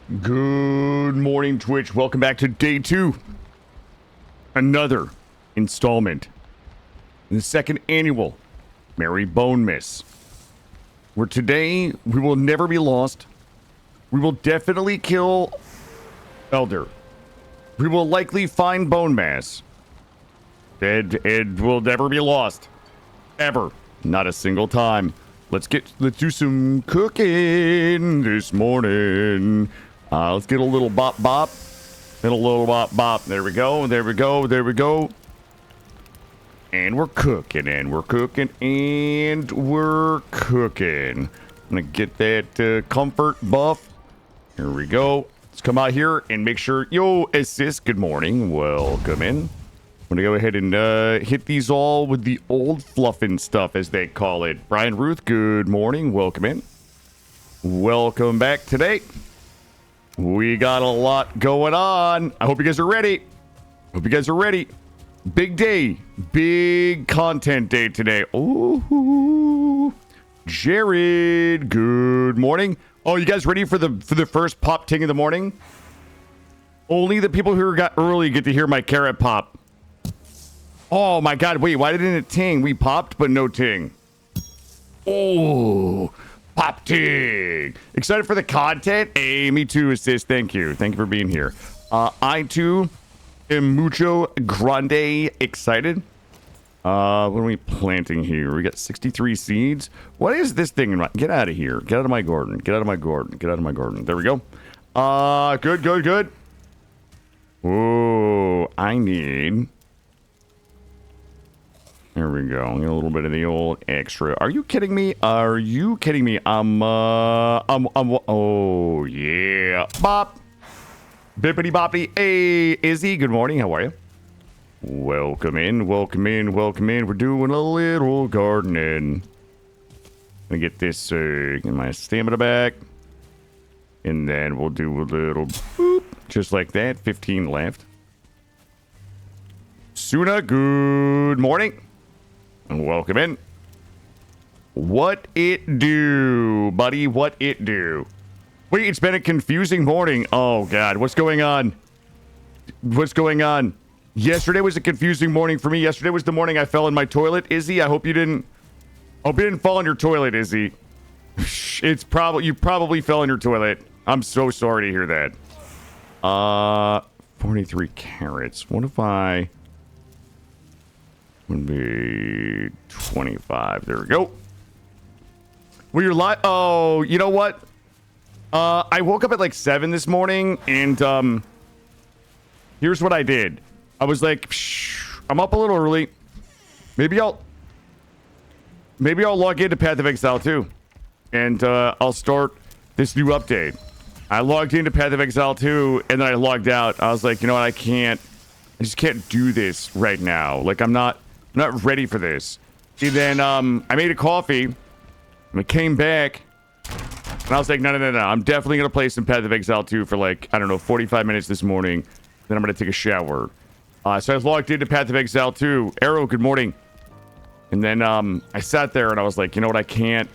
Good morning, Twitch. Welcome back to day 2. Another installment in the second annual Merry Bonemass, where today we will never be lost. We will definitely kill Elder. We will likely find Bonemass. It will never be lost. Ever. Not a single time. Let's do some cooking this morning. Let's get a little bop bop and a little bop bop. There we go. There we go. There we go. And we're cooking and we're cooking and we're cooking. I'm gonna get that comfort buff. Here we go. Let's come out here and make sure. Yo, assist. Good morning. Welcome in. I'm gonna go ahead and hit these all with the old fluffin' stuff, as they call it. Brian Ruth, good morning. Welcome in. Welcome back today. We got a lot going on. I hope you guys are ready. Hope you guys are ready. Big day. Big content day today. Ooh. Jared, good morning. Oh, you guys ready for the first pop ting of the morning? Only the people who got early get to hear my carrot pop. Oh my god, wait, why didn't it ting? We popped, but no ting. Oh, pop ting. Excited for the content? Hey, me too, assist. Thank you. Thank you for being here. I too am mucho grande excited. What are we planting here? We got 63 seeds. What is this thing? Get out of here. Get out of my garden. Get out of my garden. Get out of my garden. There we go. Good. Oh, I need... There we go. Get a little bit of the old extra. Are you kidding me? Are you kidding me? Oh, yeah. Bop. Bippity boppity. Hey, Izzy. Good morning. How are you? Welcome in. Welcome in. Welcome in. We're doing a little gardening. Gonna get this, get my stamina back. And then we'll do a little boop. Just like that. 15 left. Suna, good morning. And welcome in. What it do, buddy? What it do? Wait, it's been a confusing morning. Oh, God. What's going on? What's going on? Yesterday was a confusing morning for me. Yesterday was the morning I fell in my toilet. Izzy, I hope you didn't fall in your toilet, Izzy. You probably fell in your toilet. I'm so sorry to hear that. 43 carrots. What if I... would be 25. There we go. Well, you're live. Oh, you know what? I woke up at like 7 this morning, and here's what I did. I was like, I'm up a little early. Maybe I'll log into Path of Exile too, and I'll start this new update. I logged into Path of Exile 2, and then I logged out. I was like, you know what? I just can't do this right now. Like, I'm not ready for this. And then I made a coffee, and I came back, and I was like, no. I'm definitely going to play some Path of Exile 2 for like, I don't know, 45 minutes this morning. Then I'm going to take a shower. So I logged into Path of Exile 2. Arrow, good morning. And then I sat there, and I was like, you know what? I can't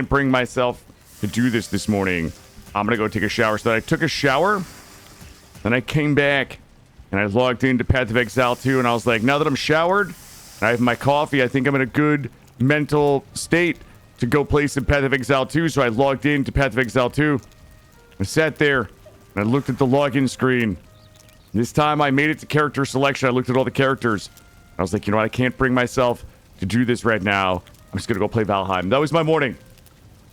bring myself to do this morning. I'm going to go take a shower. So I took a shower, then I came back, and I logged into Path of Exile 2, and I was like, now that I'm showered, and I have my coffee, I think I'm in a good mental state to go play some Path of Exile 2, so I logged into Path of Exile 2. I sat there, and I looked at the login screen. This time, I made it to character selection. I looked at all the characters. I was like, you know what? I can't bring myself to do this right now. I'm just going to go play Valheim. That was my morning.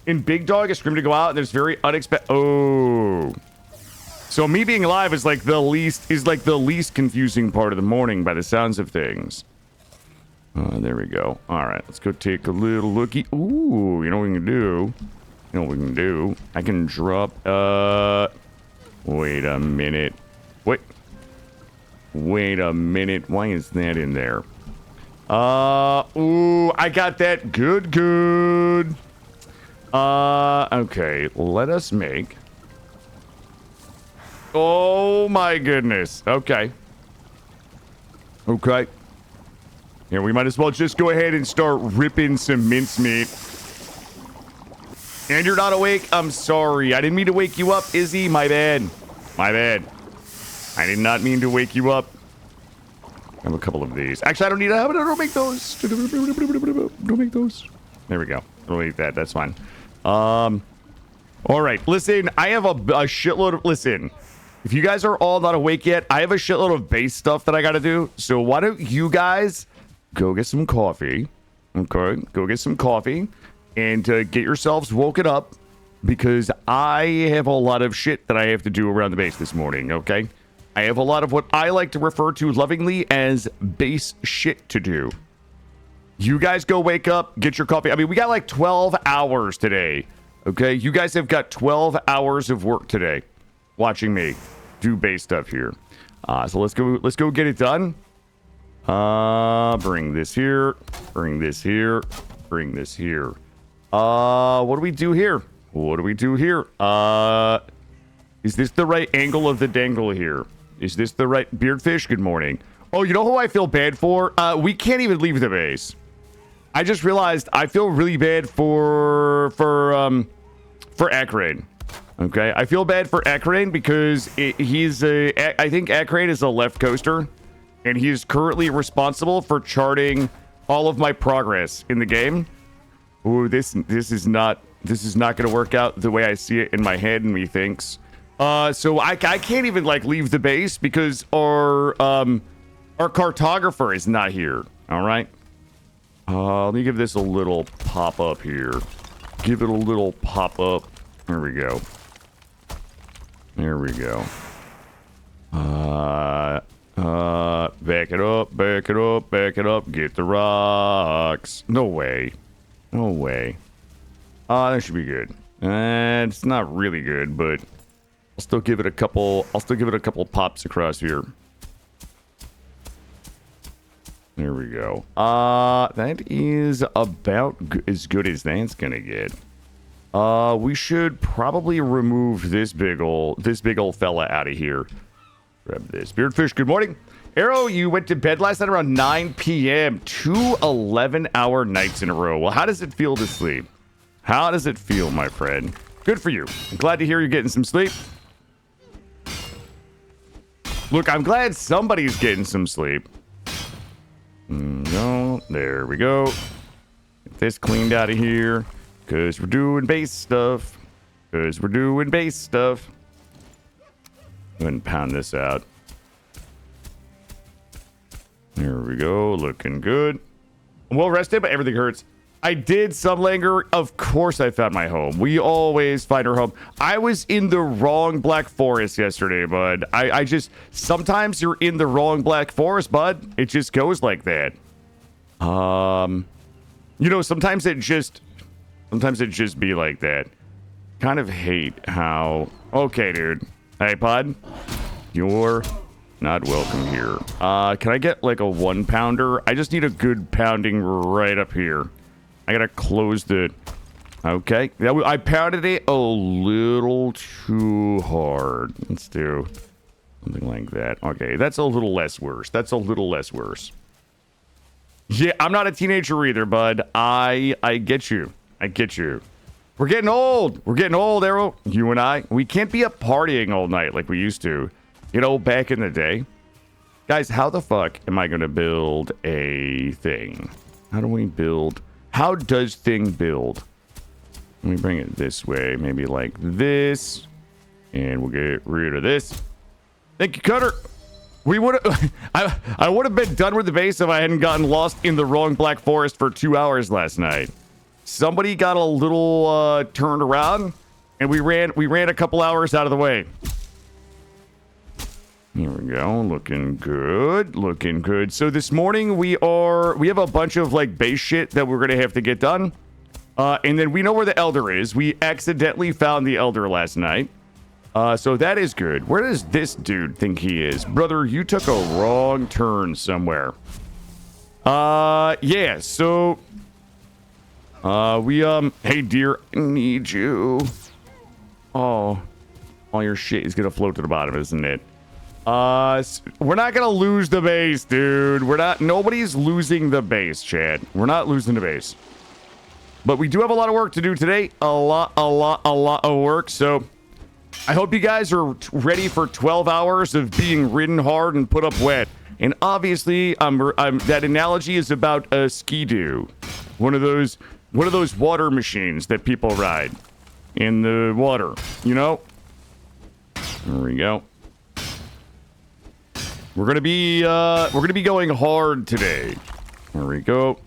In Big Dog, I screamed to go out, and there's very unexpected... Oh... So me being live is like the least confusing part of the morning by the sounds of things. There we go. All right, let's go take a little looky. Ooh, you know what we can do? I can drop. Wait a minute. Wait a minute. Why is that in there? Ooh, I got that. Good. Okay, let us make. Oh my goodness. Okay. Yeah, we might as well just go ahead and start ripping some mincemeat. And you're not awake? I'm sorry. I didn't mean to wake you up, Izzy. My bad. My bad. I did not mean to wake you up. I have a couple of these. Actually, I don't need to have it. Don't make those. Don't make those. There we go. Don't make that. That's fine. All right. Listen, I have a shitload of... Listen, if you guys are all not awake yet, I have a shitload of base stuff that I got to do. So why don't you guys go get some coffee? Okay? Go get some coffee and get yourselves woken up because I have a lot of shit that I have to do around the base this morning, okay? I have a lot of what I like to refer to lovingly as base shit to do. You guys go wake up, get your coffee. I mean, we got like 12 hours today, okay? You guys have got 12 hours of work today watching me do base stuff here. So let's go get it done. Bring this here, bring this here, bring this here. What do we do here? What do we do here? Is this the right angle of the dangle here? Is this the right beardfish? Good morning. Oh, you know who I feel bad for? We can't even leave the base. I just realized I feel really bad for Akrain. Okay, I feel bad for Akrain because I think Akrain is a left coaster, and he is currently responsible for charting all of my progress in the game. Ooh, this is not going to work out the way I see it in my head and methinks. So I can't even like leave the base because our cartographer is not here. All right. Let me give this a little pop up here. Give it a little pop up. There we go. There we go. Back it up, back it up, back it up. Get the rocks. No way. No way. That should be good. It's not really good, but I'll still give it a couple pops across here. There we go. That is about as good as that's gonna get. We should probably remove this big old fella out of here. Grab this. Beardfish, good morning. Arrow, you went to bed last night around 9 p.m. 2 11-hour nights in a row. Well, how does it feel to sleep? How does it feel, my friend? Good for you. I'm glad to hear you're getting some sleep. Look, I'm glad somebody's getting some sleep. No, there we go. Get this cleaned out of here. Because we're doing base stuff. Because we're doing base stuff. Go ahead and pound this out. There we go. Looking good. I'm well rested, but everything hurts. I did Sunlanger. Of course I found my home. We always find our home. I was in the wrong Black Forest yesterday, bud. I just... Sometimes you're in the wrong Black Forest, bud. It just goes like that. You know, sometimes it just be like that. Kind of hate how... Okay, dude. Hey, bud. You're not welcome here. Can I get like a 1-pounder? I just need a good pounding right up here. I gotta close the... Okay. I pounded it a little too hard. Let's do something like that. Okay, that's a little less worse. That's a little less worse. Yeah, I'm not a teenager either, bud. I get you. I get you. We're getting old. We're getting old, Arrow. You and I. We can't be up partying all night like we used to. You know, back in the day. Guys, how the fuck am I going to build a thing? How do we build... How does thing build? Let me bring it this way. Maybe like this. And we'll get rid of this. Thank you, Cutter. We would have... I would have been done with the base if I hadn't gotten lost in the wrong Black Forest for 2 hours last night. Somebody got a little turned around. And we ran a couple hours out of the way. Here we go. Looking good. Looking good. So this morning we have a bunch of like base shit that we're going to have to get done. And then we know where the Elder is. We accidentally found the Elder last night. So that is good. Where does this dude think he is? Brother, you took a wrong turn somewhere. Yeah, so... hey dear, I need you. Oh, all your shit is gonna float to the bottom, isn't it? We're not gonna lose the base, dude. Nobody's losing the base, Chad. We're not losing the base. But we do have a lot of work to do today. A lot of work. So I hope you guys are ready for 12 hours of being ridden hard and put up wet. And obviously, that analogy is about a ski-doo. One of those water machines that people ride in the water, you know? There we go. We're gonna be going hard today. There we go.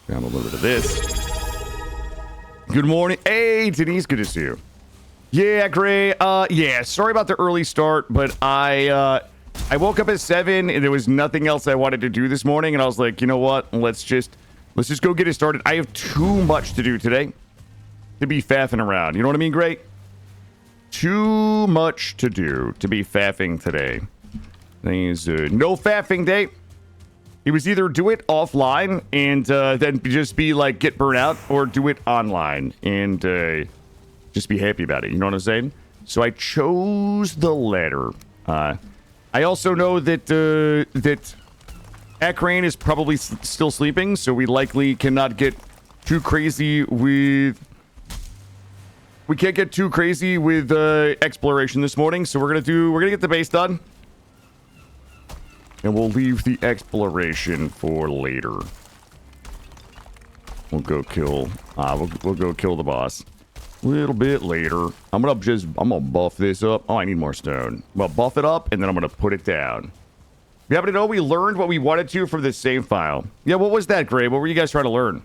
Grab a little bit of this. Good morning. Hey, Denise, good to see you. Yeah, Gray. Yeah, sorry about the early start, but I woke up at 7 and there was nothing else I wanted to do this morning, and I was like, you know what? Let's just go get it started. I have too much to do today to be faffing around. You know what I mean, Gray? Too much to do to be faffing today. There's no faffing day. It was either do it offline and then just be like get burnt out, or do it online and just be happy about it. You know what I'm saying? So I chose the latter. I also know that that Akrane is probably still sleeping, so we likely cannot get too crazy with. We can't get too crazy with exploration this morning, so we're gonna get the base done. And we'll leave the exploration for later. We'll go kill the boss a little bit later. I'm gonna buff this up. Oh, I need more stone. Well, buff it up, and then I'm gonna put it down. We happen to know we learned what we wanted to from the save file. Yeah, what was that, Gray? What were you guys trying to learn?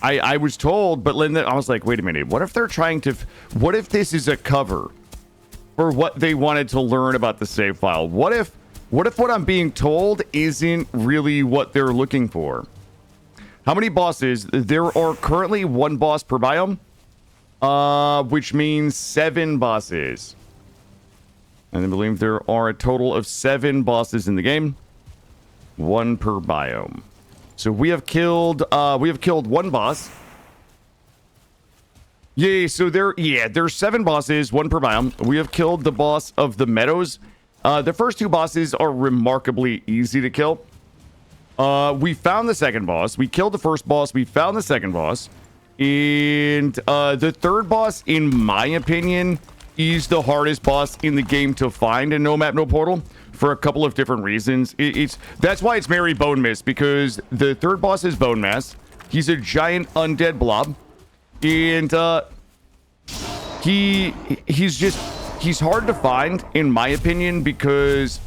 I was told, but then I was like, wait a minute. What if they're trying to... What if this is a cover for what they wanted to learn about the save file? What if what I'm being told isn't really what they're looking for? How many bosses? There are currently 1 boss per biome, which means 7 bosses. And I believe there are a total of 7 bosses in the game, 1 per biome. So we have killed 1 boss. Yay! So there's 7 bosses, 1 per biome. We have killed the boss of the meadows. The first 2 bosses are remarkably easy to kill. We found the second boss. We killed the first boss. We found the second boss. And the third boss, in my opinion, is the hardest boss in the game to find in No Map, No Portal for a couple of different reasons. That's why it's Mary Bonemass, because the third boss is Bonemass. He's a giant undead blob. And he's hard to find, in my opinion, because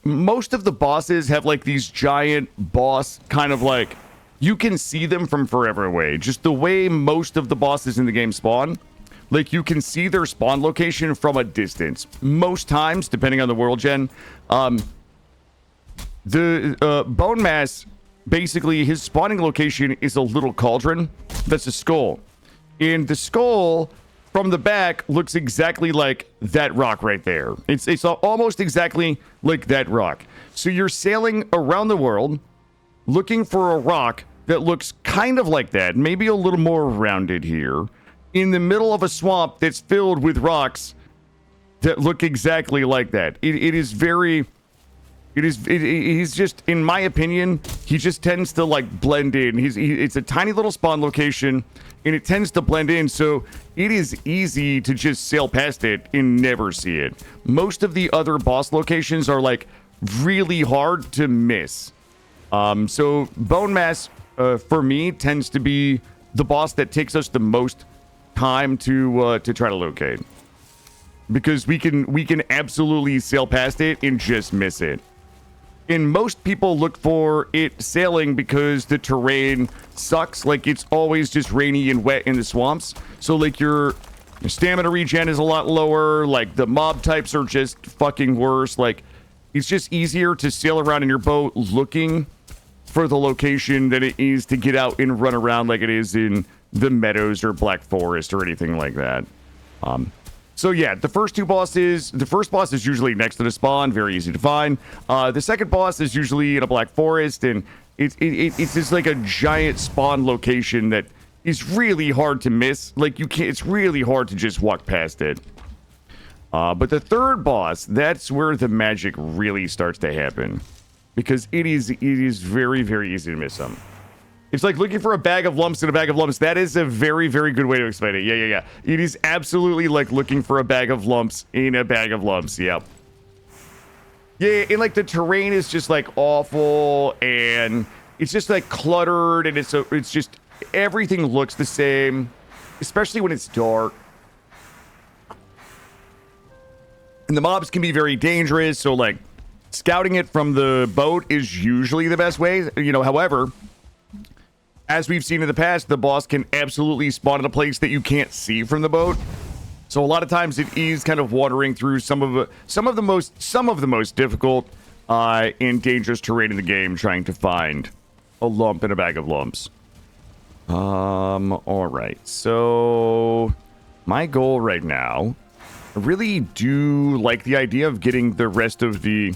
most of the bosses have like these giant boss kind of like, you can see them from forever away. Just the way most of the bosses in the game spawn, like you can see their spawn location from a distance. Most times, depending on the world gen, the Bonemass, basically his spawning location is a little cauldron. That's a skull. And the skull from the back looks exactly like that rock right there. It's almost exactly like that rock. So you're sailing around the world looking for a rock that looks kind of like that, maybe a little more rounded here, in the middle of a swamp that's filled with rocks that look exactly like that. He's just, in my opinion, he just tends to like blend in. It's a tiny little spawn location, and it tends to blend in, so it is easy to just sail past it and never see it. Most of the other boss locations are like really hard to miss. So Bonemass, for me, tends to be the boss that takes us the most time to try to locate, because we can absolutely sail past it and just miss it. And most people look for it sailing because the terrain sucks. Like, it's always just rainy and wet in the swamps. So, like, your stamina regen is a lot lower. Like, the mob types are just fucking worse. Like, it's just easier to sail around in your boat looking for the location than it is to get out and run around like it is in the meadows or Black Forest or anything like that. So yeah, the first boss is usually next to the spawn, very easy to find. The second boss is usually in a Black Forest, and it's just like a giant spawn location that is really hard to miss. Like, you can't, it's really hard to just walk past it. But the third boss, that's where the magic really starts to happen, because it is very, very easy to miss him. It's like looking for a bag of lumps in a bag of lumps. That is a very, very good way to explain it. Yeah. It is absolutely like looking for a bag of lumps in a bag of lumps. Yep. Yeah, and like the terrain is just like awful, and it's just like cluttered, and it's just everything looks the same, especially when it's dark. And the mobs can be very dangerous, so like scouting it from the boat is usually the best way. However, as we've seen in the past, the boss can absolutely spawn in a place that you can't see from the boat. So a lot of times it is kind of wandering through some of the most difficult and dangerous terrain in the game, trying to find a lump in a bag of lumps. All right. So my goal right now, I really do like the idea of getting the rest of the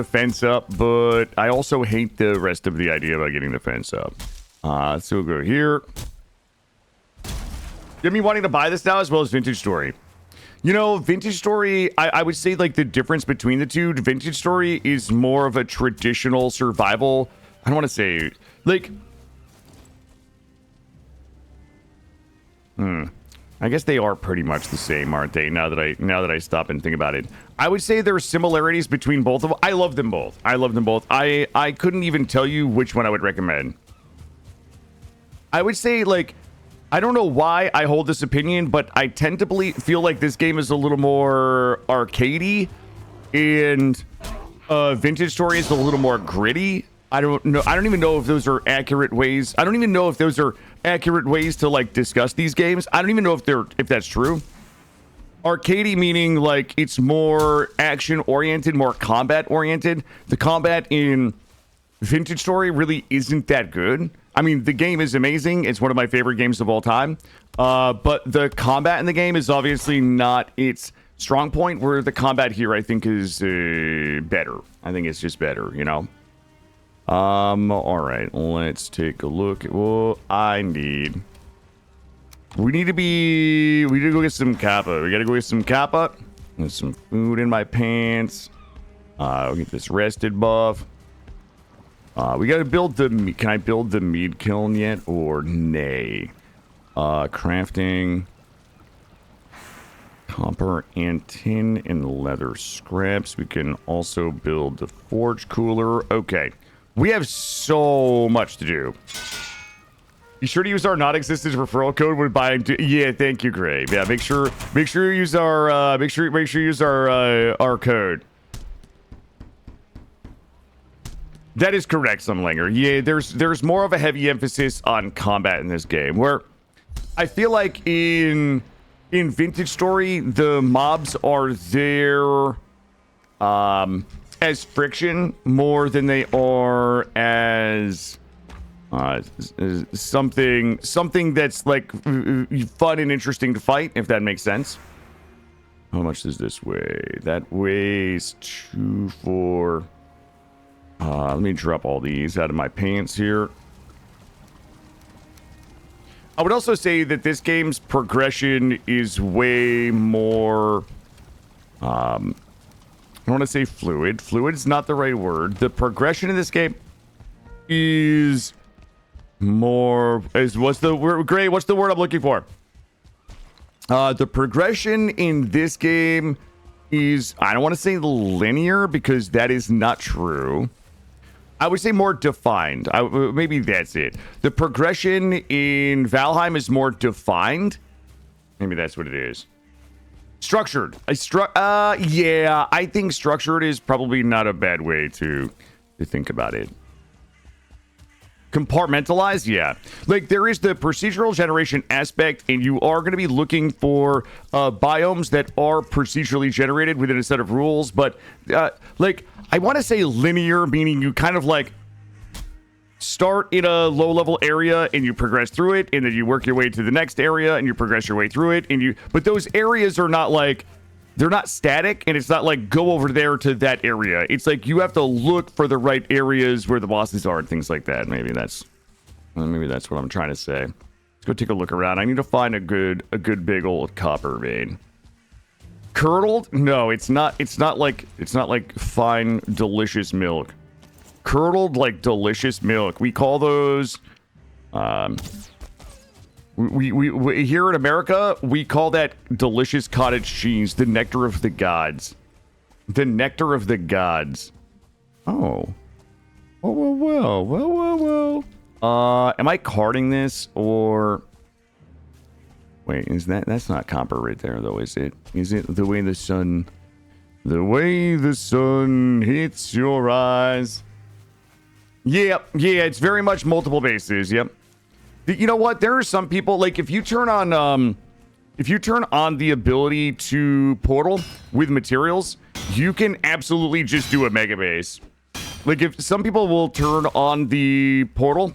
fence up, but I also hate the rest of the idea about getting the fence up. So we'll go here. Get me wanting to buy this now as well as Vintage Story. Vintage Story, I would say like the difference between the two, Vintage Story is more of a traditional survival. I don't want to say like, I guess they are pretty much the same, aren't they? Now that I stop and think about it, I would say there are similarities between both of them. I love them both. I couldn't even tell you which one I would recommend. I would say like, I don't know why I hold this opinion, but I tend to feel like this game is a little more arcadey, and Vintage Story is a little more gritty. I don't know. I don't even know if those are accurate ways. I don't even know if those are accurate ways to like discuss these games. I don't even know if that's true. Arcadey meaning like it's more action oriented, more combat oriented. The combat in Vintage Story really isn't that good. I mean, the game is amazing. It's one of my favorite games of all time. But the combat in the game is obviously not its strong point, where the combat here, I think, is better. I think it's just better, all right, let's take a look at what I need. We need to go get some kappa. We gotta go get some kappa. There's some food in my pants. We'll get this rested buff. We gotta build can I build the mead kiln yet, or nay? Crafting. Copper and tin and leather scraps. We can also build the forge cooler. Okay. We have so much to do. Be sure to use our non-existent referral code when buying. Yeah, thank you, Gray. Yeah, make sure you use our make sure you use our code. That is correct, Sunlinger. Yeah, there's more of a heavy emphasis on combat in this game, where I feel like in Vintage Story the mobs are there as friction more than they are as something that's like fun and interesting to fight, if that makes sense. How much does this weigh? That weighs 2, 4. Let me drop all these out of my pants here. I would also say that this game's progression is way more I don't want to say fluid. Fluid is not the right word. The progression in this game is more... what's the word? Gray, what's the word I'm looking for? The progression in this game is... I don't want to say linear, because that is not true. I would say more defined. Maybe that's it. The progression in Valheim is more defined. Maybe that's what it is. Structured. Yeah, I think structured is probably not a bad way to think about it. Compartmentalized, yeah. Like, there is the procedural generation aspect, and you are going to be looking for biomes that are procedurally generated within a set of rules, but, like, I want to say linear, meaning you kind of, like, start in a low-level area, and you progress through it, and then you work your way to the next area, and you progress your way through it, and but those areas are not, like, they're not static, and it's not like go over there to that area. It's like you have to look for the right areas where the bosses are and things like that. Maybe that's what I'm trying to say. Let's go take a look around. I need to find a good big old copper vein. Curdled? No, it's not like fine, delicious milk. curdled, like, delicious milk. We call those, we here in America, we call that delicious cottage cheese, the nectar of the gods. The nectar of the gods. Oh. Well. Am I carding this, or... Wait, that's not copper right there, though, is it? Is it the way the sun hits your eyes? Yep, yeah, it's very much multiple bases, yep. You know what? There are some people, like, if you turn on the ability to portal with materials, you can absolutely just do a mega base. Like, if some people will turn on the portal.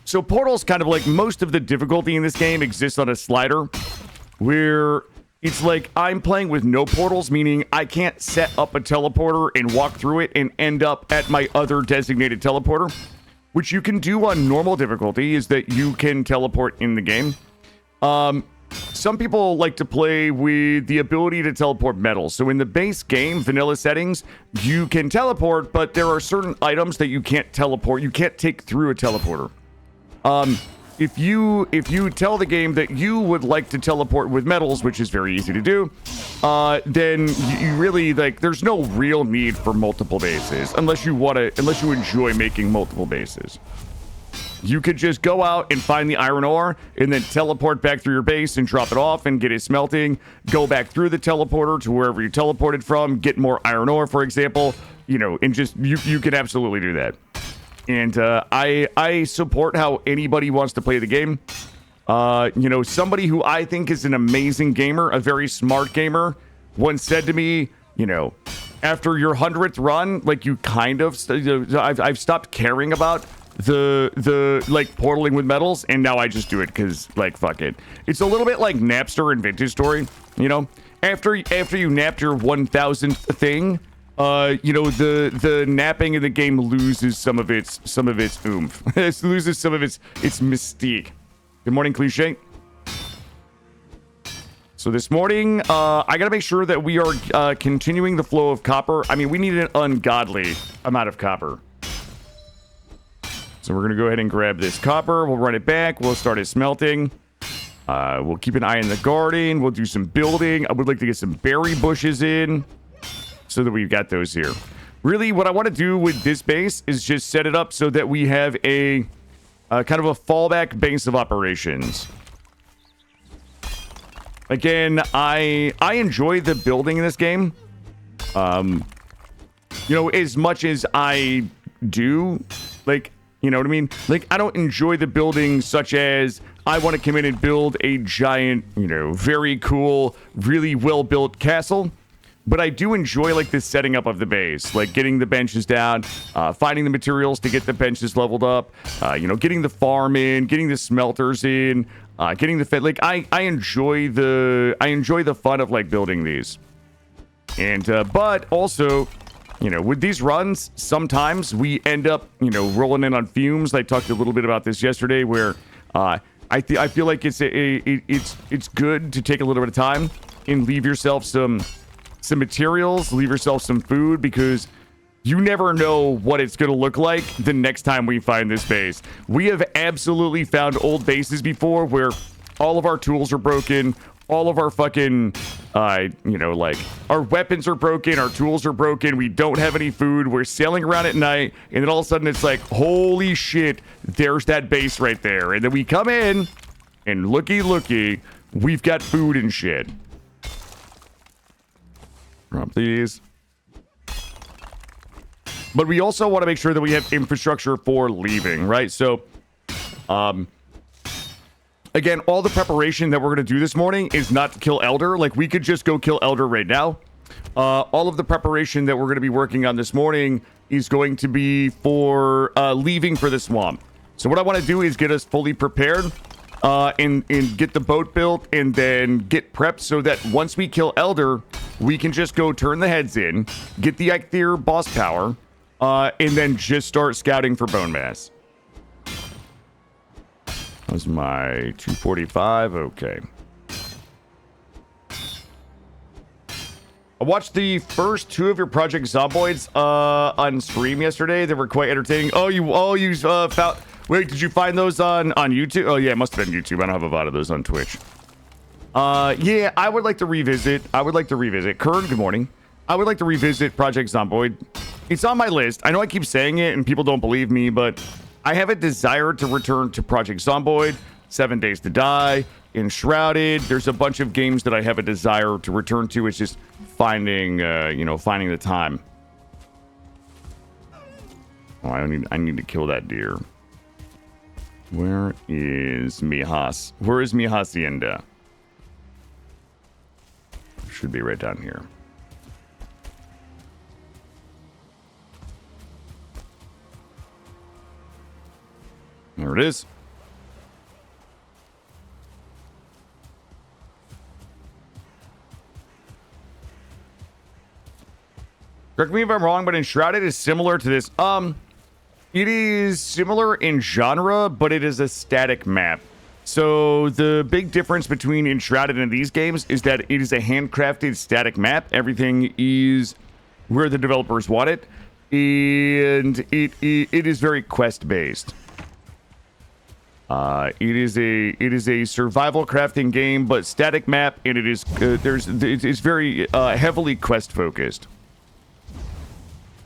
So portal's kind of like most of the difficulty in this game exists on a slider, where it's like I'm playing with no portals, meaning I can't set up a teleporter and walk through it and end up at my other designated teleporter. Which you can do on normal difficulty, is that you can teleport in the game. Some people like to play with the ability to teleport metals. So in the base game, vanilla settings, you can teleport, but there are certain items that you can't teleport. You can't take through a teleporter. If you tell the game that you would like to teleport with metals, which is very easy to do, then you really, like, there's no real need for multiple bases unless you enjoy making multiple bases. You could just go out and find the iron ore and then teleport back through your base and drop it off and get it smelting, go back through the teleporter to wherever you teleported from, get more iron ore, for example, you know, and just, you can absolutely do that. And I support how anybody wants to play the game. You know, somebody who I think is an amazing gamer, a very smart gamer, once said to me, you know, after your 100th run, like, you kind of, I've stopped caring about the like portaling with metals, and now I just do it because, like, fuck it. It's a little bit like Napster and Vintage Story, you know. After you napped your 1000th thing, you know, the napping in the game loses some of its oomph. It loses some of its mystique. Good morning, Cliche. So this morning, I gotta make sure that we are continuing the flow of copper. I mean, we need an ungodly amount of copper. So we're gonna go ahead and grab this copper. We'll run it back. We'll start it smelting. We'll keep an eye in the garden. We'll do some building. I would like to get some berry bushes in, so that we've got those here. Really, what I want to do with this base is just set it up so that we have a kind of a fallback base of operations. Again, I enjoy the building in this game. You know, as much as I do, like, you know what I mean? Like, I don't enjoy the building such as I want to come in and build a giant, you know, very cool, really well-built castle. But I do enjoy, like, the setting up of the base, like getting the benches down, finding the materials to get the benches leveled up, you know, getting the farm in, getting the smelters in, getting the like, I enjoy the fun of, like, building these. And but also, you know, with these runs, sometimes we end up, you know, rolling in on fumes. I talked a little bit about this yesterday, where I feel like it's good to take a little bit of time and leave yourself some materials, leave yourself some food, because you never know what it's going to look like the next time we find this base. We have absolutely found old bases before where all of our tools are broken, all of our fucking, you know, like, our weapons are broken, our tools are broken, we don't have any food, we're sailing around at night, and then all of a sudden it's like, holy shit, there's that base right there. And then we come in, and looky, we've got food and shit. Drop these. But we also want to make sure that we have infrastructure for leaving, right? So, again, all the preparation that we're going to do this morning is not to kill Elder. Like, we could just go kill Elder right now. All of the preparation that we're going to be working on this morning is going to be for leaving for the swamp. So what I want to do is get us fully prepared, and get the boat built, and then get prepped so that once we kill Elder, we can just go turn the heads in, get the Eikthyr boss power, and then just start scouting for Bonemass. That was my 245. Okay. I watched the first 2 of your Project Zomboids on stream yesterday. They were quite entertaining. You found... Wait, did you find those on YouTube? Oh, yeah, it must have been YouTube. I don't have a lot of those on Twitch. Yeah, I would like to revisit. Kern, good morning. I would like to revisit Project Zomboid. It's on my list. I know I keep saying it and people don't believe me, but I have a desire to return to Project Zomboid, 7 Days to Die, Enshrouded. There's a bunch of games that I have a desire to return to. It's just finding the time. Oh, I need to kill that deer. Where is Mijas? Where is mi hacienda? Should be right down here. There it is. Correct me if I'm wrong, but Enshrouded is similar to this. It is similar in genre, but it is a static map. So the big difference between Enshrouded and these games is that it is a handcrafted static map. Everything is where the developers want it, and it is very quest based. It is a survival crafting game, but static map, and it is it's very heavily quest focused.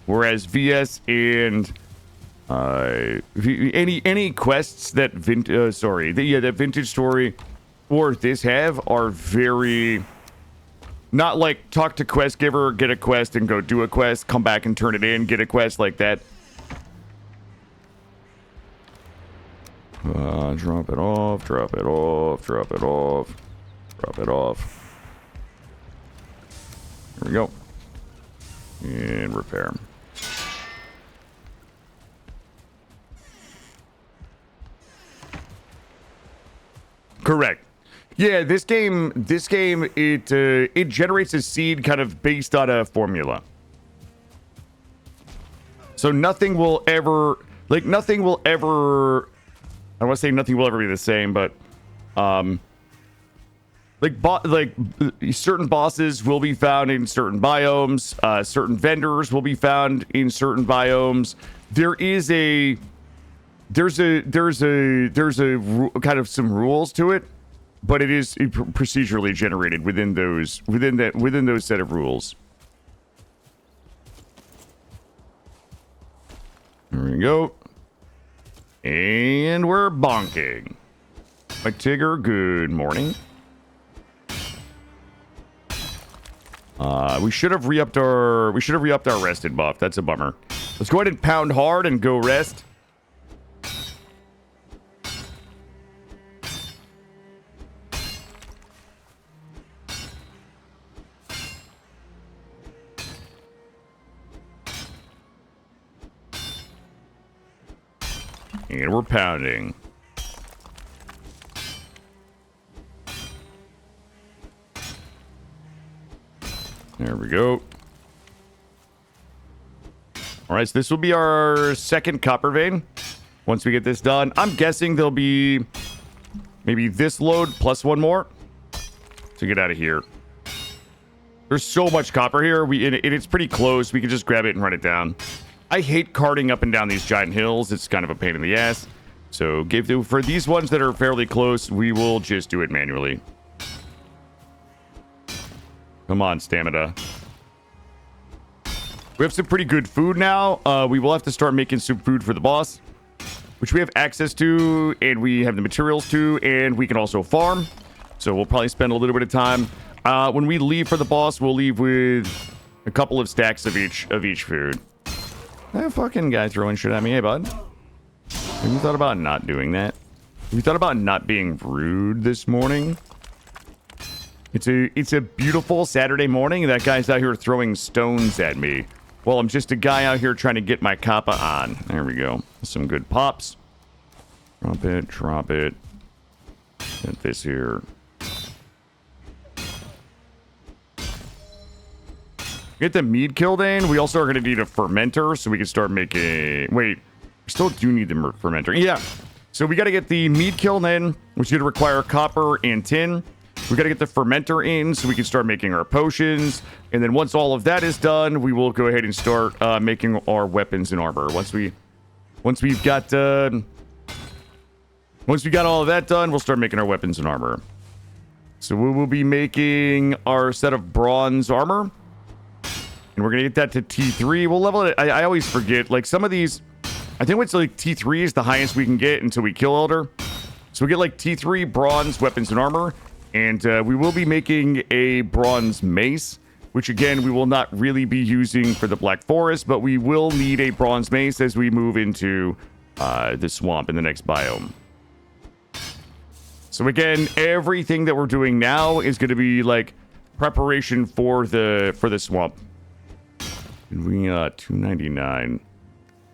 Whereas VS and any quests that that Vintage Story or this have are very not like talk to quest giver, get a quest and go do a quest, come back and turn it in, get a quest like that. Drop it off, drop it off, drop it off, drop it off. There we go. And repair. Correct. Yeah, this game, it generates a seed kind of based on a formula. So nothing will ever, I don't want to say nothing will ever be the same, but, certain bosses will be found in certain biomes, certain vendors will be found in certain biomes. There's a kind of some rules to it, but it is procedurally generated within those set of rules. There we go. And we're bonking. Mike Tigger, good morning. We should have re-upped our rested buff. That's a bummer. Let's go ahead and pound hard and go rest. And we're pounding. There we go. All right, so this will be our second copper vein. Once we get this done, I'm guessing there'll be maybe this load plus one more to get out of here. There's so much copper here. It's pretty close. We can just grab it and run it down. I hate carting up and down these giant hills. It's kind of a pain in the ass. So for these ones that are fairly close, we will just do it manually. Come on, stamina. We have some pretty good food now. We will have to start making some food for the boss, which we have access to, and we have the materials to, and we can also farm. So we'll probably spend a little bit of time. When we leave for the boss, we'll leave with a couple of stacks of each food. That fucking guy throwing shit at me. Hey, bud. Have you thought about not doing that? Have you thought about not being rude this morning? It's a beautiful Saturday morning, and that guy's out here throwing stones at me. Well, I'm just a guy out here trying to get my kappa on. There we go. Some good pops. Drop it, drop it. Get this here. Get the mead killed in. We also are going to need a fermenter so we can start making... Wait, we still do need the fermenter. Yeah. So we got to get the mead killed in, which is going to require copper and tin. We got to get the fermenter in so we can start making our potions. And then once all of that is done, we will go ahead and start making our weapons and armor. Once we got all of that done, we'll start making our weapons and armor. So we will be making our set of bronze armor. And we're going to get that to T3. We'll level it. I always forget. Like some of these, I think it's like T3 is the highest we can get until we kill Elder. So we get like T3 bronze weapons and armor. And we will be making a bronze mace, which again, we will not really be using for the Black Forest, but we will need a bronze mace as we move into the swamp in the next biome. So again, everything that we're doing now is going to be like preparation for the swamp. And we 299.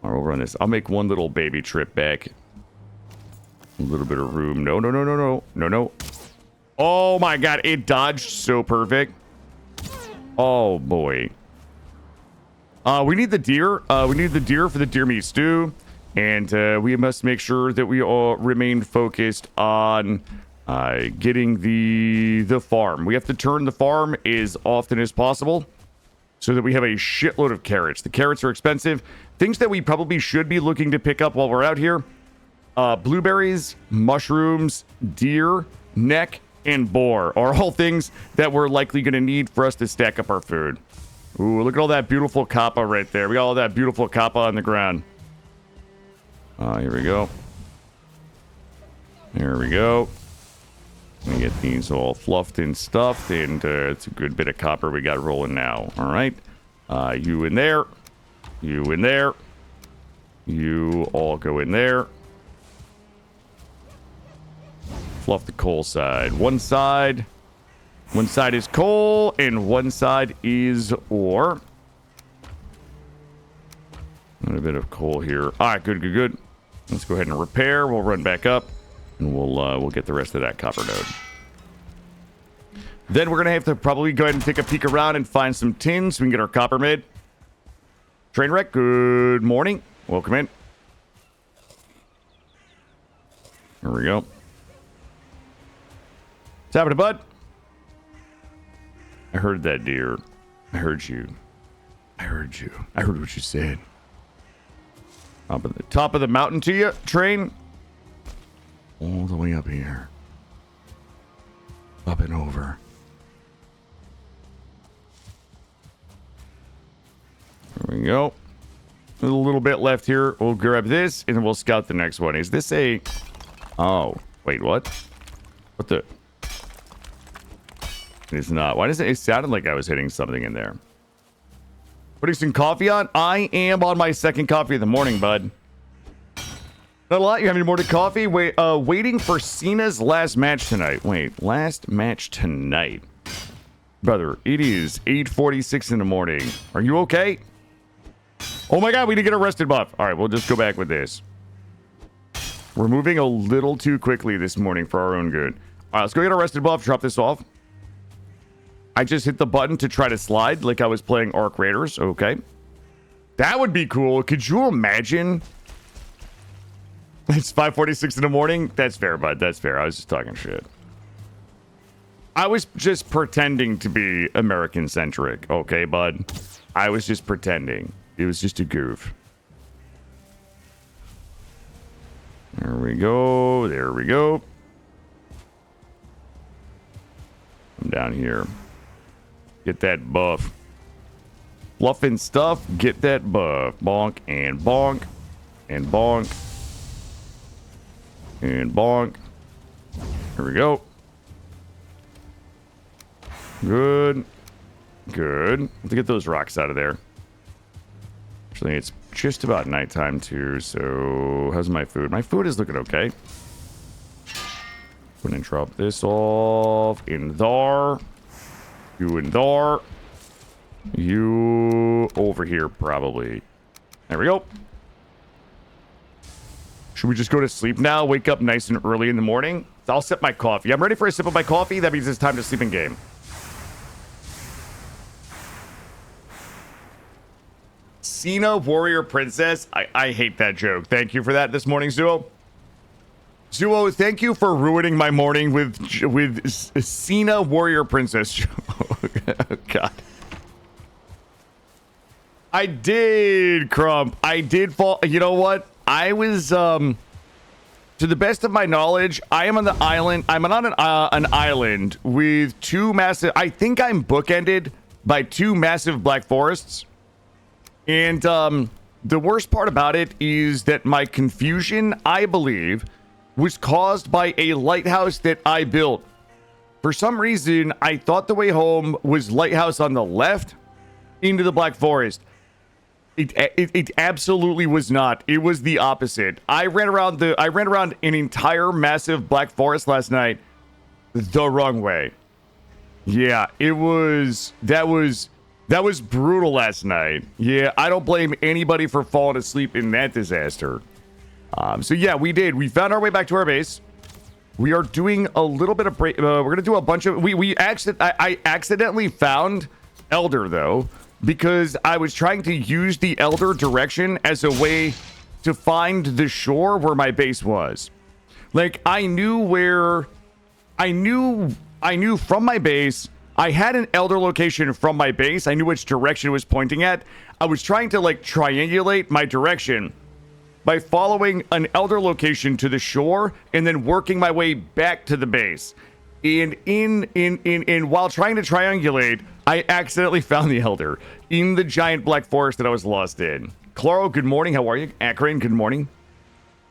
All right, we'll run this. I'll make one little baby trip back. A little bit of room. No. Oh my god, it dodged so perfect. Oh boy. We need the deer. We need the deer for the deer meat stew. And we must make sure that we all remain focused on getting the farm. We have to turn the farm as often as possible so that we have a shitload of carrots. The carrots are expensive. Things that we probably should be looking to pick up while we're out here. Blueberries, mushrooms, deer, neck, and boar are all things that we're likely going to need for us to stack up our food. Ooh, look at all that beautiful kappa right there. We got all that beautiful kappa on the ground. Here we go. There we go. We get these all fluffed and stuffed, and it's a good bit of copper we got rolling now. All right. You in there. You in there. You all go in there. Fluff the coal side. One side is coal, and one side is ore. A bit of coal here. All right, good. Let's go ahead and repair. We'll run back up, and we'll get the rest of that copper node. Then we're gonna have to probably go ahead and take a peek around and find some tin so we can get our copper made. Trainwreck, good morning. Welcome in. There we go. What's happening, bud? I heard that, deer. I heard you. I heard what you said. Up at the top of the mountain to you, train. All the way up here. Up and over. There we go. A little bit left here. We'll grab this, and then we'll scout the next one. Is this a... Oh, wait, what? What the... It's not. Why does it sounded like I was hitting something in there? Putting some coffee on? I am on my second coffee of the morning, bud. Not a lot. You have any more to coffee? Wait, waiting for Cena's last match tonight. Wait, last match tonight. Brother, it is 8:46 in the morning. Are you okay? Oh my god, we need to get a rested buff. All right, we'll just go back with this. We're moving a little too quickly this morning for our own good. All right, let's go get a rested buff. Drop this off. I just hit the button to try to slide like I was playing Arc Raiders. Okay. That would be cool. Could you imagine? It's 5:46 in the morning. That's fair, bud. That's fair. I was just talking shit. I was just pretending to be American-centric. Okay, bud? I was just pretending. It was just a goof. There we go. There we go. I'm down here. Get that buff. Fluffing stuff. Get that buff. Bonk and bonk. And bonk. And bonk. Here we go. Good. Good. Let's get those rocks out of there. Actually, it's just about nighttime too, so how's my food? My food is looking okay. Go ahead and drop this off in there. You in there. You over here, probably. There we go. Should we just go to sleep now? Wake up nice and early in the morning? I'll sip my coffee. I'm ready for a sip of my coffee. That means it's time to sleep in game. Cena Warrior Princess. I hate that joke. Thank you for that this morning, Zuo. Zuo, thank you for ruining my morning with Cena Warrior Princess. Oh, God. I did, Crump. I did fall. You know what? I was, to the best of my knowledge, I am on the island. I'm on an island with two massive. I think I'm bookended by two massive black forests. And the worst part about it is that my confusion, I believe, was caused by a lighthouse that I built. For some reason, I thought the way home was lighthouse on the left into the Black Forest. It absolutely was not. It was the opposite. I ran around an entire massive Black Forest last night the wrong way. Yeah, that was brutal last night. Yeah, I don't blame anybody for falling asleep in that disaster. So yeah, we did. We found our way back to our base. We are doing a little bit of we're gonna do a bunch of I accidentally found Elder though, because I was trying to use the Elder direction as a way to find the shore where my base was. Like I knew from my base. I had an Elder location from my base. I knew which direction it was pointing at. I was trying to like triangulate my direction by following an Elder location to the shore and then working my way back to the base. And in while trying to triangulate, I accidentally found the Elder in the giant black forest that I was lost in. Claro, good morning. How are you? Akron, good morning.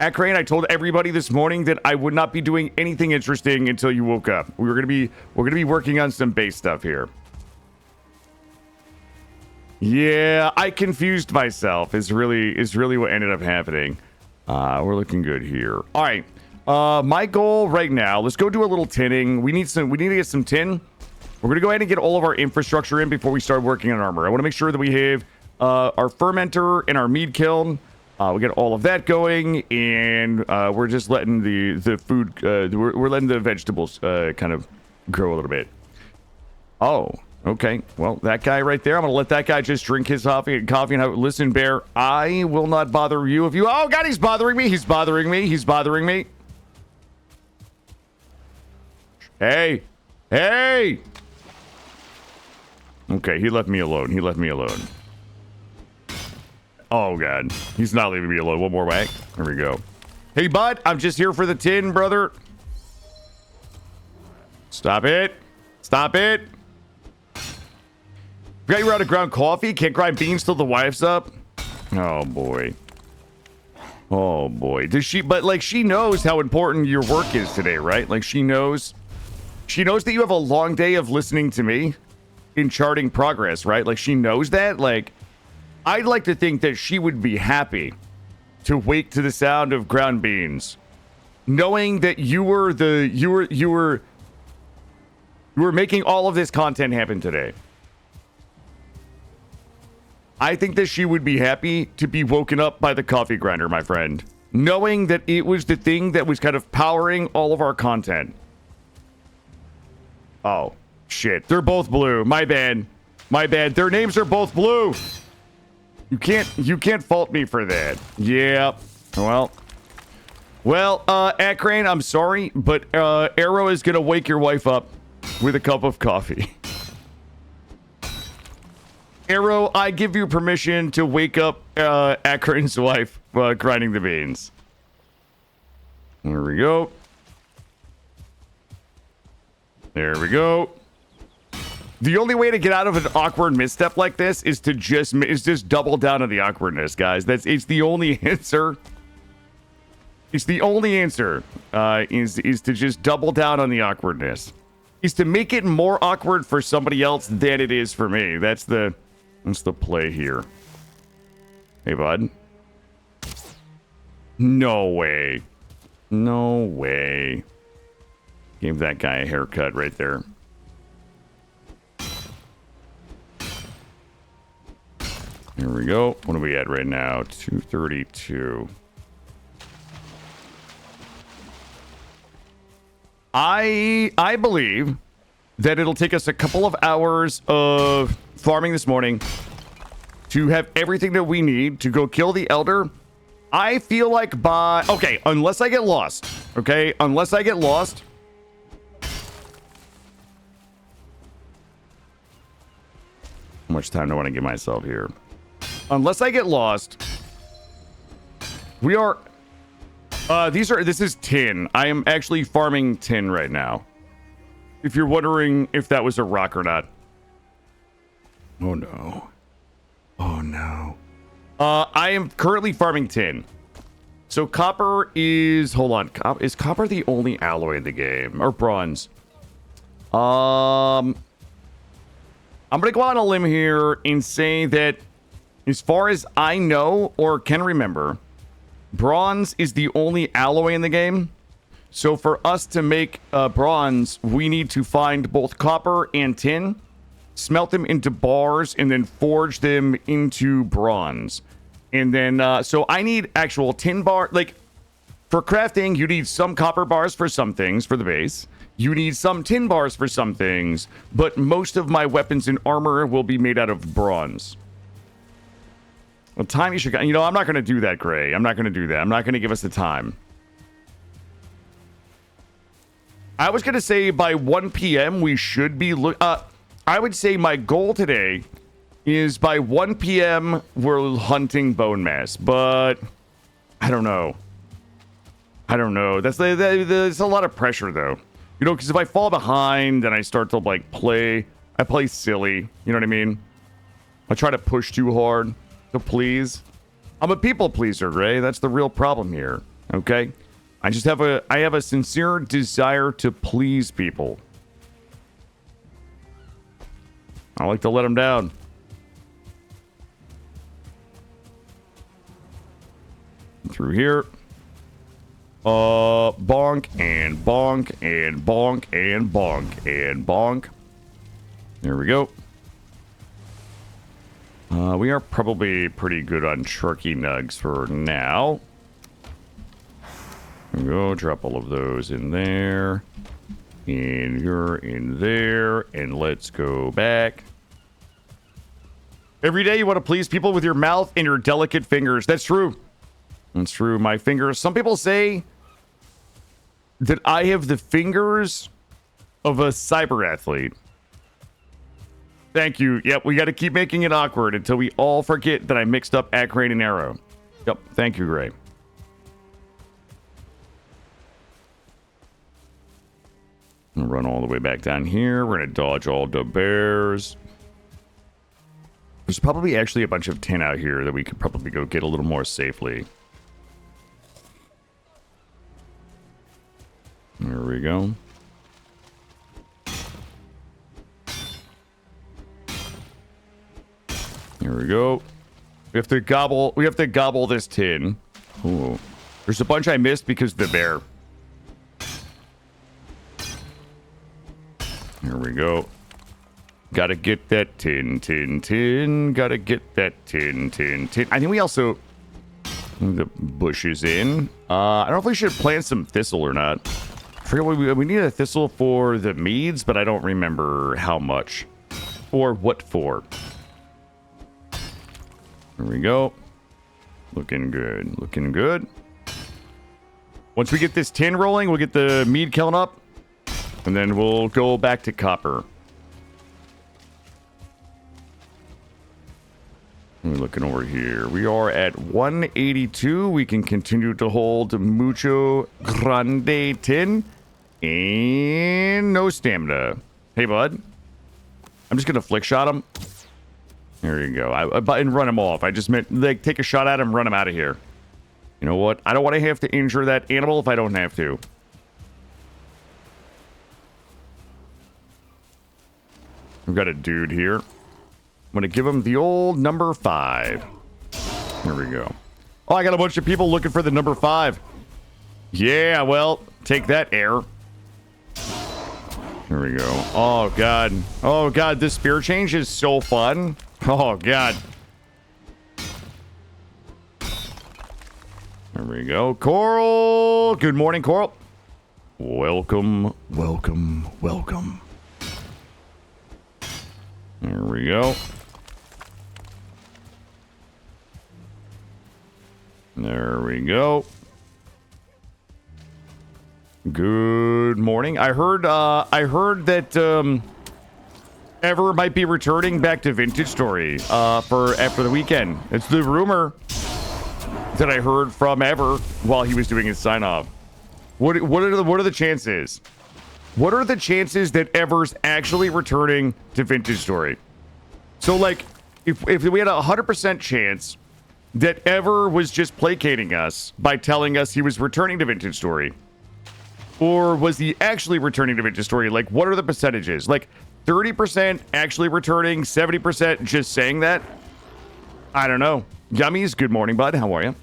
Akron, I told everybody this morning that I would not be doing anything interesting until you woke up. We're gonna be working on some base stuff here. Yeah, I confused myself. Is really what ended up happening. We're looking good here. All right. My goal right now. Let's go do a little tinning. We need to get some tin. We're gonna go ahead and get all of our infrastructure in before we start working on armor. I want to make sure that we have our fermenter and our mead kiln. We get all of that going, and we're just letting the food. We're letting the vegetables kind of grow a little bit. Oh, okay. Well, that guy right there. I'm gonna let that guy just drink his coffee and have. Listen, Bear. I will not bother you if you. Oh God, he's bothering me. He's bothering me. He's bothering me. Hey, hey. Okay, he left me alone. He left me alone. Oh, God. He's not leaving me alone. One more whack. There we go. Hey, bud. I'm just here for the tin, brother. Stop it. Stop it. Forgot you were out of ground coffee? Can't grind beans till the wife's up? Oh, boy. Oh, boy. Does she... But, like, she knows how important your work is today, right? Like, she knows... She knows that you have a long day of listening to me in charting progress, right? Like, she knows that. Like... I'd like to think that she would be happy to wake to the sound of ground beans, knowing that you were making all of this content happen today. I think that she would be happy to be woken up by the coffee grinder, my friend, knowing that it was the thing that was kind of powering all of our content. Oh, shit. They're both blue. My bad. My bad. Their names are both blue. You can't fault me for that. Yeah. Well, Akron, I'm sorry, but Arrow is gonna wake your wife up with a cup of coffee. Arrow, I give you permission to wake up Akron's wife grinding the beans. There we go. There we go. The only way to get out of an awkward misstep like this is to just double down on the awkwardness, guys. It's the only answer. It's the only answer. Is to just double down on the awkwardness. Is to make it more awkward for somebody else than it is for me. That's the play here. Hey, bud. No way. No way. Gave that guy a haircut right there. Here we go. What are we at right now? 232. I believe that it'll take us a couple of hours of farming this morning to have everything that we need to go kill the Elder. I feel like okay, unless I get lost. Okay, unless I get lost. How much time do I want to give myself here? Unless I get lost. We are... this is tin. I am actually farming tin right now. If you're wondering if that was a rock or not. Oh no. Oh no. I am currently farming tin. So copper is... Hold on. Is copper the only alloy in the game? Or bronze? I'm going to go on a limb here and say that as far as I know or can remember, bronze is the only alloy in the game. So for us to make bronze, we need to find both copper and tin, smelt them into bars, and then forge them into bronze. And then, so I need actual tin bar. Like, for crafting, you need some copper bars for some things for the base. You need some tin bars for some things. But most of my weapons and armor will be made out of bronze. Well, time you should... You know, I'm not going to do that, Gray. I'm not going to do that. I'm not going to give us the time. I was going to say by 1 p.m. we should be... I would say my goal today is by 1 p.m. we're hunting Bonemass. But I don't know. I don't know. That's a lot of pressure, though. You know, because if I fall behind and I start to, like, I play silly. You know what I mean? I try to push too hard to please. I'm a people pleaser, Ray. That's the real problem here. Okay? I have a sincere desire to please people. I like to let them down. Through here. Bonk and bonk and bonk and bonk and bonk. There we go. We are probably pretty good on turkey nugs for now. There we go. Drop all of those in there. And you're in there. And let's go back. Every day you want to please people with your mouth and your delicate fingers. That's true. That's true. My fingers. Some people say that I have the fingers of a cyber athlete. Thank you. Yep, we got to keep making it awkward until we all forget that I mixed up Acrane and Arrow. Yep, thank you, Gray. I'm gonna run all the way back down here. We're gonna dodge all the bears. There's probably actually a bunch of tin out here that we could probably go get a little more safely. There we go. Here we go. We have to gobble this tin. Ooh. There's a bunch I missed because of the bear. Here we go. Gotta get that tin. Gotta get that tin. I think we also... The bushes in. I don't know if we should plant some thistle or not. I forget what we need a thistle for the meads, but I don't remember how much. Or what for. There we go. Looking good. Looking good. Once we get this tin rolling, we'll get the mead kiln up. And then we'll go back to copper. We're looking over here. We are at 182. We can continue to hold mucho grande tin. And no stamina. Hey, bud. I'm just going to flick shot him. There you go. And run him off. I just meant, like, take a shot at him, run him out of here. You know what? I don't want to have to injure that animal if I don't have to. We've got a dude here. I'm going to give him the old number 5. There we go. Oh, I got a bunch of people looking for the number 5. Yeah, well, take that, air. There we go. Oh, God. Oh, God, this spear change is so fun. Oh, God. There we go. Coral! Good morning, Coral. Welcome, welcome, welcome. There we go. There we go. Good morning. I heard that Ever might be returning back to Vintage Story for after the weekend. It's the rumor that I heard from Ever while he was doing his sign off. What are the chances? What are the chances that Ever's actually returning to Vintage Story? So like, if we had a 100% chance that Ever was just placating us by telling us he was returning to Vintage Story, or was he actually returning to Vintage Story? Like, what are the percentages? Like, 30% actually returning, 70% just saying that? I don't know. Yummies, good morning, bud. How are you?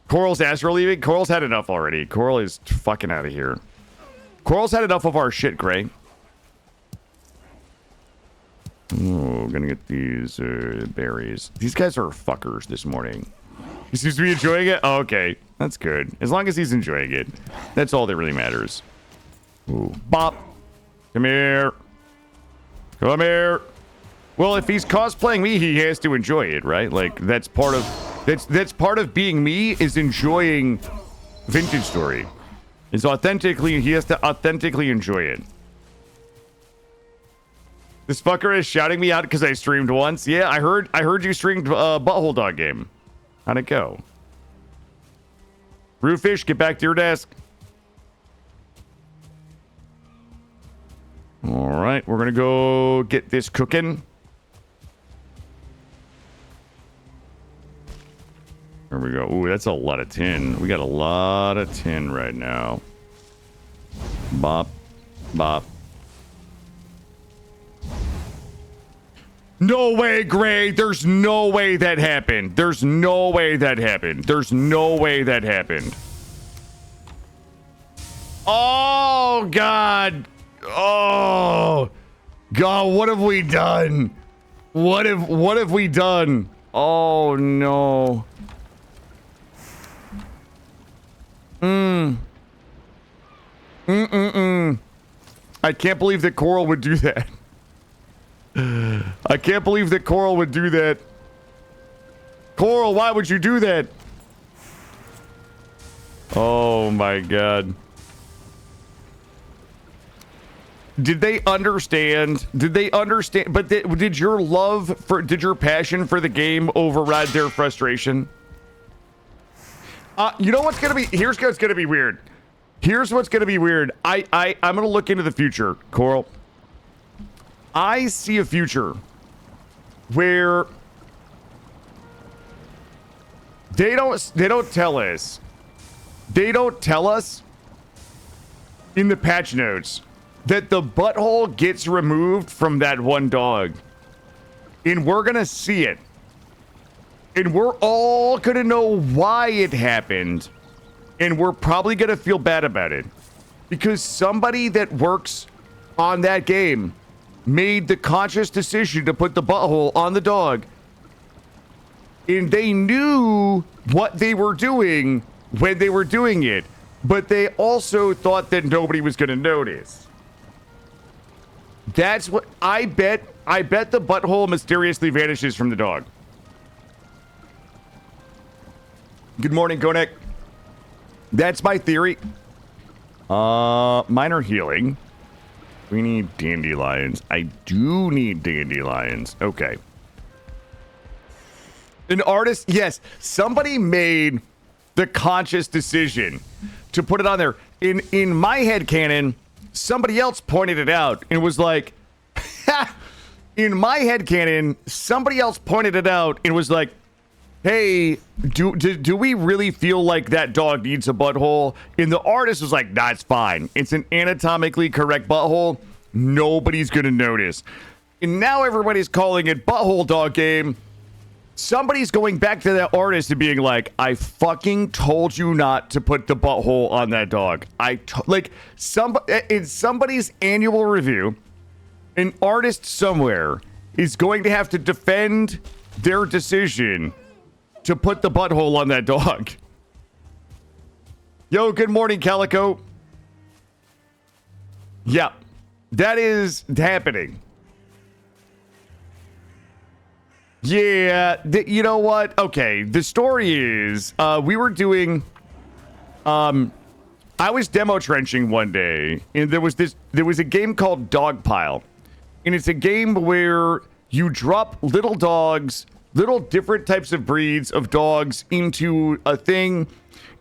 Coral's astro leaving? Coral's had enough already. Coral is fucking out of here. Coral's had enough of our shit, Gray. Oh, gonna get these berries. These guys are fuckers this morning. He seems to be enjoying it? Oh, okay. That's good. As long as he's enjoying it. That's all that really matters. Ooh. Bop. Come here. Come here. Well, if he's cosplaying me, he has to enjoy it, right? Like, that's part of being me, is enjoying Vintage Story. He has to authentically enjoy it. This fucker is shouting me out because I streamed once. Yeah, I heard you streamed Butthole Dog game. How'd it go? Brewfish, get back to your desk. All right, we're gonna go get this cooking. There we go. Ooh, that's a lot of tin. We got a lot of tin right now. Bop, bop. No way, Gray. There's no way that happened. There's no way that happened. There's no way that happened. Oh, God. Oh, God, what have we done? What have we done? Oh, no. I can't believe that Coral would do that. I can't believe that Coral would do that. Coral, why would you do that? Oh my God. Did they understand? Did they understand? But did your passion for the game override their frustration? You know what's gonna be? Here's what's gonna be weird. Here's what's gonna be weird. I'm gonna look into the future, Coral. I see a future where they don't tell us in the patch notes that the butthole gets removed from that one dog, and we're gonna see it, and we're all gonna know why it happened, and we're probably gonna feel bad about it because somebody that works on that game made the conscious decision to put the butthole on the dog, and they knew what they were doing when they were doing it, but they also thought that nobody was going to notice. That's what I bet the butthole mysteriously vanishes from the dog. Good morning, Gonek. That's my theory. Minor healing. We need dandelions. I do need dandelions. Okay. An artist, yes. Somebody made the conscious decision to put it on there. In my headcanon, somebody else pointed it out and was like, in my headcanon, somebody else pointed it out and was like, hey, do we really feel like that dog needs a butthole? And the artist was like, nah, it's fine. It's an anatomically correct butthole. Nobody's gonna notice. And now everybody's calling it Butthole Dog Game. Somebody's going back to that artist and being like, I fucking told you not to put the butthole on that dog. In somebody's annual review, an artist somewhere is going to have to defend their decision to put the butthole on that dog. Yo, good morning, Calico. Yeah, that is happening. Yeah, you know what? Okay, the story is we were doing I was demo trenching one day, and there was a game called Dogpile, and it's a game where you drop little dogs, little different types of breeds of dogs into a thing,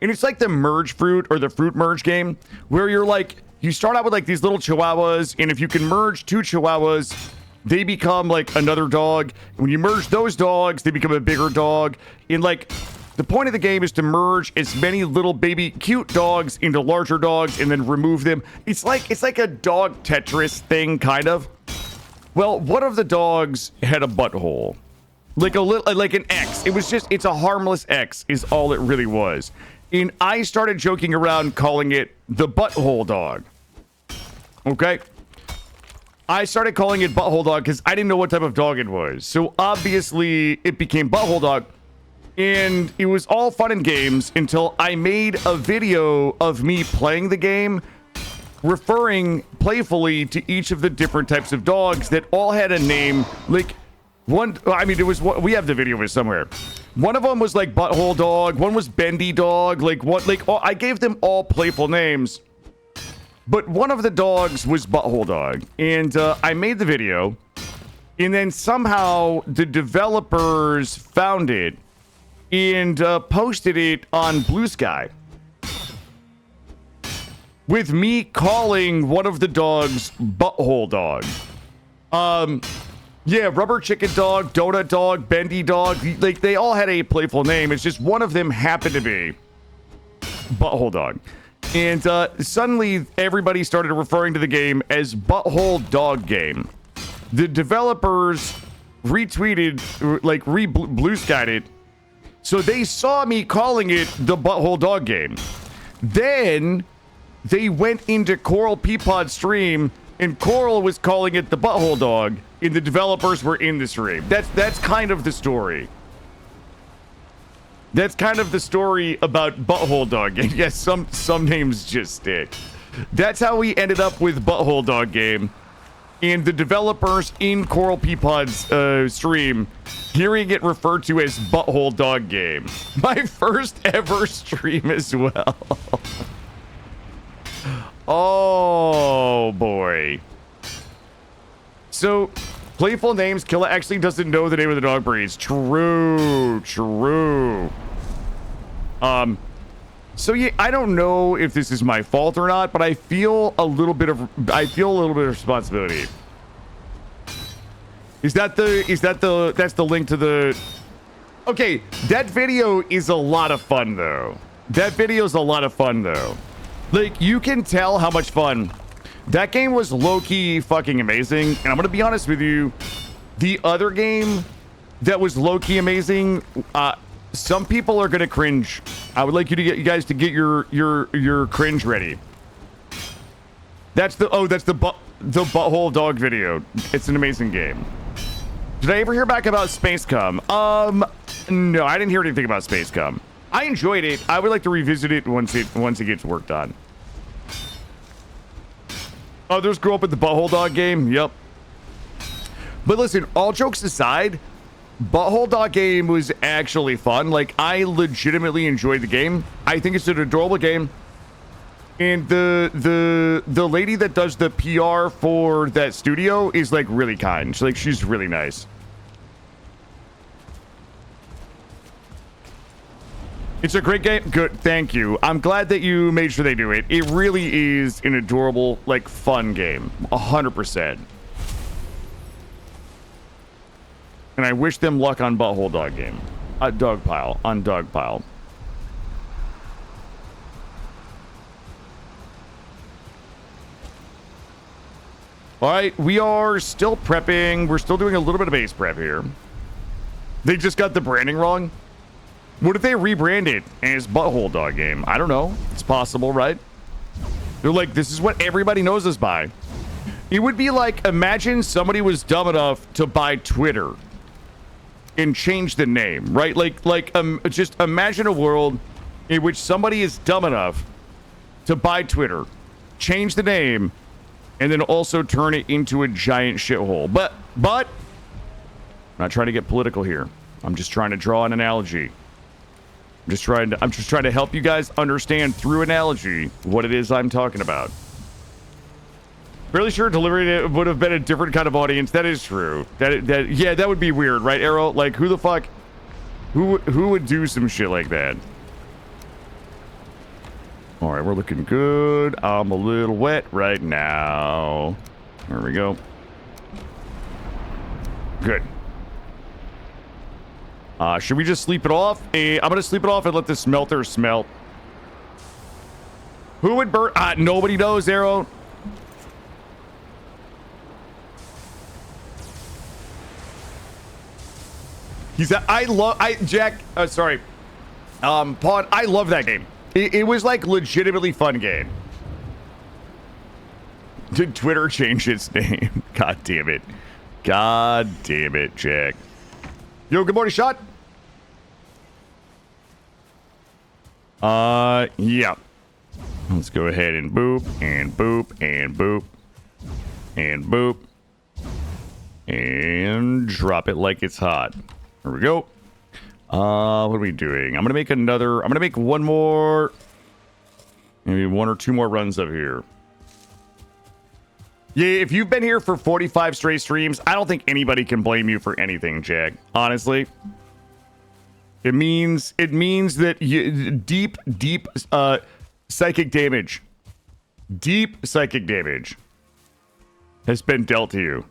and it's like the merge fruit or the fruit merge game where you're like, you start out with like these little chihuahuas, and if you can merge two chihuahuas, they become like another dog. When you merge those dogs, they become a bigger dog, and like, the point of the game is to merge as many little baby cute dogs into larger dogs and then remove them. It's like a dog Tetris thing, kind of. Well, one of the dogs had a butthole, like an X. It's a harmless X, is all it really was. And I started joking around calling it the butthole dog. Okay. I started calling it butthole dog because I didn't know what type of dog it was. So obviously it became butthole dog. And it was all fun and games until I made a video of me playing the game, referring playfully to each of the different types of dogs that all had a name. Like we have the video of it somewhere. One of them was like butthole dog. One was bendy dog. I gave them all playful names, but one of the dogs was butthole dog. And I made the video, and then somehow the developers found it and posted it on Blue Sky with me calling one of the dogs butthole dog. Yeah, rubber chicken dog, donut dog, bendy dog, like they all had a playful name. It's just one of them happened to be butthole dog. And suddenly everybody started referring to the game as Butthole Dog Game. The developers retweeted, like blue skied it. So they saw me calling it the Butthole Dog Game. Then they went into Coral Peapod's stream, and Coral was calling it the Butthole Dog, and the developers were in the stream. That's kind of the story. That's kind of the story about Butthole Dog Game. Yes, some names just stick. That's how we ended up with Butthole Dog Game. And the developers in Coral Peapod's stream hearing it referred to as Butthole Dog Game. My first ever stream as well. Oh, boy. So, playful names. Killa actually doesn't know the name of the dog breeds. True. So yeah, I don't know if this is my fault or not, but I feel a little bit of responsibility. That's the link to the... Okay, that video is a lot of fun though. Like, you can tell how much fun. That game was low-key fucking amazing, and I'm gonna be honest with you, the other game that was low-key amazing, some people are gonna cringe. I would like you guys to get your cringe ready. That's the Butthole Dog video. It's an amazing game. Did I ever hear back about Spacecom? No, I didn't hear anything about Spacecom. I enjoyed it. I would like to revisit it once it gets worked on. Others grew up with the Butthole Dog Game. Yep. But listen, all jokes aside, Butthole Dog Game was actually fun. Like, I legitimately enjoyed the game. I think it's an adorable game. And the lady that does the PR for that studio is like really kind. She's really nice. It's a great game. Good. Thank you. I'm glad that you made sure they do it. It really is an adorable, like, fun game. 100%. And I wish them luck on Butthole Dog Game. Dogpile. On Dogpile. All right, we are still prepping. We're still doing a little bit of base prep here. They just got the branding wrong. What if they rebrand it as Butthole Dog Game? I don't know. It's possible, right? They're like, this is what everybody knows us by. It would be like, imagine somebody was dumb enough to buy Twitter and change the name, right? Just imagine a world in which somebody is dumb enough to buy Twitter, change the name, and then also turn it into a giant shithole. But I'm not trying to get political here. I'm just trying to draw an analogy. I'm just trying to help you guys understand through analogy what it is I'm talking about. Fairly sure delivery it would have been a different kind of audience. That is true. Yeah, that would be weird, right, Arrow? Like, who the fuck? Who would do some shit like that? All right, we're looking good. I'm a little wet right now. There we go. Good. Should we just sleep it off? I'm gonna sleep it off and let the smelter smelt. Who would burn? Nobody knows, Arrow. Jack, sorry. Pawn, I love that game. It was like legitimately fun game. Did Twitter change its name? God damn it. God damn it, Jack. Yo, good morning, Shot. Yeah. Let's go ahead and boop, and boop, and boop, and boop. And drop it like it's hot. There we go. What are we doing? I'm gonna make one more, maybe one or two more runs up here. Yeah, if you've been here for 45 straight streams, I don't think anybody can blame you for anything, Jack. Honestly. It means that deep psychic damage. Deep psychic damage has been dealt to you.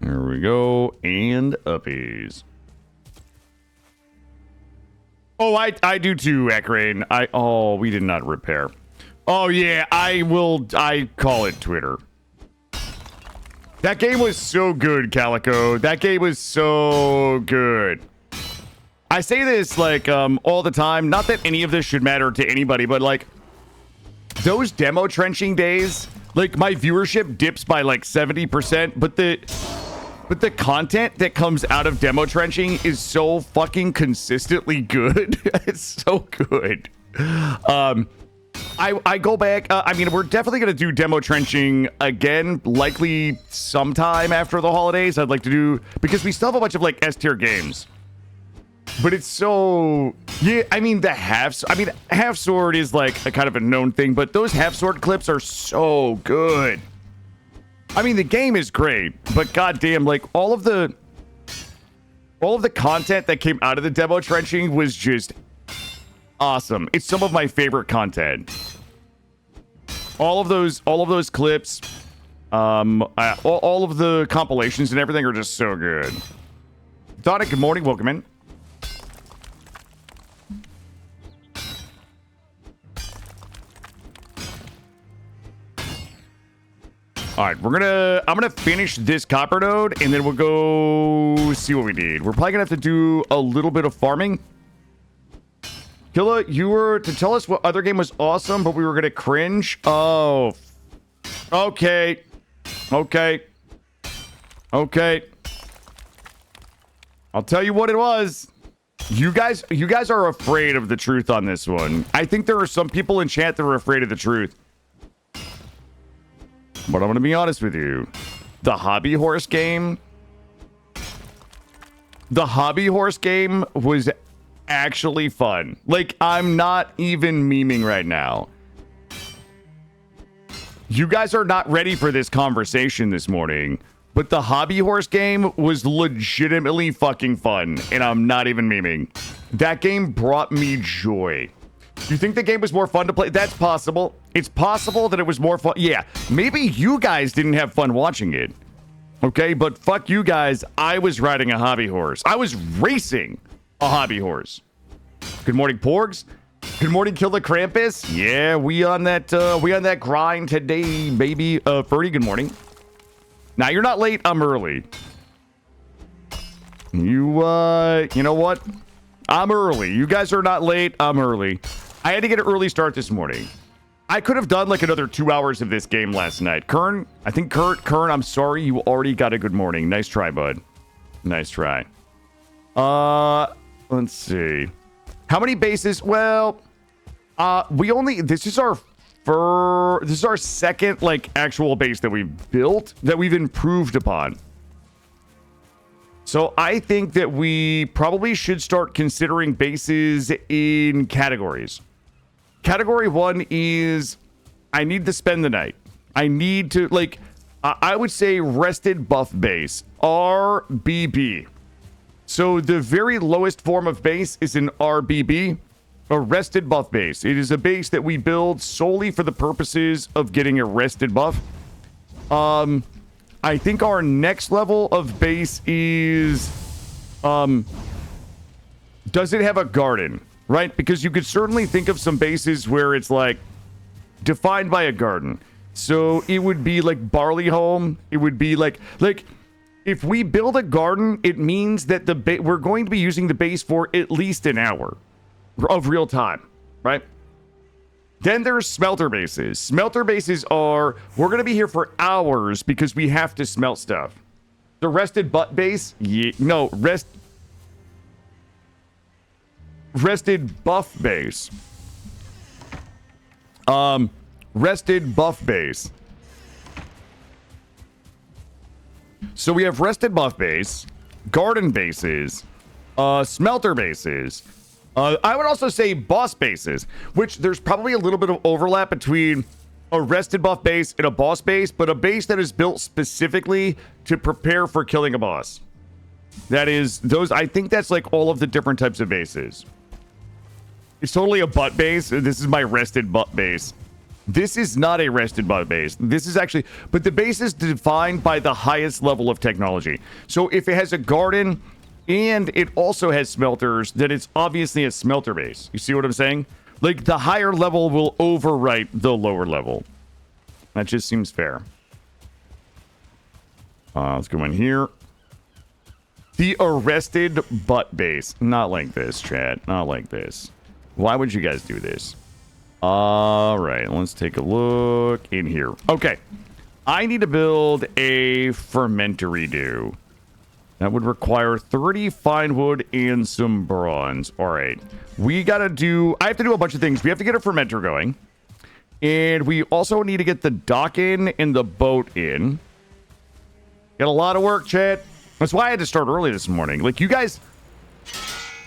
There we go. And uppies. Oh, I do too, Akrane. Oh, we did not repair. Oh, yeah, I call it Twitter. That game was so good, Calico. That game was so good. I say this, like, all the time. Not that any of this should matter to anybody, but, like, those demo trenching days, like, my viewership dips by, like, 70%, but the content that comes out of demo trenching is so fucking consistently good. It's so good. I go back. I mean, we're definitely going to do demo trenching again, likely sometime after the holidays. I'd like to do, because we still have a bunch of like S tier games. But it's so, yeah, I mean, Half Sword is like a kind of a known thing, but those Half Sword clips are so good. I mean, the game is great, but goddamn, like all of the content that came out of the demo trenching was just awesome. It's some of my favorite content. All of those clips, all of the compilations and everything are just so good. Donna, good morning. Welcome in. All right, I'm gonna finish this copper node and then we'll go see what we need. We're probably gonna have to do a little bit of farming. Killa, you were to tell us what other game was awesome, but we were gonna cringe. Oh, okay. I'll tell you what it was. You guys are afraid of the truth on this one. I think there are some people in chat that are afraid of the truth. But I'm going to be honest with you. The Hobby Horse game was actually fun. Like, I'm not even memeing right now. You guys are not ready for this conversation this morning, but the Hobby Horse game was legitimately fucking fun, and I'm not even memeing. That game brought me joy. You think the game was more fun to play? That's possible. It's possible that it was more fun. Yeah, maybe you guys didn't have fun watching it. Okay, but fuck you guys. I was riding a hobby horse. I was racing a hobby horse. Good morning, Porgs. Good morning, Kill the Krampus. Yeah, we on that grind today, baby. Ferdy, good morning. Now, you're not late. I'm early. You know what? I'm early. You guys are not late. I'm early. I had to get an early start this morning. I could have done like another 2 hours of this game last night. Kern, I'm sorry. You already got a good morning. Nice try, bud. Nice try. Let's see. How many bases? Well, this is our this is our second like actual base that we've built that we've improved upon. So I think that we probably should start considering bases in categories. Category 1 is I need to spend the night. I need to, like, I would say rested buff base, RBB. So the very lowest form of base is an RBB, a rested buff base. It is a base that we build solely for the purposes of getting a rested buff. I think our next level of base is, does it have a garden, right? Because you could certainly think of some bases where it's like defined by a garden. So it would be like Barley Home. It would be like if we build a garden, it means that we're going to be using the base for at least an hour of real time, right? Then there's smelter bases. Smelter bases are, we're going to be here for hours because we have to smelt stuff. The rested butt base, rested buff base. Rested buff base. So we have rested buff base, garden bases, smelter bases. I would also say boss bases, which there's probably a little bit of overlap between a rested buff base and a boss base, but a base that is built specifically to prepare for killing a boss. That is, I think that's like all of the different types of bases. It's totally a butt base. This is my rested butt base. This is not a rested butt base. This is actually, but the base is defined by the highest level of technology. So if it has a garden and it also has smelters, then it's obviously a smelter base. You see what I'm saying? Like the higher level will overwrite the lower level. That just seems fair. Let's go in here. The arrested butt base. Not like this, chat. Not like this. Why would you guys do this? All right, let's take a look in here. Okay, I need to build a fermentary do. That would require 30 fine wood and some bronze. All right, I have to do a bunch of things. We have to get a fermenter going. And we also need to get the dock in and the boat in. Got a lot of work, chat. That's why I had to start early this morning. Like, you guys...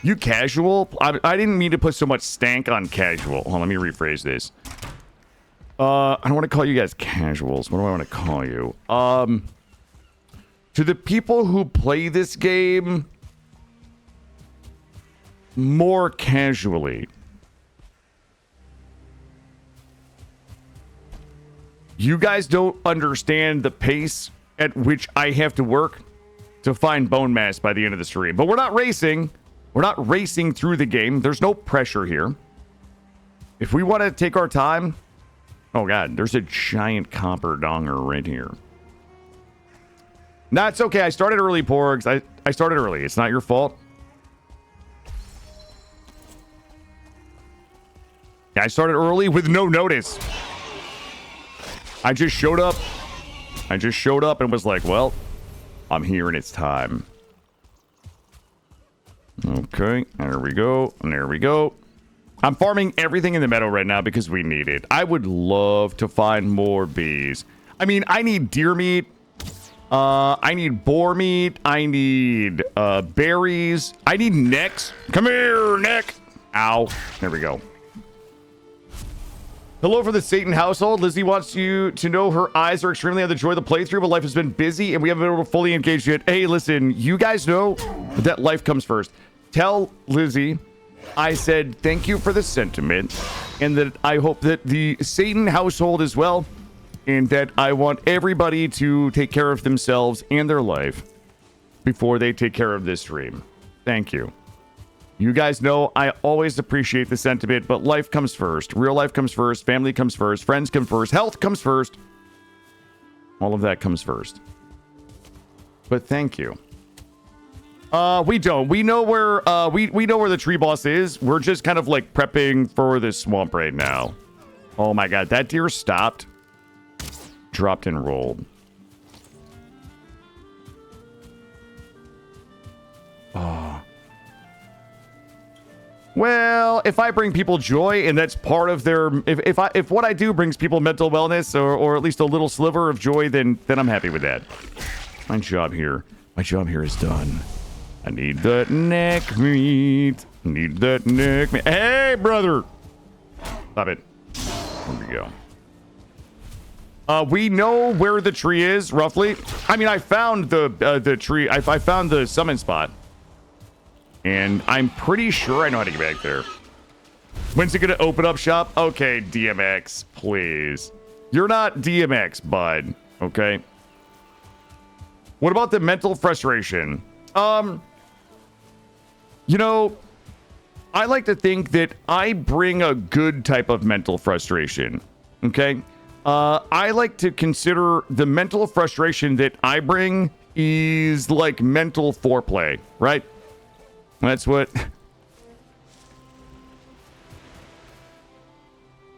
You casual? I didn't mean to put so much stank on casual. Hold on, let me rephrase this. I don't want to call you guys casuals. What do I want to call you? To the people who play this game more casually. You guys don't understand the pace at which I have to work to find Bonemass by the end of the stream. But we're not racing. We're not racing through the game. There's no pressure here. If we want to take our time... Oh, God. There's a giant copper donger right here. Nah, it's okay. I started early, Porgs. I started early. It's not your fault. Yeah, I started early with no notice. I just showed up. And was like, well, I'm here and it's time. Okay, there we go. And there we go. I'm farming everything in the meadow right now because we need it. I would love to find more bees. I mean, I need deer meat. I need boar meat. I need berries. I need necks. Come here, neck. Ow. There we go. Hello for the Satan household. Lizzie wants you to know her eyes are extremely on the joy of the playthrough, but life has been busy and we haven't been able to fully engage yet. Hey, listen, you guys know that life comes first. Tell Lizzie I said thank you for the sentiment and that I hope that the Satan household as well, and that I want everybody to take care of themselves and their life before they take care of this stream. Thank you. You guys know I always appreciate the sentiment, but life comes first. Real life comes first. Family comes first. Friends come first. Health comes first. All of that comes first. But thank you. We don't. We know where we know where the tree boss is. We're just kind of like prepping for this swamp right now. Oh my god, that deer stopped, dropped and rolled. Oh. Well, if I bring people joy and that's part of their, if what I do brings people mental wellness or at least a little sliver of joy, then I'm happy with that. My job here is done. I need that neck meat. Need that neck meat. Hey, brother. Stop it. There we go. We know where the tree is, roughly. I mean, I found the tree. I found the summon spot. And I'm pretty sure I know how to get back there. When's it going to open up shop? Okay, DMX, please. You're not DMX, bud. Okay. What about the mental frustration? You know, I like to think that I bring a good type of mental frustration. Okay. I like to consider the mental frustration that I bring is like mental foreplay, right? That's what...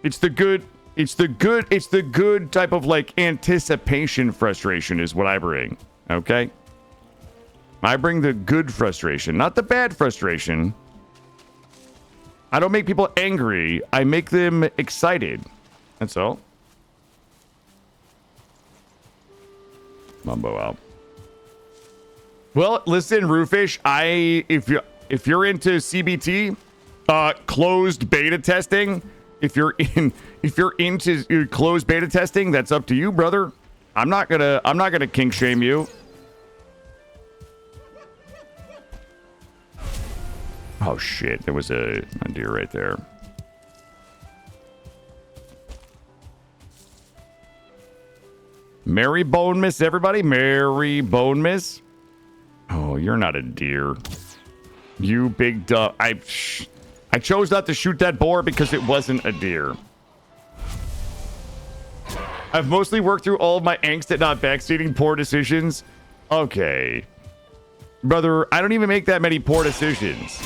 It's the good type of like anticipation frustration is what I bring, okay? I bring the good frustration, not the bad frustration. I don't make people angry. I make them excited. That's all. Mumbo out. Well, listen, Roofish, if you're into CBT, closed beta testing, if you're into closed beta testing, that's up to you, brother. I'm not gonna kink shame you. Oh shit, there was a deer right there. Merry Bonemass, everybody. Merry Bonemass. Oh, you're not a deer. You big dumb. I chose not to shoot that boar because it wasn't a deer. I've mostly worked through all of my angst at not backseating poor decisions. Okay. Brother, I don't even make that many poor decisions.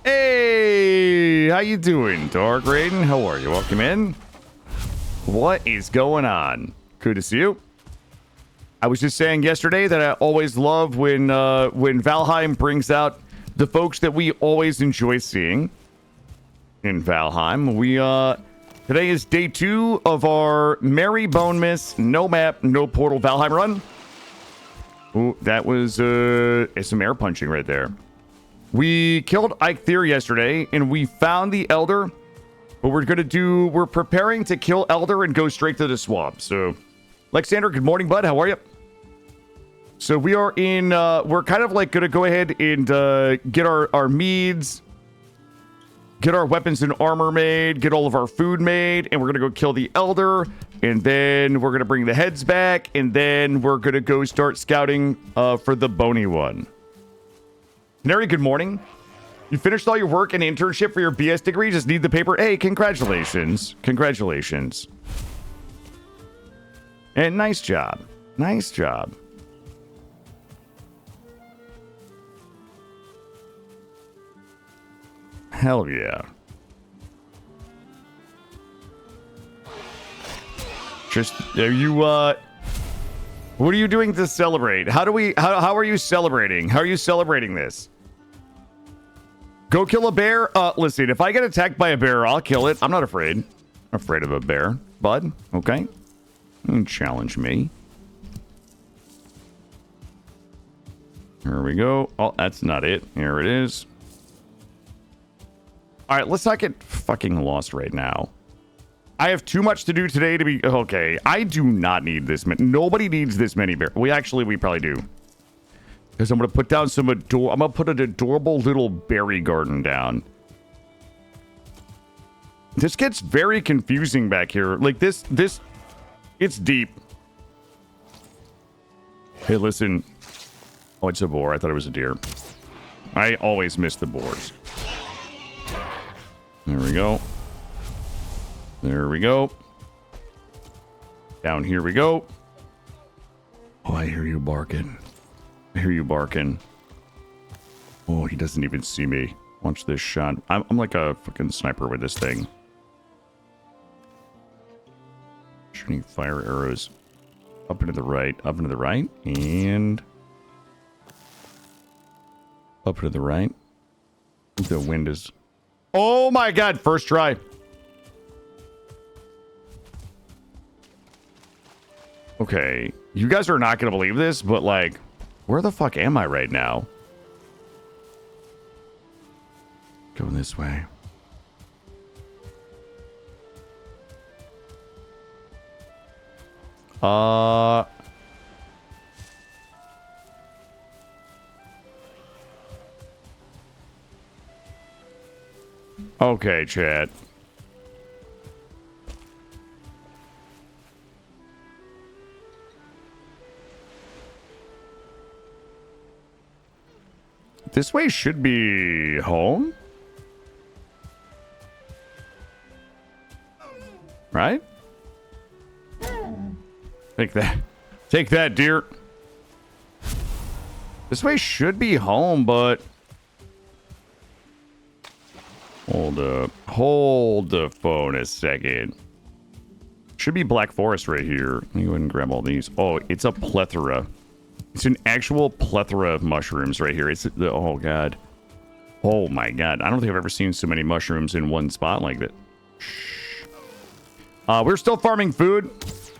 Hey, how you doing, Dark Raiden? How are you? Welcome in. What is going on? Good to see you. I was just saying yesterday that I always love when Valheim brings out the folks that we always enjoy seeing in Valheim. Today is day 2 of our Merry Bonemass no map, no portal Valheim run. Ooh, that was some air punching right there. We killed Eikthyr yesterday, and we found the Elder. But we're preparing to kill Elder and go straight to the swamp. So, Alexander, good morning, bud. How are you? So we are in, we're kind of like going to go ahead and get our meads, get our weapons and armor made, get all of our food made, and we're going to go kill the Elder, and then we're going to bring the heads back, and then we're going to go start scouting for the bony one. Canary, good morning. You finished all your work and internship for your BS degree, just need the paper. Hey, congratulations. Congratulations. And nice job. Nice job. Hell yeah. Just, are you, what are you doing to celebrate? How are you celebrating? How are you celebrating this? Go kill a bear? Listen, if I get attacked by a bear, I'll kill it. I'm not afraid. I'm afraid of a bear, bud. Okay? Challenge me. Here we go. Oh, that's not it. Here it is. All right, let's not get fucking lost right now. I have too much to do today to be... Okay, I do not need this many. Nobody needs this many bears. We probably do. Because I'm going to put down I'm going to put an adorable little berry garden down. This gets very confusing back here. Like this, it's deep. Hey, listen. Oh, it's a boar. I thought it was a deer. I always miss the boars. There we go. There we go. Down here we go. Oh, I hear you barking. I hear you barking. Oh, he doesn't even see me. Watch this shot. I'm like a fucking sniper with this thing. Shooting fire arrows. Up and to the right. Up and to the right. And... up to the right. The wind is... Oh my god, first try. Okay, you guys are not gonna believe this, but like, where the fuck am I right now? Going this way. Okay, chat. This way should be home? Right? Take that. Take that, dear. This way should be home, but... Hold up. Hold the phone a second. Should be Black Forest right here. Let me go ahead and grab all these. Oh, it's a plethora. It's an actual plethora of mushrooms right here. It's the... Oh, God. Oh, my God. I don't think I've ever seen so many mushrooms in one spot like that. Shh. We're still farming food.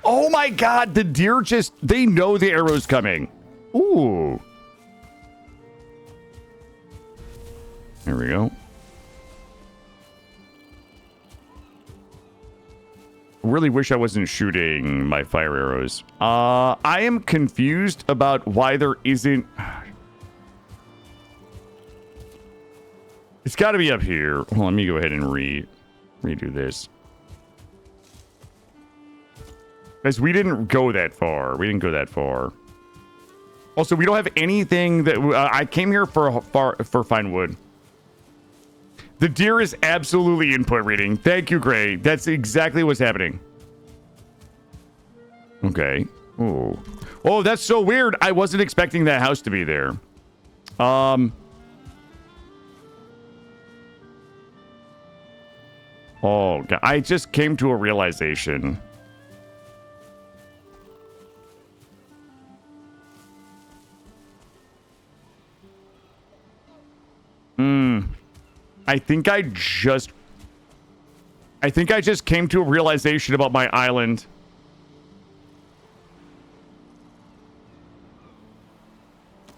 Oh, my God. The deer just... They know the arrow's coming. Ooh. There we go. Really wish I wasn't shooting my fire arrows. I am confused about why there isn't... It's got to be up here. Hold on, let me go ahead and redo this. Guys, we didn't go that far. We didn't go that far. Also, we don't have anything that... I came here for fine wood. The deer is absolutely input reading. Thank you, Gray. That's exactly what's happening. Okay. Oh. Oh, that's so weird. I wasn't expecting that house to be there. Oh, God. I just came to a realization. I think I just came to a realization about my island.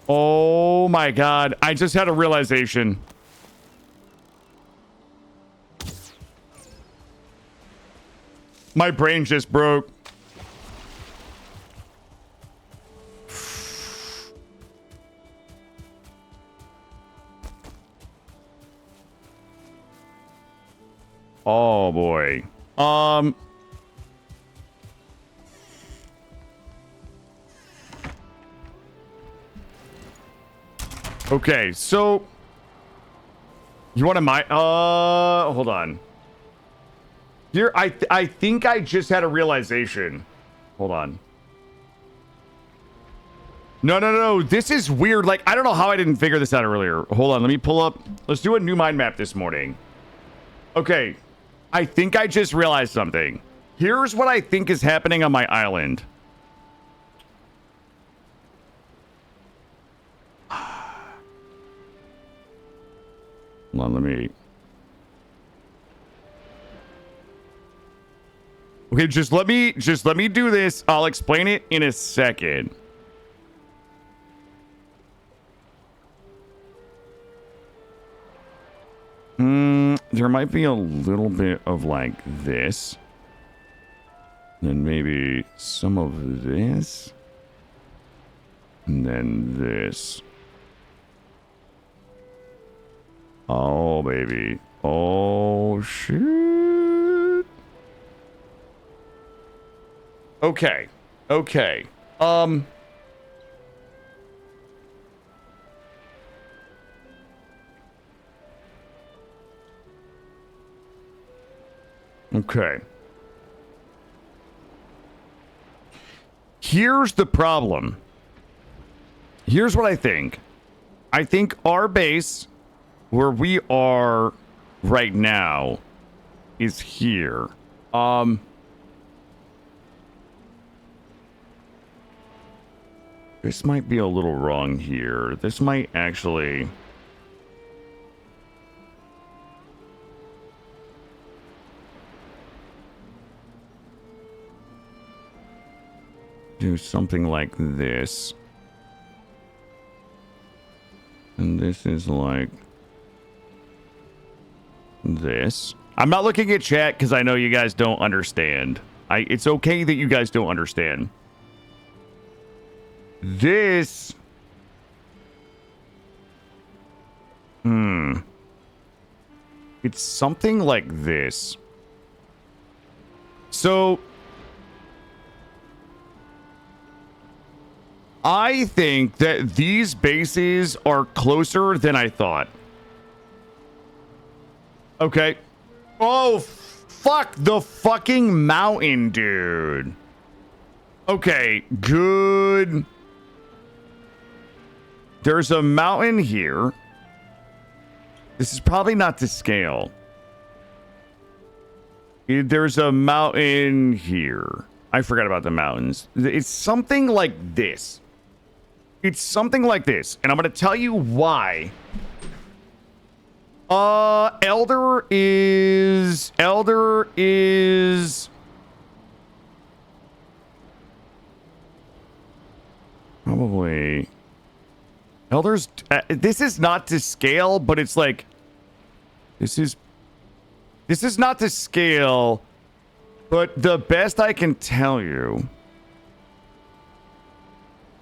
Oh my God. I just had a realization. My brain just broke. Oh boy. Okay, so you want to hold on. Here, I think I just had a realization. Hold on. No. This is weird. Like, I don't know how I didn't figure this out earlier. Hold on, let me pull up. Let's do a new mind map this morning. Okay. I think I just realized something. Here's what I think is happening on my island. Hold on, let me... Okay, just let me do this. I'll explain it in a second. There might be a little bit of like this. Then maybe some of this. And then this. Oh, baby. Oh, shit. Okay. Okay. Okay. Here's the problem. Here's what I think. I think our base, where we are right now, is here. This might be a little wrong here. This might actually... do something like this. And this is like this. I'm not looking at chat because I know you guys don't understand. It's okay that you guys don't understand. This. It's something like this. So I think that these bases are closer than I thought. Okay. Oh, fuck the fucking mountain, dude. Okay, good. There's a mountain here. This is probably not to scale. There's a mountain here. I forgot about the mountains. It's something like this. It's something like this. And I'm going to tell you why. Elder is probably Elder's this is not to scale, but it's like this is not to scale, but the best I can tell you.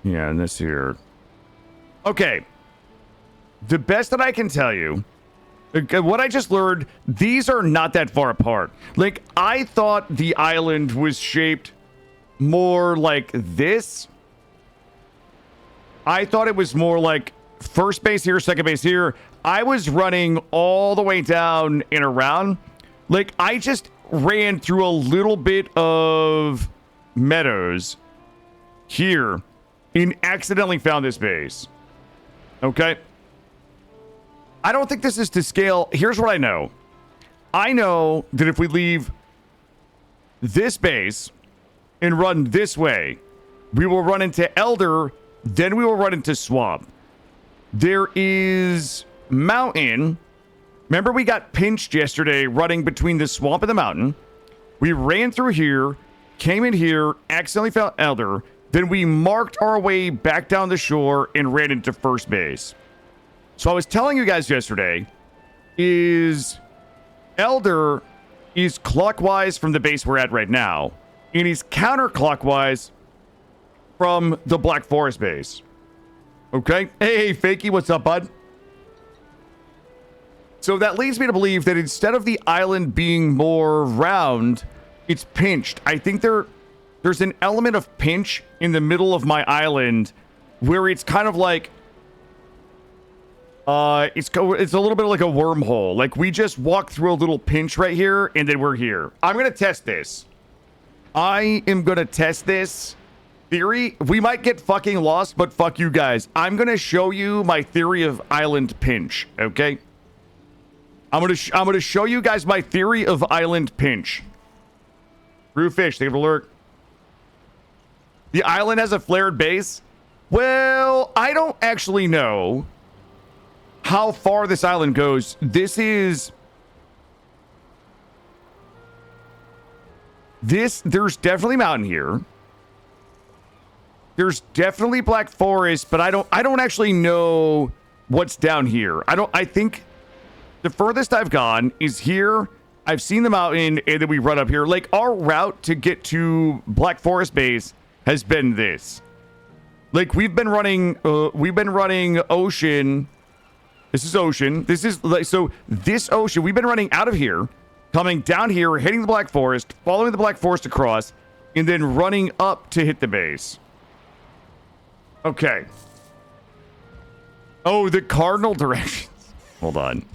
Yeah, and this here. Okay. The best that I can tell you, what I just learned, these are not that far apart. Like, I thought the island was shaped more like this. I thought it was more like first base here, second base here. I was running all the way down and around. Like, I just ran through a little bit of meadows here and accidentally found this base. Okay? I don't think this is to scale. Here's what I know. I know that if we leave this base and run this way, we will run into Elder, then we will run into Swamp. There is mountain. Remember we got pinched yesterday running between the swamp and the mountain. We ran through here, came in here, accidentally found Elder. Then we marked our way back down the shore and ran into first base. So I was telling you guys yesterday, is Elder is clockwise from the base we're at right now, and he's counterclockwise from the Black Forest base. Okay? Hey, Fakey, what's up, bud? So that leads me to believe that instead of the island being more round, it's pinched. I think there's an element of pinch in the middle of my island where it's kind of like it's a little bit like a wormhole. Like we just walk through a little pinch right here and then we're here. I'm going to test this. I am going to test this theory. We might get fucking lost, but fuck you guys. I'm going to show you my theory of island pinch, okay? I'm going to show you guys my theory of island pinch. Brew Fish, thank you for lurk. The island has a flared base? Well, I don't actually know how far this island goes. There's definitely mountain here. There's definitely Black Forest, but I don't actually know what's down here. I think the furthest I've gone is here. I've seen the mountain and then we run up here. Like our route to get to Black Forest base has been this. Like we've been running ocean. This is ocean. This is like, so this ocean, we've been running out of here, coming down here, hitting the Black Forest, following the Black Forest across, and then running up to hit the base. Okay. Oh, the cardinal directions. Hold on.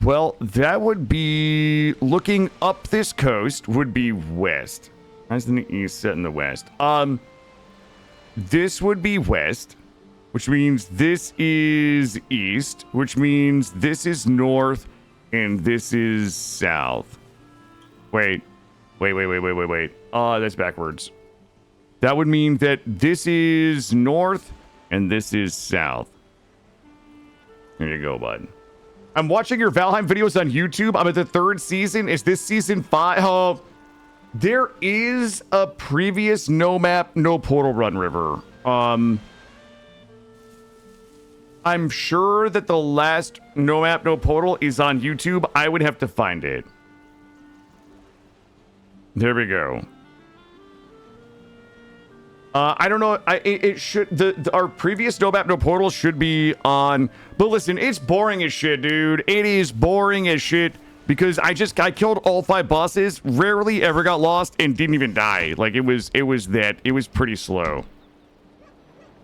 Well, that would be looking up this coast would be west. That's in the east, set in the west. This would be west, which means this is east, which means this is north, and this is south. Wait. That's backwards. That would mean that this is north, and this is south. There you go, bud. I'm watching your Valheim videos on YouTube. I'm at the 3rd season. Is this season 5? Oh, there is a previous no map, no portal run, River. I'm sure that the last no map, no portal is on YouTube. I would have to find it. There we go. I don't know. It should our previous no map, no portal should be on. But listen, it's boring as shit, dude. It is boring as shit because I killed all 5 bosses, rarely ever got lost, and didn't even die. Like it was pretty slow.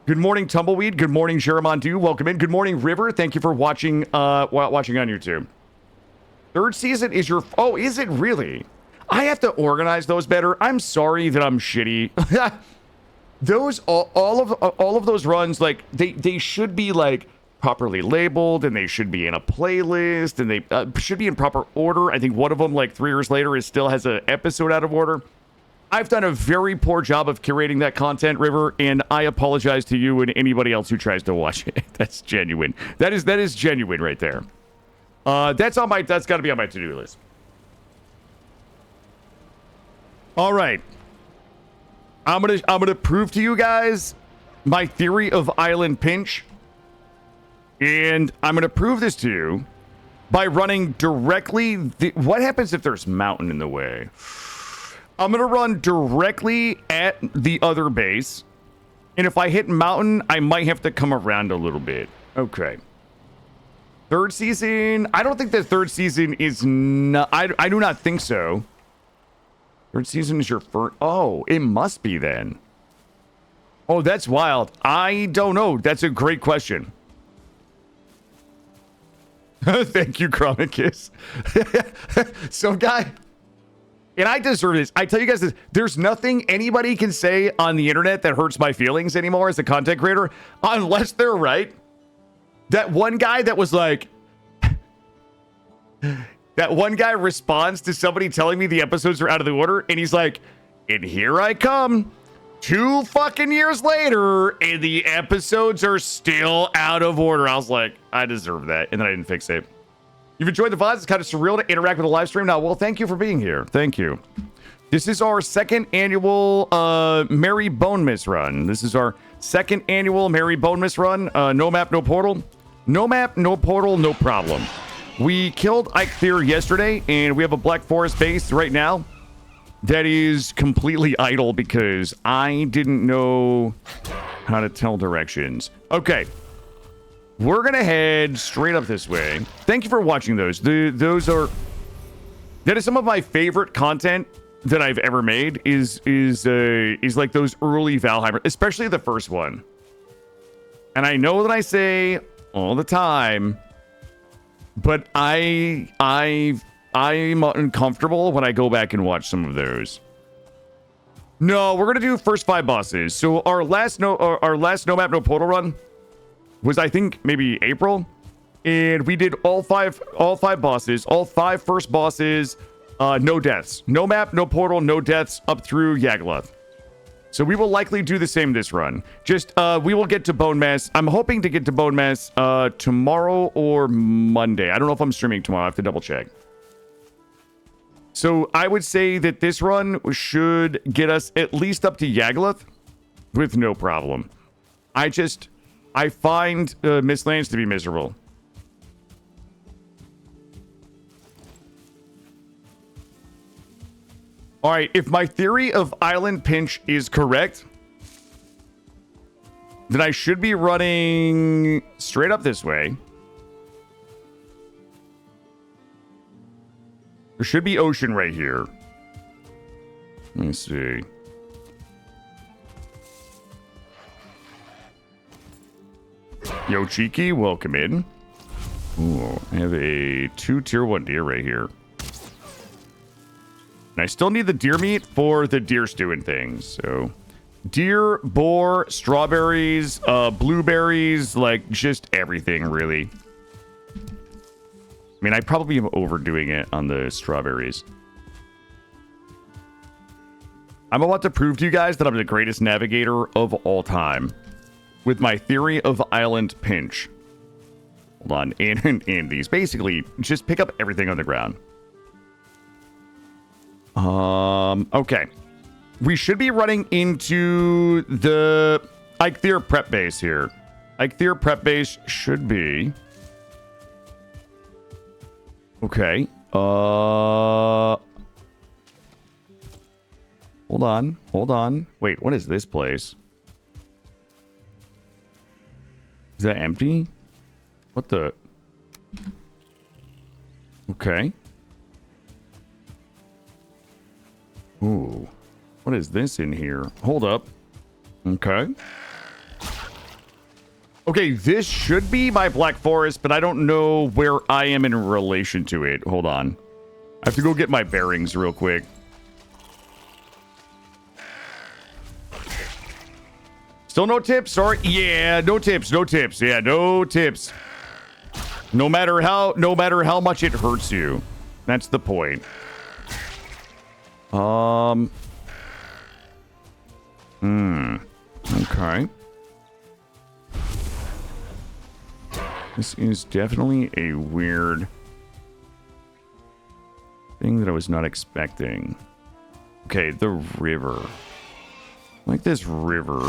Good morning, Tumbleweed. Good morning, Jeremondu. Welcome in. Good morning, River. Thank you for watching watching on YouTube. 3rd season is your... Oh, is it really? I have to organize those better. I'm sorry that I'm shitty. Those all of those runs, like they should be like properly labeled, and they should be in a playlist, and they should be in proper order. I think one of them, like 3 years later, still has an episode out of order. I've done a very poor job of curating that content, River, and I apologize to you and anybody else who tries to watch it. That's genuine. That is genuine right there. That's got to be on my to-do list. All right. I'm gonna prove to you guys my theory of Island Pinch. And I'm gonna prove this to you by running directly... what happens if there's mountain in the way? I'm gonna run directly at the other base. And if I hit mountain, I might have to come around a little bit. Okay. 3rd season... I don't think the 3rd season is... I do not think so. 3rd season is your first... Oh, it must be then. Oh, that's wild. I don't know. That's a great question. Thank you, Chronicus. So, guy... And I deserve this. I tell you guys this. There's nothing anybody can say on the internet that hurts my feelings anymore as a content creator, unless they're right. That one guy that was like... That one guy responds to somebody telling me the episodes are out of the order, and he's like, and here I come 2 fucking years later, and the episodes are still out of order. I was like, I deserve that. And then I didn't fix it. You've enjoyed the VODs. It's kind of surreal to interact with a live stream now. Well, thank you for being here. Thank you. This is our 2nd annual Merry Bonemass run. This is our 2nd annual Merry Bonemass run. No map, no portal. No map, no portal, no problem. We killed Eikthyr yesterday, and we have a Black Forest base right now that is completely idle because I didn't know how to tell directions. Okay. We're going to head straight up this way. Thank you for watching those. That is some of my favorite content that I've ever made is like those early Valheim, especially the first one. And I know that I say all the time... But I'm uncomfortable when I go back and watch some of those. No, we're gonna do first 5 bosses. So our last no map, no portal run was, I think, maybe April, and we did all five bosses, all 5 first bosses, no deaths, no map, no portal, no deaths up through Yagluth. So we will likely do the same this run. Just, we will get to Bonemass. I'm hoping to get to Bonemass tomorrow or Monday. I don't know if I'm streaming tomorrow. I have to double check. So I would say that this run should get us at least up to Yagluth with no problem. I find Mistlands to be miserable. All right, if my theory of Island Pinch is correct, then I should be running straight up this way. There should be ocean right here. Let me see. Yo, Cheeky, welcome in. Ooh, I have a 2 tier 1 deer right here. And I still need the deer meat for the deer stew and things. So, deer, boar, strawberries, blueberries, like just everything, really. I mean, I probably am overdoing it on the strawberries. I'm about to prove to you guys that I'm the greatest navigator of all time with my theory of Island Pinch. Hold on. And these. Basically, just pick up everything on the ground. Okay. We should be running into the Eikthyr prep base here. Eikthyr prep base should be... Okay. Hold on. Hold on. Wait, what is this place? Is that empty? What the... Okay. Ooh. What is this in here? Hold up. Okay. Okay, this should be my Black Forest, but I don't know where I am in relation to it. Hold on. I have to go get my bearings real quick. Still no tips? Sorry. Yeah, no tips. No tips. Yeah, no tips. No matter how much it hurts you. That's the point. Okay. This is definitely a weird thing that I was not expecting. Okay, the river. Like this river.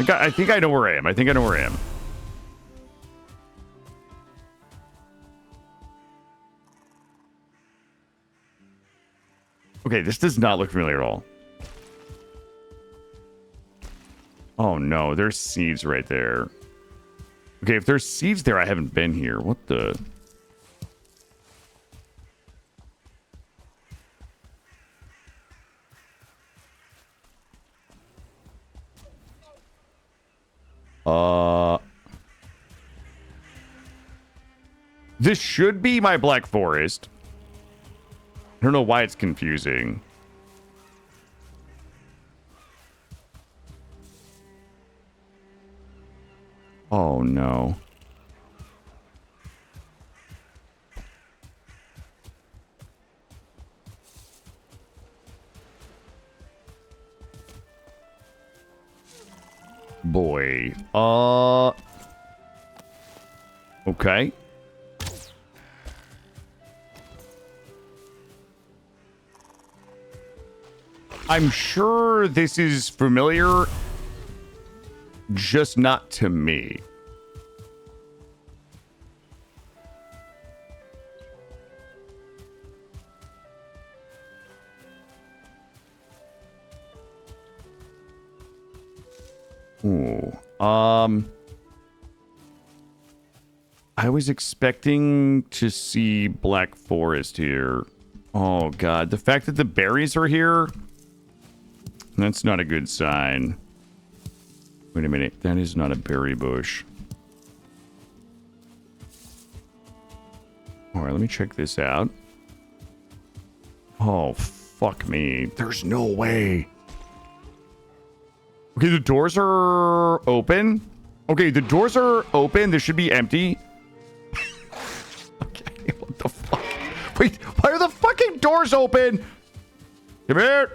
I think I know where I am. I think I know where I am. Okay, this does not look familiar at all. Oh no, there's seeds right there. Okay, if there's seeds there, I haven't been here. What the... This should be my Black Forest. I don't know why it's confusing. Oh, no. Boy. Okay. I'm sure this is familiar, just not to me. Ooh. I was expecting to see Black Forest here. Oh god, the fact that the berries are here, that's not a good sign. Wait a minute, that is not a berry bush. Alright, let me check this out. Oh, fuck me. There's no way. Okay, the doors are open. Okay, the doors are open. This should be empty. Okay, what the fuck? Wait, why are the fucking doors open? Come here.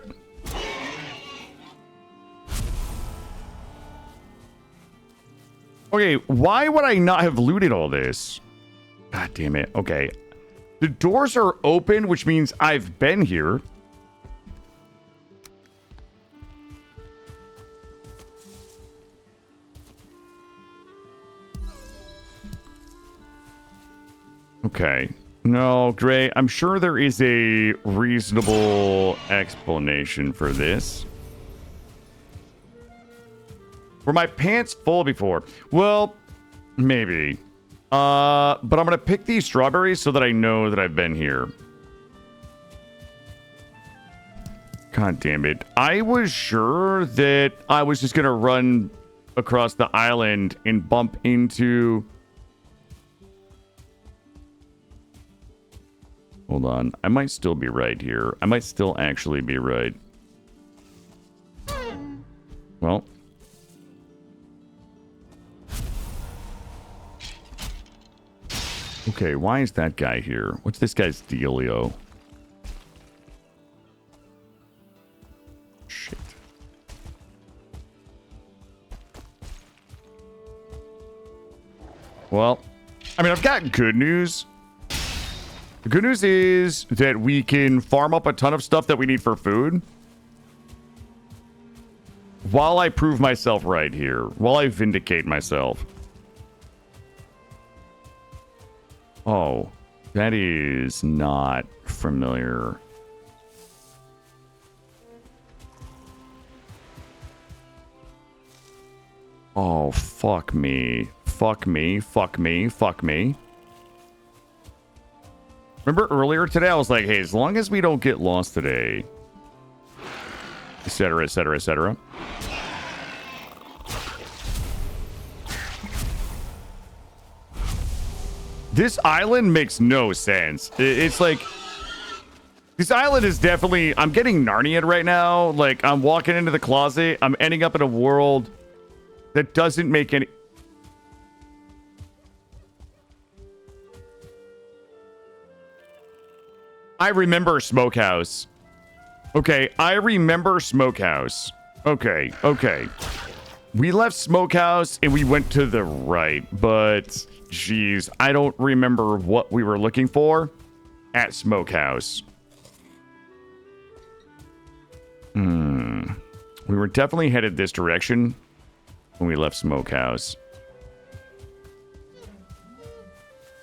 Okay, why would I not have looted all this? God damn it. Okay. The doors are open, which means I've been here. Okay. No, Gray, I'm sure there is a reasonable explanation for this. Were my pants full before? Well, maybe. But I'm gonna pick these strawberries so that I know that I've been here. God damn it. I was sure that I was just gonna run across the island and bump into... Hold on. I might still be right here. I might still actually be right. Well. Okay, why is that guy here? What's this guy's dealio? Shit. Well, I mean, I've got good news. The good news is that we can farm up a ton of stuff that we need for food. While I prove myself right here. While I vindicate myself. Oh, that is not familiar. Oh, fuck me. Fuck me. Fuck me. Fuck me. Remember earlier today, I was like, hey, as long as we don't get lost today, etc., etc., etc. This island makes no sense. It's like, this island is definitely, I'm getting Narnia right now. Like, I'm walking into the closet. I'm ending up in a world that doesn't make any... I remember Smokehouse. Okay, I remember Smokehouse. Okay, okay. We left Smokehouse and we went to the right, but geez, I don't remember what we were looking for at Smokehouse. We were definitely headed this direction when we left Smokehouse.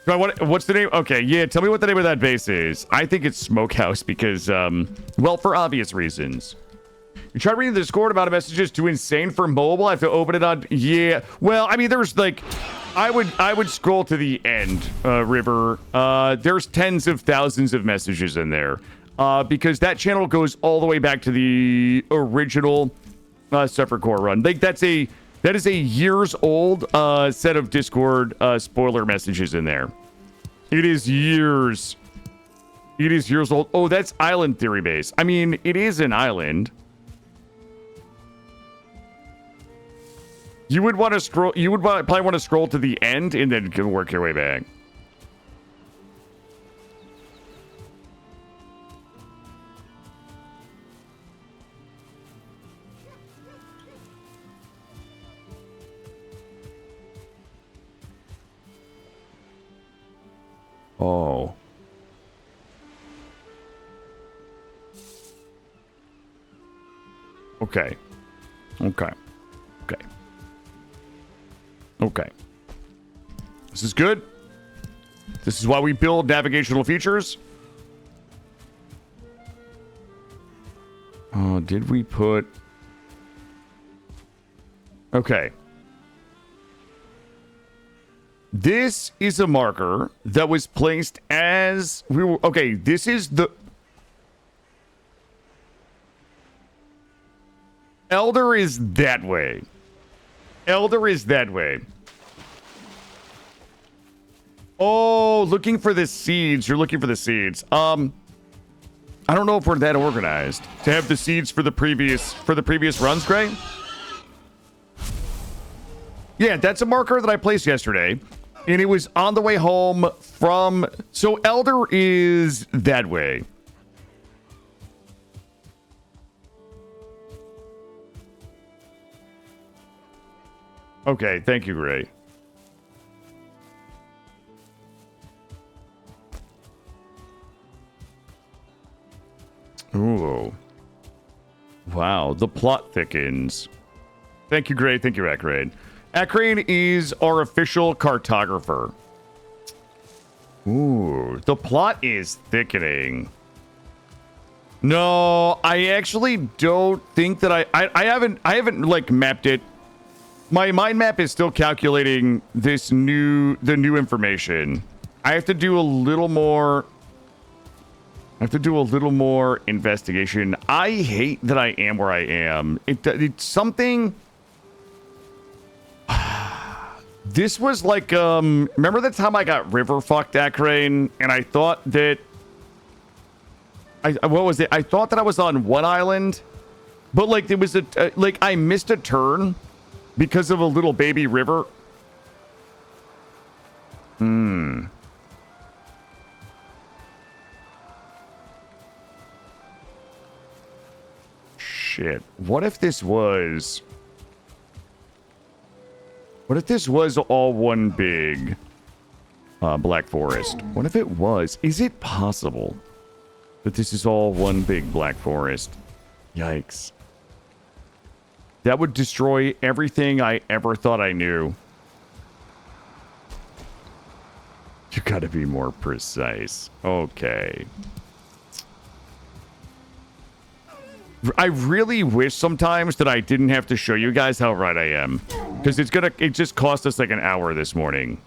What's the name? Okay, yeah, tell me what the name of that base is. I think it's Smokehouse because, well, for obvious reasons. You tried reading the Discord about messages too insane for mobile. I have to open it on. Yeah, well, I mean, there's like, I would scroll to the end, River. There's tens of thousands of messages in there, because that channel goes all the way back to the original Suffer Core run. Like that is a years old set of Discord spoiler messages in there. It is years. It is years old. Oh, that's Island Theory Base. I mean, it is an island. You would want to scroll. You would probably want to scroll to the end and then work your way back. Oh. Okay. Okay. Okay. Okay. This is good. This is why we build navigational features. Oh, did we put... Okay. This is a marker that was placed as we were... Okay, this is the... Elder is that way. Elder is that way. Oh, looking for the seeds. You're looking for the seeds. I don't know if we're that organized to have the seeds for the previous runs, Gray. Yeah, that's a marker that I placed yesterday. And it was on the way home from... So Elder is that way. Okay, thank you, Gray. Ooh. Wow, the plot thickens. Thank you, Gray. Thank you, Akrane. Akrane is our official cartographer. Ooh, the plot is thickening. No, I actually don't think that I haven't like mapped it. My mind map is still calculating the new information. I have to do a little more. I have to do a little more investigation. I hate that I am where I am. It's something. This was like, remember the time I got river fucked, Akrane, and I thought that, what was it? I thought that I was on one island, but like there was like I missed a turn because of a little baby river. Shit. What if this was... What if this was all one big... Black Forest. What if it was? Is it possible that this is all one big Black Forest? Yikes. That would destroy everything I ever thought I knew. You gotta be more precise. Okay. I really wish sometimes that I didn't have to show you guys how right I am. Because it just cost us like an hour this morning.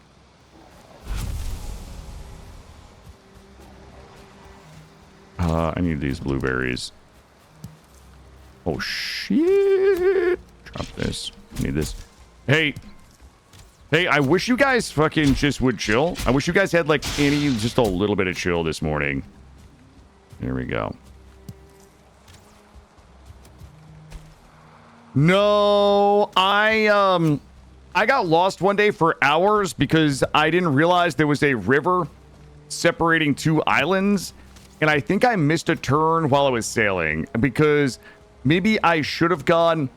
I need these blueberries. Oh, shit. Drop this. I need this. Hey, I wish you guys fucking just would chill. I wish you guys had like just a little bit of chill this morning. There we go. No, I got lost one day for hours because I didn't realize there was a river separating two islands, and I think I missed a turn while I was sailing because maybe I should have gone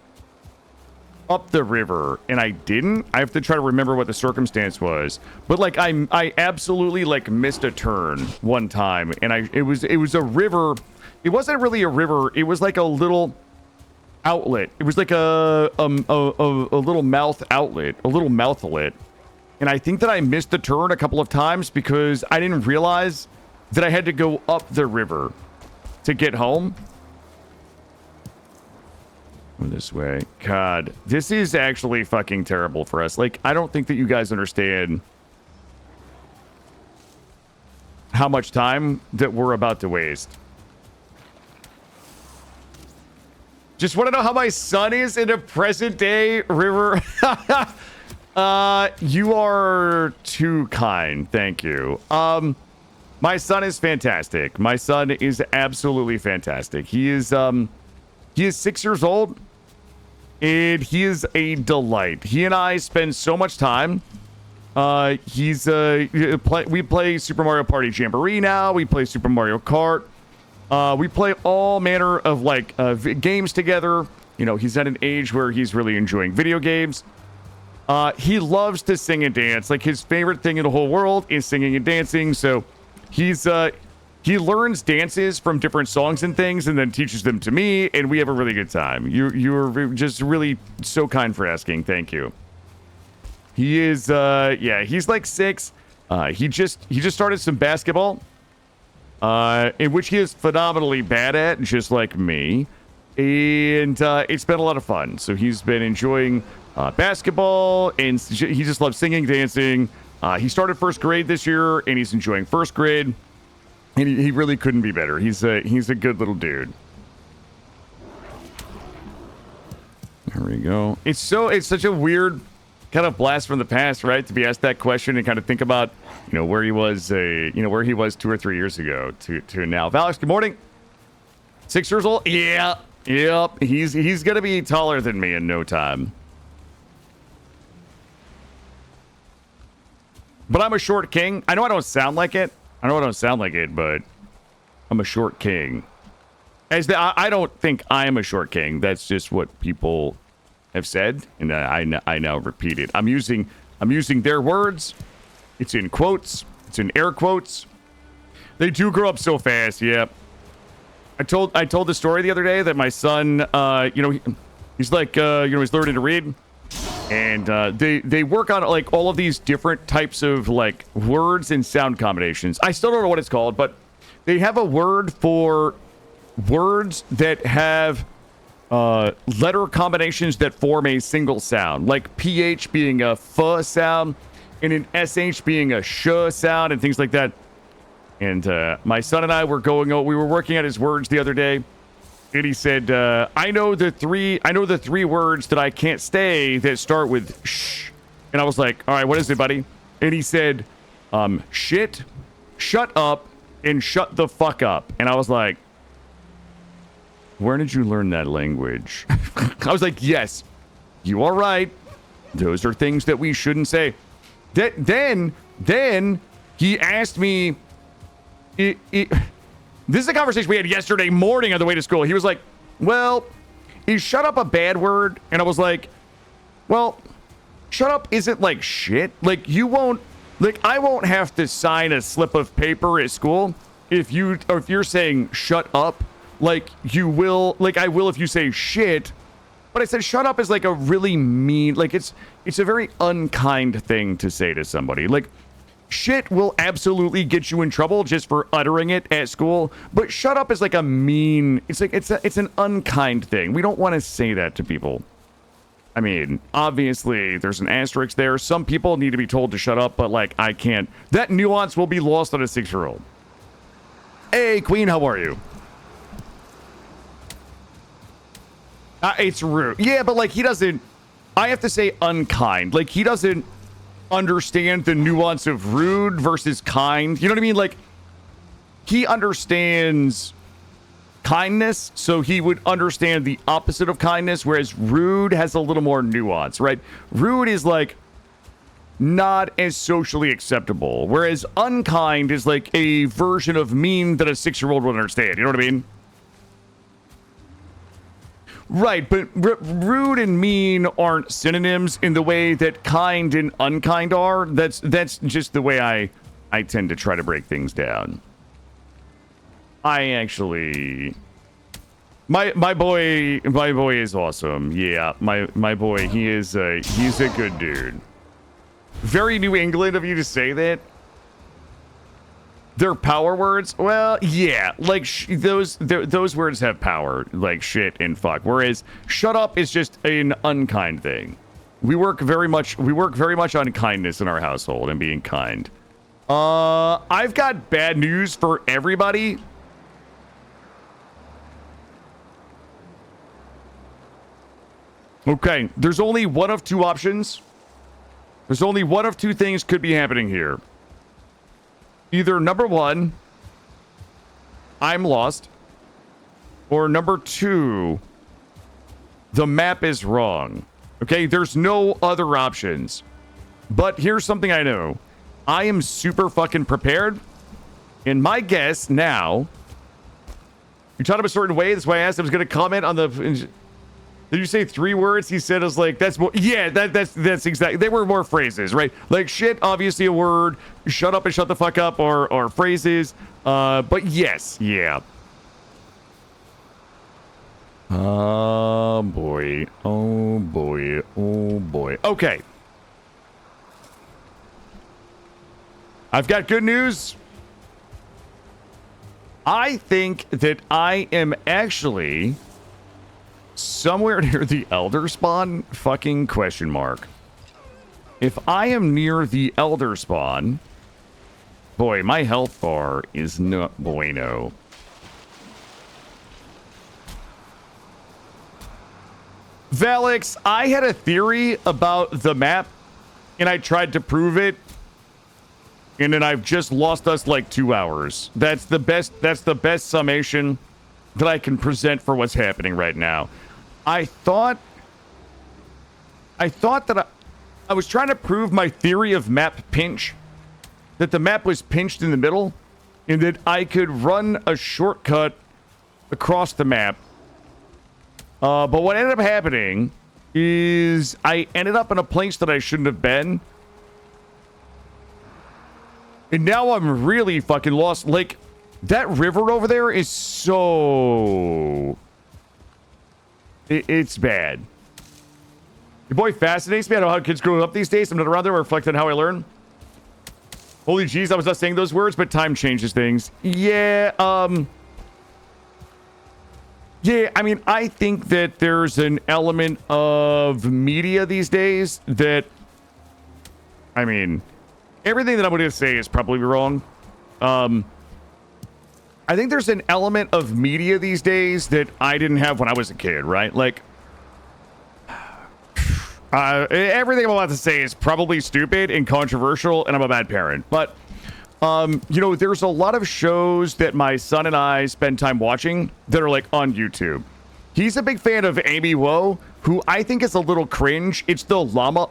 up the river and I didn't. I have to try to remember what the circumstance was, but like I absolutely like missed a turn one time, and it was a river. It wasn't really a river. It was like a little outlet. It was like a little mouth outlet, a little mouthlet. And I think that I missed the turn a couple of times because I didn't realize that I had to go up the river to get home. This way. God, this is actually fucking terrible for us. Like, I don't think that you guys understand how much time that we're about to waste. Just want to know how my son is in a present day river. You are too kind. Thank you. My son is fantastic. My son is absolutely fantastic. He is 6 years old, and he is a delight. He and I spend so much time. We play Super Mario Party Jamboree now. We play Super Mario Kart. We play all manner of like games together. You know, he's at an age where he's really enjoying video games. He loves to sing and dance. Like, his favorite thing in the whole world is singing and dancing. So he learns dances from different songs and things and then teaches them to me, and we have a really good time. You're just really so kind for asking. Thank you. He is he's like 6. He just started some basketball, in which he is phenomenally bad at, just like me. And it's been a lot of fun. So he's been enjoying basketball, and he just loves singing, dancing. He started first grade this year, and he's enjoying first grade. And he really couldn't be better. He's a good little dude. There we go. It's such a weird kind of blast from the past, right? To be asked that question and kind of think about, where he was, where he was 2 or 3 years ago to now. Alex, good morning. 6 years old? Yeah. Yep. He's gonna be taller than me in no time. But I'm a short king. I know I don't sound like it. But I'm a short king. I don't think I am a short king. That's just what people have said, and I now repeat it. I'm using their words. It's in quotes. It's in air quotes. They do grow up so fast. Yeah. I told the story the other day that my son, he's like, he's learning to read. And they work on like all of these different types of like words and sound combinations. I still don't know what it's called, but they have a word for words that have letter combinations that form a single sound, like PH being a F sound and an SH being a sh sound and things like that. And my son and I were we were working at his words the other day. And he said, I know the three words that I can't say that start with sh. And I was like, all right, what is it, buddy? And he said, shit, shut up, and shut the fuck up. And I was like, where did you learn that language? I was like, yes, you are right. Those are things that we shouldn't say. Then he asked me, this is a conversation we had yesterday morning on the way to school. He was like, well, is shut up a bad word? And I was like, well, shut up isn't like shit. Like, you won't Like, I won't have to sign a slip of paper at school if you're saying shut up. Like, you will, like, I will if you say shit. But I said shut up is like a really mean, like, it's a very unkind thing to say to somebody. Like, shit will absolutely get you in trouble just for uttering it at school. But shut up is like a mean, it's like, it's an unkind thing. We don't want to say that to people. I mean, obviously, there's an asterisk there. Some people need to be told to shut up, but, like, I can't. That nuance will be lost on a 6-year-old. Hey, Queen, how are you? It's rude. Yeah, but, like, he doesn't... I have to say unkind. Like, he doesn't understand the nuance of rude versus kind. You know what I mean? Like, he understands... kindness, so he would understand the opposite of kindness, whereas rude has a little more nuance, right? Rude is like not as socially acceptable, whereas unkind is like a version of mean that a 6-year-old would understand. You know what I mean? Right, but rude and mean aren't synonyms in the way that kind and unkind are. That's just the way I tend to try to break things down. I actually, my boy is awesome. Yeah, my boy, he's a good dude. Very New England of you to say that. They're power words. Well, yeah, like those words have power, like shit and fuck. Whereas shut up is just an unkind thing. We work very much on kindness in our household and being kind. I've got bad news for everybody. Okay, there's only one of two options. There's only one of two things could be happening here. Either number one, I'm lost, or number two, the map is wrong. Okay, there's no other options. But here's something I know. I am super fucking prepared. And my guess now, you taught him a certain way, that's why I asked him, I was going to comment on the... Did you say 3 words? He said, I was like, that's more, yeah, that's exactly, they were more phrases, right? Like shit, obviously a word, shut up and shut the fuck up, or phrases, but yes, yeah. Oh boy, oh boy, oh boy. Okay. I've got good news. I think that I am actually... somewhere near the Elder Spawn? Fucking question mark. If I am near the Elder Spawn... boy, my health bar is not bueno. Valix, I had a theory about the map, and I tried to prove it, and then I've just lost us like 2 hours. That's the best summation that I can present for what's happening right now. I thought that I was trying to prove my theory of map pinch, that the map was pinched in the middle, and that I could run a shortcut across the map. But what ended up happening is I ended up in a place that I shouldn't have been. And now I'm really fucking lost. Like, that river over there is so... It's bad. Your boy fascinates me. I know how kids grow up these days. I'm not around there. I reflect on how I learn. Holy jeez, I was not saying those words, but time changes things. Yeah, yeah, I mean, I think that there's an element of media these days that... I mean, everything that I'm going to say is probably wrong. I think there's an element of media these days that I didn't have when I was a kid, right? Like, everything I'm about to say is probably stupid and controversial, and I'm a bad parent. But, you know, there's a lot of shows that my son and I spend time watching that are, like, on YouTube. He's a big fan of Amy Woe, who I think is a little cringe. It's the llama...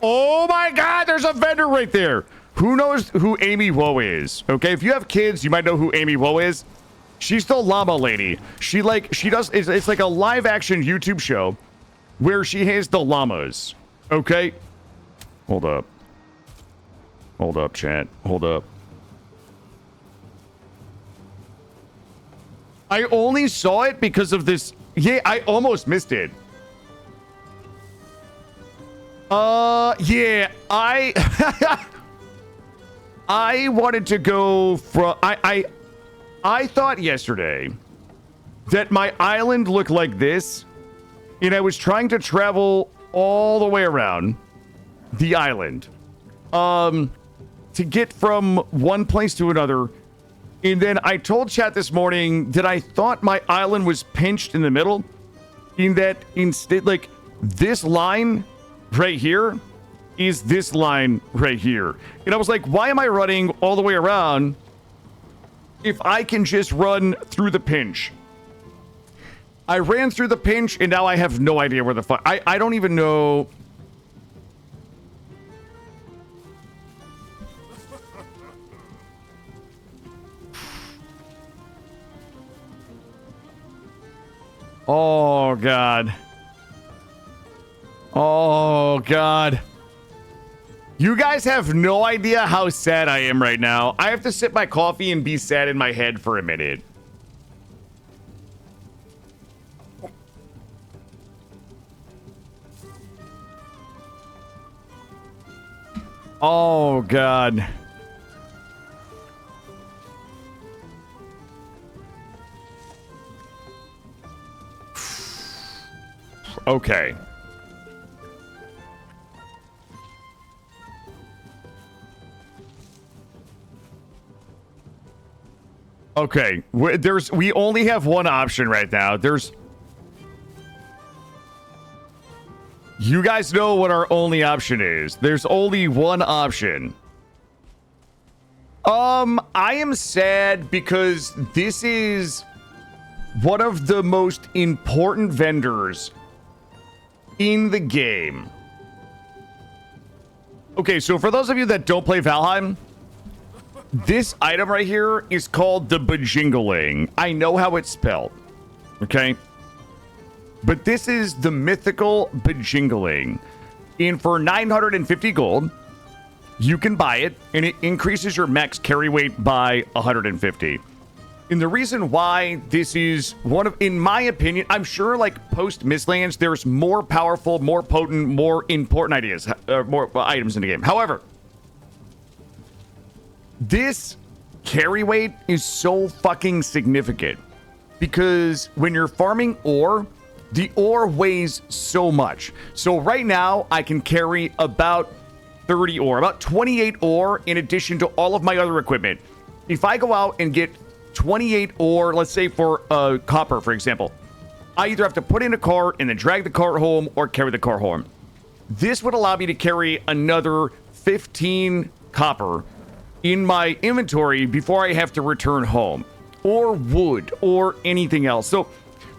Oh my god, there's a vendor right there! Who knows who Amy Woe is? Okay, if you have kids, you might know who Amy Woe is. She's the llama lady. She does, it's like a live action YouTube show where she has the llamas. Okay? Hold up. Hold up, chat. Hold up. I only saw it because of this. Yeah, I almost missed it. Yeah, I I wanted to go from I thought yesterday that my island looked like this, and I was trying to travel all the way around the island to get from one place to another. And then I told chat this morning that I thought my island was pinched in the middle, in that instead, like, this line right here is this line right here. And I was like, why am I running all the way around if I can just run through the pinch? I ran through the pinch, and now I have no idea where the fuck. I don't even know. Oh, God. Oh, God. You guys have no idea how sad I am right now. I have to sip my coffee and be sad in my head for a minute. Oh, God. Okay. Okay. We only have one option right now. You guys know what our only option is. There's only one option. I am sad because this is one of the most important vendors in the game. Okay, so for those of you that don't play Valheim, this item right here is called the Bajingling. I know how it's spelled, okay? But this is the mythical Bajingling. And for 950 gold, you can buy it, and it increases your max carry weight by 150. And the reason why this is one of, in my opinion, I'm sure like post Mistlands, there's more powerful, more potent, more important more items in the game. However, this carry weight is so fucking significant because when you're farming ore, the ore weighs so much. So right now I can carry about 30 ore, about 28 ore in addition to all of my other equipment. If I go out and get 28 ore, let's say for copper, for example, I either have to put in a cart and then drag the cart home or carry the cart home. This would allow me to carry another 15 copper in my inventory before I have to return home, or wood, or anything else. So,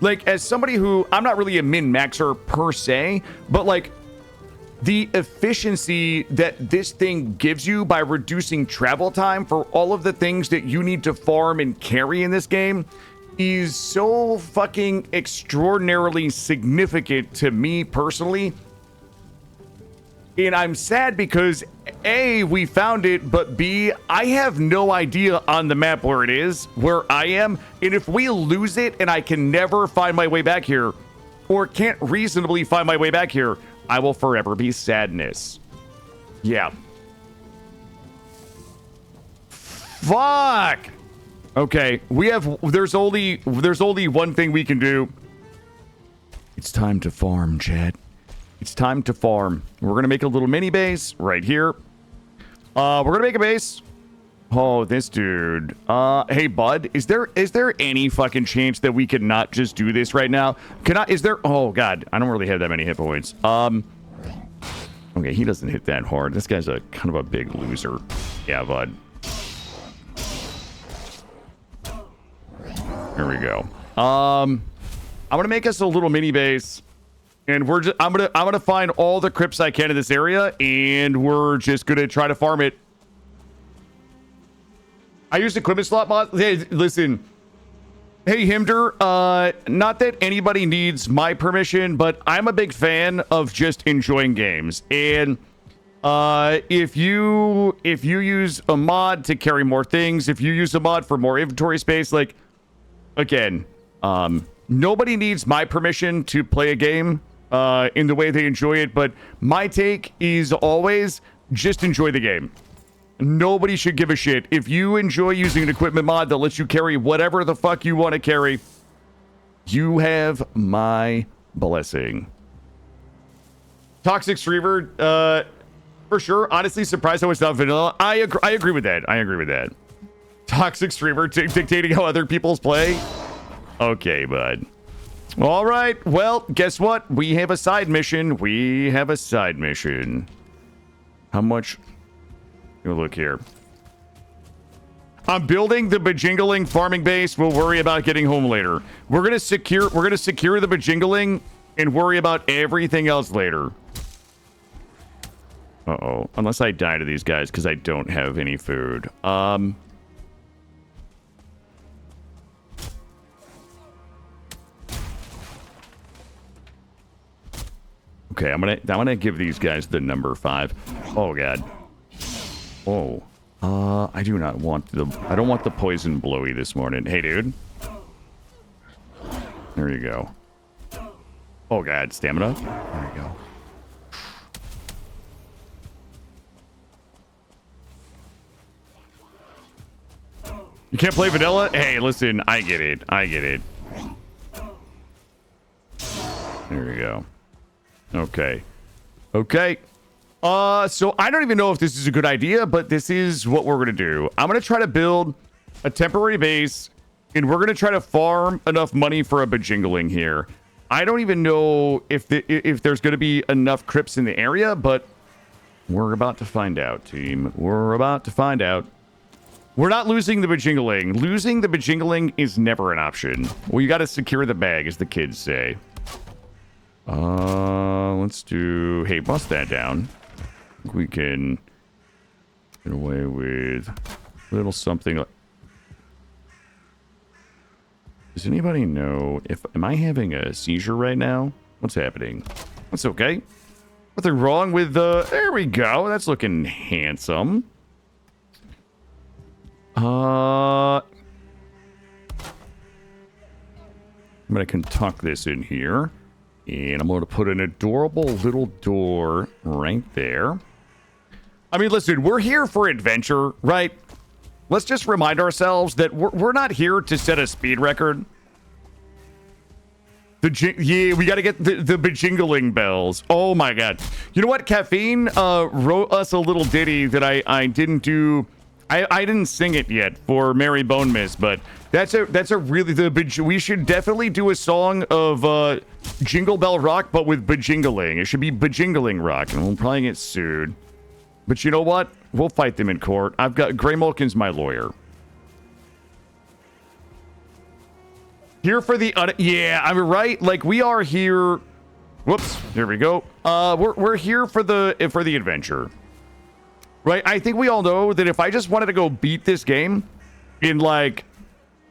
like, as somebody who, I'm not really a min-maxer per se, but like, the efficiency that this thing gives you by reducing travel time for all of the things that you need to farm and carry in this game is so fucking extraordinarily significant to me personally. And I'm sad because A, we found it, but B, I have no idea on the map where it is, where I am. And if we lose it and I can never find my way back here, or can't reasonably find my way back here, I will forever be sadness. Yeah. Fuck. Okay, there's only one thing we can do. It's time to farm, Chad. It's time to farm. We're gonna make a little mini base right here. We're gonna make a base. Oh, this dude. Hey, bud, is there any fucking chance that we could not just do this right now? Is there? Oh, God, I don't really have that many hit points. Okay, he doesn't hit that hard. This guy's a kind of a big loser. Yeah, bud. Here we go. I'm gonna make us a little mini base. And I'm gonna find all the crypts I can in this area, and we're just gonna try to farm it. I used equipment slot mods. Hey, listen. Hey, Himder. Not that anybody needs my permission, but I'm a big fan of just enjoying games. And If you use a mod to carry more things, if you use a mod for more inventory space, like, again, nobody needs my permission to play a game in the way they enjoy it, but my take is always just enjoy the game. Nobody should give a shit. If you enjoy using an equipment mod that lets you carry whatever the fuck you want to carry, you have my blessing. Toxic Streamer, for sure. Honestly, surprised I was not vanilla. I agree with that. I agree with that. Toxic Streamer dictating how other people's play. Okay, bud. All right. Well, guess what? We have a side mission. We have a side mission. How much? Look here. I'm building the bajingling farming base. We'll worry about getting home later. We're gonna secure the bajingling and worry about everything else later. Uh-oh. Unless I die to these guys because I don't have any food. Okay, I'm gonna give these guys the number 5. Oh god. Oh. I do not want I don't want the poison blowy this morning. Hey, dude. There you go. Oh god, stamina. There you go. You can't play vanilla? Hey, listen, I get it. I get it. There we go. Okay. Okay. So I don't even know if this is a good idea, but this is what we're going to do. I'm going to try to build a temporary base, and we're going to try to farm enough money for a bajingling here. I don't even know if there's going to be enough crypts in the area, but we're about to find out, team. We're about to find out. We're not losing the bajingling. Losing the bajingling is never an option. Well, you got to secure the bag, as the kids say. Let's do... Hey, bust that down. We can get away with a little something. Does anybody know if... Am I having a seizure right now? What's happening? That's okay. Nothing wrong with the... There we go. That's looking handsome. I'm going to tuck this in here. And I'm going to put an adorable little door right there. I mean, listen, we're here for adventure, right? Let's just remind ourselves that we're not here to set a speed record. Yeah, we got to get the bajingling bells. Oh, my God. You know what? Caffeine wrote us a little ditty that I didn't do... I didn't sing it yet for Mary Bonemass, but that's a really we should definitely do a song of Jingle Bell Rock, but with bajingling. It should be bajingling rock, and we'll probably get sued. But you know what? We'll fight them in court. I've got Gray Mulkin's my lawyer. Here for the yeah, I'm right. Like we are here. Whoops. There we go. We're here for the adventure. Right, I think we all know that if I just wanted to go beat this game in like,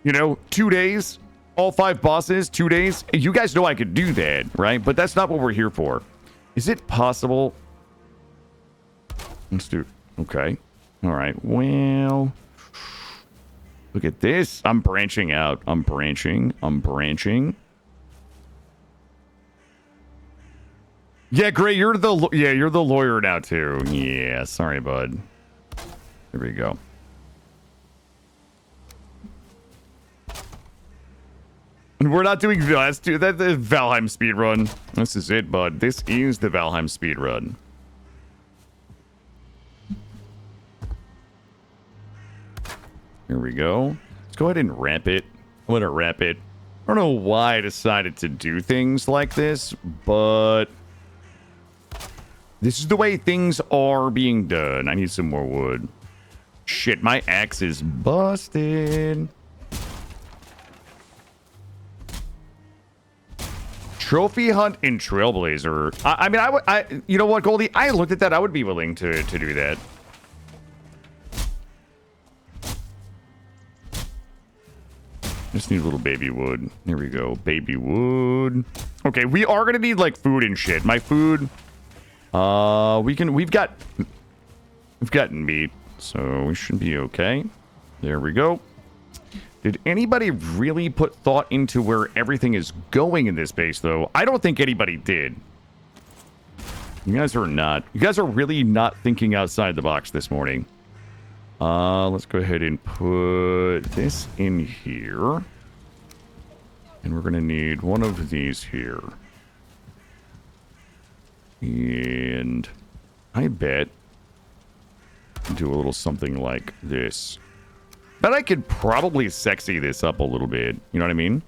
2 days, all 5 bosses, 2 days, you guys know I could do that, right? But that's not what we're here for. Is it possible? Let's do, okay. All right, well, look at this. I'm branching out. I'm branching. Yeah, Gray, you're the lawyer now too. Yeah, sorry, bud. There we go. And we're not doing let's do that the Valheim speedrun. This is it, bud. This is the Valheim speedrun. Here we go. Let's go ahead and wrap it. I'm gonna wrap it. I don't know why I decided to do things like this, but this is the way things are being done. I need some more wood. Shit, my axe is busted. Trophy hunt in Trailblazer. I mean, you know what, Goldie? I looked at that. I would be willing to do that. Just need a little baby wood. Here we go. Baby wood. Okay, we are going to need, like, food and shit. My food... We've got meat, so we should be okay. There we go. Did anybody really put thought into where everything is going in this base, though? I don't think anybody did. You guys are not. You guys are really not thinking outside the box this morning. Let's go ahead and put this in here. And we're going to need one of these here. And I bet do a little something like this. But I could probably sexy this up a little bit. You know what I mean?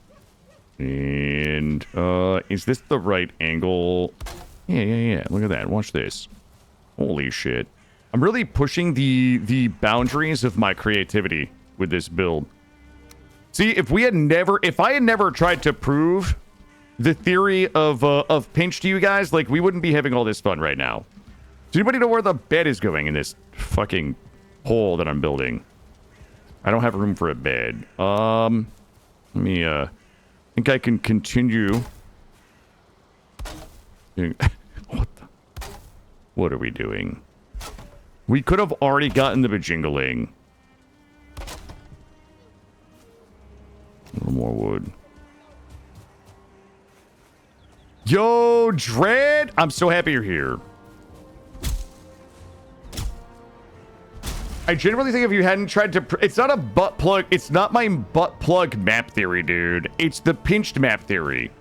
And is this the right angle? Yeah. Look at that. Watch this. Holy shit. I'm really pushing the boundaries of my creativity with this build. See, if I had never tried to prove the theory of pinch to you guys, like, we wouldn't be having all this fun right now. Does anybody know where the bed is going in this fucking hole that I'm building? I don't have room for a bed. Let me, think I can continue. What are we doing? We could have already gotten the bajingling. A little more wood. Yo, Dread! I'm so happy you're here. I genuinely think if you hadn't tried to... It's not a butt plug. It's not my butt plug map theory, dude. It's the pinched map theory.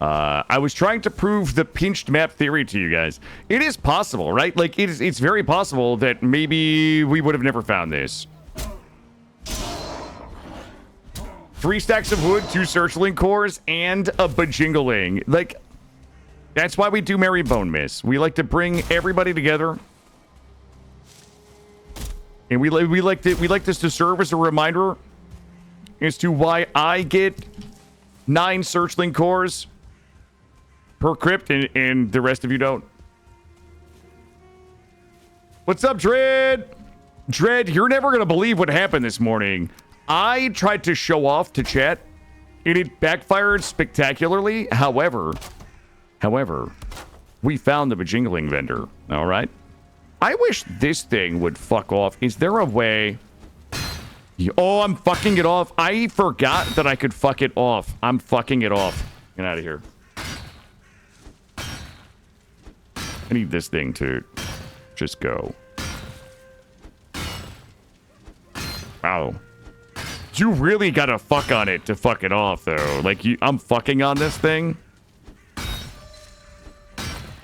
I was trying to prove the pinched map theory to you guys. It is possible, right? Like, it's very possible that maybe we would have never found this. 3 stacks of wood, 2 searchling cores, and a bajingling. Like, that's why we do Merry Bonemass. We like to bring everybody together. And we like this to serve as a reminder as to why I get 9 searchling cores per crypt and the rest of you don't. What's up, Dread? Dread, you're never gonna believe what happened this morning. I tried to show off to chat, and it backfired spectacularly. However, we found the bajingling vendor. All right. I wish this thing would fuck off. Is there a way? Oh, I'm fucking it off. I forgot that I could fuck it off. I'm fucking it off. Get out of here. I need this thing to just go. Wow. You really gotta fuck on it to fuck it off, though. Like, I'm fucking on this thing.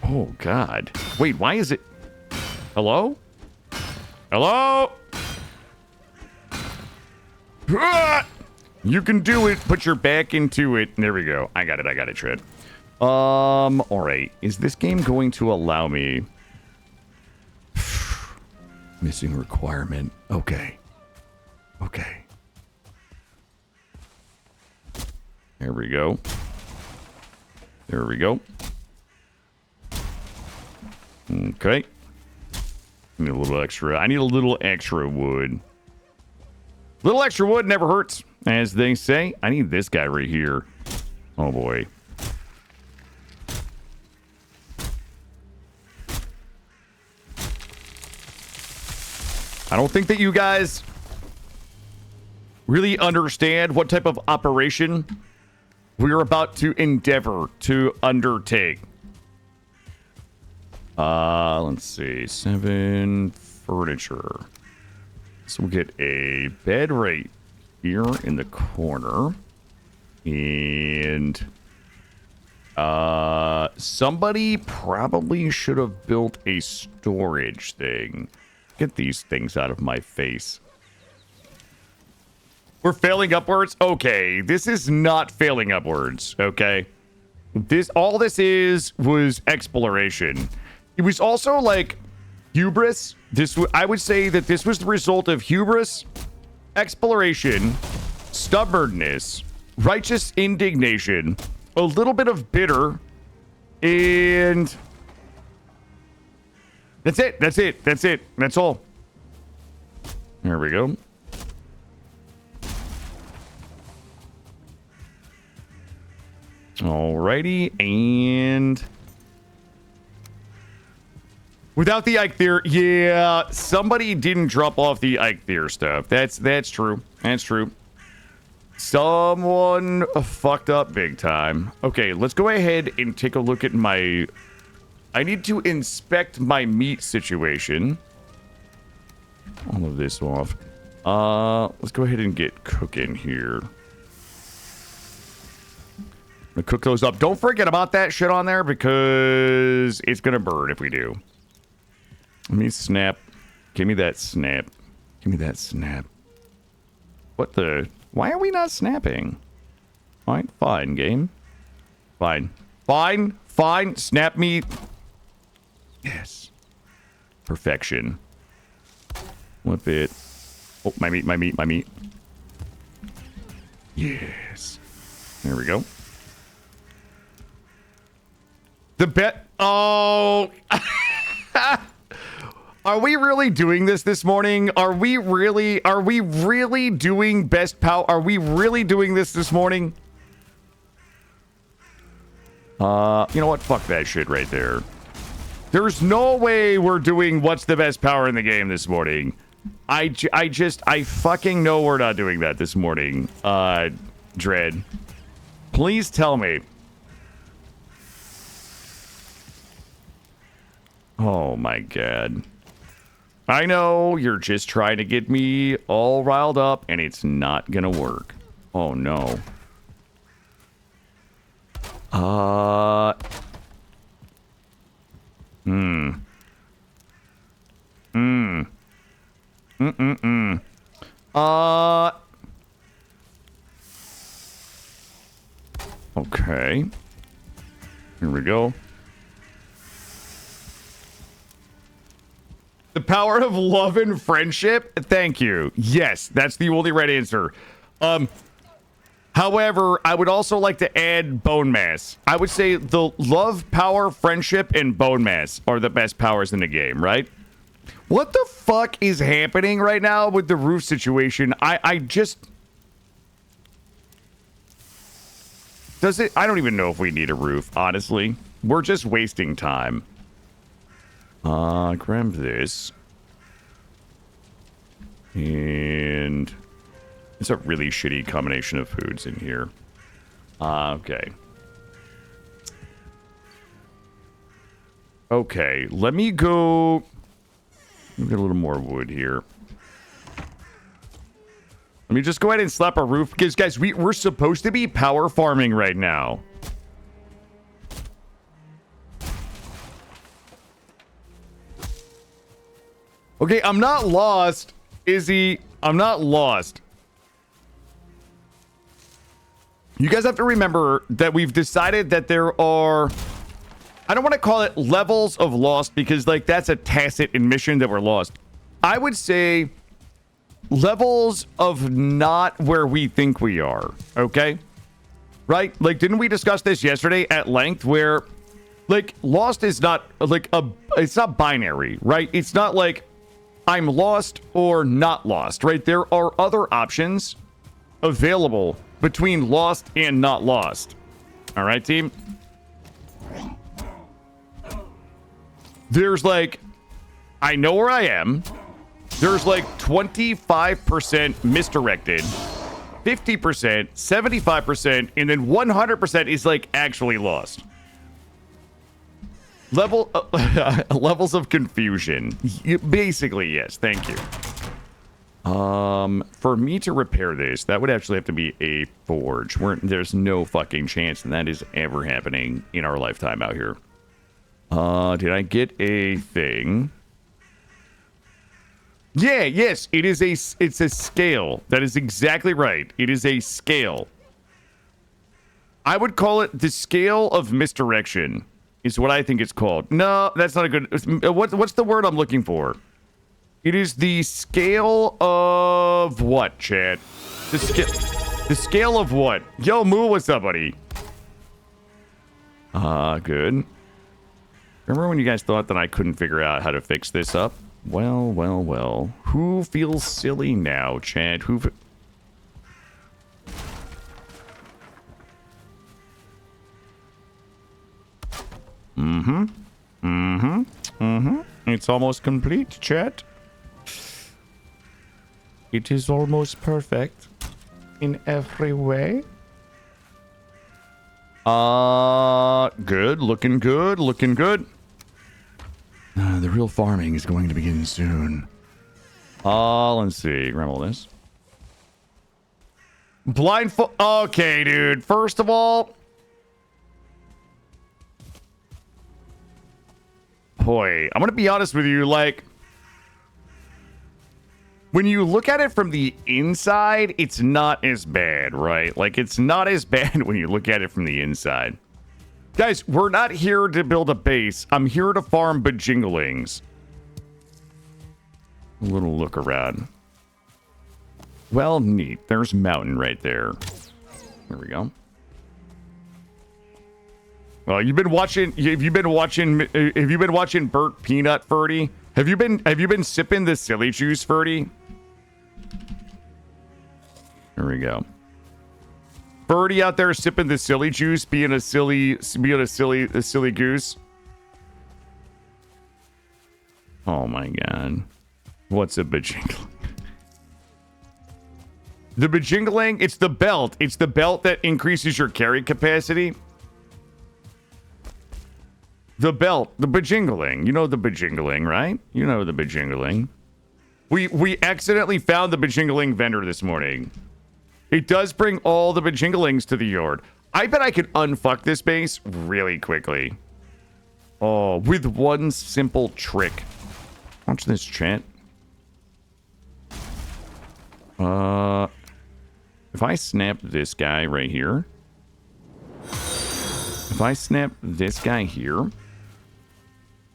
Oh, God. Wait, why is it... Hello? Hello? Ah! You can do it. Put your back into it. There we go. I got it, Tread. All right. Is this game going to allow me... Missing requirement. Okay. There we go. Okay. I need a little extra wood. Little extra wood never hurts, as they say. I need this guy right here. Oh, boy. I don't think that you guys really understand what type of operation we're about to endeavor to undertake. Let's see. 7 furniture. So we'll get a bed right here in the corner. And somebody probably should have built a storage thing. Get these things out of my face. We're failing upwards? Okay, this is not failing upwards, okay? All this was exploration. It was also like hubris. I would say that this was the result of hubris, exploration, stubbornness, righteous indignation, a little bit of bitter, and that's it. That's all. There we go. Alrighty, and Without the Eikthyr, yeah, somebody didn't drop off the Eikthyr stuff. That's true. That's true. Someone fucked up big time. Okay, let's go ahead and take a look at my... I need to inspect my meat situation. All of this off. Let's go ahead and get cooking here. I'm gonna cook those up. Don't forget about that shit on there because it's gonna burn if we do. Let me snap. Give me that snap. Give me that snap. What the? Why are we not snapping? Fine, fine, game. Fine. Fine, fine. Snap me. Yes. Perfection. Flip it. Oh, my meat, my meat, my meat. Yes. There we go. The bet. Oh. Are we really doing this morning? Are we really doing best power? Are we really doing this morning? You know what? Fuck that shit right there. There's no way we're doing what's the best power in the game this morning. I fucking know we're not doing that this morning. Dread. Please tell me. Oh my god. I know you're just trying to get me all riled up and it's not gonna work. Oh no. Okay. Here we go. The power of love and friendship? Thank you. Yes, that's the only right answer. However, I would also like to add Bonemass. I would say the love, power, friendship, and Bonemass are the best powers in the game, right? What the fuck is happening right now with the roof situation? I just... Does it... I don't even know if we need a roof, honestly. We're just wasting time. Grab this. And... It's a really shitty combination of foods in here. Okay. Okay, let me go... Let me get a little more wood here. Let me just go ahead and slap a roof. Because, guys, we're supposed to be power farming right now. Okay, I'm not lost, Izzy. I'm not lost. You guys have to remember that we've decided that there are... I don't want to call it levels of lost because, like, that's a tacit admission that we're lost. I would say levels of not where we think we are, okay? Right? Like, didn't we discuss this yesterday at length where, like, lost is not, like, it's not binary, right? It's not like I'm lost or not lost, right? There are other options available between lost and not lost. All right, team? There's like, I know where I am. There's like 25% misdirected, 50%, 75%, and then 100% is like actually lost. Levels of confusion. Basically, yes. Thank you. For me to repair this, that would actually have to be a forge. There's no fucking chance that is ever happening in our lifetime out here. Did I get a thing? Yeah, yes, it's a scale. That is exactly right. It is a scale. I would call it the scale of misdirection is what I think it's called. No, that's not a good... What's the word I'm looking for? It is the scale of what, chat? The scale of what? Yo, Moo, what's up, buddy? Good. Remember when you guys thought that I couldn't figure out how to fix this up? Well, well, well. Who feels silly now, chat? Who... Mm-hmm. Mm-hmm. Mm-hmm. It's almost complete, chat. It is almost perfect in every way. Good. Looking good. Looking good. The real farming is going to begin soon. Let's see. Grab all this. Blindfold. Okay, dude. First of all, boy, I'm gonna be honest with you. Like, when you look at it from the inside, it's not as bad, right? Like, it's not as bad when you look at it from the inside. Guys, we're not here to build a base. I'm here to farm bajinglings. A little look around. Well, neat. There's mountain right there. There we go. Well, you've been watching. Have you been watching Burt Peanut, Ferdy? Have you been sipping the silly juice, Ferdy? There we go. Ferdy out there sipping the silly juice, being a silly goose. Oh my god. What's a bajingling? The bajingling, it's the belt. It's the belt that increases your carry capacity. The belt, the bajingling. You know the bajingling, right? You know the bajingling. We accidentally found the bajingling vendor this morning. It does bring all the bajinglings to the yard. I bet I could unfuck this base really quickly. Oh, with one simple trick. Watch this, chat. If I snap this guy right here. If I snap this guy here.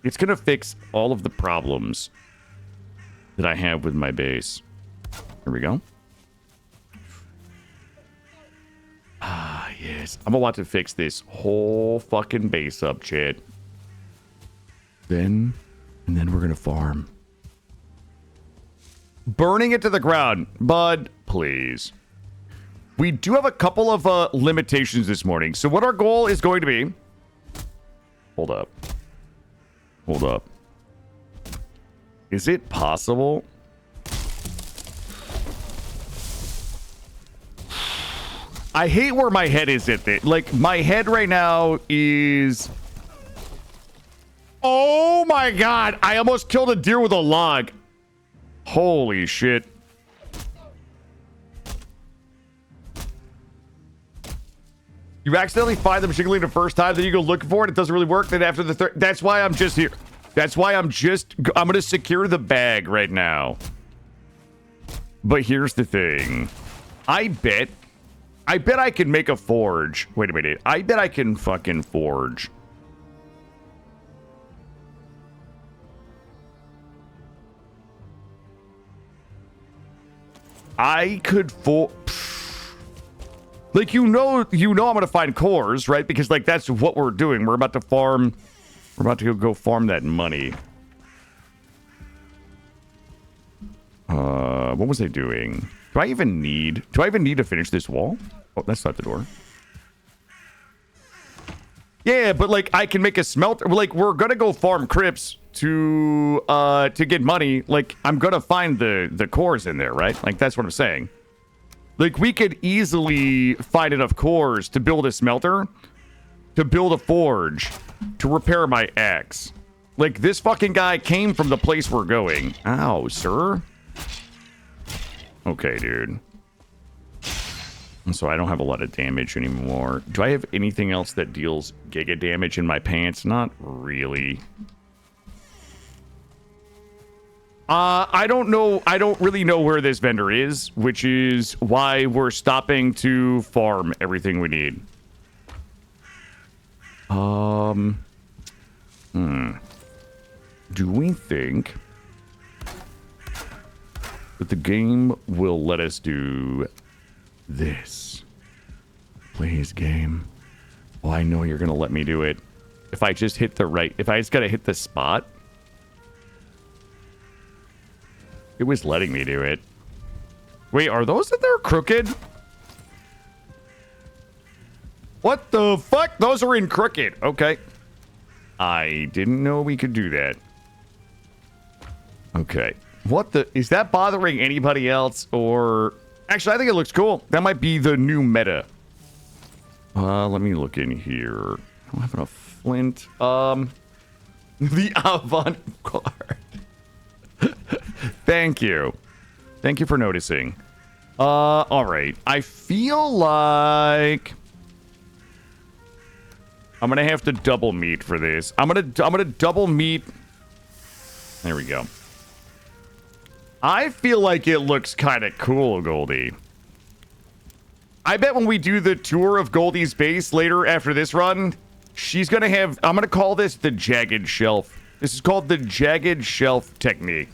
It's going to fix all of the problems that I have with my base. Here we go. Ah, yes. I'm about to fix this whole fucking base up, chat. And then we're going to farm. Burning it to the ground. Bud, please. We do have a couple of limitations this morning. So what our goal is going to be... Hold up. Hold up. Is it possible? I hate where my head is at this. Like, my head right now is... Oh my god! I almost killed a deer with a log. Holy shit. You accidentally find the bajingling the first time, then you go looking for it, it doesn't really work, then after the third... That's why I'm just here. That's why I'm gonna secure the bag right now. But here's the thing. I bet I can make a forge. Wait a minute. I bet I can fucking forge. I could like, you know I'm gonna find cores, right? Because, like, that's what we're doing. We're about to farm. We're about to go farm that money. What was I doing? Do I even need to finish this wall? Oh, that's not the door. Yeah, but, like, I can make a smelter. Like, we're gonna go farm crypts to get money. Like, I'm gonna find the cores in there, right? Like, that's what I'm saying. Like, we could easily find enough cores to build a smelter, to build a forge, to repair my axe. Like, this fucking guy came from the place we're going. Ow, sir. Okay, dude. So I don't have a lot of damage anymore. Do I have anything else that deals giga damage in my pants? Not really. I don't know. I don't really know where this vendor is, which is why we're stopping to farm everything we need. Do we think that the game will let us do this? Please, game. Oh, I know you're gonna let me do it. If I just hit the right, if I just gotta hit the spot. It was letting me do it. Wait, are those that they're crooked? What the fuck? Those are in crooked. Okay. I didn't know we could do that. Okay. What the... Is that bothering anybody else? Or... Actually, I think it looks cool. That might be the new meta. Let me look in here. I don't have enough flint. The avant-garde. Thank you. Thank you for noticing. All right. I feel like I'm gonna have to double meat for this. I'm gonna double meat. There we go. I feel like it looks kind of cool, Goldie. I bet when we do the tour of Goldie's base later after this run, she's gonna have... I'm gonna call this the jagged shelf. This is called the jagged shelf technique.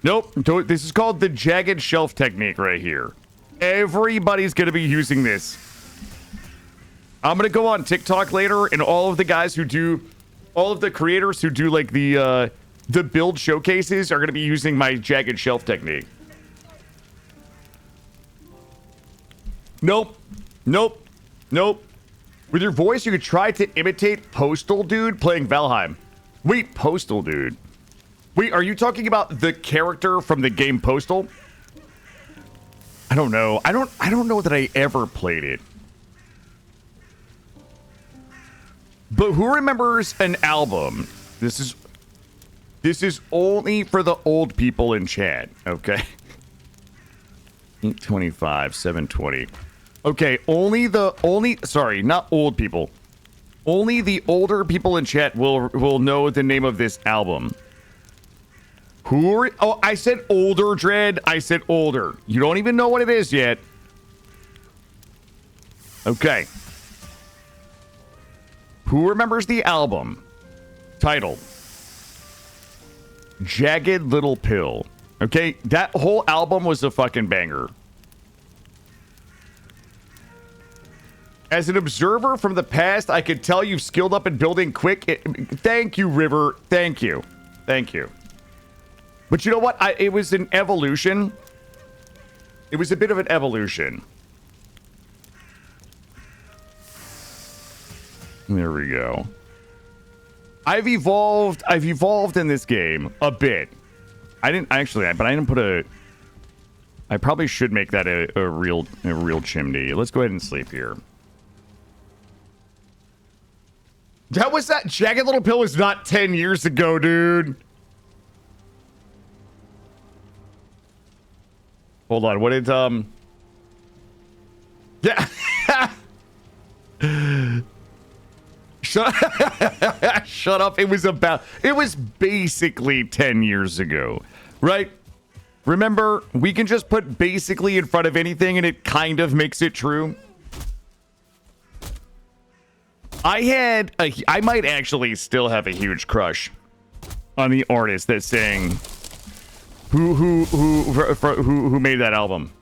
Nope. This is called the jagged shelf technique right here. Everybody's going to be using this. I'm going to go on TikTok later, and all of the guys who do... All of the creators who do, like, the build showcases are going to be using my jagged shelf technique. Nope. Nope. Nope. With your voice, you could try to imitate Postal Dude playing Valheim. Wait, Postal Dude. Wait, are you talking about the character from the game Postal? I don't know. I don't know that I ever played it. But who remembers an album? This is only for the old people in chat, okay? 825, 720. Okay, sorry, not old people. Only the older people in chat will know the name of this album. Oh, I said older, Dread. I said older. You don't even know what it is yet. Okay. Who remembers the album? Title. Jagged Little Pill. Okay, that whole album was a fucking banger. As an observer from the past, I could tell you've skilled up in building quick. Thank you, River. Thank you. Thank you. But you know what? It was an evolution. It was a bit of an evolution. There we go. I've evolved in this game a bit. I didn't put a... I probably should make that a real chimney. Let's go ahead and sleep here. That Jagged Little Pill was not 10 years ago, dude. Hold on, what did, yeah. Shut up. It was basically 10 years ago, right? Remember, we can just put basically in front of anything and it kind of makes it true. I might actually still have a huge crush on the artist that sang who made that album.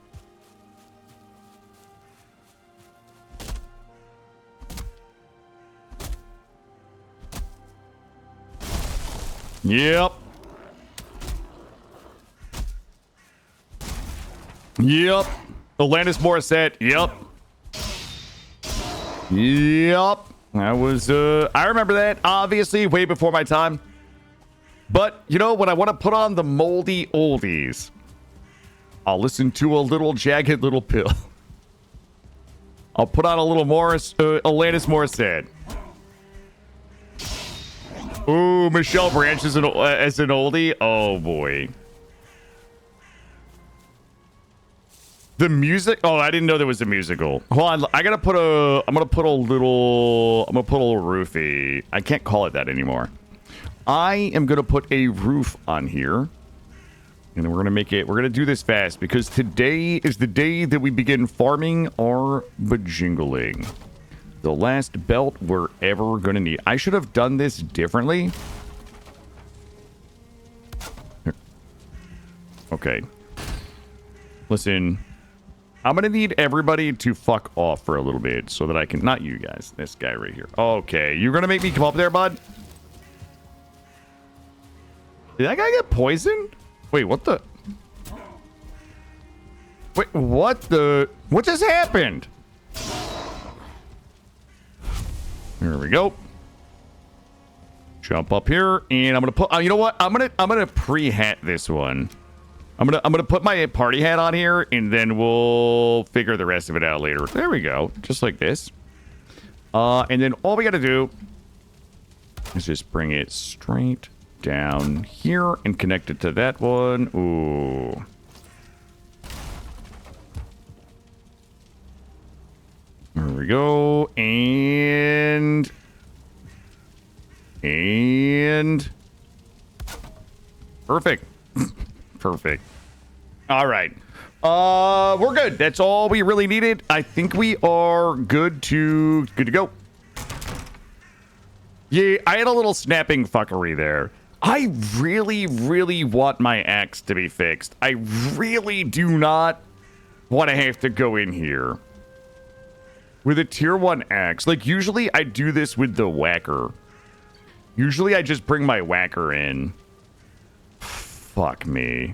Yep. Yep. Alanis Morissette. Yep. Yep. That was, I remember that, obviously, way before my time. But, you know, when I want to put on the moldy oldies, I'll listen to a little Jagged Little Pill. I'll put on a little Alanis Morissette. Ooh, Michelle Branch as an oldie. Oh boy. The music. Oh, I didn't know there was a musical. Hold on. I'm gonna put a little roofie. I can't call it that anymore. I am gonna put a roof on here, and we're gonna do this fast because today is the day that we begin farming our bajingling. The last belt we're ever gonna need. I should have done this differently. Here. Okay. Listen, I'm gonna need everybody to fuck off for a little bit so that I can... Not you guys. This guy right here. Okay. You're gonna make me come up there, bud? Did that guy get poisoned? Wait, what the... Wait, what the... What just happened? There we go. Jump up here, and I'm gonna put. You know what? I'm gonna pre-hat this one. I'm gonna put my party hat on here, and then we'll figure the rest of it out later. There we go, just like this. And then all we gotta do is just bring it straight down here and connect it to that one. Ooh. There we go, and perfect. Perfect. All right. We're good. That's all we really needed. I think we are good to go. Yeah, I had a little snapping fuckery there. I really, really want my axe to be fixed. I really do not want to have to go in here with a tier 1 axe. Like, usually I do this with the whacker. Usually I just bring my whacker in. Fuck me.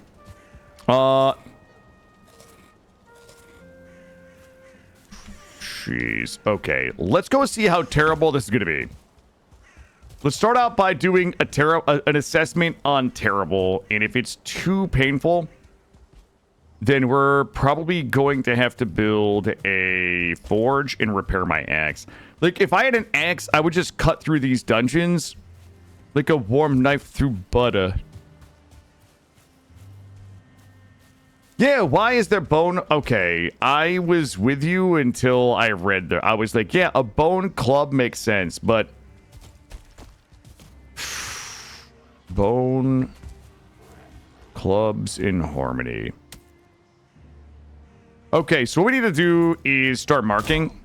Jeez. Okay, let's go see how terrible this is gonna be. Let's start out by doing an assessment on terrible, and if it's too painful, then we're probably going to have to build a forge and repair my axe. Like, if I had an axe, I would just cut through these dungeons like a warm knife through butter. Yeah, why is there bone? Okay, I was with you until I read I was like, yeah, a bone club makes sense, but bone clubs in harmony. Okay, so what we need to do is start marking.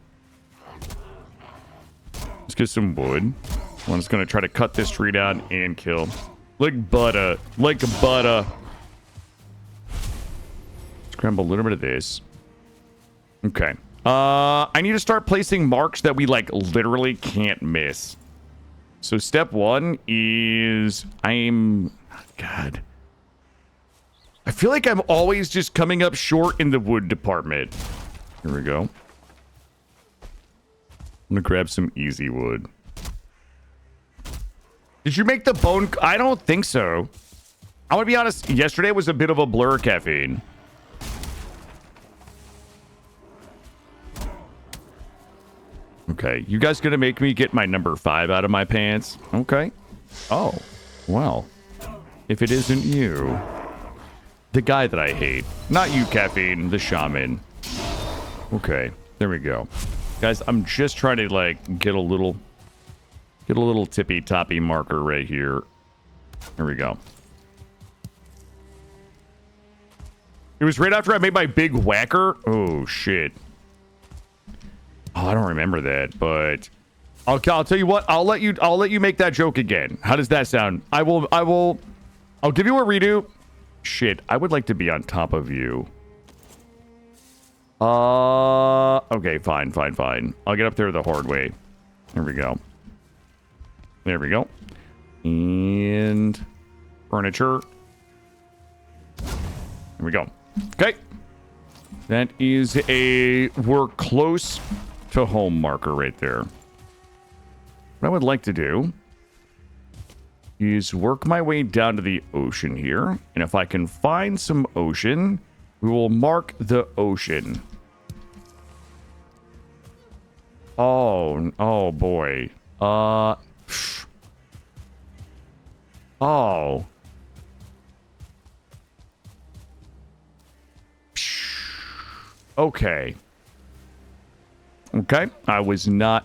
Let's get some wood. I'm just gonna try to cut this tree down and kill. Like butter. Like butter. Scramble a little bit of this. Okay. I need to start placing marks that we, like, literally can't miss. So step 1 is... God. I feel like I'm always just coming up short in the wood department. Here we go. I'm gonna grab some easy wood. Did you make the bone... I don't think so. I'm gonna be honest, yesterday was a bit of a blur, Caffeine. Okay, you guys gonna make me get my number 5 out of my pants? Okay. Oh, well. If it isn't you. The guy that I hate. Not you, Caffeine, the shaman. Okay, there we go. Guys, I'm just trying to, like, get a little tippy-toppy marker right here. There we go. It was right after I made my big whacker. Oh, shit. Oh, I don't remember that, but I'll tell you what. I'll let you make that joke again. How does that sound? I'll give you a redo. Shit, I would like to be on top of you. Okay, fine. I'll get up there the hard way. There we go. There we go. And furniture. There we go. Okay. That is we're close to home marker right there. What I would like to do is work my way down to the ocean here. And if I can find some ocean, we will mark the ocean. Oh boy. Oh. Okay. Okay, I was not...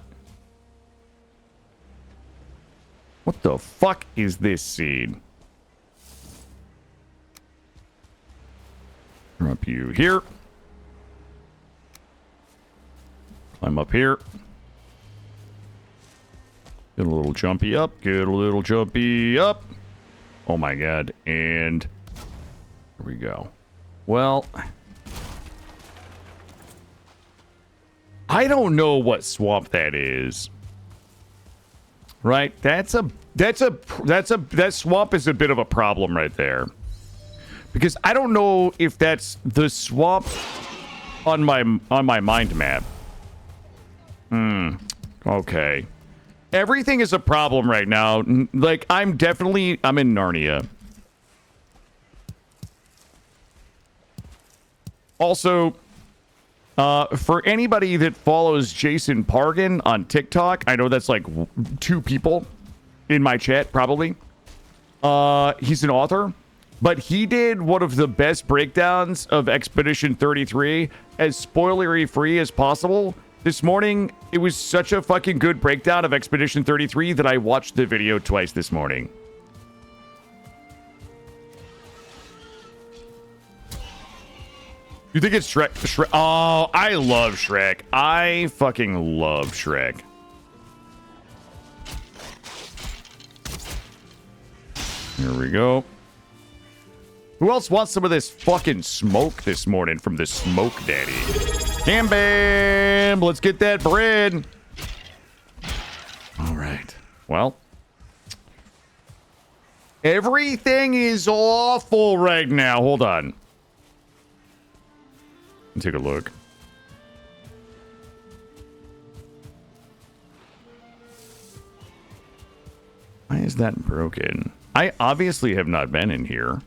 What the fuck is this seed? Drop you here. Climb up here. Get a little jumpy up. Get a little jumpy up. Oh my god. And here we go. Well... I don't know what swamp that is. Right? That swamp is a bit of a problem right there. Because I don't know if that's the swamp on my mind map. Okay. Everything is a problem right now. Like, I'm in Narnia. Also, for anybody that follows Jason Pargan on TikTok, I know that's like 2 people in my chat, probably. He's an author, but he did one of the best breakdowns of Expedition 33 as spoilery free as possible. This morning, it was such a fucking good breakdown of Expedition 33 that I watched the video twice this morning. You think it's Shrek? Oh, I love Shrek. I fucking love Shrek. Here we go. Who else wants some of this fucking smoke this morning from the Smoke Daddy? Bam bam! Let's get that bread. All right. Well, everything is awful right now. Hold on. Take a look. Why is that broken? I obviously have not been in here.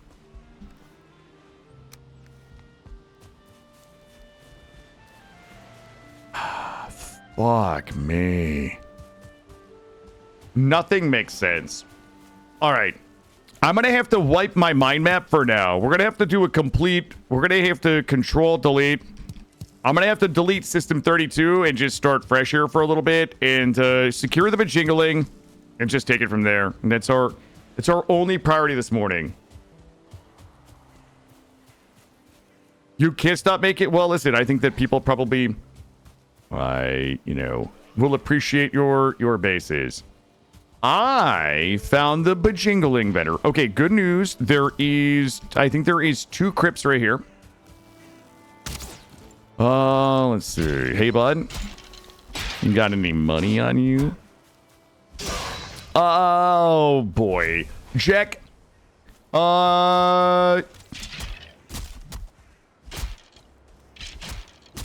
Fuck me. Nothing makes sense. All right. I'm going to have to wipe my mind map for now. We're going to have to do a complete... We're going to have to control delete. I'm going to have to delete System 32 and just start fresh here for a little bit and secure the bajingling and just take it from there. And that's our only priority this morning. You can't stop making... Well, listen, I think that people probably... will appreciate your bases. I found the bajingling vendor. Okay, good news. I think there is 2 crypts right here. Let's see. Hey, bud. You got any money on you? Oh, boy. Check.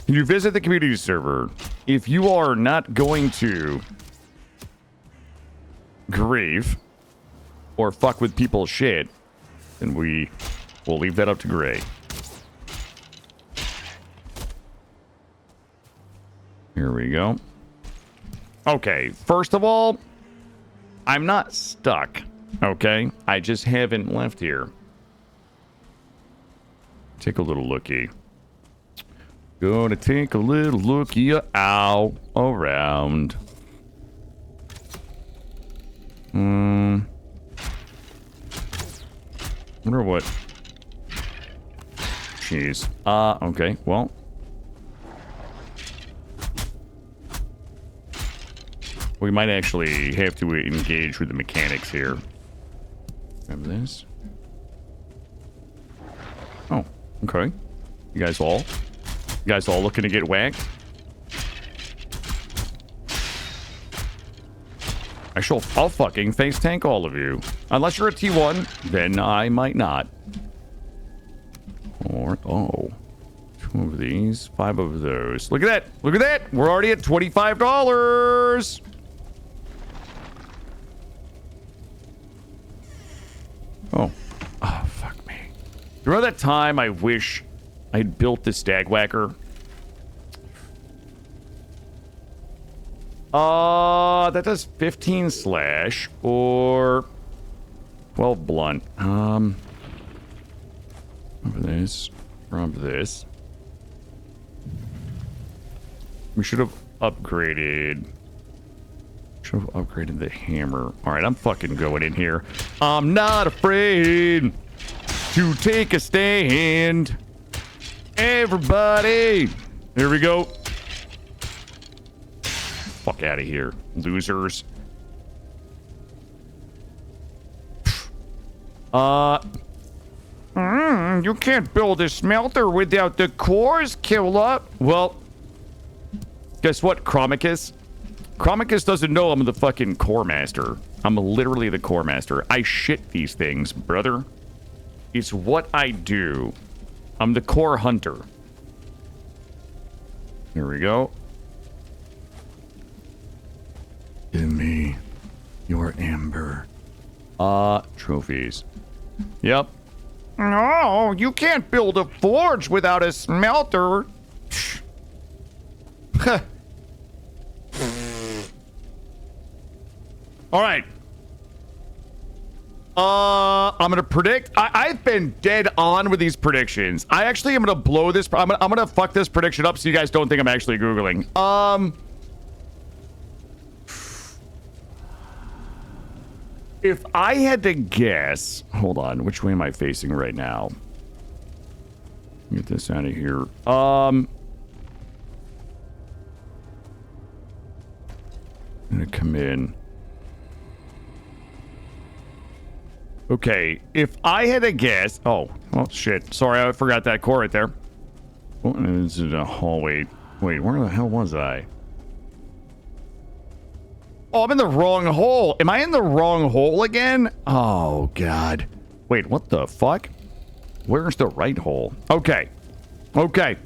You visit the community server. If you are not going to grieve or fuck with people's shit, then we'll leave that up to Gray. Here we go. Okay, first of all, I'm not stuck, okay? I just haven't left here. Take a little looky. Gonna take a little looky around. Wonder what. Jeez. Okay, well. We might actually have to engage with the mechanics here. Remember this? Oh, okay. You guys all looking to get whacked? I'll fucking face tank all of you. Unless you're a T1, then I might not. Or, 2 of these, 5 of those. Look at that! Look at that! We're already at $25! Oh, fuck me. Remember that time I wish I'd built this stag whacker? That does 15 slash or 12 blunt. Remember this. Remember this. We should have upgraded. Should have upgraded the hammer. All right, I'm fucking going in here. I'm not afraid to take a stand. Everybody. Here we go. Fuck out of here, losers. You can't build a smelter without the cores, Killa. Well, guess what, Chromicus? Chromicus doesn't know I'm the fucking core master. I'm literally the core master. I shit these things, brother. It's what I do. I'm the core hunter. Here we go. Give me More amber. Trophies. Yep. No, you can't build a forge without a smelter. All right. I'm gonna predict. I've been dead on with these predictions. I actually am gonna blow this. I'm gonna fuck this prediction up so you guys don't think I'm actually googling. If I had to guess, hold on, which way am I facing right now? Get this out of here. I'm gonna come in. Okay, if I had to guess, oh shit! Sorry, I forgot that core right there. Oh, this is a hallway. Wait, where the hell was I? Oh, I'm in the wrong hole. Am I in the wrong hole again? Oh, God. Wait, what the fuck? Where's the right hole? Okay. Okay.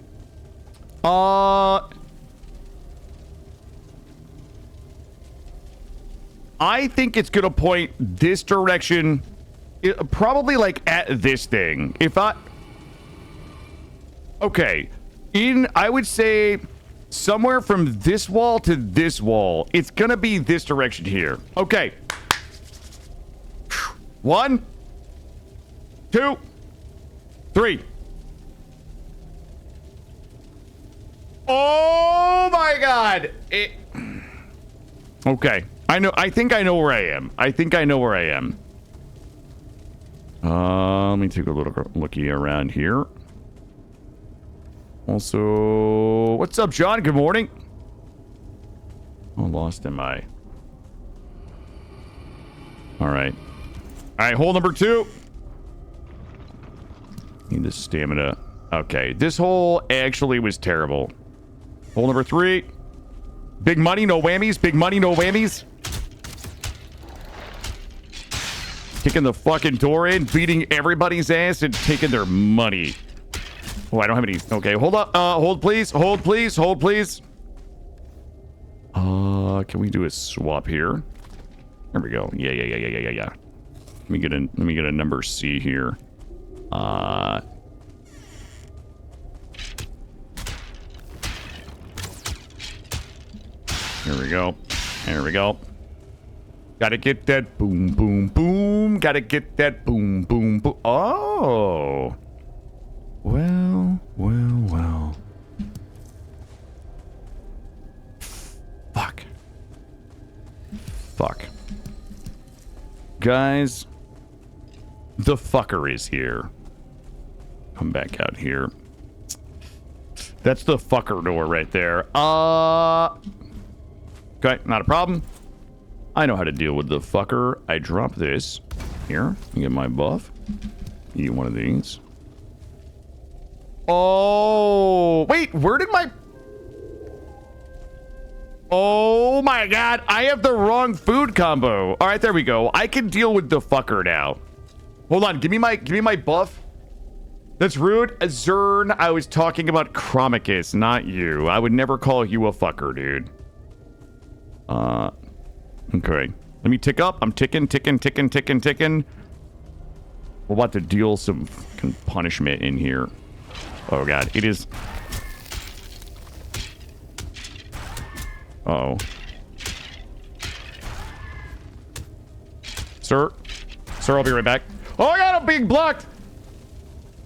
I think it's gonna point this direction. Probably, like, at this thing. If I... Okay. I would say... somewhere from this wall to this wall. It's gonna be this direction here. Okay. 1, 2, 3. Oh my god! Okay. I think I know where I am. Let me take a little looky around here. Also, what's up, John? Good morning. How lost am I? All right. All right, hole number 2. Need the stamina. Okay, this hole actually was terrible. Hole number 3. Big money, no whammies. Big money, no whammies. Kicking the fucking door in, beating everybody's ass, and taking their money. Oh, I don't have any. Okay, hold up. Hold, please. Hold, please. Hold, please. Can we do a swap here? There we go. Yeah. Let me get a number C here. Here we go. There we go. Gotta get that boom, boom, boom. Gotta get that boom, boom, boom. Oh. Well. Fuck. Guys, the fucker is here. Come back out here. That's the fucker door right there. Okay, not a problem. I know how to deal with the fucker. I drop this. Here, get my buff. Eat one of these. Oh, wait, where did my... Oh my god, I have the wrong food combo. All right, there we go. I can deal with the fucker now. Hold on, give me my buff. That's rude. Zern, I was talking about Chromicus, not you. I would never call you a fucker, dude. Okay. Let me tick up. I'm ticking. We're about to deal some fucking punishment in here. Oh god, it is... Uh-oh. Sir, I'll be right back. Oh my god, I'm being blocked!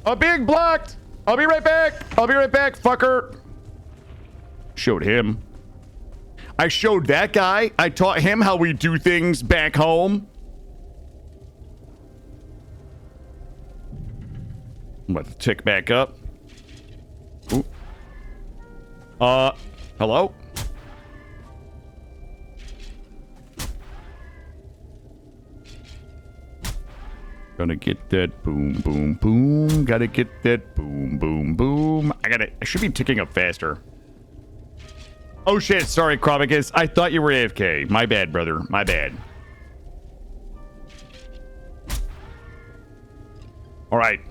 I'll be right back! Fucker! Showed him. I showed that guy. I taught him how we do things back home. I'm about to tick back up. Ooh. Hello? Gonna get that boom, boom, boom. Gotta get that boom, boom, boom. I should be ticking up faster. Oh shit, sorry, Chromicus. I thought you were AFK. My bad, brother. My bad. Alright.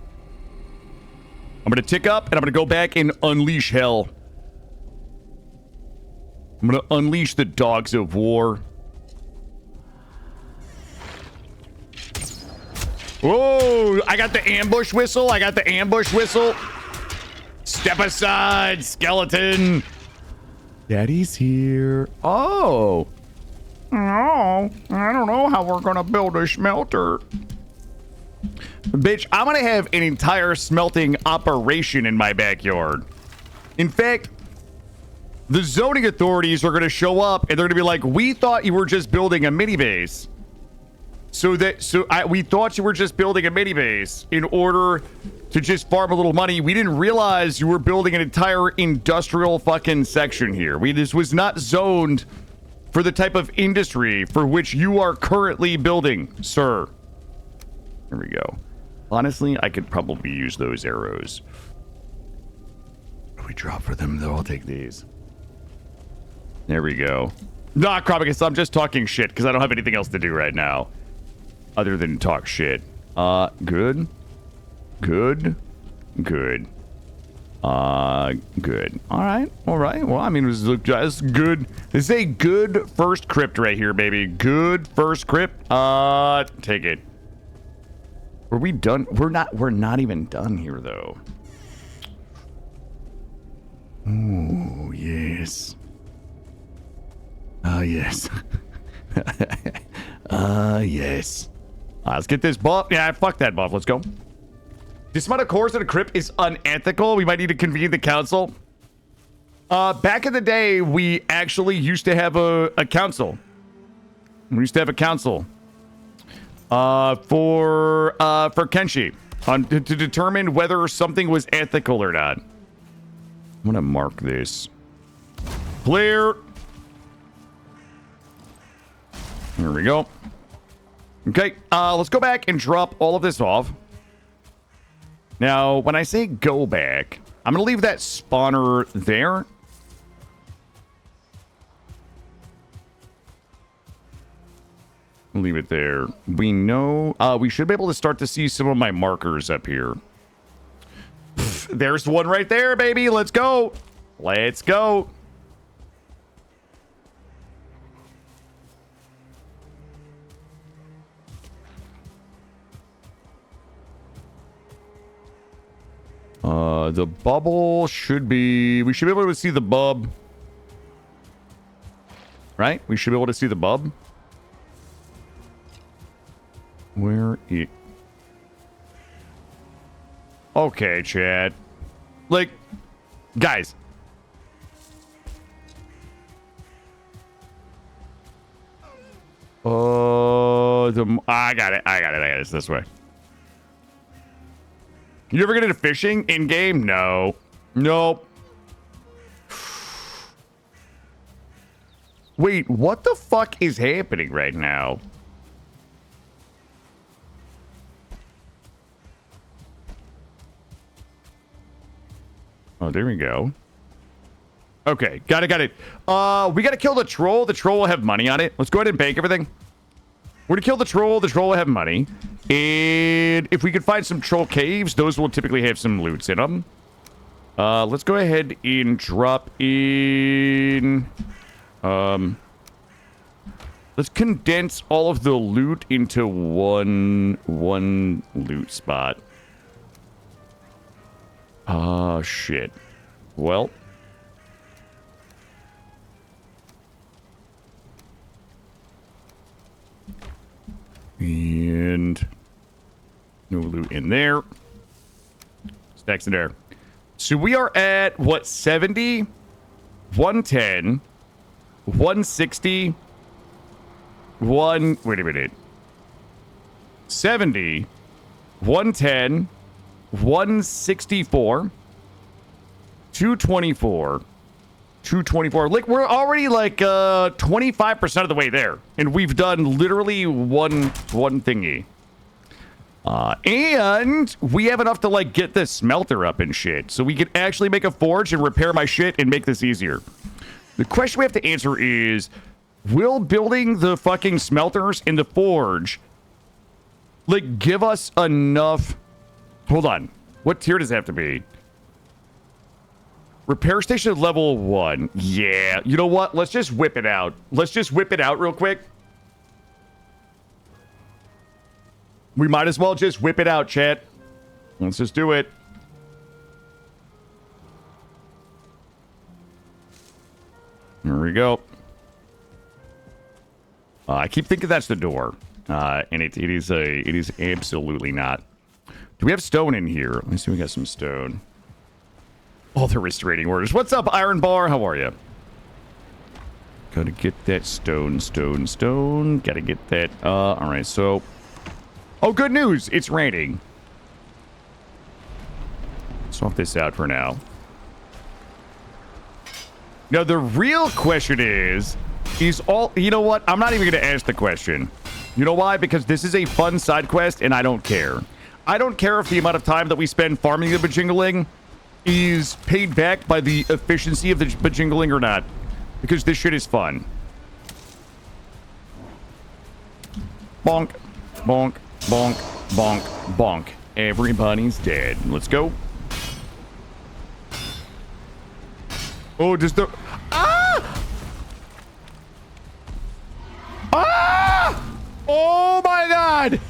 I'm gonna tick up and I'm gonna go back and unleash hell. I'm gonna unleash the dogs of war. Whoa, I got the ambush whistle. I got the ambush whistle. Step aside, skeleton. Daddy's here. Oh. No, I don't know how we're gonna build a smelter. Bitch, I'm gonna have an entire smelting operation in my backyard. In fact, the zoning authorities are gonna show up and they're gonna be like, we thought you were just building a mini base. We thought you were just building a mini base in order to just farm a little money. We didn't realize you were building an entire industrial fucking section here. This was not zoned for the type of industry for which you are currently building, sir. There we go. Honestly, I could probably use those arrows. If we drop for them, though, I'll take these. There we go. Nah, Kropicus, I'm just talking shit because I don't have anything else to do right now other than talk shit. Good. Good. Good. Good. All right. Well, I mean, it was just good. This is a good first crypt right here, baby. Good first crypt. Take it. Were we done? We're not even done here, though. Oh, yes. Yes. Yes. Let's get this buff. Yeah, fuck that buff. Let's go. Dismount a course in a crypt is unethical. We might need to convene the council. Back in the day, we actually used to have a council. We used to have a council for Kenshi to determine whether something was ethical or not. I'm gonna mark this. Clear. Here we go. Okay, let's go back and drop all of this off. Now, when I say go back, I'm going to leave that spawner there. Leave it there. We know... we should be able to start to see some of my markers up here. Pff, there's one right there, baby. Let's go. Let's go. The bubble should be... We should be able to see the bub. Right? We should be able to see the bub. Where it... Okay, chat. Like, guys. I got it. It's this way. You ever get into fishing in game? No. Nope. Wait, what the fuck is happening right now? Oh, there we go. Okay, got it. We gotta kill the troll. The troll will have money on it. Let's go ahead and bank everything. We're gonna kill the troll. The troll will have money. And if we could find some troll caves, those will typically have some loots in them. Let's go ahead and drop in... let's condense all of the loot into one loot spot. Shit. Well... And no loot in there. Stacks in there. So we are at what, 70, 110, 160, wait a minute. 70, 110, 164, 224. 224. Like, we're already like 25% of the way there, and we've done literally one thingy. And we have enough to like get this smelter up and shit, so we can actually make a forge and repair my shit and make this easier. The question we have to answer is, will building the fucking smelters in the forge like give us enough? Hold on, what tier does it have to be? Repair station level 1. Yeah. You know what? Let's just whip it out. Let's just whip it out real quick. We might as well just whip it out, chat. Let's just do it. Here we go. I keep thinking that's the door, and it is absolutely not. Do we have stone in here? Let me see. We got some stone. All the restraining orders. What's up, Iron Bar? How are you? Gotta get that stone. Gotta get that. All right. So, oh, good news. It's raining. Swap this out for now. Now, the real question is all, you know what? I'm not even going to ask the question. You know why? Because this is a fun side quest, and I don't care. I don't care if the amount of time that we spend farming the bajingling is paid back by the efficiency of the bajingling or not. Because this shit is fun. Bonk, bonk, bonk, bonk, bonk. Everybody's dead. Let's go. Oh, does the... Ah! Ah! Oh my god!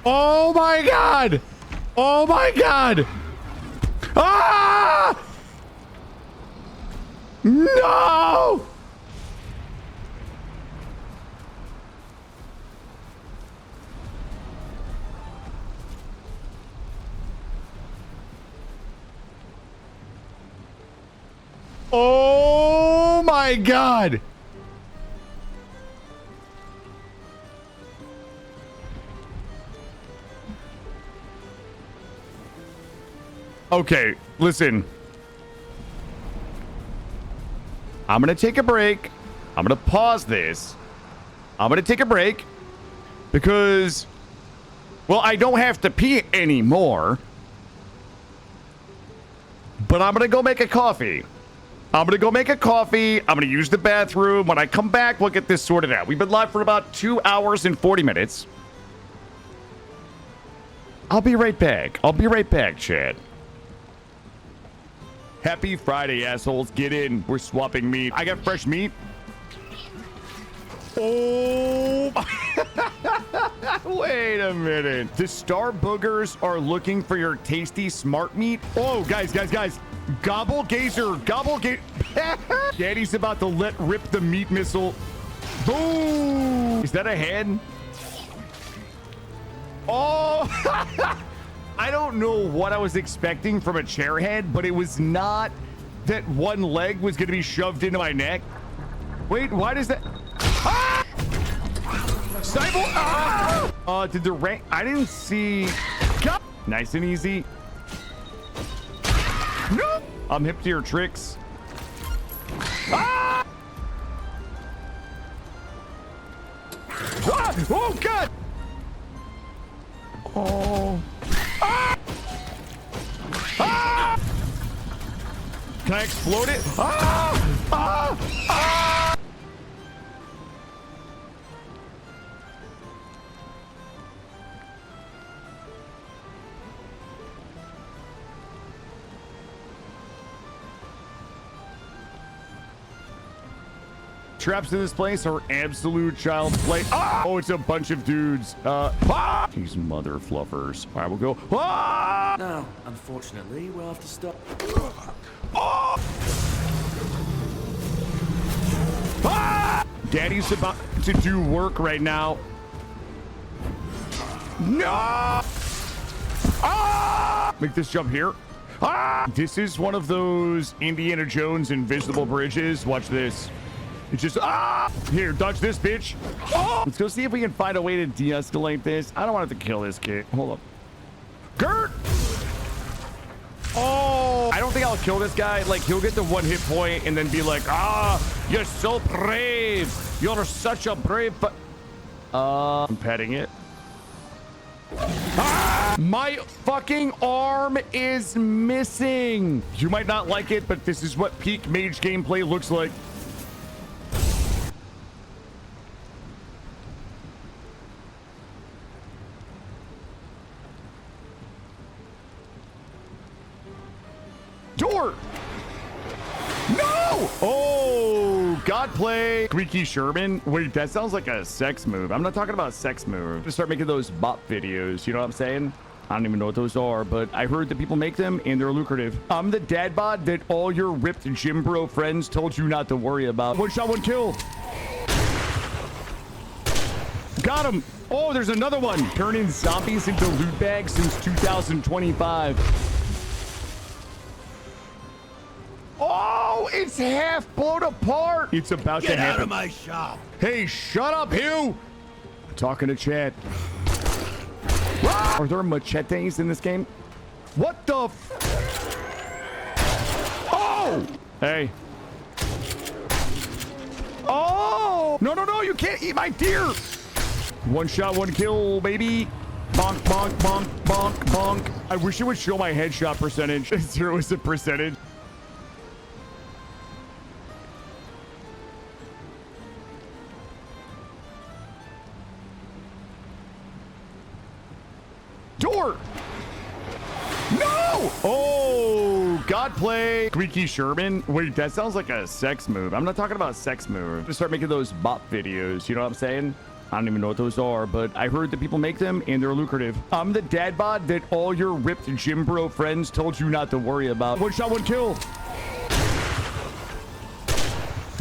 Oh my god! Oh my god! Ah! No! Oh my god! Okay, listen. I'm gonna take a break. I'm gonna pause this. I'm gonna take a break because, well, I don't have to pee anymore. But I'm gonna go make a coffee. I'm gonna go make a coffee. I'm gonna use the bathroom. When I come back, we'll get this sorted out. We've been live for about 2 hours and 40 minutes. I'll be right back. I'll be right back, Chad. Happy Friday, assholes. Get in. We're swapping meat. I got fresh meat. Oh, wait a minute. The star boogers are looking for your tasty smart meat. Oh, guys. Gobble gazer. Daddy's about to let rip the meat missile. Boom. Is that a head? Oh, I don't know what I was expecting from a chair head, but it was not that one leg was going to be shoved into my neck. Wait, why does that... Ah! Cyber... Ah! Did the rank... I didn't see... God. Nice and easy. No! I'm hip to your tricks. Ah! Ah! Oh, God! Oh... Ah! Ah! Can I explode it? Ah! Ah! Ah! Traps in this place are absolute child's play. Ah! Oh, it's a bunch of dudes. Ah! These mother fluffers. All right, we'll go. Ah! Now, unfortunately, we'll have to stop. Oh! Ah! Daddy's about to do work right now. No! Ah! Make this jump here. Ah! This is one of those Indiana Jones invisible bridges. Watch this. It's just, here, dodge this, bitch. Oh! Let's go see if we can find a way to de-escalate this. I don't want to kill this kid. Hold up. Gert! Oh! I don't think I'll kill this guy. Like, he'll get the 1 hit point and then be like, you're so brave. You're such a brave, but... I'm petting it. My fucking arm is missing. You might not like it, but this is what peak mage gameplay looks like. Door! No! Oh, god play Squeaky Sherman. Wait, that sounds like a sex move. I'm not talking about a sex move. Just start making those bop videos. You know what I'm saying? I don't even know what those are, but I heard that people make them and they're lucrative. I'm the dad bod that all your ripped gym bro friends told you not to worry about. One shot, one kill. Got him. Oh, there's another one. Turning zombies into loot bags since 2025. Oh, it's half blown apart. It's about to Get happen. out of my shop! Hey, shut up, Hugh. Talking to chat. Are there machetes in this game? What the Oh! Hey. Oh! No, no, no, you can't eat my deer! One shot, one kill, baby. Bonk, bonk, bonk, bonk, bonk. I wish it would show my headshot percentage. 0 is the percentage. Door! No! Oh, God play. Squeaky Sherman. Wait, that sounds like a sex move. I'm not talking about a sex move. Just start making those bop videos. You know what I'm saying? I don't even know what those are, but I heard that people make them and they're lucrative. I'm the dad bod that all your ripped gym bro friends told you not to worry about. One shot, one kill.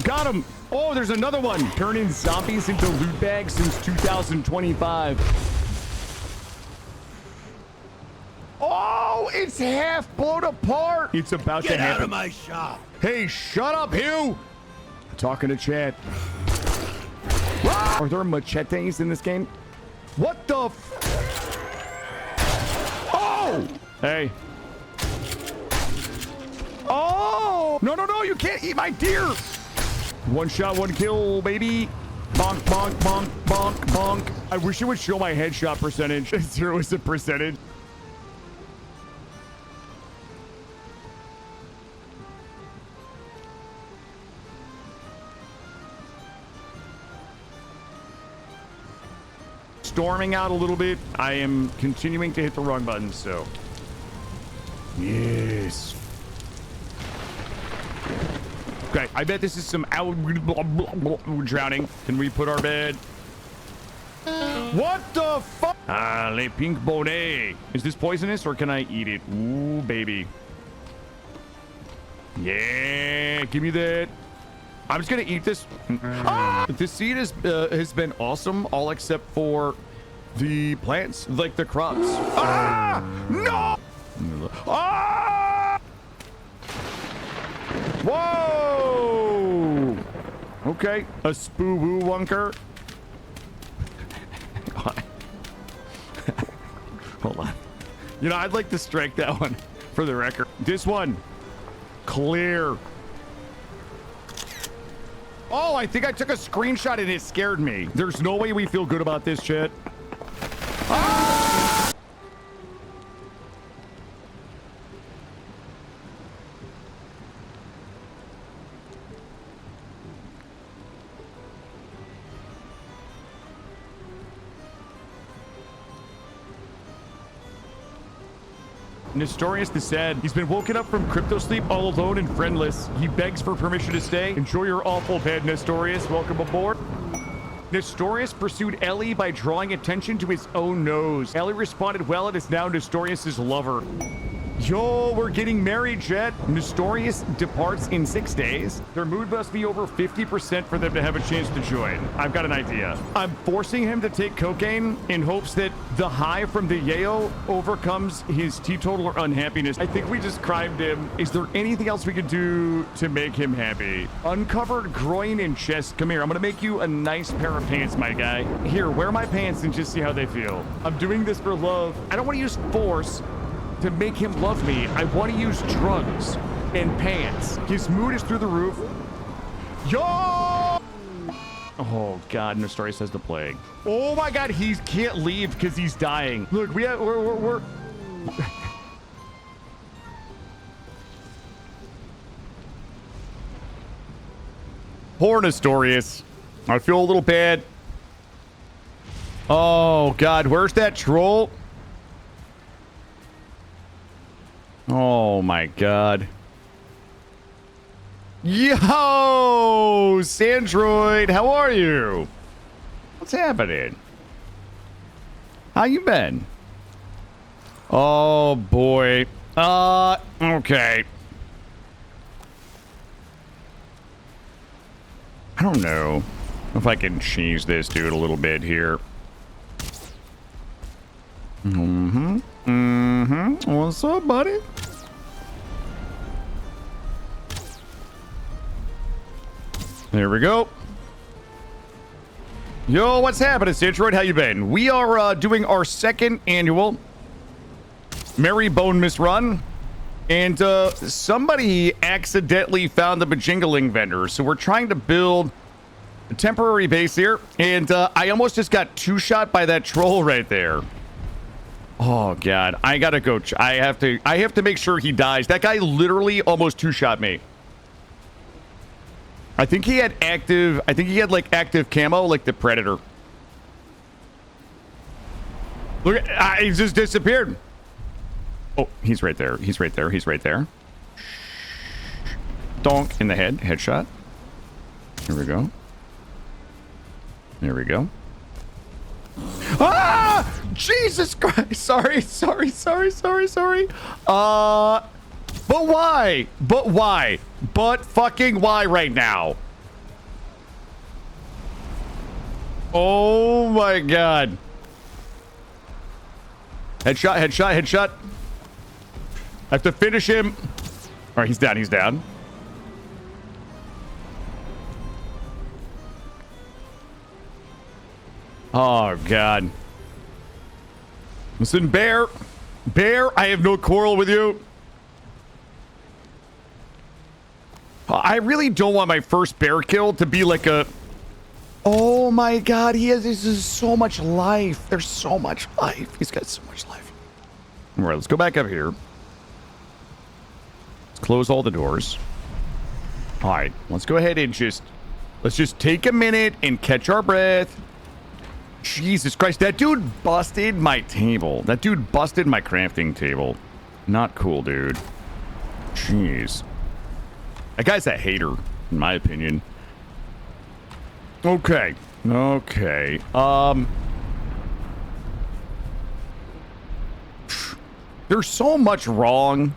Got him. Oh, there's another one. Turning zombies into loot bags since 2025. Oh, it's half blown apart. It's about to Get happen. out of my shop! Hey, shut up, Hugh. Talking to chat. Are there machetes in this game? What the Oh! Hey. Oh! No, no, no, you can't eat my deer! One shot, one kill, baby. Bonk, bonk, bonk, bonk, bonk. I wish it would show my headshot percentage. 0 is the percentage. Storming out a little bit. I am continuing to hit the wrong button, so. Yes. Okay, I bet this is some drowning. Can we put our bed? What the fuck? Ah, le pink bonnet. Is this poisonous or can I eat it? Ooh, baby. Yeah, give me that. I'm just gonna eat this. Ah! This seed has been awesome, all except for the plants, like the crops. Ah! No! Ah! Whoa! Okay, a spoo-boo wunker. Hold on. You know, I'd like to strike that one for the record. This one, clear. Oh, I think I took a screenshot and it scared me. There's no way we feel good about this shit. Ah! Nestorius the Sad. He's been woken up from crypto sleep all alone and friendless. He begs for permission to stay. Enjoy your awful bed, Nestorius. Welcome aboard. Nestorius pursued Ellie by drawing attention to his own nose. Ellie responded well and is now Nestorius's lover. Yo, we're getting married, Jet. Nestorius departs in 6 days. Their mood must be over 50% for them to have a chance to join. I've got an idea. I'm forcing him to take cocaine in hopes that the high from the yayo overcomes his teetotaler unhappiness. I think we just crimed him. Is there anything else we could do to make him happy? Uncovered groin and chest. Come here. I'm going to make you a nice pair of pants, my guy. Here, wear my pants and just see how they feel. I'm doing this for love. I don't want to use force to make him love me. I want to use drugs and pants. His mood is through the roof. Yo! Oh God, Nestorius has the plague. Oh my God, he can't leave because he's dying. Look, we're poor Nestorius. I feel a little bad. Oh God, where's that troll? Oh my God. Yo, Sandroid, how are you? What's happening? How you been? Oh boy. Okay. I don't know if I can cheese this dude a little bit here. What's up, buddy? There we go. Yo, what's happening, Citroid? How you been? We are doing our second annual Merry Bonemass run. And somebody accidentally found the bajingling vendor. So we're trying to build a temporary base here. And I almost just got two-shot by that troll right there. Oh, God. I gotta go. I have to make sure he dies. That guy literally almost two-shot me. I think he had like active camo, like the Predator. Look, he just disappeared. Oh, he's right there. He's right there. He's right there. Donk in the head. Headshot. Here we go. There we go. Ah! Jesus Christ. Sorry. But why? But why? But fucking why right now? Oh my God. Headshot. I have to finish him. All right, he's down. Oh, God. Listen, Bear, I have no quarrel with you. I really don't want my first bear kill to be like a... Oh, my God. This is so much life. There's so much life. He's got so much life. All right, let's go back up here. Let's close all the doors. All right, let's go ahead and let's just take a minute and catch our breath. Jesus Christ, that dude busted my table. That dude busted my crafting table. Not cool, dude. Jeez. That guy's a hater, in my opinion. Okay. There's so much wrong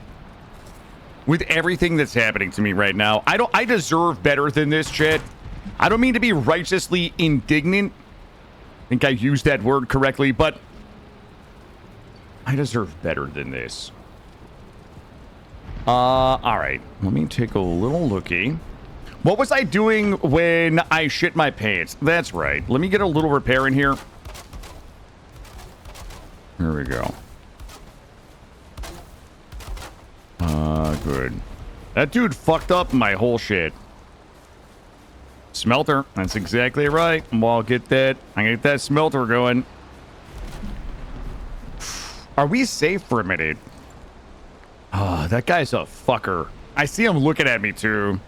with everything that's happening to me right now. I deserve better than this shit. I don't mean to be righteously indignant. I think I used that word correctly, but I deserve better than this. All right. Let me take a little looky. What was I doing when I shit my pants? That's right. Let me get a little repair in here. Here we go. Good. That dude fucked up my whole shit. Smelter. That's exactly right. I'll get that. I get that smelter going. Are we safe for a minute? Oh, that guy's a fucker. I see him looking at me too.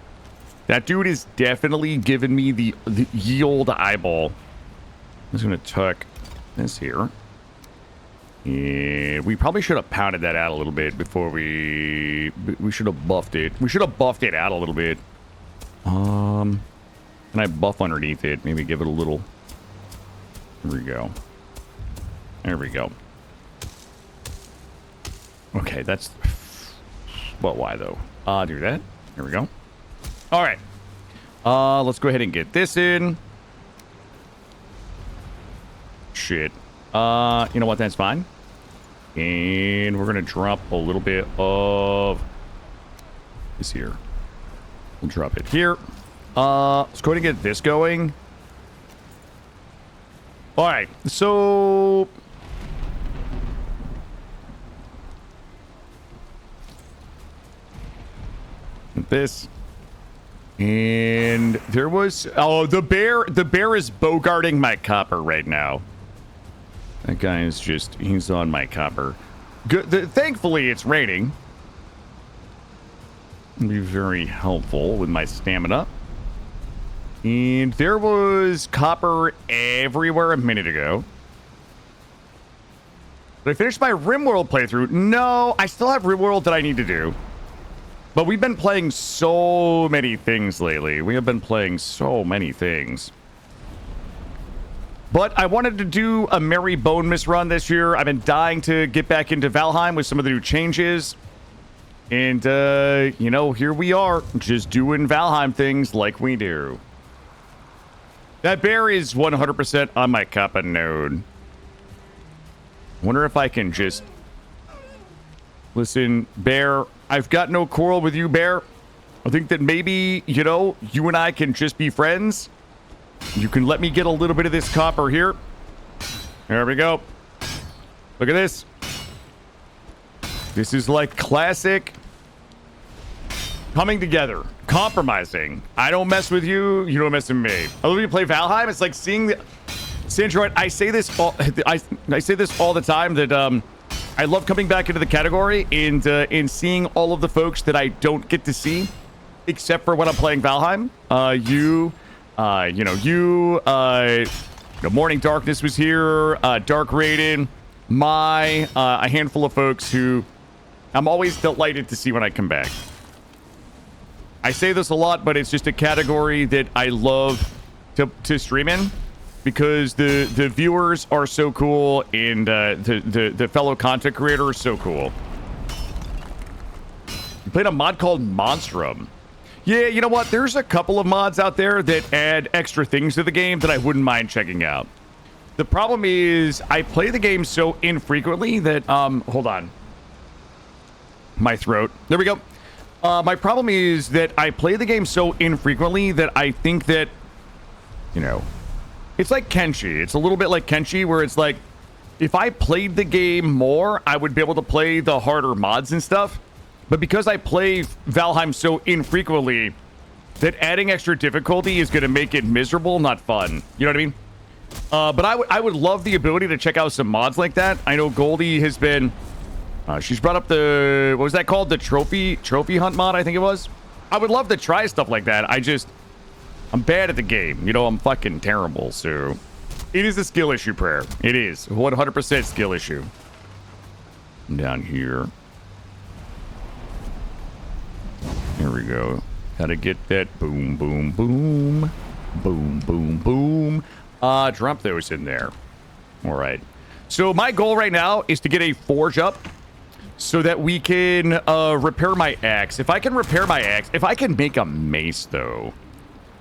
That dude is definitely giving me the yield eyeball. I'm just gonna tuck this here. Yeah, we probably should have pounded that out a little bit before we should have buffed it. We should have buffed it out a little bit. Can I buff underneath it? Maybe give it a little. There we go. There we go. Okay, that's... Well, why though? Do that. Here we go. All right. Let's go ahead and get this in. Shit. You know what? That's fine. And we're gonna drop a little bit of this here. We'll drop it here. Let's go ahead and get this going. All right. So this. And there was... Oh, the bear is bogarting my copper right now. That guy is just... He's on my copper. Good. Thankfully, it's raining. It'll be very helpful with my stamina. And there was copper everywhere a minute ago. Did I finish my RimWorld playthrough? No, I still have RimWorld that I need to do. But we've been playing so many things lately. We have been playing so many things. But I wanted to do a Merry Bonemass run this year. I've been dying to get back into Valheim with some of the new changes. And, you know, here we are, just doing Valheim things like we do. That bear is 100% on my Kappa node. Wonder if I can just... Listen, Bear, I've got no quarrel with you, Bear. I think that maybe, you know, you and I can just be friends. You can let me get a little bit of this copper here. There we go. Look at this. This is like classic coming together, compromising. I don't mess with you, you don't mess with me. I love you play Valheim. It's like seeing the Sandroid. I say this all the time that I love coming back into the category and seeing all of the folks that I don't get to see, except for when I'm playing Valheim. Morning Darkness was here, Dark Raiden, a handful of folks who I'm always delighted to see when I come back. I say this a lot, but it's just a category that I love to stream in because the viewers are so cool and the fellow content creator is so cool. You played a mod called Monstrum. Yeah, you know what? There's a couple of mods out there that add extra things to the game that I wouldn't mind checking out. The problem is I play the game so infrequently that, hold on. My throat. There we go. My problem is that I play the game so infrequently that I think that, you know, it's like Kenshi. It's a little bit like Kenshi where it's like, if I played the game more, I would be able to play the harder mods and stuff. But because I play Valheim so infrequently, that adding extra difficulty is going to make it miserable, not fun. You know what I mean? But I would love the ability to check out some mods like that. I know Goldie has been... she's brought up the... What was that called? The trophy hunt mod, I think it was. I would love to try stuff like that. I'm bad at the game. You know, I'm fucking terrible, so... It is a skill issue, Prayer. It is. 100% skill issue. Down here. Here we go. Gotta get that boom, boom, boom. Boom, boom, boom. Drop those in there. All right. So my goal right now is to get a forge up so that we can repair my axe. If I can repair my axe, if I can make a mace, though.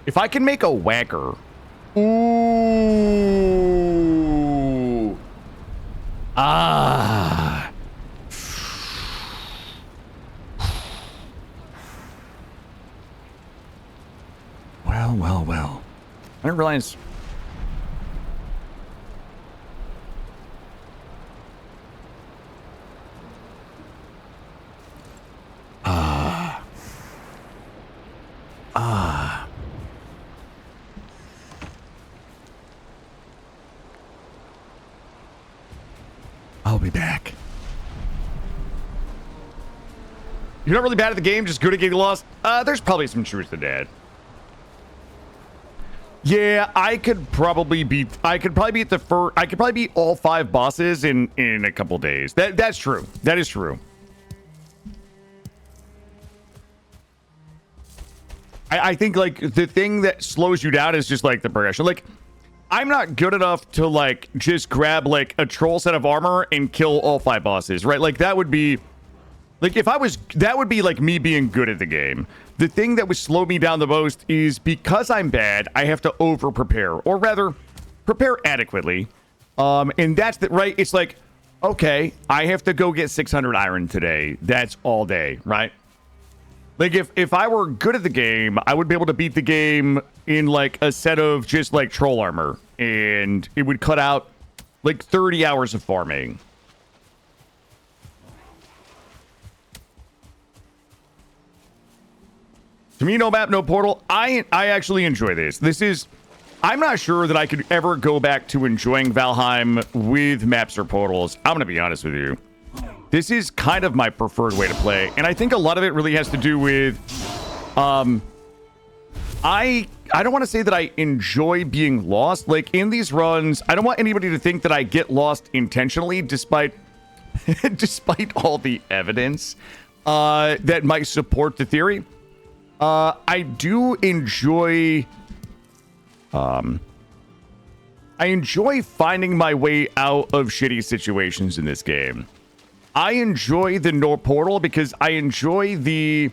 If I can make a whacker. Ooh. Ah. Well. I didn't realize... I'll be back. You're not really bad at the game, just good at getting lost? There's probably some truth to that. Yeah, I could probably beat all 5 bosses in a couple days. That's true. That is true. I think like the thing that slows you down is just like the progression. Like, I'm not good enough to like just grab like a troll set of armor and kill all 5 bosses, right? Like that would be like that would be like me being good at the game. The thing that would slow me down the most is because I'm bad, I have to over prepare, or rather prepare adequately. And that's the right. It's like, okay, I have to go get 600 iron today. That's all day, right? Like if I were good at the game, I would be able to beat the game in like a set of just like troll armor, and it would cut out like 30 hours of farming. To me, no map, no portal. I actually enjoy this. I'm not sure that I could ever go back to enjoying Valheim with maps or portals. I'm gonna be honest with you. This is kind of my preferred way to play, and I think a lot of it really has to do with, I don't want to say that I enjoy being lost. Like in these runs, I don't want anybody to think that I get lost intentionally, despite all the evidence. that might support the theory. I do enjoy... I enjoy finding my way out of shitty situations in this game. I enjoy the no portal because I enjoy the...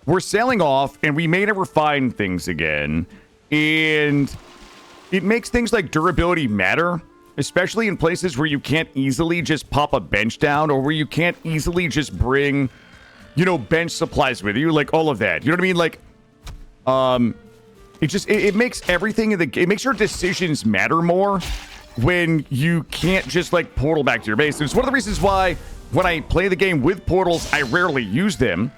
We're sailing off and we may never find things again. And it makes things like durability matter, especially in places where you can't easily just pop a bench down or where you can't easily just bring, you know, bench supplies with you, like all of that. You know what I mean? Like, it makes everything in the game, it makes your decisions matter more when you can't just like portal back to your base. And it's one of the reasons why when I play the game with portals, I rarely use them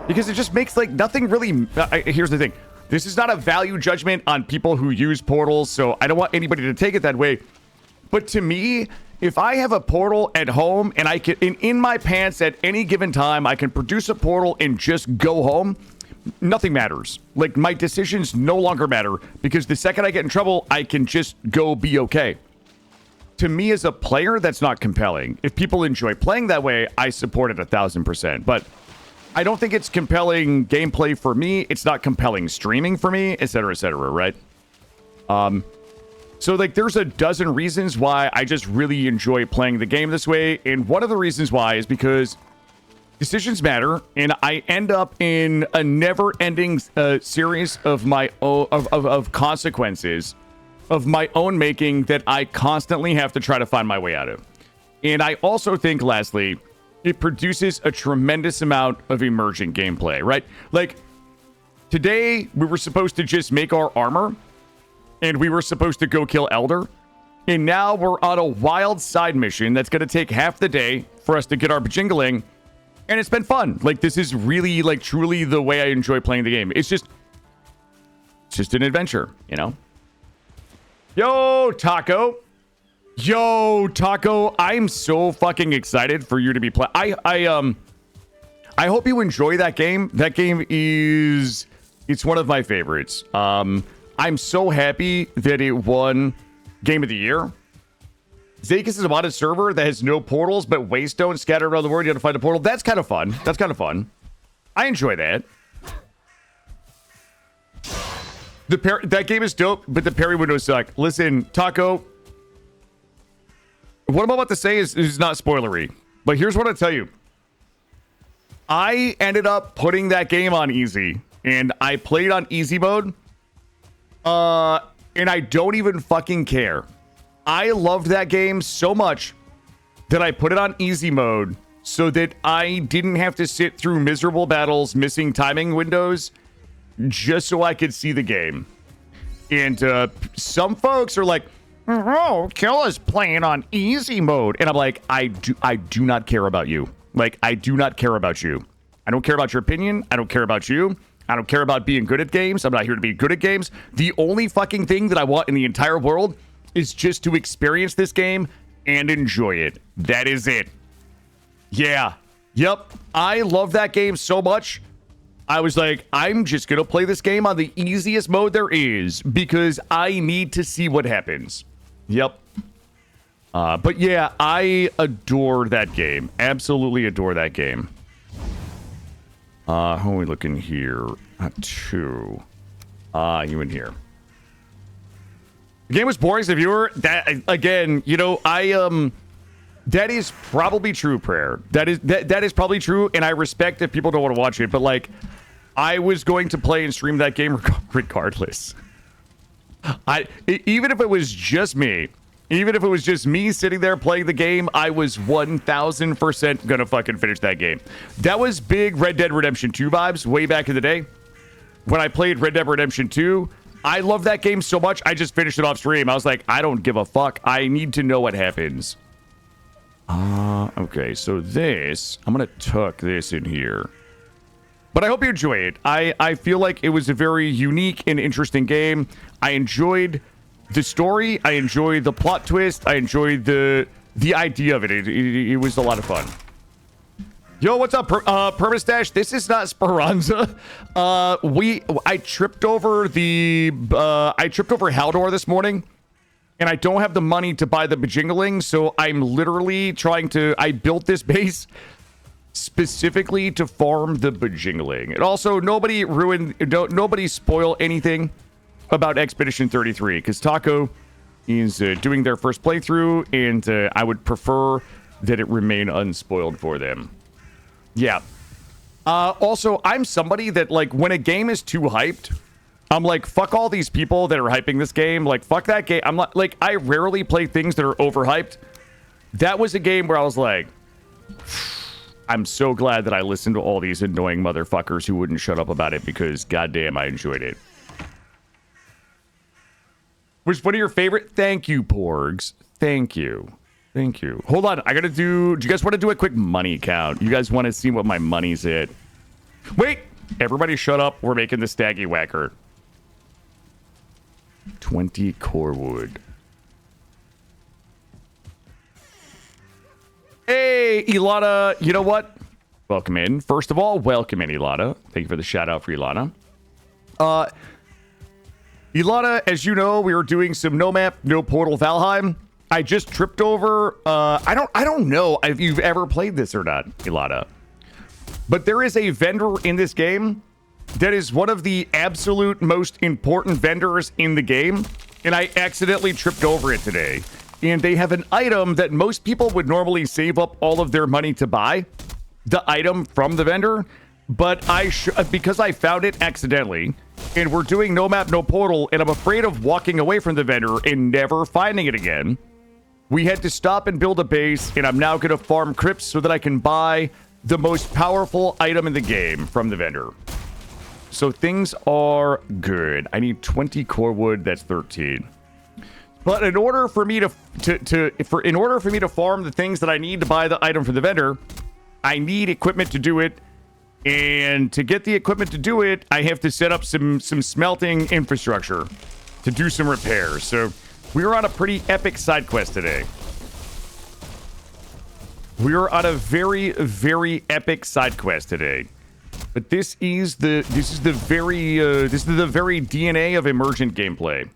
because it just makes like nothing really. Here's the thing. This is not a value judgment on people who use portals, so I don't want anybody to take it that way. But to me, if I have a portal at home and I can, in my pants at any given time, I can produce a portal and just go home, nothing matters. Like, my decisions no longer matter because the second I get in trouble, I can just go be okay. To me as a player, that's not compelling. If people enjoy playing that way, I support it 1,000%. But I don't think it's compelling gameplay for me. It's not compelling streaming for me, etc., right? So, like, there's a dozen reasons why I just really enjoy playing the game this way. And one of the reasons why is because decisions matter, and I end up in a never-ending series of my own of consequences of my own making that I constantly have to try to find my way out of. And I also think, lastly, it produces a tremendous amount of emergent gameplay, right? Like, today we were supposed to just make our armor, and we were supposed to go kill Elder, and now we're on a wild side mission that's going to take half the day for us to get our bajingling. And it's been fun. Like, this is really, like, truly the way I enjoy playing the game. It's just an adventure, you know? Yo, Taco. Yo, Taco. I'm so fucking excited for you to be playing. I hope you enjoy that game. That game is... It's one of my favorites. I'm so happy that it won Game of the Year. Zakis is a modded server that has no portals, but waystone scattered around the world. You have to find a portal. That's kind of fun. That's kind of fun. I enjoy that. That game is dope, but the parry windows suck. Listen, Taco, what I'm about to say is not spoilery, but here's what I'll tell you. I ended up putting that game on easy, and I played on easy mode, and I don't even fucking care. I loved that game so much that I put it on easy mode so that I didn't have to sit through miserable battles, missing timing windows, just so I could see the game. And some folks are like, Oh, Killa's playing on easy mode. and I'm like, I do not care about you. Like, I do not care about you. I don't care about your opinion. I don't care about you. I don't care about being good at games. I'm not here to be good at games. The only fucking thing that I want in the entire world is just to experience this game and enjoy it. That is it. Yeah. Yep. I love that game so much. I was like, I'm just going to play this game on the easiest mode there is because I need to see what happens. Yep. But yeah, I adore that game. Absolutely adore that game. How are we looking here? Two. You in here. The game was boring as a viewer. That, again, you know, that is probably true, Prayer. That is probably true, and I respect if people don't want to watch it, but, like, I was going to play and stream that game regardless. Even if it was just me sitting there playing the game, I was 1,000% gonna fucking finish that game. That was big Red Dead Redemption 2 vibes way back in the day. When I played Red Dead Redemption 2, I love that game so much, I just finished it off stream. I was like, I don't give a fuck. I need to know what happens. Okay, so this, I'm gonna tuck this in here. But I hope you enjoy it. I feel like it was a very unique and interesting game. I enjoyed the story. I enjoyed the plot twist. I enjoyed the idea of it. It was a lot of fun. Yo, what's up, Permastash? This is not Speranza. I tripped over Haldor this morning, and I don't have the money to buy the bajingling, so I'm literally trying to. I built this base specifically to farm the bajingling. And also, nobody spoil anything about Expedition 33, because Taco is doing their first playthrough, and I would prefer that it remain unspoiled for them. Yeah. Also, I'm somebody that, like, when a game is too hyped, I'm like, fuck all these people that are hyping this game. Like, fuck that game. I'm like, I rarely play things that are overhyped. That was a game where I was like, I'm so glad that I listened to all these annoying motherfuckers who wouldn't shut up about it, because goddamn, I enjoyed it. Which one of your favorite? Thank you, Porgs. Thank you. Thank you. Hold on. I gotta do you guys want to do a quick money count? You guys want to see what my money's at? Wait! Everybody shut up. We're making the Staggy Whacker. 20 core wood. Hey, Ilana. You know what? Welcome in. First of all, welcome in, Ilana. Thank you for the shout out for Ilana. Ilana, as you know, we were doing some no map, no portal Valheim. I just tripped over. I don't know if you've ever played this or not, Ilana. But there is a vendor in this game that is one of the absolute most important vendors in the game, and I accidentally tripped over it today. And they have an item that most people would normally save up all of their money to buy, the item from the vendor, but because I found it accidentally, and we're doing no map, no portal, and I'm afraid of walking away from the vendor and never finding it again, we had to stop and build a base, and I'm now going to farm crypts so that I can buy the most powerful item in the game from the vendor. So things are good. I need 20 core wood. That's 13. But in order for me to farm the things that I need to buy the item from the vendor, I need equipment to do it. And to get the equipment to do it, I have to set up some smelting infrastructure to do some repairs. So we are on a pretty epic side quest today. We are on a very, very epic side quest today. But this is the very DNA of emergent gameplay.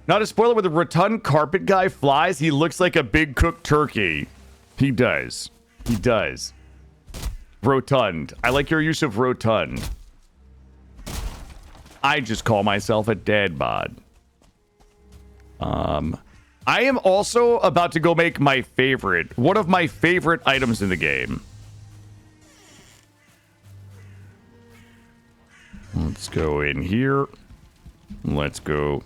Not a spoiler, when the rotund carpet guy flies, he looks like a big cooked turkey. He does. He does. Rotund. I like your use of rotund. I just call myself a dad bod. I am also about to go make my favorite, one of my favorite items in the game. Let's go in here. Let's go.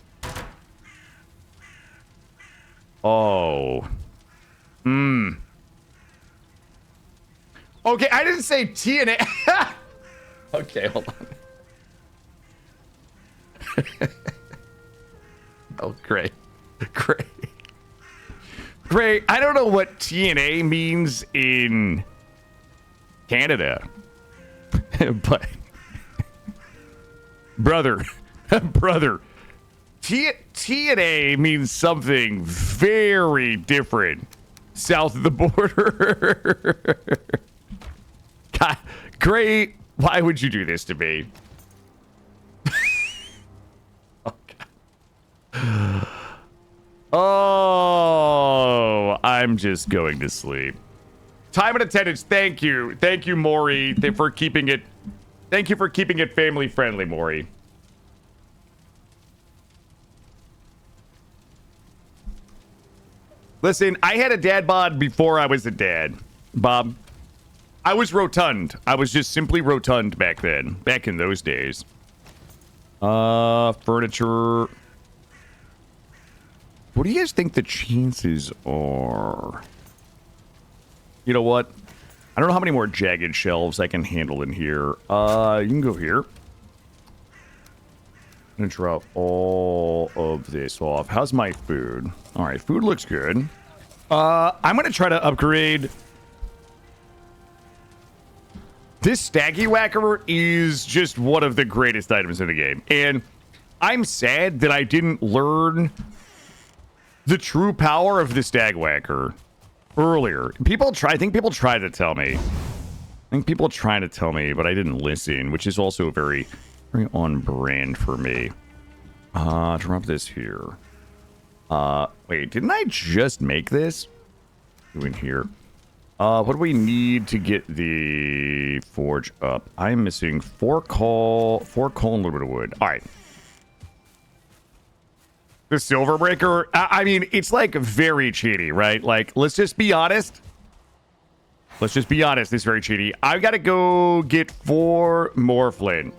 Oh. Okay, I didn't say TNA. Okay, hold on. Oh, great. Great. Great. I don't know what TNA means in Canada. But brother, TNA means something very different south of the border. God, great. Why would you do this to me? Oh, God. Oh, I'm just going to sleep. Time and attendance. Thank you. Thank you, Maury, for keeping it. Thank you for keeping it family friendly, Maury. Listen, I had a dad bod before I was a dad, Bob. I was rotund. I was just simply rotund back then, back in those days. Furniture. What do you guys think the chances are? You know what? I don't know how many more jagged shelves I can handle in here. You can go here. I'm gonna drop all of this off. How's my food? All right, food looks good. I'm gonna try to upgrade. This Staggy Whacker is just one of the greatest items in the game. And I'm sad that I didn't learn the true power of the Stag Whacker earlier. I think people tried to tell me. But I didn't listen, which is also very, very on brand for me. Drop this here. Wait, didn't I just make this? Go in here. What do we need to get the forge up? I'm missing 4 coal, and a little bit of wood. All right. The silver breaker, I mean, it's like very cheaty, right? Like, let's just be honest. Let's just be honest. It's very cheaty. I've got to go get 4 more flint.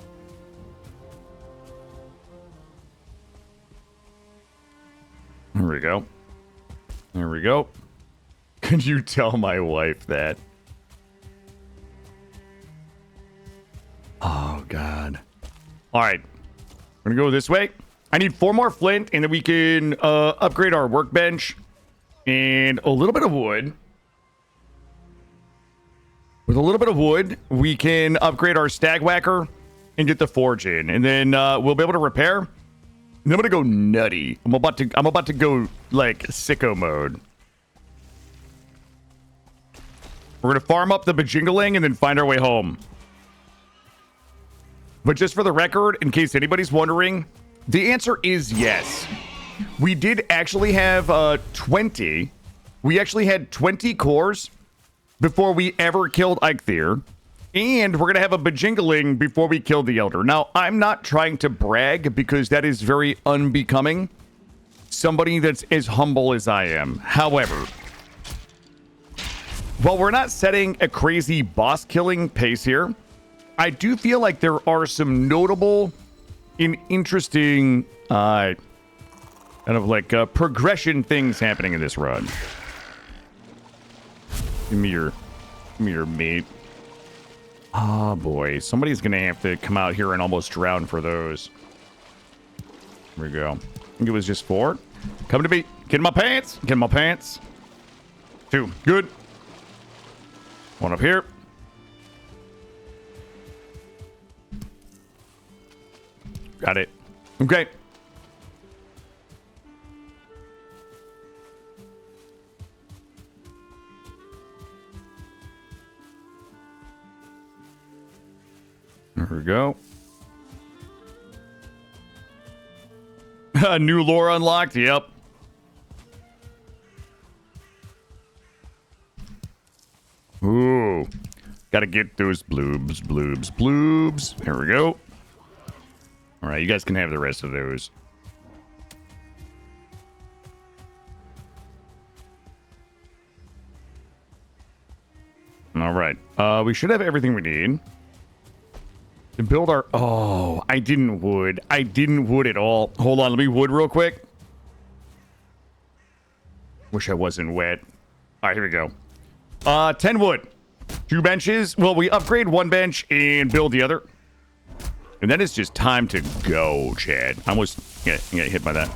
There we go. There we go. Could you tell my wife that? Oh, God. All right. We're going to go this way. I need 4 more flint, and then we can upgrade our workbench and a little bit of wood. With a little bit of wood, we can upgrade our stag whacker and get the forge in, and then we'll be able to repair. And I'm gonna go nutty. I'm about to go like sicko mode. We're gonna farm up the bajingling and then find our way home. But just for the record, in case anybody's wondering, the answer is yes. We did actually have 20. We actually had 20 cores before we ever killed Eikthyr. And we're going to have a bajingling before we kill the Elder. Now, I'm not trying to brag because that is very unbecoming. Somebody that's as humble as I am. However, while we're not setting a crazy boss killing pace here, I do feel like there are some notable and interesting kind of like progression things happening in this run. Give me your meat. Oh boy, somebody's gonna have to come out here and almost drown for those. Here we go. I think it was just 4. Come to me. Get in my pants. Get in my pants. 2. Good. 1 up here. Got it. Okay. There we go. New lore unlocked. Yep. Ooh. Gotta get those bloobs. There we go. All right, you guys can have the rest of those. All right. We should have everything we need to build our... Oh, I didn't wood. I didn't wood at all. Hold on, let me wood real quick. Wish I wasn't wet. All right, here we go. 10 wood. 2 benches. Well, we upgrade 1 bench and build the other. And then it's just time to go, Chad. I almost get hit by that.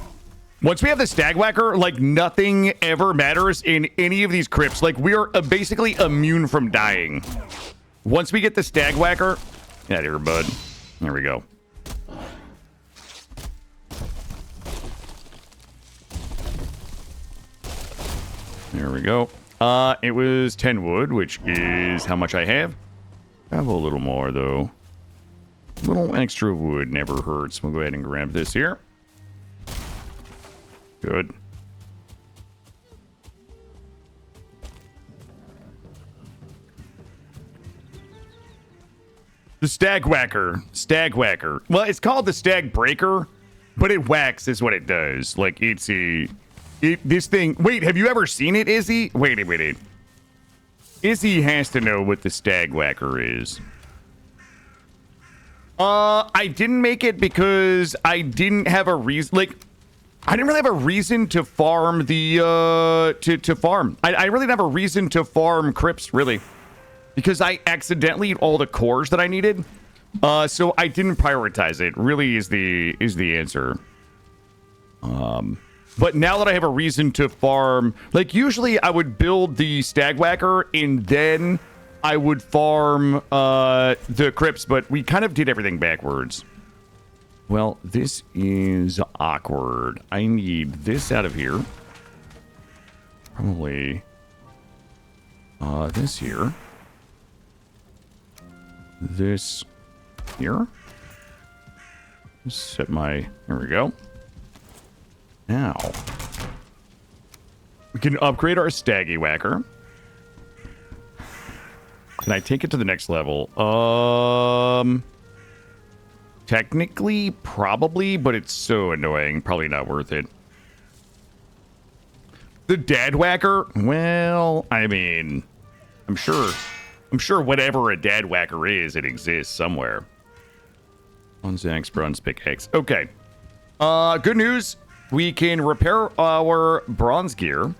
Once we have the stag whacker, like nothing ever matters in any of these crypts. Like we are basically immune from dying. Once we get the stag whacker, get out of here, bud. There we go. There we go. It was 10 wood, which is how much I have. I have a little more though. A little extra wood never hurts. We'll go ahead and grab this here. Good. The stag whacker. Stag whacker. Well, it's called the stag breaker, but it whacks is what it does. Like, it's a... this thing... Wait, have you ever seen it, Izzy? Wait. Izzy has to know what the stag whacker is. I didn't make it because I didn't have a reason. Like, I didn't really have a reason to farm the, to farm. I really didn't have a reason to farm crypts, really. Because I accidentally ate all the cores that I needed. So I didn't prioritize it, really is the answer. But now that I have a reason to farm, like, usually I would build the stag whacker and then I would farm the crypts, but we kind of did everything backwards. Well, this is awkward. I need this out of here. Probably this here. This here. Set my... There we go. Now, we can upgrade our staggy whacker. Can I take it to the next level? Technically, probably, but it's so annoying. Probably not worth it. The dad whacker? Well, I mean, I'm sure whatever a dad whacker is, it exists somewhere. Bronze axe, bronze pickaxe. Okay. Good news. We can repair our bronze gear.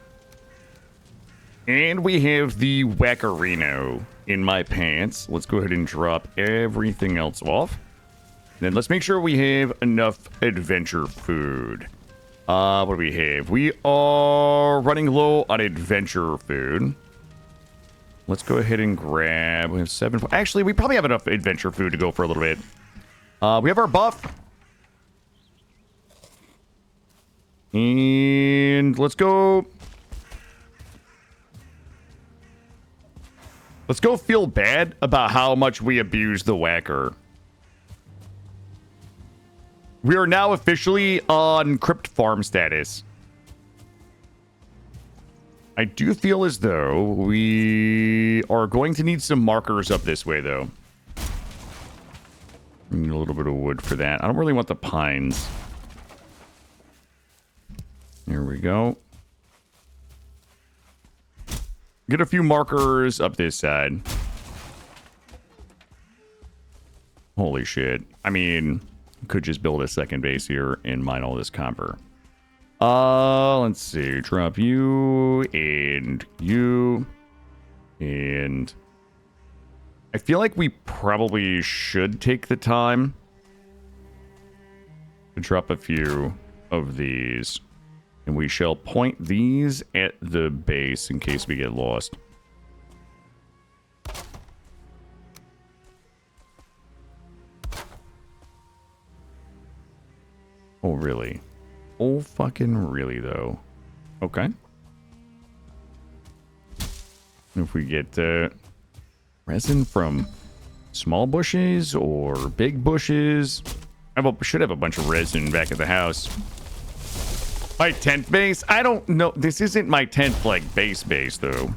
And we have the whackerino in my pants. Let's go ahead and drop everything else off. Then let's make sure we have enough adventure food. What do we have? We are running low on adventure food. Let's go ahead and grab... We have 7... Actually, we probably have enough adventure food to go for a little bit. We have our buff. And let's go... Let's go feel bad about how much we abuse the whacker. We are now officially on crypt farm status. I do feel as though we are going to need some markers up this way, though. We need a little bit of wood for that. I don't really want the pines. There we go. Get a few markers up this side. Holy shit. I mean, could just build a second base here and mine all this copper. Let's see. Drop you and you. And I feel like we probably should take the time to drop a few of these. And we shall point these at the base in case we get lost. Oh, really? Oh, fucking really, though. Okay. If we get resin from small bushes or big bushes. Should have a bunch of resin back at the house. My tent base? I don't know. This isn't my tent, like, base, though.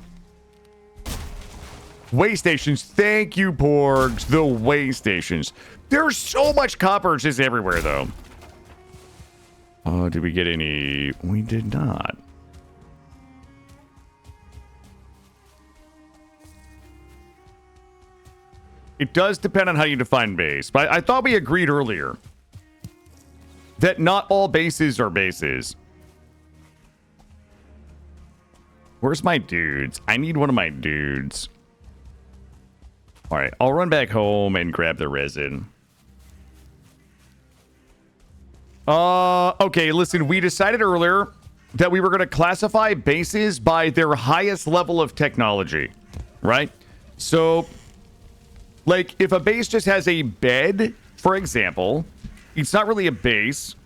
Way stations. Thank you, Porgs. The way stations. There's so much copper just everywhere, though. Oh, did we get any? We did not. It does depend on how you define base. But I thought we agreed earlier that not all bases are bases. Where's my dudes? I need one of my dudes. All right, I'll run back home and grab the resin. Okay, listen, we decided earlier that we were going to classify bases by their highest level of technology, right? So, like, if a base just has a bed, for example, it's not really a base.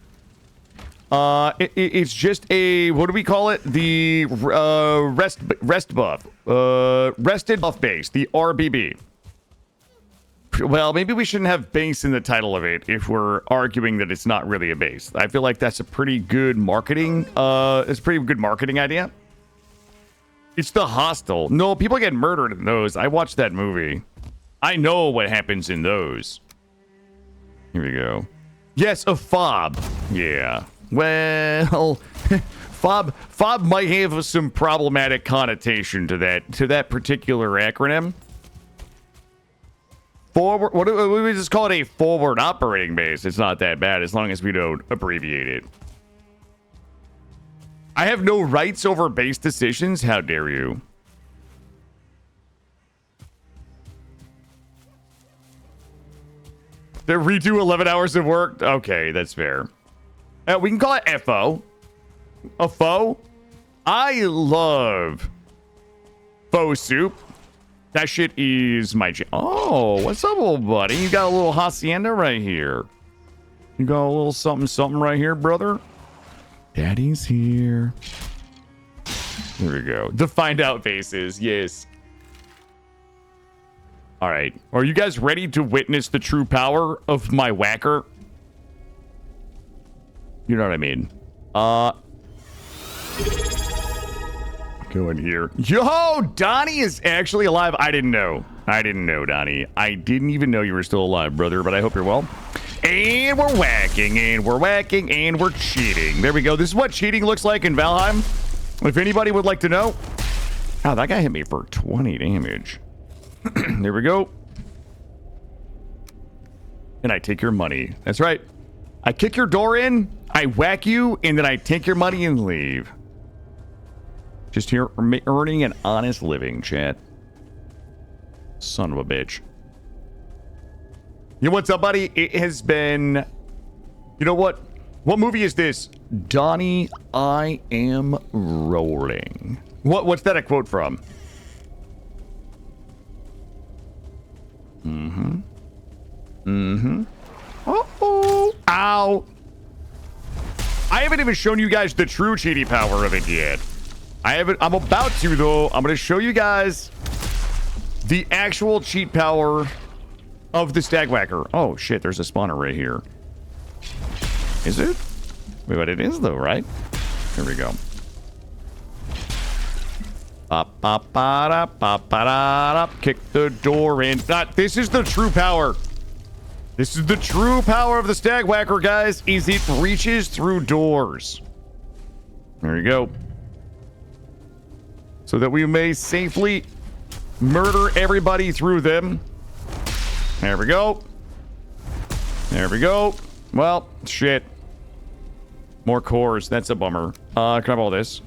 It's just a, what do we call it? The rest buff. Rested buff base, the RBB. Well, maybe we shouldn't have base in the title of it if we're arguing that it's not really a base. I feel like that's a pretty good marketing, it's a pretty good marketing idea. It's the hostel. No, people get murdered in those. I watched that movie. I know what happens in those. Here we go. Yes, a fob. Yeah. Well, fob might have some problematic connotation to that particular acronym. Forward, what do we just call it? A forward operating base. It's not that bad as long as we don't abbreviate it. I have no rights over base decisions. How dare you? They redo 11 hours of work. Okay, that's fair. We can call it FO. A faux. I love faux soup. That shit is my jam. Oh, what's up, old buddy? You got a little hacienda right here. You got a little something right here, brother. Daddy's here. There we go. The find out bases. Yes. All right. Are you guys ready to witness the true power of my whacker? You know what I mean? Go in here. Yo, Donnie is actually alive. I didn't know. I didn't know, Donnie. I didn't even know you were still alive, brother, but I hope you're well. And we're whacking, and we're whacking, and we're cheating. There we go. This is what cheating looks like in Valheim. If anybody would like to know. Oh, that guy hit me for 20 damage. There we go. And I take your money. That's right. I kick your door in, I whack you, and then I take your money and leave. Just here earning an honest living, chat. Son of a bitch. You know what's up, buddy? It has been... You know what? What movie is this? Donnie, I am rolling. What's that a quote from? Uh-oh. Ow. I haven't even shown you guys the true cheaty power of it yet. I'm about to, though. I'm going to show you guys the actual cheat power of the Stag Whacker. Oh, shit. There's a spawner right here. Is it? Wait, but it is, though, right? Here we go. Kick the door in. This is the true power. This is the true power of the Stag Whacker, guys, is it reaches through doors. There you go. So that we may safely murder everybody through them. There we go. There we go. Well, shit. More cores. That's a bummer. Can I have all this?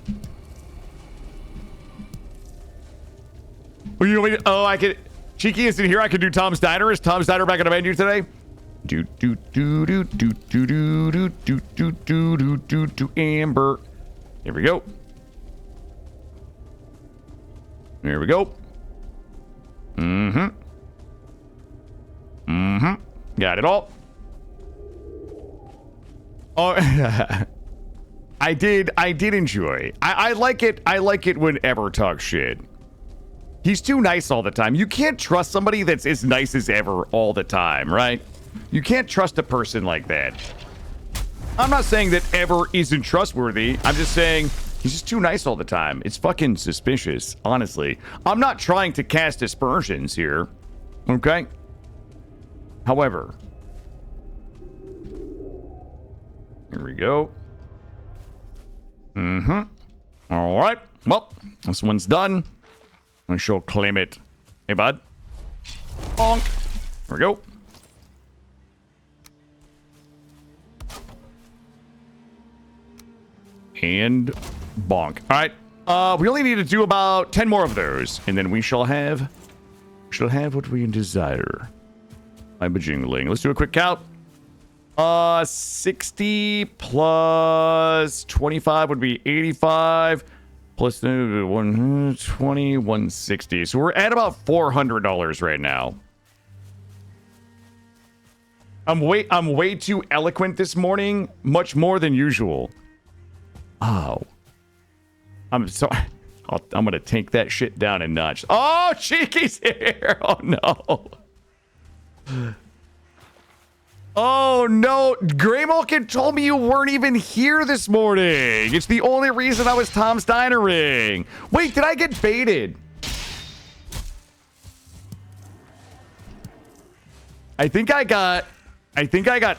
Oh, you know what? Oh, I could... Cheeky isn't here. I could do Tom's Diner. Is Tom's Diner back on the menu today? Amber. There we go. There we go. Got it all. Oh, I did enjoy. I like it. I like it when Ever talks shit. He's too nice all the time. You can't trust somebody that's as nice as Ever all the time, right? You can't trust a person like that. I'm not saying that Ever isn't trustworthy. I'm just saying he's just too nice all the time. It's fucking suspicious, honestly. I'm not trying to cast aspersions here, okay? However, here we go. All right. Well, this one's done. I shall claim it. Hey, bud. Bonk. There we go. And bonk. All right. We only need to do about 10 more of those, and then we shall have what we desire. I'm a jingling. Let's do a quick count. 60 plus 25 would be 85. Plus 120, 160. So we're at about $400 right now. I'm way too eloquent this morning, much more than usual. Oh. I'm sorry. I'm gonna take that shit down a notch. Oh, Cheeky's here. Oh no. Oh no, Grey Malkin told me you weren't even here this morning. It's the only reason I was Tom's Dinering. Wait, did I get baited? I think I got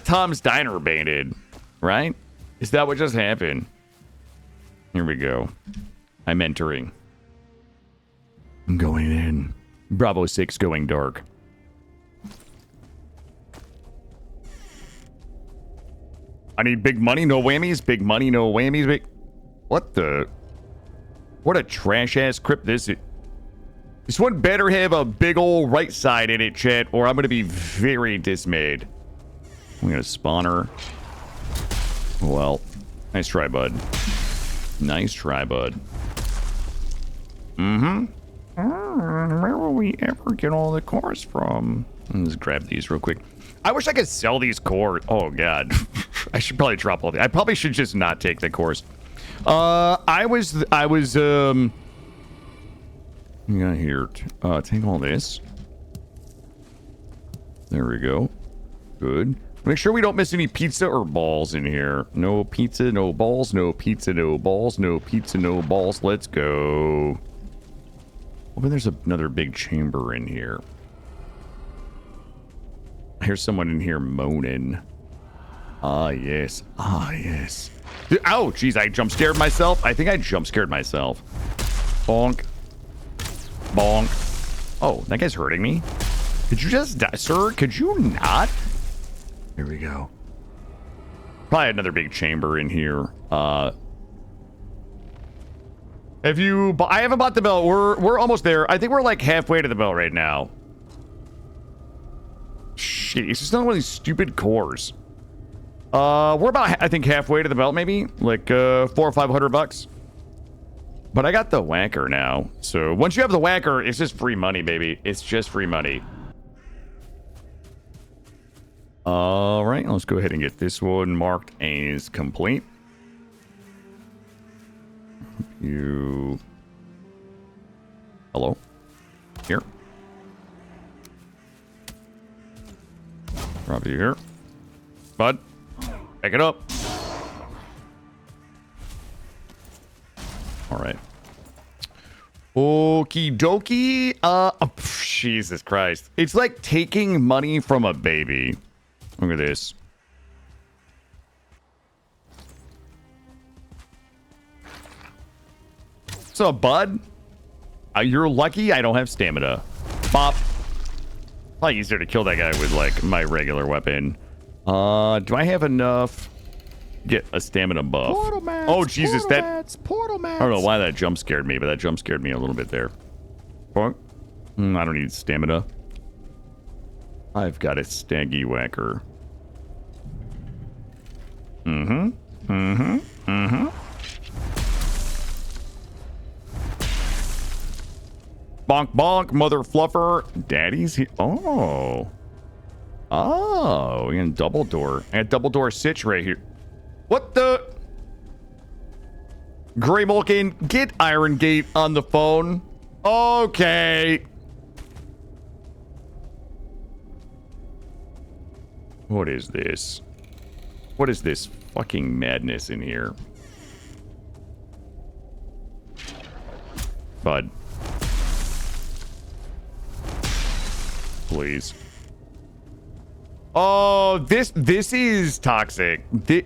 Tom's Diner baited, right? Is that what just happened? Here we go. I'm entering. I'm going in. Bravo 6 going dark. I need big money, no whammies. Big money, no whammies. Big... What the? What a trash-ass crypt this is. This one better have a big old right side in it, chat, or I'm going to be very dismayed. I'm going to spawner. Well, nice try, bud. Nice try, bud. Where will we ever get all the cores from? Let's grab these real quick. I wish I could sell these cores. Oh, God. I should probably drop all the... I probably should just not take the cores. I was, you got here. Take all this. There we go. Good. Make sure we don't miss any pizza or balls in here. No pizza, no balls. No pizza, no balls. No pizza, no balls. Let's go. Oh, but there's another big chamber in here. Here's someone in here moaning. Ah, yes. Ah, yes. Oh, jeez, I jump scared myself. I think I jump scared myself. Bonk. Bonk. Oh, that guy's hurting me. Could you just die, sir? Could you not? Here we go. Probably another big chamber in here. I haven't bought the belt. We're almost there. I think we're like halfway to the belt right now. Shit, it's just another one of these stupid cores. We're about, I think, halfway to the belt, maybe like $400 or $500. But I got the whacker now, so once you have the whacker, it's just free money, baby. It's just free money. All right, let's go ahead and get this one marked as complete. You. Hello. Here. Drop you here. Bud. Pick it up. All right. Okie dokie. Jesus Christ. It's like taking money from a baby. Look at this. What's up, bud? You're lucky I don't have stamina. Bop. Probably easier to kill that guy with, like, my regular weapon. Do I have enough to get a stamina buff? Portal mats, oh, Jesus, portal that... mats, portal mats. I don't know why that jump scared me, but that jump scared me a little bit there. I don't need stamina. I've got a staggy whacker. Bonk, bonk, mother fluffer. Daddy's here. Oh. Oh, we got double door. I got double door sitch right here. What the? Gray Mulkin, get Iron Gate on the phone. Okay. What is this? What is this fucking madness in here? Bud. Please. Oh, this is toxic. Okay.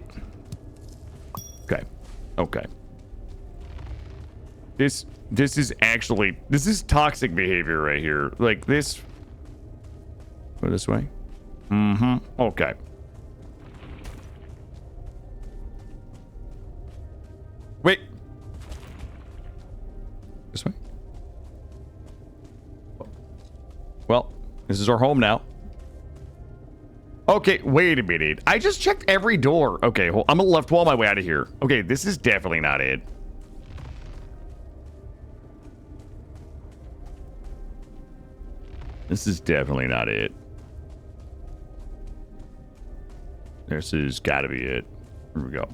Okay. This is toxic behavior right here. Like this. Go this way. Okay. Wait. This way. Well, this is our home now. Okay, wait a minute. I just checked every door. Okay, I'm gonna left wall my way out of here. Okay, this is definitely not it. This is definitely not it. This has got to be it. Here we go.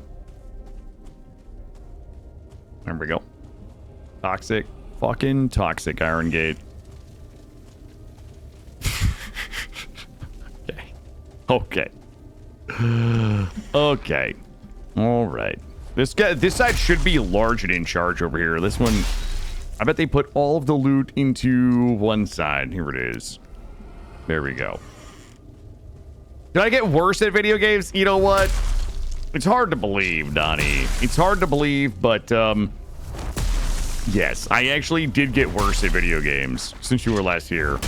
There we go. Toxic. Fucking toxic, Iron Gate. Okay. Okay. All right. This side should be large and in charge over here. This one, I bet they put all of the loot into one side. Here it is. There we go. Did I get worse at video games? You know what? It's hard to believe, Donnie. It's hard to believe, but yes, I actually did get worse at video games since you were last here.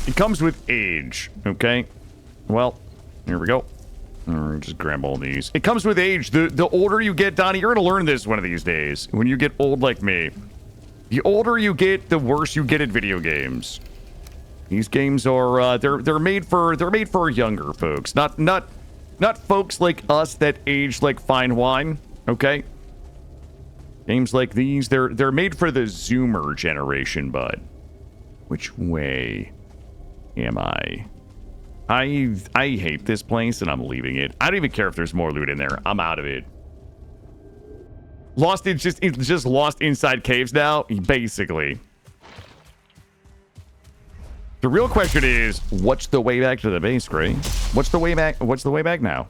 It comes with age, okay? Well, here we go. Just grab all these. It comes with age. The older you get, Donnie, you're gonna learn this one of these days. When you get old like me, the older you get, the worse you get at video games. These games are they're made for younger folks, not folks like us that age like fine wine. Okay. Games like these, they're made for the Zoomer generation, bud. Which way am I? I hate this place and I'm leaving it. I don't even care if there's more loot in there. I'm out of it. Lost, it's just lost inside caves now, basically. The real question is, what's the way back to the base, Gray? What's the way back? What's the way back now?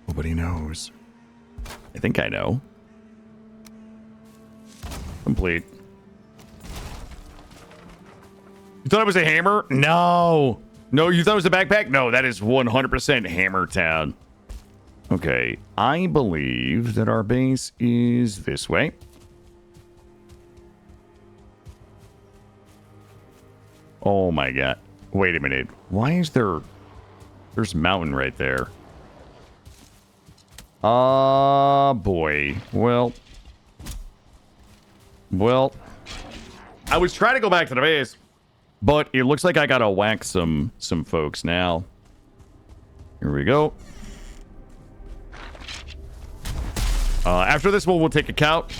Nobody knows. I think I know. You thought it was a hammer? No. No, you thought it was a backpack? No, that is 100% Hammer Town. Okay, I believe that our base is this way. Oh my god. Wait a minute. Why is there... There's a mountain right there. Boy. Well, I was trying to go back to the base, but it looks like I gotta whack some folks now. Here we go. After this one, we'll take a count.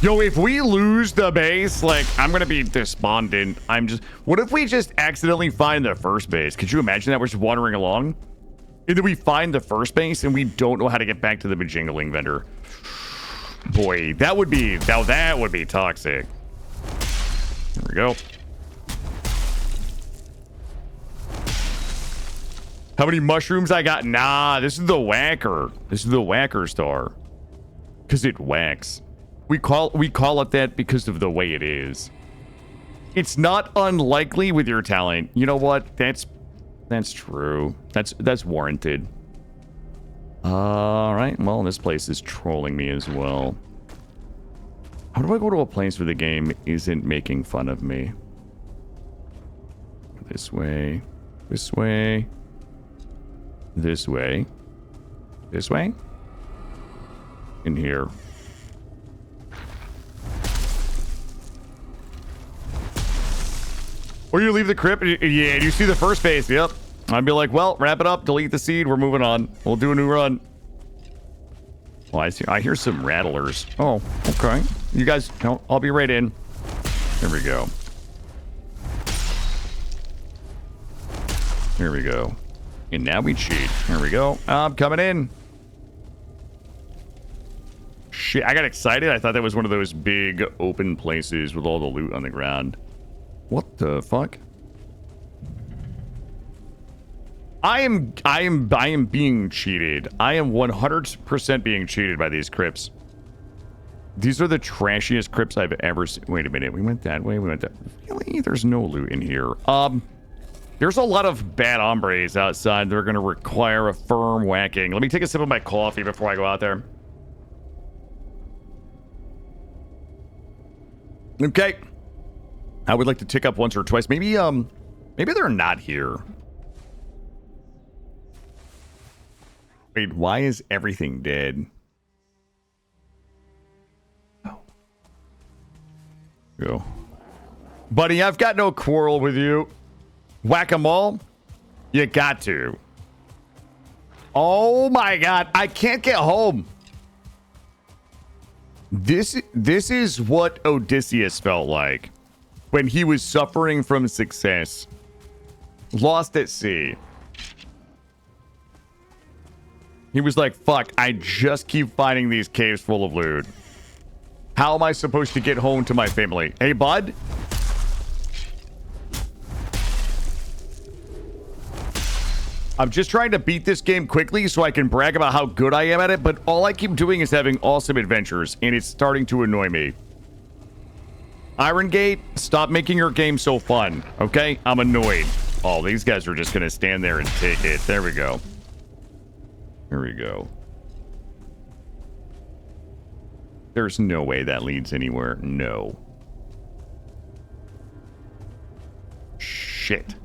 Yo, if we lose the base, like, I'm gonna be despondent. What if we just accidentally find the first base? Could you imagine that? We're just wandering along, and then we find the first base, and we don't know how to get back to the bejingling vendor. Boy, that would be toxic. There we go. How many mushrooms I got? Nah, this is the whacker. This is the whacker star. Because it whacks. We call it that because of the way it is. It's not unlikely with your talent. You know what? That's true. That's warranted. All right. Well, this place is trolling me as well. How do I go to a place where the game isn't making fun of me? This way. This way. This way. This way. In here. Or you leave the crypt. Yeah, you see the first base. Yep. I'd be like, well, wrap it up, delete the seed, we're moving on. We'll do a new run. Well, I hear some rattlers. Oh, okay. You guys, no, I'll be right in. There we go. Here we go. And now we cheat. Here we go. I'm coming in. Shit, I got excited. I thought that was one of those big open places with all the loot on the ground. What the fuck? I am being cheated. I am 100% being cheated by these crypts. These are the trashiest crypts I've ever seen. Wait a minute. We went that way. We went that. Really? There's no loot in here. There's a lot of bad hombres outside that are going to require a firm whacking. Let me take a sip of my coffee before I go out there. Okay. I would like to tick up once or twice. Maybe they're not here. Wait, why is everything dead? Oh. Go. Buddy, I've got no quarrel with you. Whack-a-mole? You got to. Oh my god, I can't get home. This is what Odysseus felt like when he was suffering from success. Lost at sea. He was like, fuck, I just keep finding these caves full of loot. How am I supposed to get home to my family? Hey, bud? I'm just trying to beat this game quickly so I can brag about how good I am at it, but all I keep doing is having awesome adventures, and it's starting to annoy me. Iron Gate, stop making your game so fun, okay? I'm annoyed. Oh, these guys are just gonna stand there and take it. There we go. Here we go. There's no way that leads anywhere. No. Shit.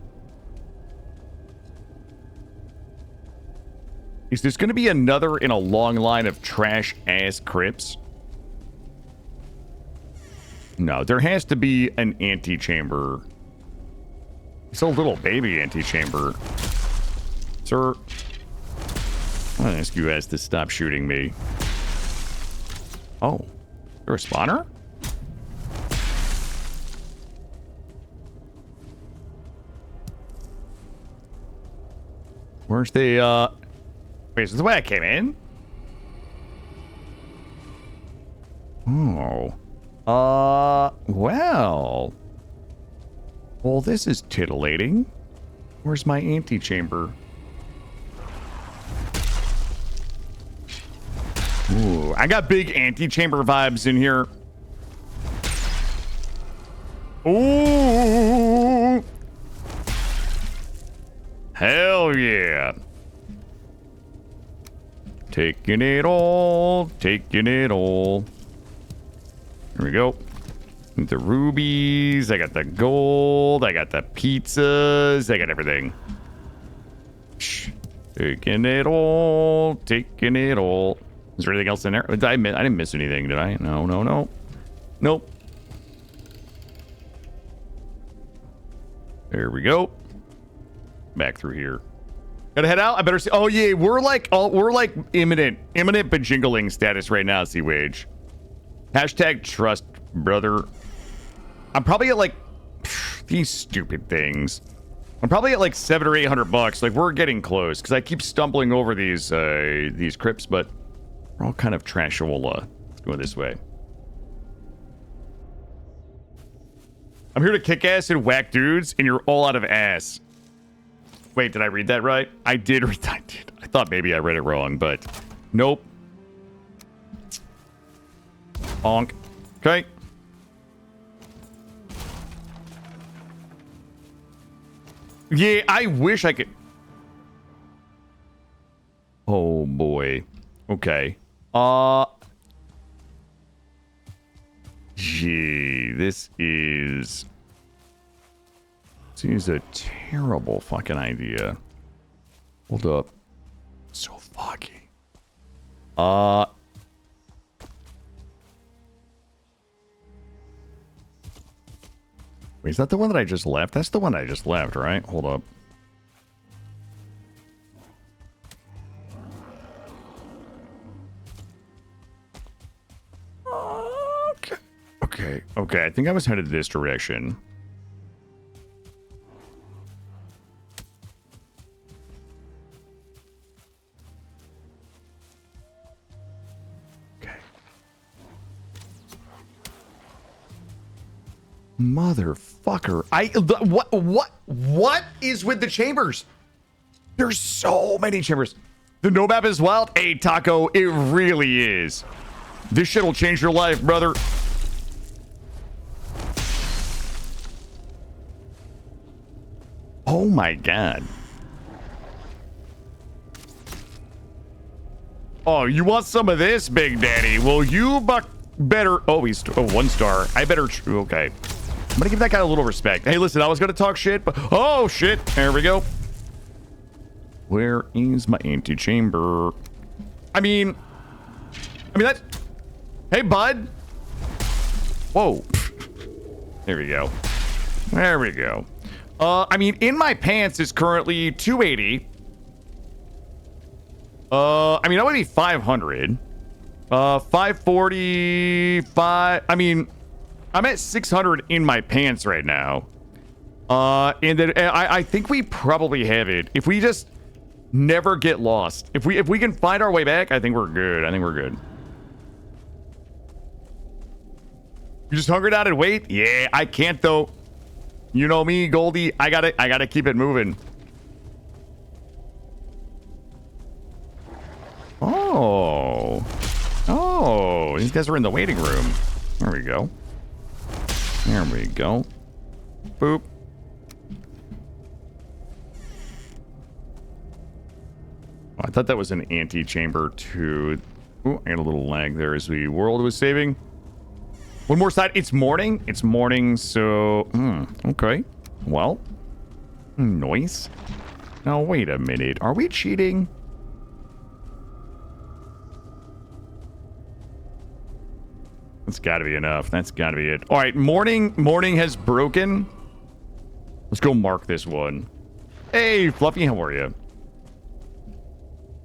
Is this going to be another in a long line of trash-ass crypts? No, there has to be an antechamber. It's a little baby antechamber. Sir, I'm going to ask you guys to stop shooting me. Oh, you're a spawner? Where's the, Wait, is this the way I came in? Oh. Well. Well, this is titillating. Where's my antechamber? Ooh, I got big antechamber vibes in here. Ooh. Taking it all. Taking it all. Here we go. The rubies. I got the gold. I got the pizzas. I got everything. Shh. Taking it all. Taking it all. Is there anything else in there? I didn't miss anything, did I? No, no, no. Nope. There we go. Back through here. Gotta head out. I better see. Oh yeah, we're like imminent bajingling status right now. Sea Wage. Hashtag trust, brother. I'm probably at like these stupid things. I'm probably at like $700 or $800. Like we're getting close because I keep stumbling over these crypts, but we're all kind of trashola. Let's go this way. I'm here to kick ass and whack dudes, and you're all out of ass. Wait, did I read that right? I did read that. I did. I thought maybe I read it wrong, but nope. Bonk. Okay. Yeah, I wish I could. Oh boy. Okay. Gee, this is a terrible fucking idea. Hold up. So foggy. Wait, is that the one that I just left? That's the one I just left, right? Hold up. Okay. I think I was headed this direction. Okay. Motherfucker. What is with the chambers? There's so many chambers. The no map is wild. Hey, Taco, it really is. This shit will change your life, brother. Oh my god. Oh, you want some of this, Big Daddy? Well, you better... Oh, he's 1 star. I better... Okay. I'm gonna give that guy a little respect. Hey, listen, I was gonna talk shit, but... Oh, shit. There we go. Where is my antechamber? I mean, that... Hey, bud. Whoa. There we go. There we go. I mean, in my pants is currently 280. I mean, that would be 500. 545. I mean, I'm at 600 in my pants right now. And then I think we probably have it. If we just never get lost. If we can find our way back, I think we're good. You just hungered out and wait? Yeah, I can't though. You know me, Goldie. I gotta keep it moving. Oh, these guys are in the waiting room. There we go. Boop. Oh, I thought that was an antechamber too. Ooh, I got a little lag there as the world was saving. One more side. It's morning. So, okay. Well, nice. Now, wait a minute. Are we cheating? That's got to be enough. That's got to be it. All right, morning has broken. Let's go mark this one. Hey, Fluffy, how are you?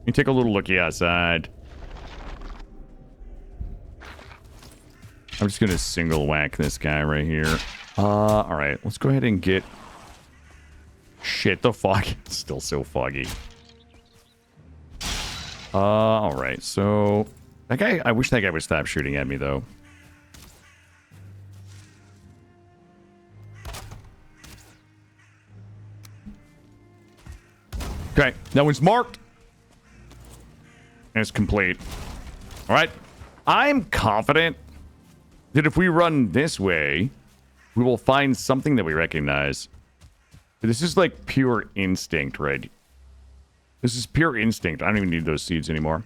You take a little looky outside. I'm just gonna single whack this guy right here. All right, let's go ahead and get... Shit, the fog. It's still so foggy. All right, so... That guy, I wish that guy would stop shooting at me, though. Okay, that one's marked. And it's complete. All right, I'm confident that if we run this way, we will find something that we recognize. This is like pure instinct, right? This is pure instinct. I don't even need those seeds anymore.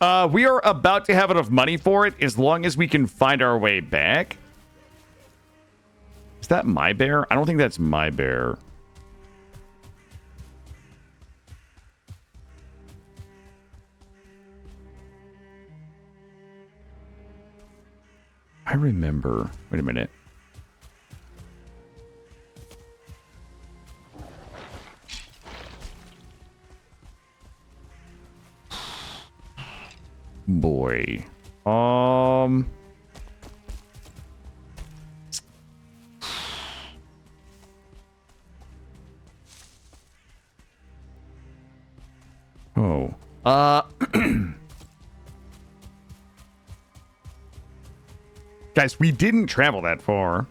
We are about to have enough money for it as long as we can find our way back. Is that my bear? I don't think that's my bear. I remember. Wait a minute. Boy. Oh. Guys, we didn't travel that far.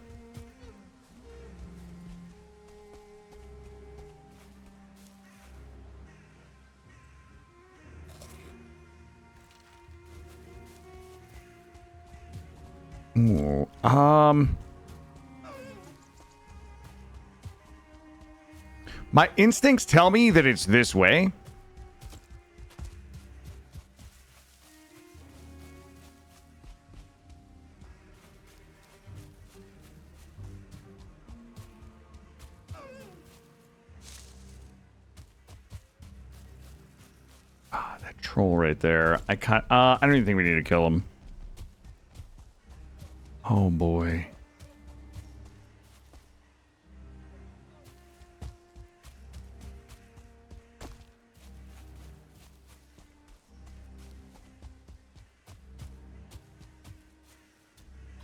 Ooh, my instincts tell me that it's this way. That troll right there. I don't even think we need to kill him. Oh boy.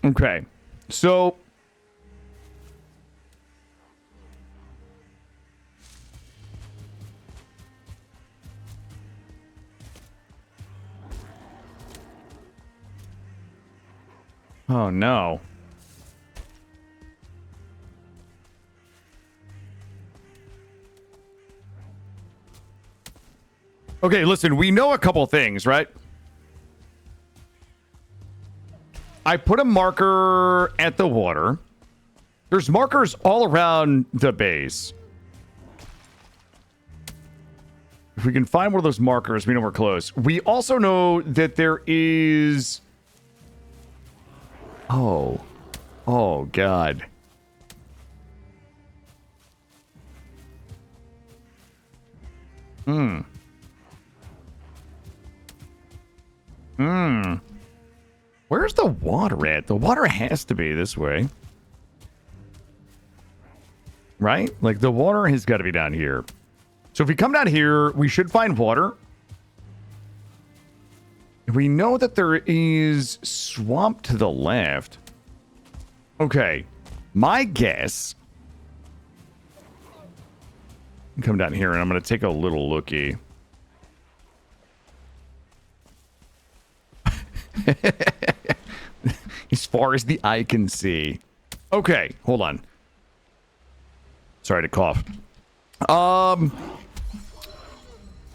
Okay. So oh no. Okay, listen, we know a couple things, right? I put a marker at the water. There's markers all around the base. If we can find one of those markers, we know we're close. We also know that there is... Oh. Oh, God. Where's the water at? The water has to be this way. Right? Like, the water has got to be down here. So if we come down here, we should find water. We know that there is swamp to the left. Okay. My guess... Come down here and I'm going to take a little looky. As far as the eye can see. Okay, hold on. Sorry to cough.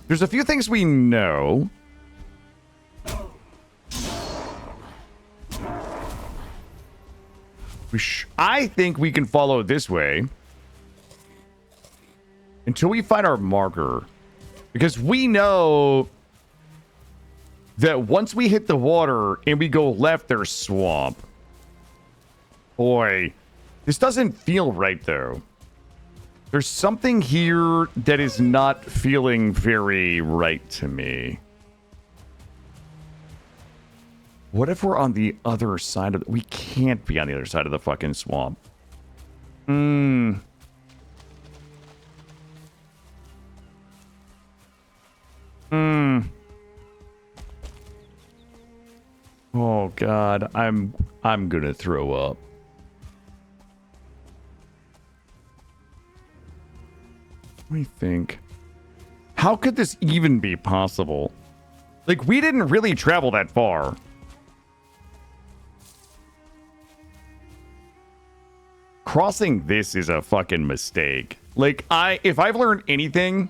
There's a few things we know. I think we can follow this way until we find our marker, because we know that once we hit the water and we go left, there's swamp. Boy, this doesn't feel right, though. There's something here that is not feeling very right to me. What if we're on the other side of... We can't be on the other side of the fucking swamp. Oh God, I'm gonna throw up. Let me think. How could this even be possible? Like, we didn't really travel that far. Crossing this is a fucking mistake. Like, if I've learned anything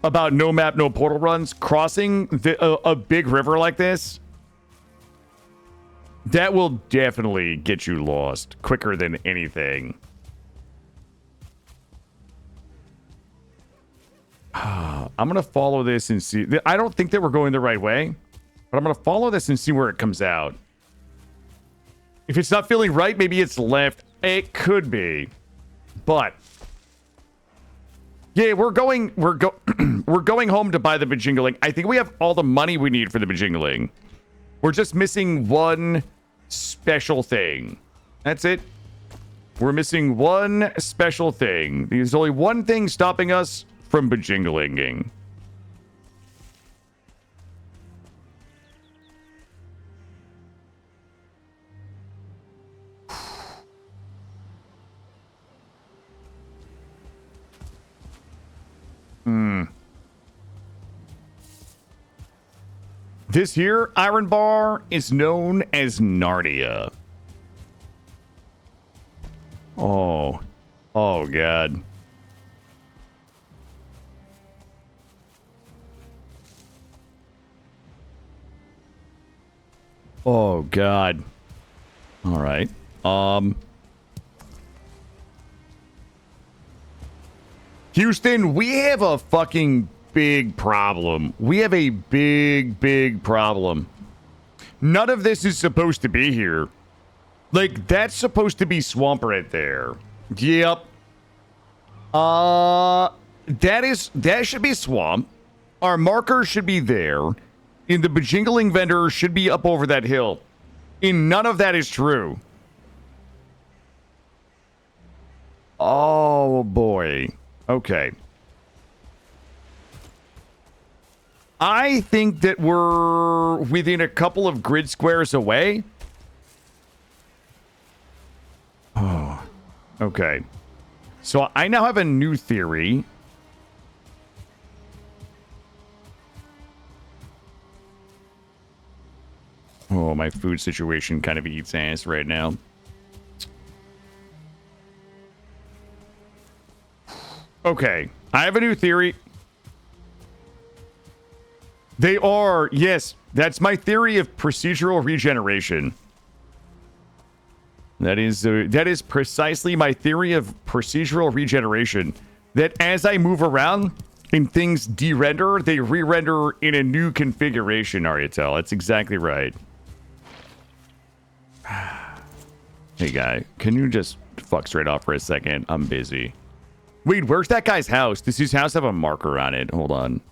about no map, no portal runs, crossing a big river like this, that will definitely get you lost quicker than anything. I'm going to follow this and see. I don't think that we're going the right way. But I'm going to follow this and see where it comes out. If it's not feeling right, maybe it's left. It could be. But yeah, we're going we're going home to buy the bajingling. I think we have all the money we need for the bajingling. We're just missing one special thing. That's it. We're missing one special thing. There's only one thing stopping us from bajinglinging. This here iron bar is known as Narnia. Oh. Oh, God. Oh, God. All right. Houston, we have a fucking big problem. We have a big problem. None of this is supposed to be here. Like, that's supposed to be swamp right there. Yep. That should be swamp. Our marker should be there. And the bajingling vendor should be up over that hill. And none of that is true. Oh, boy. Okay. I think that we're within a couple of grid squares away. Oh, okay. So I now have a new theory. Oh, my food situation kind of eats ass right now. Okay, I have a new theory. They are, yes, that's my theory of procedural regeneration. That is precisely my theory of procedural regeneration. That as I move around and things de-render, they re-render in a new configuration, Ariatel. That's exactly right. Hey, guy, can you just fuck straight off for a second? I'm busy. Wait, where's that guy's house? Does his house have a marker on it? Hold on.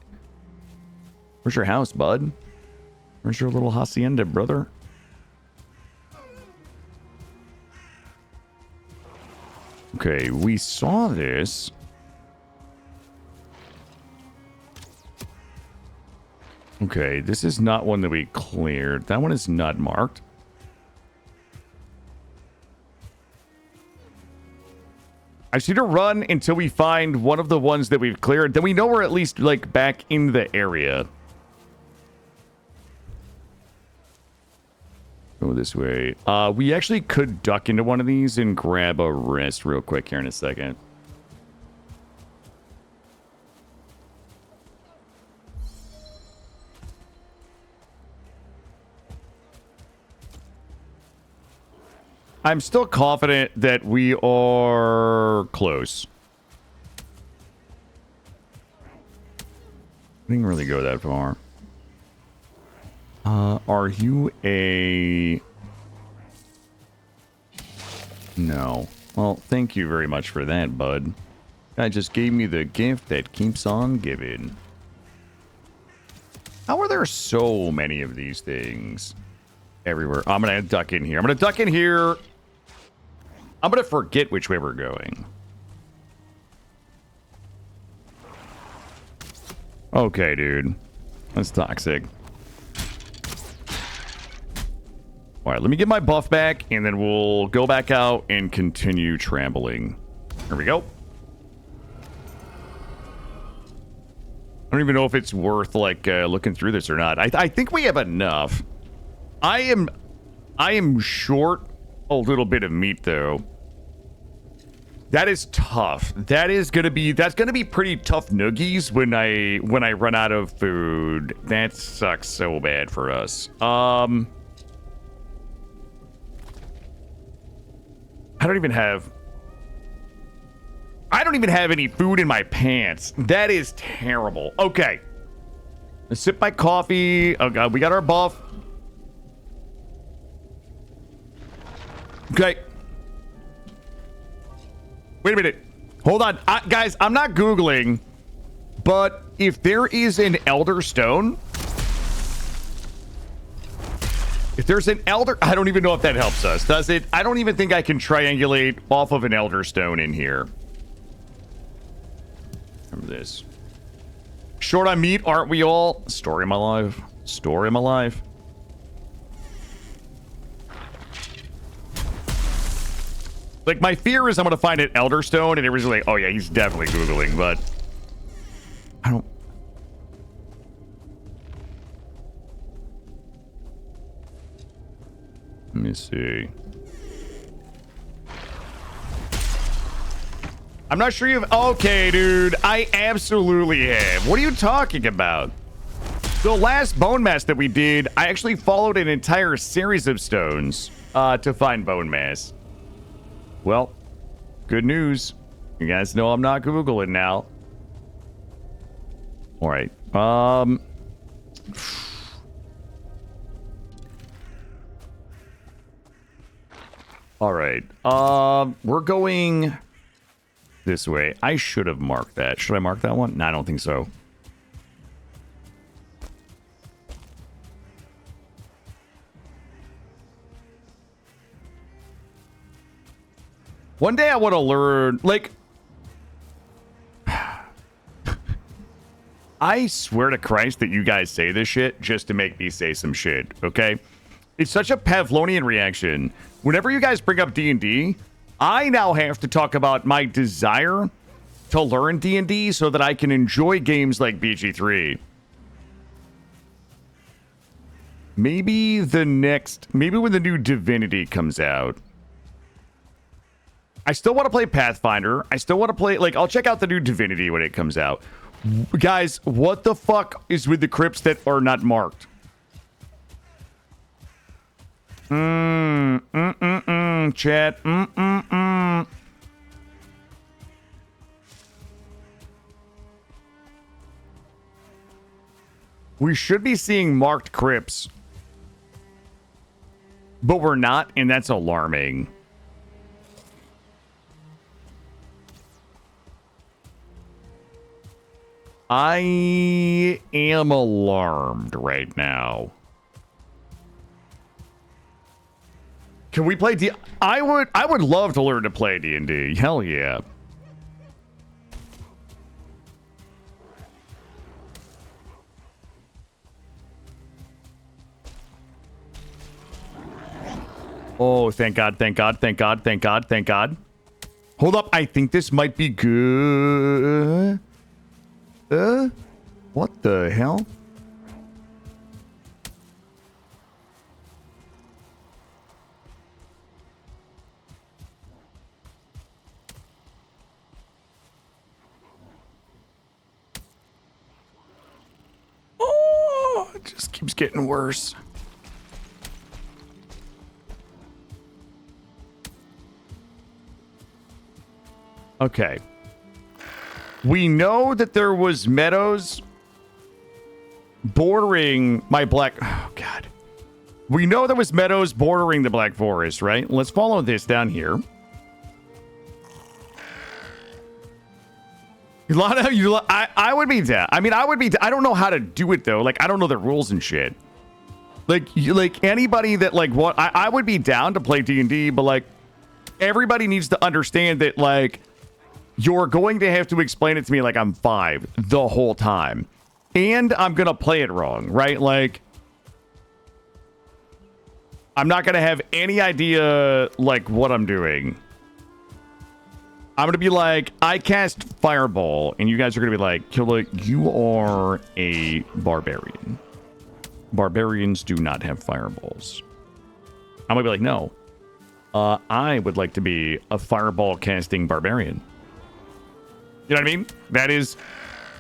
Where's your house, bud? Where's your little hacienda, brother? Okay, we saw this. Okay, this is not one that we cleared. That one is not marked. I just need to run until we find one of the ones that we've cleared. Then we know we're at least, like, back in the area. Go this way. We actually could duck into one of these and grab a rest real quick here in a second. I'm still confident that we are close. I didn't really go that far. Are you a... No. Well, thank you very much for that, bud. I just gave me the gift that keeps on giving. How are there so many of these things everywhere? I'm gonna duck in here. I'm gonna duck in here. I'm gonna forget which way we're going. Okay, dude. That's toxic. All right, let me get my buff back, and then we'll go back out and continue trampling. Here we go. I don't even know if it's worth, like, looking through this or not. I think we have enough. I am short a little bit of meat, though. That is tough. That's gonna be pretty tough noogies when I run out of food. That sucks so bad for us. I don't even have any food in my pants. That is terrible. Okay. Let's sip my coffee. Oh god, we got our buff. Okay. Wait a minute. Hold on. Guys, I'm not Googling, but if there is an Elder Stone, if there's an Elder, I don't even know if that helps us, does it? I don't even think I can triangulate off of an Elder Stone in here. Remember this. Short on meat, aren't we all? Story of my life. Story of my life. Like, my fear is I'm going to find an Elder Stone, and everybody's like, oh yeah, he's definitely Googling, but I don't. Let me see. I'm not sure you've... Okay, dude. I absolutely have. What are you talking about? The last Bonemass that we did, I actually followed an entire series of stones to find Bonemass. Well, good news. You guys know I'm not Googling now. All right. All right. We're going this way. I should have marked that. Should I mark that one? No, I don't think so. One day I want to learn, like, I swear to Christ that you guys say this shit just to make me say some shit, okay? It's such a Pavlovian reaction. Whenever you guys bring up D&D, I now have to talk about my desire to learn D&D so that I can enjoy games like BG3. Maybe when the new Divinity comes out. I still want to play Pathfinder. I still want to play, like, I'll check out the new Divinity when it comes out. Guys, what the fuck is with the crypts that are not marked? Chat. We should be seeing marked crypts. But we're not, and that's alarming. I am alarmed right now. Can we play D? I would love to learn to play D&D. Hell yeah. Oh, thank God, thank God, thank God, thank God, thank God. Hold up, I think this might be good. What the hell? Oh, it just keeps getting worse. Okay. We know that there was meadows bordering my black... Oh, God. We know there was meadows bordering the Black Forest, right? Let's follow this down here. I would be down. I mean, I would be... I don't know how to do it, though. Like, I don't know the rules and shit. Like anybody that, like, what... I would be down to play D&D, but, like, everybody needs to understand that, like... You're going to have to explain it to me like I'm 5 the whole time. And I'm going to play it wrong, right? Like, I'm not going to have any idea, like, what I'm doing. I'm going to be like, I cast Fireball, and you guys are going to be like, Killa, you are a barbarian. Barbarians do not have fireballs. I'm going to be like, no. I would like to be a fireball casting barbarian. You know what I mean?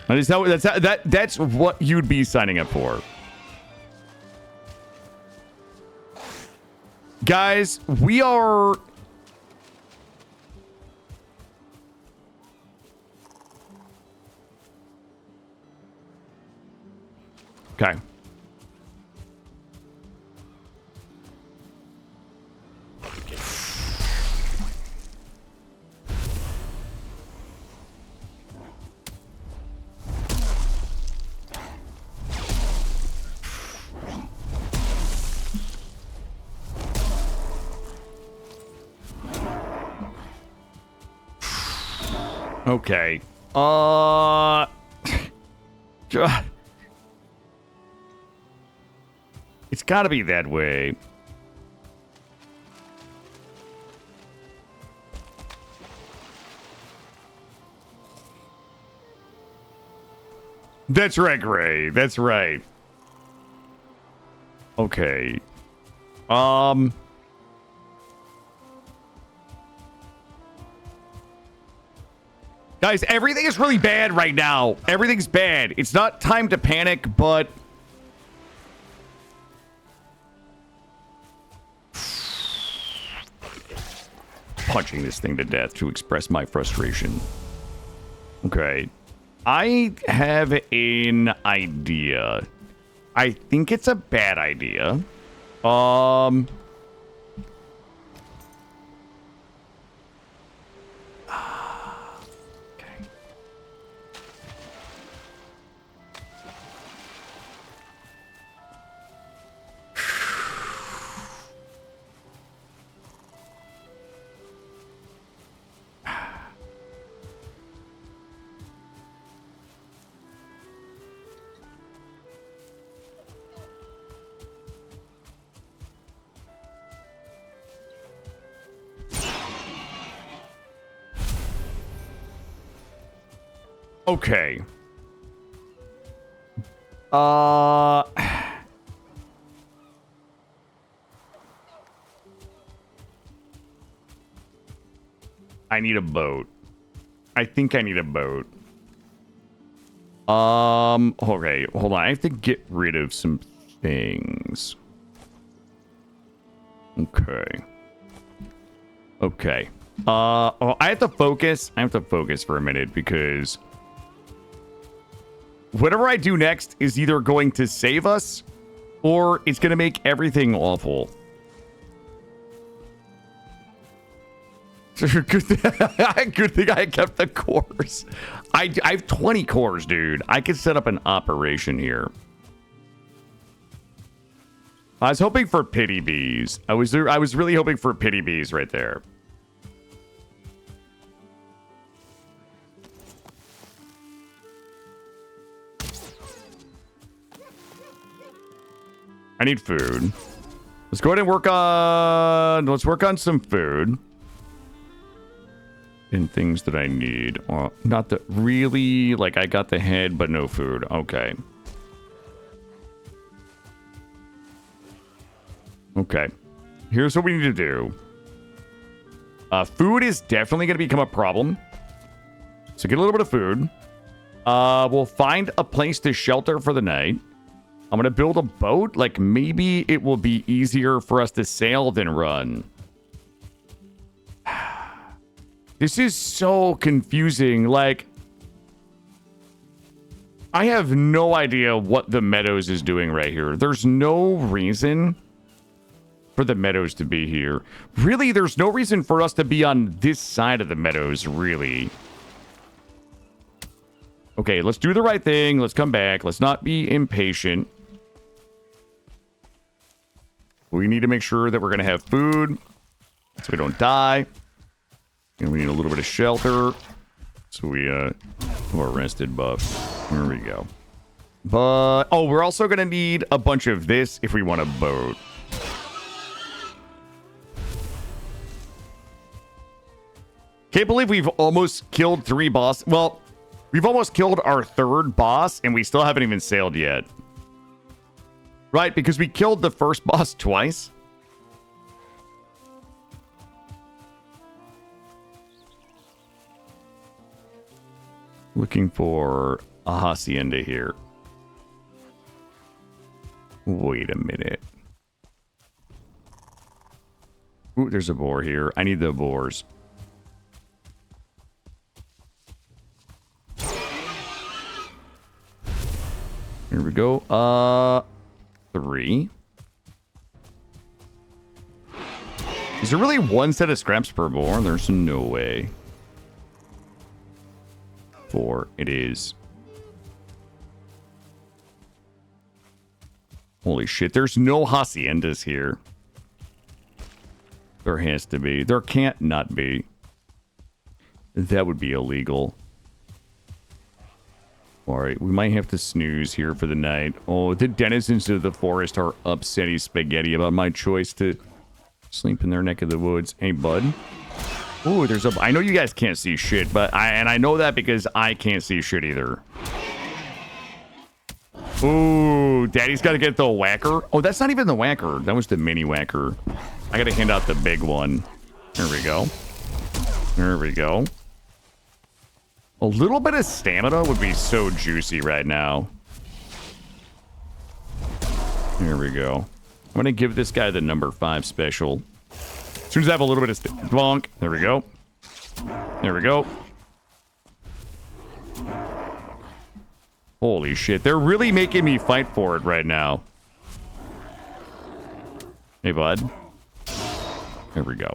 That's what you'd be signing up for. Guys, we are... Okay. Okay. It's got to be that way. That's right, Gray. That's right. Okay. Guys, everything is really bad right now. Everything's bad. It's not time to panic, but punching this thing to death to express my frustration. Okay. I have an idea. I think it's a bad idea. Okay. Okay. I need a boat. I think I need a boat. Okay, hold on. I have to get rid of some things. Okay. Okay. Oh, I have to focus. I have to focus for a minute because whatever I do next is either going to save us or it's going to make everything awful. Good thing I kept the cores. I have 20 cores, dude. I could set up an operation here. I was hoping for pity bees. I was really hoping for pity bees right there. I need food. Let's go ahead and work on some food. And things that I need. Not that really, like I got the head, but no food. Okay. Okay. Here's what we need to do. Food is definitely going to become a problem. So get a little bit of food. We'll find a place to shelter for the night. I'm going to build a boat. Like maybe it will be easier for us to sail than run. This is so confusing. Like, I have no idea what the Meadows is doing right here. There's no reason for the Meadows to be here. Really, there's no reason for us to be on this side of the Meadows, really. Okay, let's do the right thing. Let's come back. Let's not be impatient. We need to make sure that we're going to have food so we don't die. And we need a little bit of shelter. So we, our rested buff. There we go. But, oh, we're also going to need a bunch of this if we want a boat. Can't believe we've almost killed 3 bosses. Well, we've almost killed our 3rd boss, and we still haven't even sailed yet. Right, because we killed the first boss twice. Looking for a hacienda here. Wait a minute. Ooh, there's a boar here. I need the boars. Here we go. 3. Is there really one set of scraps per boar? There's no way. 4. It is. Holy shit. There's no haciendas here. There has to be. There can't not be. That would be illegal. Alright, we might have to snooze here for the night. Oh, the denizens of the forest are upsetting spaghetti about my choice to sleep in their neck of the woods. Hey, bud. Ooh, there's a... I know you guys can't see shit, but I know that because I can't see shit either. Ooh, Daddy's got to get the whacker. Oh, that's not even the whacker. That was the mini whacker. I got to hand out the big one. There we go. There we go. A little bit of stamina would be so juicy right now. Here we go. I'm going to give this guy the number 5 special. As soon as I have a little bit of bonk. There we go. There we go. Holy shit. They're really making me fight for it right now. Hey, bud. There we go.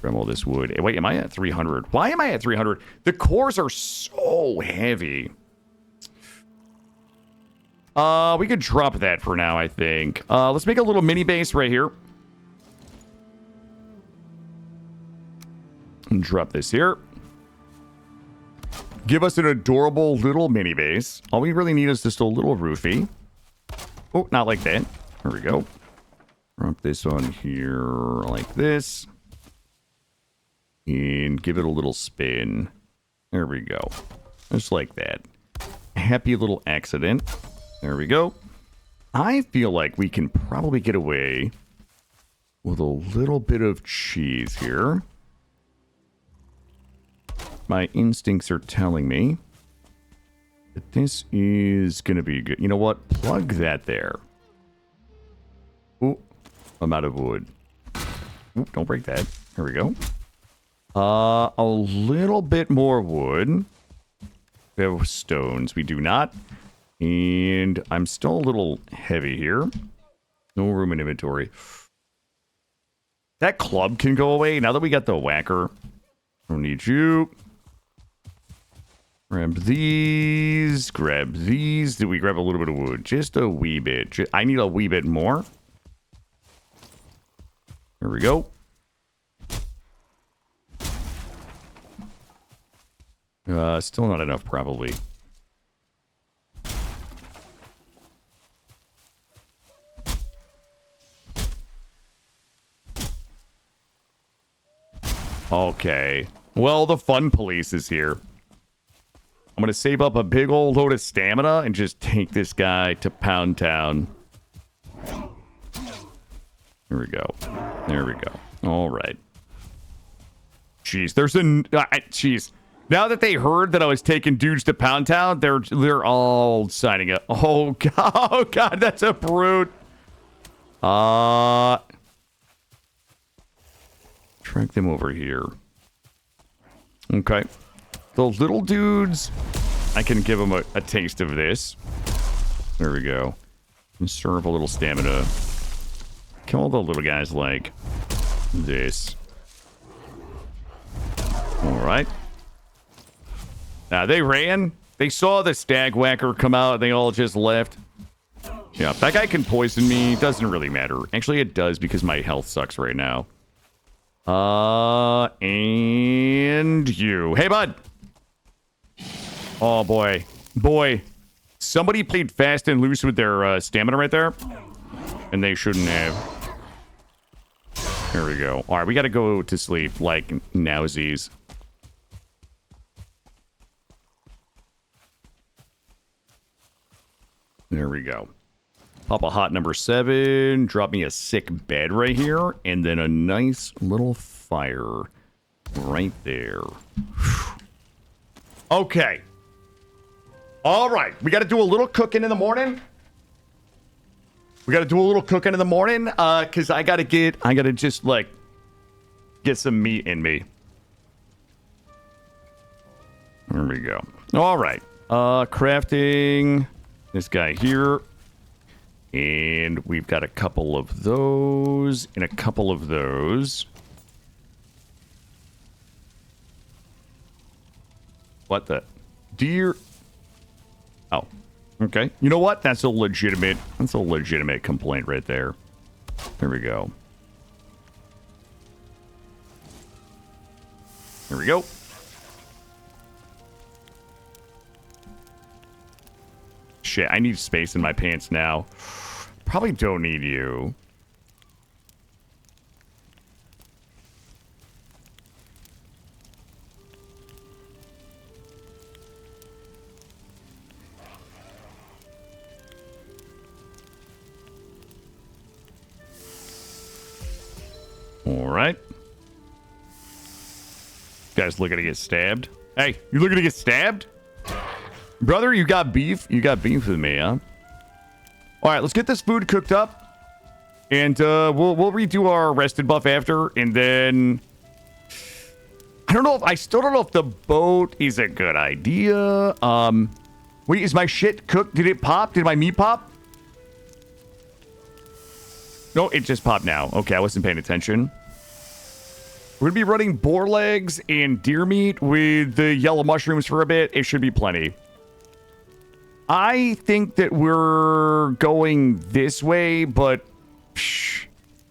Grab all this wood. Hey, wait, am I at 300? Why am I at 300? The cores are so heavy. We could drop that for now, I think. Let's make a little mini base right here. And drop this here. Give us an adorable little mini base. All we really need is just a little roofie. Oh, not like that. There we go. Drop this on here like this. And give it a little spin. There we go. Just like that. Happy little accident. There we go. I feel like we can probably get away with a little bit of cheese here. My instincts are telling me that this is going to be good. You know what? Plug that there. Ooh, I'm out of wood. Ooh, don't break that. There we go. A little bit more wood. We have stones. We do not. And I'm still a little heavy here. No room in inventory. That club can go away now that we got the whacker. I don't need you. Grab these. Grab these. Did we grab a little bit of wood? Just a wee bit. I need a wee bit more. There we go. Still not enough, probably. Okay. Well, the fun police is here. I'm going to save up a big old load of stamina and just take this guy to Pound Town. Here we go. There we go. All right. Jeez, there's a... Jeez. Now that they heard that I was taking dudes to Pound Town, they're all signing up. Oh, God. Oh, God, that's a brute. Track them over here. Okay. The little dudes, I can give them a taste of this. There we go. And serve a little stamina. Kill the little guys like this. All right. They ran. They saw the stag whacker come out. They all just left. Yeah, that guy can poison me. Doesn't really matter. Actually, it does because my health sucks right now. And you. Hey, bud. Oh, boy. Boy. Somebody played fast and loose with their stamina right there. And they shouldn't have. There we go. All right, we got to go to sleep like nowsies. There we go. Pop a hot number 7. Drop me a sick bed right here. And then a nice little fire right there. Okay. All right. We got to do a little cooking in the morning. Because I got to just like get some meat in me. There we go. All right. Crafting. This guy here. And we've got a couple of those and a couple of those. What the? Deer. Oh, okay. You know what? That's a legitimate complaint right there. There we go. There we go. Shit, I need space in my pants now. Probably don't need you. All right. Guys looking to get stabbed. Hey, you looking to get stabbed? Brother, you got beef? You got beef with me, huh? All right, let's get this food cooked up. And we'll redo our rested buff after. And then... I still don't know if the boat is a good idea. Wait, is my shit cooked? Did it pop? Did my meat pop? No, it just popped now. Okay, I wasn't paying attention. We're going to be running boar legs and deer meat with the yellow mushrooms for a bit. It should be plenty. I think that we're going this way, but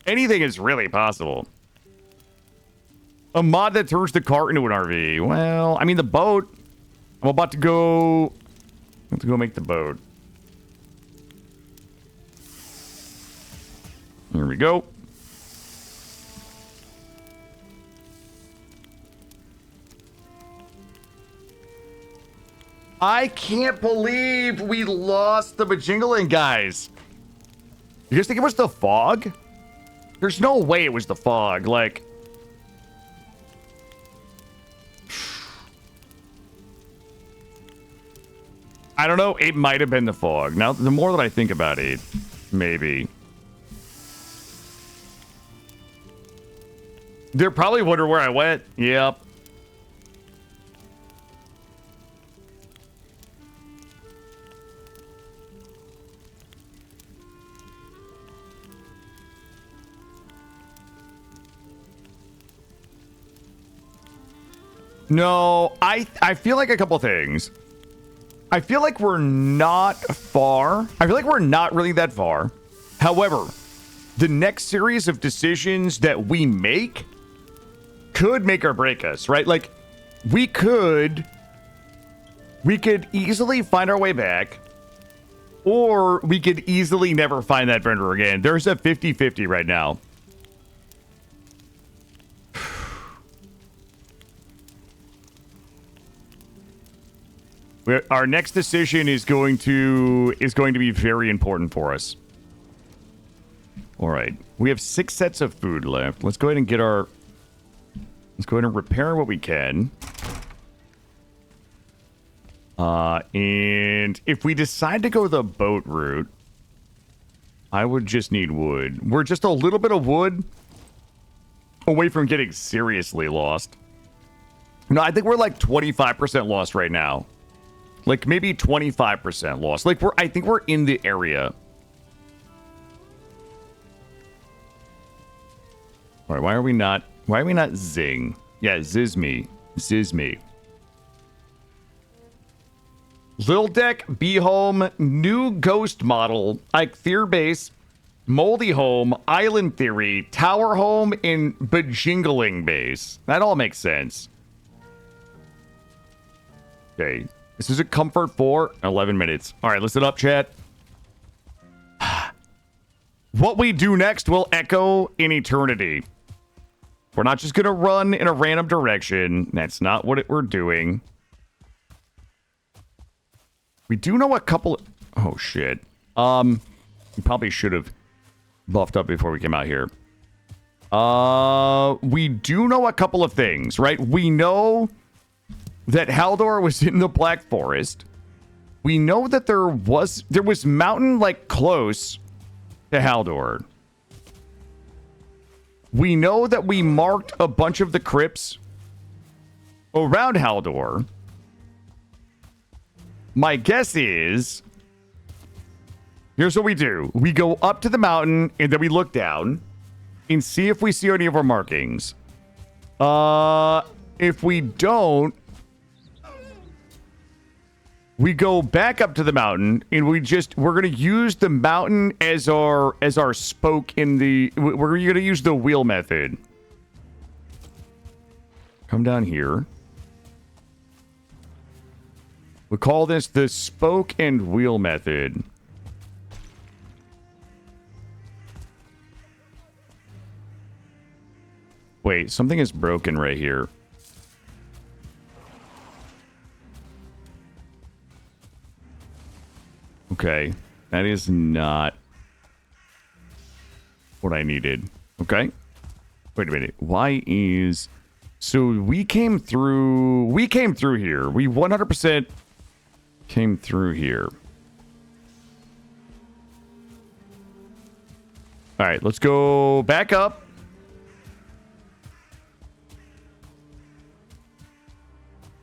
anything is really possible. A mod that turns the cart into an RV. Well, I mean, the boat. I'm about to go make the boat. Here we go. I can't believe we lost the Bajingling guys. You guys think it was the fog? There's no way it was the fog. Like, I don't know. It might have been the fog. Now, the more that I think about it, maybe. They're probably wondering where I went. Yep. No, I feel like a couple things. I feel like we're not far. I feel like we're not really that far. However, the next series of decisions that we make could make or break us, right? Like, we could easily find our way back, or we could easily never find that vendor again. There's a 50-50 right now. Our next decision is going to be very important for us. All right, we have 6 sets of food left. Let's go ahead and repair what we can. And if we decide to go the boat route, I would just need wood. We're just a little bit of wood away from getting seriously lost. No, I think we're like 25% lost right now. Like maybe 25% lost. Like I think we're in the area. All right, why are we not zing? Yeah, ziz me. Lil Deck, B Home, new ghost model, Ike Base, Moldy Home, Island Theory, Tower Home, and Bajingling Base. That all makes sense. Okay. This is a comfort for 11 minutes. All right, listen up, chat. What we do next will echo in eternity. We're not just going to run in a random direction. That's not what we're doing. We do know a couple... Oh, shit. We probably should have buffed up before we came out here. We do know a couple of things, right? We know that Haldor was in the Black Forest. We know that there was mountain, like, close to Haldor. We know that we marked a bunch of the crypts around Haldor. My guess is Here's what we do. We go up to the mountain, and then we look down and see if we see any of our markings. If we don't, we go back up to the mountain, and we're gonna use the mountain as our spoke in the. We're gonna use the wheel method. Come down here. We call this the spoke and wheel method. Wait, something is broken right here. Okay, that is not what I needed. Okay. Wait a minute. Why is... So we came through here. We 100% came through here. All right, let's go back up.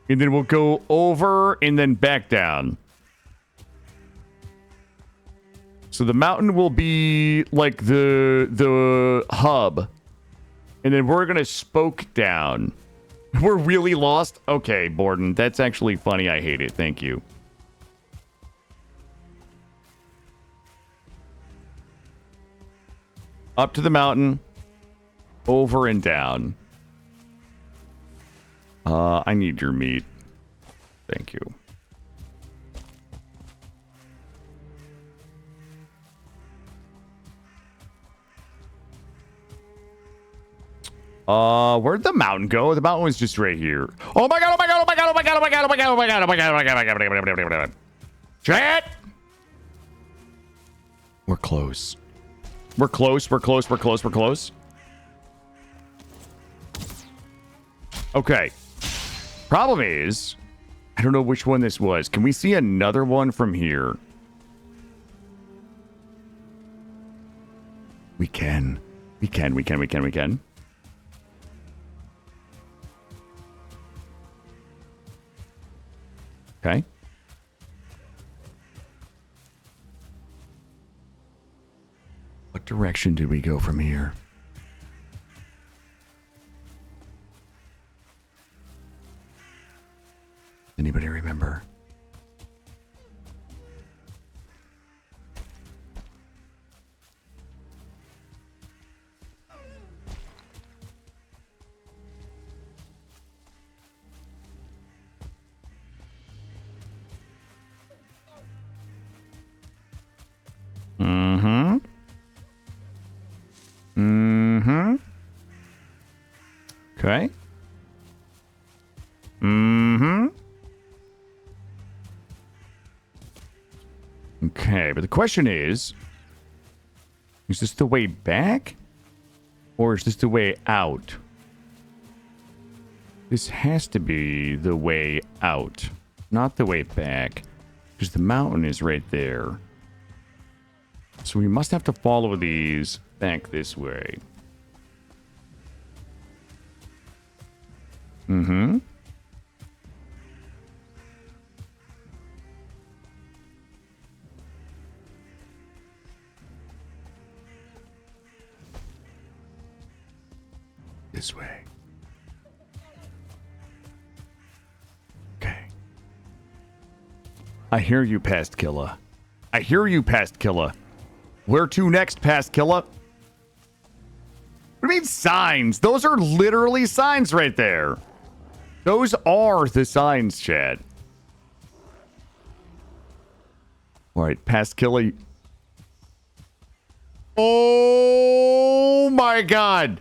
And then we'll go over and then back down. So the mountain will be like the hub. And then we're going to spoke down. We're really lost? Okay, Borden. That's actually funny. I hate it. Thank you. Up to the mountain. Over and down. I need your meat. Thank you. Where'd the mountain go? The mountain was just right here. Oh my god, oh my god, oh my god, oh my god, oh my god, oh my god, oh my god, oh my god, oh my god, oh my god. Chat! We're close. We're close, we're close, we're close, we're close. Okay. Problem is, I don't know which one this was. Can we see another one from here? We can. We can. Okay. What direction did we go from here? Anybody remember? Okay. Okay, but the question is this the way back? Or is this the way out? This has to be the way out, not the way back, because the mountain is right there. So we must have to follow these back this way. This way. Okay. I hear you, Past Killa. I hear you, Past Killa. Where to next, Past Killa? What do you mean signs? Those are literally signs right there. Those are the signs, Chad. All right, Past Killa. Oh my god.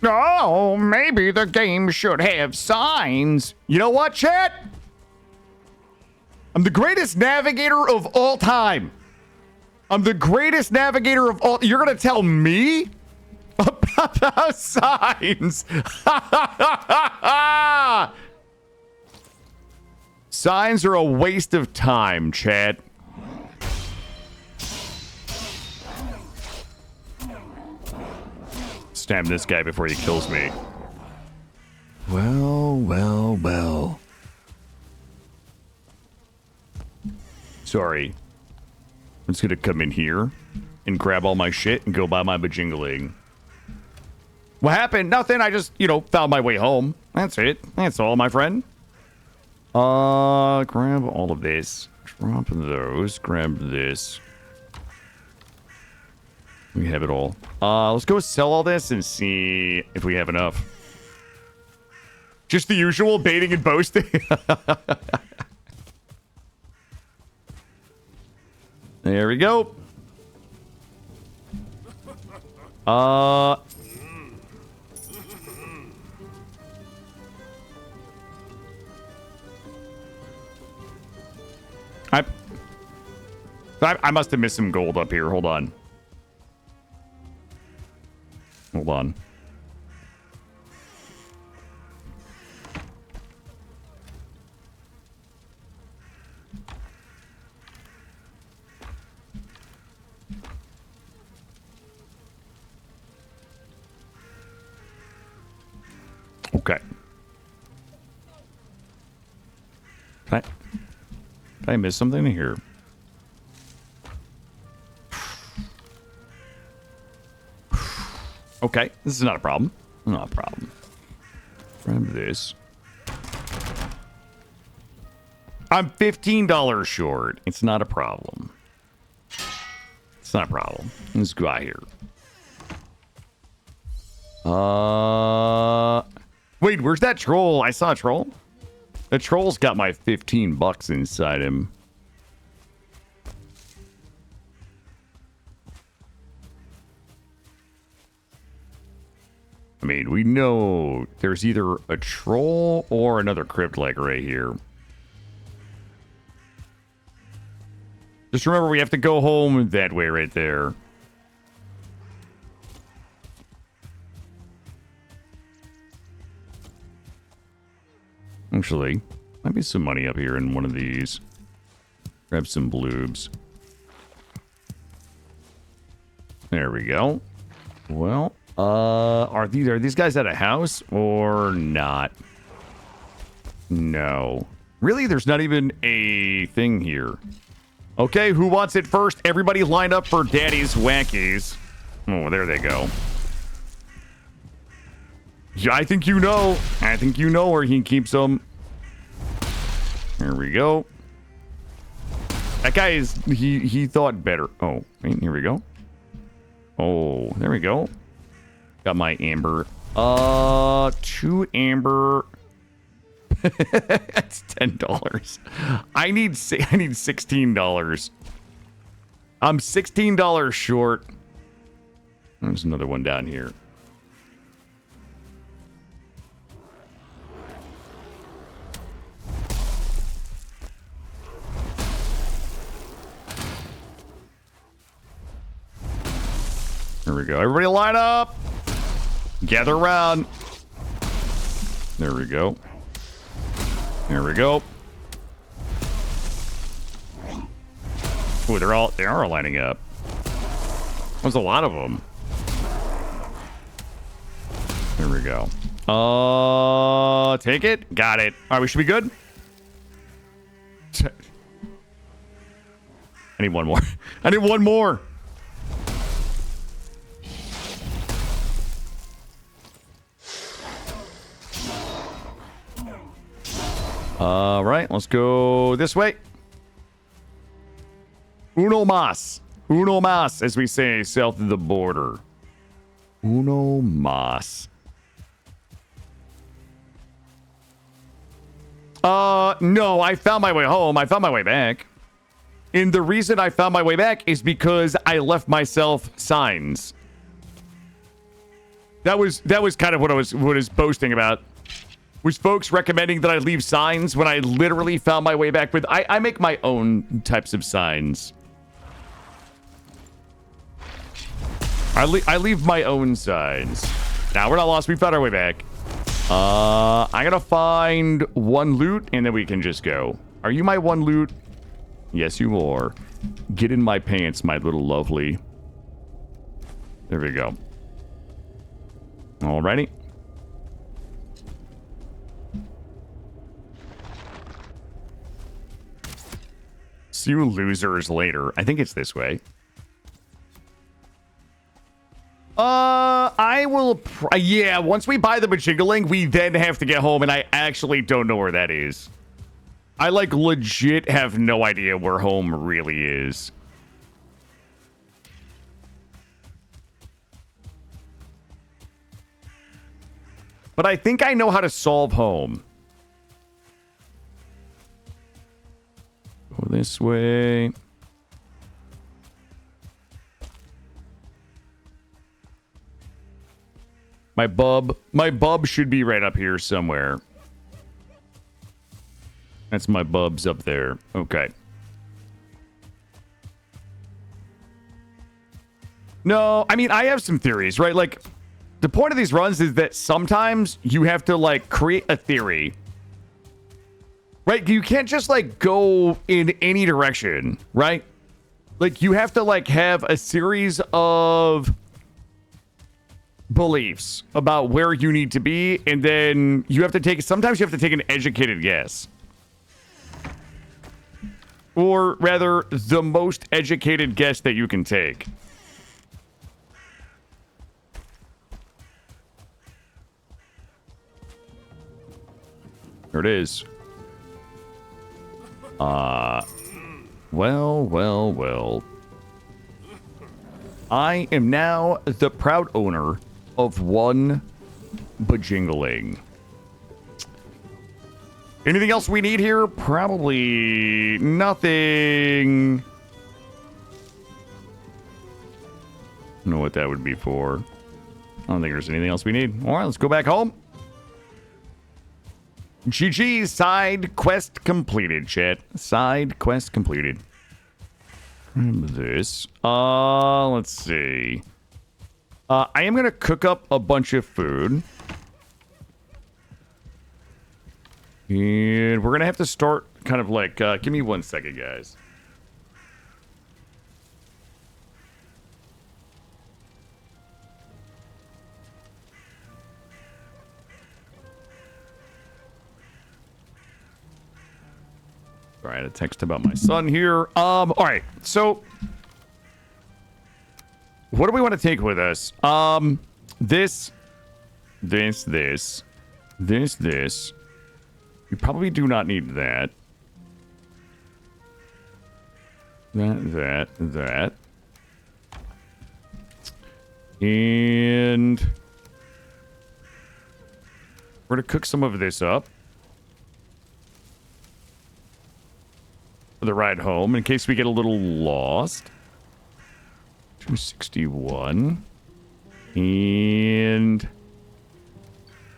Oh, maybe the game should have signs. You know what, chat? I'm the greatest navigator of all time. I'm the greatest navigator of all... You're going to tell me about signs? Signs are a waste of time, chat. stab this guy before he kills me. Well, well, well. Sorry. I'm just gonna come in here and grab all my shit and go buy my bajingling. What happened? Nothing. I just, you know, found my way home. That's it. That's all, my friend. Grab all of this. Drop those. Grab this. We have it all. Let's go sell all this and see if we have enough. Just the usual baiting and boasting. There we go. I must have missed some gold up here. Hold on. Hold on. Okay. Did I miss something here? Okay, this is not a problem. Not a problem. Grab this. I'm $15 short. It's not a problem. It's not a problem. Let's go out here. Wait, where's that troll? I saw a troll. The troll's got my 15 bucks inside him. I mean, we know there's either a troll or another crypt like right here. Just remember, we have to go home that way right there. Actually, might be some money up here in one of these. Grab some bloobs. There we go. Well, are these guys at a house or not? No. Really? There's not even a thing here. Okay, who wants it first? Everybody line up for Daddy's Wackies. Oh, there they go. Yeah, I think you know. I think you know where he keeps them. There we go. That guy is... He thought better. Oh, wait, here we go. Oh, there we go. Got my amber. 2 amber. That's $10. I need $16. I'm $16 short. There's another one down here. There we go. Everybody line up. Gather around. There we go. There we go. Ooh, they are lining up. There's a lot of them. There we go. Take it. Got it. All right, we should be good. I need one more. I need one more. All right, let's go this way. Uno mas. Uno mas, as we say, south of the border. Uno mas. No, I found my way home. I found my way back. And the reason I found my way back is because I left myself signs. That was kind of what I was boasting about. Was folks recommending that I leave signs when I literally found my way back with... I make my own types of signs. I leave my own signs. Now, we're not lost. We found our way back. I gotta find one loot, and then we can just go. Are you my one loot? Yes, you are. Get in my pants, my little lovely. There we go. Alrighty. See you losers later. I think it's this way. I will... yeah, once we buy the Majingaling, we then have to get home, and I actually don't know where that is. I, like, legit have no idea where home really is. But I think I know how to solve home. Go this way. My bub should be right up here somewhere. That's my bubs up there. Okay. No, I mean, I have some theories, right? Like, the point of these runs is that sometimes you have to, like, create a theory. Right? You can't just, like, go in any direction, right? Like, you have to, like, have a series of beliefs about where you need to be, and then you have to take... sometimes you have to take an educated guess. Or, rather, the most educated guess that you can take. There it is. Well. I am now the proud owner of one Bajingaling. Anything else we need here? Probably nothing. I don't know what that would be for. I don't think there's anything else we need. All right, let's go back home. GG, side quest completed, chat. Side quest completed. This. Let's see. I am going to cook up a bunch of food. And we're going to have to start kind of like... give me 1 second, guys. All right, a text about my son here. All right, so what do we want to take with us? This. We probably do not need that. That. And we're going to cook some of this up for the ride home in case we get a little lost. 261. And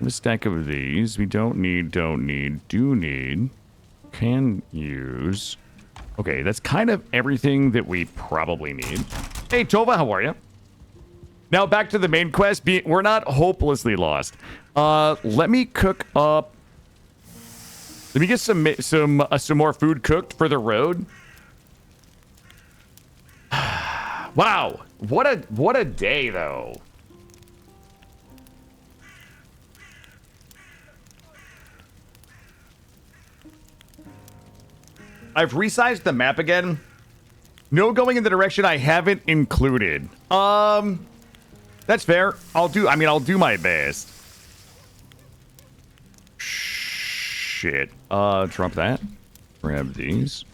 a stack of these. We don't need, do need, can use. Okay, that's kind of everything that we probably need. Hey, Tova, how are you? Now back to the main quest. We're not hopelessly lost. Let me cook up. Let me get some more food cooked for the road. Wow, what a day though. I've resized the map again. No going in the direction I haven't included. That's fair. I'll do my best. Shit. Drop that. Grab these.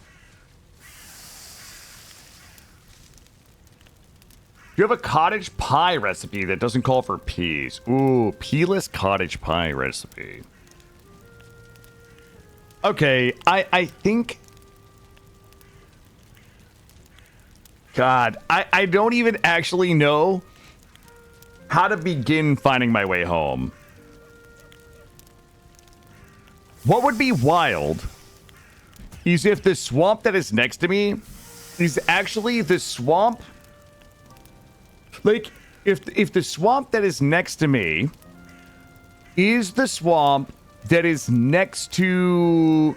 You have a cottage pie recipe that doesn't call for peas. Ooh, pealess cottage pie recipe. Okay, I think... God, I don't even actually know how to begin finding my way home. What would be wild is if the swamp that is next to me is actually the swamp. Like, if the swamp that is next to me is the swamp that is next to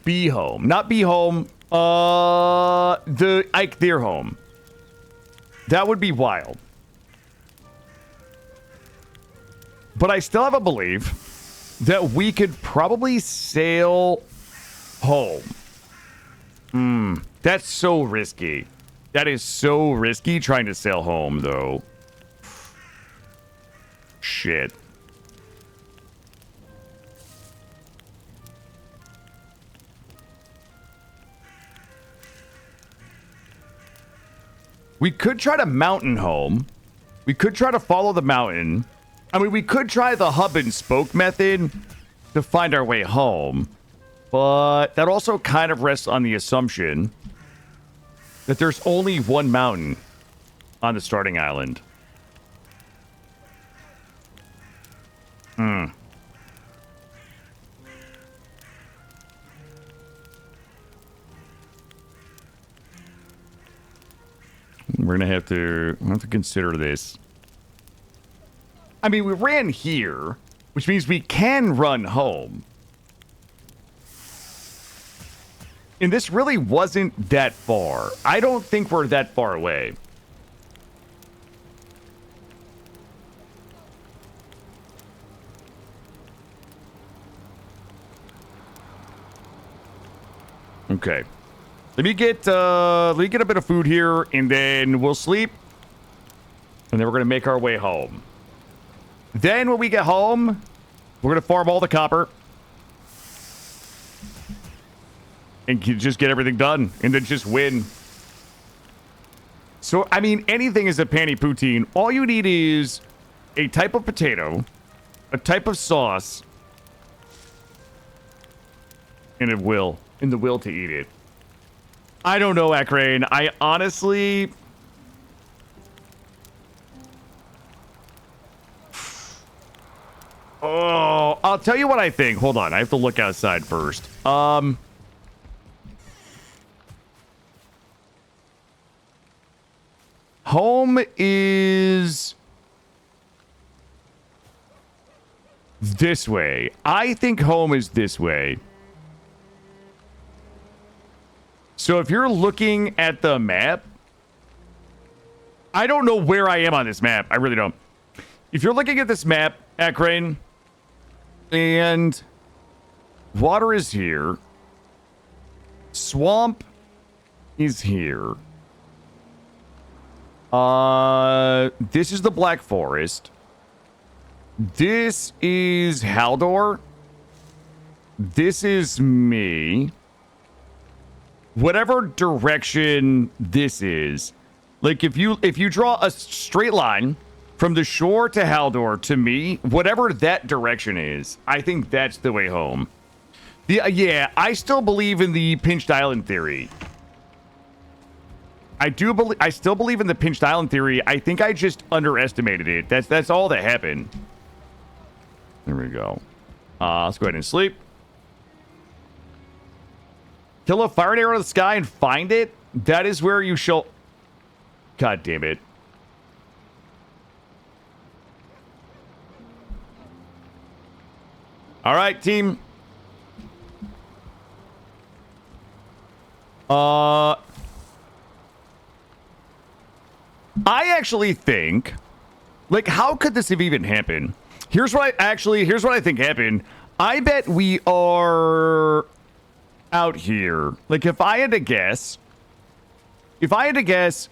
Bee Home. Not Bee Home. The Ike Deer Home. That would be wild. But I still have a belief that we could probably sail home. That's so risky. That is so risky trying to sail home, though. Shit. We could try to mountain home. We could try to follow the mountain. I mean, we could try the hub and spoke method to find our way home. But that also kind of rests on the assumption that there's only one mountain on the starting island. We're gonna have to consider this. I mean, we ran here, which means we can run home. And this really wasn't that far. I don't think we're that far away. Okay. Let me get a bit of food here, and then we'll sleep. And then we're gonna make our way home. Then when we get home, we're gonna farm all the copper. And just get everything done, and then just win. So, I mean, anything is a panty poutine. All you need is a type of potato, a type of sauce, and the will to eat it. I don't know, Akrane. I honestly... Oh, I'll tell you what I think. Hold on, I have to look outside first. Home is this way. I think home is this way. So if you're looking at the map, I don't know where I am on this map. I really don't. If you're looking at this map, Akrane, and water is here, swamp is here. This is the Black Forest. This is Haldor. This is me. Whatever direction this is, like if you draw a straight line from the shore to Haldor to me, whatever that direction is, I think that's the way home. Yeah, I still believe in the pinched island theory. I still believe in the pinched island theory. I think I just underestimated it. That's all that happened. There we go. Let's go ahead and sleep. Kill a fire arrow in the sky and find it. That is where you shall... God damn it. All right, team. I actually think, like, how could this have even happened? Here's what I think happened. I bet we are out here. Like, if I had to guess,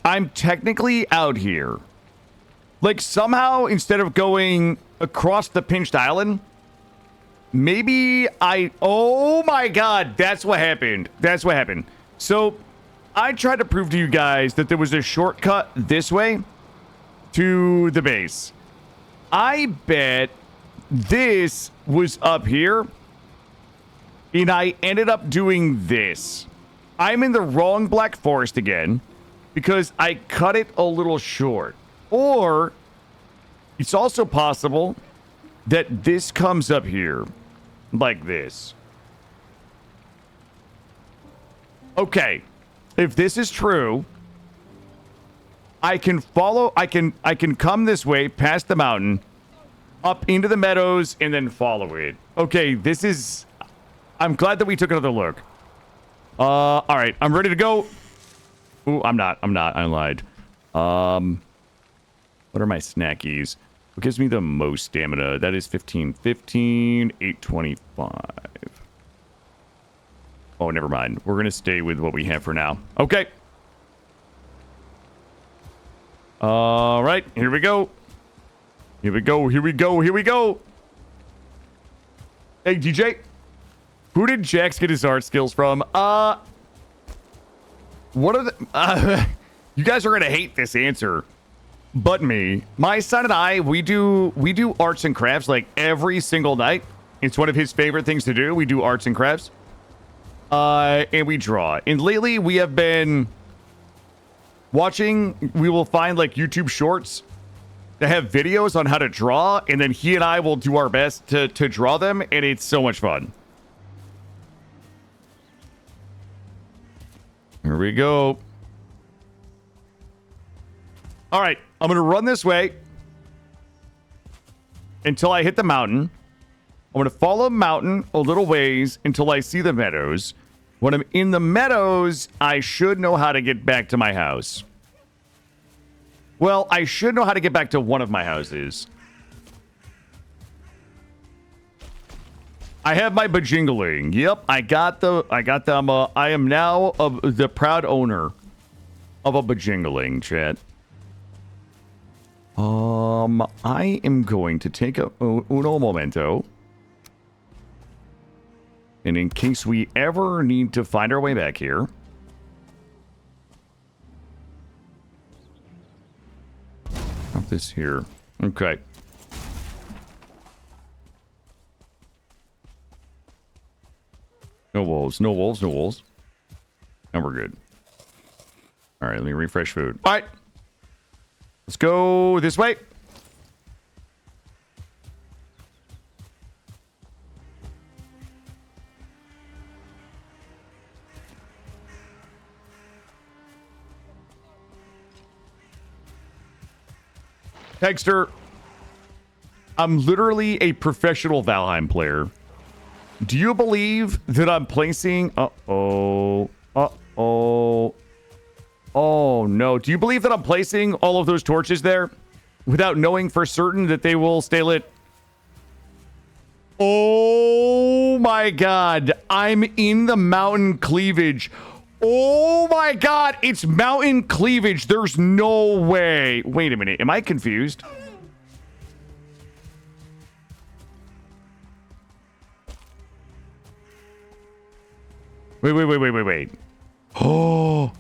I'm technically out here. Like, somehow, instead of going across the pinched island, maybe oh my God, that's what happened. So, I tried to prove to you guys that there was a shortcut this way to the base. I bet this was up here, and I ended up doing this. I'm in the wrong Black Forest again because I cut it a little short. Or it's also possible that this comes up here like this. Okay. If this is true, I can follow, I can come this way past the mountain, up into the meadows, and then follow it. Okay, this is... I'm glad that we took another look. All right, I'm ready to go. Ooh, I'm not. I lied. What are my snackies? What gives me the most stamina? That is 1515, 825. Oh, never mind. We're going to stay with what we have for now. Okay. All right. Here we go. Here we go. Here we go. Here we go. Hey, DJ. Who did Jax get his art skills from? What are the... you guys are going to hate this answer. But me. My son and I, we do arts and crafts like every single night. It's one of his favorite things to do. We do arts and crafts. And we draw. And lately we have been watching, we will find like YouTube shorts that have videos on how to draw, and then he and I will do our best to draw them, and it's so much fun. Here we go. All right, I'm going to run this way until I hit the mountain. I'm going to follow the mountain a little ways until I see the meadows. When I'm in the meadows, I should know how to get back to my house. Well, I should know how to get back to one of my houses. I have my bajingling. Yep, I got them. I am now the proud owner of a bajingling, chat. I am going to take uno momento. And in case we ever need to find our way back here. Not this here. Okay. No wolves, no wolves, no wolves. And we're good. All right, let me refresh food. All right. Let's go this way. Texter, I'm literally a professional Valheim player. Do you believe that I'm placing... Uh-oh. Uh-oh. Oh, no. Do you believe that I'm placing all of those torches there without knowing for certain that they will stay lit? Oh, my God. I'm in the mountain cleavage. Oh, my God. It's mountain cleavage. There's no way. Wait a minute. Am I confused? Wait. Oh.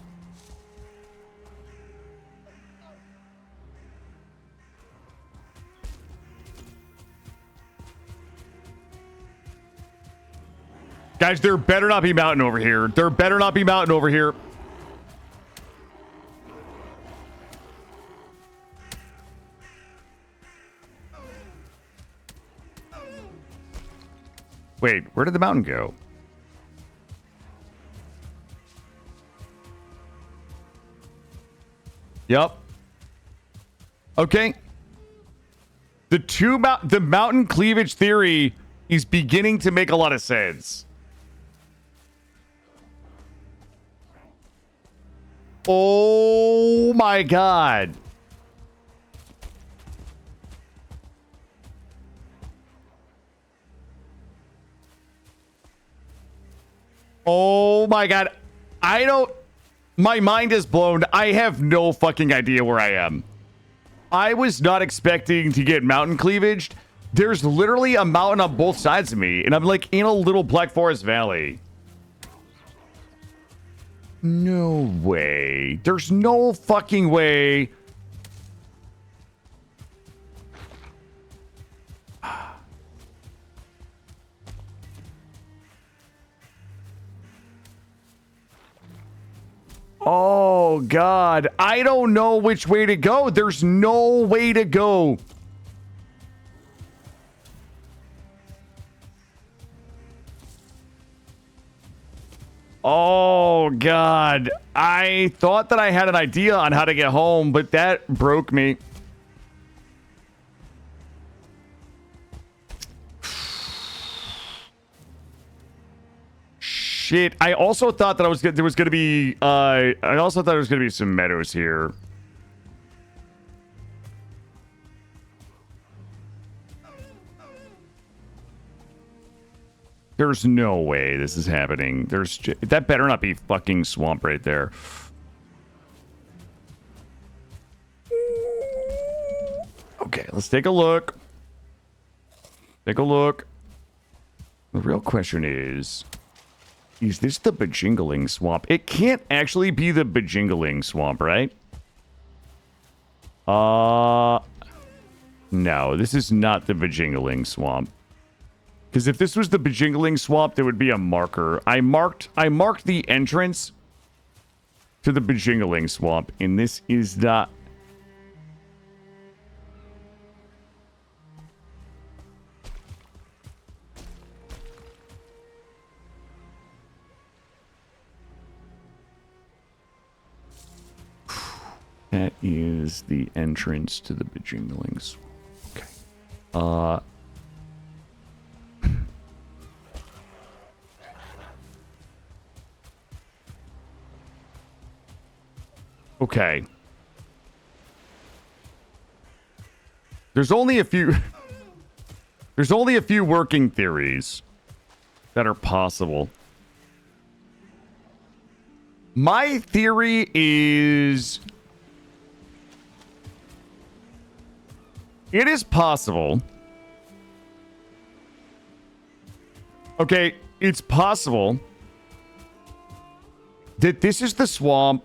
Guys, there better not be mountain over here. There better not be mountain over here. Wait, where did the mountain go? Yep. Okay. The mountain cleavage theory is beginning to make a lot of sense. Oh my God. Oh my God. My mind is blown. I have no fucking idea where I am. I was not expecting to get mountain cleavage. There's literally a mountain on both sides of me, and I'm like in a little Black Forest Valley. No way. There's no fucking way. Oh, God. I don't know which way to go. There's no way to go. Oh, God. I thought that I had an idea on how to get home, but that broke me. Shit. I also thought that there was going to be some meadows here. There's no way this is happening. That better not be fucking swamp right there. Okay, let's take a look. Take a look. The real question is this the Bajingling swamp? It can't actually be the Bajingling swamp, right? No, this is not the Bajingling swamp. Because if this was the Bajingling swamp, there would be a marker. I marked the entrance to the Bajingling swamp, and this is not. That is the entrance to the Bajingling swamp. Okay. Okay. There's only a few working theories that are possible. My theory is it is possible. Okay, it's possible that this is the swamp.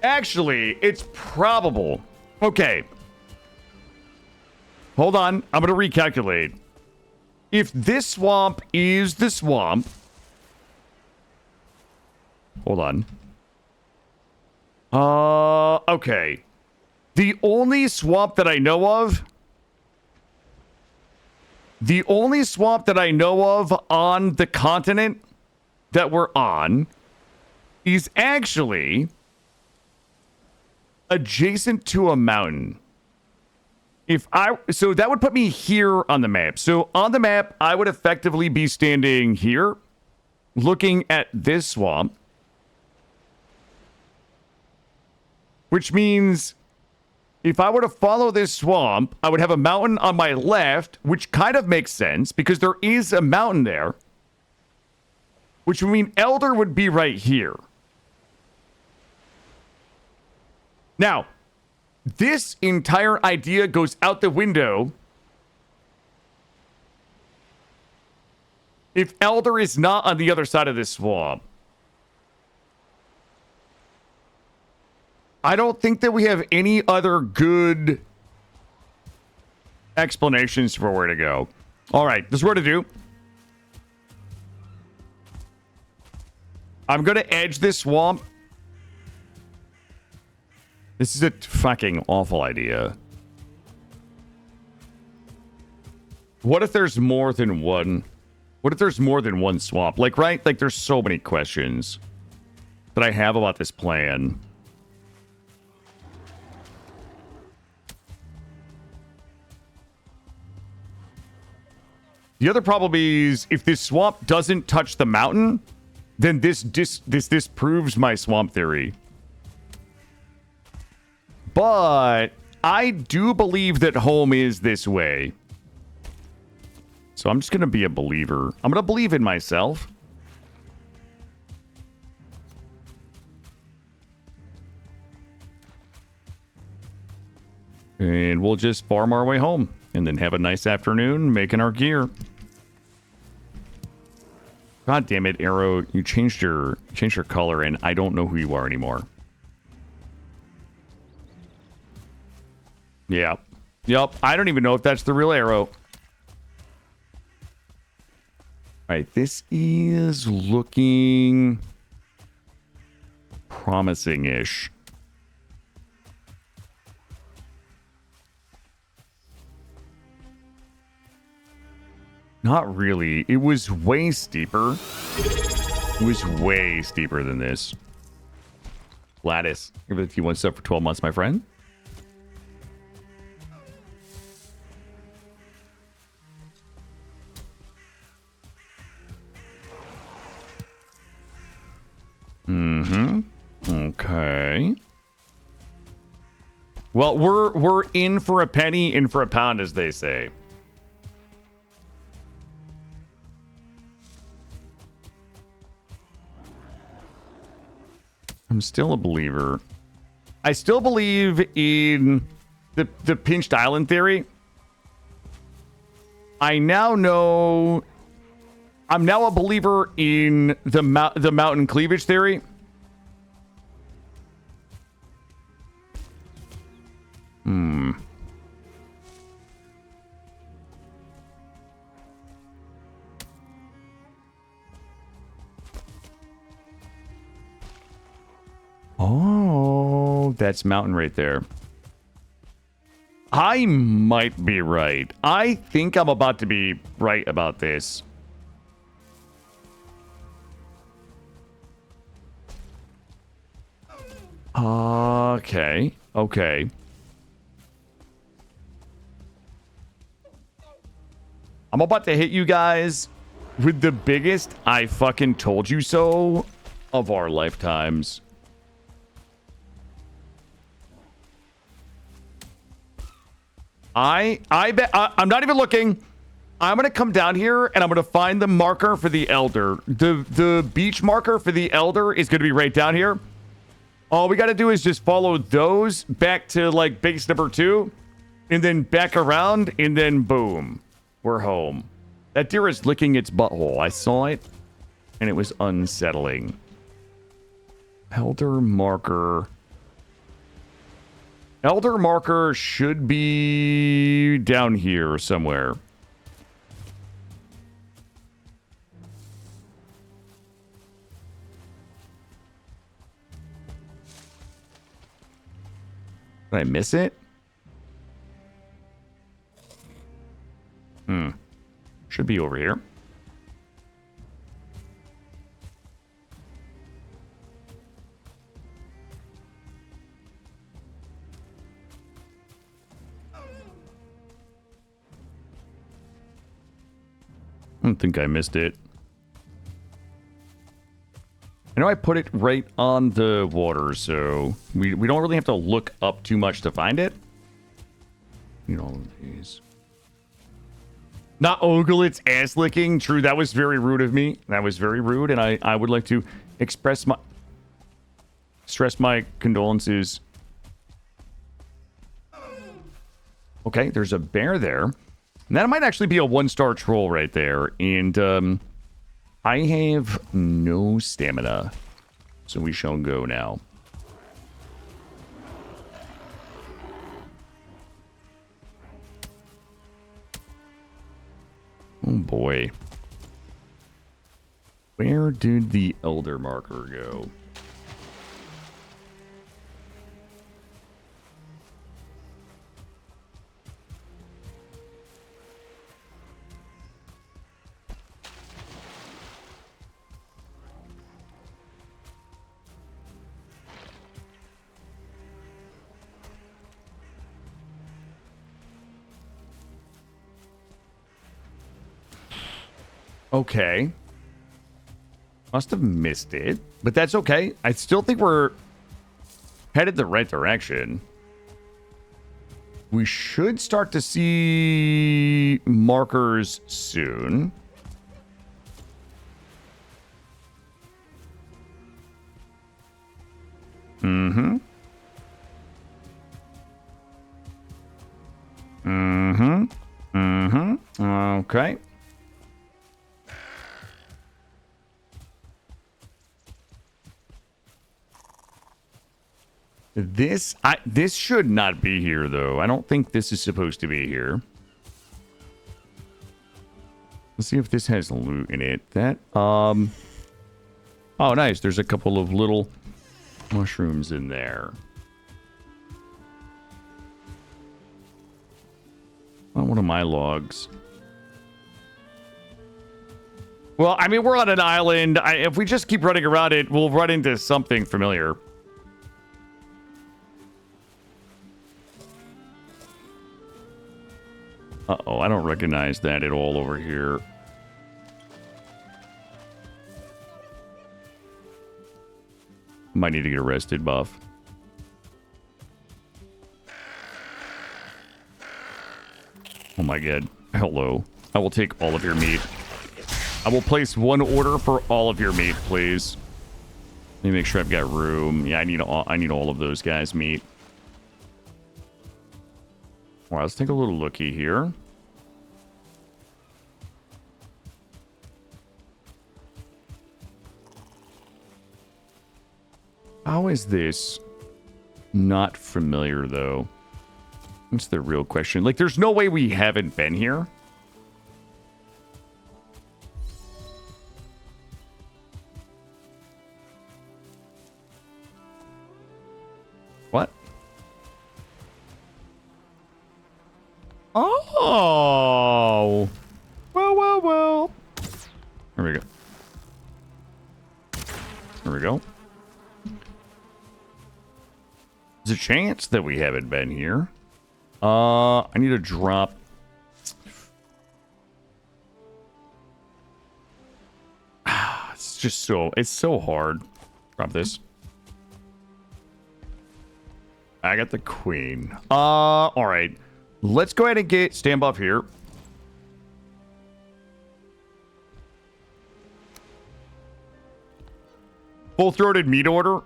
Actually, it's probable. Okay. Hold on. I'm going to recalculate. If this swamp is the swamp. Hold on. Okay. The only swamp that I know of on the continent that we're on is actually adjacent to a mountain. So that would put me here on the map. So on the map, I would effectively be standing here, looking at this swamp. Which means if I were to follow this swamp, I would have a mountain on my left, which kind of makes sense because there is a mountain there. Which would mean Elder would be right here. Now, this entire idea goes out the window if Elder is not on the other side of this swamp. I don't think that we have any other good explanations for where to go. All right, this is what to do. I'm going to edge this swamp. This is a fucking awful idea. What if there's more than one? What if there's more than one swamp? Like, right? Like, there's so many questions that I have about this plan. The other problem is if this swamp doesn't touch the mountain, then this disproves my swamp theory. But I do believe that home is this way. So I'm just going to be a believer. I'm going to believe in myself. And we'll just farm our way home. And then have a nice afternoon making our gear. God damn it, Arrow. You changed your color and I don't know who you are anymore. Yeah. Yep. I don't even know if that's the real Arrow. All right. This is looking promising-ish. Not really. It was way steeper. It was way steeper than this. Gladys, give it a few 1 sub for 12 months, my friend. Mm-hmm. Okay. Well, we're in for a penny, in for a pound, as they say. I'm still a believer. I still believe in the pinched island theory. I now know I'm now a believer in the mountain cleavage theory. Oh, that's mountain right there. I might be right. I think I'm about to be right about this. Okay. Okay. I'm about to hit you guys with the biggest I fucking told you so of our lifetimes. I bet I'm not even looking. I'm gonna come down here and I'm gonna find the marker for the elder. The beach marker for the elder is gonna be right down here. All we gotta do is just follow those back to like base number 2, and then back around, and then boom, we're home. That deer is licking its butthole. I saw it, and it was unsettling. Elder marker. Elder marker should be down here somewhere. Did I miss it? Should be over here. I don't think I missed it. I know I put it right on the water, so we don't really have to look up too much to find it. You know, these. Not ogle its ass licking. True, that was very rude of me. That was very rude, and I would like to stress my condolences. Okay, there's a bear there. And that might actually be a 1-star troll right there. And I have no stamina. So we shall go now. Oh boy. Where did the elder marker go? Okay. Must have missed it, but that's okay. I still think we're headed the right direction. We should start to see markers soon. Mm-hmm. Mm-hmm. Mm-hmm. Okay. This should not be here, though. I don't think this is supposed to be here. Let's see if this has loot in it. Oh, nice. There's a couple of little mushrooms in there. On one of my logs. Well, I mean, we're on an island. If we just keep running around it, we'll run into something familiar. Uh-oh, I don't recognize that at all over here. Might need to get arrested, buff. my god. Hello. I will take all of your meat. I will place one order for all of your meat, please. Let me make sure I've got room. Yeah, I need all of those guys' meat. All right, let's take a little looky here. How is this not familiar, though? That's the real question. Like, there's no way we haven't been here. What? Oh! Well. There we go. There we go. There's a chance that we haven't been here. I need to drop. It's so hard. Drop this. I got the queen. All right. Let's go ahead and get stand buff here. Full-throated meat order.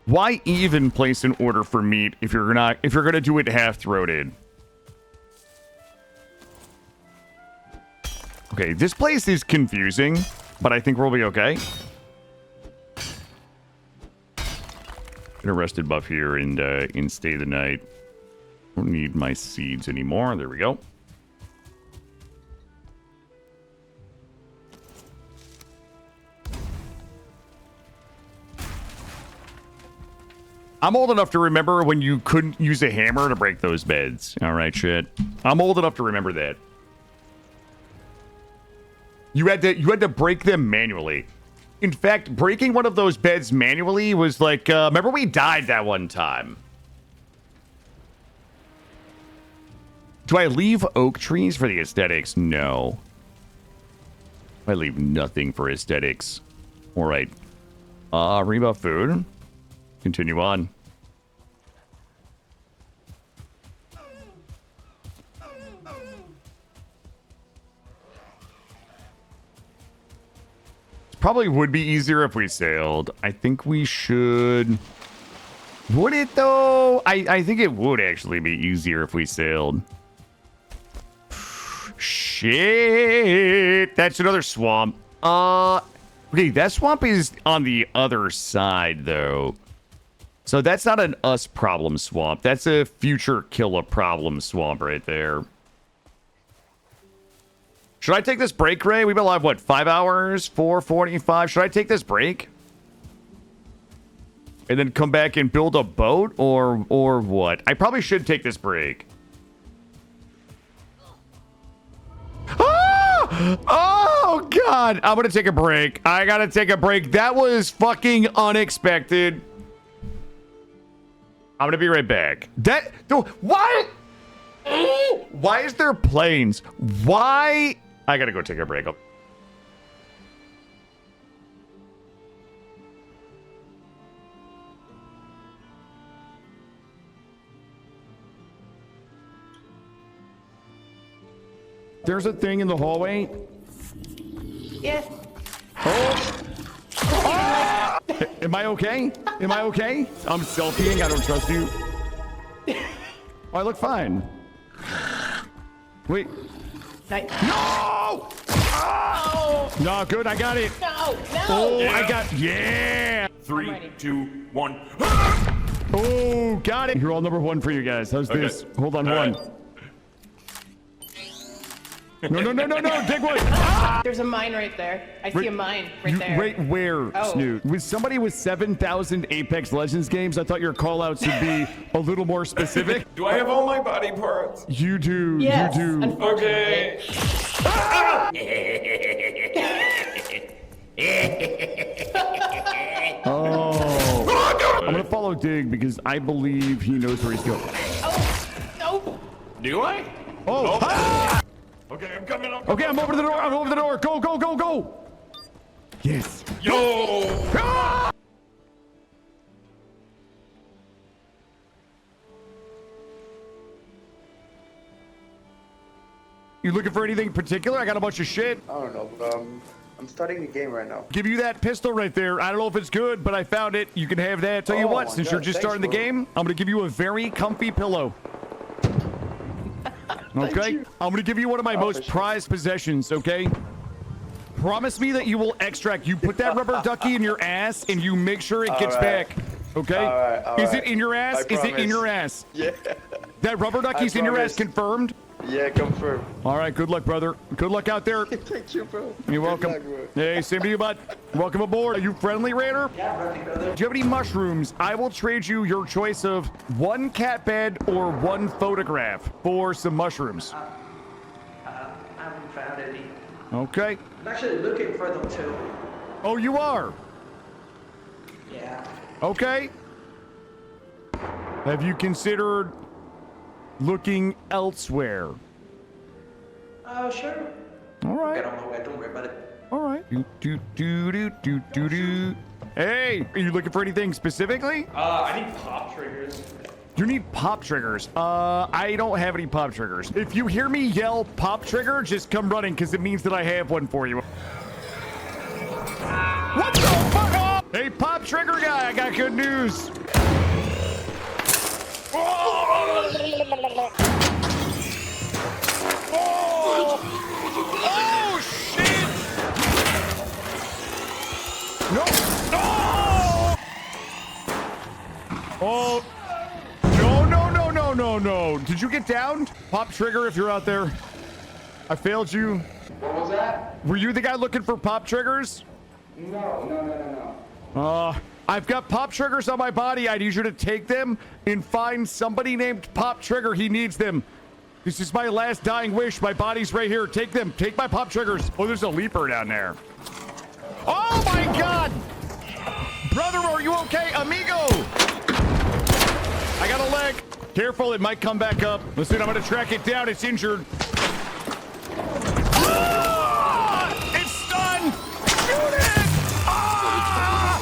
Why even place an order for meat if you're gonna do it half-throated? Okay, this place is confusing, but I think we'll be okay. Get a rested buff here and stay the night. Don't need my seeds anymore. There we go. I'm old enough to remember when you couldn't use a hammer to break those beds. All right, shit. I'm old enough to remember that. You had to break them manually. In fact, breaking one of those beds manually was like, remember we died that one time. Do I leave oak trees for the aesthetics? No. I leave nothing for aesthetics. All right. Rebuff food. Continue on. Probably would be easier if we sailed. I think we should. Would it though? I think it would actually be easier if we sailed. Shit. That's another swamp. Okay, that swamp is on the other side though. So that's not an us problem swamp. That's a future killer problem swamp right there. Should I take this break, Ray? We've been live, what, 5 hours? 4:45? Should I take this break? And then come back and build a boat? Or what? I probably should take this break. Ah! Oh, God. I'm going to take a break. I got to take a break. That was fucking unexpected. I'm going to be right back. Why? Why is there planes? Why? I gotta go take a break. There's a thing in the hallway. Yeah. Oh. Ah! Am I okay? Am I okay? I'm selfieing. I don't trust you. Oh, I look fine. Wait. Nice. No! Oh! No, good. I got it. No. Oh, Yeah. I got. Yeah. 3, 2, 1. Oh, got it. You're all number one for you guys. How's Okay. this? Hold on, All one. right. No. Dig one. There's a mine right there. I see a mine right there. Wait, where, Oh. Snoot? With somebody with 7,000 Apex Legends games, I thought your call-outs would be a little more specific. Do I have all my body parts? You do. Yes, You do. Okay. Oh. I'm going to follow Dig because I believe he knows where he's going. Oh, no. Do I? Oh. Ah! Okay, I'm coming up. Okay, I'm over the door. I'm over the door. Go. Yes. Yo! Ah! You looking for anything in particular? I got a bunch of shit. I don't know, but I'm starting the game right now. Give you that pistol right there. I don't know if it's good, but I found it. You can have that. Tell you Oh what, my since God, you're just thanks, starting the bro. game, I'm gonna give you a very comfy pillow. Okay? I'm gonna give you one of my Oh, most for sure. prized possessions, okay? Promise me that you will extract. You put that rubber ducky in your ass and you make sure it gets right. back. Okay? All Is right. it in your ass? I Is it in promise. your ass? Yeah. That rubber ducky's in your ass, promise. confirmed? Yeah, confirm. All right, good luck, brother. Good luck out there. Thank you, bro. You're welcome. Good luck, bro. Hey, same to you, bud. Welcome aboard. Are you friendly, Raider? Yeah, brother. Do you have any mushrooms? I will trade you your choice of one cat bed or one photograph for some mushrooms. I haven't found any. Okay. I'm actually looking for them too. Oh, you are? Yeah. Okay. Have you considered looking elsewhere? Oh, sure. All right. Get on my way. Don't worry about it. All right. Do. Hey, are you looking for anything specifically? I need pop triggers. You need pop triggers. I don't have any pop triggers. If you hear me yell pop trigger, just come running because it means that I have one for you. What the fuck? Oh! Hey, pop trigger guy, I got good news. Oh, shit! No! No! Oh! No. Did you get downed? Pop trigger if you're out there. I failed you. What was that? Were you the guy looking for pop triggers? No. I've got pop triggers on my body. I need you to take them and find somebody named Pop Trigger. He needs them. This is my last dying wish. My body's right here. Take them. Take my pop triggers. Oh, there's a leaper down there. Oh my God! Brother, are you okay? Amigo! I got a leg. Careful, it might come back up. Listen, I'm gonna track it down. It's injured. Ah! It's stunned! Shoot it! Ah!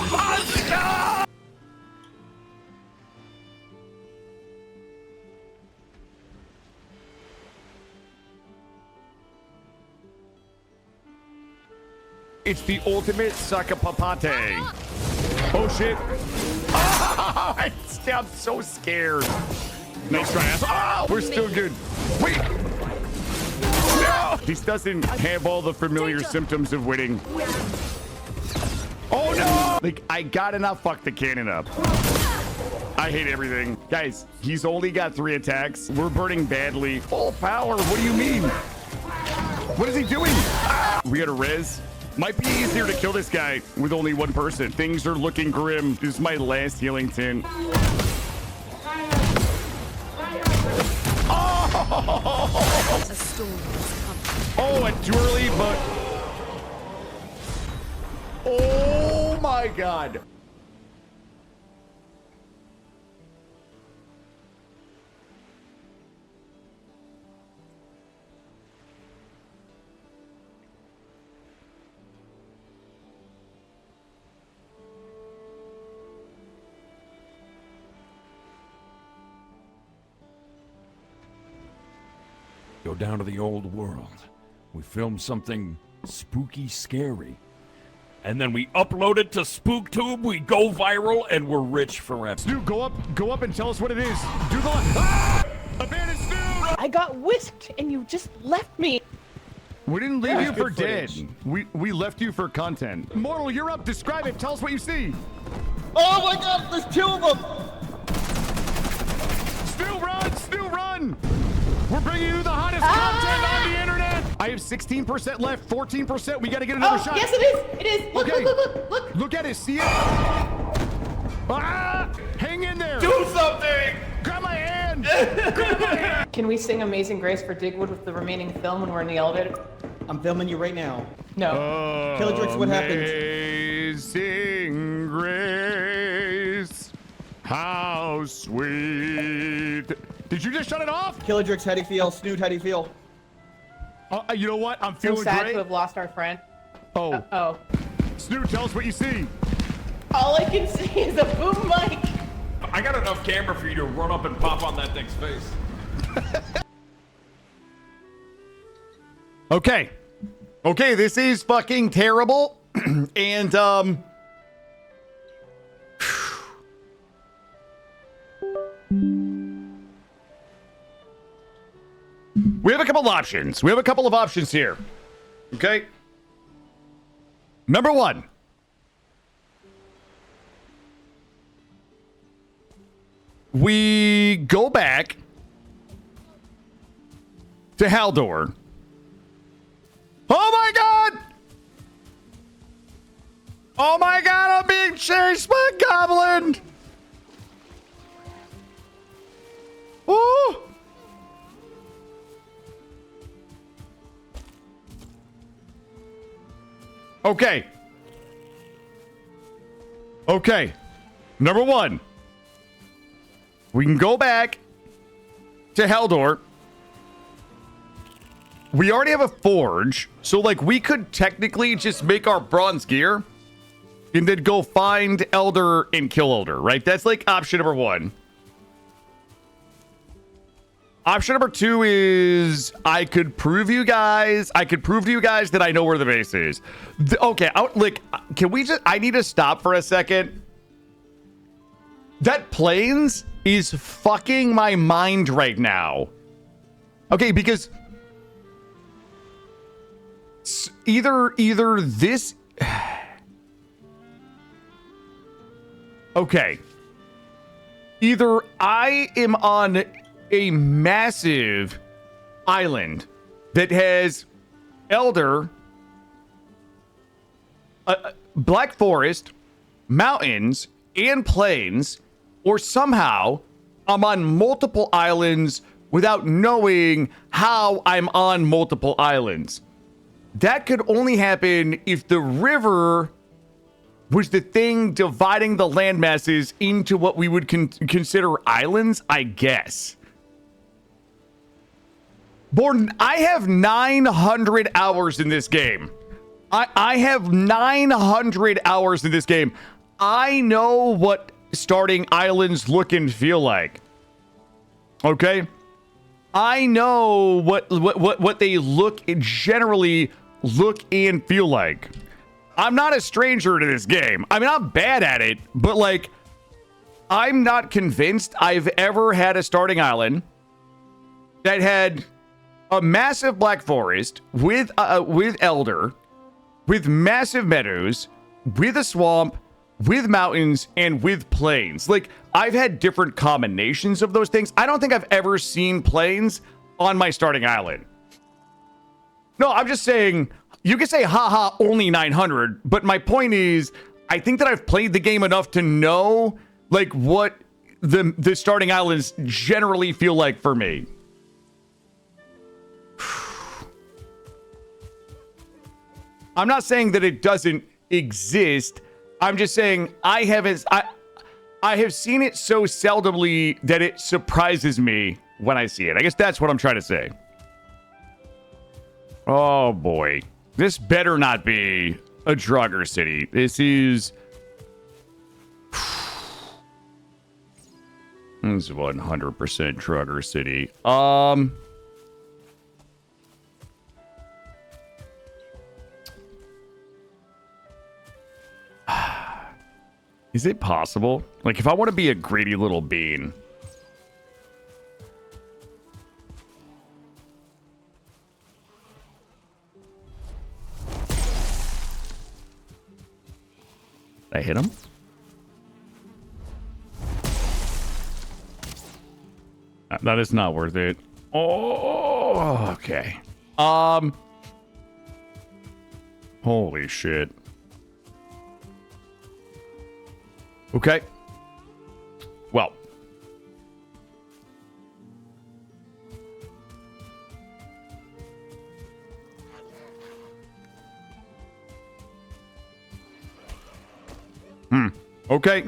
It's the ultimate sakapapate. Oh shit. Oh, I'm so scared. Nice try, ass. Oh, we're still good. Wait. No. This doesn't have all the familiar symptoms of winning. Oh no! Like, I gotta not fuck the cannon up. I hate everything. Guys, he's only got 3 attacks. We're burning badly. Full power, what do you mean? What is he doing? Ah! We got a res. Might be easier to kill this guy with only 1 person. Things are looking grim. This is my last healing tin. Oh, it's too early, but... Oh my God. Go down to the old world. We film something spooky, scary. And then we upload it to SpookTube, we go viral, and we're rich forever. Stu, go up and tell us what it is. Do the... Ah! Abandoned Stu! I got whisked and you just left me. We didn't leave you for good dead. footage. We left you for content. Mortal, you're up. Describe it. Tell us what you see. Oh my God, there's 2 of them! Stu, run! Stu, run! We're bringing you the hottest content on the internet. I have 16% left. 14%. We got to get another Oh, shot. yes it is. It is. Look, Okay. look. Look at it. See it? Ah! Hang in there. Do something! Grab my hand. Grab my hand. Can we sing Amazing Grace for Digwood with the remaining film when we're in the elevator? I'm filming you right now. No. Killadrix, what happened? Amazing grace, how sweet. Did you just shut it off? Killadrix, how do you feel? Snoot, how do you feel? You know what? I'm So feeling sad great. to have lost our friend. Oh, Oh. Snoot, tell us what you see. All I can see is a boom mic. I got enough camera for you to run up and pop on that thing's face. Okay. Okay, this is fucking terrible. And, we have a couple options. We have a couple of options here. Okay. Number one. We go back to Haldor. Oh my god! Oh my god, I'm being chased by a goblin! Ooh! Okay. Okay. Number one. We can go back to Haldor. We already have a forge, so like we could technically just make our bronze gear and then go find Elder and kill Elder, right? That's like option number one. Option number two is I could prove to you guys that I know where the base is. Okay, can we just, I need to stop for a second. That plains is fucking my mind right now. Okay, because either this okay, either I am on a massive island that has Elder, Black Forest, mountains, and plains, or somehow I'm on multiple islands without knowing how I'm on multiple islands. That could only happen if the river was the thing dividing the land masses into what we would consider islands, I guess. Borden, I have 900 hours in this game. I have 900 hours in this game. I know what starting islands look and feel like. Okay? I know what they generally look and feel like. I'm not a stranger to this game. I mean, I'm bad at it, but like, I'm not convinced I've ever had a starting island that had a massive black forest with Elder, with massive meadows, with a swamp, with mountains, and with plains. Like, I've had different combinations of those things. I don't think I've ever seen plains on my starting island. No, I'm just saying, you can say, haha, only 900, but my point is, I think that I've played the game enough to know, like, what the starting islands generally feel like for me. I'm not saying that it doesn't exist. I'm just saying I have seen it so seldomly that it surprises me when I see it. I guess that's what I'm trying to say. Oh boy. This better not be a Drugger city. This is 100% Drugger city. Is it possible? Like, if I want to be a greedy little bean. I hit him? That is not worth it. Oh, okay. Holy shit. Okay. Well. Okay.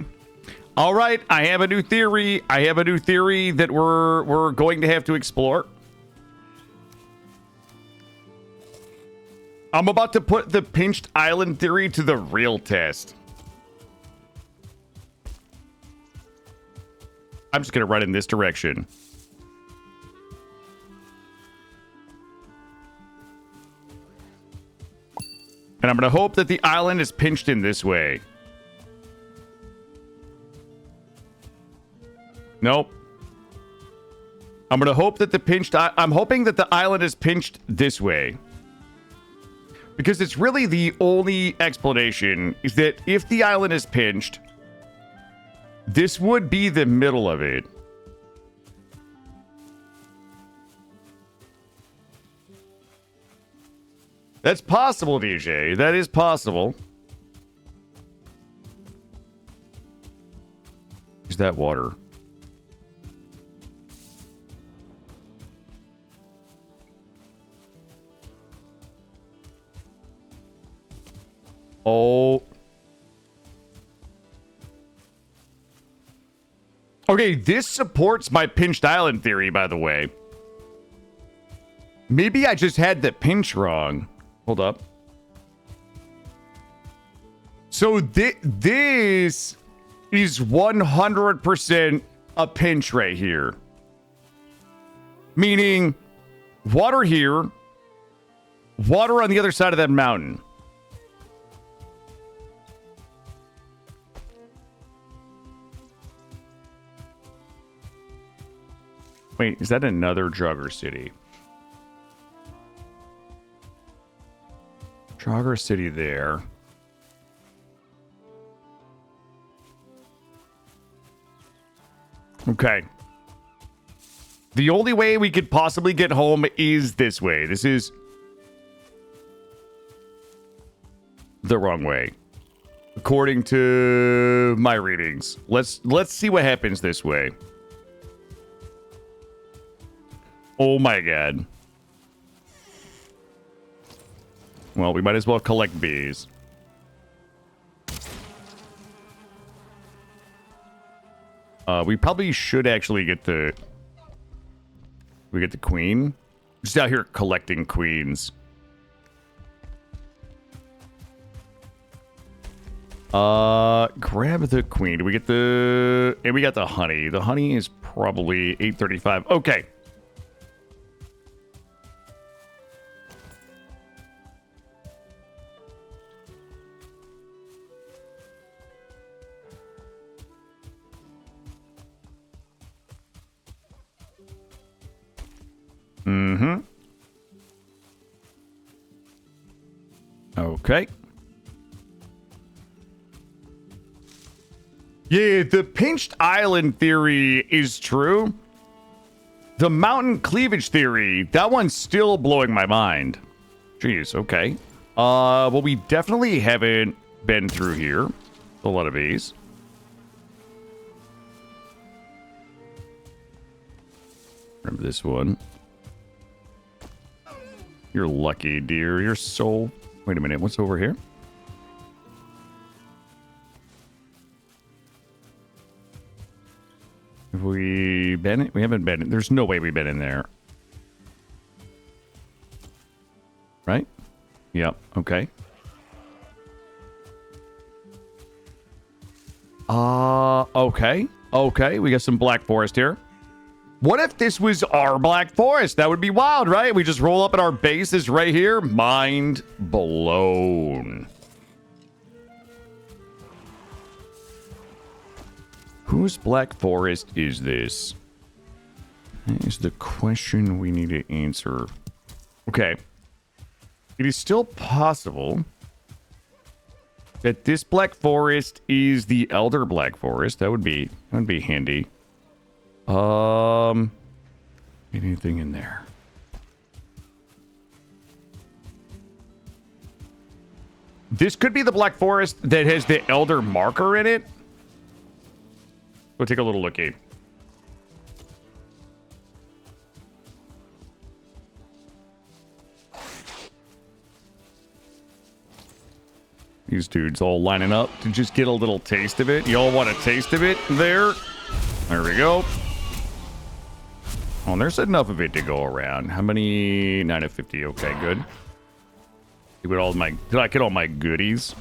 All right. I have a new theory. That we're going to have to explore. I'm about to put the pinched island theory to the real test. I'm just going to run in this direction. And I'm going to hope that the island is pinched in this way. Nope. I'm going to hope that I'm hoping that the island is pinched this way. Because it's really the only explanation is that if the island is pinched, this would be the middle of it. That's possible, DJ. That is possible. Is that water? Oh. Okay, this supports my pinched island theory, by the way. Maybe I just had the pinch wrong. Hold up. So this is 100% a pinch right here. Meaning, water here, water on the other side of that mountain. Wait, is that another Jogger City? Jogger City there. Okay. The only way we could possibly get home is this way. This is the wrong way, according to my readings. Let's see what happens this way. Oh my god. Well, we might as well collect bees. We probably should actually get the... We get the queen? Just out here collecting queens. Grab the queen. Do we get the... And we got the honey. The honey is probably 835. Okay. Mm-hmm. Okay. Yeah, the pinched island theory is true. The mountain cleavage theory, that one's still blowing my mind. Jeez, okay. Well, we definitely haven't been through here. A lot of these. Remember this one. You're lucky, dear. You're so... Wait a minute. What's over here? Have we been in? We haven't been in. There's no way we've been in there. Right? Yep. Okay. Okay. Okay. We got some black forest here. What if this was our black forest? That would be wild, right? We just roll up at our bases right here. Mind blown. Whose black forest is this? That is the question we need to answer. Okay. It is still possible that this black forest is the elder black forest. That would be handy. Anything in there? This could be the black forest that has the elder marker in it. Go take a little looky. These dudes all lining up to just get a little taste of it. Y'all want a taste of it? There we go. Oh, there's enough of it to go around. How many? 9 of 50. Okay, good. Did I get all my goodies?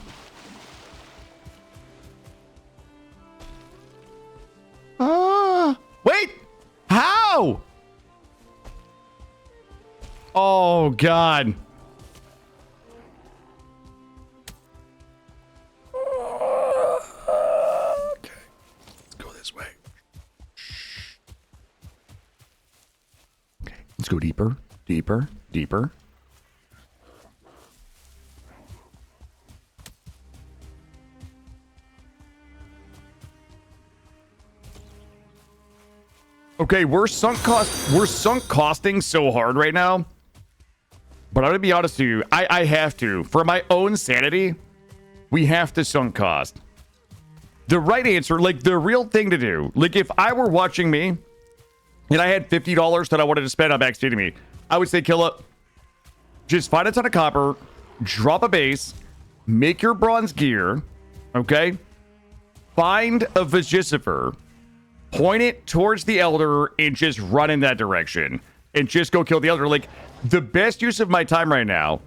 Wait! How? Oh, God. Let's go deeper, deeper, deeper. Okay, we're sunk costing so hard right now. But I'm gonna be honest with you, I have to. For my own sanity, we have to sunk cost. The right answer, like the real thing to do, like if I were watching me and I had $50 that I wanted to spend on Backseating me, I would say, Killa, just find a ton of copper, drop a base, make your bronze gear, okay? Find a Vegicifer, point it towards the Elder, and just run in that direction. And just go kill the Elder. Like, the best use of my time right now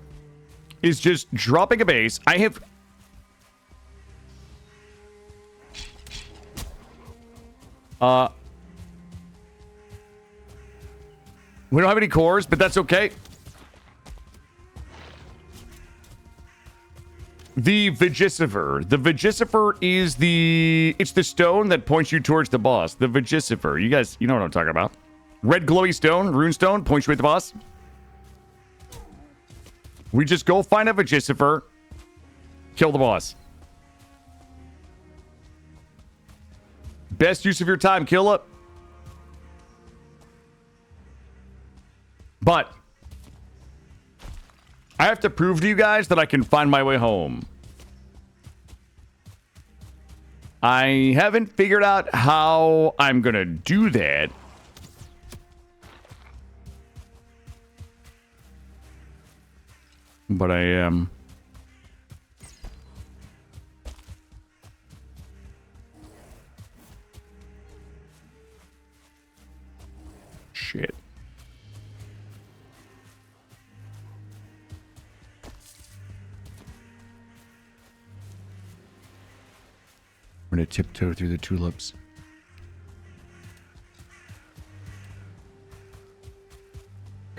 is just dropping a base. I have... we don't have any cores, but that's okay. The Vegicifer. The Vegicifer is the... It's the stone that points you towards the boss. The Vegicifer. You guys, you know what I'm talking about. Red glowy stone, rune stone, points you at the boss. We just go find a Vegicifer, kill the boss. Best use of your time, kill it. But I have to prove to you guys that I can find my way home. I haven't figured out how I'm gonna do that. But I am. Shit. We're gonna tiptoe through the tulips.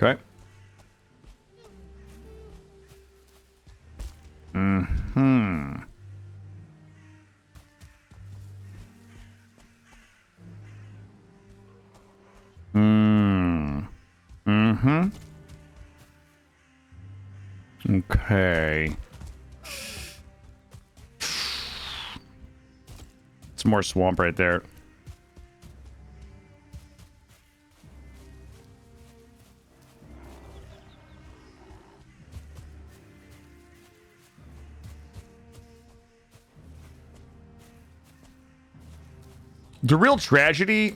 Okay. Mm-hmm. Mm-hmm. Okay. It's more swamp right there. The real tragedy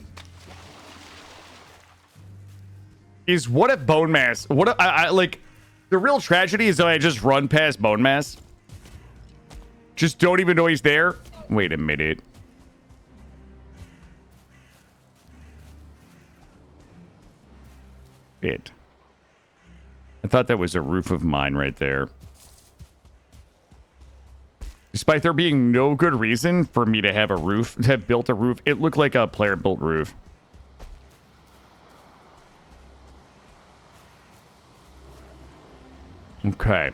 is what if Bonemass... What if I like... The real tragedy is that I just run past Bonemass. Just don't even know he's there. Wait a minute. It. I thought that was a roof of mine right there. Despite there being no good reason for me to have a roof, to have built a roof, it looked like a player-built roof. Okay.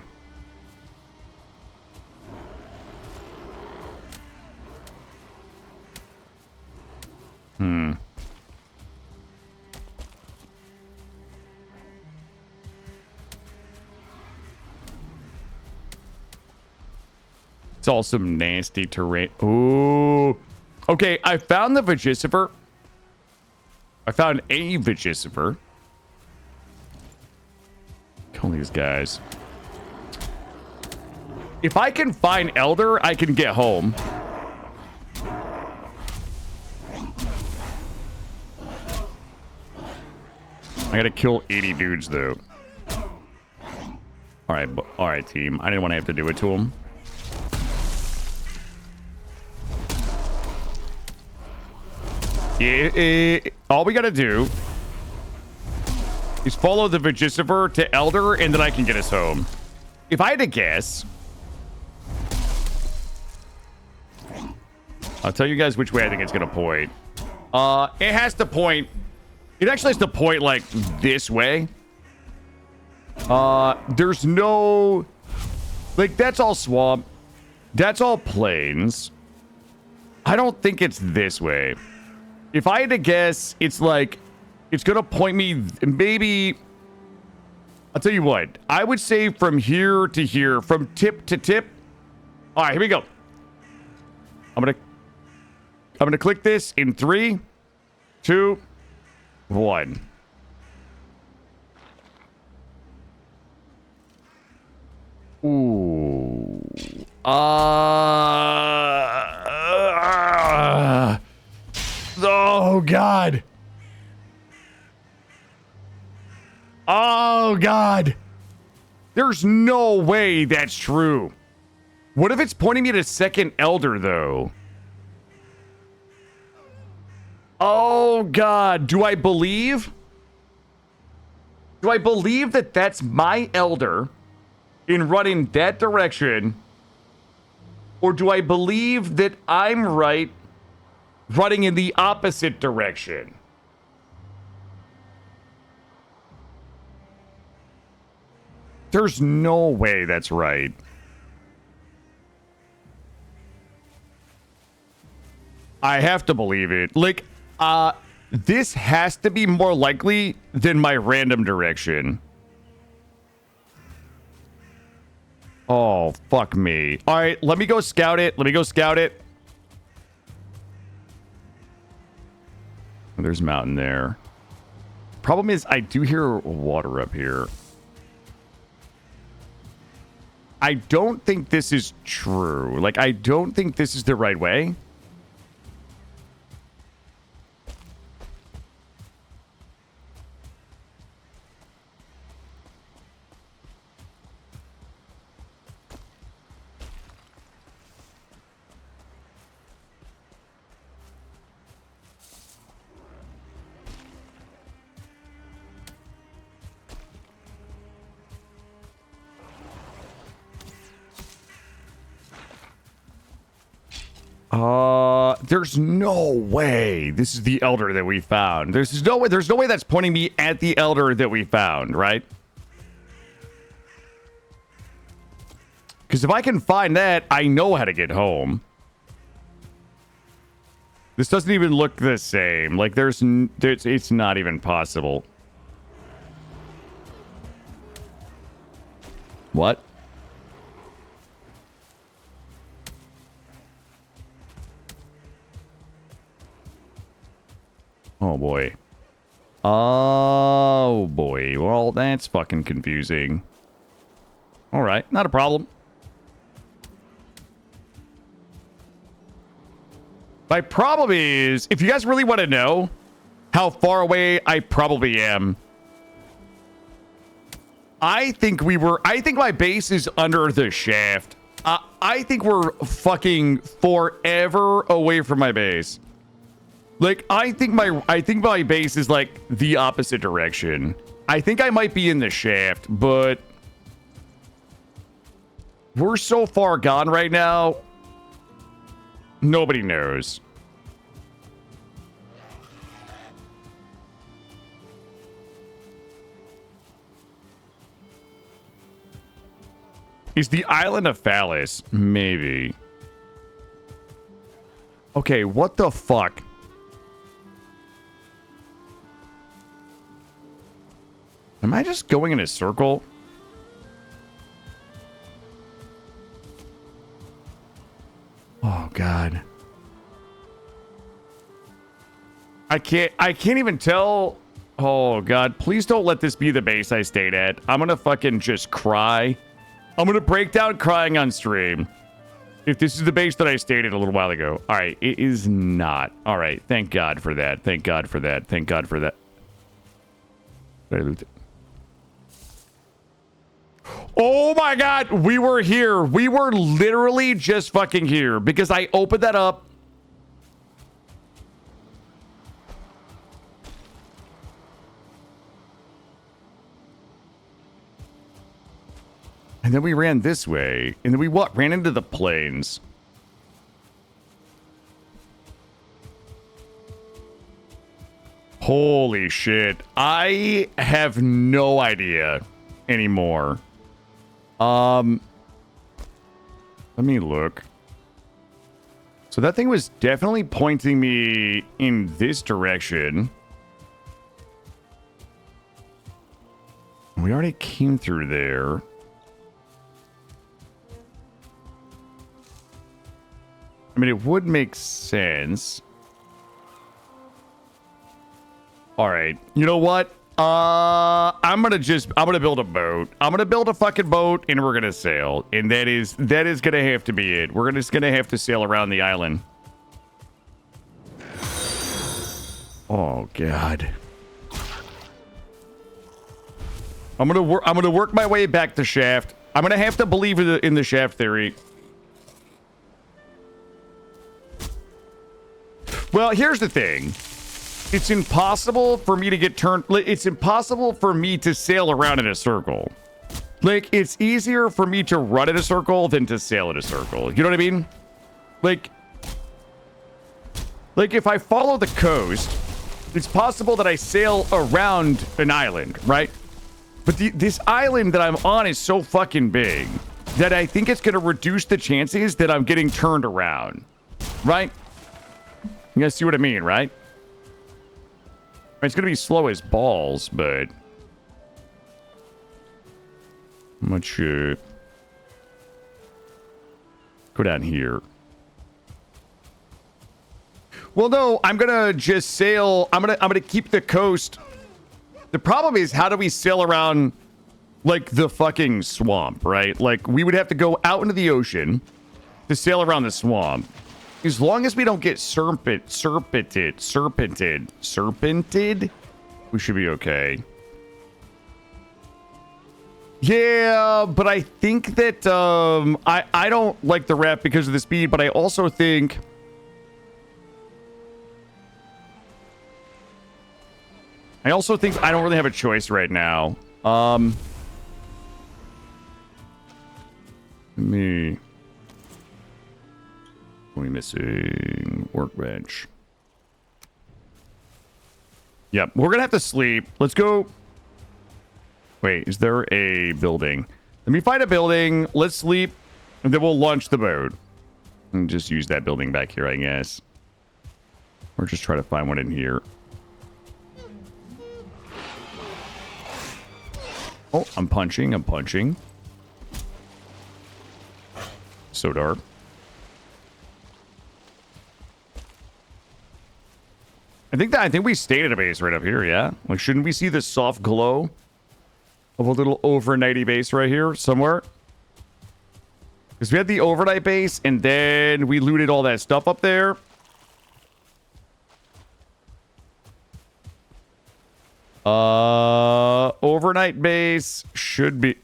It's all some nasty terrain. Ooh. Okay, I found the Vegicifer. I found a Vegicifer. Kill these guys. If I can find Elder, I can get home. I gotta kill 80 dudes, though. Alright, team. I didn't want to have to do it to him. All we gotta do is follow the Vegicifer to Elder, and then I can get us home. If I had to guess, I'll tell you guys which way I think it's gonna point. It has to point. It actually has to point like this way. There's no, like, that's all swamp. That's all plains. I don't think it's this way. If I had to guess, it's like It's going to point me maybe... I'll tell you what. I would say from here to here, from tip to tip. All right, here we go. I'm gonna click this in 3, 2, 1. Ooh. Oh God. Oh God. There's no way that's true. What if it's pointing me to second elder though? Oh God. Do I believe? Do I believe that that's my elder in running that direction? Or do I believe that I'm right running in the opposite direction? There's no way that's right. I have to believe it. Like, this has to be more likely than my random direction. Oh, fuck me. All right, let me go scout it. Let me go scout it. There's a mountain there. Problem is, I do hear water up here. I don't think this is true. Like, I don't think this is the right way. There's no way this is the elder that we found. There's no way that's pointing me at the elder that we found, right? Because if I can find that, I know how to get home. This doesn't even look the same. Like it's not even possible. What? Oh boy. Oh boy. Well, that's fucking confusing. All right, not a problem. My problem is, if you guys really want to know how far away I probably am, I think my base is under the shaft. I think we're fucking forever away from my base. Like, I think my base is like the opposite direction. I think I might be in the shaft, but we're so far gone right now. Nobody knows. Is the island of Phallus? Maybe. Okay, what the fuck? Am I just going in a circle? Oh God. I can't even tell. Oh God, please don't let this be the base I stayed at. I'm gonna fucking just cry. I'm gonna break down crying on stream. If this is the base that I stayed at a little while ago. All right, it is not. All right, thank God for that. Thank God for that. Thank God for that. Did I loot it? Oh my God, we were here. We were literally just fucking here because I opened that up. And then we ran this way. And then we what? Ran into the plains. Holy shit. I have no idea anymore. Let me look. So that thing was definitely pointing me in this direction. We already came through there. I mean, it would make sense. All right. You know what? I'm gonna build a boat. I'm gonna build a fucking boat, and we're gonna sail. And that is gonna have to be it. We're just gonna have to sail around the island. Oh God. I'm gonna work my way back to shaft. I'm gonna have to believe in the shaft theory. Well, here's the thing. It's impossible for me to get turned. It's impossible for me to sail around in a circle. Like, it's easier for me to run in a circle than to sail in a circle. You know what I mean? Like if I follow the coast, it's possible that I sail around an island, right? But this island that I'm on is so fucking big that I think it's going to reduce the chances that I'm getting turned around, right? You guys see what I mean, right? It's going to be slow as balls, but... Much, go down here. Well, no, I'm going to just sail. I'm going to keep the coast. The problem is, how do we sail around, like, the fucking swamp, right? Like, we would have to go out into the ocean to sail around the swamp. As long as we don't get serpented, we should be okay. Yeah, but I think that I don't like the raft because of the speed, but I also think I don't really have a choice right now. We missing workbench. Yep, we're gonna have to sleep. Let's go. Wait, is there a building? Let me find a building. Let's sleep, and then we'll launch the boat. And just use that building back here, I guess. Or just try to find one in here. Oh, I'm punching. So dark. I think we stayed at a base right up here, yeah? Like, shouldn't we see the soft glow of a little overnighty base right here somewhere? Because we had the overnight base, and then we looted all that stuff up there. Overnight base should be...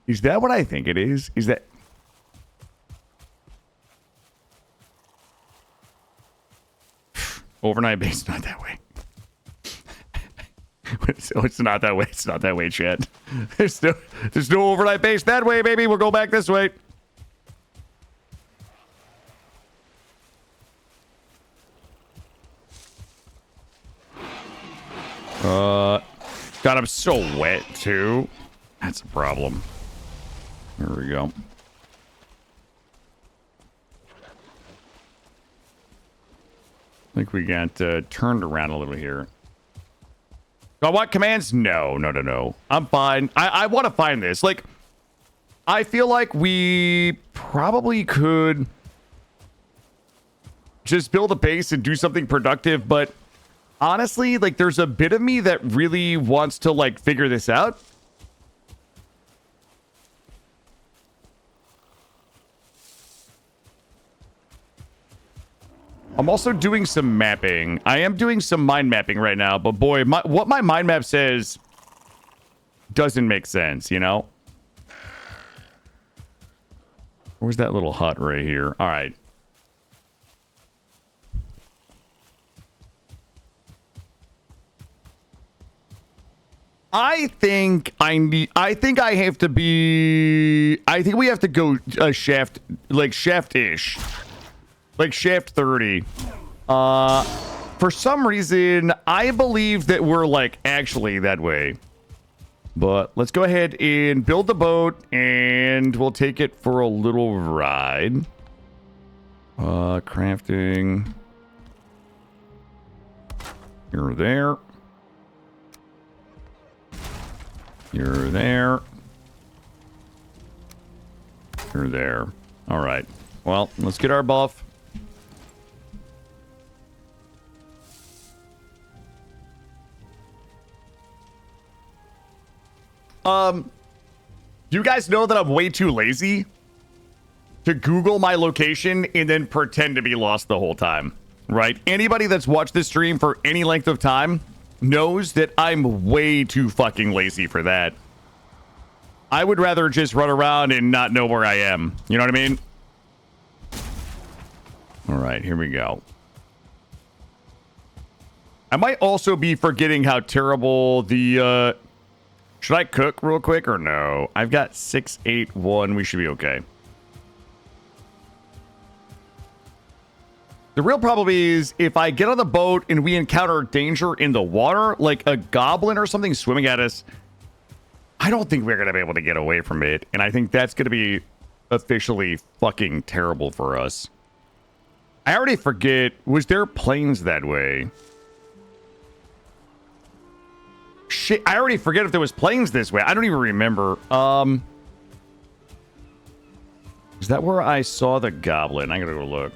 Is that what I think it is? Is that... Overnight base, not that way. So it's not that way. It's not that way, chat. There's no overnight base that way, baby. We'll go back this way. God, I'm so wet too. That's a problem. Here we go. I think we got turned around a little here. Do I want commands? No. I'm fine. I want to find this. Like, I feel like we probably could just build a base and do something productive, but honestly, like, there's a bit of me that really wants to, like, figure this out. I'm also doing some mapping. I am doing some mind mapping right now, but boy, what my mind map says doesn't make sense, you know? Where's that little hut right here? All right. I think we have to go shaft, like shaft-ish. Like shaft 30. For some reason, I believe that we're like actually that way. But let's go ahead and build the boat and we'll take it for a little ride. Crafting. You're there. You're there. You're there. All right. Well, let's get our buff. You guys know that I'm way too lazy to Google my location and then pretend to be lost the whole time, right? Anybody that's watched this stream for any length of time knows that I'm way too fucking lazy for that. I would rather just run around and not know where I am. You know what I mean? All right, here we go. I might also be forgetting how terrible the, should I cook real quick or no? I've got 681. We should be okay. The real problem is if I get on the boat and we encounter danger in the water, like a goblin or something swimming at us, I don't think we're going to be able to get away from it. And I think that's going to be officially fucking terrible for us. I already forget, was there planes that way? Shit, I already forget if there was planes this way. I don't even remember. Is that where I saw the goblin? I gotta go look.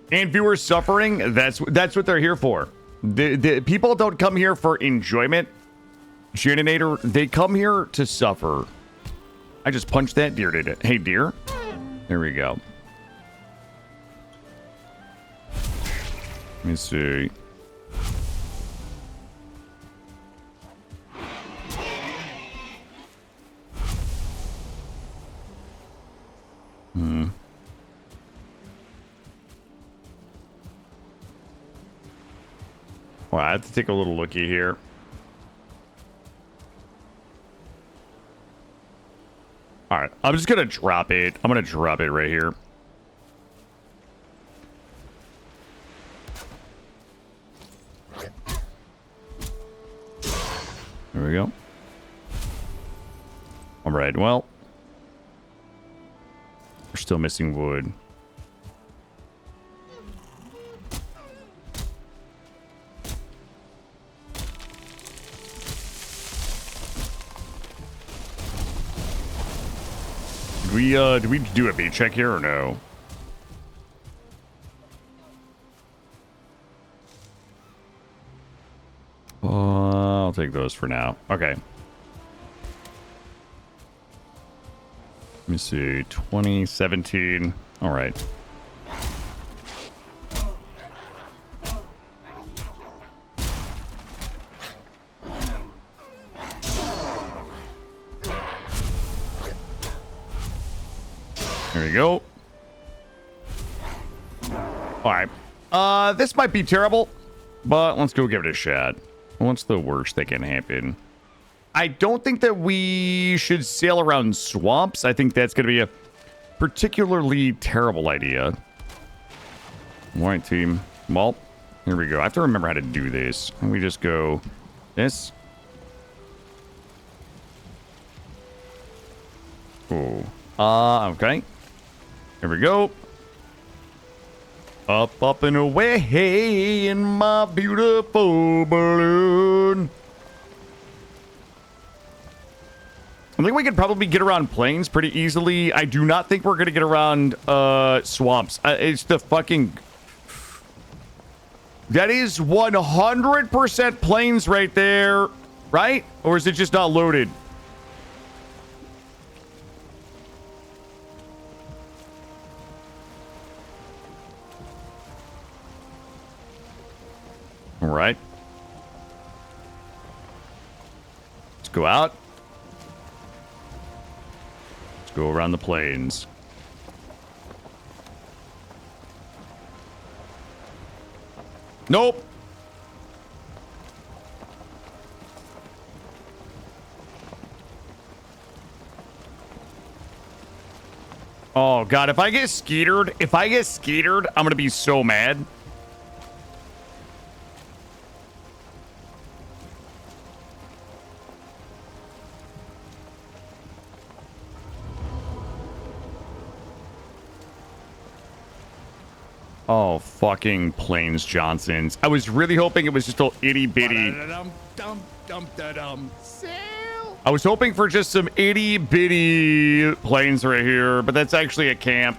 And viewers suffering, that's what they're here for. The people don't come here for enjoyment. Janinator, they come here to suffer. I just punched that deer, did it? Hey, deer. There we go. Let me see. Well, I have to take a little looky here. All right, I'm just gonna drop it. I'm gonna drop it right here. There we go. All right, well, we're still missing wood. Did we do a beat check here or no? I'll take those for now. Okay. Let me see. 2017. All right. There we go. All right. This might be terrible, but let's go give it a shot. What's the worst that can happen? I don't think that we should sail around swamps. I think that's going to be a particularly terrible idea. All right, team. Well, here we go. I have to remember how to do this. We just go this. Oh. Okay. Here we go. Up, up, and away in my beautiful balloon. I think we could probably get around plains pretty easily. I do not think we're going to get around swamps. It's the fucking... That is 100% plains right there, right? Or is it just not loaded? All right. Let's go out. Let's go around the plains. Nope. Oh, God. If I get skeetered, I'm going to be so mad. Oh, fucking Plains Johnsons. I was really hoping it was just a itty bitty. I was hoping for just some itty bitty plains right here, but that's actually a camp.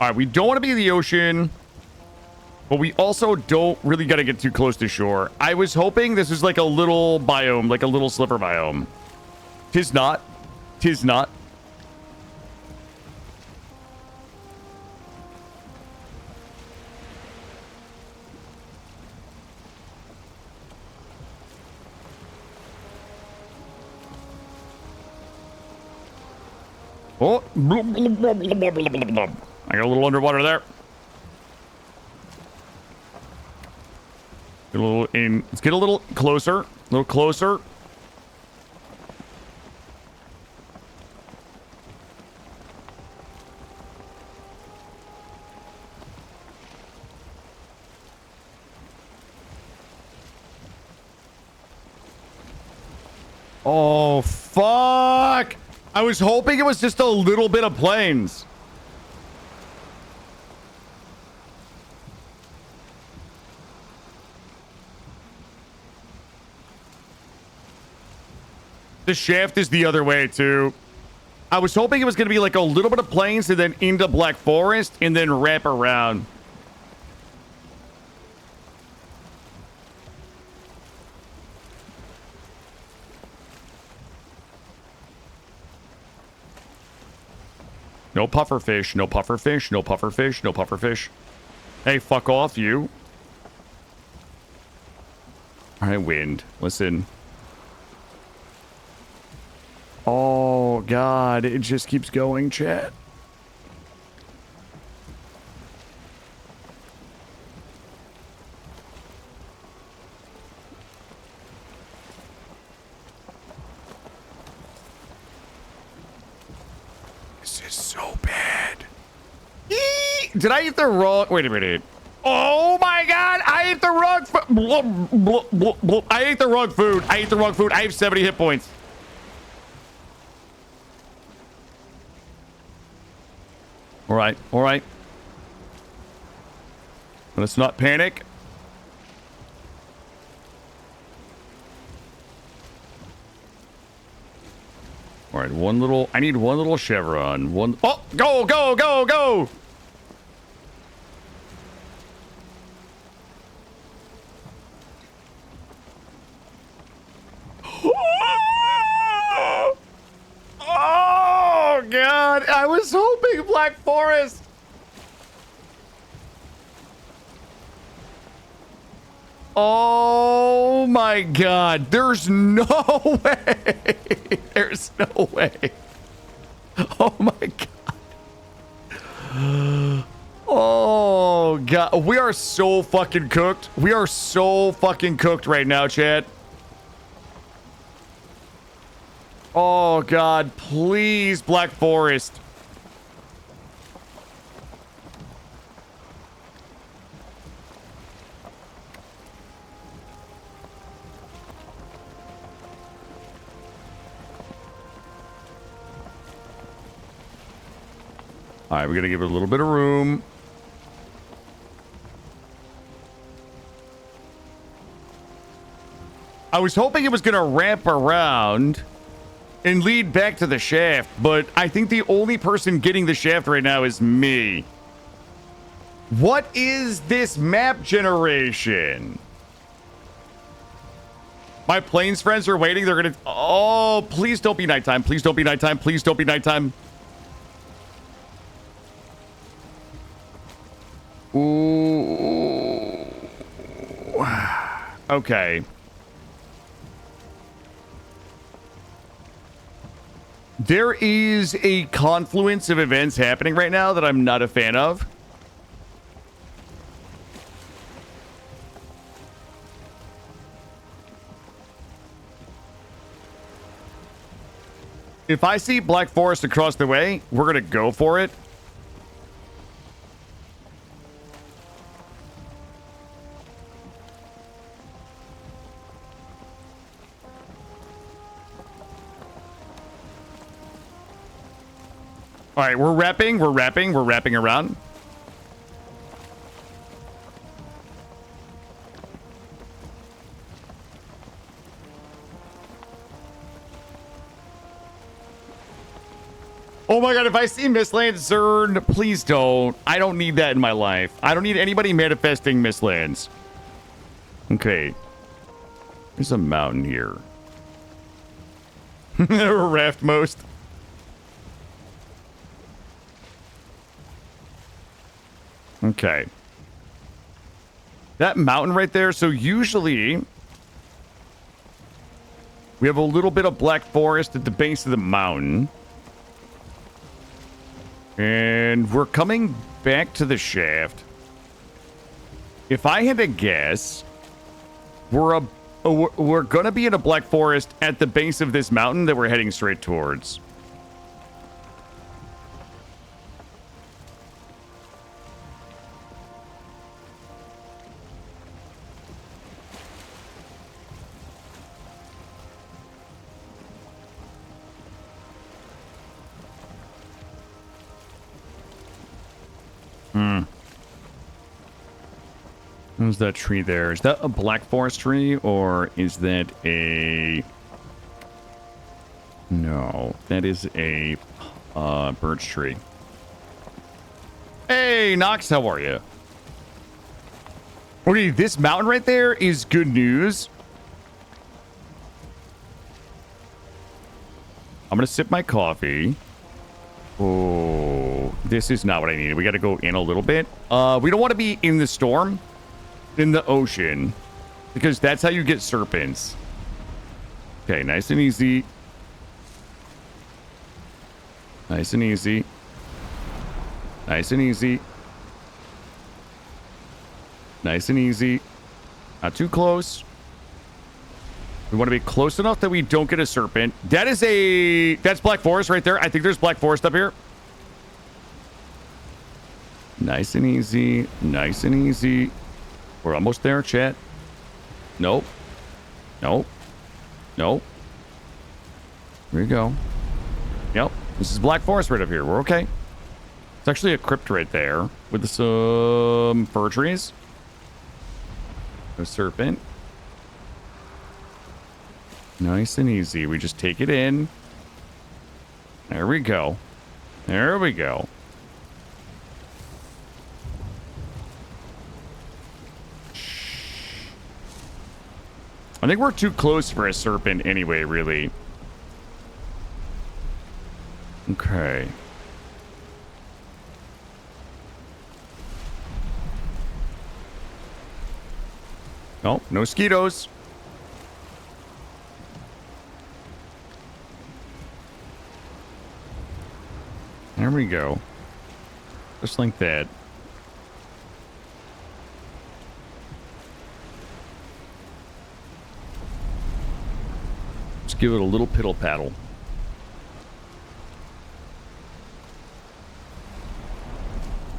All right, we don't want to be in the ocean, but we also don't really got to get too close to shore. I was hoping this was like a little biome, like a little slipper biome. Tis not. Tis not. Oh, I got a little underwater there. Get a little in. Let's get a little closer. A little closer. Oh, fuck. I was hoping it was just a little bit of plains. The shaft is the other way, too. I was hoping it was going to be like a little bit of plains and then into Black Forest and then wrap around. No pufferfish, no pufferfish, no pufferfish, no pufferfish. Hey, fuck off, you. All right, wind. Listen. Oh, God. It just keeps going, chat. This is so bad. Did I eat the wrong... Wait a minute. Oh, my God. I ate the wrong... I ate the wrong food. I ate the wrong food. I have 70 hit points. All right, all right. Let's not panic. All right, one little... I need one little chevron. One... Oh, go, go, go, go! Oh, God. I was hoping Black Forest. Oh, my God. There's no way. There's no way. Oh, my God. Oh, God. We are so fucking cooked. We are so fucking cooked right now, chat. Oh, God. Please, Black Forest. All right, we're going to give it a little bit of room. I was hoping it was going to ramp around and lead back to the shaft, but I think the only person getting the shaft right now is me. What is this map generation? My plains friends are waiting. They're going to... Oh, please don't be nighttime. Please don't be nighttime. Please don't be nighttime. Ooh. Okay. There is a confluence of events happening right now that I'm not a fan of. If I see Black Forest across the way, we're going to go for it. All right, we're wrapping around. Oh my god, if I see Mistlands Zern, please don't. I don't need that in my life. I don't need anybody manifesting Mistlands. Okay. There's a mountain here. Raft most. Okay. That mountain right there, so usually we have a little bit of black forest at the base of the mountain. And we're coming back to the shaft. If I had to guess, we're gonna be in a black forest at the base of this mountain that we're heading straight towards. Who's that tree there? Is that a black forest tree or is that a... No, that is a birch tree. Hey, Nox, how are you? Okay, this mountain right there is good news. I'm gonna sip my coffee. Oh, this is not what I needed. We got to go in a little bit. We don't want to be in the storm, in the ocean, because that's how you get serpents. Okay, nice and easy. Nice and easy. Nice and easy. Nice and easy. Not too close. We want to be close enough that we don't get a serpent. That's Black Forest right there. I think there's Black Forest up here. Nice and easy. Nice and easy. We're almost there, chat. Nope. Nope. Nope. Here we go. Yep. This is Black Forest right up here. We're okay. It's actually a crypt right there with some fir trees. No serpent. Nice and easy. We just take it in. There we go. There we go. I think we're too close for a serpent anyway, really. Okay. Oh, no mosquitoes. There we go. Just like that. Just give it a little piddle paddle.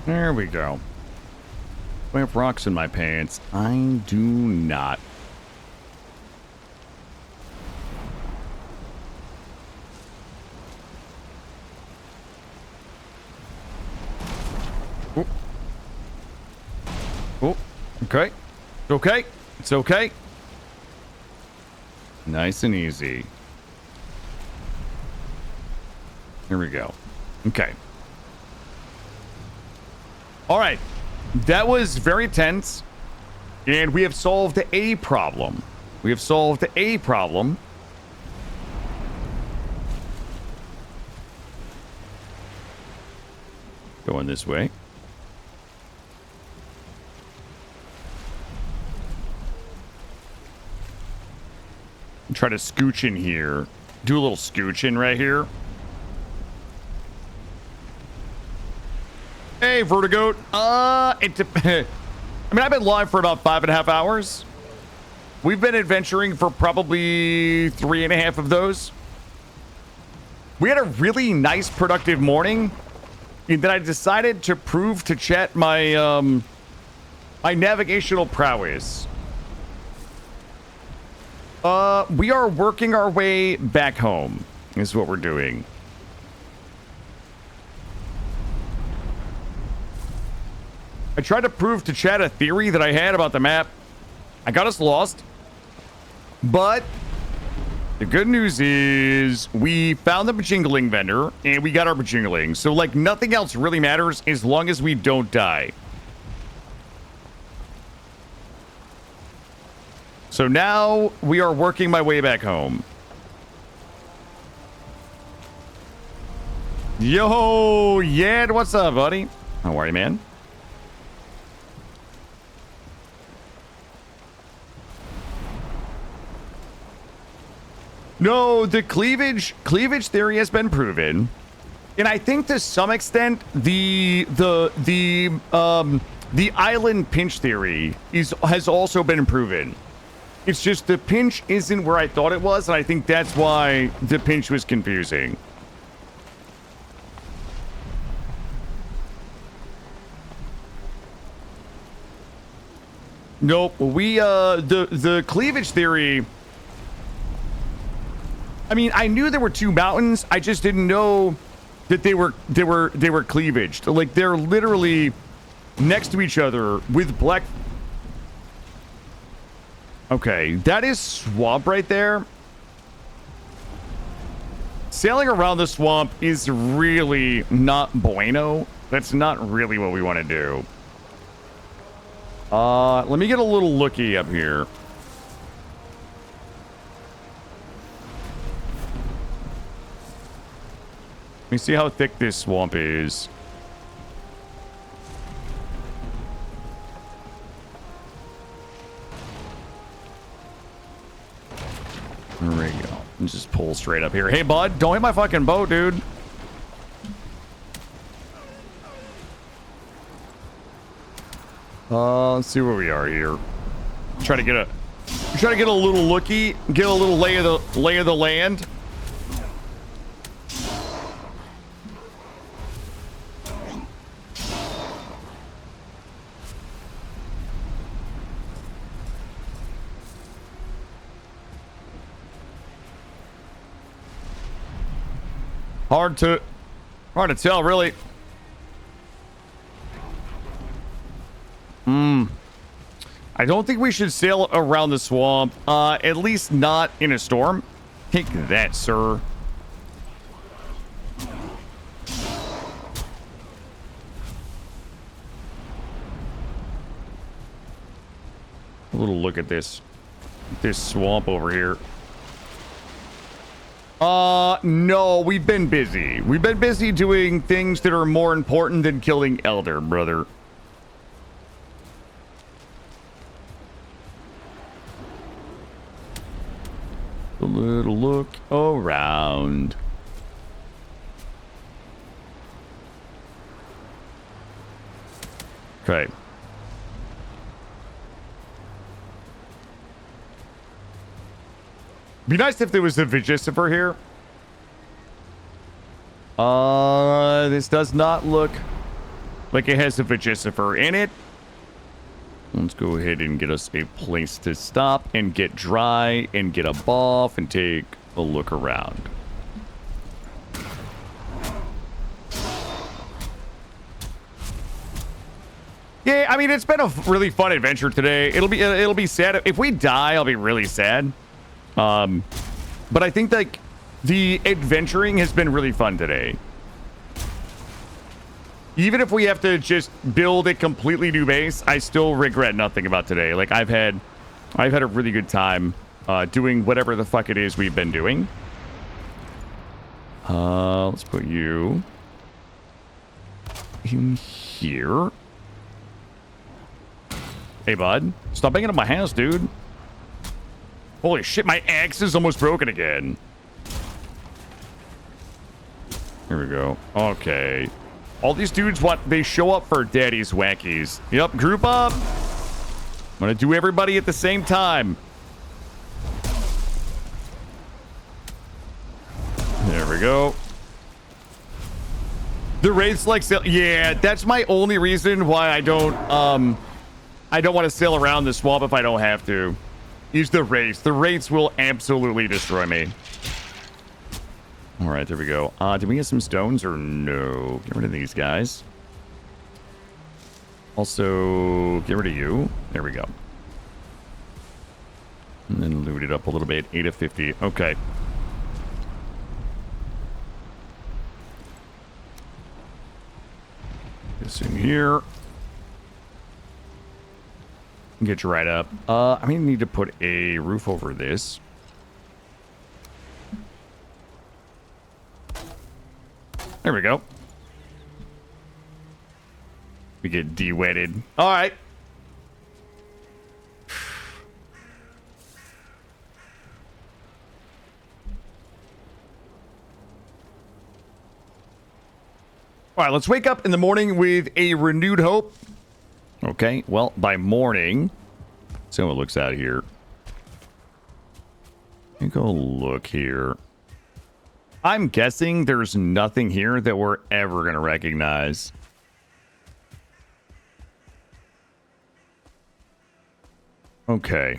There we go. Do I have rocks in my pants? I do not. Oh. Oh. Okay. It's okay. It's okay. Nice and easy. Here we go. Okay. All right. That was very tense. And we have solved a problem. We have solved a problem. Going this way. Try to scooch in here. Do a little scooching right here. Hey, Vertigo. I mean, I've been live for about 5.5 hours. We've been adventuring for probably 3.5 of those. We had a really nice, productive morning. And then I decided to prove to chat my my navigational prowess. We are working our way back home, is what we're doing. I tried to prove to chat a theory that I had about the map. I got us lost. But the good news is we found the bajingling vendor and we got our bajingling. So like nothing else really matters as long as we don't die. So now we are working my way back home. Yo, yeah, what's up, buddy? How are you, man? No, the cleavage theory has been proven, and I think to some extent the island pinch theory has also been proven. It's just the pinch isn't where I thought it was, and I think that's why the pinch was confusing. Nope, we the cleavage theory. I mean, I knew there were two mountains. I just didn't know that they were cleavaged. Like they're literally next to each other with black. Okay, that is swamp right there. Sailing around the swamp is really not bueno. That's not really what we want to do. Let me get a little looky up here. Let me see how thick this swamp is. There we go. Just pull straight up here. Hey, bud, don't hit my fucking boat, dude. Let's see where we are here. Try to get a little looky, get a little lay of the land. Hard to tell, really. I don't think we should sail around the swamp, at least not in a storm. Take that, sir. A little look at this swamp over here. No, we've been busy. We've been busy doing things that are more important than killing Elder, brother. A little look around. Okay. Be nice if there was a Vigicifer here. This does not look like it has a Vigicifer in it. Let's go ahead and get us a place to stop and get dry and get a buff and take a look around. Yeah, I mean, it's been a really fun adventure today. It'll be sad if we die. I'll be really sad. But I think like the adventuring has been really fun today. Even if we have to just build a completely new base, I still regret nothing about today. Like I've had a really good time doing whatever the fuck it is we've been doing. Let's put you in here. Hey, bud. Stop banging up my house, dude. Holy shit, my axe is almost broken again. Here we go. Okay. All these dudes they show up for daddy's wackies. Yep, group up. I'm gonna do everybody at the same time. There we go. The wraiths like sail. Yeah, that's my only reason why I don't want to sail around the swamp if I don't have to. Use the wraiths. The wraiths will absolutely destroy me. All right, there we go. Did we get some stones or no? Get rid of these guys. Also, get rid of you. There we go. And then loot it up a little bit. 8 of 50. Okay. This in here. Get you right up. I mean, need to put a roof over this. There we go. We get de-wetted. All right. All right, let's wake up in the morning with a renewed hope. Okay, well, by morning, see how it looks out here. Let me go look here. I'm guessing there's nothing here that we're ever going to recognize. Okay.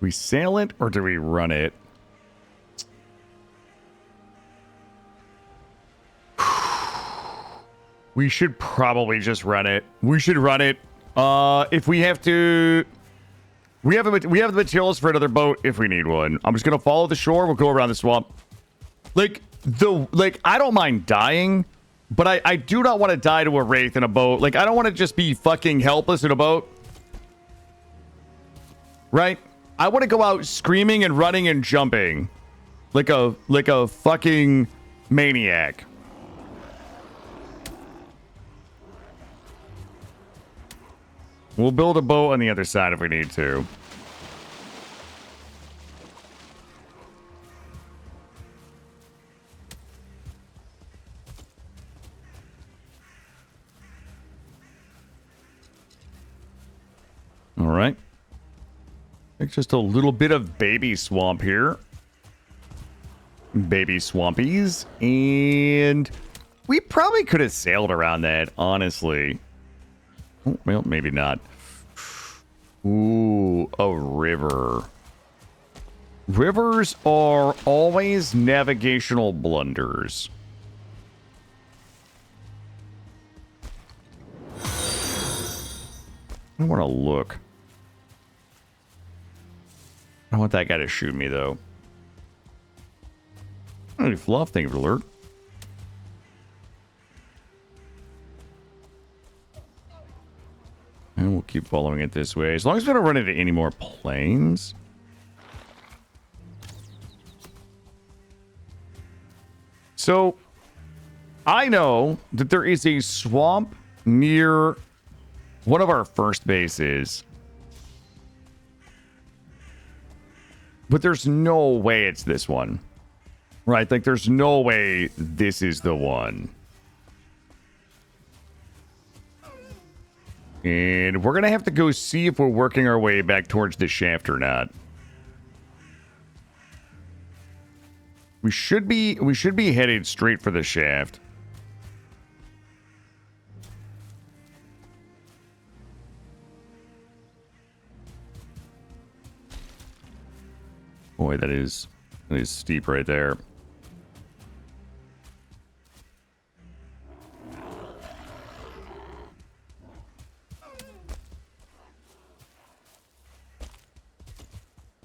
We sail it or do we run it? We should probably just run it. We should run it. If we have to... We have the materials for another boat if we need one. I'm just going to follow the shore. We'll go around the swamp. Like, I don't mind dying, but I do not want to die to a wraith in a boat. Like, I don't want to just be fucking helpless in a boat. Right? I want to go out screaming and running and jumping. Like a fucking maniac. We'll build a boat on the other side if we need to. All right. It's just a little bit of baby swamp here. Baby swampies. And we probably could have sailed around that, honestly. Oh, well, maybe not. Ooh, a river. Rivers are always navigational blunders. I want to look. I want that guy to shoot me, though. Hey, Fluff, thank you for the alert. And we'll keep following it this way. As long as we don't run into any more planes. So, I know that there is a swamp near one of our first bases. But there's no way it's this one. Right? Like, there's no way this is the one. And we're going to have to go see if we're working our way back towards the shaft or not. We should be headed straight for the shaft. Boy, that is steep right there.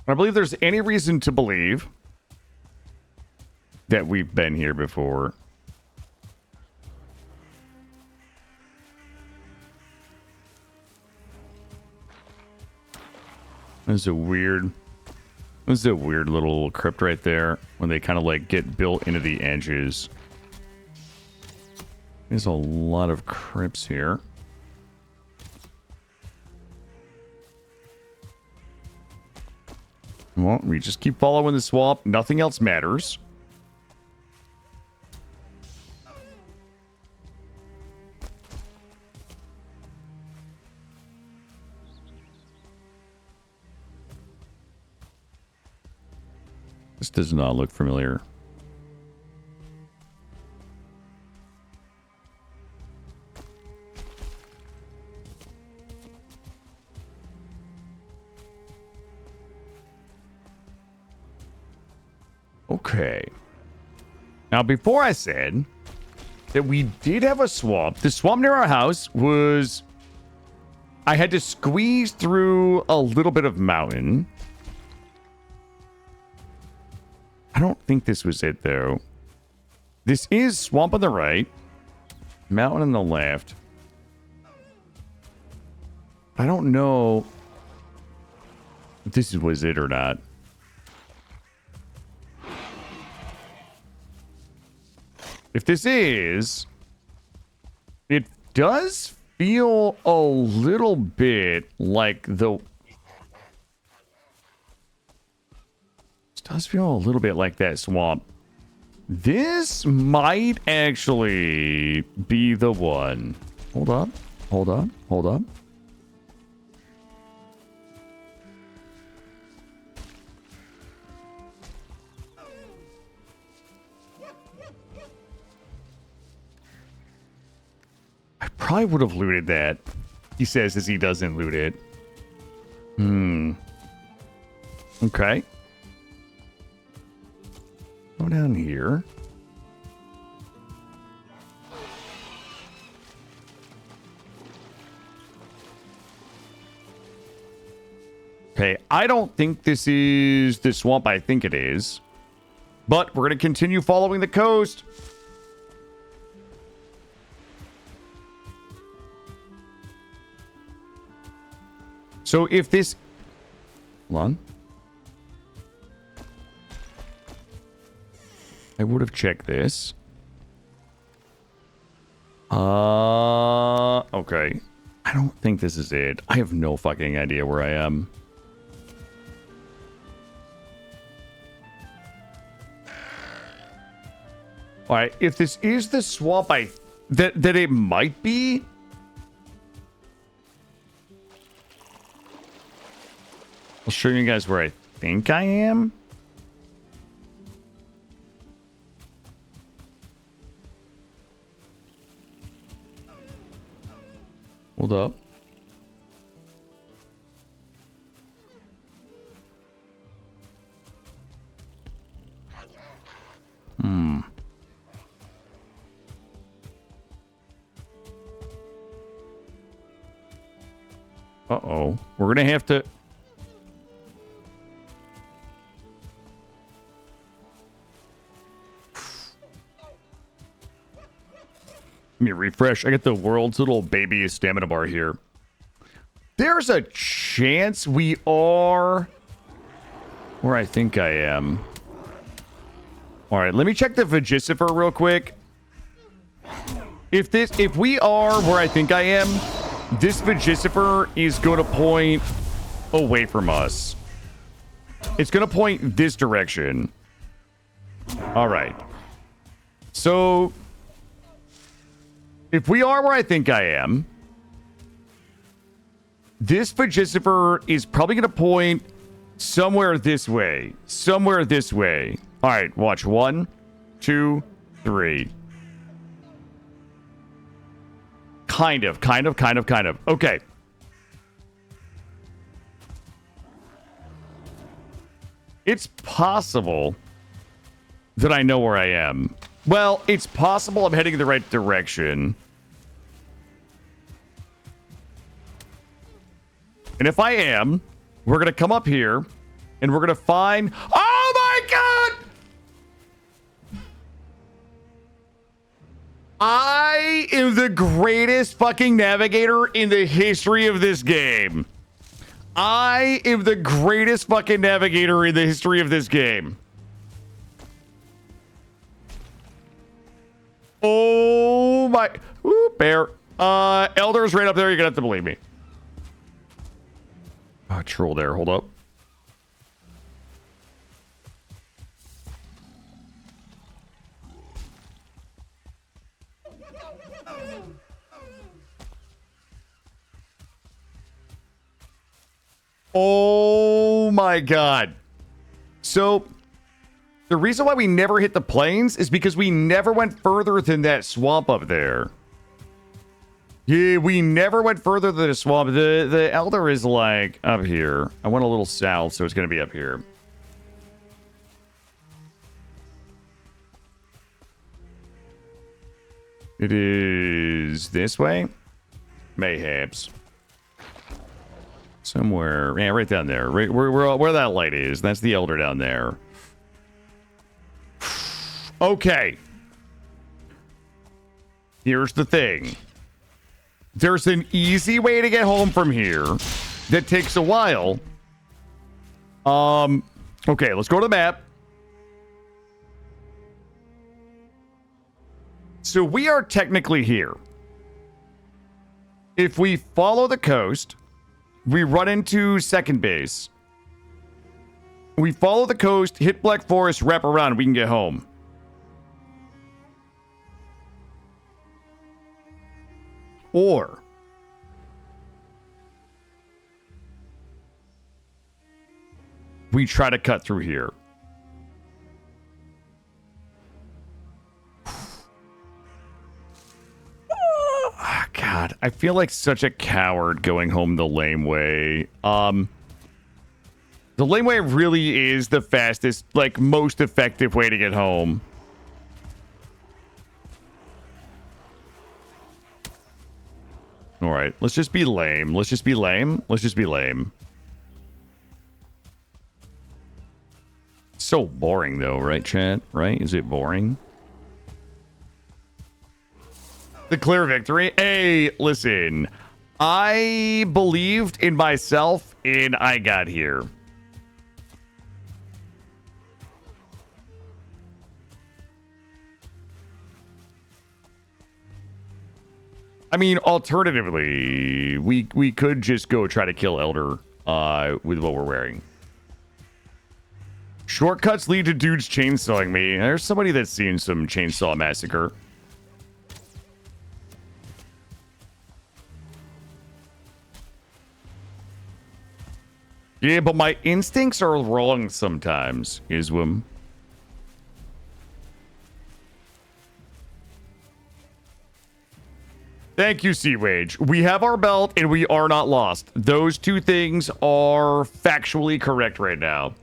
I believe there's any reason to believe that we've been here before. This is a weird little crypt right there when they kind of like get built into the edges. There's a lot of crypts here. Well, we just keep following the swamp. Nothing else matters. This does not look familiar. Okay. Now, before I said that we did have a swamp. The swamp near our house was... I had to squeeze through a little bit of mountain. I don't think this was it, though. This is swamp on the right. Mountain on the left. I don't know if this was it or not. If this is, it does feel a little bit like the... It does feel a little bit like that swamp. This might actually be the one. Hold up, hold up, hold up. I probably would have looted that. He says as he doesn't loot it. Okay. Go down here. Okay, I don't think this is the swamp I think it is. But we're going to continue following the coast. So if this... Hold on. I would have checked this. Okay. I don't think this is it. I have no fucking idea where I am. Alright, if this is the swamp that it might be... I'll show you guys where I think I am. Hold up. Uh-oh. We're gonna have to... Let me refresh. I got the world's little baby stamina bar here. There's a chance we are where I think I am. All right, let me check the Vegicifer real quick. If we are where I think I am, this Vegicifer is going to point away from us. It's going to point this direction. All right. So... if we are where I think I am, this Vegicifer is probably going to point somewhere this way. Somewhere this way. All right, watch. 1, 2, 3. Kind of. Okay. It's possible that I know where I am. Well, it's possible I'm heading in the right direction. And if I am, we're going to come up here and we're going to find... Oh my God! I am the greatest fucking navigator in the history of this game. I am the greatest fucking navigator in the history of this game. Oh my... Ooh, bear. Elder's right up there. You're gonna have to believe me. Oh, troll there. Hold up. Oh my God. So... the reason why we never hit the plains is because we never went further than that swamp up there. Yeah, we never went further than the swamp. The Elder is like up here. I went a little south, so it's going to be up here. It is this way? Mayhaps. Somewhere. Yeah, right down there. Right where that light is. That's the elder down there. Okay. Here's the thing. There's an easy way to get home from here that takes a while. Okay, let's go to the map. So we are technically here. If we follow the coast, we run into second base. We follow the coast, hit Black Forest, wrap around, we can get home. Or we try to cut through here. Oh, God, I feel like such a coward going home the lame way. The lame way really is the fastest, like, most effective way to get home. All right, let's just be lame. Let's just be lame. Let's just be lame. So boring, though, right, chat? Right? Is it boring? The clear victory. Hey, listen. I believed in myself, and I got here. I mean, alternatively, we could just go try to kill Elder with what we're wearing. Shortcuts lead to dudes chainsawing me. There's somebody that's seen some Chainsaw Massacre. Yeah, but my instincts are wrong sometimes, Iswim. Thank you, Sea Wage. We have our belt and we are not lost. Those two things are factually correct right now.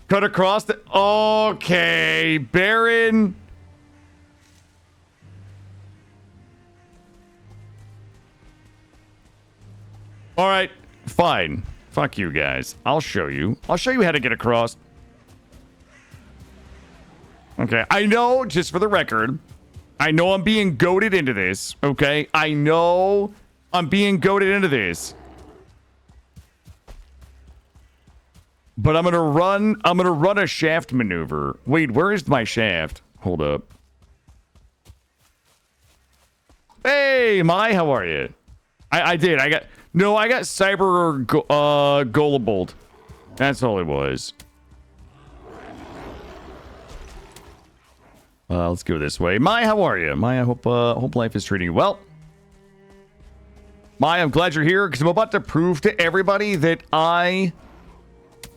Cut across the... Okay, Baron. All right, fine. Fuck you guys. I'll show you. I'll show you how to get across. Okay, I know, just for the record... I know I'm being goaded into this, okay? I know I'm being goaded into this. But I'm gonna run a shaft maneuver. Wait, where is my shaft? Hold up. Hey, how are you? I did. I got cyber Golebolt. That's all it was. Let's go this way. How are you? I hope life is treating you well. I'm glad you're here because I'm about to prove to everybody that I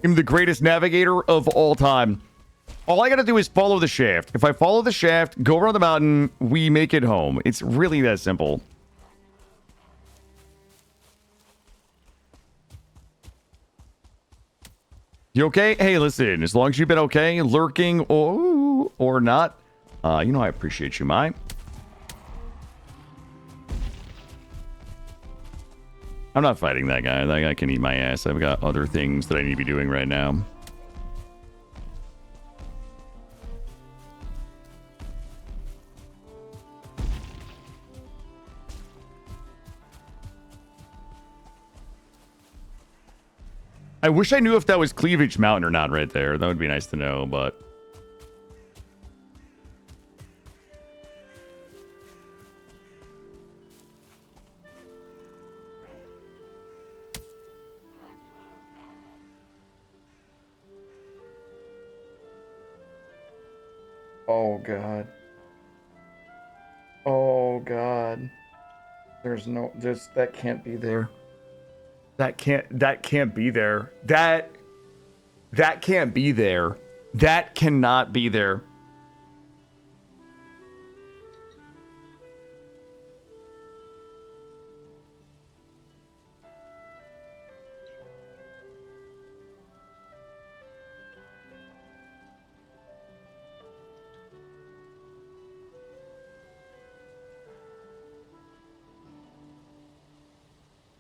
am the greatest navigator of all time. All I gotta do is follow the shaft. If I follow the shaft, go around the mountain, we make it home. It's really that simple. You okay? Hey, listen, as long as you've been okay, lurking or not, you know I appreciate you, Mai. I'm not fighting that guy. That guy can eat my ass. I've got other things that I need to be doing right now. I wish I knew if that was Cleavage Mountain or not right there. That would be nice to know, but... Oh god. Oh god. That can't be there. That can't be there. That can't be there. That cannot be there.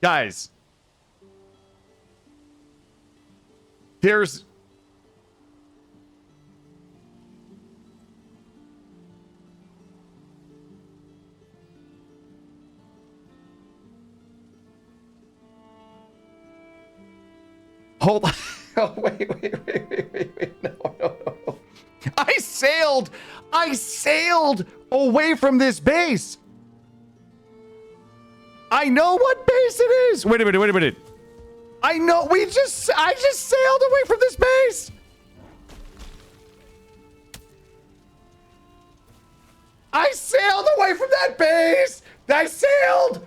Guys. There's... Hold on. Oh, wait. No. I sailed away from this base. I know what base it is. Wait a minute. I know I just sailed away from this base. I sailed away from that base. I sailed.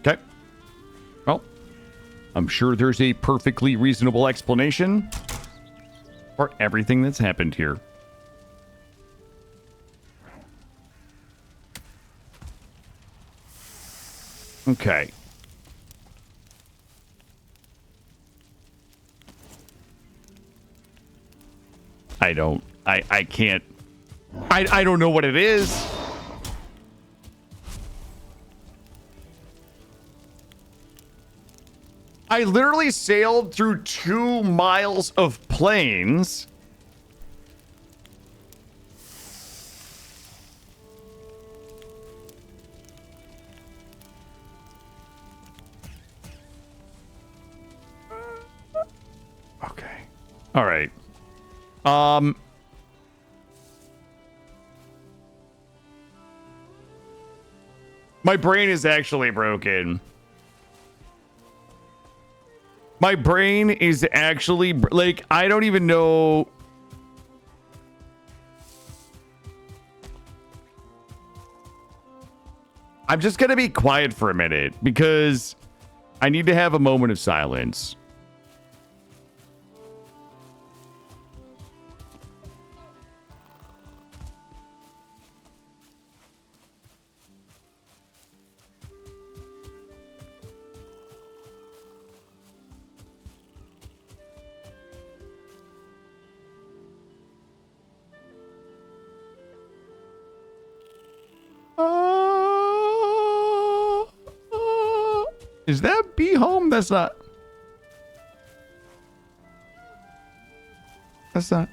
Okay. Well, I'm sure there's a perfectly reasonable explanation for everything that's happened here. Okay. I can't. I don't know what it is. I literally sailed through 2 miles of plains. Okay. All right. My brain is actually broken. My brain is actually, like, I don't even know. I'm just going to be quiet for a minute because I need to have a moment of silence. Is that Be Home? That's not. That's not.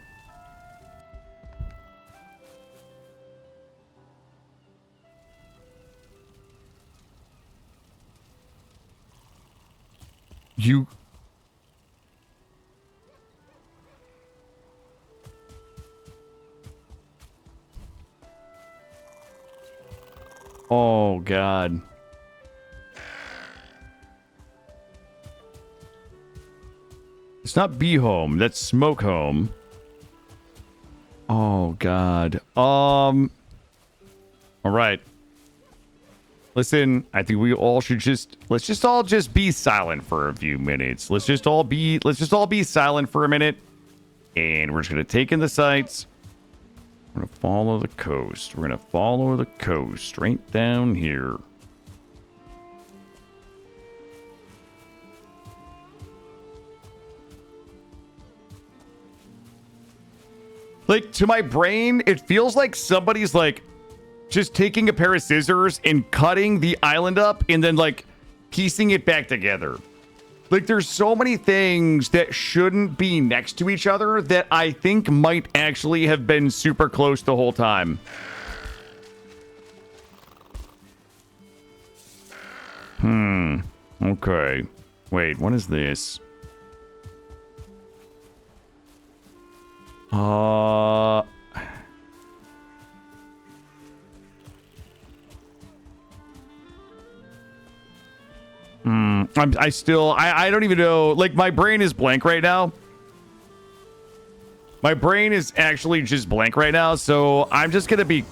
You. Oh, God. It's not Be Home. That's Smoke Home. Oh, God. All right. Listen, I think we all should let's just all be silent for a few minutes. Let's just all be silent for a minute. And we're just going to take in the sights. We're going to follow the coast. We're going to follow the coast straight down here. Like, to my brain, it feels like somebody's, like, just taking a pair of scissors and cutting the island up and then, like, piecing it back together. Like, there's so many things that shouldn't be next to each other that I think might actually have been super close the whole time. Okay. Wait, what is this? I don't even know. Like, my brain is blank right now. My brain is actually just blank right now, so I'm just gonna be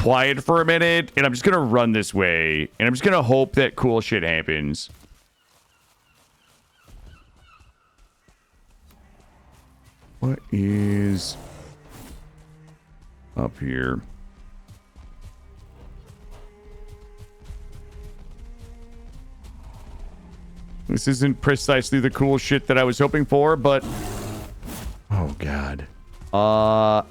quiet for a minute, and I'm just gonna run this way, and I'm just gonna hope that cool shit happens. What is up here? This isn't precisely the cool shit that I was hoping for, but... Oh, God. I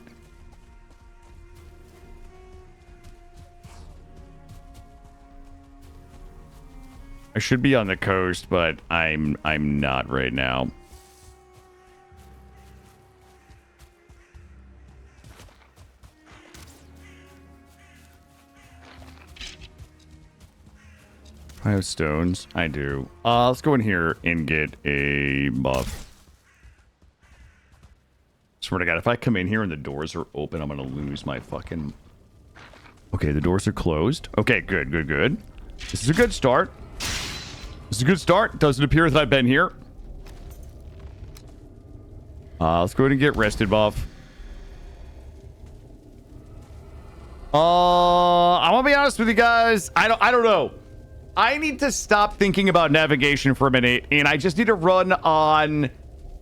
should be on the coast, but I'm not right now. I have stones. I do. Let's go in here and get a buff. Swear to God, if I come in here and the doors are open, I'm gonna lose my fucking... Okay, the doors are closed. Okay, good, good, good. This is a good start. This is a good start. Doesn't appear that I've been here. Let's go ahead and get rested buff. I want to be honest with you guys. I don't know. I need to stop thinking about navigation for a minute, and I just need to run on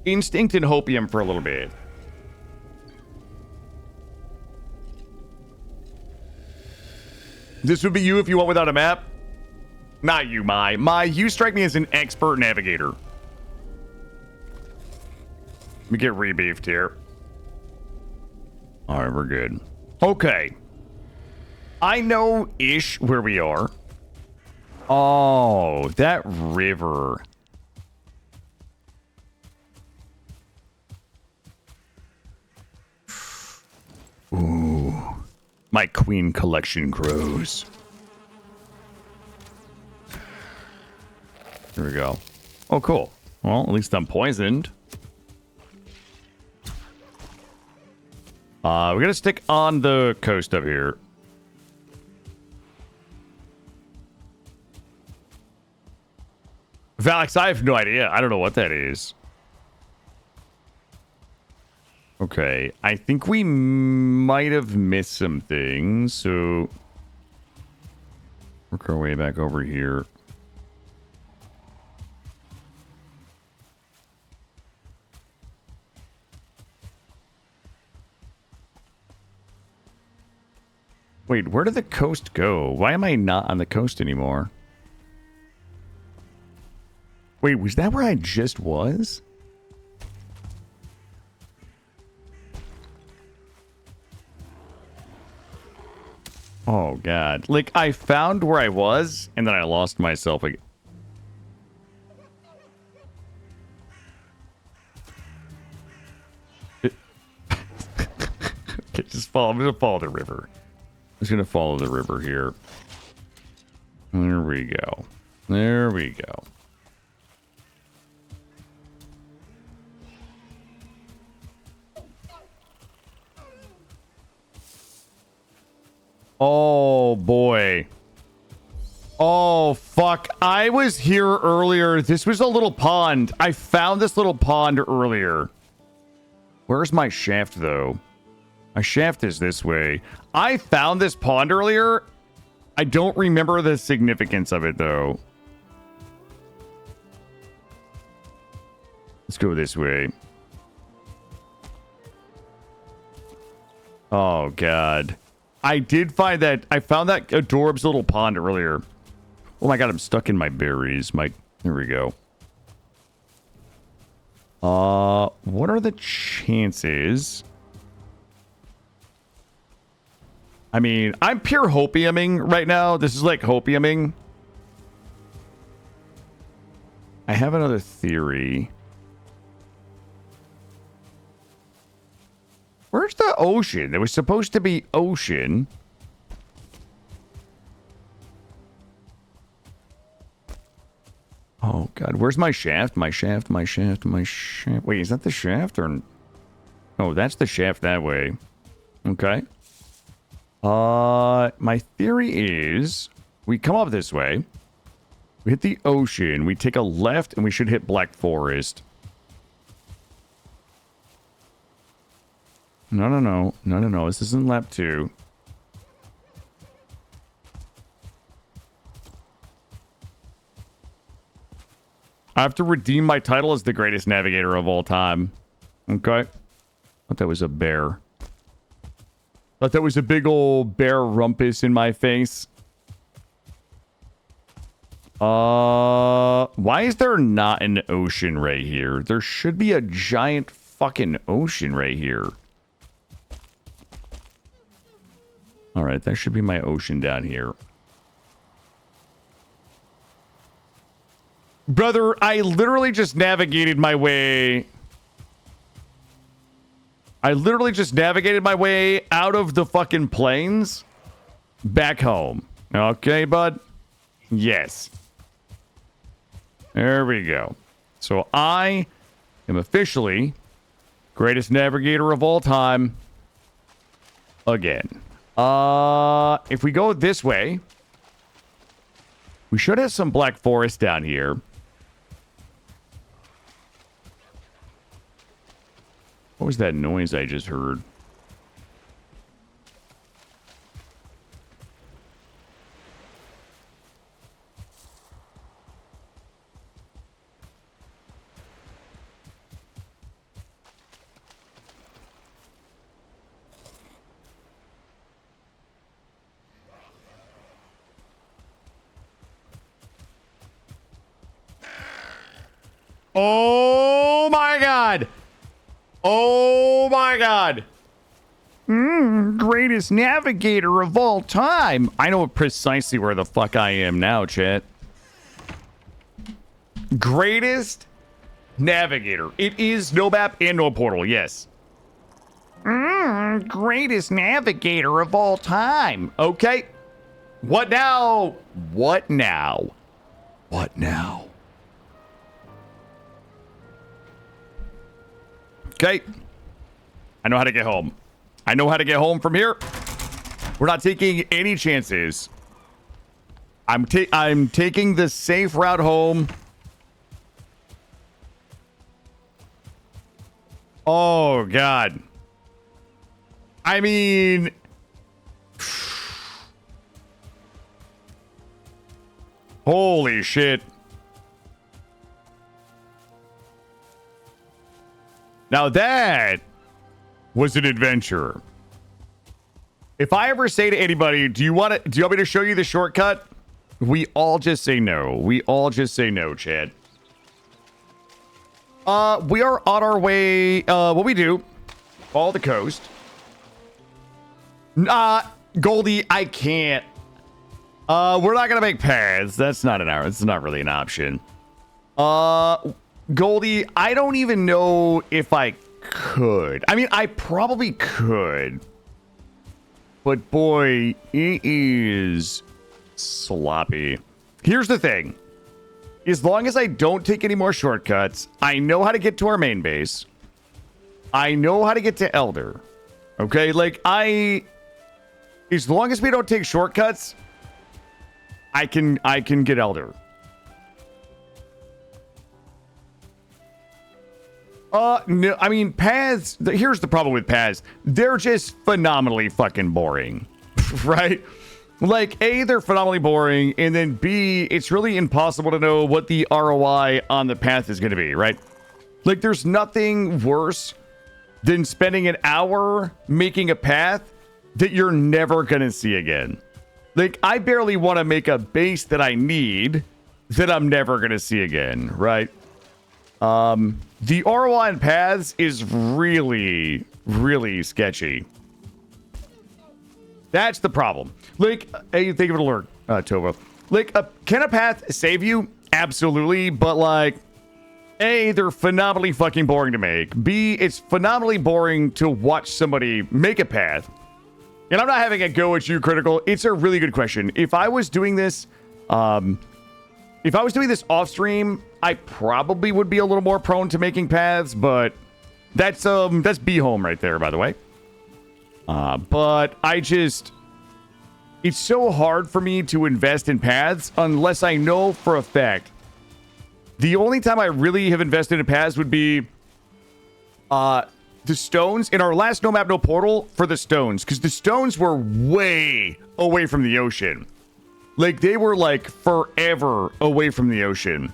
instinct and hopium for a little bit. This would be you if you went without a map. Not you, My. You strike me as an expert navigator. Let me get rebeefed here. All right, we're good. Okay. I know-ish where we are. Oh, that river. Ooh. My queen collection grows. Here we go. Oh, cool. Well, at least I'm poisoned. We're gonna stick on the coast up here. Valix, I have no idea. I don't know what that is. Okay, I think we might have missed some things, so... work our way back over here. Wait, where did the coast go? Why am I not on the coast anymore? Wait, was that where I just was? Oh, God. Like, I found where I was, and then I lost myself again. Okay, just follow. I'm going to follow the river. I'm just going to follow the river here. There we go. There we go. Oh, boy. Oh, fuck. I was here earlier. This was a little pond. I found this little pond earlier. Where's my shaft, though? My shaft is this way. I found this pond earlier. I don't remember the significance of it, though. Let's go this way. Oh, God. I did find that. I found that Adorb's little pond earlier. Oh my God, I'm stuck in my berries. There we go. What are the chances? I mean, I'm pure hopiuming right now. This is like hopiuming. I have another theory. Where's the ocean? There was supposed to be ocean. Oh, God. Where's my shaft? My shaft, my shaft, my shaft. Wait, is that the shaft or... Oh, that's the shaft that way. Okay. My theory is we come up this way. We hit the ocean. We take a left and we should hit Black Forest. No. This isn't lap 2. I have to redeem my title as the greatest navigator of all time. Okay. Thought that was a bear. Thought that was a big old bear rumpus in my face. Why is there not an ocean right here? There should be a giant fucking ocean right here. All right, that should be my ocean down here. Brother, I literally just navigated my way. I literally just navigated my way out of the fucking plains back home. Okay, bud? Yes. There we go. So I am officially greatest navigator of all time again. If we go this way, we should have some black forest down here. What was that noise I just heard? Oh my god! Oh my god! Greatest navigator of all time! I know precisely where the fuck I am now, chat. Greatest navigator. It is no map and no portal, yes. Greatest navigator of all time. Okay. What now? What now? What now? Okay. I know how to get home. I know how to get home from here. We're not taking any chances. I'm taking the safe route home. Oh, God. I mean... Holy shit. Now that was an adventure. If I ever say to anybody, do you want me to show you the shortcut? We all just say no. We all just say no, Chad. We are on our way. What we do? Follow the coast. Goldie, I can't. We're not gonna make paths. That's not an hour. It's not really an option. Goldie, I don't even know if I could. I mean, I probably could. But boy, it is sloppy. Here's the thing. As long as I don't take any more shortcuts, I know how to get to our main base. I know how to get to Elder. Okay, like as long as we don't take shortcuts, I can get Elder. No, I mean, paths, here's the problem with paths. They're just phenomenally fucking boring, right? Like, A, they're phenomenally boring, and then B, it's really impossible to know what the ROI on the path is going to be, right? Like, there's nothing worse than spending an hour making a path that you're never going to see again. Like, I barely want to make a base that I need that I'm never going to see again, right? The ROI on paths is really, really sketchy. That's the problem. Like, hey, think of an alert, Tova. Like, can a path save you? Absolutely, but like, A, they're phenomenally fucking boring to make. B, it's phenomenally boring to watch somebody make a path. And I'm not having a go at you, Critical. It's a really good question. If I was doing this, off stream, I probably would be a little more prone to making paths, but that's B home right there, by the way. But it's so hard for me to invest in paths unless I know for a fact. The only time I really have invested in paths would be the stones in our last No Map No Portal for the stones, because the stones were way away from the ocean. Like, they were like forever away from the ocean.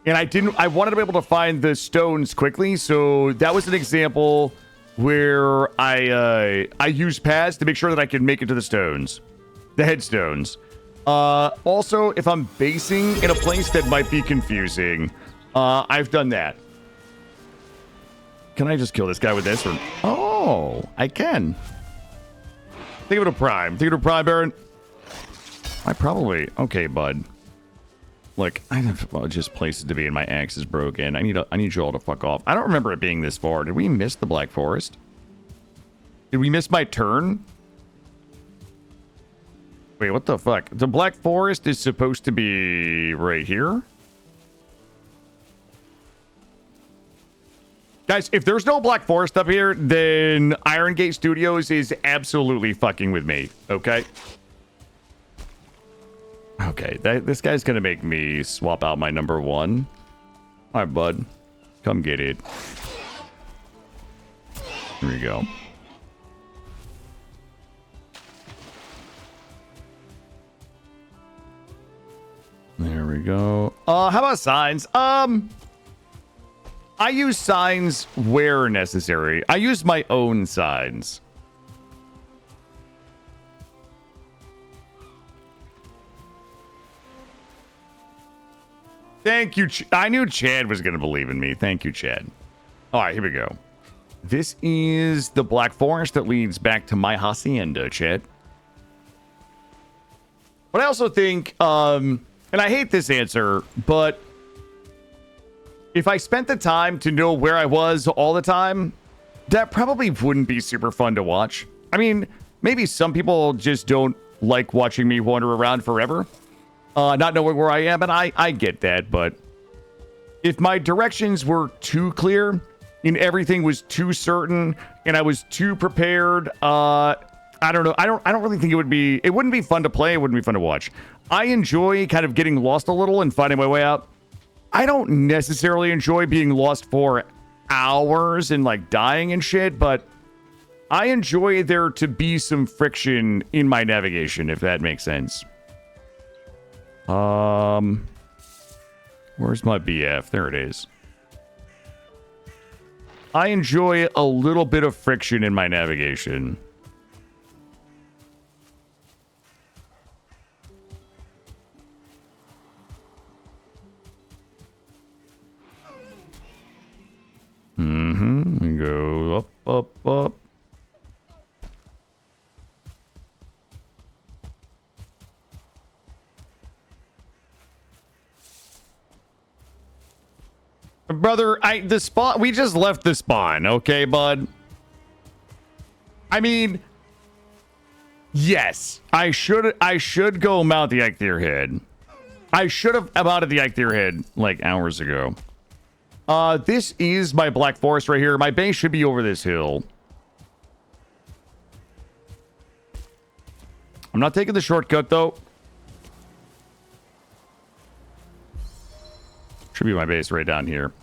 And I wanted to be able to find the stones quickly, so that was an example where I used paths to make sure that I could make it to the stones. The headstones. Also, if I'm basing in a place that might be confusing, I've done that. Can I just kill this guy with this? Or... Oh, I can. Think of it a prime. Think of it a prime, Baron. I probably... Okay, bud. Look, I have just places to be and my axe is broken. I need you all to fuck off. I don't remember it being this far. Did we miss the Black Forest? Did we miss my turn? Wait, what the fuck? The Black Forest is supposed to be right here? Guys, if there's no Black Forest up here, then Iron Gate Studios is absolutely fucking with me, okay? Okay, this guy's gonna make me swap out my number 1. All right, bud. Come get it. Here we go. There we go. How about signs? I use signs where necessary. I use my own signs. Thank you. I knew Chad was going to believe in me. Thank you, Chad. All right, here we go. This is the Black Forest that leads back to my hacienda, Chad. But I also think, and I hate this answer, but if I spent the time to know where I was all the time, that probably wouldn't be super fun to watch. I mean, maybe some people just don't like watching me wander around forever. Not knowing where I am, and I get that, but if my directions were too clear and everything was too certain and I was too prepared, I don't know. I don't really think it wouldn't be fun to play. It wouldn't be fun to watch. I enjoy kind of getting lost a little and finding my way out. I don't necessarily enjoy being lost for hours and like dying and shit, but I enjoy there to be some friction in my navigation, if that makes sense. Where's my BF? There it is. I enjoy a little bit of friction in my navigation. We go up, up, up. Brother, the spawn, we just left the spawn, okay, bud? I mean, yes, I should go mount the Eikthyr head. I should have mounted the Eikthyr head like hours ago. This is my Black Forest right here. My base should be over this hill. I'm not taking the shortcut though. Should be my base right down here.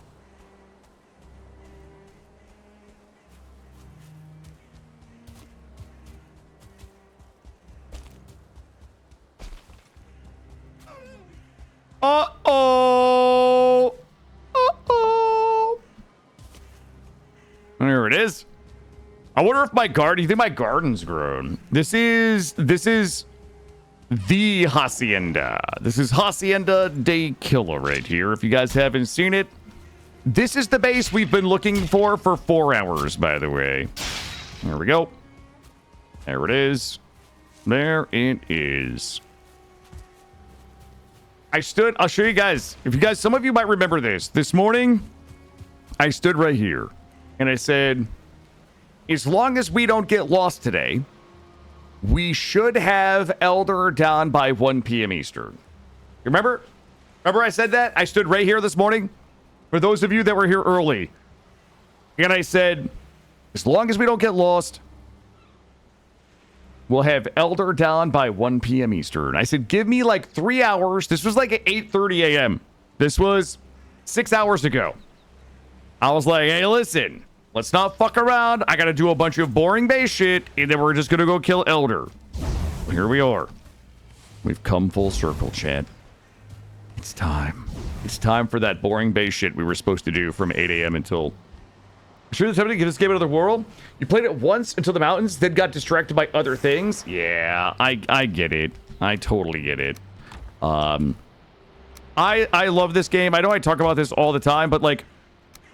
Uh-oh. Uh-oh. There it is. I wonder if my garden, you think my garden's grown? This is the hacienda. This is Hacienda de Killa right here. If you guys haven't seen it, this is the base we've been looking for 4 hours, by the way. There we go. There it is. There it is. I'll show you guys. If you guys, some of you might remember this. This morning, I stood right here and I said, as long as we don't get lost today, we should have Elder down by 1 p.m. Eastern. You remember? Remember I said that? I stood right here this morning. For those of you that were here early. And I said, as long as we don't get lost, we'll have Elder down by 1 p.m. Eastern. I said, give me like 3 hours. This was like at 8:30 a.m. This was 6 hours ago. I was like, hey, listen. Let's not fuck around. I got to do a bunch of boring base shit, and then we're just going to go kill Elder. Here we are. We've come full circle, Chad. It's time. It's time for that boring base shit we were supposed to do from 8 a.m. until... Sure, somebody give this game another whirl? You played it once until the mountains, then got distracted by other things? Yeah, I get it. I totally get it. I love this game. I know I talk about this all the time, but like,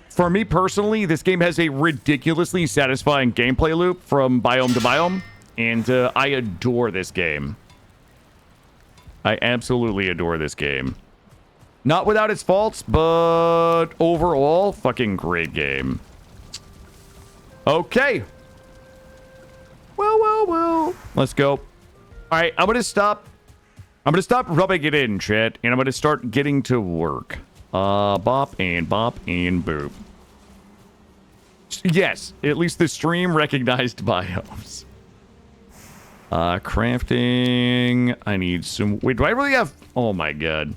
for me personally, this game has a ridiculously satisfying gameplay loop from biome to biome, and I adore this game. I absolutely adore this game. Not without its faults, but overall, fucking great game. Okay. Well. Let's go. All right, I'm gonna stop rubbing it in, chat, and I'm gonna start getting to work. Bop and boop. Yes, at least the stream recognized biomes. Crafting. I need some... Wait, do I really have... Oh my god.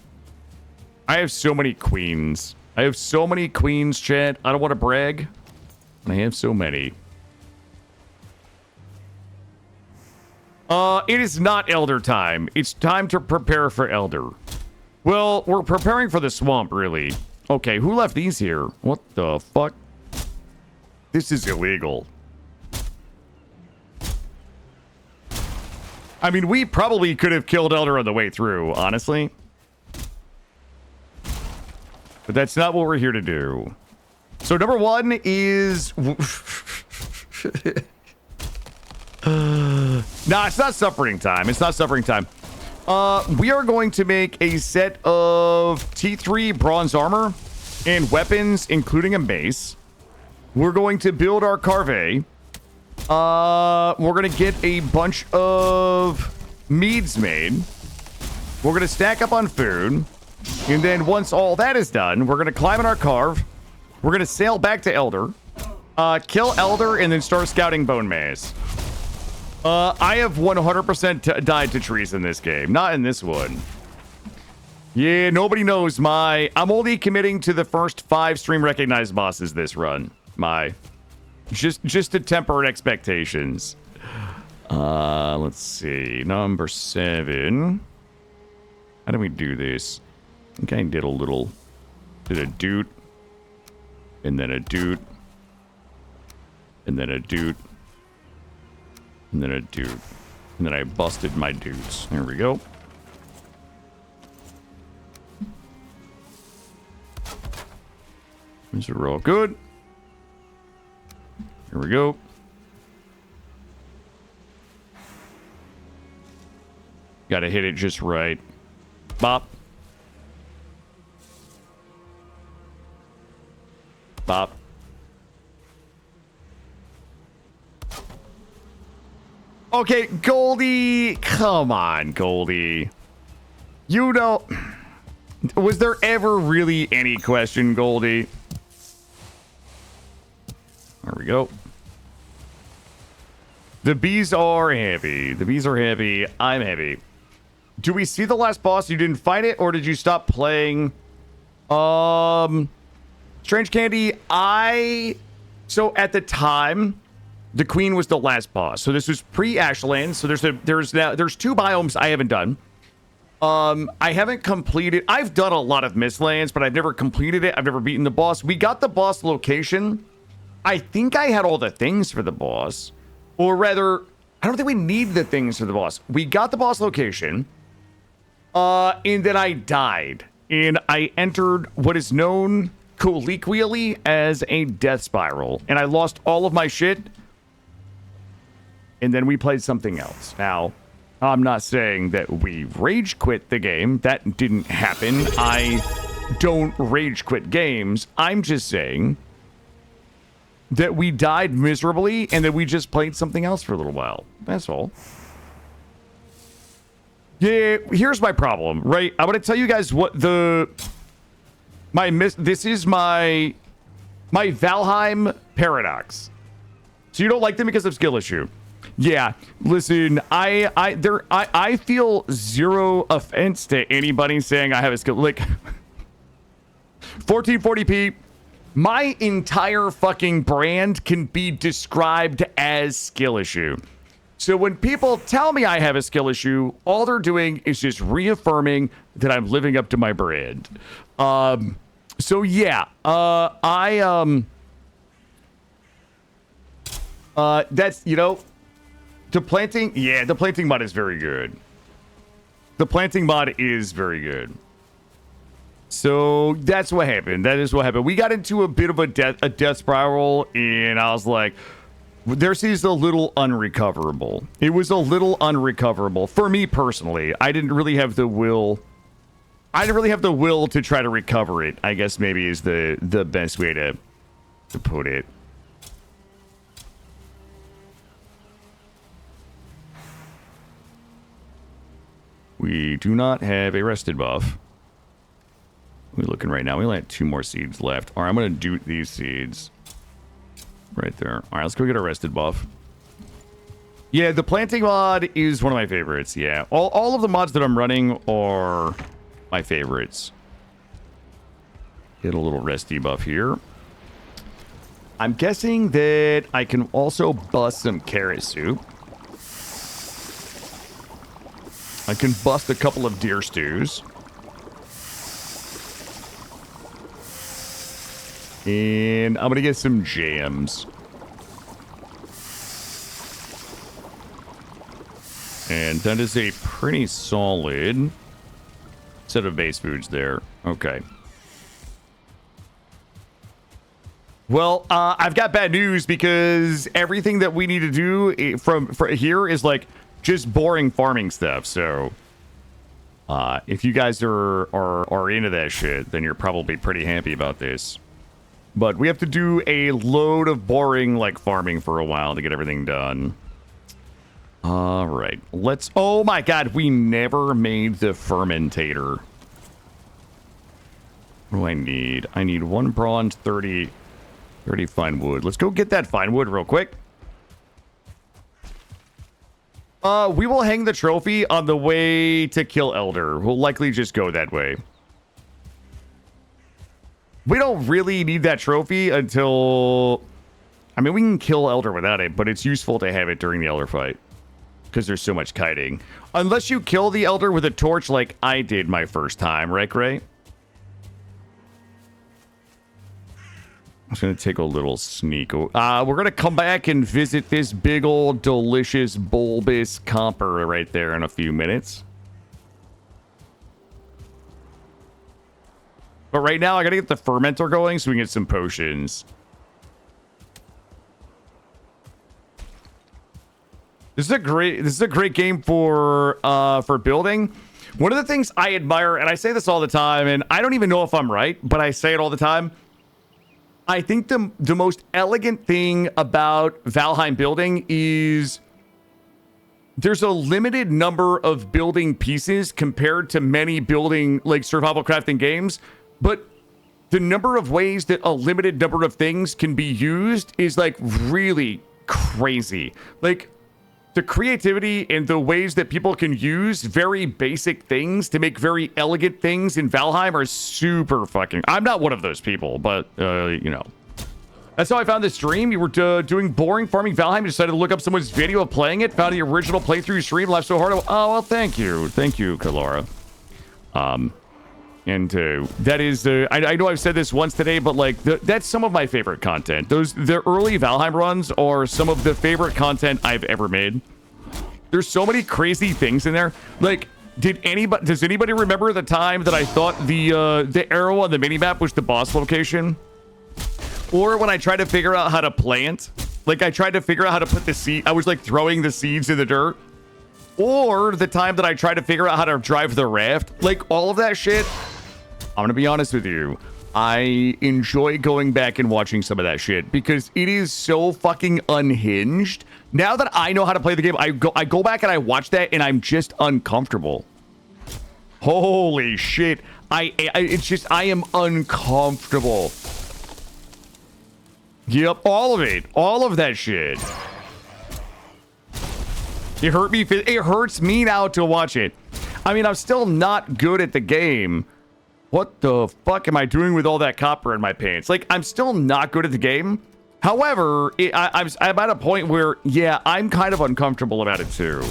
I have so many queens. I have so many queens, chat. I don't want to brag. I have so many. It is not Elder time. It's time to prepare for Elder. Well, we're preparing for the swamp, really. Okay, who left these here? What the fuck? This is illegal. I mean, we probably could have killed Elder on the way through, honestly. But that's not what we're here to do. So number one is... Nah, it's not suffering time. It's not suffering time. We are going to make a set of T3 bronze armor and weapons, including a mace. We're going to build our carve. We're going to get a bunch of meads made. We're going to stack up on food. And then once all that is done, we're going to climb in our carve. We're going to sail back to Elder. Kill Elder and then start scouting Bonemass. I have 100% died to trees in this game. Not in this one. Yeah, nobody knows my... I'm only committing to the first 5 stream recognized bosses this run. Just to temper expectations. Let's see. Number 7. How do we do this? I think I did a little... Did a doot. And then a doot. And then a doot. And then a doot. And then I busted my dudes. There we go. These are all good. Here we go. Gotta hit it just right. Bop. Bop. Okay, Goldie. Come on, Goldie. You know... Was there ever really any question, Goldie? There we go. The bees are heavy. The bees are heavy. I'm heavy. Do we see the last boss? You didn't fight it, or did you stop playing? Strange Candy, So at the time, the Queen was the last boss. So this was pre-Ashland. So there's 2 biomes I haven't done. I haven't completed... I've done a lot of Mistlands, but I've never completed it. I've never beaten the boss. We got the boss location. I think I had all the things for the boss. Or rather, I don't think we need the things for the boss. We got the boss location. And then I died. And I entered what is known colloquially as a death spiral. And I lost all of my shit. And then we played something else. Now, I'm not saying that we rage quit the game. That didn't happen. I don't rage quit games. I'm just saying that we died miserably and that we just played something else for a little while. That's all. Yeah, here's my problem, right? I'm going to tell you guys what this is my Valheim paradox. So you don't like them because of skill issue. Yeah, listen, I feel zero offense to anybody saying I have a skill. Like, 1440p, my entire fucking brand can be described as skill issue. So when people tell me I have a skill issue, all they're doing is just reaffirming that I'm living up to my brand. So yeah, that's, you know, the planting mod is very good. The planting mod is very good. So that's what happened. That is what happened. We got into a bit of a death spiral, and I was like, this is a little unrecoverable. It was a little unrecoverable for me personally. I didn't really have the will. I didn't really have the will to try to recover it, I guess maybe is the best way to put it. We do not have a rested buff. We're looking right now. We only have 2 more seeds left. All right, I'm going to do these seeds. Right there. All right, let's go get a rested buff. Yeah, the planting mod is one of my favorites. Yeah, all of the mods that I'm running are my favorites. Get a little resty buff here. I'm guessing that I can also bust some carrot soup. I can bust a couple of deer stews. And I'm going to get some jams. And that is a pretty solid set of base foods there. Okay. Well, I've got bad news because everything that we need to do from here is like just boring farming stuff. So if you guys are into that shit, then you're probably pretty happy about this. But we have to do a load of boring like farming for a while to get everything done. All right, let's. Oh my god, we never made the fermentator. What do I need? I need 1 bronze, 30 fine wood. Let's go get that fine wood real quick. We will hang the trophy on the way to kill Elder. We'll likely just go that way. We don't really need that trophy until... I mean, we can kill Elder without it, but it's useful to have it during the Elder fight. Because there's so much kiting. Unless you kill the Elder with a torch like I did my first time, right, Gray? I'm just going to take a little sneak. We're going to come back and visit this big old delicious bulbous copper right there in a few minutes. But right now, I got to get the fermenter going so we can get some potions. This is a great game for building. One of the things I admire, and I say this all the time, and I don't even know if I'm right, but I say it all the time. I think the most elegant thing about Valheim building is there's a limited number of building pieces compared to many building like survival crafting games, but the number of ways that a limited number of things can be used is like really crazy. Like the creativity and the ways that people can use very basic things to make very elegant things in Valheim are super fucking... I'm not one of those people, but, you know. That's how I found this stream. You were doing boring farming Valheim. You decided to look up someone's video of playing it. Found the original playthrough stream. Laughed so hard. Oh, well, thank you. Thank you, Kalora. And that is... I know I've said this once today, but, like, that's some of my favorite content. The early Valheim runs are some of the favorite content I've ever made. There's so many crazy things in there. Like, does anybody remember the time that I thought the arrow on the minimap was the boss location? Or when I tried to figure out how to plant? Like, I tried to figure out how to put the seed... I was, like, throwing the seeds in the dirt. Or the time that I tried to figure out how to drive the raft. Like, all of that shit... I'm gonna be honest with you. I enjoy going back and watching some of that shit because it is so fucking unhinged. Now that I know how to play the game, I go back and I watch that and I'm just uncomfortable. Holy shit. I am uncomfortable. Yep, all of it. All of that shit. It hurt me. It hurts me now to watch it. I mean, I'm still not good at the game. What the fuck am I doing with all that copper in my pants? Like, I'm still not good at the game, However, I'm at a point where, yeah, I'm kind of uncomfortable about it too.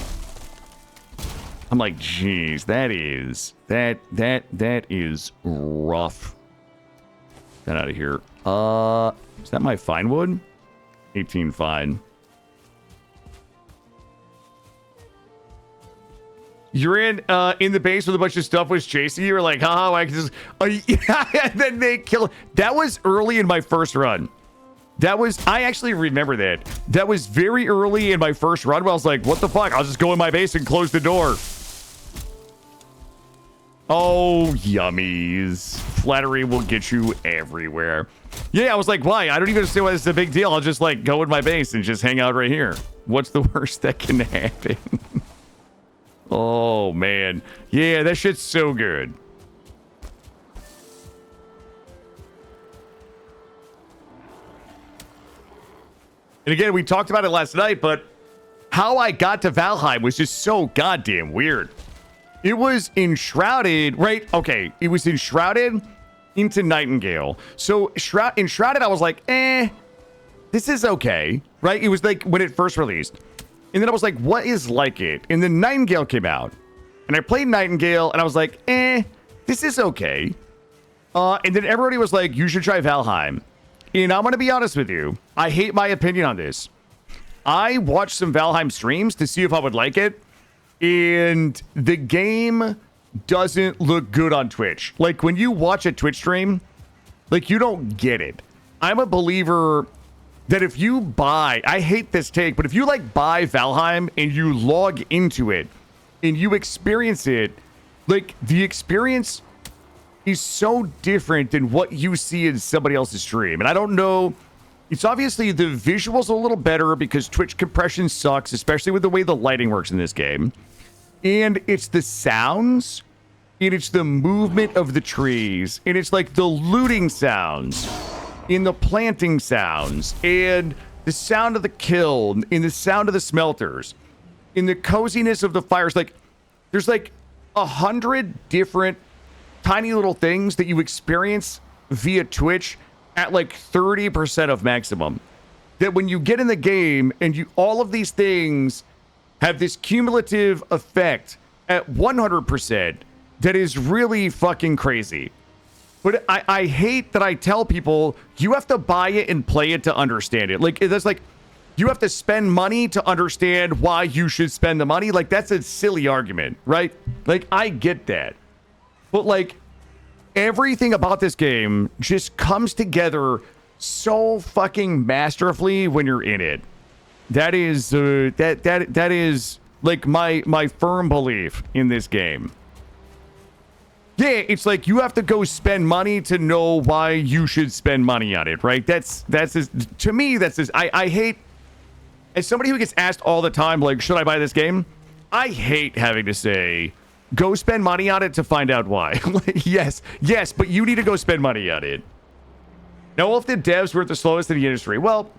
I'm like, geez, that is rough. Get out of here. Is that my fine wood? 18 fine. You're in the base with a bunch of stuff was chasing you. You're like, haha, I can just, yeah, and then they kill. That was early in my first run. I actually remember that. That was very early in my first run where I was like, what the fuck? I'll just go in my base and close the door. Oh, yummies. Flattery will get you everywhere. Yeah, I was like, why? I don't even understand why this is a big deal. I'll just like go in my base and just hang out right here. What's the worst that can happen? Oh, man. Yeah, that shit's so good. And again, we talked about it last night, but how I got to Valheim was just so goddamn weird. It was enshrouded, right? Okay, it was enshrouded into Nightingale. So enshrouded, I was like, this is okay, right? It was like when it first released. And then I was like, what is like it? And then Nightingale came out. And I played Nightingale, and I was like, this is okay. And then everybody was like, you should try Valheim. And I'm going to be honest with you. I hate my opinion on this. I watched some Valheim streams to see if I would like it. And the game doesn't look good on Twitch. Like, when you watch a Twitch stream, like, you don't get it. I'm a believer that if you buy, I hate this take, but if you, like, buy Valheim and you log into it and you experience it, like, the experience is so different than what you see in somebody else's stream. And I don't know, it's obviously the visuals a little better because Twitch compression sucks, especially with the way the lighting works in this game. And it's the sounds, and it's the movement of the trees, and it's like the looting sounds, and the planting sounds, and the sound of the kiln, and the sound of the smelters, and the coziness of the fires. Like, there's like 100 different tiny little things that you experience via Twitch at like 30% of maximum. That when you get in the game and all of these things have this cumulative effect at 100% that is really fucking crazy. But I hate that I tell people you have to buy it and play it to understand it. Like, that's like, you have to spend money to understand why you should spend the money. Like, that's a silly argument, right? Like, I get that. But like, everything about this game just comes together so fucking masterfully when you're in it. That is that is like my firm belief in this game. Yeah, it's like you have to go spend money to know why you should spend money on it, right? That's to me, I hate, as somebody who gets asked all the time, like, should I buy this game? I hate having to say, go spend money on it to find out why. yes, but you need to go spend money on it. Now, if the devs were the slowest in the industry, well,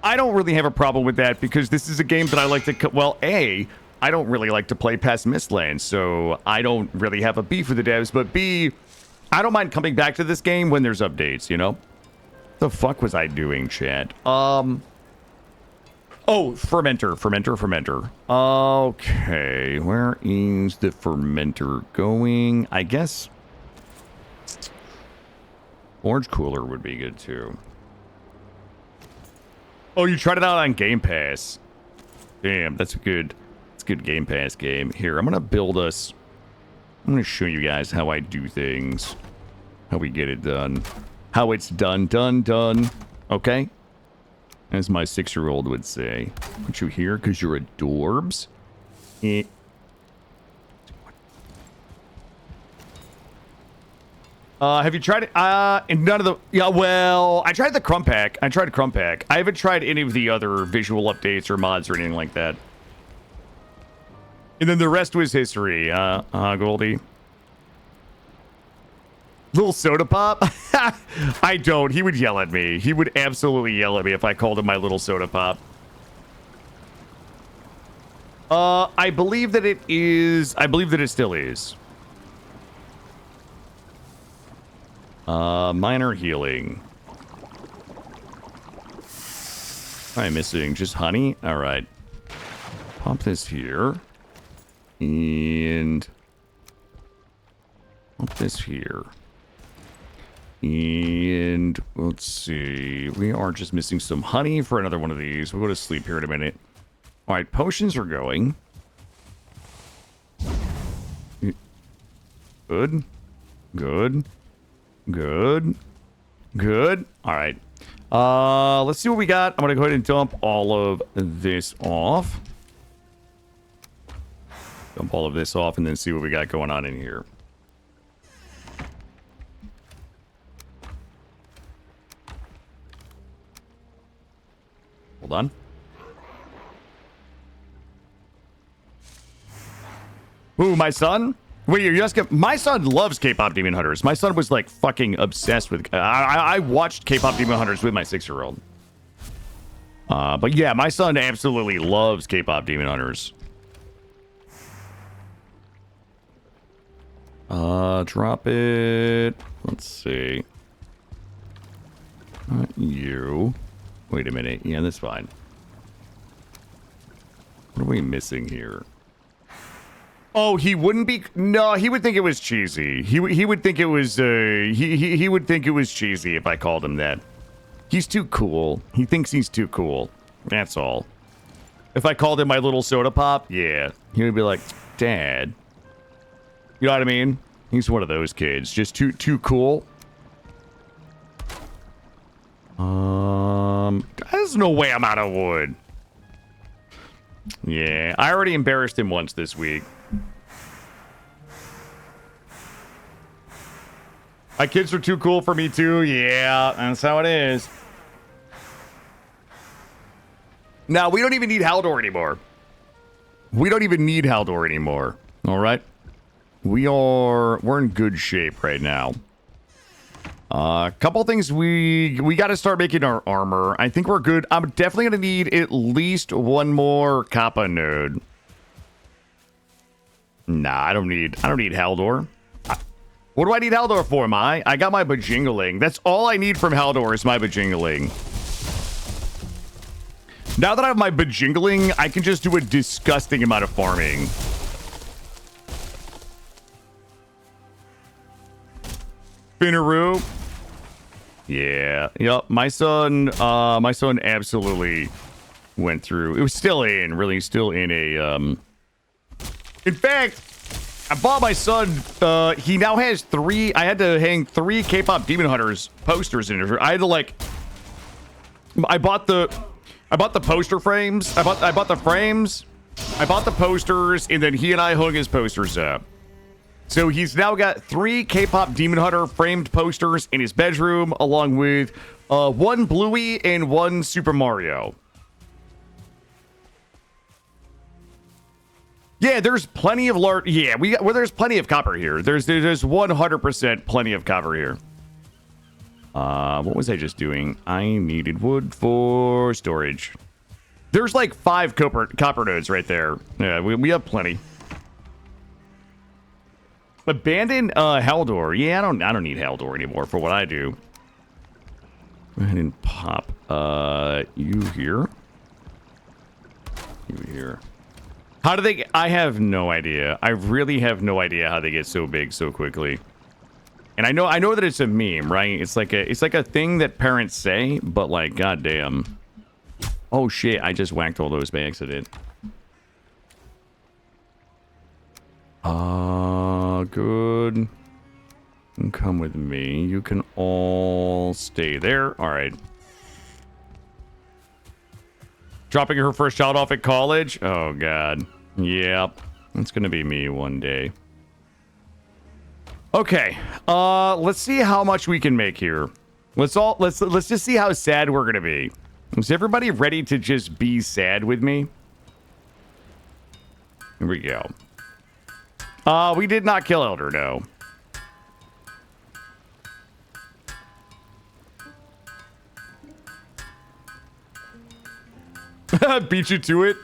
I don't really have a problem with that because this is a game that I like to, well, A, I don't really like to play past Mistlands, so I don't really have a beef with the devs, but B, I don't mind coming back to this game when there's updates, you know? The fuck was I doing, chat? Oh, fermenter. Okay, where is the fermenter going? I guess orange cooler would be good too. Oh, you tried it out on Game Pass. Damn, that's a good Game Pass game. Here, I'm gonna build us. I'm gonna show you guys how I do things, how we get it done, how it's done. Okay. As my 6-year-old would say. Aren't you here because you're adorbs? Have you tried it? None of the... Yeah, well, I tried the Crumb Pack. I haven't tried any of the other visual updates or mods or anything like that. And then the rest was history. Goldie. Little soda pop? I don't. He would yell at me. He would absolutely yell at me if I called him my little soda pop. I believe that it is. I believe that it still is. Minor healing. I'm missing just honey. All right. Pop this here. And pop this here. And let's see. We are just missing some honey for another one of these. We'll go to sleep here in a minute. All right, potions are going. Good. Good. Good. Good. All right. Let's see what we got. I'm going to go ahead and dump all of this off. Dump all of this off and then see what we got going on in here. Hold on. Ooh, my son? Wait, you're asking? My son loves K-pop Demon Hunters. My son was like fucking obsessed with. I watched K-pop Demon Hunters with my 6-year-old. But yeah, my son absolutely loves K-pop Demon Hunters. Drop it. Let's see. Not you. Wait a minute. Yeah, that's fine. What are we missing here? Oh, he wouldn't be. No, he would think it was cheesy. He would think it was. He would think it was cheesy if I called him that. He's too cool. He thinks he's too cool. That's all. If I called him my little soda pop, yeah, he would be like, Dad. You know what I mean? He's one of those kids, just too cool. There's no way I'm out of wood. Yeah, I already embarrassed him once this week. My kids are too cool for me too. Yeah, that's how it is. Now, we don't even need Haldor anymore. We don't even need Haldor anymore. All right. We're in good shape right now. A couple things we got to start making our armor. I think we're good. I'm definitely going to need at least one more Kappa node. Nah, I don't need Haldor. What do I need Haldor for, Mai? I got my bajingling. That's all I need from Haldor is my bajingling. Now that I have my bajingling, I can just do a disgusting amount of farming. Finaroo. Yeah. Yep. My son absolutely went through. It was still in a in fact, I bought my son, he now has 3, I had to hang 3 K-pop Demon Hunters posters in it. I had to like, I bought the poster frames, I bought the frames, I bought the posters, and then he and I hung his posters up. So he's now got 3 K-pop Demon Hunter framed posters in his bedroom, along with 1 Bluey and 1 Super Mario. Yeah, there's plenty of yeah, there's plenty of copper here. There's 100% plenty of copper here. What was I just doing? I needed wood for storage. There's like 5 copper nodes right there. Yeah, we have plenty. Abandon Haldor. Yeah, I don't need Haldor anymore for what I do. Go ahead and pop you here. You here. How do they... I have no idea. I really have no idea how they get so big so quickly. And I know that it's a meme, right? It's like a thing that parents say, but like, goddamn. Oh shit, I just whacked all those by accident. Good. You can come with me. You can all stay there. All right. Dropping her first child off at college? Oh, God. Yep. It's going to be me one day. Okay. Let's see how much we can make here. Let's just see how sad we're going to be. Is everybody ready to just be sad with me? Here we go. We did not kill Elder, no. Beat you to it.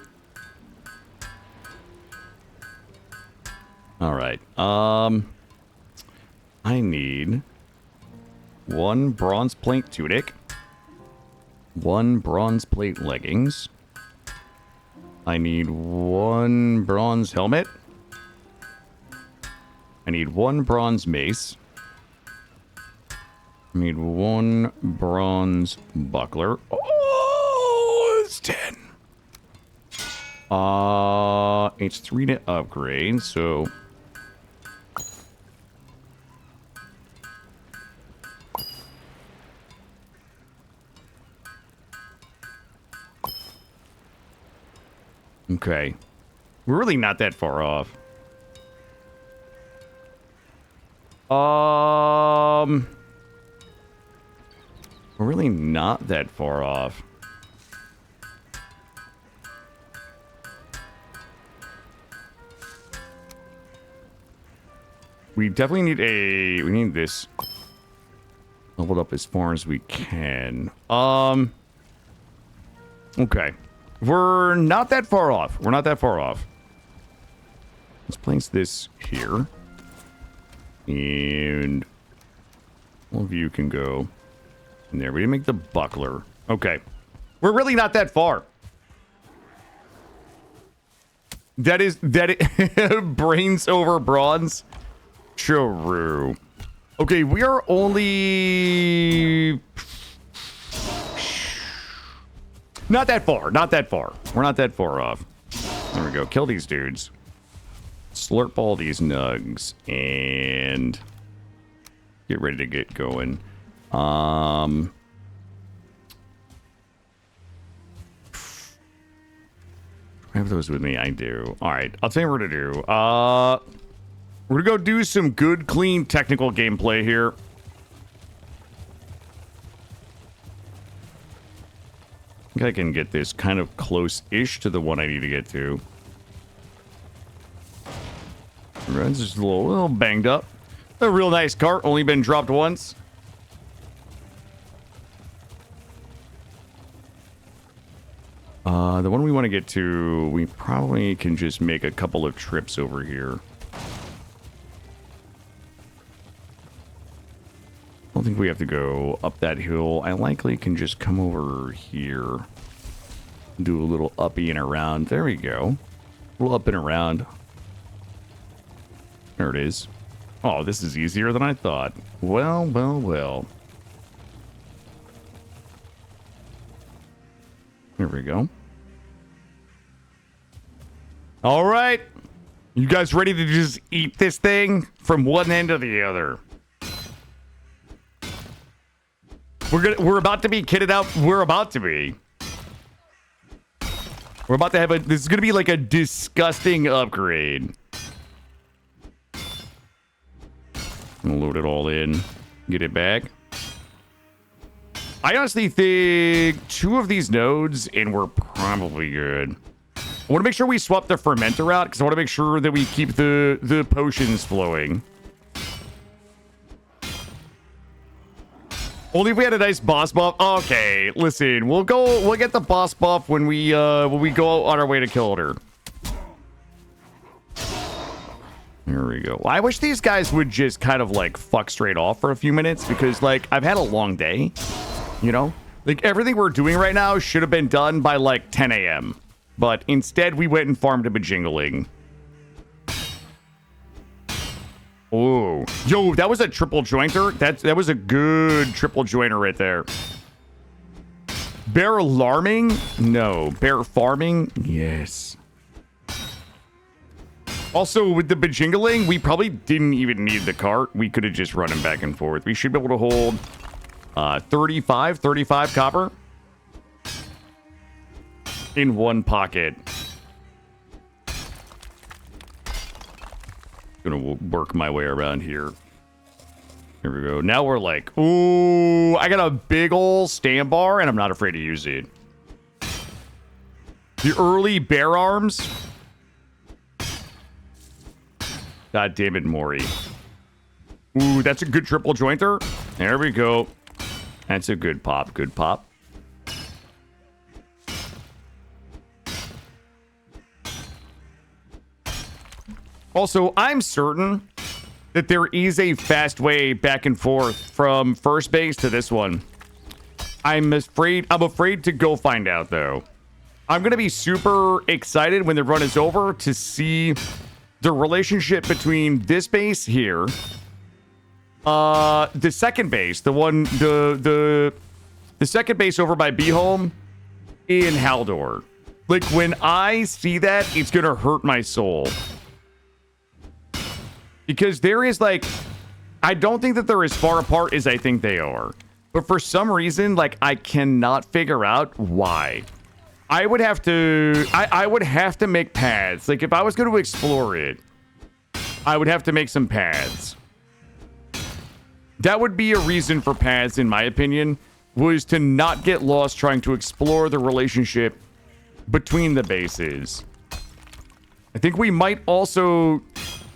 All right. I need 1 bronze plank tunic. 1 bronze plate leggings. I need 1 bronze helmet. I need 1 bronze mace. I need 1 bronze buckler. Oh, it's 10. It's 3 to upgrade, so... Okay. We're really not that far off. We're really not that far off. We definitely need we need this leveled up as far as we can. Okay. We're not that far off. We're not that far off. Let's place this here. And all of you can go in there. We didn't make the buckler. Okay. We're really not that far. Brains over bronze. True. Okay, we are only not that far. Not that far. We're not that far off. There we go. Kill these dudes. Slurp all these nugs and get ready to get going. I have those with me. I do. All right. I'll tell you what to do. We're gonna go do some good, clean technical gameplay here. I think I can get this kind of close-ish to the one I need to get to. It's just a little banged up. A real nice cart, only been dropped once. The one we want to get to, we probably can just make a couple of trips over here. I don't think we have to go up that hill. I likely can just come over here. Do a little uppy and around. There we go. A little up and around. There it is. Oh, this is easier than I thought. Well. There we go. All right. You guys ready to just eat this thing from one end to the other? We're about to be kitted out. We're about to be. We're about to have this is going to be like a disgusting upgrade. I'm gonna load it all in. Get it back. I honestly think 2 of these nodes and we're probably good. I want to make sure we swap the fermenter out because I want to make sure that we keep the potions flowing. Only if we had a nice boss buff. Okay, listen, we'll get the boss buff when we go on our way to Killadrix. Here we go. Well, I wish these guys would just kind of like fuck straight off for a few minutes because like I've had a long day, you know? Like everything we're doing right now should have been done by like 10 a.m. But instead we went and farmed a bajingling. Oh, yo, that was a triple jointer. That was a good triple jointer right there. Bear alarming? No. Bear farming? Yes. Also, with the bajingling, we probably didn't even need the cart. We could have just run him back and forth. We should be able to hold 35 copper in one pocket. Gonna work my way around here. Here we go. Now we're like, ooh, I got a big ol' stand bar and I'm not afraid to use it. The early bear arms. God damn it, Maury. Ooh, that's a good triple jointer. There we go. That's a good pop. Good pop. Also, I'm certain that there is a fast way back and forth from first base to this one. I'm afraid to go find out, though. I'm going to be super excited when the run is over to see the relationship between this base here, the second base, the second base over by B-Home in Haldor. Like, when I see that, it's going to hurt my soul. Because there is, like, I don't think that they're as far apart as I think they are. But for some reason, like, I cannot figure out why. I would have to, I would have to make paths. Like, if I was going to explore it, I would have to make some paths. That would be a reason for paths, in my opinion, was to not get lost trying to explore the relationship between the bases. I think we might also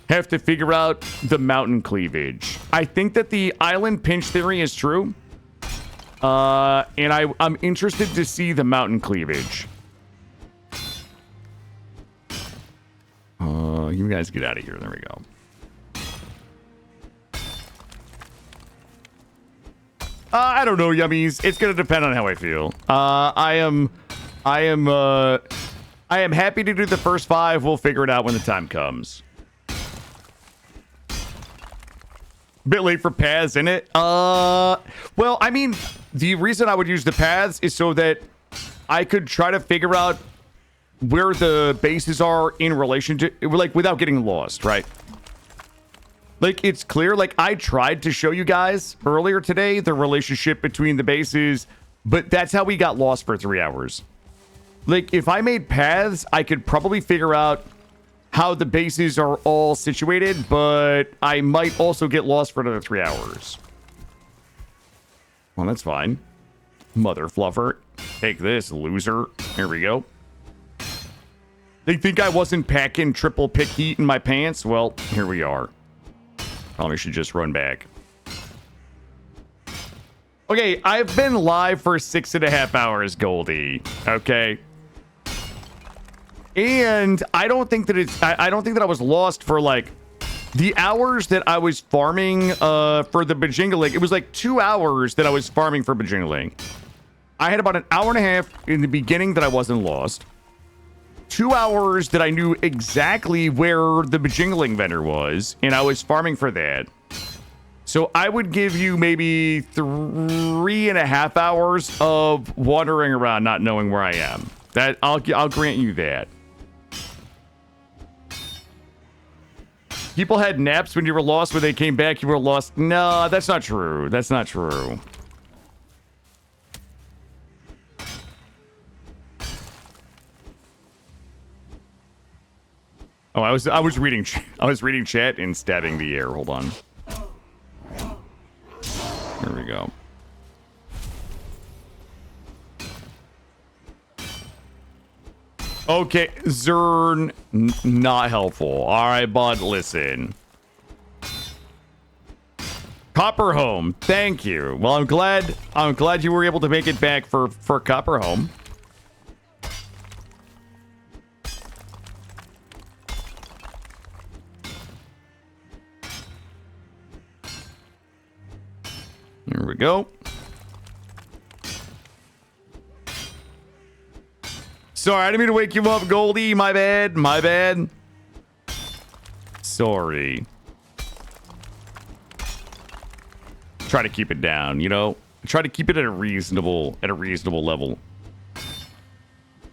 have to figure out the mountain cleavage. I think that the island pinch theory is true. And I'm interested to see the mountain cleavage. You guys get out of here. There we go. I don't know, yummies. It's gonna depend on how I feel. I am happy to do the first 5. We'll figure it out when the time comes. Bit late for paths, isn't it? Well, I mean, the reason I would use the paths is so that I could try to figure out where the bases are in relation to, like, without getting lost, right? Like, it's clear. Like, I tried to show you guys earlier today the relationship between the bases, but that's how we got lost for 3 hours. Like, if I made paths, I could probably figure out how the bases are all situated, but I might also get lost for another 3 hours. Well, that's fine. Mother fluffer. Take this, loser. Here we go. They think I wasn't packing triple pick heat in my pants? Well, here we are. Probably should just run back. Okay, I've been live for 6.5 hours, Goldie. Okay. And I don't think that I don't think that I was lost for, like, the hours that I was farming for the Bajingling. It was like 2 hours that I was farming for Bajingling. I had about an hour and a half in the beginning that I wasn't lost. 2 hours that I knew exactly where the Bajingling vendor was, and I was farming for that. So I would give you maybe 3.5 hours of wandering around not knowing where I am. That I'll grant you that. People had naps when you were lost. When they came back, you were lost. No, that's not true. That's not true. Oh, I was reading chat and stabbing the air. Hold on. Here we go. Okay, Zern, not helpful. All right, bud, listen. Copper Home, thank you. Well, I'm glad you were able to make it back for Copper Home. Here we go. Sorry, I didn't mean to wake you up, Goldie. My bad. My bad. Sorry. Try to keep it down, you know? Try to keep it at a reasonable level.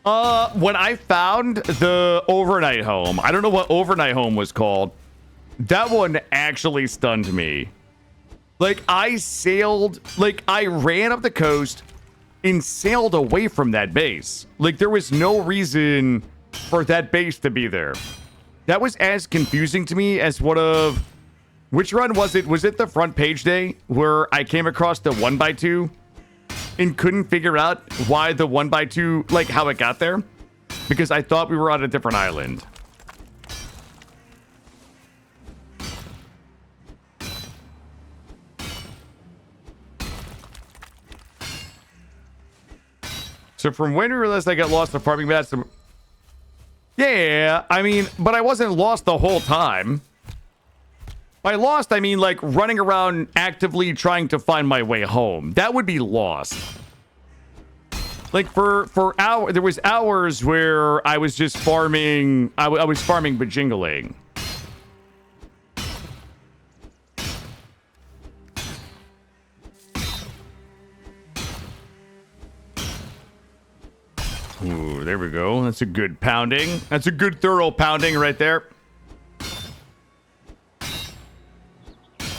When I found the overnight home, I don't know what overnight home was called. That one actually stunned me. Like, I ran up the coast and sailed away from that base. Like, there was no reason for that base to be there. That was as confusing to me as which run was it? Was it the front page day where I came across the 1x2 and couldn't figure out why the 1x2, like, how it got there? Because I thought we were on a different island. So from when we realized I got lost in farming, that's some... Yeah, I mean, but I wasn't lost the whole time. By lost, I mean, like, running around actively trying to find my way home. That would be lost. Like for hour, there was hours where I was just farming. I was farming bajingling. Ooh, there we go. That's a good pounding. That's a good thorough pounding right there.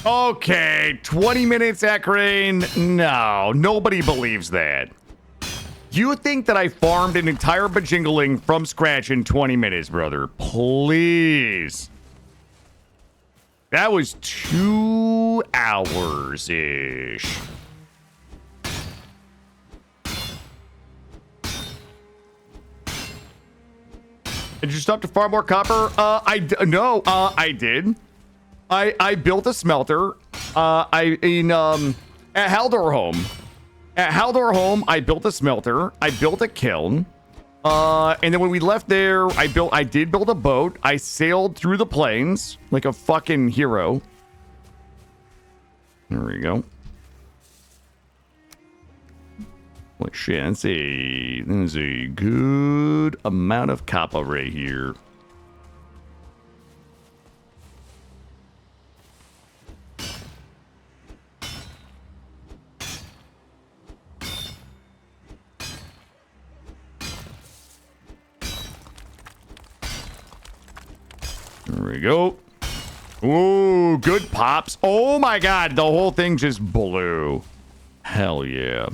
Okay, 20 minutes at Crane. No, nobody believes that. You think that I farmed an entire bajingling from scratch in 20 minutes, brother? Please. That was 2 hours-ish. Did you stop to farm more copper? I did. I built a smelter. At Haldor Home. At Haldor Home, I built a smelter. I built a kiln. And then when we left there, I did build a boat. I sailed through the plains like a fucking hero. There we go. Holy shit, that's a good amount of copper right here. There we go. Ooh, good pops. Oh my god, the whole thing just blew. Hell yeah.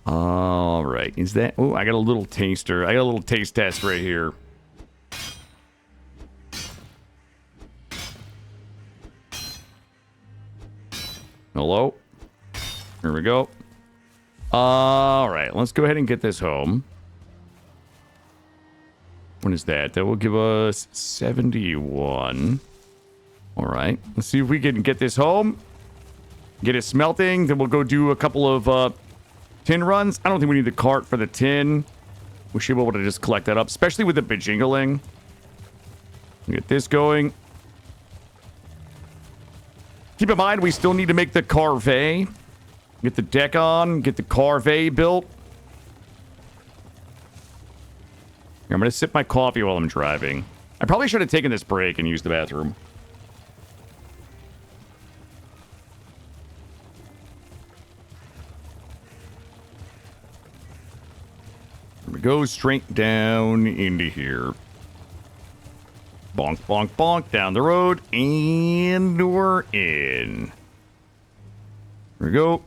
All right, is that... Oh, I got a little taster. I got a little taste test right here. Hello? Here we go. All right, let's go ahead and get this home. What is that? That will give us 71. All right, let's see if we can get this home. Get it smelting. Then we'll go do a couple of tin runs. I don't think we need the cart for the tin. We should be able to just collect that up, especially with the bajingling. Get this going. Keep in mind, we still need to make the carve. Get the deck on. Get the carve built. Here, I'm going to sip my coffee while I'm driving. I probably should have taken this break and used the bathroom. Here we go, straight down into here. Bonk, bonk, bonk, down the road, and we're in. Here we go.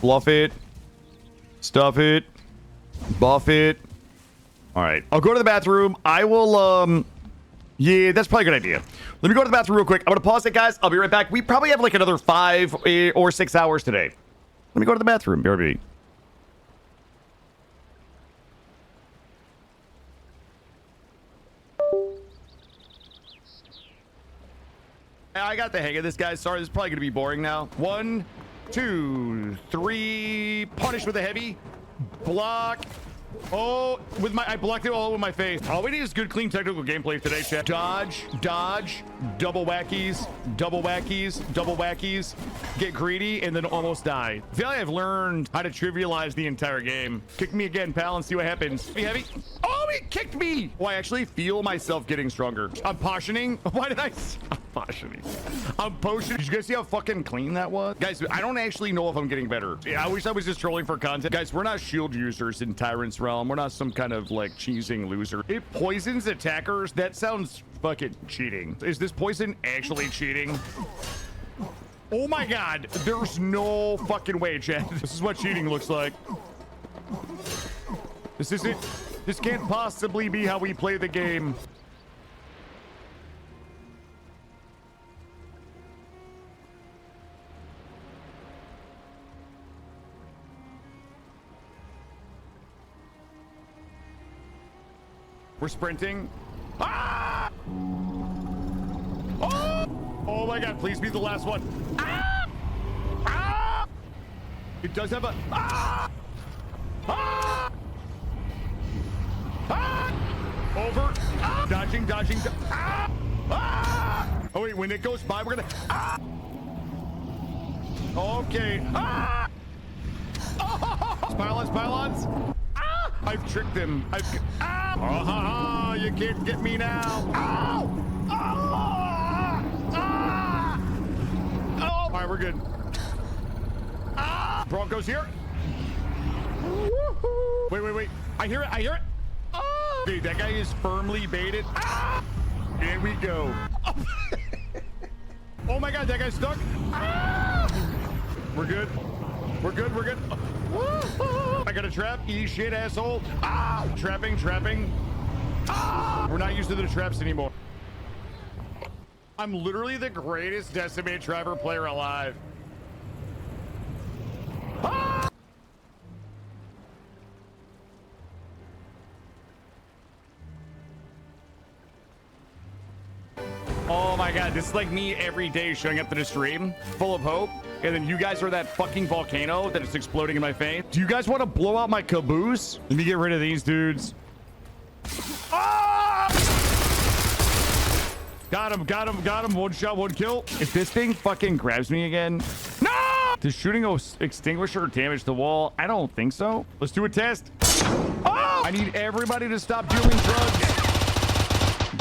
Fluff it. Stuff it. Buff it. All right, I'll go to the bathroom. I will, yeah, that's probably a good idea. Let me go to the bathroom real quick. I'm going to pause it, guys. I'll be right back. We probably have like another 5 or 6 hours today. Let me go to the bathroom. BRB. I got the hang of this, guys. Sorry, this is probably going to be boring now. 1, 2, 3. Punish with a heavy. Block. Oh, I blocked it all with my face. All we need is good, clean, technical gameplay today, chat. Dodge, dodge, double wackies, double wackies, double wackies. Get greedy, and then almost die. I feel like I've learned how to trivialize the entire game. Kick me again, pal, and see what happens. Be heavy. Oh, he kicked me. Oh, I actually feel myself getting stronger. I'm potioning. Why did I'm potioning. I'm potioning. Did you guys see how fucking clean that was? Guys, I don't actually know if I'm getting better. Yeah, I wish I was just trolling for content. Guys, we're not shield users in Tyrant's Realm. We're not some kind of like cheesing loser. It poisons attackers. That sounds fucking cheating. Is this poison actually cheating? Oh my god. There's no fucking way, chat. This is what cheating looks like. This isn't... This can't possibly be how we play the game. We're sprinting. Ah! Oh! Oh my god, please be the last one. Ah! Ah! It does have a... Ah! Ah! Ah! Over. Ah! Dodging, dodging. Ah! Ah! Oh wait, when it goes by, we're gonna... Ah! Okay. Ah! Oh! Pylons, pylons. Ah! I've tricked him. You can't get me now. Ow! Ah! Ah! Oh! All right, we're good. Ah! Bronco's here. Wait. I hear it. Oh! Dude, that guy is firmly baited. Ah! Here we go. Oh my God, that guy's stuck. Ah! We're good. I got a trap. Eat shit, asshole. Ah! Trapping. Ah! We're not used to the traps anymore. I'm literally the greatest Decimate Driver player alive. Ah! Oh my God, this is like me every day showing up to the stream full of hope, and then you guys are that fucking volcano that is exploding in my face. Do you guys want to blow out my caboose? Let me get rid of these dudes. Ah! Got him. One shot, one kill. If this thing fucking grabs me again. No! Does shooting a extinguisher damage the wall? I don't think so. Let's do a test. Oh! I need everybody to stop doing drugs.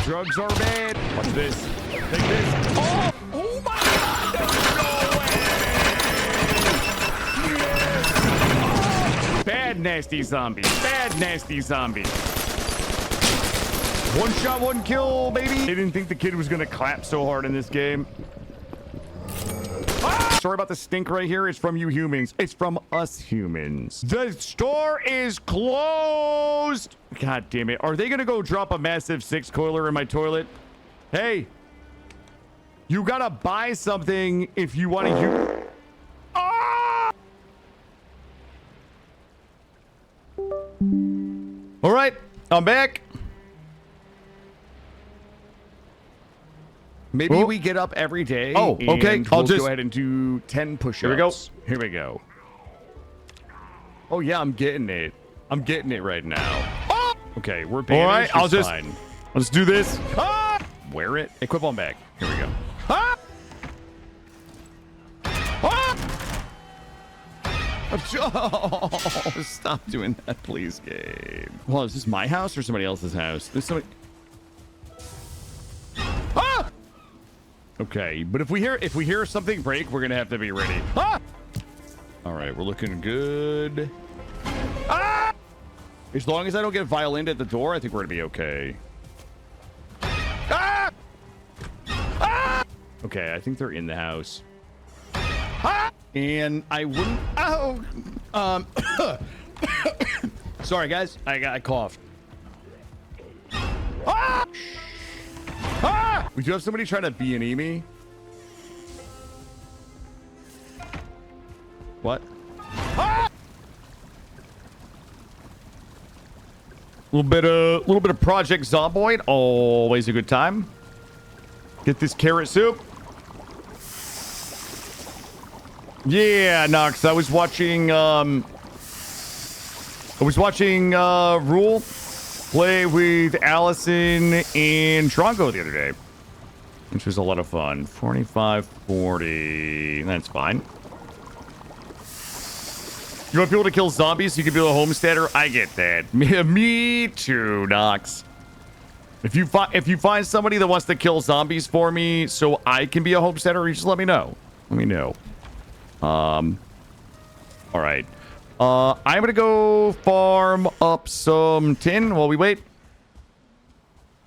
Drugs are bad. Watch this. Take this. Oh my God! No way! Yes! Oh! Bad nasty zombies. One shot, one kill, baby. They didn't think the kid was gonna clap so hard in this game. Ah! Sorry about the stink right here. It's from you humans. It's from us humans. The store is closed. God damn it. Are they gonna go drop a massive 6-coiler in my toilet? Hey, you gotta buy something if you want to use. Ah! All right, I'm back. Maybe we get up every day. Oh, okay. I'll just go ahead and do 10 push-ups. Here we go. Oh yeah, I'm getting it. I'm getting it right now. Oh! Okay, we're bandaged. All right, I'll just do this. Ah! Wear it. Equip on back. Here we go. Ah! Ah! Oh, stop doing that, please, Gabe. Well, is this my house or somebody else's house? There's somebody. Ah! Okay, but if we hear something break, we're gonna have to be ready. Ah! All right, we're looking good. Ah! As long as I don't get violined at the door, I think we're gonna be okay. Ah! Ah! Okay, I think they're in the house. Ah! And I wouldn't. Oh, sorry guys, I coughed. Ah! Ah! We do have somebody trying to B&E me. What? Ah! Little bit of Project Zomboid, always a good time. Get this carrot soup. Yeah, Nox. I was watching Rule play with Allison and Tronco the other day, which was a lot of fun. 45-40. That's fine. You want people to kill zombies so you can be a homesteader? I get that. Me too, Nox. If you find somebody that wants to kill zombies for me so I can be a homesteader, you just let me know. Let me know. All right. I'm gonna go farm up some tin while we wait.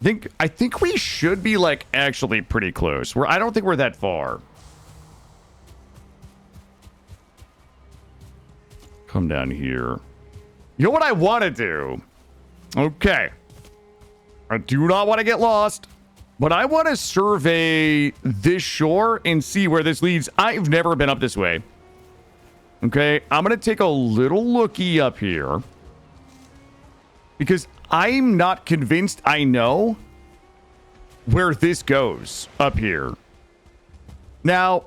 I think we should be like actually pretty close. I don't think we're that far. Come down here. You know what I want to do? Okay. I do not want to get lost, but I want to survey this shore and see where this leads. I've never been up this way. Okay, I'm going to take a little looky up here because I'm not convinced I know where this goes up here. Now,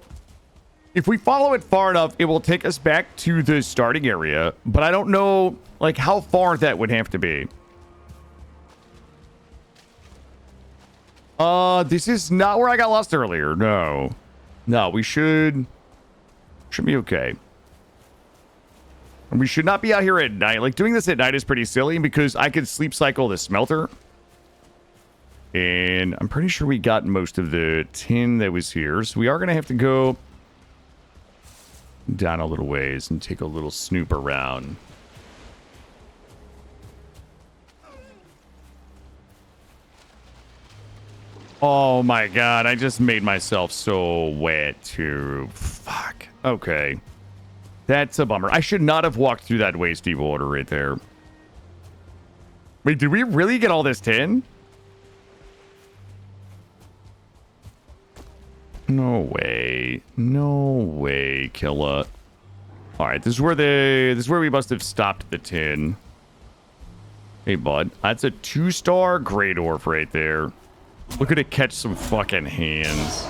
if we follow it far enough, it will take us back to the starting area, but I don't know like how far that would have to be. This is not where I got lost earlier. No, we should be okay. And we should not be out here at night. Like, doing this at night is pretty silly because I could sleep cycle the smelter. And I'm pretty sure we got most of the tin that was here. So we are going to have to go down a little ways and take a little snoop around. Oh my god, I just made myself so wet too. Fuck. Okay. That's a bummer. I should not have walked through that waste deep water right there. Wait, did we really get all this tin? No way. No way, Killa. Alright, this is where we must have stopped the tin. Hey, bud. That's a 2-star Great Orf right there. Look at it catch some fucking hands.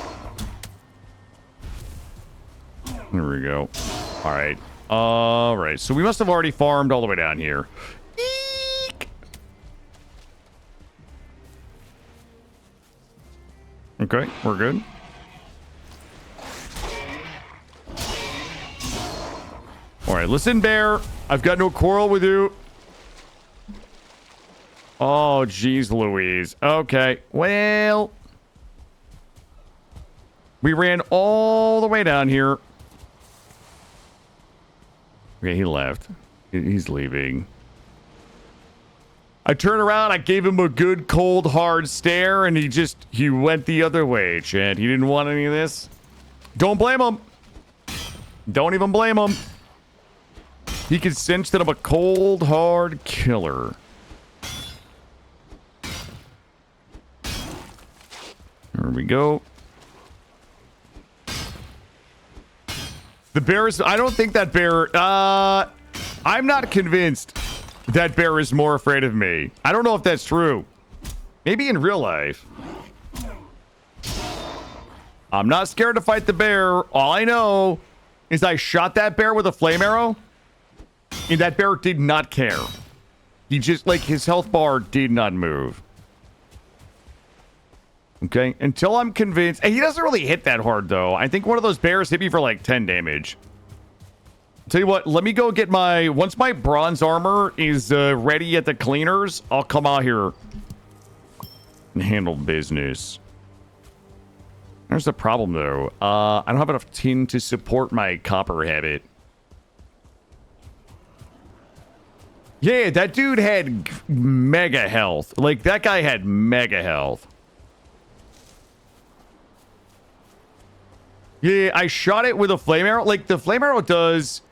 There we go. Alright. Alright, so we must have already farmed all the way down here. Eek! Okay, we're good. Alright, listen, bear. I've got no quarrel with you. Oh, jeez Louise. Okay, well. We ran all the way down here. Okay, he left. He's leaving. I turned around, I gave him a good, cold, hard stare, and he went the other way, Chad. He didn't want any of this. Don't blame him. Don't even blame him. He can sense that I'm a cold, hard killer. There we go. The bear is... I don't think that bear... I'm not convinced that bear is more afraid of me. I don't know if that's true. Maybe in real life. I'm not scared to fight the bear. All I know is I shot that bear with a flame arrow, and that bear did not care. He just... like, his health bar did not move. Okay, until I'm convinced... He doesn't really hit that hard, though. I think one of those bears hit me for, like, 10 damage. Tell you what, let me go get my... Once my bronze armor is ready at the cleaners, I'll come out here and handle business. There's the problem, though. I don't have enough tin to support my copper habit. Yeah, that dude had mega health. Like, that guy had mega health. Yeah, I shot it with a flame arrow. Like, the flame arrow does,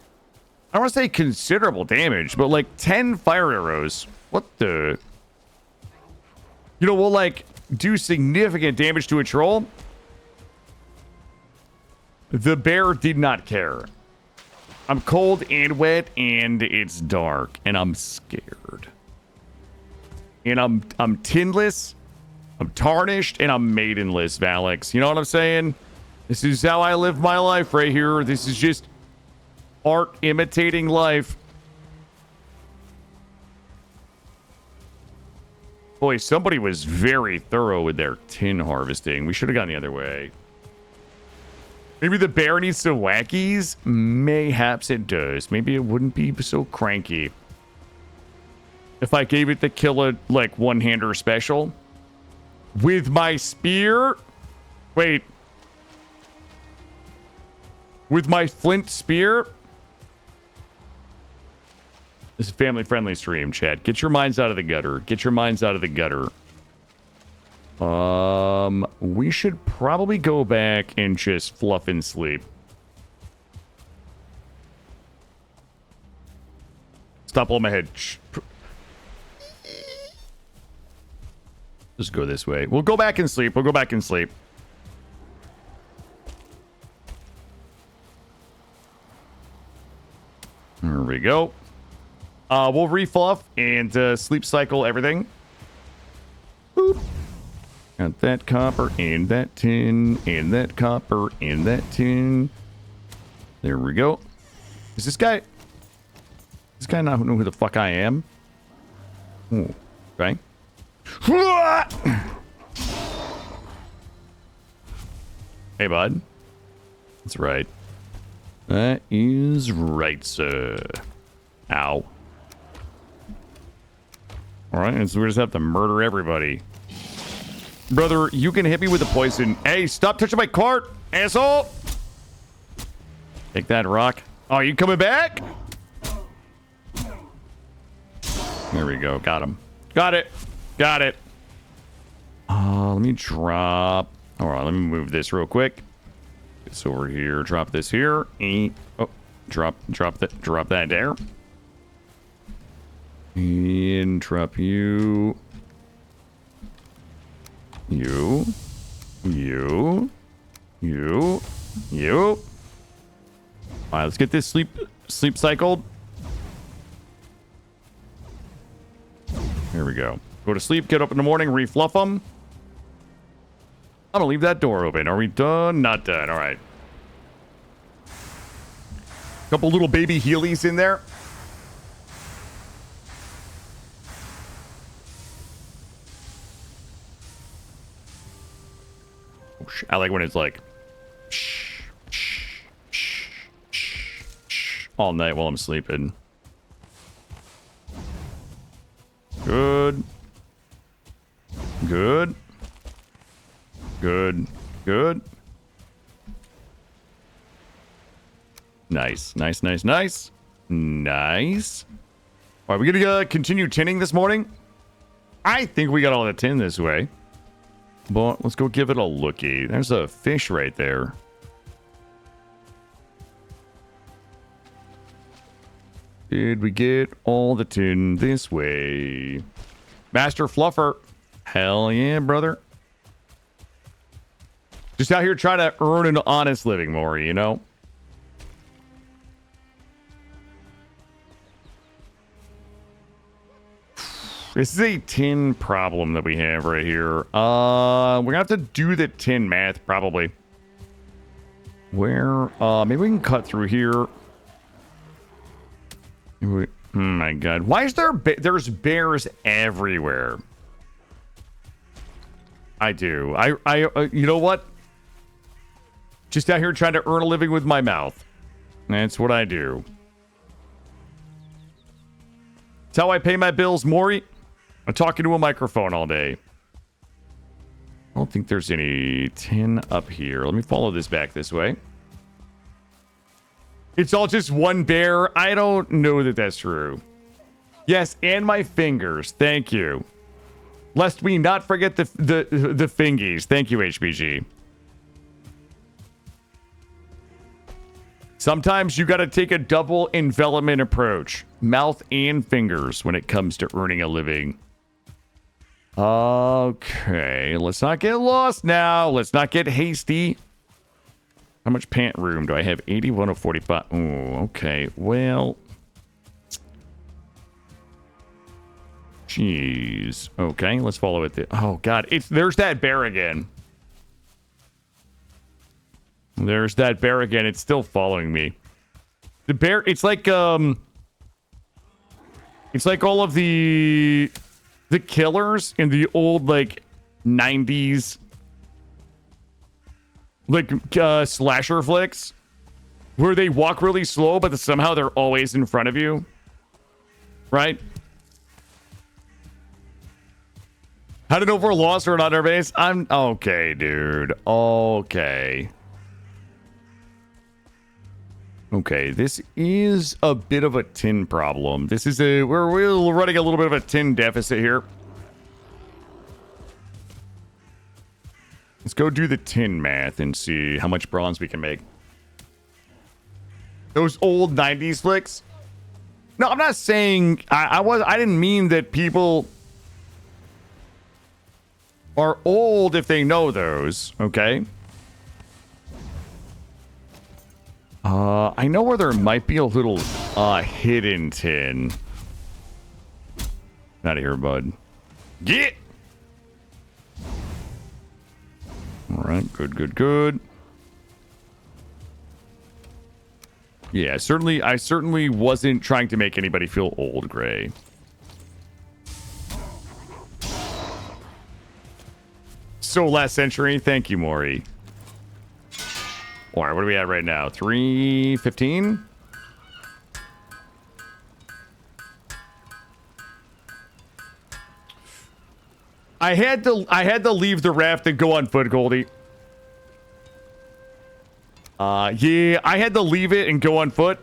I don't want to say considerable damage, but like 10 fire arrows. What the? You know, will like do significant damage to a troll. The bear did not care. I'm cold and wet and it's dark and I'm scared. And I'm tinless, I'm tarnished, and I'm maidenless, Valix. You know what I'm saying? This is how I live my life right here. This is just art imitating life. Boy, somebody was very thorough with their tin harvesting. We should have gone the other way. Maybe the bear needs some wackies? Mayhaps it does. Maybe it wouldn't be so cranky if I gave it the killer, like, one-hander special. With my spear? Wait. With my flint spear? This is a family-friendly stream, chat. Get your minds out of the gutter. Get your minds out of the gutter. We should probably go back and just fluff and sleep. Stop on my head. Just go this way. We'll go back and sleep. We'll go back and sleep. There we go. We'll refluff and sleep cycle everything. Boop. Got that copper and that tin and that copper and that tin. There we go. Is this guy... Does this guy not know who the fuck I am? Ooh. Okay. Hey, bud. That's right. That is right, sir. Ow. All right, and so we just have to murder everybody. Brother, you can hit me with the poison. Hey, stop touching my cart, asshole! Take that, rock. Oh, you coming back? There we go. Got him. Got it. Got it. Let me drop. All right, let me move this real quick. This over here. Drop this here. Oh, drop that there. And drop you. You. All right, let's get this sleep cycled. There we go. Go to sleep, get up in the morning, refluff them. I'm gonna leave that door open. Are we done? Not done. All right. Couple little baby Heelys in there. I like when it's like all night while I'm sleeping. Good. Good. Good. Good. Nice. Nice, nice, nice. Nice. All right, we gonna continue tinning this morning? I think we got all the tin this way. But let's go give it a lookie. There's a fish right there. Did we get all the tin this way? Master Fluffer. Hell yeah, brother. Just out here trying to earn an honest living, Maury, you know? This is a tin problem that we have right here. We're gonna have to do the tin math, probably. Where, maybe we can cut through here. Oh my god. Why is there's bears everywhere? I do. You know what? Just out here trying to earn a living with my mouth. That's what I do. It's how I pay my bills, Maury. I'm talking to a microphone all day. I don't think there's any tin up here. Let me follow this back this way. It's all just one bear. I don't know that that's true. Yes, and my fingers. Thank you. Lest we not forget the fingies. Thank you, HBG. Sometimes you got to take a double envelopment approach. Mouth and fingers when it comes to earning a living. Okay, let's not get lost now. Let's not get hasty. How much pant room do I have? 81 of 45. Oh, okay. Well. Jeez. Okay, let's follow it. Oh, God. There's that bear again. There's that bear again. It's still following me. The bear, it's like all of the killers in the old, like, 90s, like, slasher flicks, where they walk really slow, but somehow they're always in front of you. Right? I don't know if we're lost or not, our base. I'm okay, dude. Okay. Okay, this is a bit of a tin problem. This is we're running a little bit of a tin deficit here. Let's go do the tin math and see how much bronze we can make. Those old 90s flicks. No, I'm not saying I didn't mean that people are old if they know those, okay? I know where there might be a little hidden tin. Out of here, bud. Get! Alright, good. Yeah, I certainly wasn't trying to make anybody feel old, Gray. So last century, thank you, Maury. Alright, what are we at right now? 315? I had to leave the raft and go on foot, Goldie. Yeah, I had to leave it and go on foot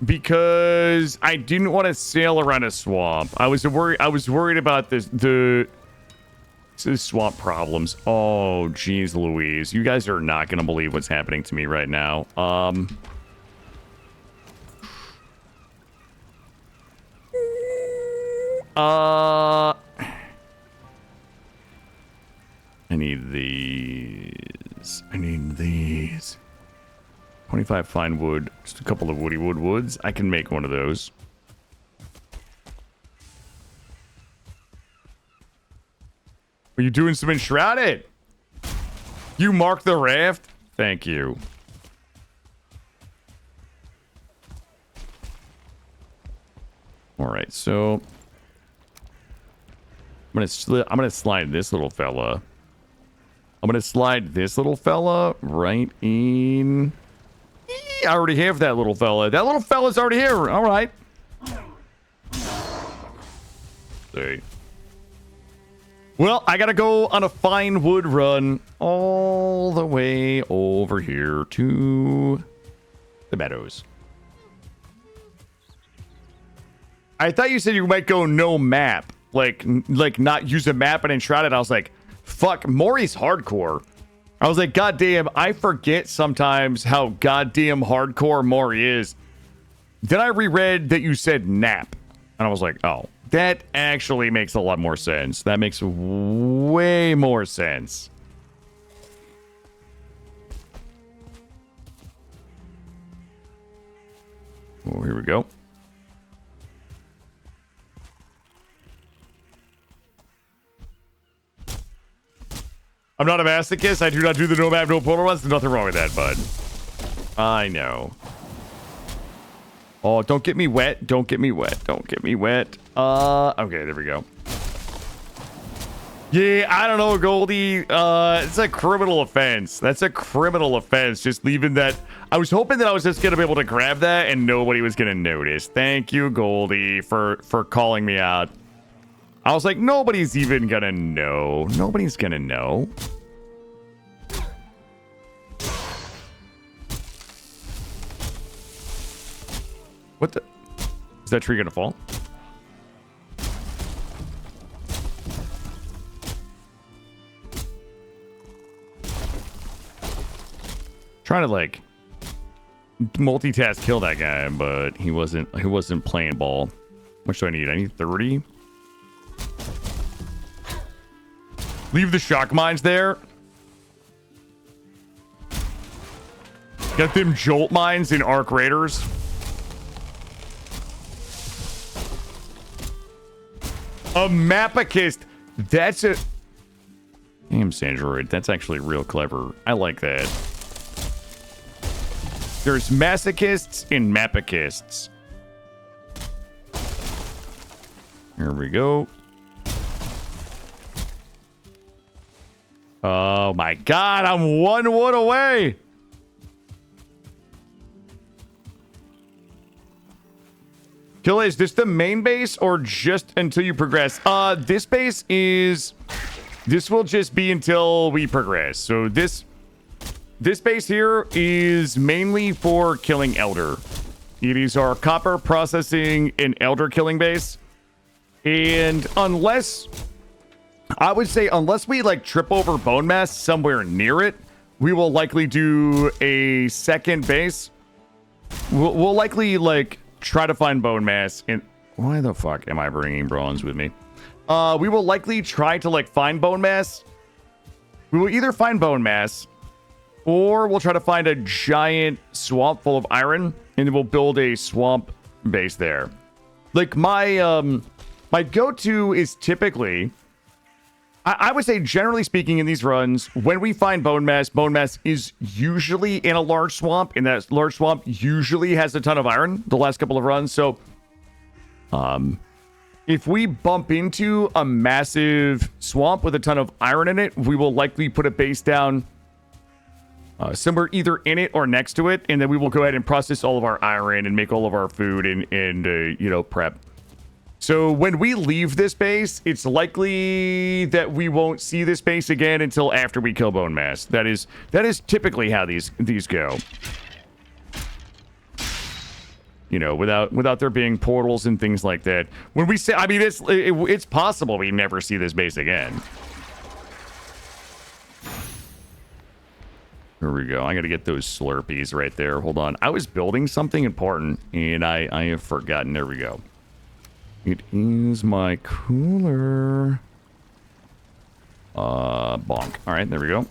because I didn't want to sail around a swamp. I was worried about the swamp problems. Oh, geez, Louise. You guys are not going to believe what's happening to me right now. I need these. I need these. 25 fine wood. Just a couple of woods. I can make one of those. Are you doing some enshrouded? You mark the raft? Thank you. All right, so I'm gonna slide this little fella. I'm gonna slide this little fella right in. I already have that little fella. That little fella's already here. All right. See. Well, I gotta go on a fine wood run all the way over here to the meadows. I thought you said you might go no map, like not use a map and enshroud it. I was like, fuck, Maury's hardcore. I was like, goddamn, I forget sometimes how goddamn hardcore Maury is. Then I reread that you said nap, and I was like, oh, that actually makes a lot more sense. That makes way more sense. Oh, here we go. I'm not a masochist. I do not do the no map, no portal runs. There's nothing wrong with that, bud. I know. Oh, don't get me wet. Don't get me wet. Don't get me wet. Okay, there we go. Yeah, I don't know, Goldie. It's a criminal offense. That's a criminal offense. Just leaving that. I was hoping that I was just gonna be able to grab that and nobody was gonna notice. Thank you, Goldie, for calling me out. I was like, nobody's even gonna know. Nobody's gonna know. What the? Is that tree gonna fall? Trying to like multitask kill that guy, but he wasn't playing ball. How much do I need? I need 30. Leave the shock mines there. Got them jolt mines in Arc Raiders. A Mapachist. That's a... Damn, Sandroid. That's actually real clever. I like that. There's masochists and Mapachists. Here we go. Oh my god, I'm 1 wood away. Kill, is this the main base or just until you progress? This base is... This will just be until we progress. So this base here is mainly for killing Elder. It is our copper processing and Elder killing base. And unless... I would say unless we like trip over Bonemass somewhere near it, we will likely do a second base. We'll likely like try to find Bonemass. And why the fuck am I bringing bronze with me? We will likely try to like find Bonemass. We will either find Bonemass or we'll try to find a giant swamp full of iron and then we'll build a swamp base there. Like my go-to is typically... I would say, generally speaking, in these runs, when we find Bonemass is usually in a large swamp, and that large swamp usually has a ton of iron the last couple of runs. So, if we bump into a massive swamp with a ton of iron in it, we will likely put a base down somewhere either in it or next to it, and then we will go ahead and process all of our iron and make all of our food and you know, prep. So when we leave this base, it's likely that we won't see this base again until after we kill Bonemass. That is typically how these go. You know, without there being portals and things like that. When we say, I mean, it's possible we never see this base again. Here we go. I got to get those Slurpees right there. Hold on. I was building something important, and I have forgotten. There we go. It is my cooler. Bonk. All right, there we go.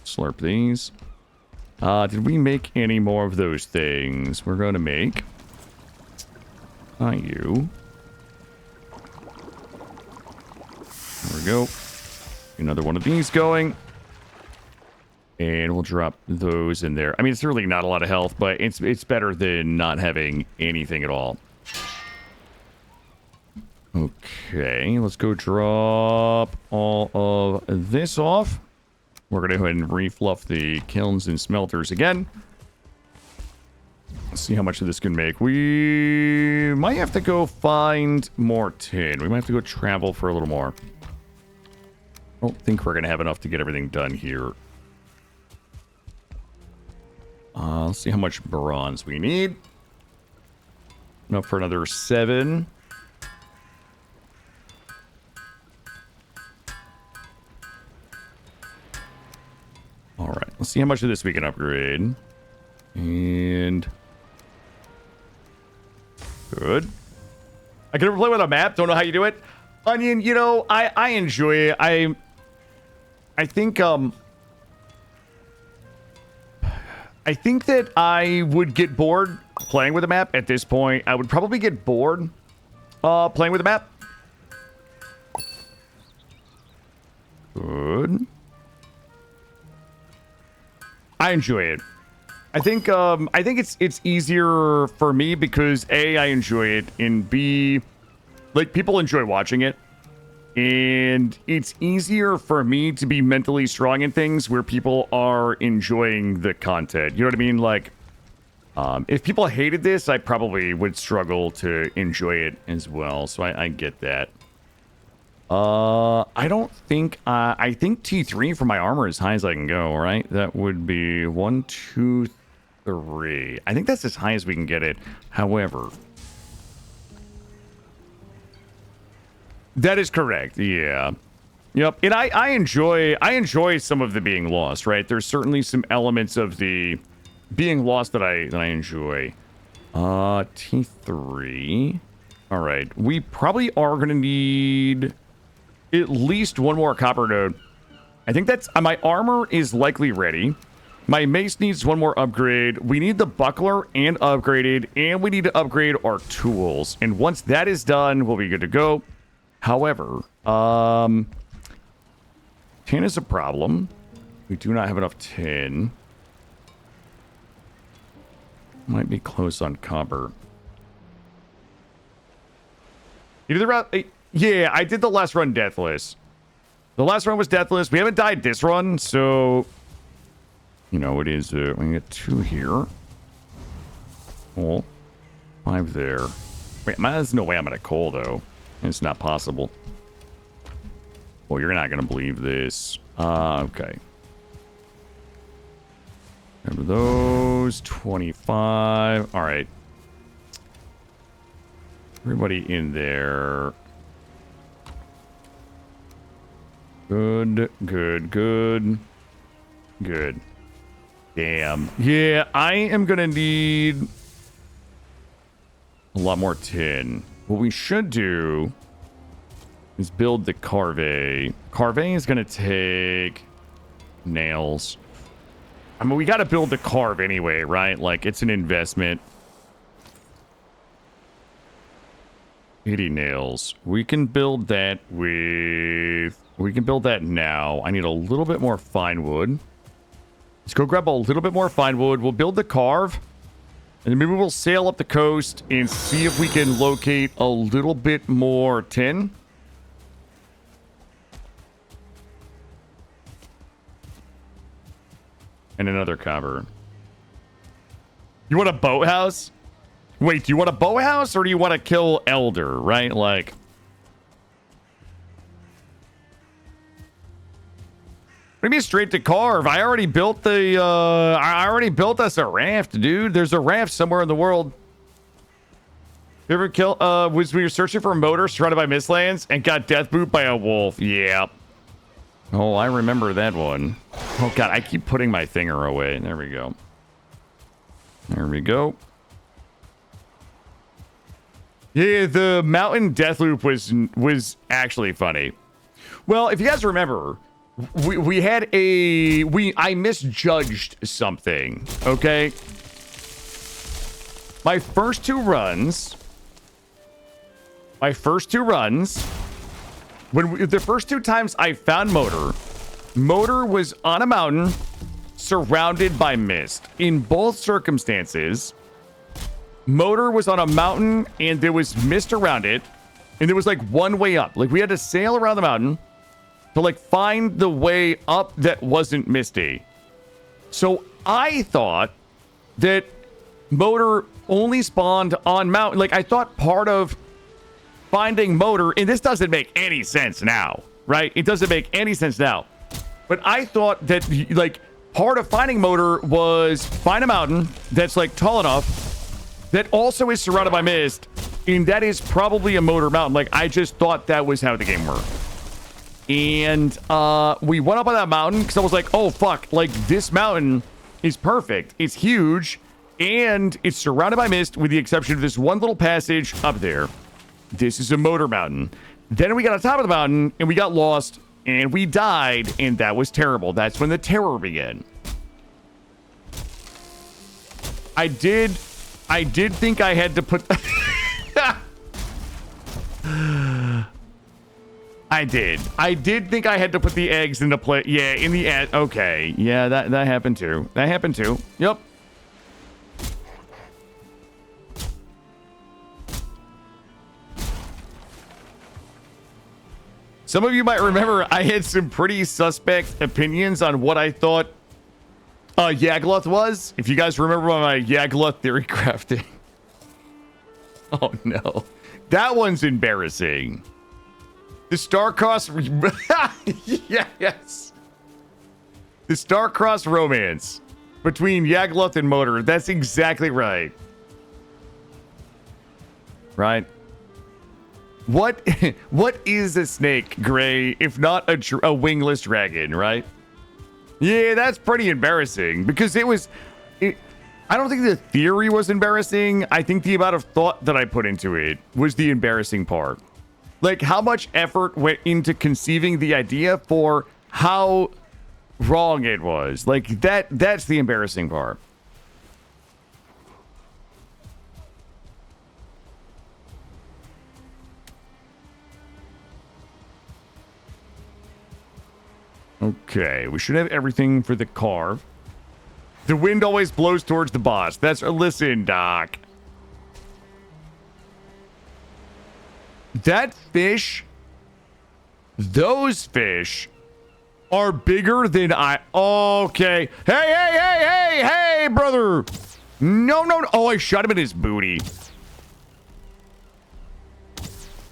Slurp these. Did we make any more of those things? We're going to make... you. There we go. Another one of these going. And we'll drop those in there. I mean, it's really not a lot of health, but it's better than not having anything at all. Okay, let's go drop all of this off. We're going to go ahead and refluff the kilns and smelters again. Let's see how much of this can make. We might have to go find more tin. We might have to go travel for a little more. I don't think we're going to have enough to get everything done here. Let's see how much bronze we need. Enough for another 7. All right, let's see how much of this we can upgrade. And good. I can never play with a map. Don't know how you do it. Onion, you know, I enjoy it. I think that I would get bored playing with a map at this point. I would probably get bored playing with a map. Good. I enjoy it. I think it's easier for me because A, I enjoy it, and B, like, people enjoy watching it. And it's easier for me to be mentally strong in things where people are enjoying the content. You know what I mean? Like, if people hated this, I probably would struggle to enjoy it as well. So I get that. I don't think, I think T3 for my armor is as high as I can go, right? That would be 1, 2, 3. I think that's as high as we can get it. However, that is correct. Yeah. Yep. And I enjoy some of the being lost, right? There's certainly some elements of the being lost that I enjoy. T3. All right. We probably are going to need at least one more copper node. I think that's... my armor is likely ready. My mace needs one more upgrade. We need the buckler and upgraded, and we need to upgrade our tools. And once that is done, we'll be good to go. However, tin is a problem. We do not have enough tin. Might be close on copper. You did the route... yeah, I did the last run deathless. The last run was deathless. We haven't died this run, so... you know, it is... we can get 2 here. Coal. 5 there. Wait, there's no way I'm gonna coal, though. It's not possible. Well, you're not gonna believe this. Okay. Remember those. 25. All right. Everybody in there. Good, good, good. Good. Damn. Yeah, I am gonna need a lot more tin. What we should do is build the Carve. Carve is going to take nails. I mean, we got to build the Carve anyway, right? Like, it's an investment. 80 nails. We can build that with... we can build that now. I need a little bit more fine wood. Let's go grab a little bit more fine wood. We'll build the Carve. And then maybe we'll sail up the coast and see if we can locate a little bit more tin. And another copper. You want a boathouse? Wait, do you want a bow house or do you want to kill Elder, right? Like... Maybe straight to carve. I already built the, I already built us a raft, dude. There's a raft somewhere in the world. You ever kill, was we were searching for a motor surrounded by mistlands and got death boot by a wolf. Yeah. Oh, I remember that one. Oh, God, I keep putting my finger away. There we go. There we go. Yeah, the mountain death loop was actually funny. Well, if you guys remember... We had I misjudged something, okay? My first two runs, the first two times I found Motor was on a mountain surrounded by mist. In both circumstances, Motor was on a mountain and there was mist around it, and there was like one way up. Like we had to sail around the mountain to like find the way up that wasn't misty. So I thought that Motor only spawned on mountain. Like I thought part of finding Motor, and this doesn't make any sense now, right? It doesn't make any sense now. But I thought that like part of finding Motor was find a mountain that's like tall enough that also is surrounded by mist, and that is probably a Motor mountain. Like I just thought that was how the game worked. And we went up on that mountain because I was like, oh, fuck. Like, this mountain is perfect. It's huge, and it's surrounded by mist with the exception of this one little passage up there. This is a Motor mountain. Then we got on top of the mountain, and we got lost, and we died, and that was terrible. That's when the terror began. I did think I had to put... I did think I had to put the eggs into play. Yeah, in the end. Okay. Yeah, that happened too. That happened too. Yep. Some of you might remember I had some pretty suspect opinions on what I thought Yagluth was. If you guys remember my Yagluth theory crafting. Oh no. That one's embarrassing. The star-crossed... yes. The star-crossed romance between Yagluth and Motor. That's exactly right. Right? What is a snake, Gray, if not a wingless dragon, right? Yeah, that's pretty embarrassing because I don't think the theory was embarrassing. I think the amount of thought that I put into it was the embarrassing part. Like, how much effort went into conceiving the idea for how wrong it was. Like, that's the embarrassing part. Okay, we should have everything for the carve. The wind always blows towards the boss. Listen, Doc. That fish, those fish are bigger than okay. Hey, brother. No. Oh, I shot him in his booty.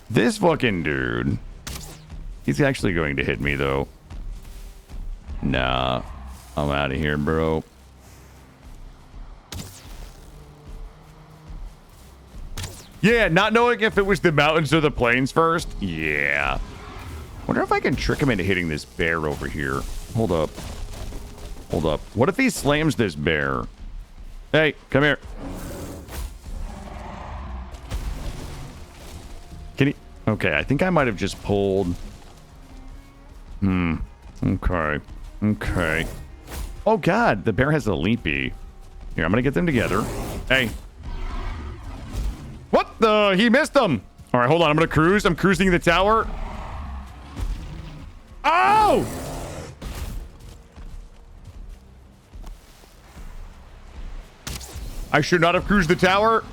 This fucking dude. He's actually going to hit me, though. Nah, I'm out of here, bro. Yeah, not knowing if it was the mountains or the plains first. Yeah. Wonder if I can trick him into hitting this bear over here. Hold up. What if he slams this bear? Hey, come here. Can he? Okay, I think I might have just pulled. Okay. Oh, God, the bear has a leapy. Here, I'm going to get them together. Hey. What the? He missed them. All right, hold on. I'm going to cruise. I'm cruising the tower. Oh! I should not have cruised the tower.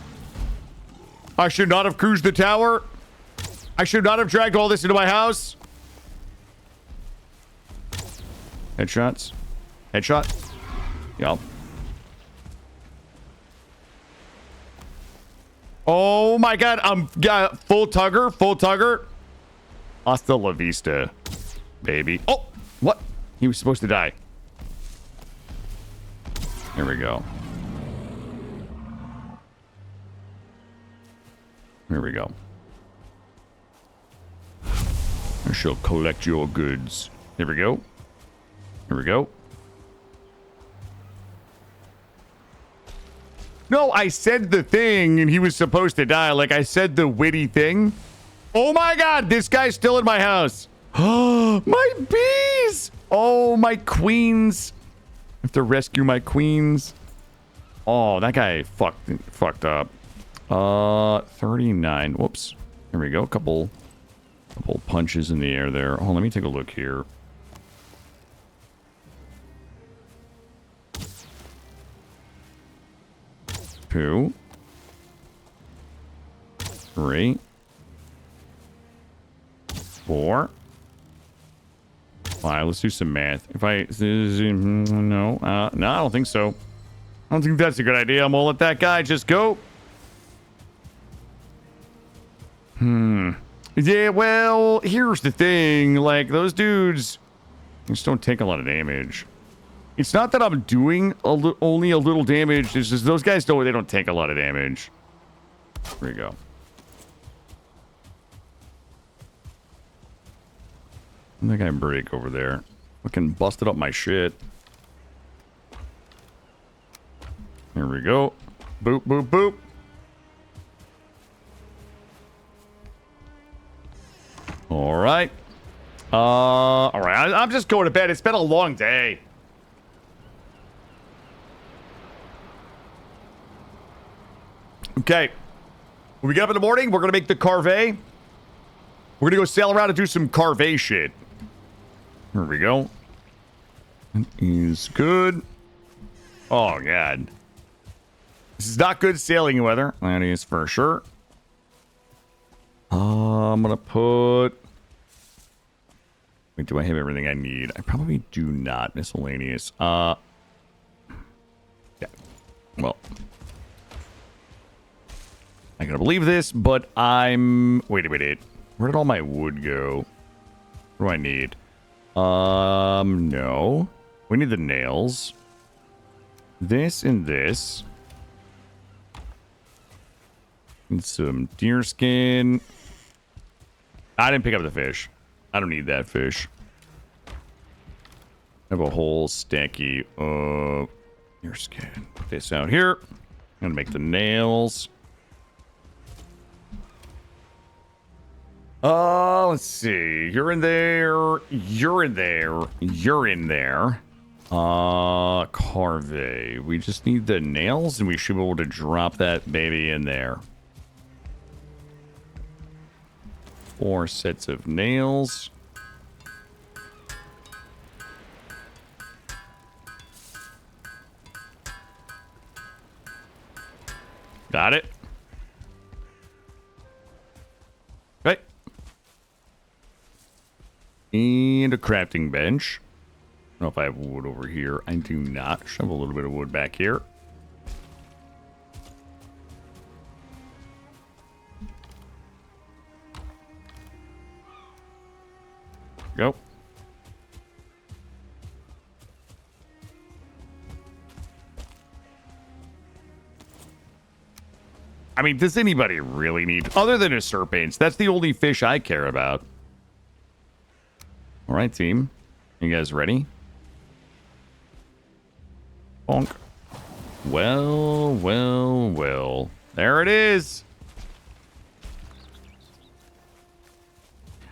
I should not have dragged all this into my house. Headshots. Headshot. Yup. Oh my god, got full tugger. Hasta la vista, baby. Oh, what? He was supposed to die. There we go. Here we go. I shall collect your goods. Here we go. Here we go. No, I said the thing and he was supposed to die. Like I said the witty thing. Oh my god, this guy's still in my house. Oh, my bees. Oh, my queens. I have to rescue my queens. Oh, that guy fucked up. 39. Whoops. Here we go. Couple punches in the air there. Oh, let me take a look here. Two. Three. 4. 5. Let's do some math. If I no, I don't think so. I don't think that's a good idea. I'm gonna let that guy just go. Yeah, well, here's the thing. Like, those dudes just don't take a lot of damage. It's not that I'm doing only a little damage. It's just those guys they don't take a lot of damage. There we go. That guy break over there. Fucking busted up my shit. Here we go. Boop, boop, boop. All right. All right. I'm just going to bed. It's been a long day. Okay. When we get up in the morning, we're going to make the carve. We're going to go sail around and do some carve shit. Here we go. That is good. Oh, God. This is not good sailing weather. That is for sure. I'm going to put... Wait, do I have everything I need? I probably do not. Miscellaneous. Yeah. Well. I gotta believe this, but I'm... Wait a minute. Where did all my wood go? What do I need? No. We need the nails. This and this. And some deer skin. I didn't pick up the fish. I don't need that fish. I have a whole stacky of deer skin. Put this out here. I'm gonna make the nails. Let's see. You're in there. You're in there. You're in there. Carve. We just need the nails and we should be able to drop that baby in there. 4 sets of nails. Got it. Okay. And a crafting bench. I don't know if I have wood over here. I do not. Should have a little bit of wood back here. Go. I mean, does anybody really need... Other than a serpents, that's the only fish I care about. All right, team. You guys ready? Bonk. Well, well, well. There it is.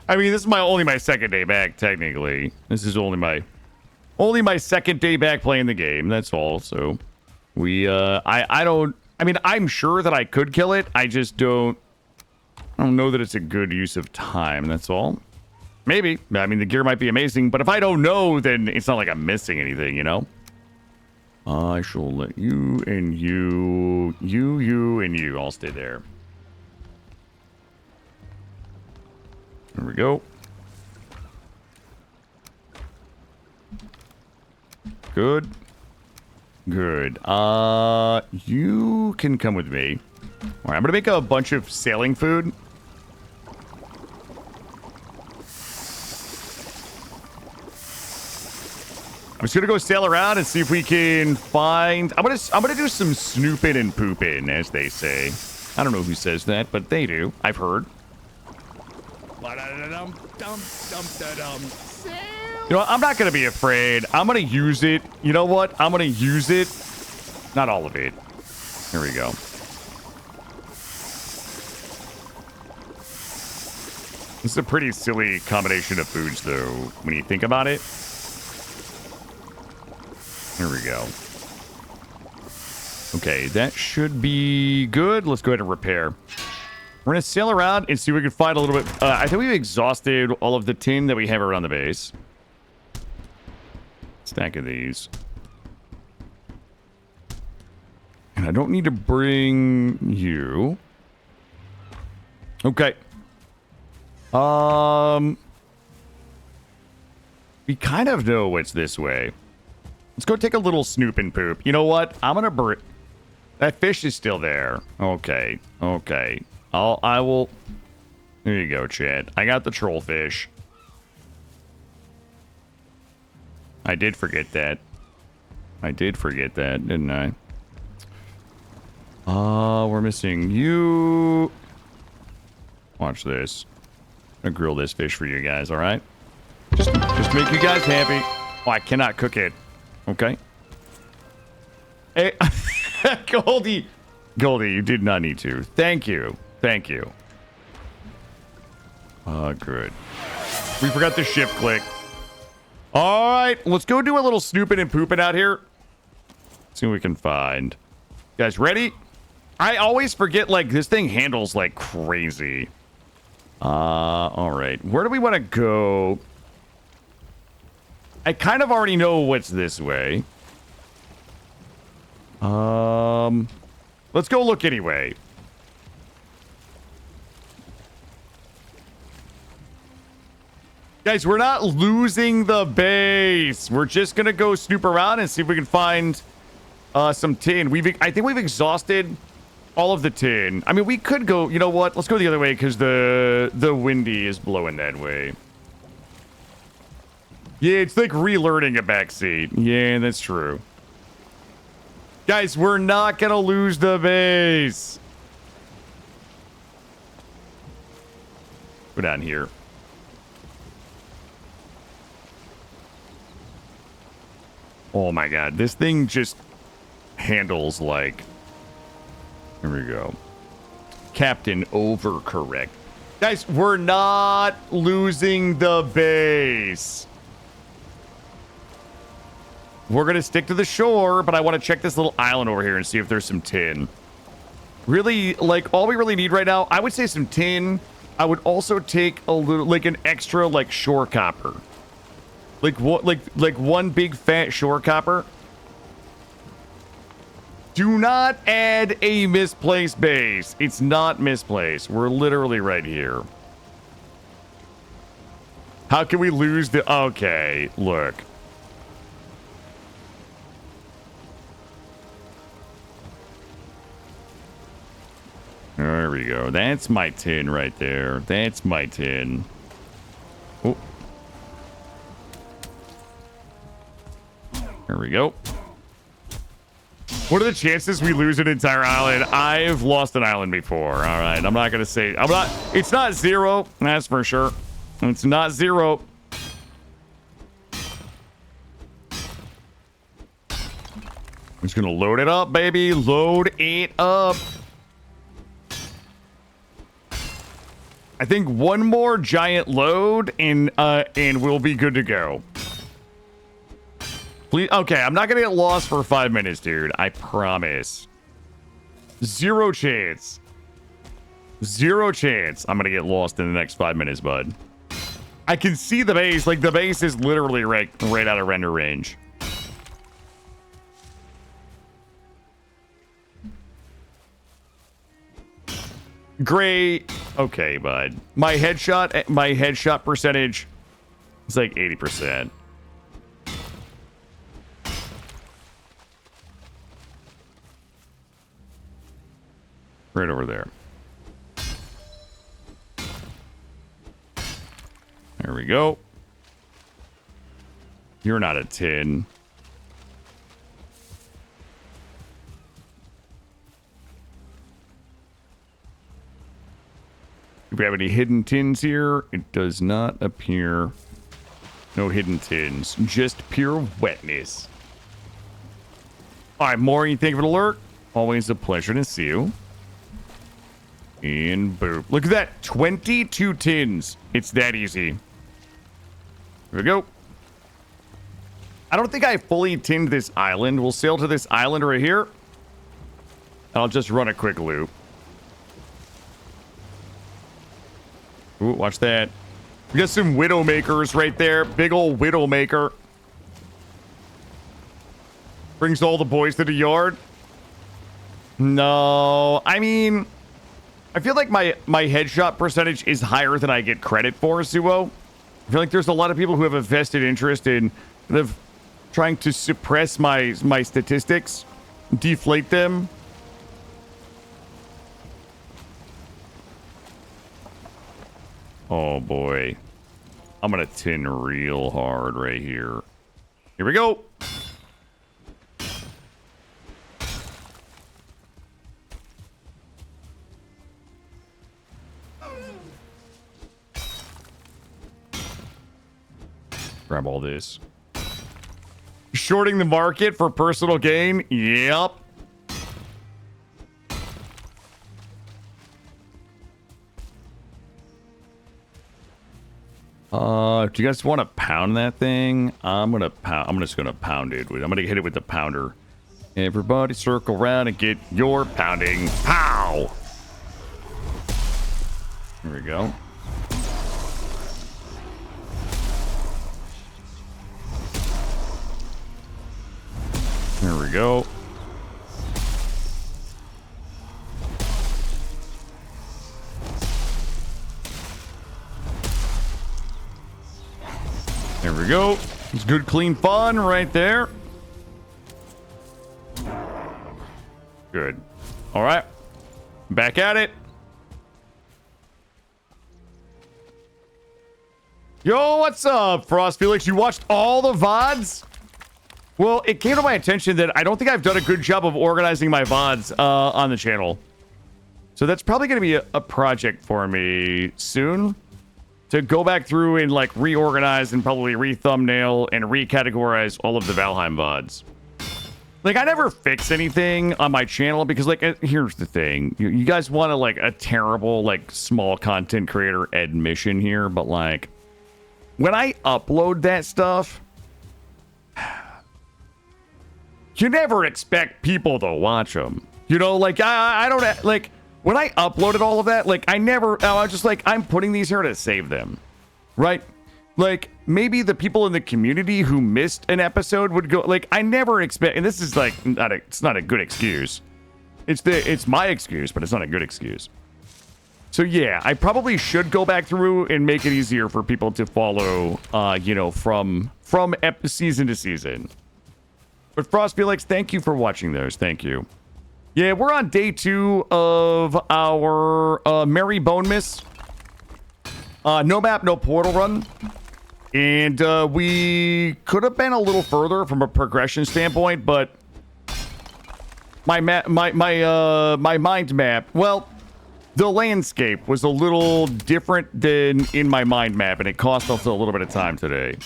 I mean, this is only my second day back, technically. This is only my second day back playing the game. That's all. So I mean, I'm sure that I could kill it. I just don't know that it's a good use of time. That's all. Maybe. I mean, the gear might be amazing, but if I don't know, then it's not like I'm missing anything, you know? I shall let you and you and you all stay there. There we go. Good. Good. You can come with me. All right, I'm gonna make a bunch of sailing food. I'm just gonna go sail around and see if we can find. I'm gonna do some snooping and pooping, as they say. I don't know who says that, but they do. I've heard. You know what? I'm not gonna be afraid. I'm gonna use it. You know what? I'm gonna use it. Not all of it. Here we go. This is a pretty silly combination of foods, though, when you think about it. Here we go. Okay, that should be good. Let's go ahead and repair. We're going to sail around and see if we can find a little bit. I think we've exhausted all of the tin that we have around the base. Stack of these. And I don't need to bring you. Okay. We kind of know what's this way. Let's go take a little snoop and poop. You know what? I'm gonna that fish is still there. Okay. Okay. I will. There you go, Chad. I got the troll fish. I did forget that. I did forget that, didn't I? We're missing you. Watch this. I'm gonna grill this fish for you guys, all right? Just to make you guys happy. Oh, I cannot cook it. Okay. Hey, Goldie, you did not need to. Thank you. Thank you. Good. We forgot the shift click. All right, let's go do a little snooping and pooping out here. See what we can find. You guys ready? I always forget, like, this thing handles like crazy. All right. Where do we want to go? I kind of already know what's this way. Let's go look anyway. Guys, we're not losing the base. We're just gonna go snoop around and see if we can find some tin. I think we've exhausted all of the tin. I mean, we could go. You know what? Let's go the other way because the windy is blowing that way. Yeah, it's like relearning a backseat. Yeah, that's true. Guys, we're not gonna lose the base. Go down here. Oh my god, this thing just handles like... Here we go. Captain overcorrect. Guys, we're not losing the base. We're going to stick to the shore, but I want to check this little island over here and see if there's some tin. Really, like, all we really need right now, I would say some tin. I would also take a little, like, an extra, like, shore copper. Like, what, like one big fat shore copper. Do not add a misplaced base. It's not misplaced. We're literally right here. How can we lose the... Okay, look. There we go. That's my tin right there. That's my tin. Oh. There we go. What are the chances we lose an entire island? I've lost an island before. All right. I'm not going to say... It's not zero. That's for sure. It's not zero. I'm just going to load it up, baby. Load it up. I think one more giant load and we'll be good to go. Please, okay, I'm not gonna get lost for 5 minutes, dude. I promise. Zero chance. Zero chance I'm gonna get lost in the next 5 minutes, bud. I can see the base. Like, the base is literally right out of render range. Great. Okay, bud. My headshot percentage is like 80%. Right over there. There we go. You're not a tin. Do we have any hidden tins here? It does not appear. No hidden tins. Just pure wetness. All right, Maureen, thank you for the alert. Always a pleasure to see you. And boom. Look at that. 22 tins. It's that easy. Here we go. I don't think I fully tinned this island. We'll sail to this island right here. I'll just run a quick loop. Ooh, watch that. We got some Widowmakers right there. Big old Widowmaker. Brings all the boys to the yard. No, I mean, I feel like my headshot percentage is higher than I get credit for, Suo. I feel like there's a lot of people who have a vested interest in kind of trying to suppress my statistics, deflate them. Oh boy. I'm gonna tin real hard right here. Here we go. Grab all this. Shorting the market for personal gain? Yep. Do you guys want to pound that thing? I'm just gonna pound it. I'm gonna hit it with the pounder. Everybody circle around and get your pounding. Pow! Here we go. There we go. There we go. It's good, clean fun right there. Good. All right. Back at it. Yo, what's up, Frost Felix? You watched all the VODs? Well, it came to my attention that I don't think I've done a good job of organizing my VODs on the channel. So that's probably going to be a project for me soon. To go back through and like reorganize and probably re-thumbnail and recategorize all of the Valheim VODs. Like, I never fix anything on my channel because, like, here's the thing. You guys want to, like, a terrible, like, small content creator admission here, but, like, when I upload that stuff, you never expect people to watch them. You know, like, I don't, like, when I uploaded all of that, like, I was just like, I'm putting these here to save them, right? Like, maybe the people in the community who missed an episode would go, like, I never expect, and this is, like, it's not a good excuse. It's my excuse, but it's not a good excuse. So, yeah, I probably should go back through and make it easier for people to follow, you know, from season to season. But Frost Felix, thank you for watching those. Thank you. Yeah, we're on day 2 of our Merry Bonemass. No map, no portal run. And we could have been a little further from a progression standpoint, but my mind map, well, the landscape was a little different than in my mind map, and it cost us a little bit of time today.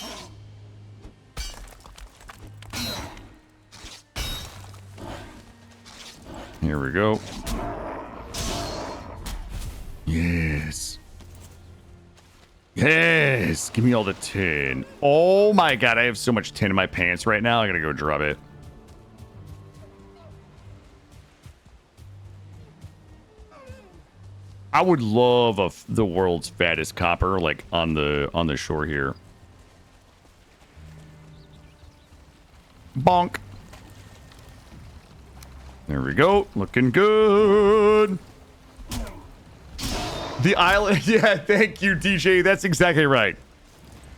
Here we go. Yes. Yes. Give me all the tin. Oh my god, I have so much tin in my pants right now. I gotta go drop it. I would love the world's fattest copper, like on the shore here. Bonk. There we go. Looking good. The island. Yeah, thank you, DJ. That's exactly right.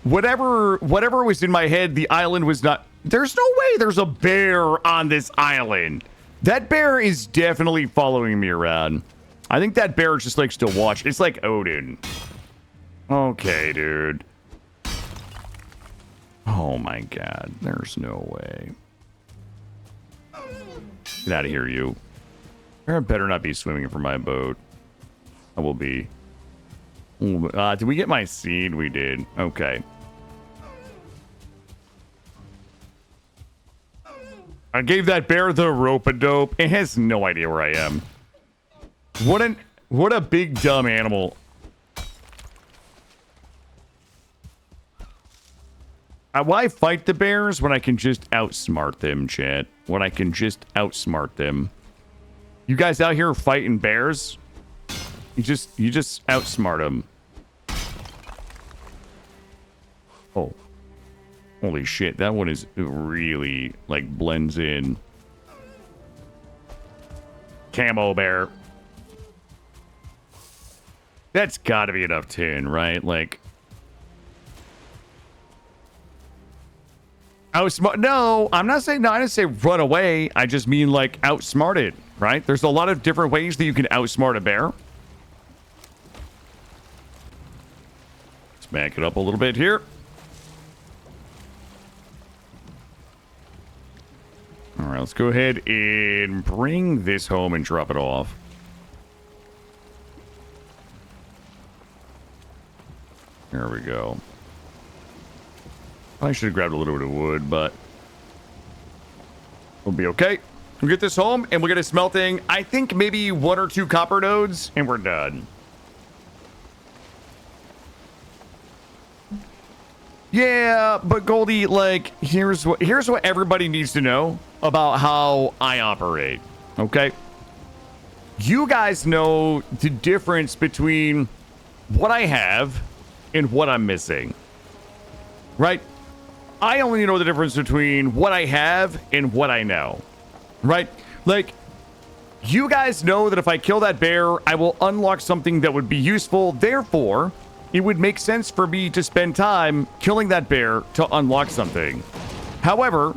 Whatever was in my head, the island was not. There's no way there's a bear on this island. That bear is definitely following me around. I think that bear just likes to watch. It's like Odin. Okay, dude. Oh my god. There's no way. Get out of here, you. Bear better not be swimming for my boat. I will be. Did we get my seed? We did. Okay. I gave that bear the rope-a-dope. It has no idea where I am. What a big dumb animal. Why fight the bears when I can just outsmart them, chat? When I can just outsmart them. You guys out here fighting bears? You just outsmart them. Oh. Holy shit, that one is really, like, blends in. Camo bear. That's gotta be enough tin, right? Like... outsmart? No, I'm not saying, no, I didn't say run away. I just mean, like, outsmart it, right? There's a lot of different ways that you can outsmart a bear. Let's back it up a little bit here. All right, let's go ahead and bring this home and drop it off. There we go. I should have grabbed a little bit of wood, but we'll be okay. We'll get this home and we'll get it smelting. I think maybe 1 or 2 copper nodes and we're done. Yeah, but Goldie, like, here's what everybody needs to know about how I operate, okay? You guys know the difference between what I have and what I'm missing, right? I only know the difference between what I have and what I know, right? Like, you guys know that if I kill that bear, I will unlock something that would be useful. Therefore, it would make sense for me to spend time killing that bear to unlock something. However,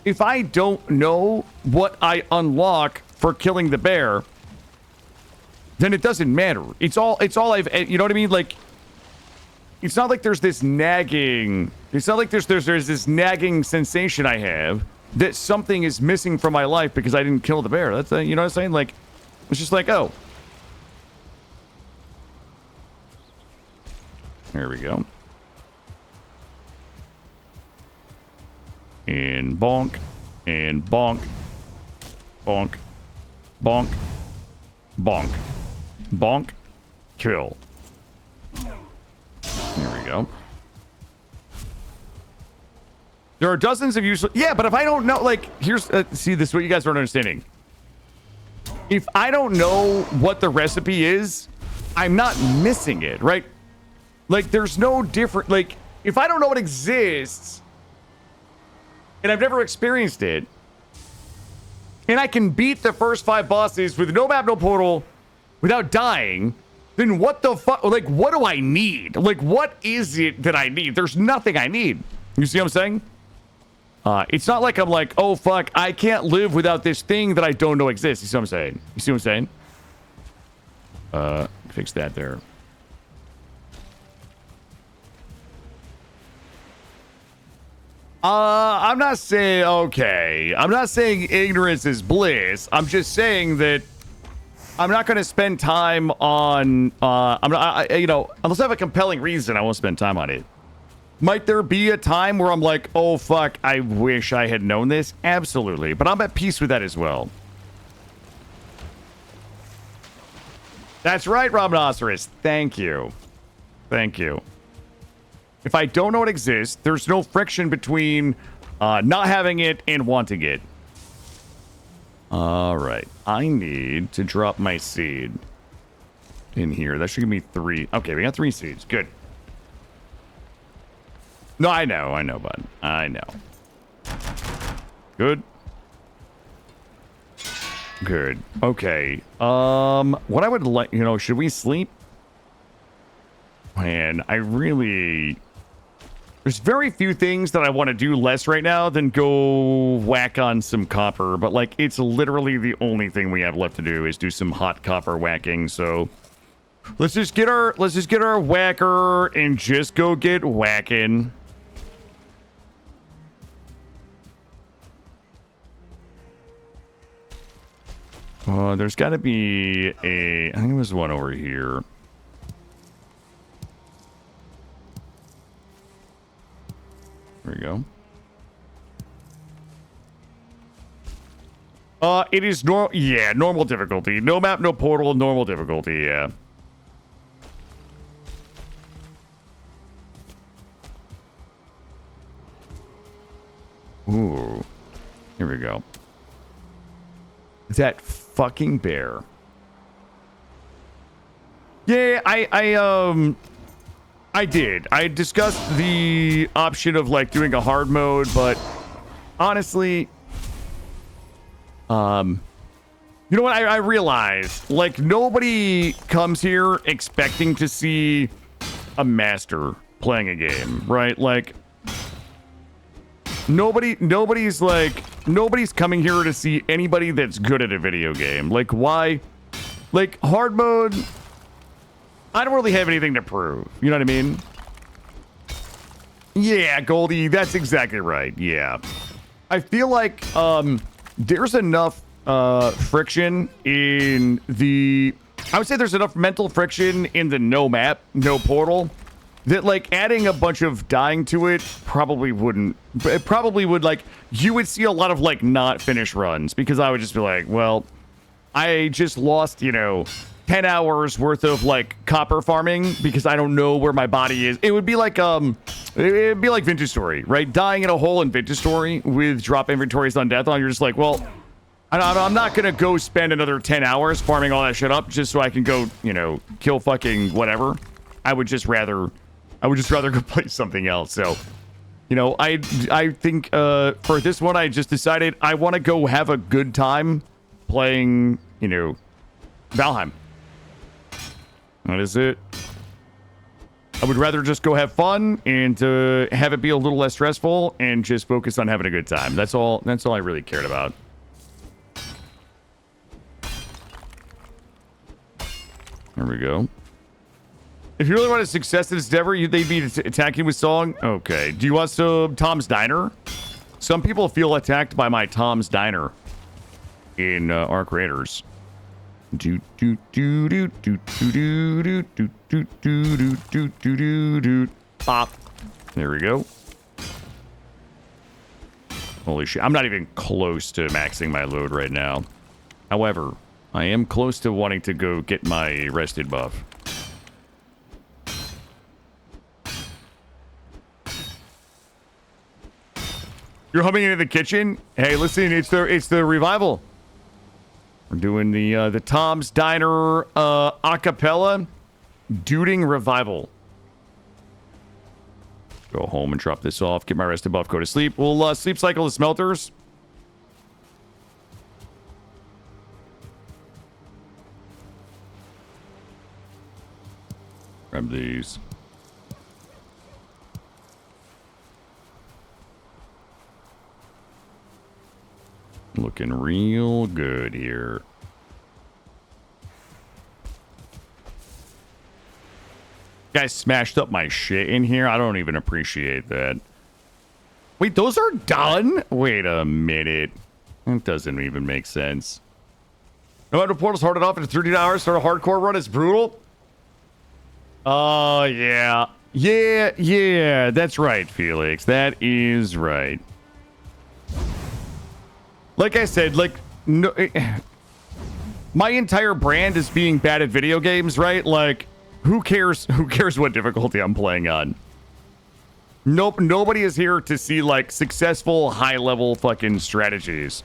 if I don't know what I unlock for killing the bear, then it doesn't matter. It's all I've, you know what I mean? Like, it's not like there's this nagging, it's not like there's this nagging sensation I have that something is missing from my life because I didn't kill the bear. That's, you know what I'm saying? Like, it's just like, oh. There we go. And bonk. And bonk. Bonk. Bonk. Bonk. Bonk. Kill. There we go. There are dozens of useful... Yeah, but if I don't know... Like, here's... see, this is what you guys aren't understanding. If I don't know what the recipe is, I'm not missing it, right? Like, there's no different... Like, if I don't know it exists, and I've never experienced it, and I can beat the first 5 bosses with no map, no portal, without dying, then what the fuck? Like, what do I need? Like, what is it that I need? There's nothing I need. You see what I'm saying? It's not like I'm like, oh, fuck, I can't live without this thing that I don't know exists. You see what I'm saying? You see what I'm saying? Fix that there. I'm not saying, okay. I'm not saying ignorance is bliss. I'm just saying that I'm not going to spend time on, you know, unless I have a compelling reason, I won't spend time on it. Might there be a time where I'm like, oh, fuck, I wish I had known this? Absolutely. But I'm at peace with that as well. That's right, Rhinoceros. Thank you. Thank you. If I don't know it exists, there's no friction between not having it and wanting it. All right. I need to drop my seed in here. That should give me 3. Okay, we got 3 seeds. Good. No, I know, bud. I know. Good. Good. Okay. What I would like, you know, should we sleep? Man, I really... There's very few things that I want to do less right now than go whack on some copper, but like it's literally the only thing we have left to do is do some hot copper whacking. So let's just get our whacker and just go get whacking. There's got to be I think there's one over here. There we go. It is normal difficulty. No map, no portal, normal difficulty, yeah. Ooh. Here we go. That fucking bear. Yeah, I did. I discussed the option of like doing a hard mode, but honestly, you know what? I realized like nobody comes here expecting to see a master playing a game, right? Like nobody's coming here to see anybody that's good at a video game. Like why? Like hard mode, I don't really have anything to prove. You know what I mean? Yeah, Goldie, that's exactly right. Yeah. I feel like there's enough friction in the... I would say there's enough mental friction in the no map, no portal, that like adding a bunch of dying to it probably wouldn't... It probably would like... You would see a lot of like not finished runs because I would just be like, well, I just lost, you know... 10 hours worth of like copper farming because I don't know where my body is. It would be like Vintage Story, right? Dying in a hole in Vintage Story with drop inventories on death on. You're just like, well, I'm not gonna go spend another 10 hours farming all that shit up just so I can go, you know, kill fucking whatever. I would just rather go play something else. So, you know, I think for this one I just decided I want to go have a good time playing, you know, Valheim. That is it. I would rather just go have fun and have it be a little less stressful and just focus on having a good time. That's all I really cared about. There we go. If you really want a success in this endeavor, they'd be attacking with song. Okay. Do you want some Tom's Diner? Some people feel attacked by my Tom's Diner in Arc Raiders. Do do do do do do do do do do do do do do. Pop. There we go. Holy shit! I'm not even close to maxing my load right now. However, I am close to wanting to go get my rested buff. You're humming into the kitchen? Hey, listen, it's the revival. We're doing the Tom's Diner acapella duding revival. Go home and drop this off. Get my rested buff. Go to sleep. We'll sleep cycle the smelters. Grab these. Looking real good here. Guys smashed up my shit in here. I don't even appreciate that. Wait, those are done? Wait a minute. That doesn't even make sense. No matter portal's hard enough in 30 hours. Start a hardcore run. It's brutal. Oh, yeah. Yeah. That's right, Felix. That is right. Like I said, like, no, my entire brand is being bad at video games, right? Like, who cares? Who cares what difficulty I'm playing on? Nope, nobody is here to see, like, successful, high-level fucking strategies.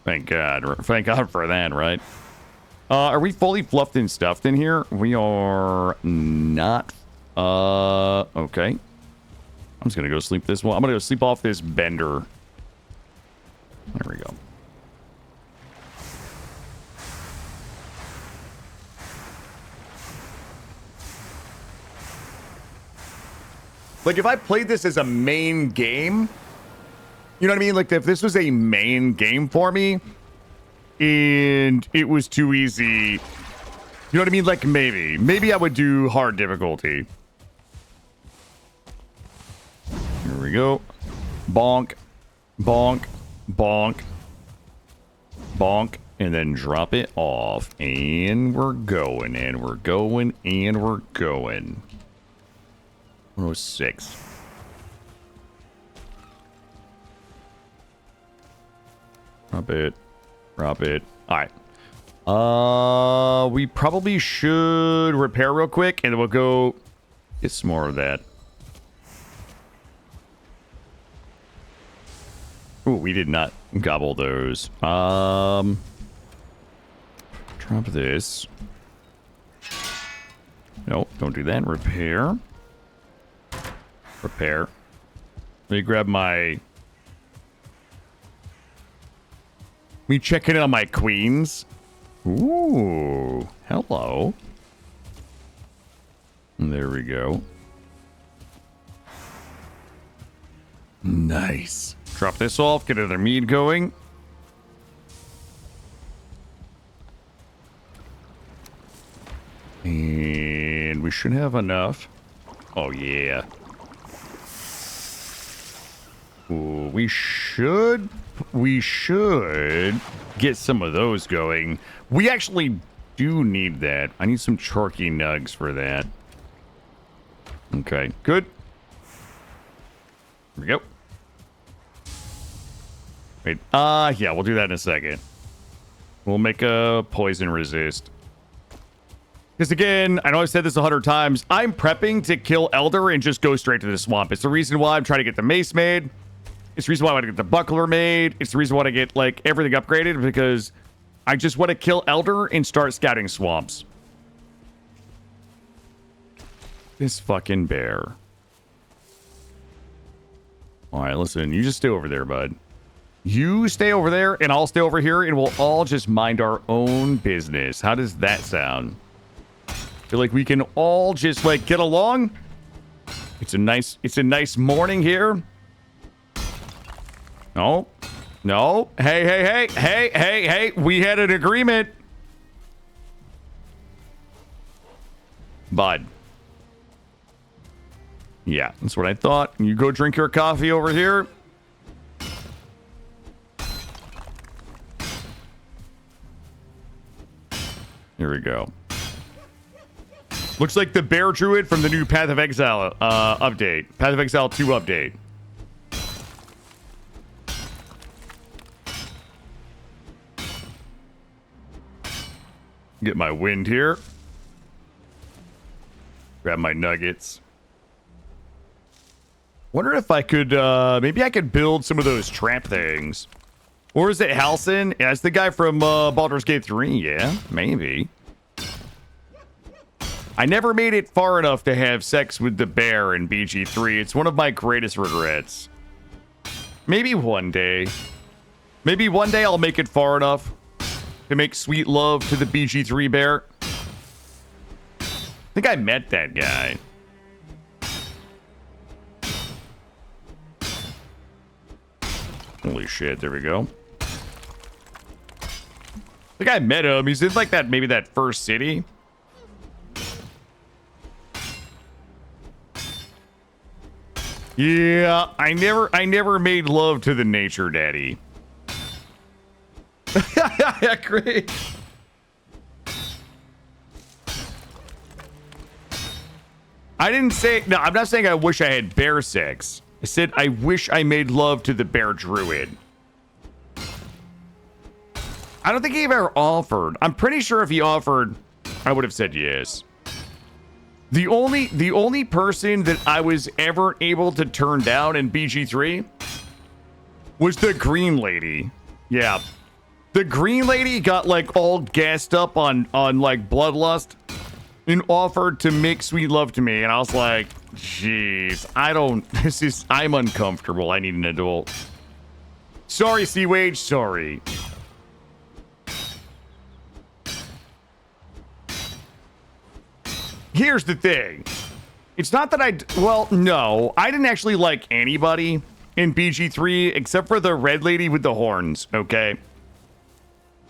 Thank God. Thank God for that, right? Are we fully fluffed and stuffed in here? We are not. Okay. I'm just gonna go sleep this one. I'm gonna go sleep off this bender. There we go. Like, if I played this as a main game, you know what I mean? Like, if this was a main game for me and it was too easy, you know what I mean? Like, maybe I would do hard difficulty. Here we go. Bonk, bonk, bonk, bonk, and then drop it off. And we're going, and we're going, and we're going. 106. Drop it. Drop it. All right. We probably should repair real quick, and then we'll go get some more of that. Ooh, we did not gobble those. Drop this. Nope, don't do that. Repair. Repair. Let me grab my... Me checking in on my queens. Ooh, hello. There we go. Nice. Drop this off, get another mead going. And we should have enough. Oh, yeah. Ooh, we should get some of those going. We actually do need that. I need some Chorky nugs for that. Okay, good. Here we go. Wait, yeah, we'll do that in a second. We'll make a poison resist. Because again, I know I've said this 100 times, I'm prepping to kill Elder and just go straight to the swamp. It's the reason why I'm trying to get the mace made. It's the reason why I want to get the buckler made. It's the reason why I get, like, everything upgraded, because I just want to kill Elder and start scouting swamps. This fucking bear. Alright, listen, you just stay over there, bud. You stay over there, and I'll stay over here, and we'll all just mind our own business. How does that sound? Feel like we can all just, like, get along? It's a nice morning here. No. No. Hey. We had an agreement. Bud. Yeah, that's what I thought. You go drink your coffee over here. Here we go. Looks like the bear druid from the new Path of Exile update. Path of Exile 2 update. Get my wind here. Grab my nuggets. Wonder if I could, maybe I could build some of those trap things. Or is it Halcyon? Yeah, it's the guy from Baldur's Gate 3. Yeah, maybe. I never made it far enough to have sex with the bear in BG3. It's one of my greatest regrets. Maybe one day. Maybe one day I'll make it far enough to make sweet love to the BG3 bear. I think I met that guy. Holy shit, there we go. I think I met him. He's in like that, maybe that first city. Yeah, I never made love to the nature daddy. Yeah, great. I didn't say, no, I'm not saying I wish I had bear sex. I said I wish I made love to the bear druid. I don't think he ever offered. I'm pretty sure if he offered, I would have said yes. The only person that I was ever able to turn down in BG3 was the green lady. Yeah. The green lady got like all gassed up on like bloodlust and offered to make sweet love to me, and I was like, jeez, I'm uncomfortable. I need an adult. Sorry, Seawage, sorry. Here's the thing. It's not that well, no. I didn't actually like anybody in BG3 except for the red lady with the horns, okay?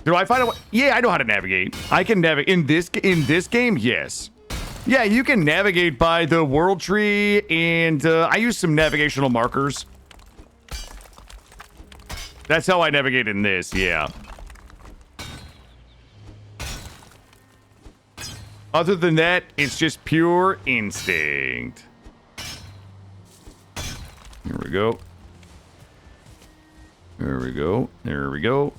Do I find a way? Yeah, I know how to navigate. I can navigate in this game, yes. Yeah, you can navigate by the world tree, and I use some navigational markers. That's how I navigate in this, yeah. Other than that, it's just pure instinct. Here we go. There we go. There we go.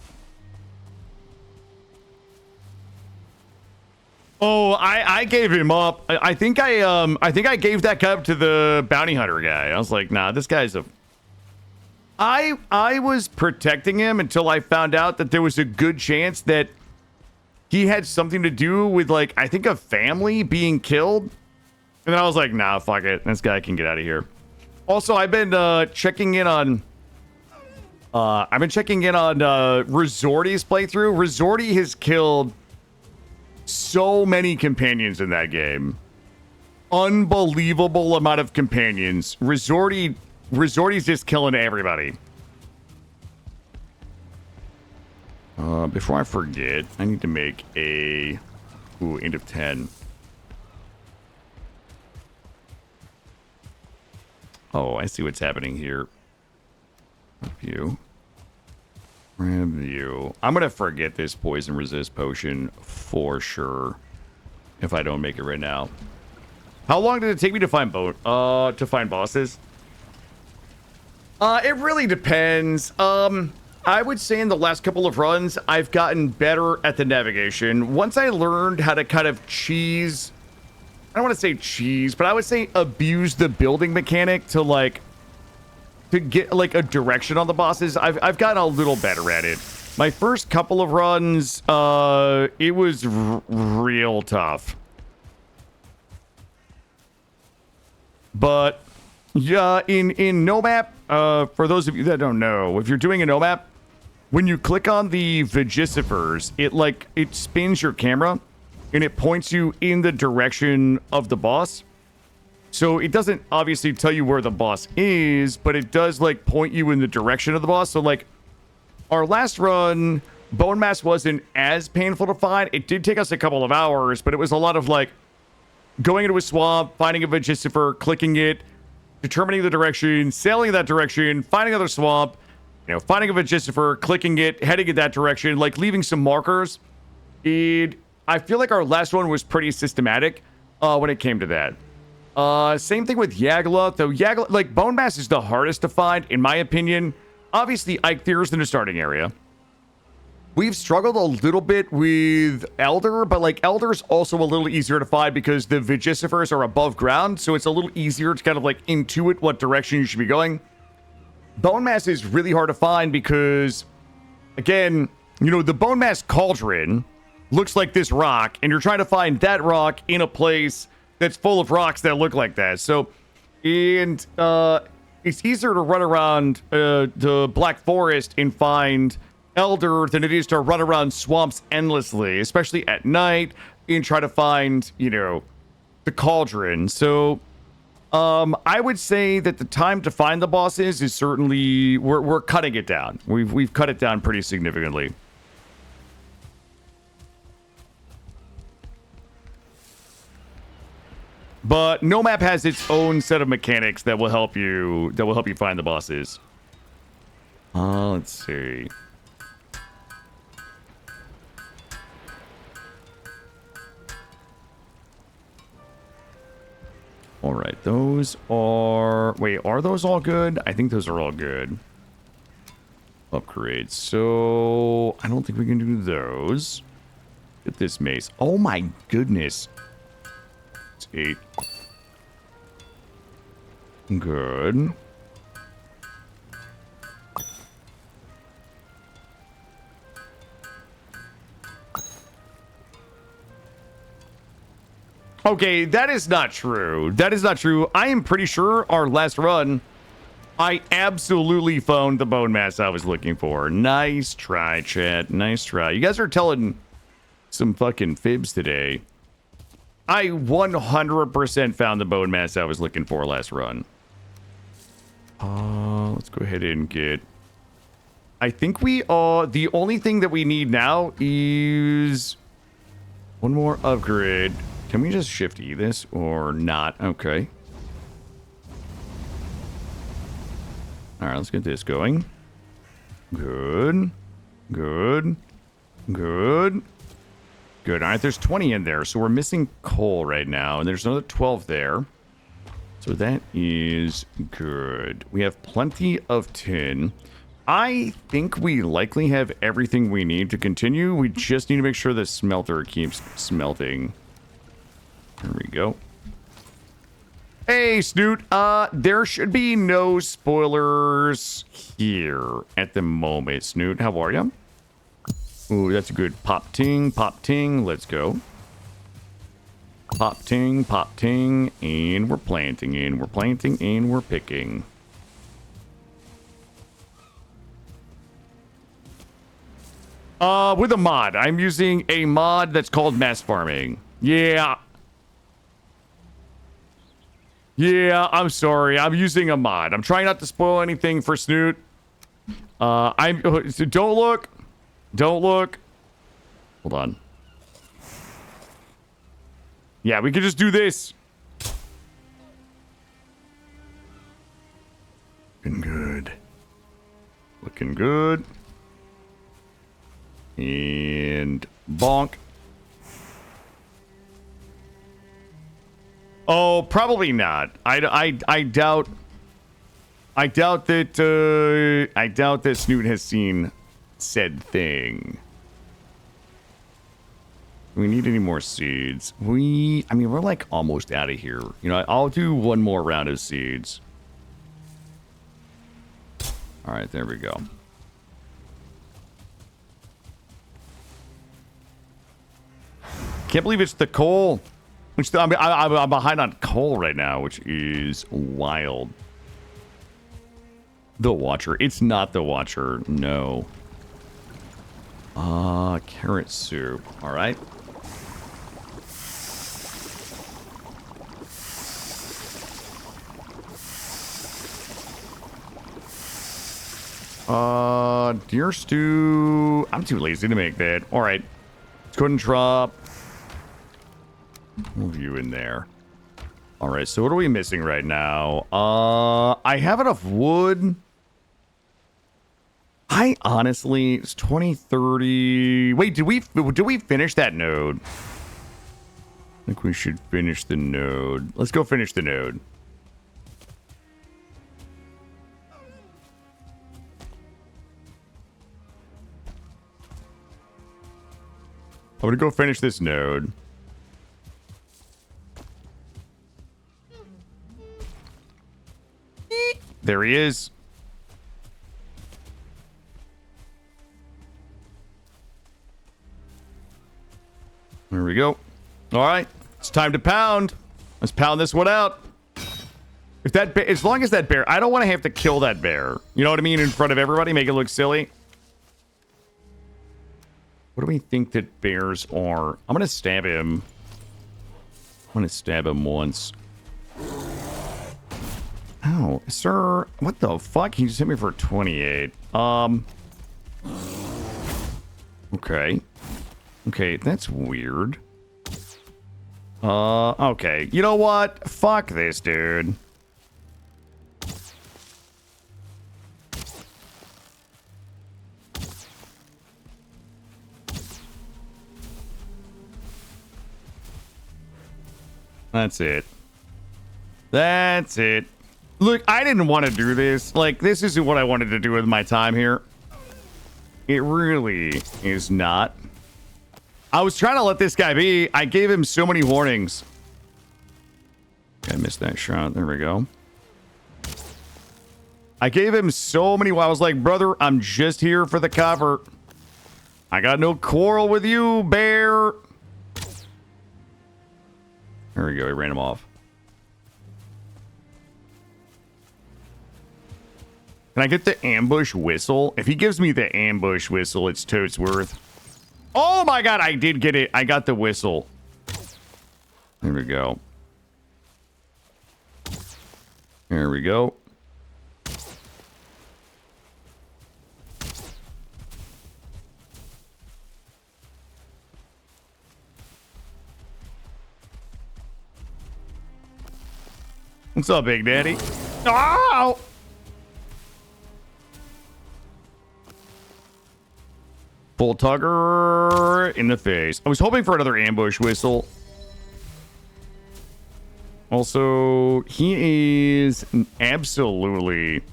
Oh, I gave him up. I think I gave that cup to the bounty hunter guy. I was like, nah, this guy's a... I was protecting him until I found out that there was a good chance that he had something to do with, like, I think a family being killed. And then I was like, nah, fuck it. This guy can get out of here. Also, I've been checking in on Resorty's playthrough. Resorty has killed so many companions in that game. Unbelievable amount of companions. Resorty's just killing everybody. Before I forget, I need to make a... Ooh, end of 10. Oh, I see what's happening here. Grab you. Grab you. I'm going to forget this poison resist potion for sure if I don't make it right now. How long did it take me to find bosses? It really depends. I would say in the last couple of runs, I've gotten better at the navigation. Once I learned how to kind of cheese, I don't want to say cheese, but I would say abuse the building mechanic to get like a direction on the bosses. I've gotten a little better at it. My first couple of runs, it was real tough. But yeah, in no map, for those of you that don't know, if you're doing a no map, when you click on the Vigicifers, it spins your camera and it points you in the direction of the boss. So it doesn't obviously tell you where the boss is, but it does like point you in the direction of the boss. So like our last run, Bonemass wasn't as painful to find. It did take us a couple of hours, but it was a lot of like going into a swamp, finding a Vigicifer, clicking it, determining the direction, sailing in that direction, finding another swamp, finding a Vigicifer, clicking it, heading in that direction, like leaving some markers. I feel like our last one was pretty systematic when it came to that. Same thing with Yagla, though Yagla, like Bonemass is the hardest to find, in my opinion. Obviously, Eikthyr in the starting area. We've struggled a little bit with Elder, but like Elder's also a little easier to find because the Vigicifers are above ground, so it's a little easier to kind of like intuit what direction you should be going. Bonemass is really hard to find because, again, the Bonemass cauldron looks like this rock, and you're trying to find that rock in a place that's full of rocks that look like that. So, and it's easier to run around the Black Forest and find Elder than it is to run around swamps endlessly, especially at night, and try to find, the cauldron. So, I would say that the time to find the bosses is certainly we're cutting it down. We've cut it down pretty significantly. But no map has its own set of mechanics that will help you find the bosses. Let's see. All right, those are... Wait, are those all good? I think those are all good. Upgrades. So, I don't think we can do those. Get this mace. Oh my goodness. It's 8. Good. Okay, that is not true. That is not true. I am pretty sure our last run, I absolutely found the Bonemass I was looking for. Nice try, chat. Nice try. You guys are telling some fucking fibs today. I 100% found the Bonemass I was looking for last run. Let's go ahead and get... I think we are... The only thing that we need now is... one more upgrade. Can we just shift E this or not? Okay. Alright, let's get this going. Good. Good. Good. Good. Alright, there's 20 in there, so we're missing coal right now, and there's another 12 there. So that is good. We have plenty of tin. I think we likely have everything we need to continue. We just need to make sure the smelter keeps smelting. There we go. Hey, Snoot. There should be no spoilers here at the moment. Snoot, how are you? Ooh, that's a good pop ting, pop ting. Let's go. Pop ting, and we're planting, and we're planting, and we're picking. With a mod. I'm using a mod that's called mass farming. Yeah. Yeah, I'm sorry. I'm using a mod. I'm trying not to spoil anything for Snoot. So don't look. Don't look. Hold on. Yeah, we could just do this. Looking good. Looking good. And bonk. Oh, probably not. I doubt that Snoot has seen said thing. Do we need any more seeds? I mean, we're like almost out of here. You know, I'll do one more round of seeds. All right, there we go. Can't believe it's the coal. Which I'm behind on coal right now, which is wild. The Watcher. It's not the Watcher. No. Carrot soup. All right. Deer stew. I'm too lazy to make that. All right. Let's go ahead and drop. Move you in there. All right, so what are we missing right now? I have enough wood. I honestly, it's 2030. Wait, did we finish that node? I think we should finish the node. Let's go finish the node. I'm gonna go finish this node. There he is. There we go. All right, it's time to pound. Let's pound this one out. If that, as long as that bear, I don't want to have to kill that bear. You know what I mean? In front of everybody, make it look silly. What do we think that bears are? I'm gonna stab him. I'm gonna stab him once. Oh, sir, what the fuck? He just hit me for 28. Okay. Okay, that's weird. Okay. You know what? Fuck this, dude. That's it. That's it. Look, I didn't want to do this. Like, this isn't what I wanted to do with my time here. It really is not. I was trying to let this guy be. I gave him so many warnings. I missed that shot. There we go. I gave him so many. I was like, brother, I'm just here for the cover. I got no quarrel with you, bear. There we go. He ran him off. Can I get the ambush whistle? If he gives me the ambush whistle, it's totes worth. Oh my god, I did get it. I got the whistle. There There we go. There we go. What's up, Big Daddy? Oh! Full tugger in the face. I was hoping for another ambush whistle. Also, he is absolutely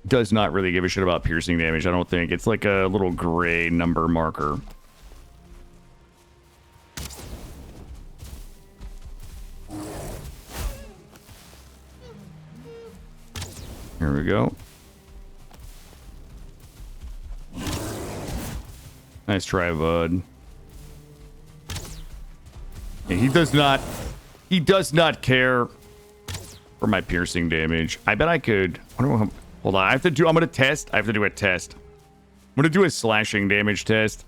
does not really give a shit about piercing damage, I don't think. It's like a little gray number marker. Here we go. Nice try, bud. Yeah, he does not care for my piercing damage. I bet I could. Hold on. I have to do a test. I'm gonna do a slashing damage test.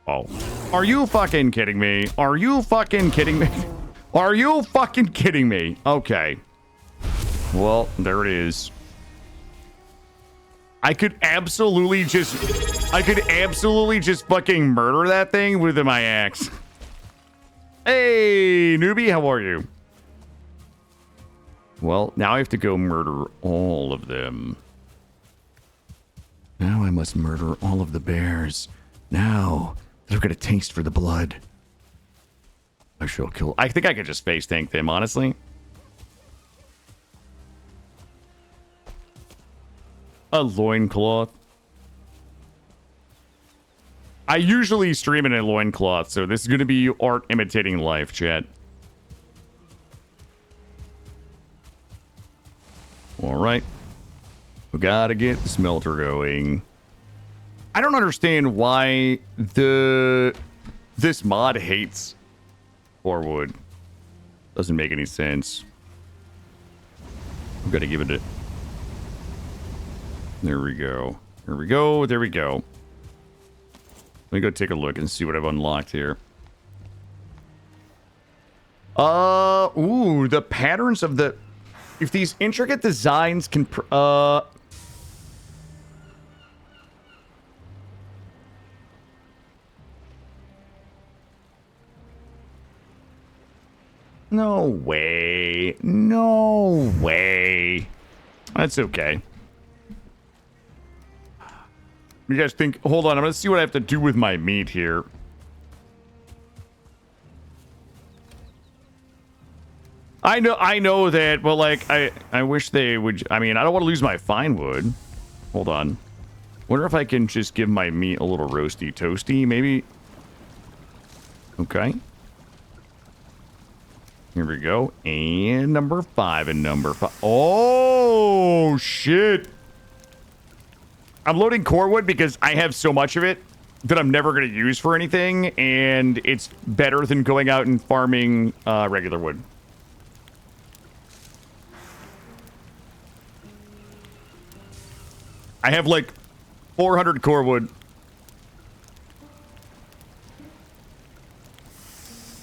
Oh. Are you fucking kidding me? Are you fucking kidding me? Are you fucking kidding me? Okay. Well, there it is. I could absolutely just fucking murder that thing with my axe. Hey, newbie, how are you? Well, now I have to go murder all of them. Now I must murder all of the bears. Now that I've got a taste for the blood, I shall kill. I think I could just face tank them, honestly. A loincloth. I usually stream in a loincloth, so this is going to be art imitating life, chat. Alright. We gotta get the smelter going. I don't understand why this mod hates Forwood. Doesn't make any sense. We've got to give it a... There we go. There we go. There we go. Let me go take a look and see what I've unlocked here. Ooh, the patterns of the... If these intricate designs can... No way. No way. That's okay. You guys think... Hold on, I'm gonna see what I have to do with my meat here. I know that, but like, I wish they would... I mean, I don't want to lose my fine wood. Hold on. Wonder if I can just give my meat a little roasty toasty, maybe? Okay. Here we go. And number 5 and number 5. Oh, shit. I'm loading core wood because I have so much of it that I'm never going to use for anything, and it's better than going out and farming regular wood. I have like 400 core wood.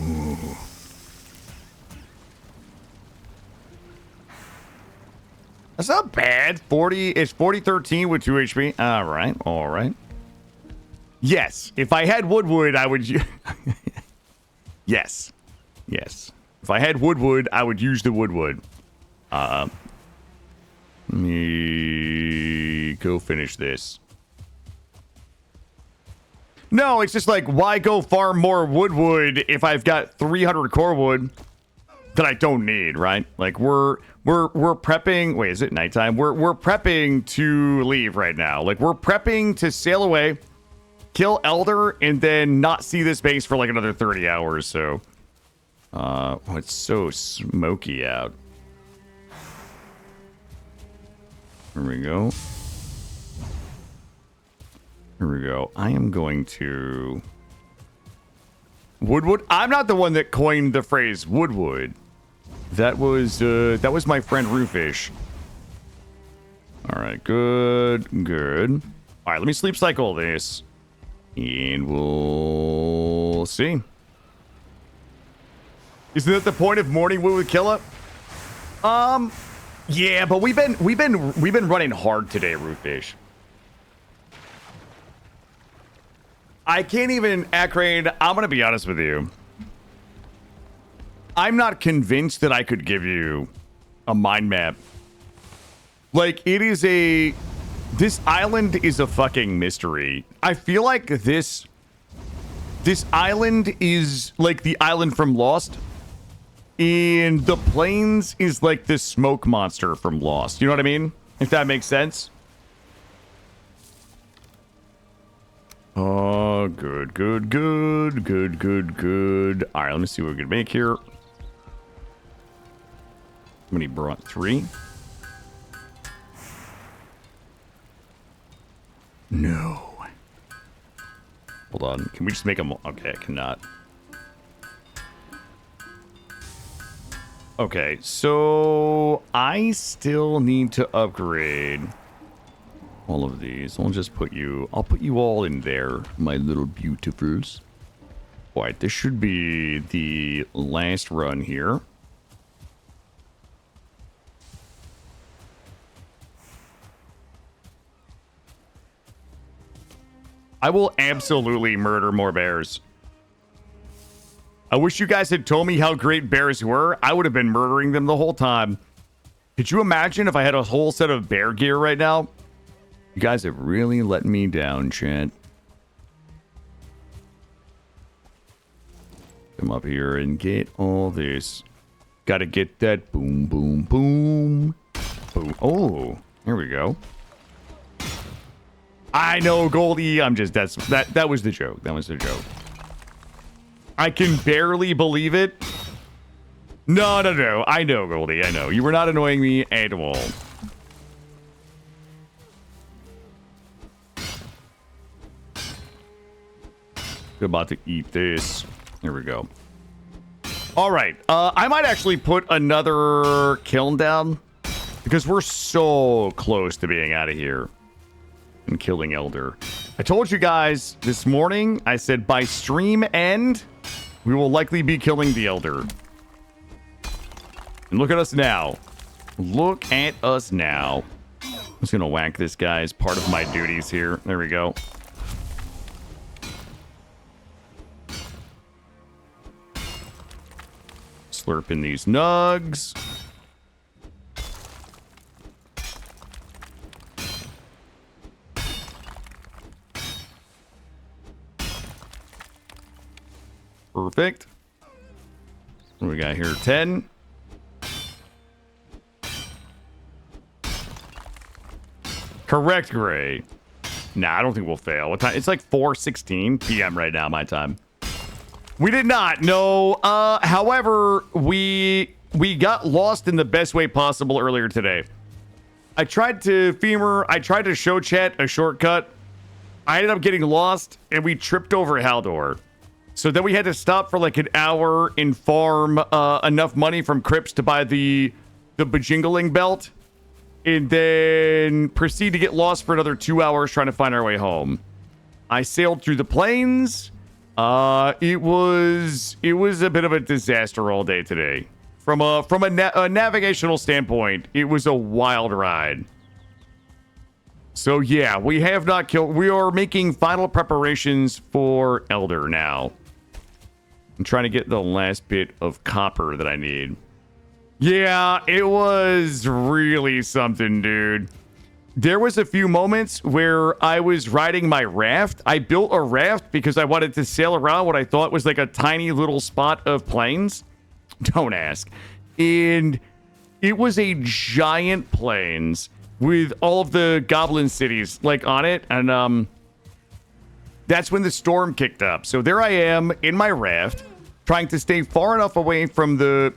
Ooh. That's not bad. 40, it's 4013 with 2 HP. All right, all right. Yes, if I had wood, I would... Yes, yes. If I had wood, I would use the wood. Let me go finish this. No, it's just like, why go farm more wood if I've got 300 core wood that I don't need, right? Like, we're prepping. Wait, is it nighttime? We're prepping to leave right now. Like, we're prepping to sail away, kill Elder, and then not see this base for like another 30 hours. So, oh, it's so smoky out. Here we go. Here we go. I am going to... Woodwood? I'm not the one that coined the phrase Woodwood. That was my friend Roofish. Alright, good. Alright, let me sleep cycle this. And we'll We'll see. Isn't that the point of Morning Wood with Killa? Yeah, but we've been running hard today, Rootfish. I can't even, Acraid, I'm gonna be honest with you. I'm not convinced that I could give you a mind map. Like, this island is a fucking mystery. I feel like this island is like the island from Lost. And the plains is like this smoke monster from Lost. You know what I mean? If that makes sense. Oh, good. All right, let me see what we can make here. How many brought? 3? No. Hold on. Can we just make them? Okay, I cannot. Okay, so I still need to upgrade all of these. I'll put you all in there, my little beautifuls. All right, this should be the last run here. I will absolutely murder more bears. I wish you guys had told me how great bears were. I would have been murdering them the whole time. Could you imagine if I had a whole set of bear gear right now? You guys have really let me down, chat. Come up here and get all this. Gotta get that boom, boom, boom. Boom. Oh, here we go. I know, Goldie. That was the joke. That was the joke. I can barely believe it. No. I know, Goldie. I know. You were not annoying me at all. About to eat this. Here we go. All right. I might actually put another kiln down because we're so close to being out of here and killing Elder. I told you guys this morning, I said by stream end, we will likely be killing the Elder. And look at us now. Look at us now. I'm just going to whack this guy as part of my duties here. There we go. Slurp in these nugs. Perfect. What do we got here? 10. Correct, Gray. Nah, I don't think we'll fail. What time? It's like 4:16 p.m. right now, my time. We did not. No. However, we got lost in the best way possible earlier today. I tried to show chat a shortcut. I ended up getting lost, and we tripped over Haldor. So then we had to stop for like an hour and farm enough money from Crips to buy the bajingling belt, and then proceed to get lost for another 2 hours trying to find our way home. I sailed through the plains. It was a bit of a disaster all day today. From a navigational standpoint, it was a wild ride. So yeah, we have not killed. We are making final preparations for Elder now. I'm trying to get the last bit of copper that I need. Yeah, it was really something, dude. There was a few moments where I was riding my raft. I built a raft because I wanted to sail around what I thought was like a tiny little spot of plains. Don't ask. And it was a giant plains with all of the goblin cities like on it. And that's when the storm kicked up. So there I am in my raft trying to stay far enough away from the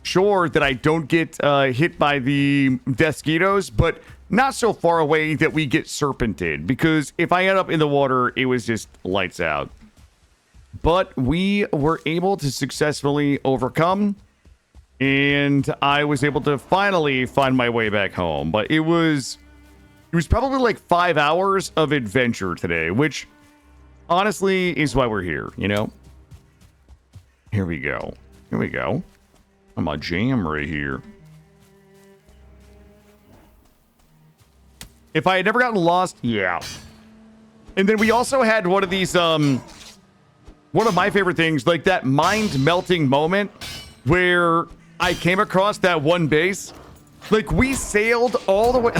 shore that I don't get hit by the mosquitoes, but not so far away that we get serpented, because if I end up in the water, it was just lights out. But we were able to successfully overcome, and I was able to finally find my way back home. But it was probably like 5 hours of adventure today, which honestly is why we're here, you know? Here we go. Here we go. I'm a jam right here. If I had never gotten lost, yeah. And then we also had one of these, one of my favorite things, like that mind-melting moment where I came across that one base. Like, we sailed all the way...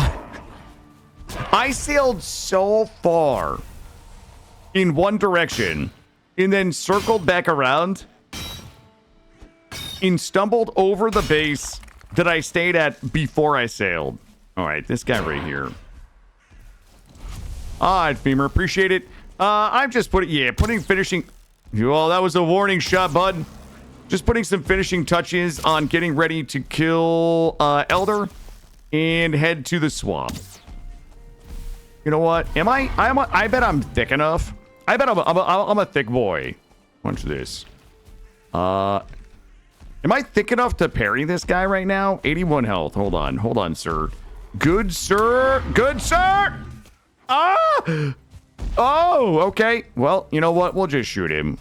I sailed so far in one direction and then circled back around and stumbled over the base that I stayed at before I sailed. All right, this guy right here. All right, Femur, appreciate it. I'm just putting finishing... Well, that was a warning shot, bud. Just putting some finishing touches on getting ready to kill Elder and head to the swamp. You know what? I bet I'm thick enough. I bet I'm a thick boy. Watch this. Am I thick enough to parry this guy right now? 81 health. Hold on, sir. Good sir. Ah! Oh, okay. Well, you know what? We'll just shoot him.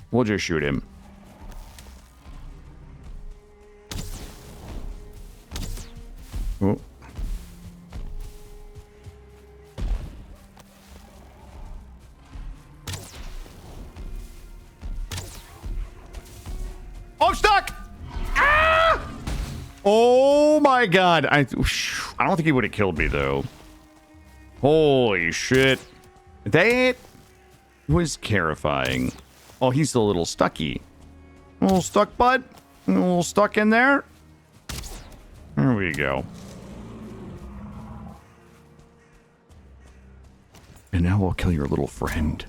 Oh. Oh, I'm stuck! Ah! Oh my god. I don't think he would have killed me, though. Holy shit. That was terrifying. Oh, he's a little stucky. A little stuck, bud? A little stuck in there? There we go. And now we'll kill your little friend.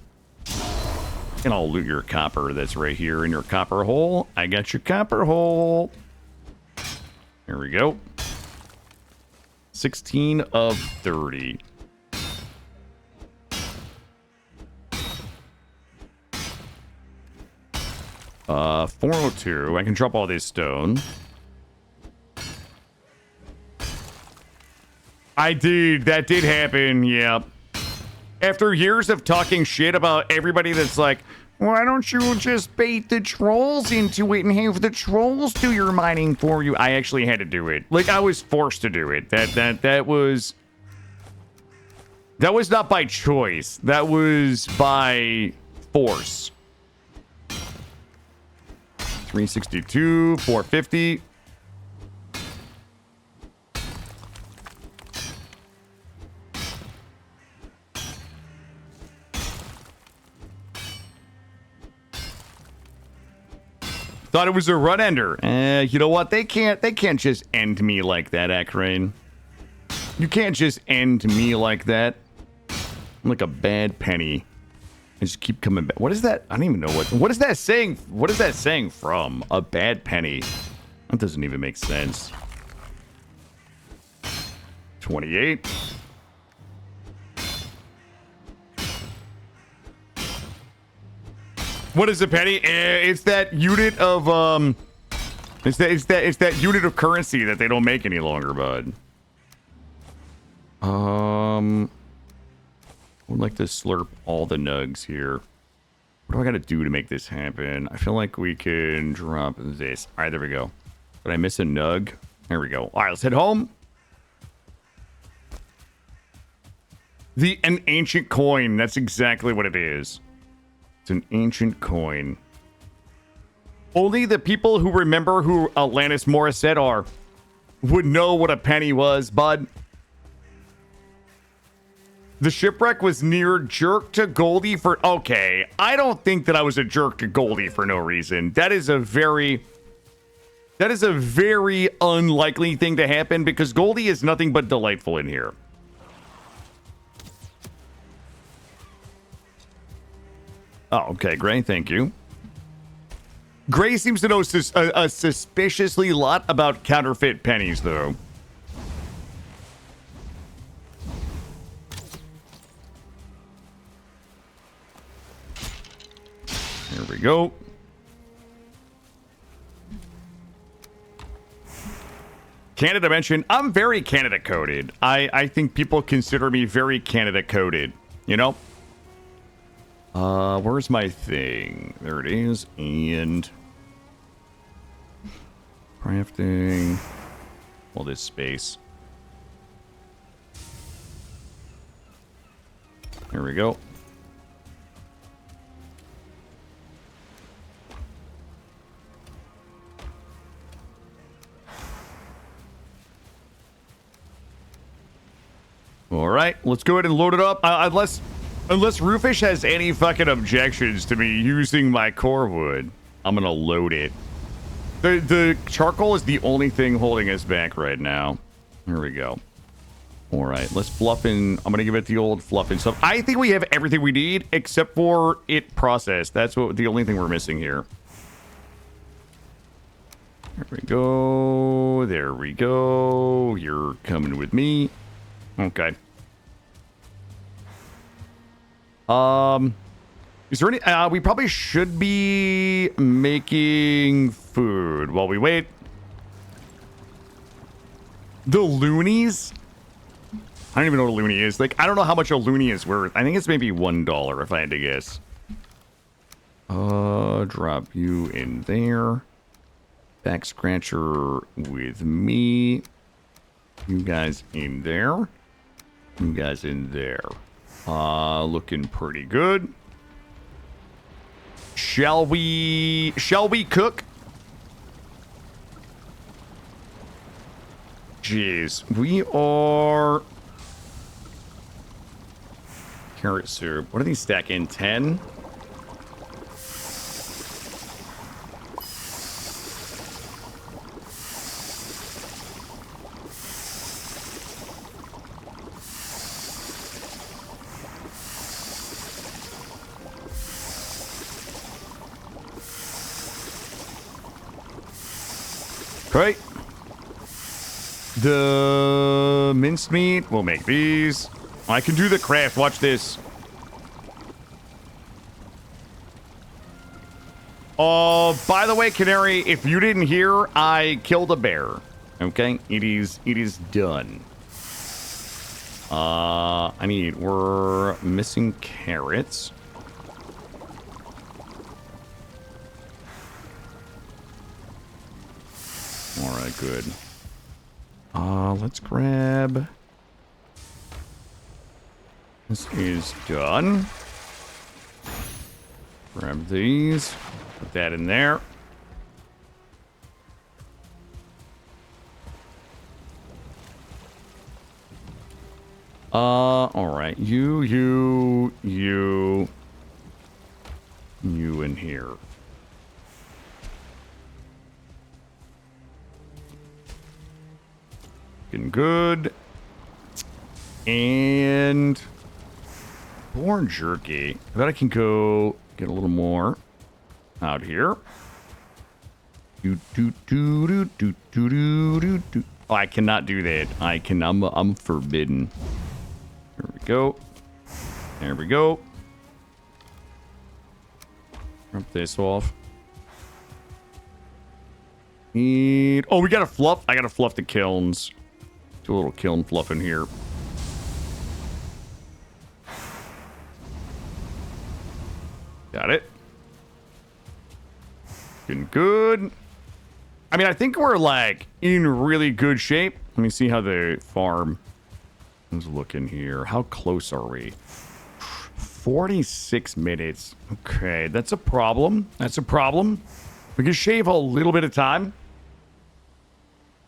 And I'll loot your copper that's right here in your copper hole. I got your copper hole. There we go. 16 of 30. Uh, 402. I can drop all this stone. I did. That did happen. Yep. After years of talking shit about everybody that's like, why don't you just bait the trolls into it and have the trolls do your mining for you? I actually had to do it. Like, I was forced to do it. That was not by choice. That was by force. 362, 450. Thought it was a run ender. You know what? They can't just end me like that, Akrane. You can't just end me like that. I'm like a bad penny. I just keep coming back. What is that? I don't even know what is that saying? What is that saying from? A bad penny. That doesn't even make sense. 28. What is a penny? It's that unit of it's that unit of currency that they don't make any longer, bud. I would like to slurp all the nugs here. What do I got to do to make this happen? I feel like we can drop this. All right, there we go. Did I miss a nug? There we go. All right, let's head home. An ancient coin. That's exactly what it is. It's an ancient coin. Only the people who remember who Alanis Morissette would know what a penny was, bud. The shipwreck was near jerk to Goldie for... Okay, I don't think that I was a jerk to Goldie for no reason. That is a very unlikely thing to happen because Goldie is nothing but delightful in here. Oh, okay, Gray, thank you. Gray seems to know a suspiciously lot about counterfeit pennies, though. Here we go. Canada mentioned. I'm very Canada coded. I think people consider me very Canada coded. You know? Where's my thing? There it is. And Crafting. Well, this space. There we go. All right, let's go ahead and load it up. Unless Roofish has any fucking objections to me using my core wood, I'm gonna load it. The charcoal is the only thing holding us back right now. Here we go. All right, let's fluff in. I'm gonna give it the old fluff and stuff. I think we have everything we need except for it processed. That's what the only thing we're missing here. There we go. There we go. You're coming with me. Okay. Is there any, we probably should be making food while we wait. The loonies? I don't even know what a loony is. Like, I don't know how much a loony is worth. I think it's maybe $1 if I had to guess. Drop you in there. Back scratcher with me. You guys in there. You guys in there. Looking pretty good. Shall we cook? Jeez, we are... Carrot soup. What are these stack in? 10? Right. The minced meat, we'll make these. I can do the craft. Watch this. By the way, Canary, if you didn't hear, I killed a bear. Okay, it is done. We're missing carrots. All right, good. Let's grab... This is done. Grab these. Put that in there. All right. You in here. Looking good. And born jerky. I bet I can go get a little more out here. Oh, I cannot do that. I'm forbidden. There we go. There we go. Rip this off. Oh, we got to fluff. I got to fluff the kilns. Do a little kiln fluff in here. Got it. Looking good. I mean, I think we're like in really good shape. Let me see how the farm is looking here. How close are we? 46 minutes. Okay, that's a problem. That's a problem. We can shave a little bit of time.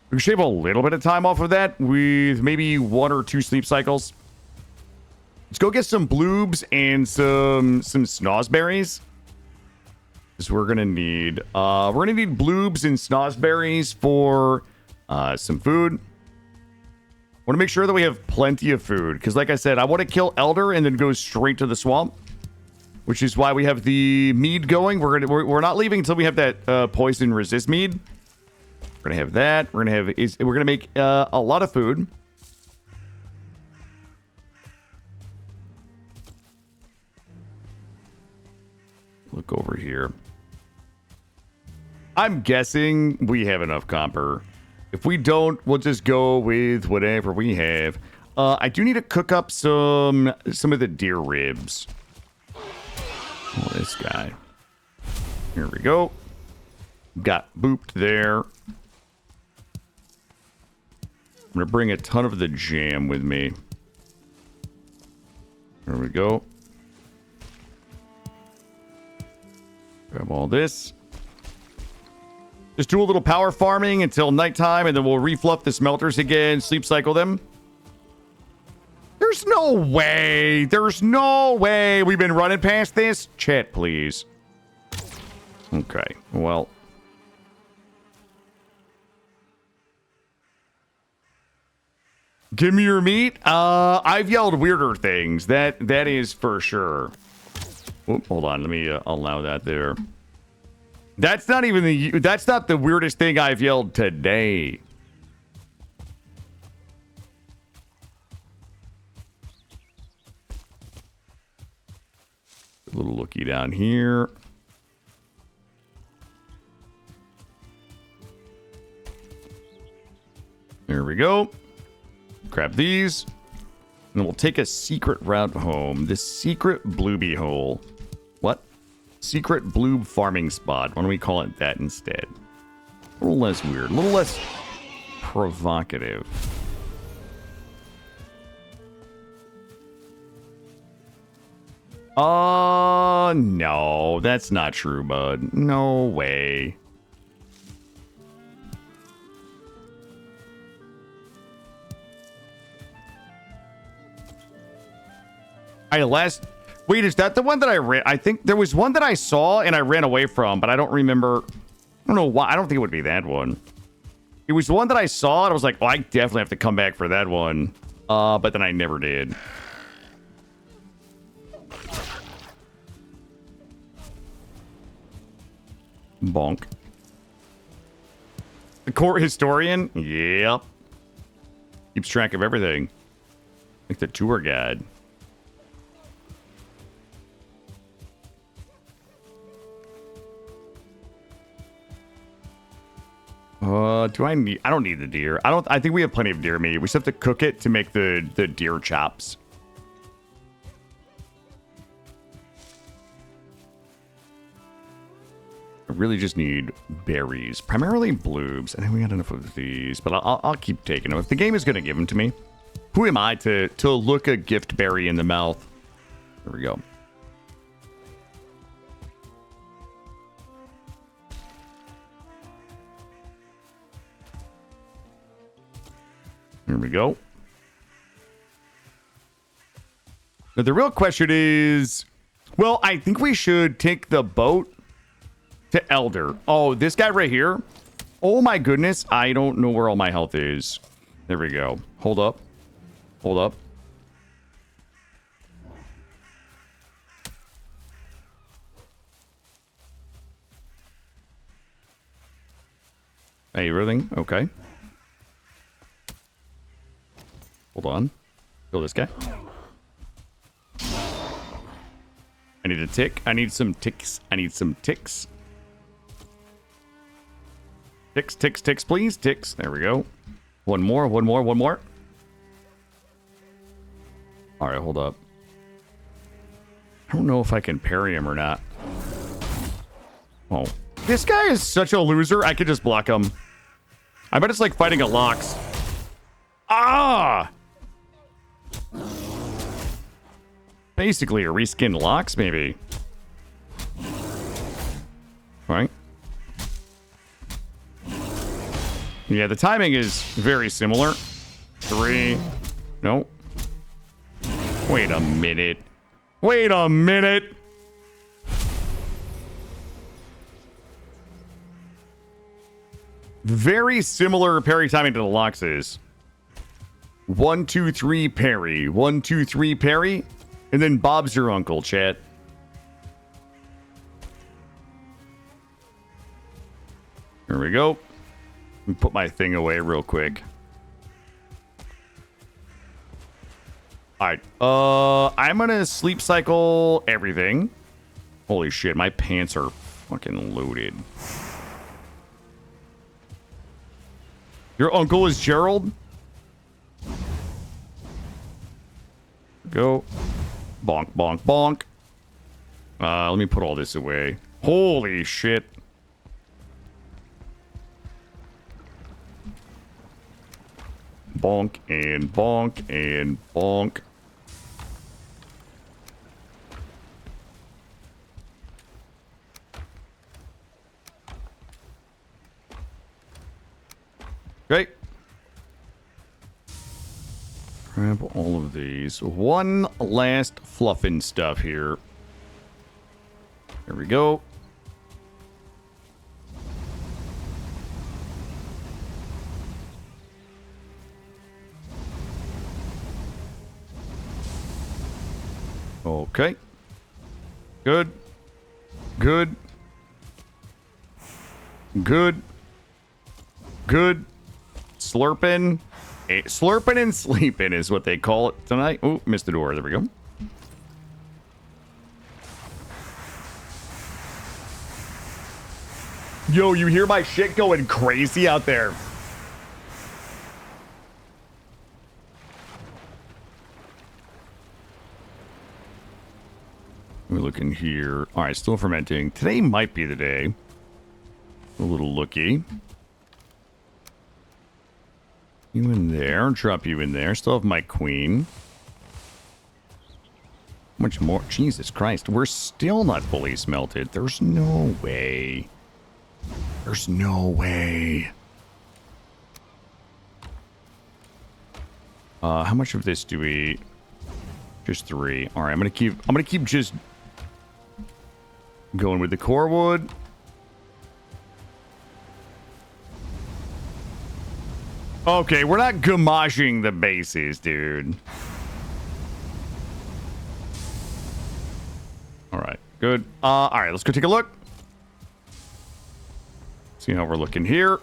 We can shave a little bit of time off of that with maybe 1 or 2 sleep cycles. Let's go get some bloobs and some snozzberries. Because we're gonna need bloobs and snozzberries for some food. I want to make sure that we have plenty of food because, like I said, I want to kill Elder and then go straight to the swamp, which is why we have the mead going. We're not leaving until we have that poison resist mead. We're gonna have that. We're gonna make a lot of food. Look over here. I'm guessing we have enough copper. If we don't, we'll just go with whatever we have. I do need to cook up some of the deer ribs. Oh, this guy. Here we go. Got booped there. I'm gonna bring a ton of the jam with me. There we go. Grab all this. Just do a little power farming until nighttime, and then we'll refluff the smelters again, sleep cycle them. There's no way. There's no way we've been running past this. Chat, please. Okay, well. Give me your meat. I've yelled weirder things. That is for sure. Oop, hold on, let me allow that there. That's not the weirdest thing I've yelled today. A little looky down here. There we go. Grab these. And we'll take a secret route home. This secret blueby hole. What? Secret bloob farming spot. Why don't we call it that instead? A little less weird. A little less provocative. No. That's not true, bud. No way. Wait, is that the one that I ran? I think there was one that I saw and I ran away from, but I don't remember. I don't know why. I don't think it would be that one. It was the one that I saw and I was like, oh, I definitely have to come back for that one. But then I never did. Bonk. The court historian? Yep. Keeps track of everything. Like the tour guide. Do I need... I don't need the deer. I think we have plenty of deer meat. We just have to cook it to make the deer chops. I really just need berries. Primarily bloobs. I think we got enough of these, but I'll keep taking them. If the game is going to give them to me, who am I to look a gift berry in the mouth? There we go. There we go. Now, the real question is, well, I think we should take the boat to Elder. Oh, this guy right here. Oh my goodness. I don't know where all my health is. There we go. Hold up. Hold up. Hey, everything. Okay. Hold on. Kill this guy. I need a tick. I need some ticks. I need some ticks. Ticks, ticks, ticks, please. Ticks. There we go. One more, one more, one more. All right, hold up. I don't know if I can parry him or not. Oh. This guy is such a loser. I could just block him. I bet it's like fighting a Lox. Ah! Basically a reskinned Lox, maybe. Right? Yeah, the timing is very similar. 3. No. Wait a minute. Wait a minute. Very similar parry timing to the Lox's. 1, 2, 3 parry. 1, 2, 3 parry. And then Bob's your uncle, chat. There we go. Let me put my thing away real quick. Alright. I'm gonna sleep cycle everything. Holy shit, my pants are fucking loaded. Your uncle is Gerald? Go. Bonk, bonk, bonk. Let me put all this away. Holy shit. bonk, and bonk, and bonk. Great. Grab all of these. One last fluffin' stuff here. There we go. Okay. Good. Good. Good. Good. Slurping. Slurping and sleeping is what they call it tonight. Oh, missed the door. There we go. Yo, you hear my shit going crazy out there? We're looking here. All right, still fermenting. Today might be the day. A little looky. You in there. Drop you in there. Still have my queen. How much more? Jesus Christ. We're still not fully smelted. There's no way. There's no way. How much of this do we... Just 3. All right, I'm gonna keep just going with the core wood. Okay, we're not gamaging the bases, dude. All right, good. All right, let's go take a look. See how we're looking here.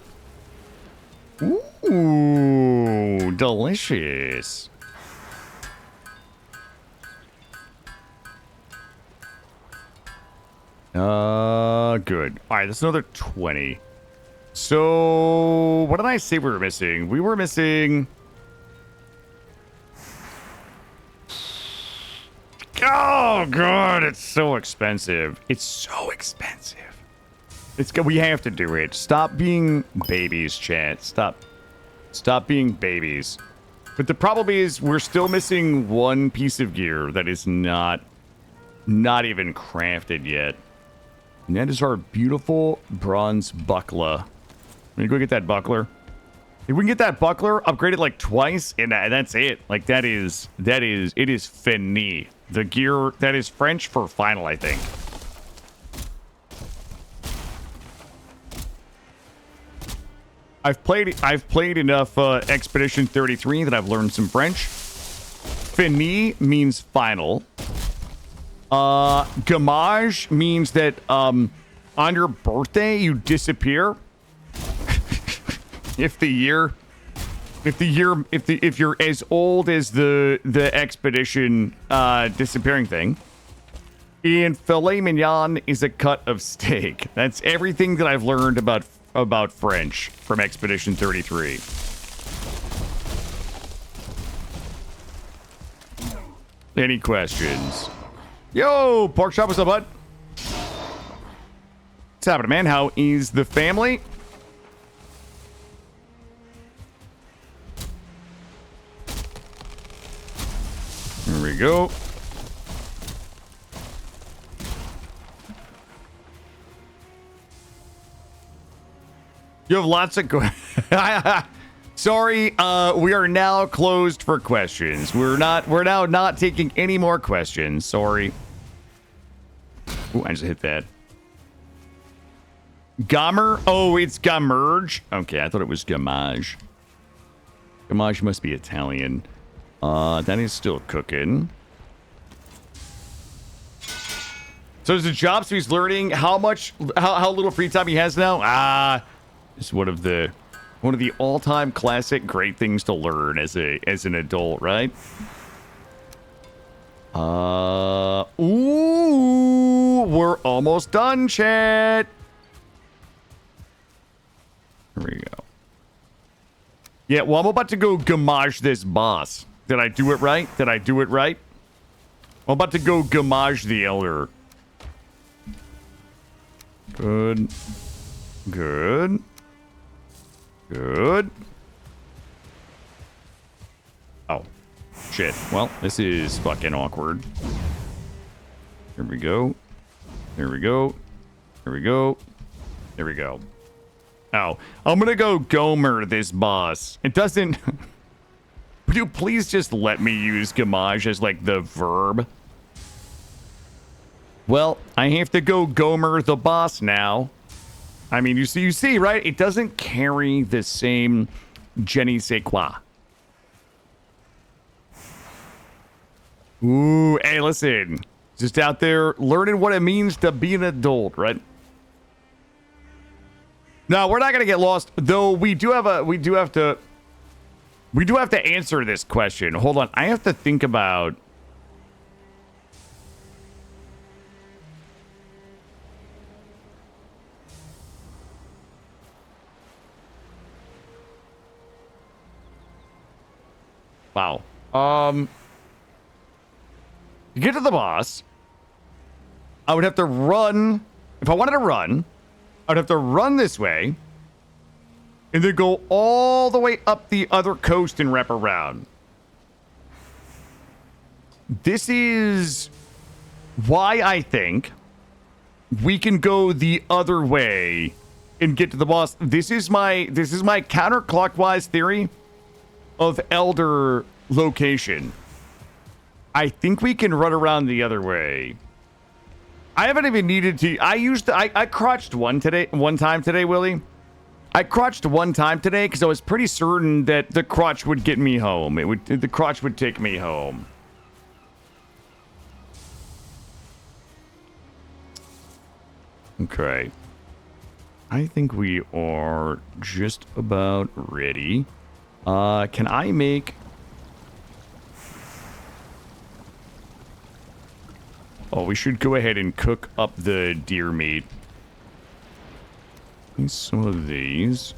Ooh, delicious. Good. All right, that's another 20. So, what did I say we were missing? We were missing... Oh, God, it's so expensive. It's so expensive. We have to do it. Stop being babies, chat. Stop being babies. But the problem is we're still missing one piece of gear that is not even crafted yet. And that is our beautiful bronze buckler. Let me go get that buckler. If we can get that buckler, upgrade it like twice, and that's it. Like it is fini. The gear, that is French for final, I think. I've played enough Expedition 33 that I've learned some French. Fini means final. Gamage means that on your birthday you disappear. if you're as old as the expedition disappearing thing. And filet mignon is a cut of steak. That's everything that I've learned about French from Expedition 33. Any questions? Yo, Pork Chop, what's up, bud? What's happening, man? How is the family? There we go. You have lots of Sorry, we are now closed for questions. We're now not taking any more questions. Sorry. Ooh, I just hit that. Gomer? Oh, it's Gamerge. Okay, I thought it was Gamage. Gamage must be Italian. That is still cooking. So there's a job, so he's learning how little free time he has now. It's one of the all-time classic great things to learn as an adult, right? Ooh, we're almost done, chat. Here we go. Yeah, well, I'm about to go gamage this boss. Did I do it right? I'm about to go gamage the elder. Good. Oh, shit. Well, this is fucking awkward. Here we go. There we go. There we go. There we go. Oh, I'm gonna go Gomer this boss. It doesn't... Would you please just let me use Gamage as, like, the verb? Well, I have to go Gomer the boss now. I mean, you see, right? It doesn't carry the same je ne sais quoi. Ooh, hey, listen. Just out there learning what it means to be an adult, right? No, we're not gonna get lost, though. We do have to answer this question. Hold on, I have to think about. Wow. To get to the boss, I would have to run. If I wanted to run, I would have to run this way and then go all the way up the other coast and wrap around. This is why I think we can go the other way and get to the boss. This is my counterclockwise theory of Elder location. I think we can run around the other way. I haven't even needed to. I crotched one time today, Willie. I crotched one time today because I was pretty certain that the crotch would get me home. The crotch would take me home. Okay. I think we are just about ready. Can I make... Oh, we should go ahead and cook up the deer meat. Need some of these.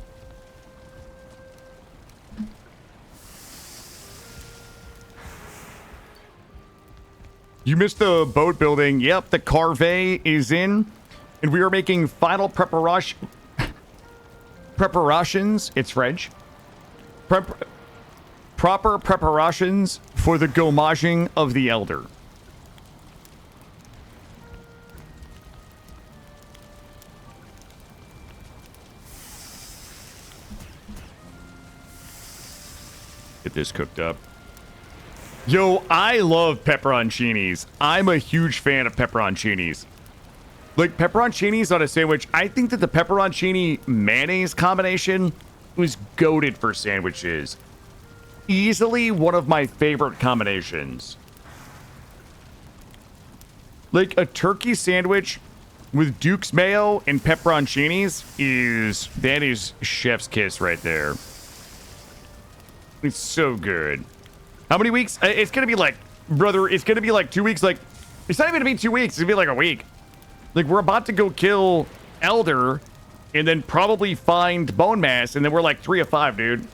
You missed the boat building. Yep, the corvée is in. And we are making final preparations. It's French. Proper preparations for the gomaging of the Elder. Get this cooked up. Yo, I love pepperoncinis. I'm a huge fan of pepperoncinis. Like, pepperoncinis on a sandwich, I think that the pepperoncini mayonnaise combination was goated for sandwiches. Easily one of my favorite combinations. Like, a turkey sandwich with Duke's mayo and pepperoncinis that is chef's kiss right there. It's so good. How many weeks? It's gonna be like, brother, it's gonna be like 2 weeks. Like, it's not even gonna be 2 weeks. It's gonna be like a week. Like, we're about to go kill Elder and then probably find Bonemass, and then we're like 3 of 5, dude.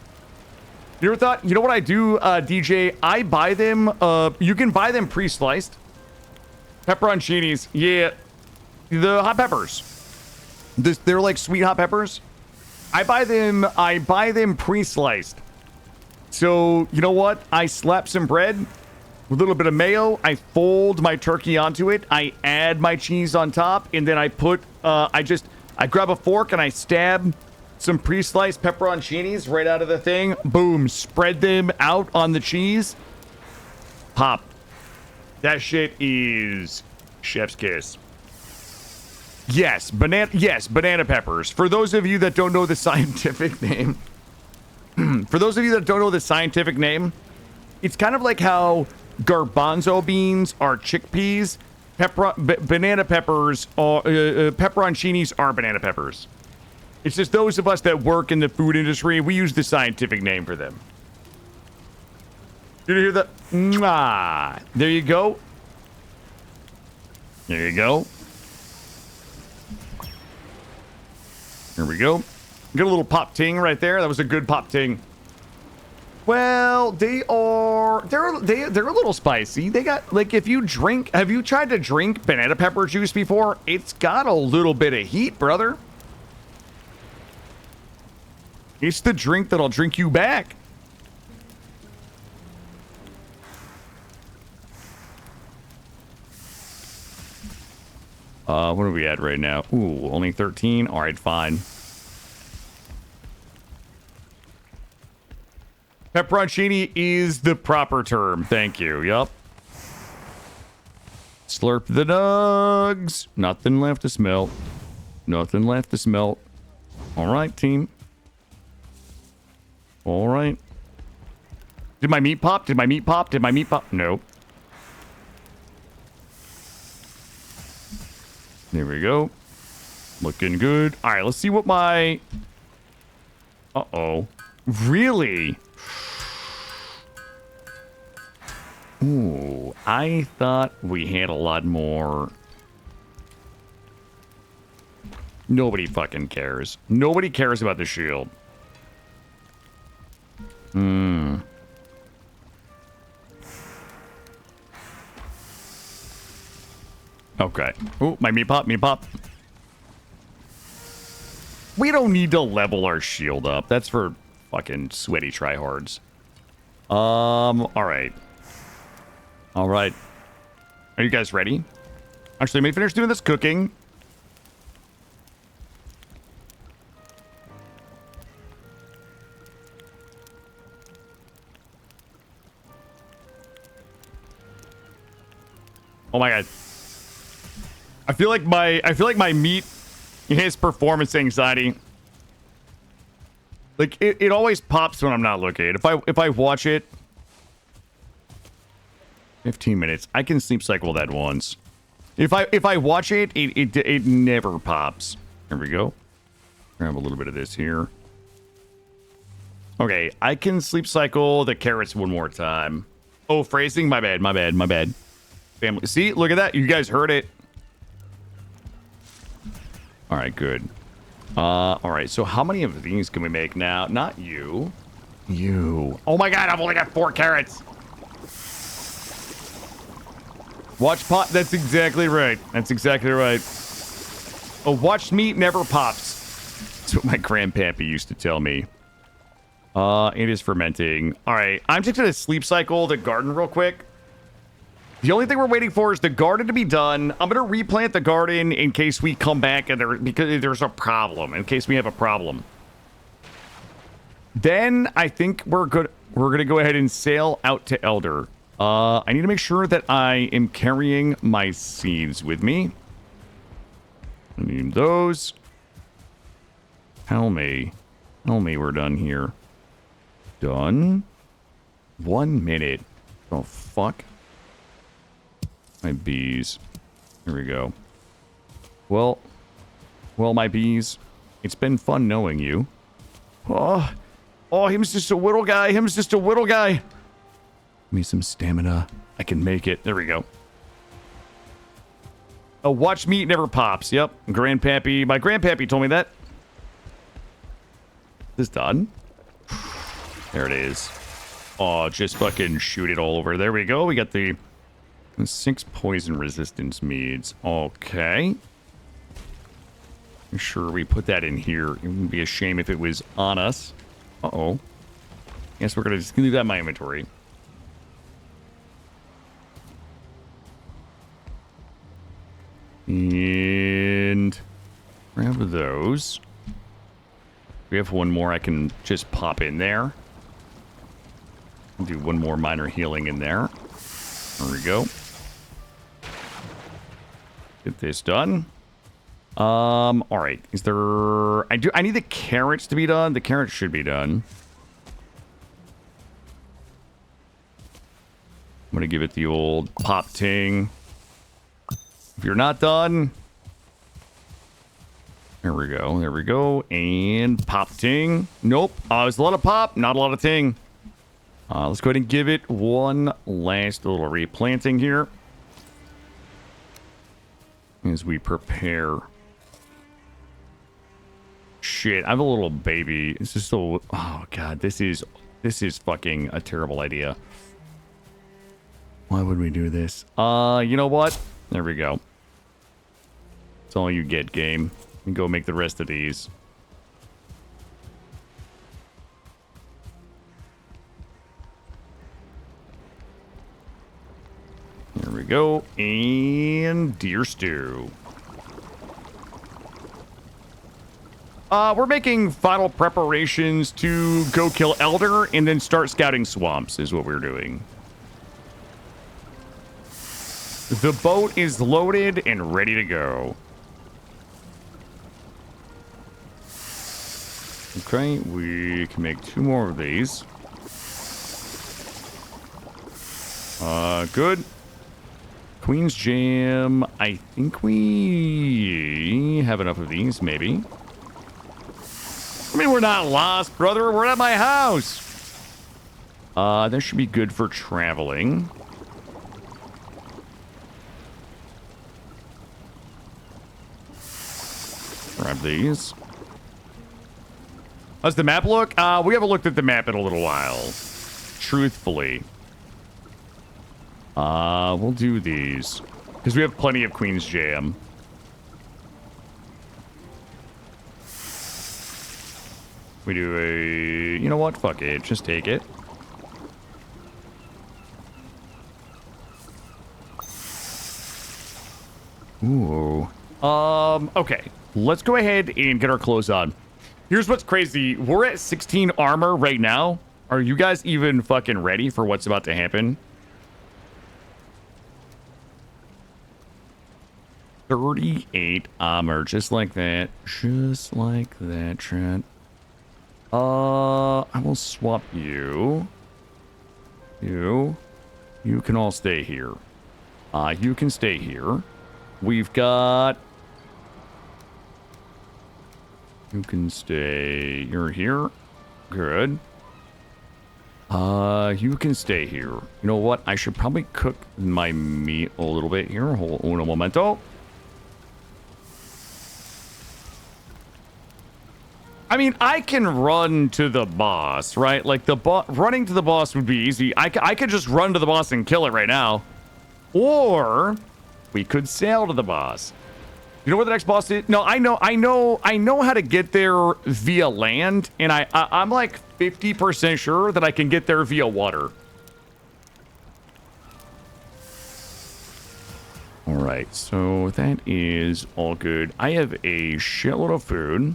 You ever thought, you know what I do, DJ? I buy them, you can buy them pre-sliced. Pepperoncinis, yeah. The hot peppers. They're like sweet hot peppers. I buy them pre-sliced. So, you know what? I slap some bread with a little bit of mayo. I fold my turkey onto it. I add my cheese on top. And then I put, I grab a fork and I stab some pre-sliced pepperoncinis right out of the thing. Boom. Spread them out on the cheese. Pop. That shit is chef's kiss. Yes, banana peppers. For those of you that don't know the scientific name... For those of you that don't know the scientific name, it's kind of like how garbanzo beans are chickpeas. Banana peppers are pepperoncinis are banana peppers. It's just those of us that work in the food industry, we use the scientific name for them. Did you hear that? Mwah. There you go. There you go. Here we go. Get a little pop ting right there. That was a good pop ting. Well, they're a little spicy. They got, like, have you tried to drink banana pepper juice before? It's got a little bit of heat, brother. It's the drink that'll drink you back. What are we at right now? Ooh, only 13. All right, fine. Pepperoncini is the proper term. Thank you. Yup. Slurp the nugs. Nothing left to smelt. Nothing left to smelt. All right, team. All right. Did my meat pop? Did my meat pop? Did my meat pop? Nope. There we go. Looking good. All right, let's see what my... Uh-oh. Really? Ooh, I thought we had a lot more. Nobody fucking cares. Nobody cares about the shield. Okay. Oh, my meat pop, meat pop. We don't need to level our shield up. That's for fucking sweaty tryhards. All right. All right. Are you guys ready? Actually, let me finish doing this cooking. Oh my god. I feel like my meat has performance anxiety. Like it always pops when I'm not looking. If I watch it 15 minutes, I can sleep cycle that once. If I watch it, it never pops. There we go. Grab a little bit of this here. Okay, I can sleep cycle the carrots one more time. Oh, phrasing, my bad. Family, see, look at that. You guys heard it. All right, good. All right, so how many of these can we make now? Not you. You. Oh my god, I've only got 4 carrots. Watch pot. That's exactly right. That's exactly right. A watched meat never pops. That's what my grandpappy used to tell me. It is fermenting. All right, I'm just gonna sleep cycle the garden real quick. The only thing we're waiting for is the garden to be done. I'm gonna replant the garden in case we come back and because there's a problem. In case we have a problem. Then I think we're good. We're gonna go ahead and sail out to Elder. I need to make sure that I am carrying my seeds with me. I need those. Tell me we're done here. Done? 1 minute. Oh, fuck. My bees. Here we go. Well, my bees. It's been fun knowing you. Oh, him's just a little guy. Give me some stamina. I can make it. There we go. Oh, watch meat never pops. Yep. My grandpappy told me that. Is this done? There it is. Oh, just fucking shoot it all over. There we go. We got the 6 poison resistance meads. Okay. Make sure we put that in here. It wouldn't be a shame if it was on us. Uh-oh. Guess we're gonna just leave that in my inventory. And grab those. We have one more I can just pop in there. Do one more minor healing in there. There we go. Get this done. All right. Is there... I need the carrots to be done. The carrots should be done. I'm gonna give it the old pop ting. If you're not done... There we go. And pop ting. Nope. There's a lot of pop, not a lot of ting. Let's go ahead and give it one last little replanting here. As we prepare. Shit, I have a little baby. It's just so... Oh, God. This is fucking a terrible idea. Why would we do this? You know what? There we go. That's all you get, game. And go make the rest of these. There we go. And deer stew. We're making final preparations to go kill Elder and then start scouting swamps is what we're doing. The boat is loaded and ready to go. Okay, we can make 2 more of these. Good. Queen's Jam. I think we have enough of these, maybe. I mean, we're not lost, brother. We're at my house. That should be good for traveling. Grab these. How's the map look? We haven't looked at the map in a little while. Truthfully. We'll do these. Because we have plenty of Queen's Jam. We do a... You know what? Fuck it. Just take it. Ooh. Okay. Let's go ahead and get our clothes on. Here's what's crazy. We're at 16 armor right now. Are you guys even fucking ready for what's about to happen? 38 armor. Just like that. Just like that, Trent. I will swap you. You can all stay here. You can stay here. We've got... You can stay... You're here. Good. You can stay here. You know what? I should probably cook my meat a little bit here. Hold on a momento. I mean, I can run to the boss, right? Like, running to the boss would be easy. I could just run to the boss and kill it right now. Or we could sail to the boss. You know where the next boss is? No, I know how to get there via land, and I'm like 50% sure that I can get there via water. All right, so that is all good. I have a shitload of food.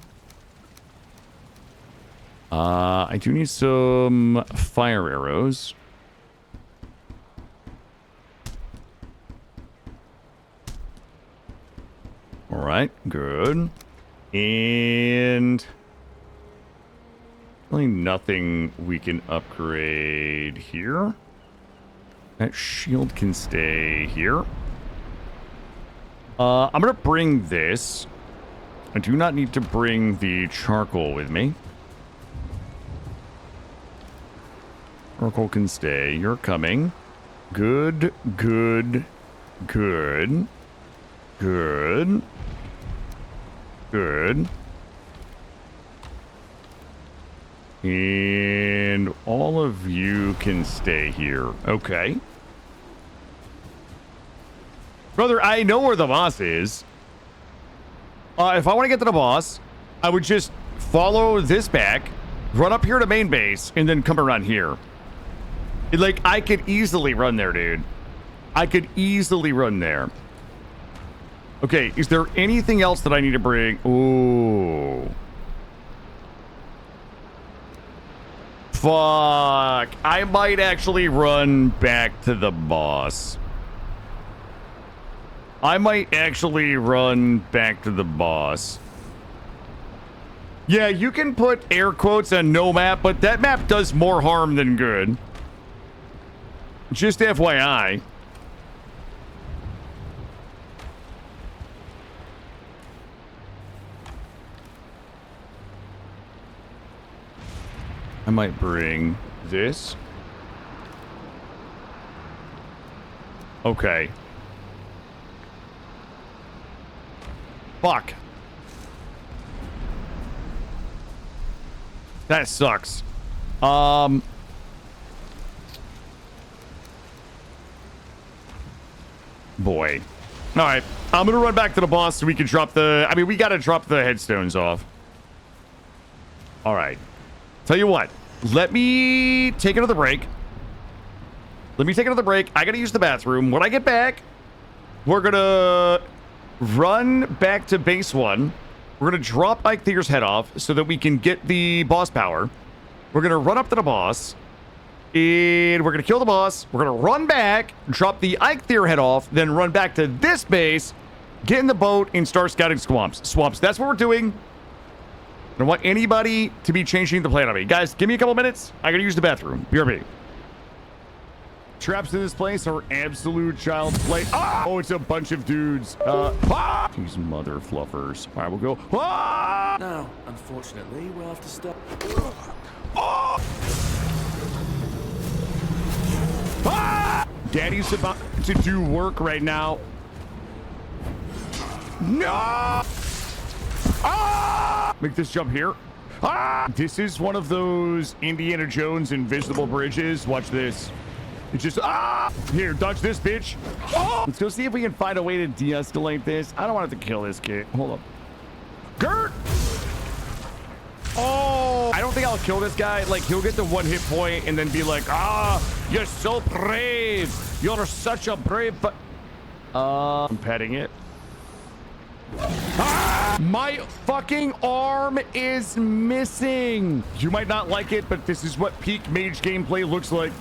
I do need some fire arrows. All right, good. And really nothing we can upgrade here. That shield can stay here. I'm gonna bring this. I do not need to bring the charcoal with me. Charcoal can stay. You're coming. Good, good, good. Good. Good. And all of you can stay here. Okay. Brother, I know where the boss is. If I want to get to the boss, I would just follow this back, run up here to main base, and then come around here. Like, I could easily run there, dude. I could easily run there. Okay, is there anything else that I need to bring? Ooh. Fuck. I might actually run back to the boss. I might actually run back to the boss. Yeah, you can put air quotes on no map, but that map does more harm than good. Just FYI. I might bring this. Okay. Fuck. That sucks. Boy. All right. I'm going to run back to the boss so we can drop the... I mean, we got to drop the headstones off. All right. Tell you what. Let me take another break. I got to use the bathroom. When I get back, we're going to run back to base 1. We're going to drop Ike Theer's head off so that we can get the boss power. We're going to run up to the boss. And we're going to kill the boss. We're going to run back, drop the Ike Theer head off, then run back to this base, get in the boat, and start scouting swamps. That's what we're doing. I don't want anybody to be changing the plan on me. Guys, give me a couple minutes. I got to use the bathroom. BRB. Traps in this place are absolute child's play. Oh, it's a bunch of dudes. These mother fluffers. All right, we'll go. Now, unfortunately, we'll have to stop. Daddy's about to do work right now. No! Make this jump here. This is one of those Indiana Jones invisible bridges. Watch this. It's just, here, dodge this, bitch. Let's go see if we can find a way to de-escalate this. I don't want to kill this kid. Hold up. Gert! Oh, I don't think I'll kill this guy. Like, he'll get the 1 hit point and then be like, you're so brave. You're such a brave, but I'm petting it. My fucking arm is missing. You might not like it, but this is what peak mage gameplay looks like.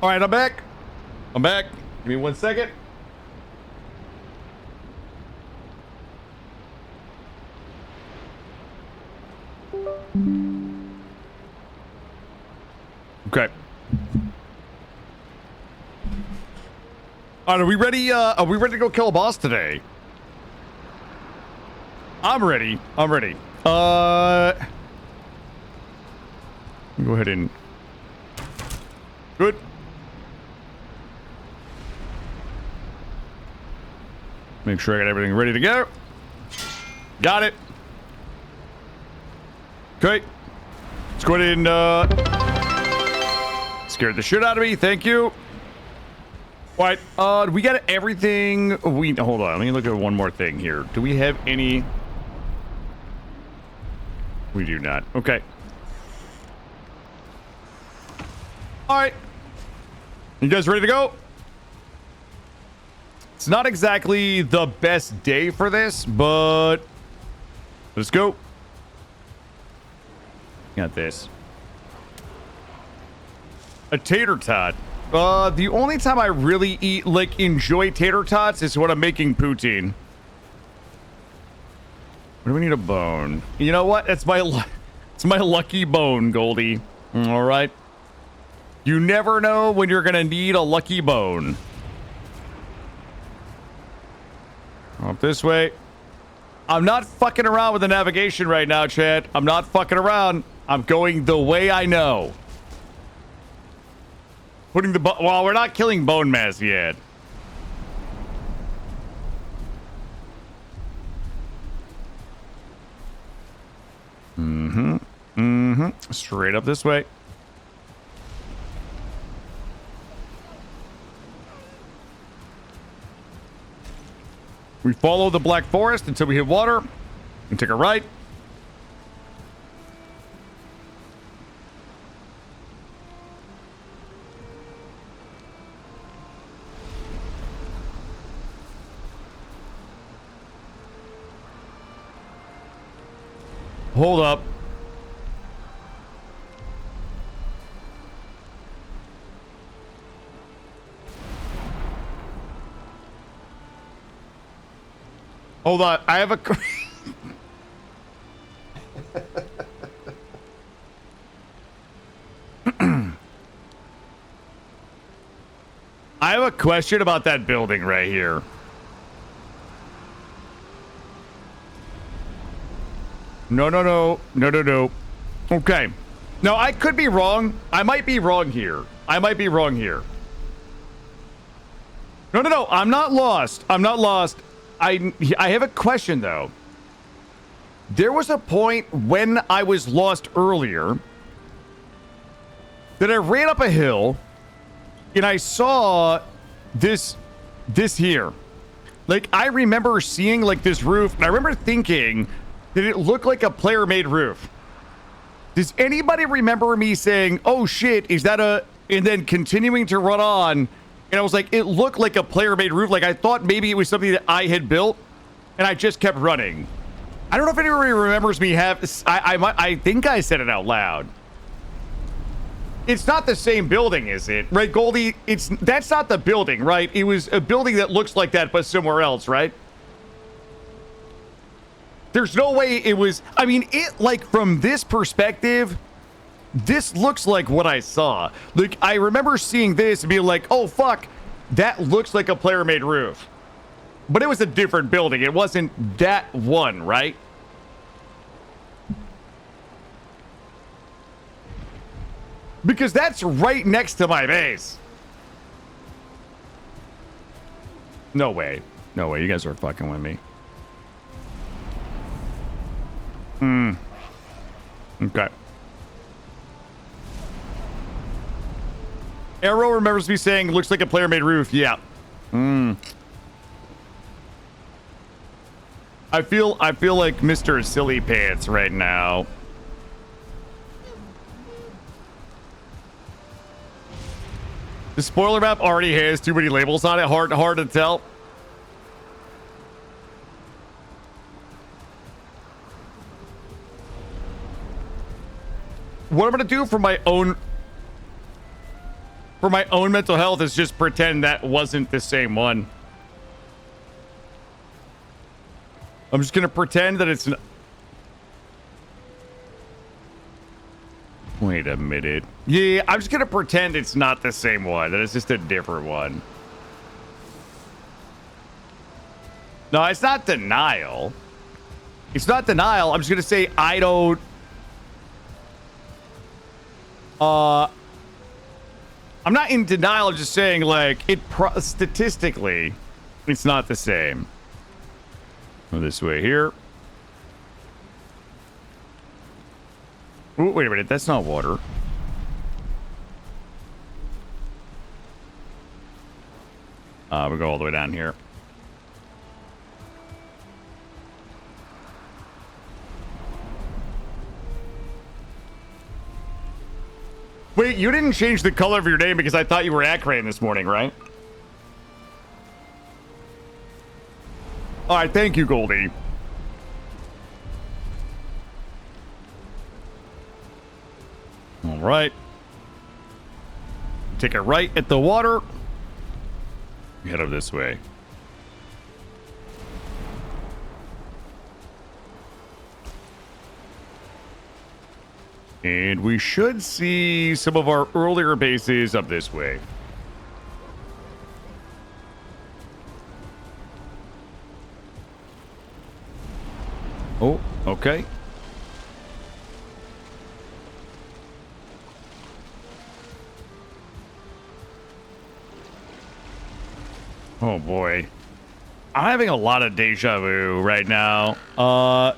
All right, I'm back. I'm back. Give me 1 second. Okay. All right, are we ready? Are we ready to go kill a boss today? I'm ready. I'm ready. Go ahead and good. Make sure I got everything ready to go. Got it. Okay. Let's go ahead and scared the shit out of me. Thank you. All right. We got everything. Hold on. Let me look at one more thing here. Do we have any? We do not. Okay. All right. You guys ready to go? It's not exactly the best day for this, but Let's go. Got this. A tater tot. The only time I really eat, like, enjoy tater tots is when I'm making poutine. Where do we need a bone? You know what? It's my lucky bone, Goldie. All right. You never know when you're gonna need a lucky bone. Up this way. I'm not fucking around with the navigation right now, Chad. I'm not fucking around. I'm going the way I know. Putting the well, we're not killing Bonemass yet. Straight up this way. We follow the Black Forest until we hit water and take a right. Hold up. Hold on. I have a... I have a question about that building right here. No. Okay. No, I could be wrong. I might be wrong here. No. I'm not lost. I have a question, though. There was a point when I was lost earlier that I ran up a hill and I saw this here. Like, I remember seeing, like, this roof, and I remember thinking that it looked like a player-made roof. Does anybody remember me saying, oh, shit, is that a... And then continuing to run on, and I was like, it looked like a player-made roof. Like, I thought maybe it was something that I had built, and I just kept running. I don't know if anybody remembers me I think I said it out loud. It's not the same building, is it? Right, Goldie? That's not the building, right? It was a building that looks like that, but somewhere else, right? There's no way it was... I mean, like, from this perspective, this looks like what I saw. Like, I remember seeing this and being like, oh, fuck, that looks like a player-made roof. But it was a different building. It wasn't that one, right? Because that's right next to my base. No way. No way. You guys are fucking with me. Okay. Arrow remembers me saying, looks like a player-made roof. Yeah. I feel like Mr. Silly Pants right now. The spoiler map already has too many labels on it. Hard to tell. What I'm gonna do for my own mental health is just pretend that wasn't the same one. I'm just gonna pretend that it's wait a minute. Yeah, I'm just gonna pretend it's not the same one, that it's just a different one. No, it's not denial. It's not denial. I'm just gonna say I don't... I'm not in denial. I'm just saying, like, statistically, it's not the same. Go this way here. Ooh, wait a minute. That's not water. We'll go all the way down here. Wait, you didn't change the color of your name because I thought you were Acrane this morning, right? All right, thank you, Goldie. right. Take a right at the water. Head up this way. And we should see some of our earlier bases up this way. Oh, okay. Oh boy. I'm having a lot of deja vu right now.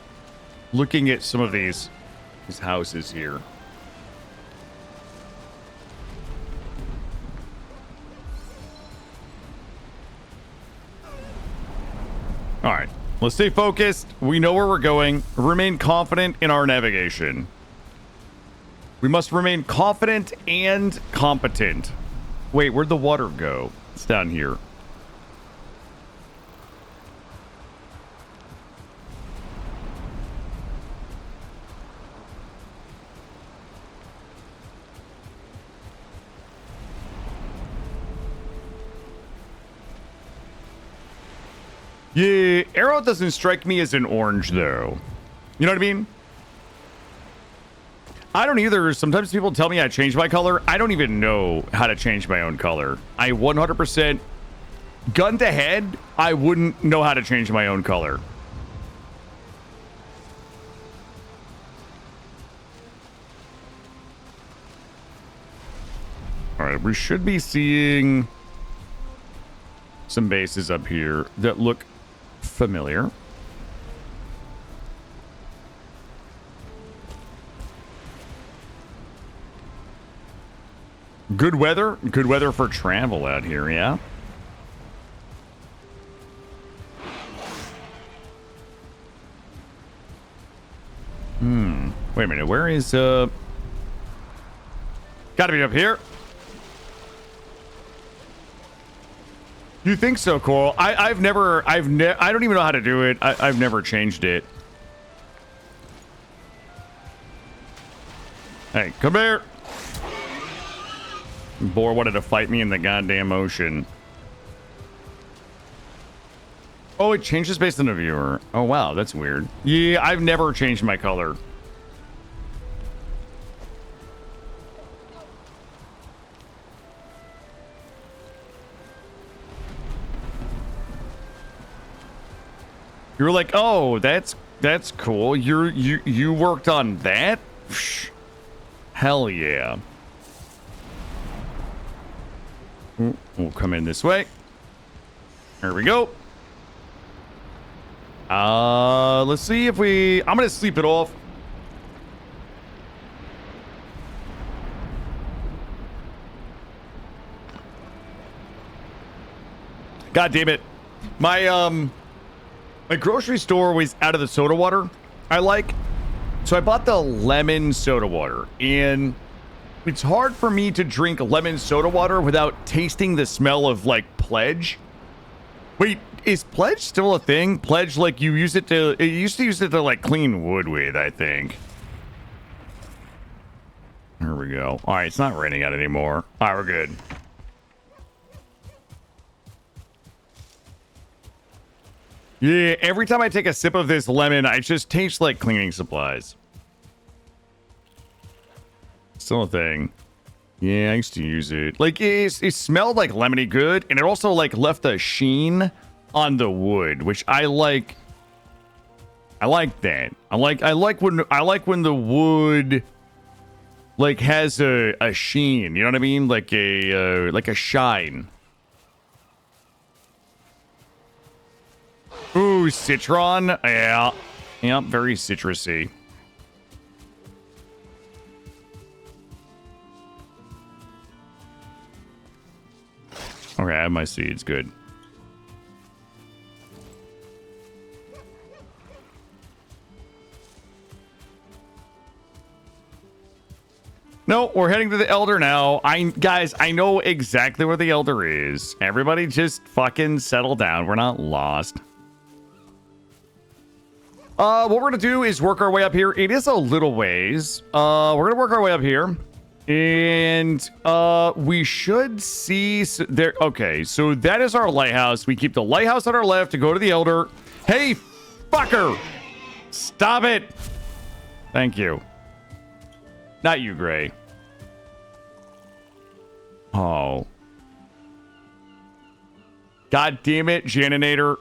Looking at some of these houses here. All right. Let's stay focused. We know where we're going. Remain confident in our navigation. We must remain confident and competent. Wait, where'd the water go? It's down here. Yeah, arrow doesn't strike me as an orange, though. You know what I mean? I don't either. Sometimes people tell me I change my color. I don't even know how to change my own color. I 100%, gun to head, I wouldn't know how to change my own color. All right, we should be seeing some bases up here that look familiar. Good weather for travel out here, yeah. Wait a minute, where is gotta be up here. You think so, Coral? I don't even know how to do it. I've never changed it. Hey, come here. Boar wanted to fight me in the goddamn ocean. Oh, it changes based on the viewer. Oh, wow, that's weird. Yeah, I've never changed my color. You were like, oh, that's cool. You worked on that? Psh, hell yeah. We'll come in this way. There we go. Let's see if I'm gonna sleep it off. God damn it. My grocery store was out of the soda water I like. So I bought the lemon soda water, and it's hard for me to drink lemon soda water without tasting the smell of, like, Pledge. Wait, is Pledge still a thing? Pledge, like, you used to use it to, like, clean wood with, I think. There we go. All right, it's not raining out anymore. All right, we're good. Yeah, every time I take a sip of this lemon, it just tastes like cleaning supplies. Still a thing. Yeah, I used to use it. Like, it smelled like lemony good, and it also, like, left a sheen on the wood, which I like. I like that. I like when the wood, like, has a sheen. You know what I mean? Like a shine. Ooh, citron. Yeah. Yeah, very citrusy. Okay, I have my seeds. Good. No, we're heading to the Elder now. Guys, I know exactly where the Elder is. Everybody just fucking settle down. We're not lost. What we're gonna do is work our way up here. It is a little ways. We're gonna work our way up here. And we should see there. Okay, so that is our lighthouse. We keep the lighthouse on our left to go to the Elder. Hey, fucker! Stop it! Thank you. Not you, Gray. Oh. God damn it, Janinator.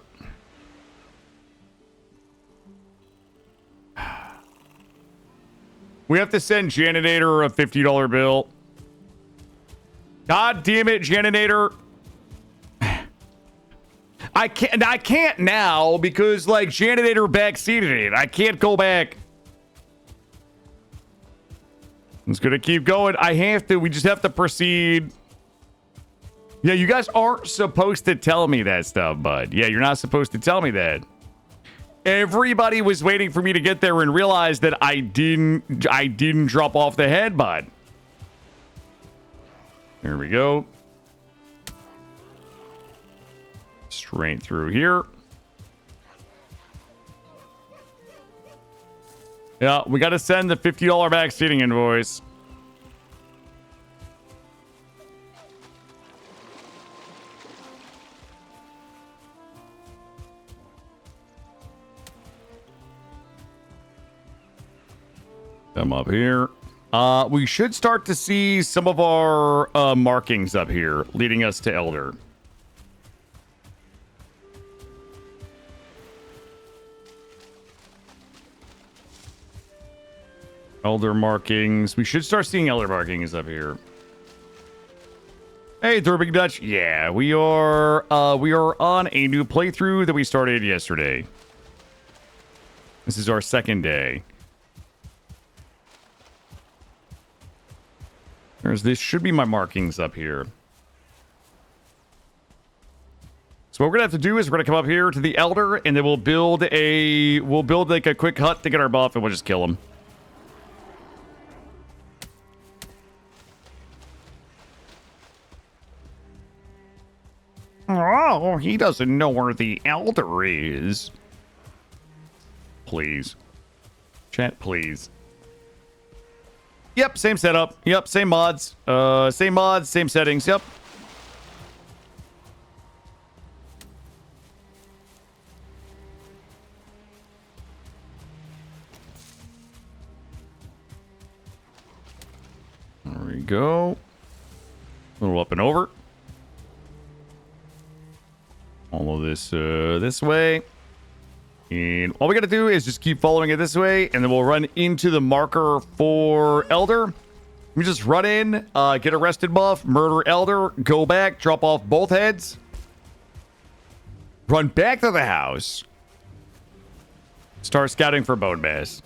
We have to send Janinator a $50 bill. God damn it, Janinator. I can't now because like Janinator backseated it. I can't go back. It's gonna keep going. I have to. We just have to proceed. Yeah, you guys aren't supposed to tell me that stuff, bud. Yeah, you're not supposed to tell me that. Everybody was waiting for me to get there and realize that I didn't drop off the head, bud. There we go. Straight through here. Yeah, we got to send the $50 backseating invoice. Come up here. We should start to see some of our markings up here leading us to Elder. Elder markings. We should start seeing Elder markings up here. Hey, Throw Big Dutch. Yeah, we are on a new playthrough that we started yesterday. This is our second day. This should be my markings up here. So what we're gonna have to do is we're gonna come up here to the Elder, and then we'll build like a quick hut to get our buff, and we'll just kill him. Oh, he doesn't know where the Elder is. Please. Chat, please. Yep, same setup. Yep, same mods. Same mods, same settings. Yep. There we go. A little up and over. All of this this way. And all we gotta do is just keep following it this way, and then we'll run into the marker for Elder. We just run in, get arrested buff, murder Elder, go back, drop off both heads, run back to the house, start scouting for Bonemass.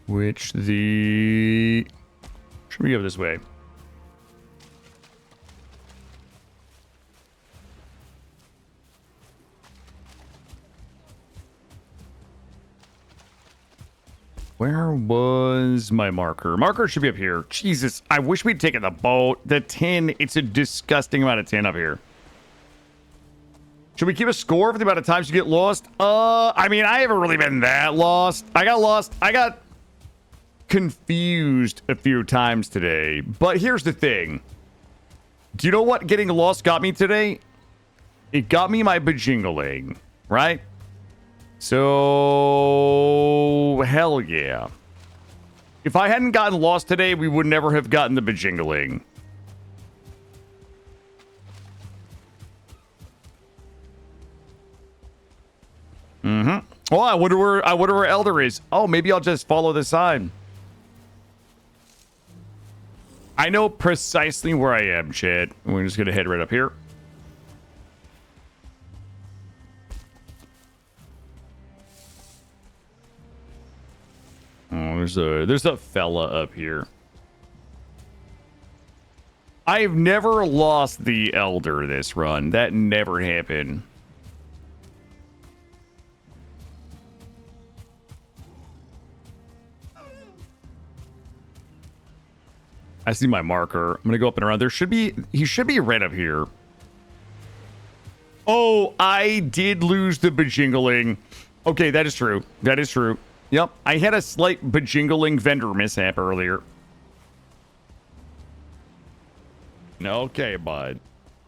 Which the... Should we go this way? Where was my marker? Marker should be up here. Jesus, I wish we'd taken the boat. The tin, it's a disgusting amount of tin up here. Should we keep a score for the amount of times you get lost? I mean, I haven't really been that lost. I got lost. I got confused a few times today. But here's the thing. Do you know what getting lost got me today? It got me my bajingling, right? So, hell yeah. If I hadn't gotten lost today, we would never have gotten the bajingling. Mm-hmm. Oh, I wonder where Elder is. Oh, maybe I'll just follow the sign. I know precisely where I am, Chad. We're just gonna head right up here. Oh, there's a fella up here. I've never lost the Elder this run. That never happened. I see my marker. I'm gonna go up and around. He should be right up here. Oh, I did lose the bajingling. Okay, that is true. That is true. Yep, I had a slight bajingling vendor mishap earlier. Okay, bud.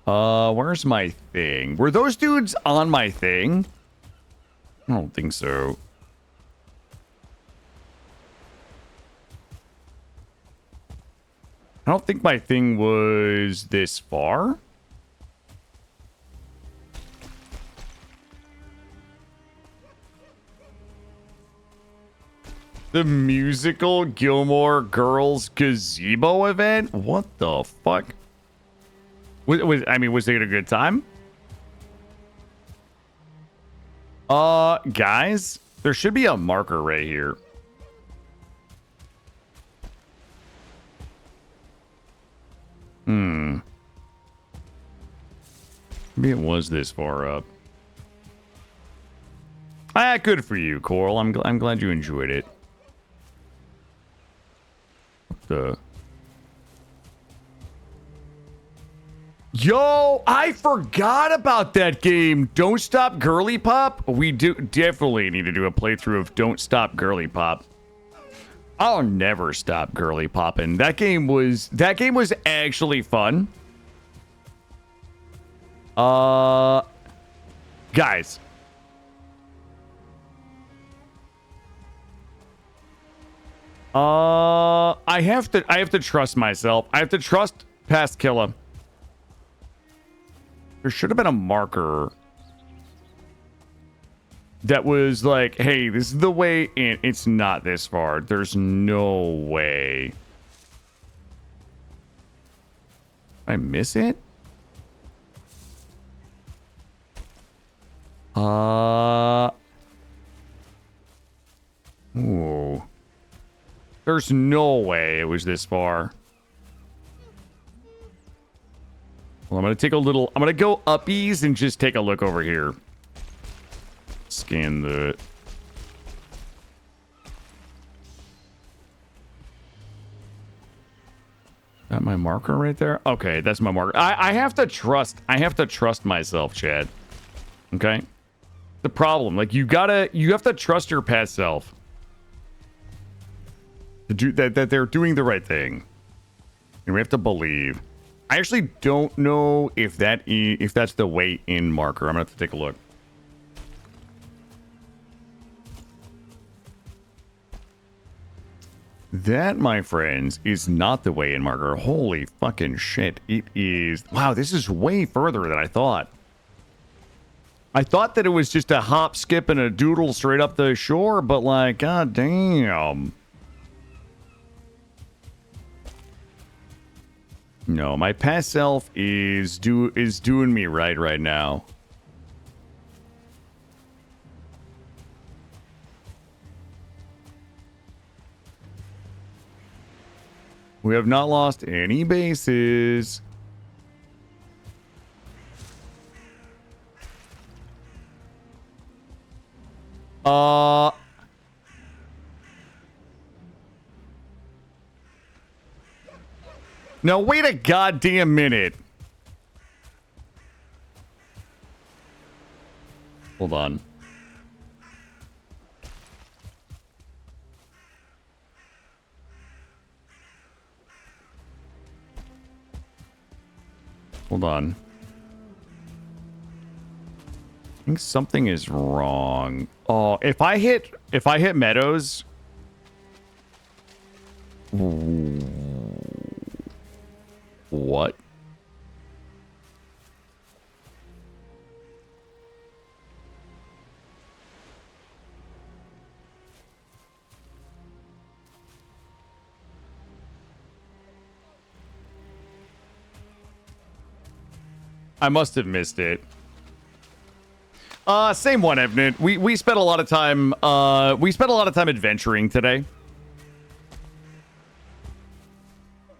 Where's my thing? Were those dudes on my thing? I don't think so. I don't think my thing was this far. The musical Gilmore Girls gazebo event? What the fuck? Was it a good time? Guys, there should be a marker right here. Maybe it was this far up. Ah, good for you, Coral. I'm glad you enjoyed it. Yo, I forgot about that game. Don't Stop Girly Pop. We do definitely need to do a playthrough of Don't Stop Girly Pop. I'll never stop girly popping. That game was actually fun. Guys. I have to trust myself. I have to trust past Killa. There should have been a marker that was like, hey, this is the way in. It's not this far. There's no way. I miss it? Ooh. There's no way it was this far. Well, I'm gonna go uppies and just take a look over here. Scan the... That my marker right there? Okay, that's my marker. I have to trust myself, Chad. Okay? The problem, like you have to trust your past self. To do that they're doing the right thing. And we have to believe. I actually don't know if that's the way in marker. I'm gonna have to take a look. That, my friends, is not the way in marker. Holy fucking shit. It is... Wow, this is way further than I thought. I thought that it was just a hop, skip, and a doodle straight up the shore, but like, god damn. No, my past self is doing me right now. We have not lost any bases. No, wait a goddamn minute. Hold on. Hold on. I think something is wrong. Oh, if I hit Meadows. What? I must have missed it. Same one, Evan. We spent a lot of time adventuring today.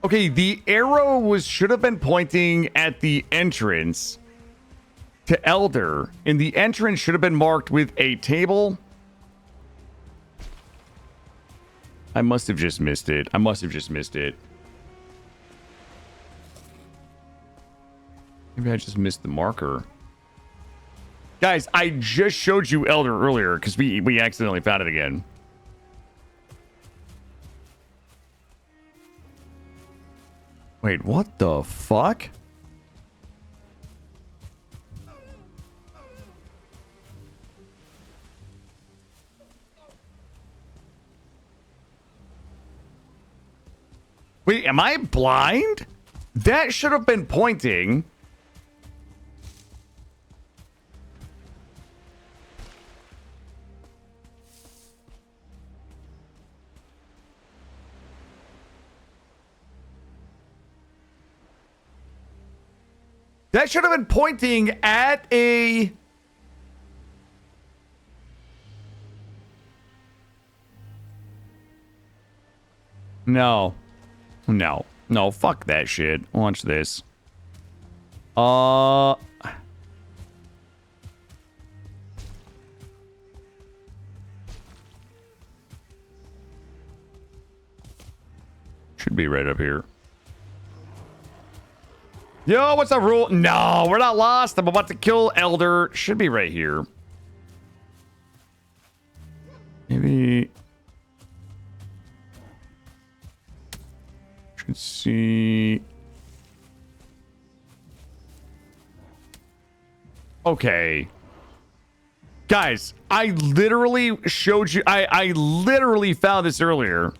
Okay, the arrow should have been pointing at the entrance to Elder, and the entrance should have been marked with a table. I must have just missed it. Maybe I just missed the marker. Guys, I just showed you Elder earlier because we accidentally found it again. Wait, what the fuck? Wait, am I blind? That should have been pointing. That should have been pointing at a... No. No. No, fuck that shit. Watch this. Should be right up here. Yo, what's up, Rule? No, we're not lost. I'm about to kill Elder. Should be right here. Maybe... Should see... Okay. Guys, I literally showed you... I literally found this earlier.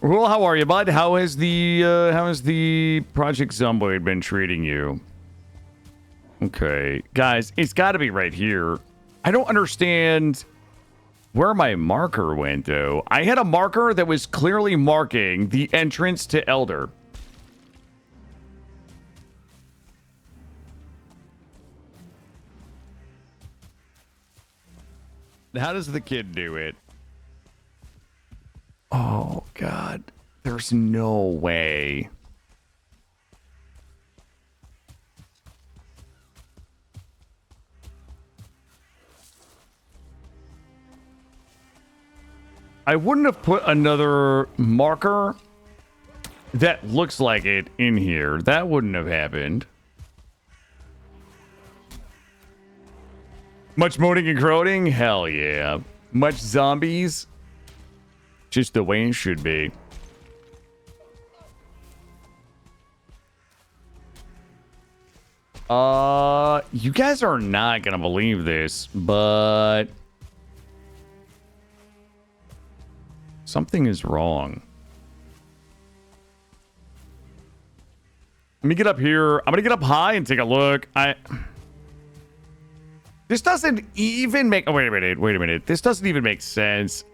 Well, how are you, bud? How has the Project Zomboid been treating you? Okay, guys, it's got to be right here. I don't understand where my marker went, though. I had a marker that was clearly marking the entrance to Elder. How does the kid do it? Oh, God. There's no way. I wouldn't have put another marker that looks like it in here. That wouldn't have happened. Much moaning and groaning? Hell yeah. Much zombies? Just the way it should be. You guys are not gonna believe this, but something is wrong. Let me get up here. I'm gonna get up high and take a look. This doesn't even make... Oh, wait a minute. This doesn't even make sense.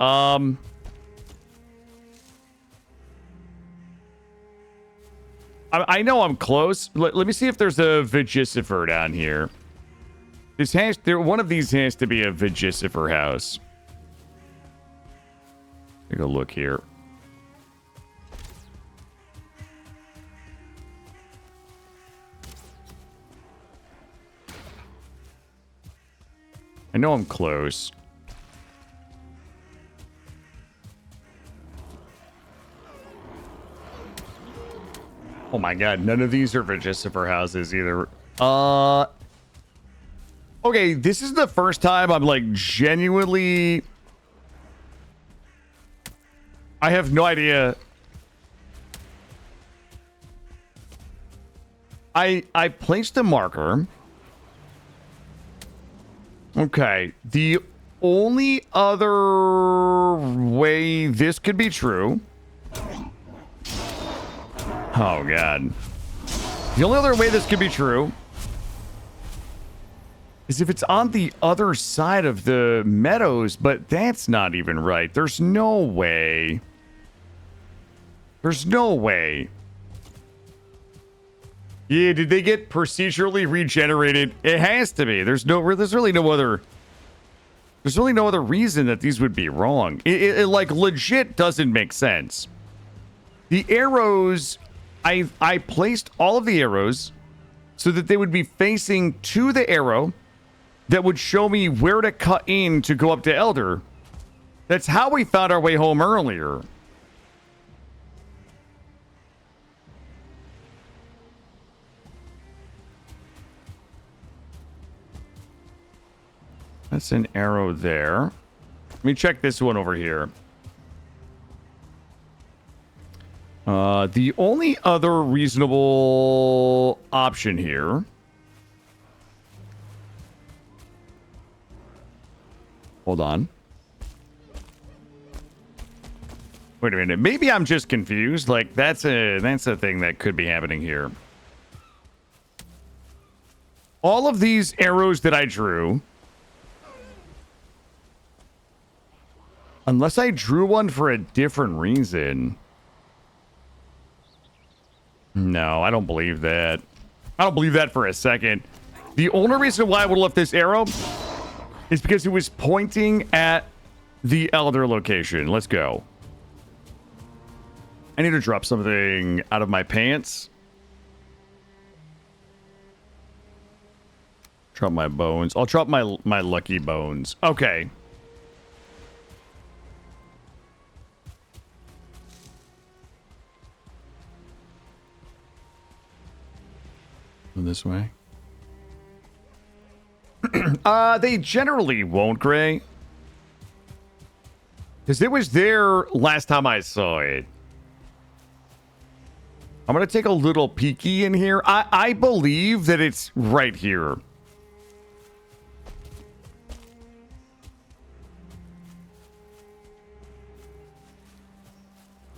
I know I'm close. Let me see if there's a Vigicifer down here. One of these has to be a Vigicifer house. Take a look here. I know I'm close. Oh my god, none of these are Vigicifer houses either. Okay, this is the first time I'm like genuinely... I have no idea. I placed a marker. Okay, the only other way this could be true... Oh, God. The only other way this could be true is if it's on the other side of the meadows, but that's not even right. There's no way. There's no way. Yeah, did they get procedurally regenerated? It has to be. There's really no other reason that these would be wrong. It like legit doesn't make sense. The arrows... I placed all of the arrows so that they would be facing to the arrow that would show me where to cut in to go up to Elder. That's how we found our way home earlier. That's an arrow there. Let me check this one over here. The only other reasonable option here. Hold on. Wait a minute. Maybe I'm just confused. Like that's a thing that could be happening here. All of these arrows that I drew, unless I drew one for a different reason. No, I don't believe that. I don't believe that for a second. The only reason why I would have left this arrow is because it was pointing at the Elder location. Let's go. I need to drop something out of my pants. Drop my bones. I'll drop my lucky bones. Okay. This way. They generally won't, Gray. Because it was there last time I saw it. I'm going to take a little peeky in here. I believe that it's right here.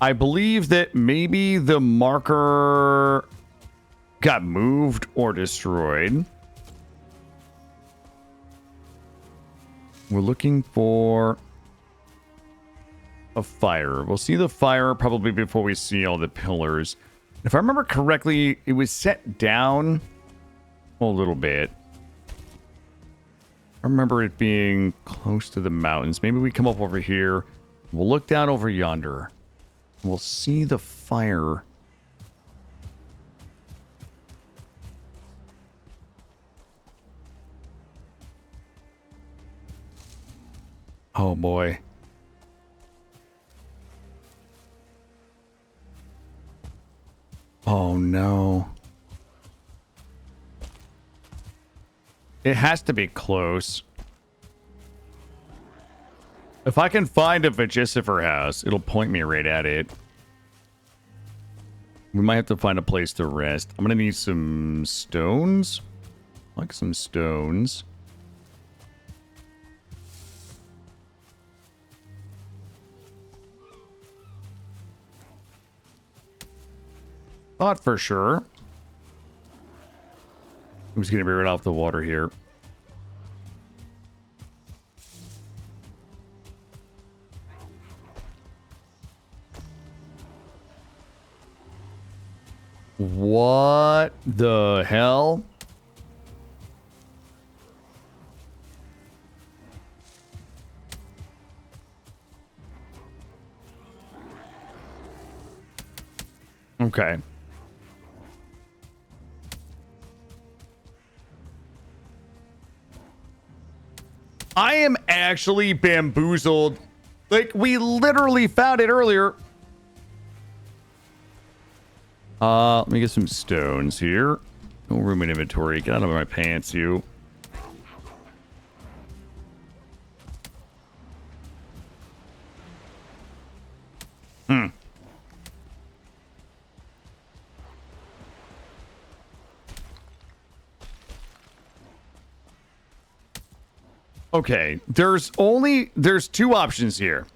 I believe that maybe the marker got moved or destroyed. We're looking for a fire. We'll see the fire probably before we see all the pillars. If I remember correctly, it was set down a little bit. I remember it being close to the mountains. Maybe we come up over here. We'll look down over yonder. We'll see the fire. Oh boy. Oh no. It has to be close. If I can find a Vegicifer house, it'll point me right at it. We might have to find a place to rest. I'm gonna need some stones. Like some stones. Thought for sure. I'm just gonna be right off the water here. What the hell? Okay. I am actually bamboozled. Like, we literally found it earlier. Let me get some stones here. No room in inventory. Get out of my pants, you. Okay, there's two options here.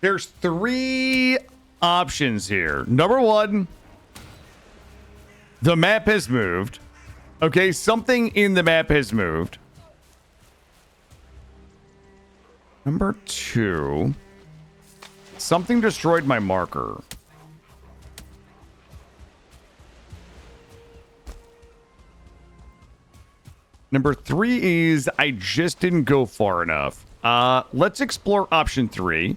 There's three options here. Number one, the map has moved. Okay, something in the map has moved. Number two, something destroyed my marker. Number three is I just didn't go far enough. Let's explore option three.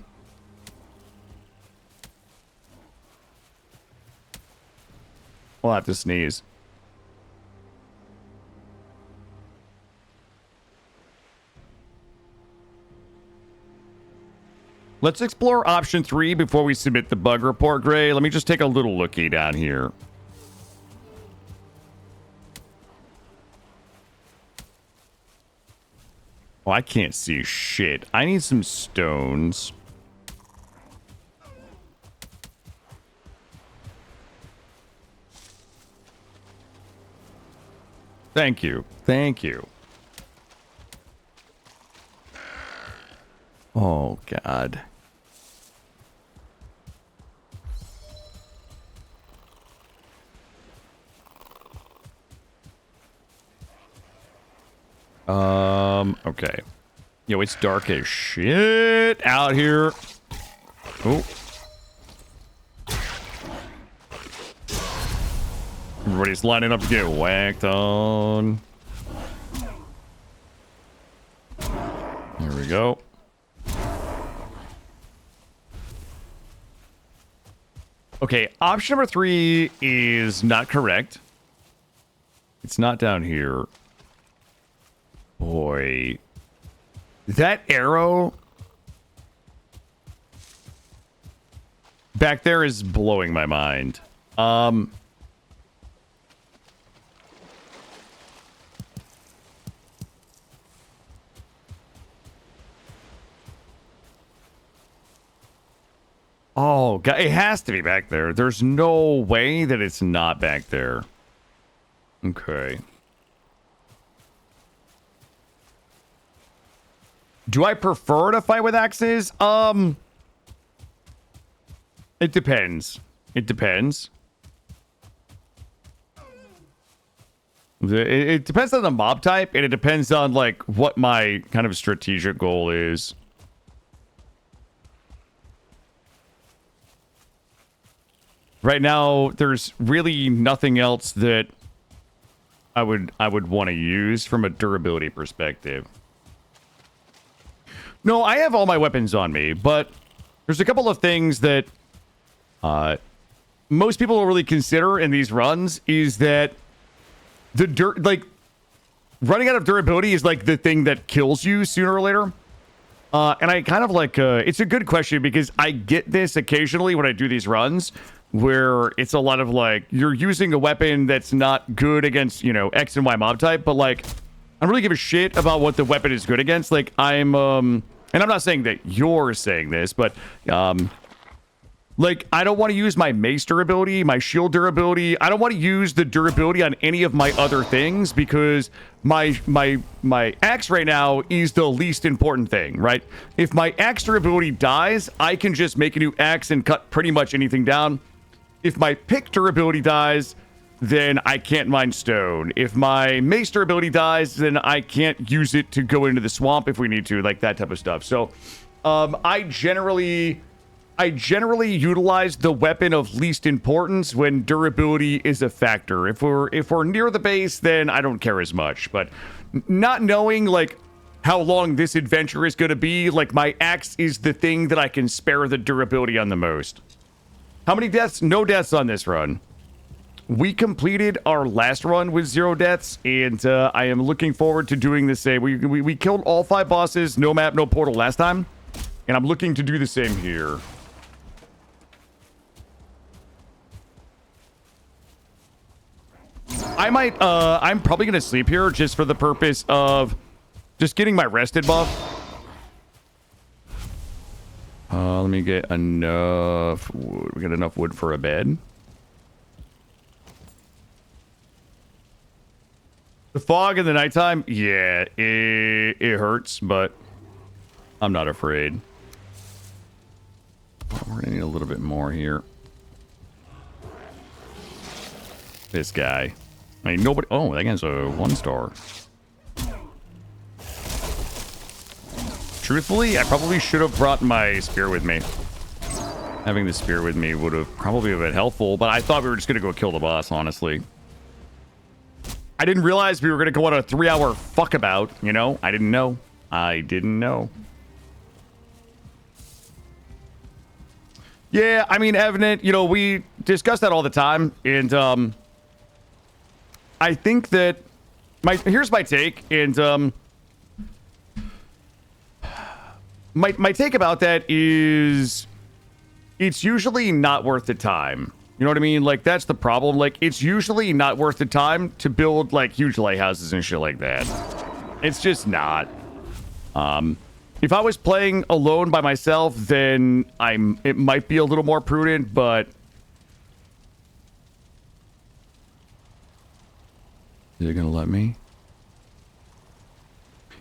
I'll have to sneeze. Let's explore option three before we submit the bug report, Gray. Let me just take a little looky down here. Oh, I can't see shit. I need some stones. Thank you. Thank you. Oh, God. Okay. Yo, it's dark as shit out here. Oh. Everybody's lining up to get whacked on. There we go. Okay, option number 3 is not correct. It's not down here. Boy. That arrow back there is blowing my mind. Oh, God, it has to be back there. There's no way that it's not back there. Okay. Do I prefer to fight with axes? It depends. It depends. It depends on the mob type, and it depends on, like, what my kind of strategic goal is. Right now, there's really nothing else that I would want to use from a durability perspective. No, I have all my weapons on me, but there's a couple of things that most people don't really consider in these runs is that running out of durability is like the thing that kills you sooner or later. And I kind of like, it's a good question because I get this occasionally when I do these runs where it's a lot of like, you're using a weapon that's not good against, you know, X and Y mob type, but like, I don't really give a shit about what the weapon is good against. Like, and I'm not saying that you're saying this, but, like, I don't want to use my mace durability, my shield durability. I don't want to use the durability on any of my other things because my axe right now is the least important thing, right? If my axe durability dies, I can just make a new axe and cut pretty much anything down. If my pick durability dies, then I can't mine stone. If my mace durability dies, then I can't use it to go into the swamp if we need to, like that type of stuff. So, I generally utilize the weapon of least importance when durability is a factor. If we're near the base, then I don't care as much. But not knowing like how long this adventure is going to be, like my axe is the thing that I can spare the durability on the most. How many deaths? No deaths on this run. We completed our last run with 0 deaths, and I am looking forward to doing the same. We killed all 5 bosses, no map, no portal last time, and I'm looking to do the same here. I'm probably going to sleep here just for the purpose of just getting my rested buff. Let me get enough wood. We got enough wood for a bed. The fog in the nighttime, yeah, it hurts, but I'm not afraid. We're gonna need a little bit more here. This guy. I mean, nobody... Oh, that guy's a 1-star. Truthfully, I probably should have brought my spear with me. Having the spear with me would have probably been helpful, but I thought we were just gonna go kill the boss, honestly. I didn't realize we were gonna go on a 3-hour fuckabout, you know? I didn't know. I didn't know. Yeah, I mean, Evident, you know, we discuss that all the time, and, I think that here's my take, and my take about that is it's usually not worth the time. You know what I mean? Like, that's the problem. Like, it's usually not worth the time to build like huge lighthouses and shit like that. It's just not. If I was playing alone by myself, then it might be a little more prudent, but is it gonna let me?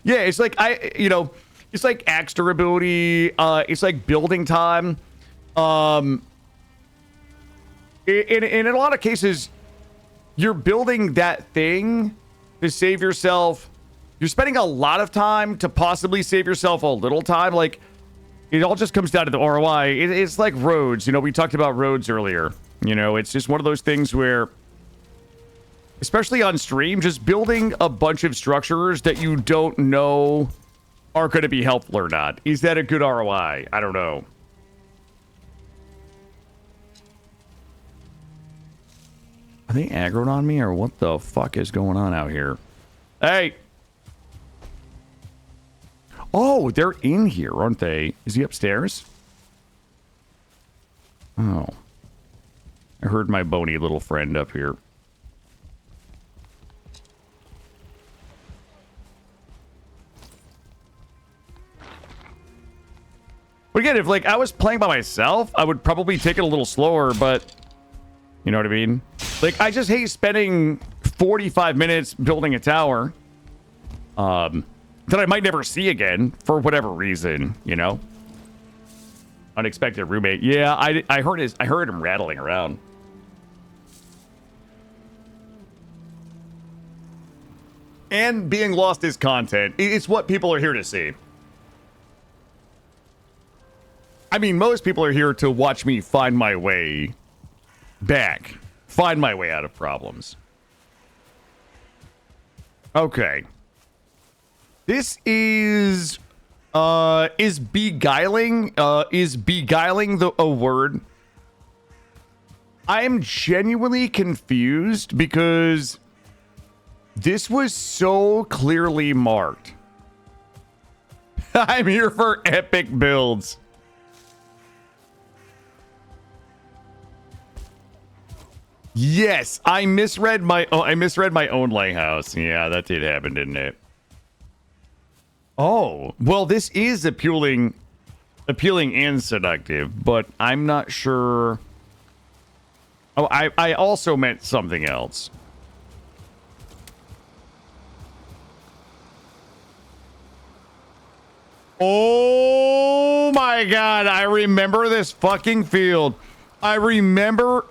Yeah, it's like it's like axe durability, it's like building time. In a lot of cases, you're building that thing to save yourself. You're spending a lot of time to possibly save yourself a little time. Like, it all just comes down to the ROI. It's like roads. You know, we talked about roads earlier. You know, it's just one of those things where, especially on stream, just building a bunch of structures that you don't know are going to be helpful or not. Is that a good ROI? I don't know. Are they aggroed on me, or what the fuck is going on out here? Hey! Oh, they're in here, aren't they? Is he upstairs? Oh. I heard my bony little friend up here. But again, if like I was playing by myself, I would probably take it a little slower, but you know what I mean? Like, I just hate spending 45 minutes building a tower that I might never see again for whatever reason, you know? Unexpected roommate. Yeah, I heard him rattling around. And being lost is content. It's what people are here to see. I mean, most people are here to watch me find my way back. Find my way out of problems. Okay. This is beguiling, is beguiling a word? I am genuinely confused because this was so clearly marked. I'm here for epic builds. Yes, I misread my own lighthouse. Yeah, that did happen, didn't it? Oh, well, this is appealing and seductive, but I'm not sure. Oh, I also meant something else. Oh my god, I remember this fucking field. I remember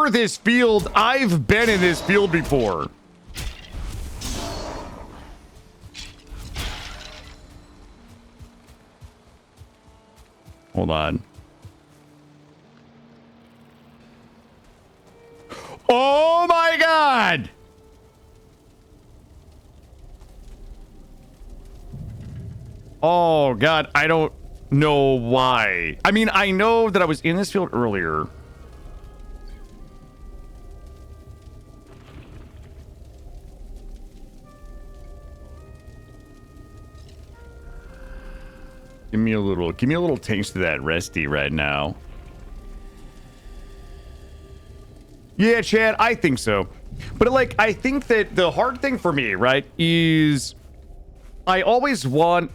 this field. I've been in this field before. Hold on. Oh my god! Oh god, I don't know why. I mean, I know that I was in this field earlier. Give me a little taste of that resty right now. Yeah, Chad, I think so. But like, I think that the hard thing for me, right, is I always want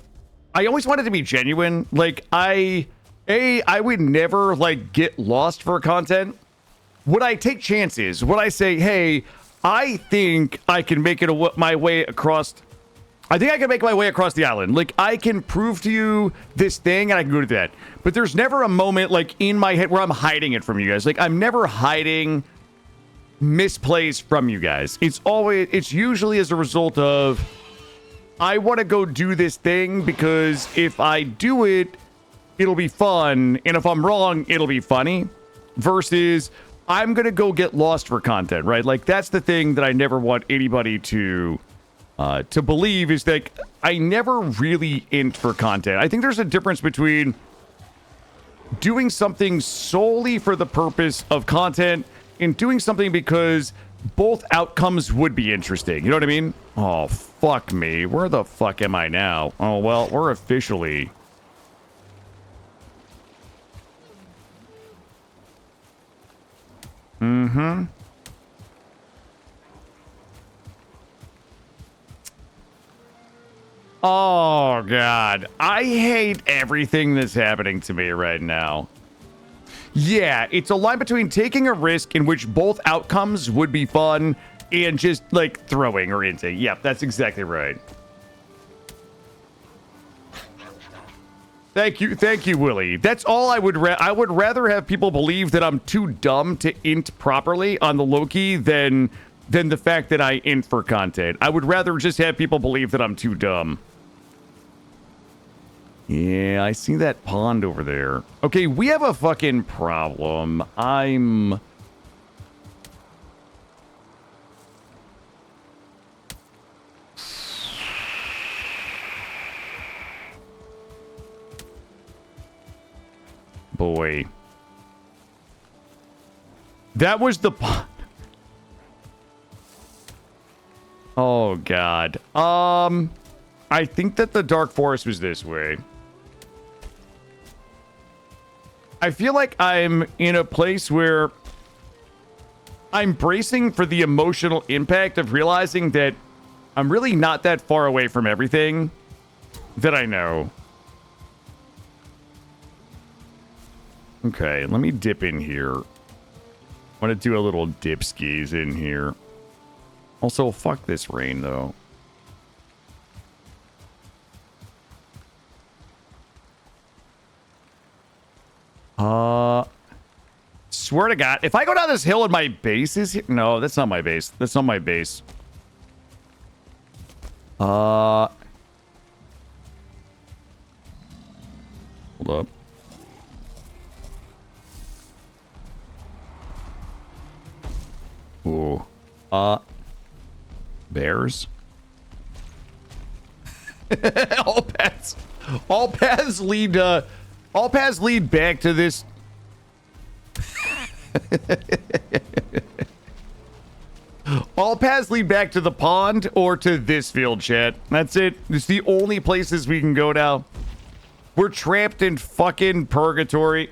it to be genuine. Like, I would never like get lost for content. Would I take chances? Would I say, hey, I think I can make it my way across. I think I can make my way across the island. Like, I can prove to you this thing and I can go to that. But there's never a moment like in my head where I'm hiding it from you guys. Like, I'm never hiding misplays from you guys. It's usually as a result of I want to go do this thing because if I do it, it'll be fun. And if I'm wrong, it'll be funny. Versus I'm going to go get lost for content, right? Like, that's the thing that I never want anybody to believe is that I never really int for content. I think there's a difference between doing something solely for the purpose of content and doing something because both outcomes would be interesting. You know what I mean? Oh, fuck me. Where the fuck am I now? Oh, well, we're officially... Oh, God. I hate everything that's happening to me right now. Yeah, it's a line between taking a risk in which both outcomes would be fun and just, like, throwing her into. Yep, that's exactly right. Thank you, Willie. That's all I would I would rather have people believe that I'm too dumb to int properly on the Loki than the fact that I int for content. I would rather just have people believe that I'm too dumb. Yeah, I see that pond over there. Okay, we have a fucking problem. Boy. That was the pond. Oh, God. I think that the Dark Forest was this way. I feel like I'm in a place where I'm bracing for the emotional impact of realizing that I'm really not that far away from everything that I know. Okay, let me dip in here. I want to do a little dip skis in here. Also, fuck this rain, though. Swear to God, if I go down this hill and my base is here... No, that's not my base. That's not my base. Hold up. Ooh. Bears? All paths lead back to this... All paths lead back to the pond or to this field, chat. That's it. It's the only places we can go now. We're trapped in fucking purgatory.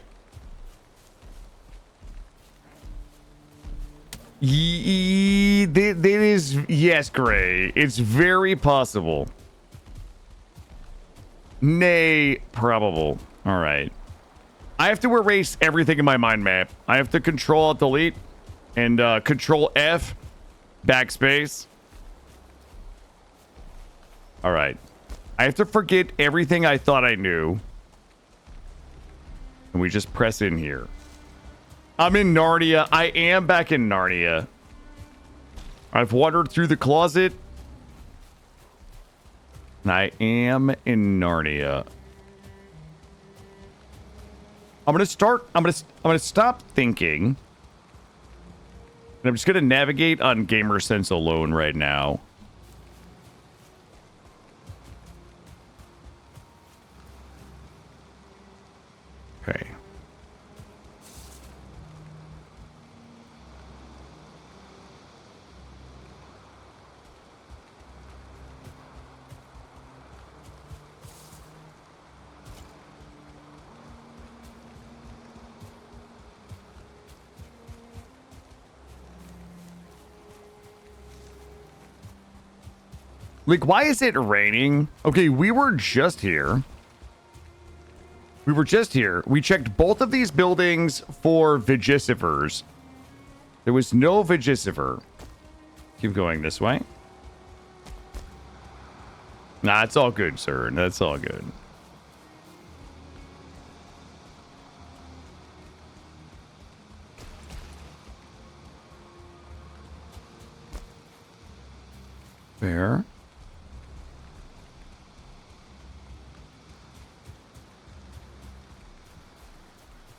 That is... Yes, Gray. It's very possible. Nay, probable. All right. I have to erase everything in my mind map. I have to Control-Alt-Delete and Control-F, backspace. All right. I have to forget everything I thought I knew. And we just press in here. I'm in Narnia. I am back in Narnia. I've wandered through the closet. And I am in Narnia. I'm gonna stop thinking. And I'm just gonna navigate on gamer sense alone right now. Okay. Like, why is it raining? Okay, we were just here. We checked both of these buildings for Vigicivers. There was no Vigiciver. Keep going this way. Nah, it's all good, sir. That's all good. Fair.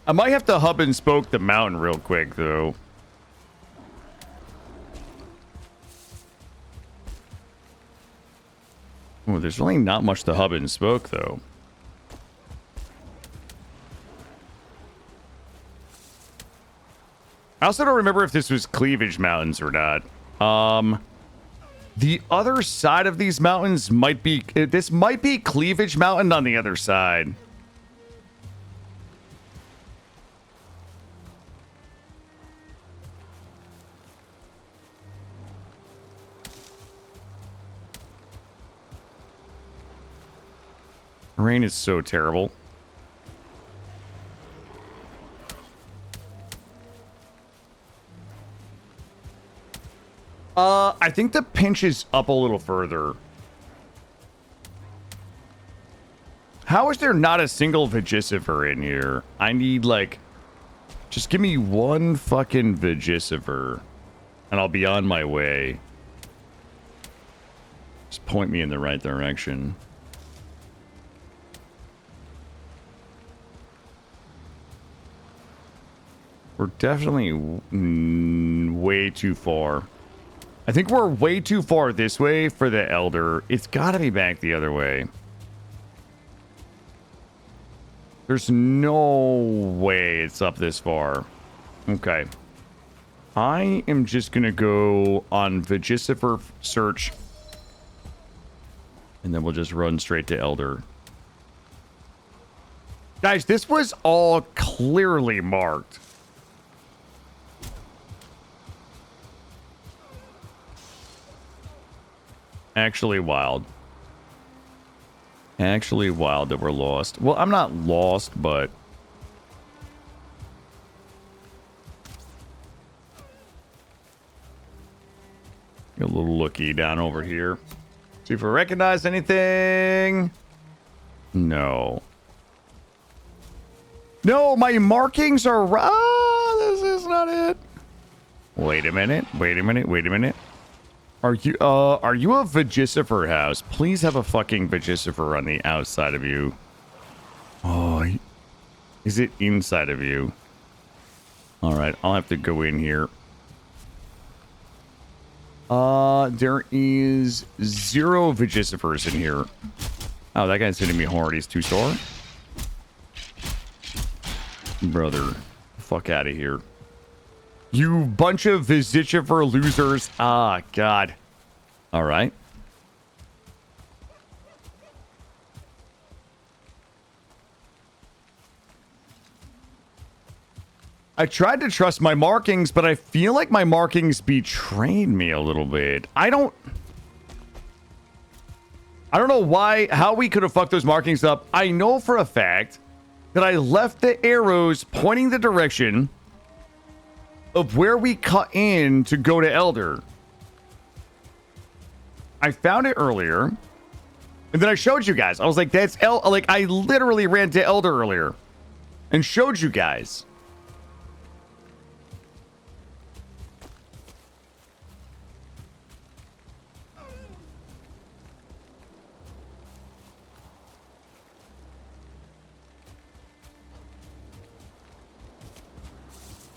I might have to hub and spoke the mountain real quick, though. Oh, there's really not much to hub and spoke, though. I also don't remember if this was Cleavage Mountains or not. The other side of these mountains might be... This might be Cleavage Mountain on the other side. terrain is so terrible. I think the pinch is up a little further. How is there not a single Vigicifer in here? I need, like... Just give me one fucking Vigicifer, and I'll be on my way. Just point me in the right direction. We're definitely way too far. I think we're way too far this way for the Elder. It's got to be back the other way. There's no way it's up this far. Okay. I am just going to go on Vigicifer search. And then we'll just run straight to Elder. Guys, this was all clearly marked. Actually wild. Actually wild that we're lost. Well, I'm not lost, but... A little looky down over here. See if we recognize anything. No. No, my markings are... this is not it. Wait a minute. Wait a minute. Wait a minute. Are you a Vigicifer house? Please have a fucking Vigicifer on the outside of you. Oh, is it inside of you? All right, I'll have to go in here. There is 0 Vigicifers in here. Oh, that guy's hitting me hard. He's too sore. Brother, fuck out of here. You bunch of Vigicifer losers. Ah, God. All right. I tried to trust my markings, but I feel like my markings betrayed me a little bit. I don't know why, how we could have fucked those markings up. I know for a fact that I left the arrows pointing the direction of where we cut in to go to Elder. I found it earlier, and then I showed you guys. I was like, that's like, I literally ran to Elder earlier and showed you guys.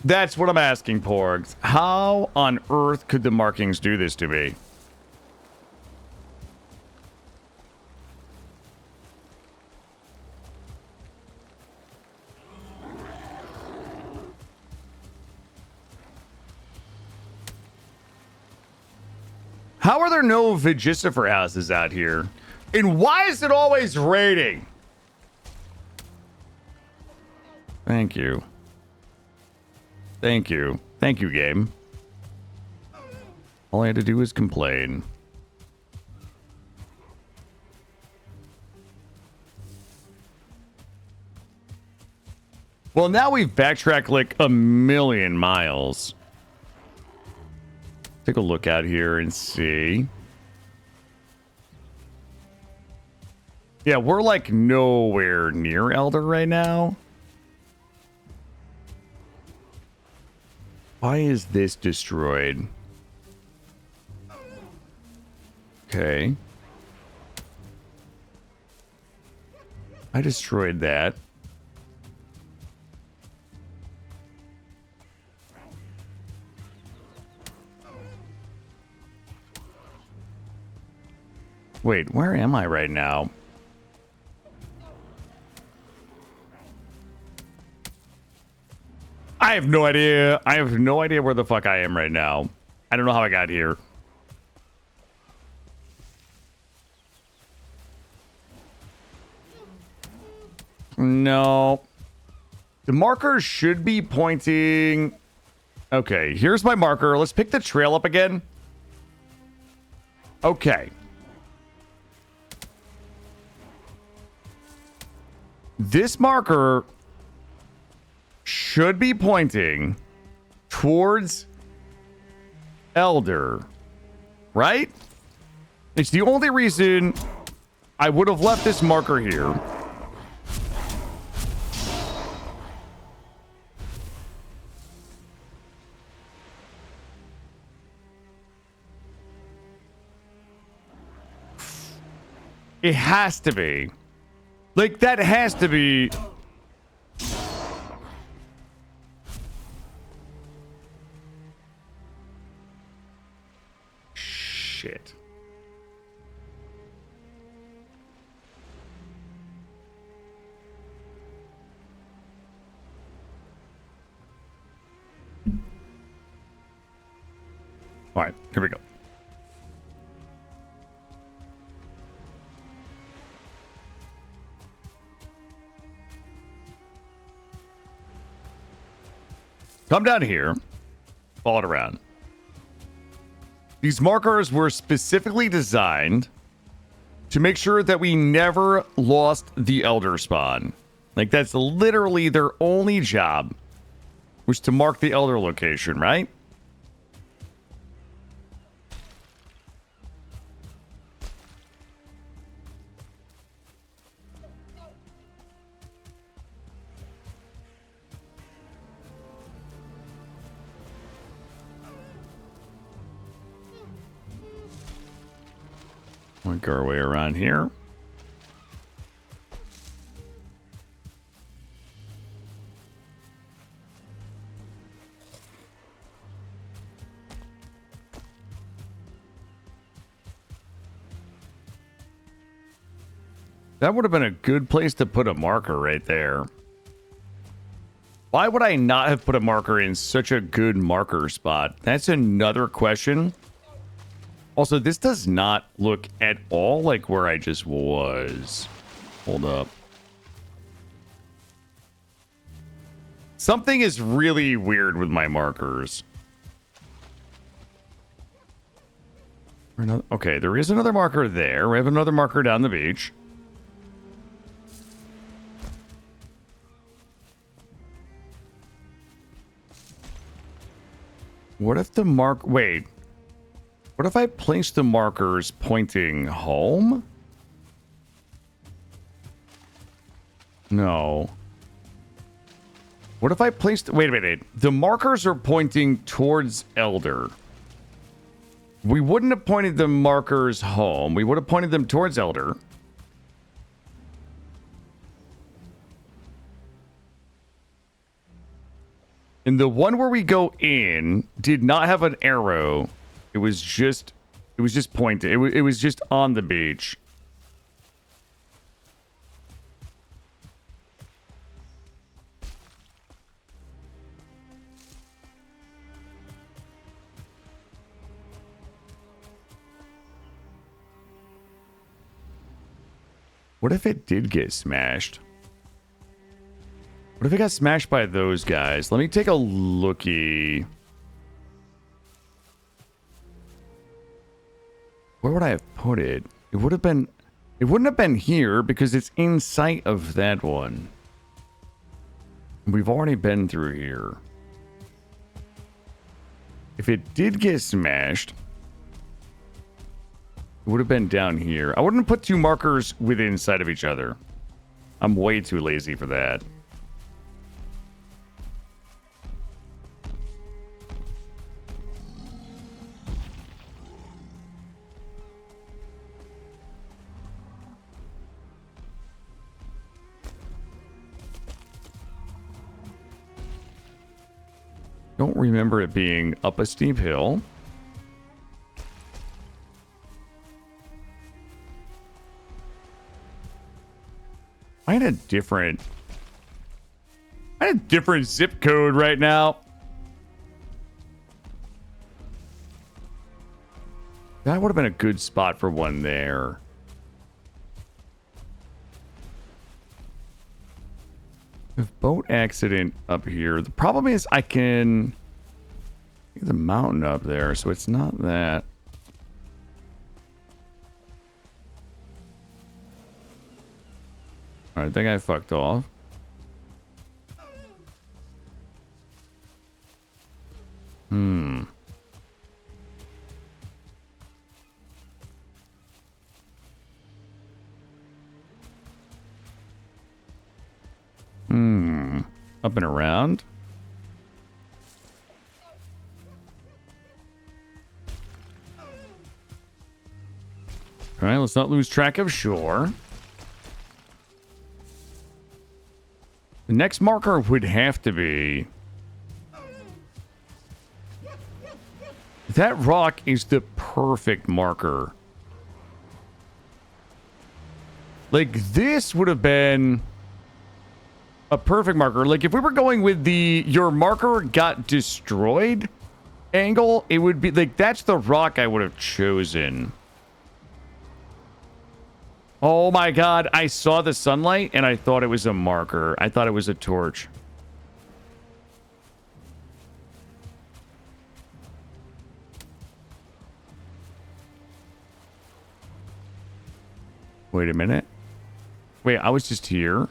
That's what I'm asking, Porgs. How on earth could the markings do this to me? How are there no Vigicifer houses out here? And why is it always raining? Thank you. Thank you. Thank you, game. All I had to do was complain. Well, now we've backtracked like a million miles. Take a look out here and see. Yeah, we're like nowhere near Elder right now. Why is this destroyed? Okay. I destroyed that. Wait, where am I right now? I have no idea. I have no idea where the fuck I am right now. I don't know how I got here. No. The marker should be pointing... Okay, here's my marker. Let's pick the trail up again. Okay. this marker should be pointing towards Elder, right? It's the only reason I would have left this marker here. It has to be. Like, that has to be. Shit. All right, here we go. Come down here, follow it around. These markers were specifically designed to make sure that we never lost the Elder spawn. Like, that's literally their only job, was to mark the Elder location, right? We'll go our way around here. That would have been a good place to put a marker right there. Why would I not have put a marker in such a good marker spot? That's another question. Also, this does not look at all like where I just was. Hold up. Something is really weird with my markers. Okay, there is another marker there. We have another marker down the beach. What if the wait. What if I place the markers pointing home? No. What if I placed... Wait a minute. The markers are pointing towards Elder. We wouldn't have pointed the markers home. We would have pointed them towards Elder. And the one where we go in did not have an arrow. It was just pointed. It was just on the beach. What if it did get smashed? What if it got smashed by those guys? Let me take a lookie. Where would I have put it? It would have been... It wouldn't have been here because it's in sight of that one. We've already been through here. If it did get smashed, it would have been down here. I wouldn't put two markers within sight of each other. I'm way too lazy for that. Don't remember it being up a steep hill. I had a different zip code right now. That would have been a good spot for one there. Boat accident up here. The problem is I can see the mountain up there, so it's not that. I think I fucked off. Up and around. All right, let's not lose track of shore. The next marker would have to be... That rock is the perfect marker. Like, this would have been a perfect marker. Like, if we were going with the your marker got destroyed angle, it would be like, that's the rock I would have chosen. Oh my god, I saw the sunlight and I thought it was a marker. I thought it was a torch. Wait a minute. Wait, I was just here.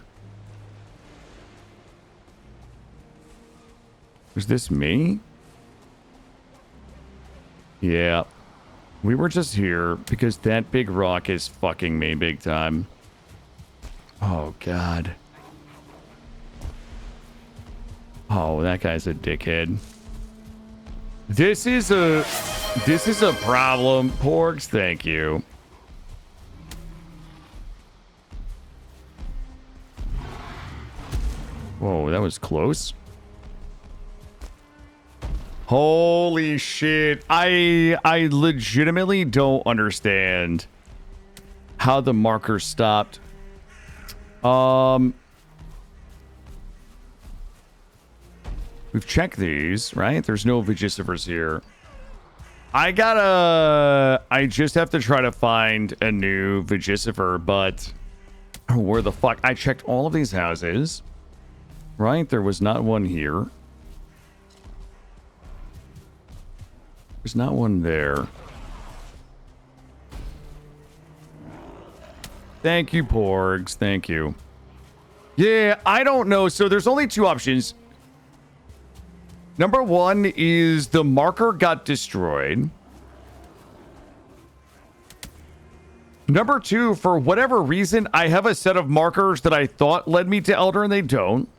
Was this me? Yeah. We were just here because that big rock is fucking me big time. Oh, God. Oh, that guy's a dickhead. This is a problem. Porgs, thank you. Whoa, that was close. Holy shit. I legitimately don't understand how the marker stopped. We've checked these, right? There's no Vigicifers here. I just have to try to find a new Vigicifer, but where the fuck? I checked all of these houses, right? There was not one here. There's not one there. Thank you, Porgs. Thank you. Yeah, I don't know. So there's only two options. Number one is the marker got destroyed. Number two, for whatever reason, I have a set of markers that I thought led me to Elder and they don't.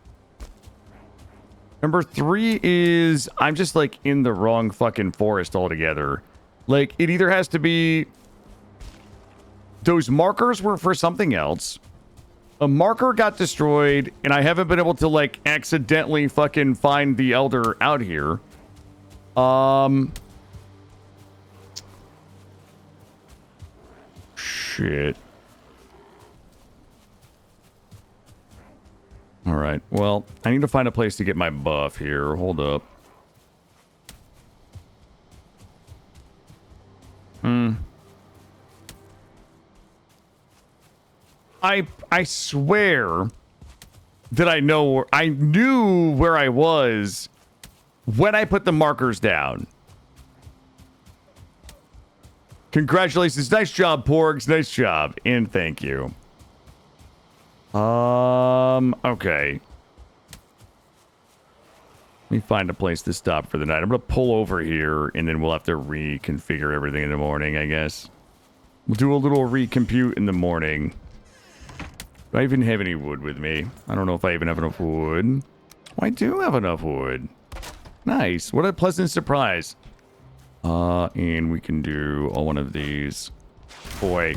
Number three is I'm just like in the wrong fucking forest altogether. Like, it either has to be those markers were for something else. A marker got destroyed and I haven't been able to like accidentally fucking find the Elder out here. Shit. All right. Well, I need to find a place to get my buff here. Hold up. I swear that I knew where I was when I put the markers down. Congratulations. Nice job, Porgs. Nice job. And thank you. Okay. Let me find a place to stop for the night. I'm gonna pull over here and then we'll have to reconfigure everything in the morning, I guess. We'll do a little recompute in the morning. Do I even have any wood with me? I don't know if I even have enough wood. Oh, I do have enough wood. Nice. What a pleasant surprise. And we can do one of these. Boy.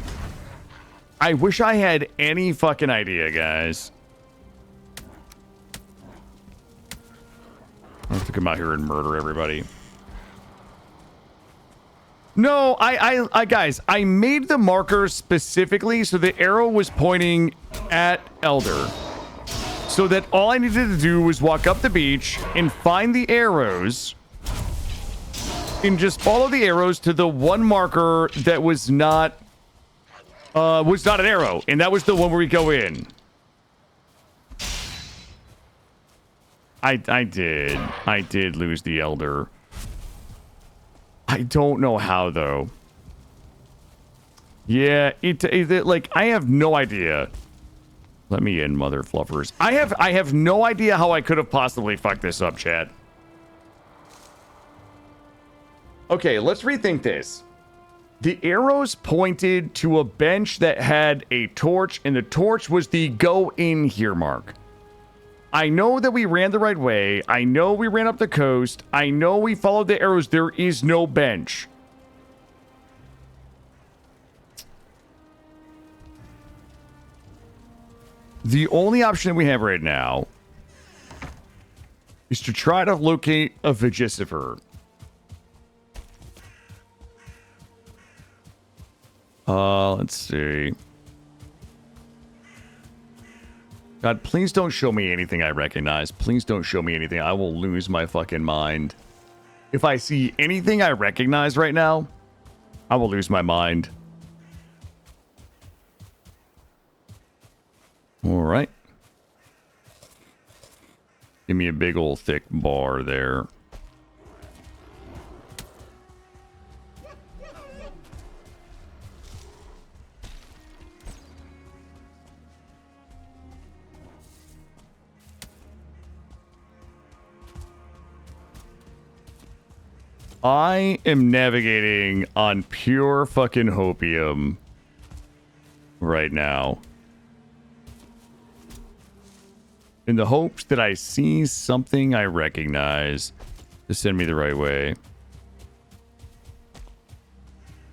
I wish I had any fucking idea, guys. I have to come out here and murder everybody. No, I guys, I made the markers specifically so the arrow was pointing at Elder. So that all I needed to do was walk up the beach and find the arrows and just follow the arrows to the one marker that was not an arrow, and that was the one where we go in. I did lose the Elder. I don't know how, though. Yeah, it like, I have no idea. Let me in, mother fluffers. I have no idea how I could have possibly fucked this up, chat. Okay, let's rethink this. The arrows pointed to a bench that had a torch, and the torch was the go in here mark. I know that we ran the right way. I know we ran up the coast. I know we followed the arrows. There is no bench. The only option we have right now is to try to locate a Vigicifer. Let's see. God, please don't show me anything I recognize. Please don't show me anything. I will lose my fucking mind. If I see anything I recognize right now, I will lose my mind. All right. Give me a big old thick bar there. I am navigating on pure fucking hopium right now. In the hopes that I see something I recognize to send me the right way.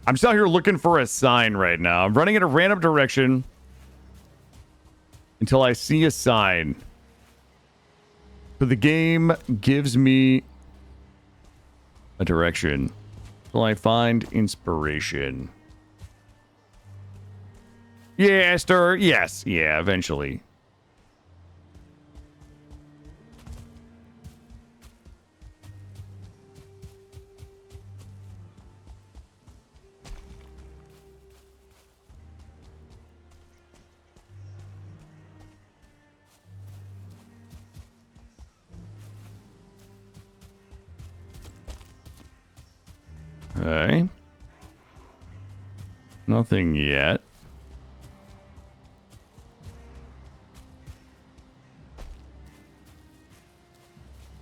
I'm still here looking for a sign right now. I'm running in a random direction until I see a sign. So the game gives me a direction till I find inspiration. Yeah, Esther. Yes. Yeah, eventually. Okay. Nothing yet.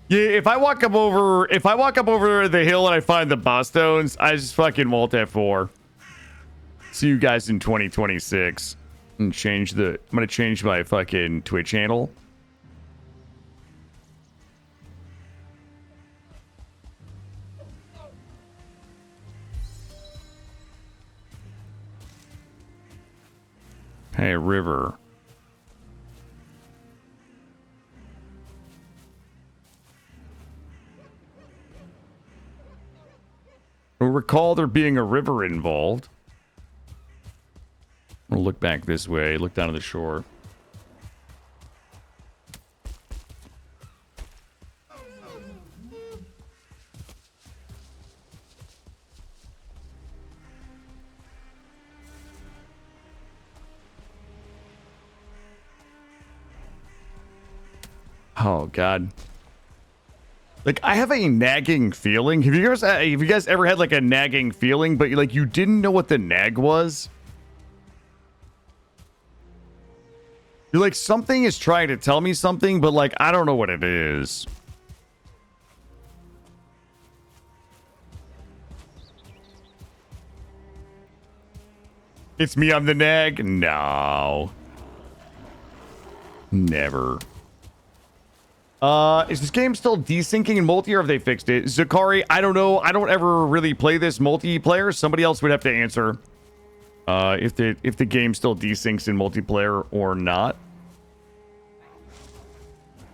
Yeah, if I walk up over the hill and I find the boss stones, I just fucking Alt F4. See you guys in 2026. And I'm gonna change my fucking Twitch channel. Hey, river. I recall there being a river involved. I'll look back this way, look down to the shore. Oh God. Like, I have a nagging feeling. Have you guys ever had like a nagging feeling, but like you didn't know what the nag was? You're like, something is trying to tell me something, but like I don't know what it is. It's me, I'm the nag? No. Never. Is this game still desyncing in multi, or have they fixed it? Zakari, I don't know. I don't ever really play this multiplayer. Somebody else would have to answer. If the game still desyncs in multiplayer or not.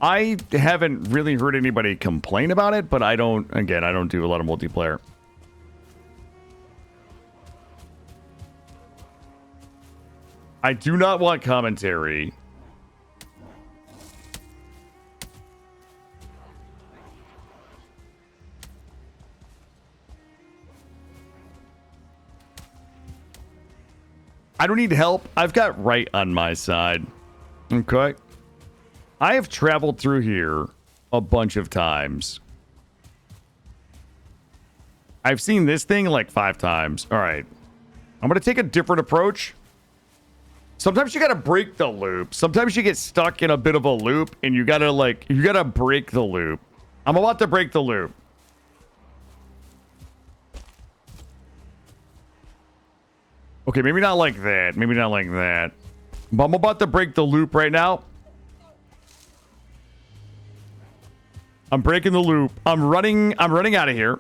I haven't really heard anybody complain about it, but I don't do a lot of multiplayer. I do not want commentary. I don't need help. I've got right on my side. Okay. I have traveled through here a bunch of times. I've seen this thing like 5 times. All right. I'm going to take a different approach. Sometimes you gotta break the loop. Sometimes you get stuck in a bit of a loop and you gotta break the loop. I'm about to break the loop. Okay, maybe not like that. Maybe not like that. But I'm about to break the loop right now. I'm breaking the loop. I'm running out of here.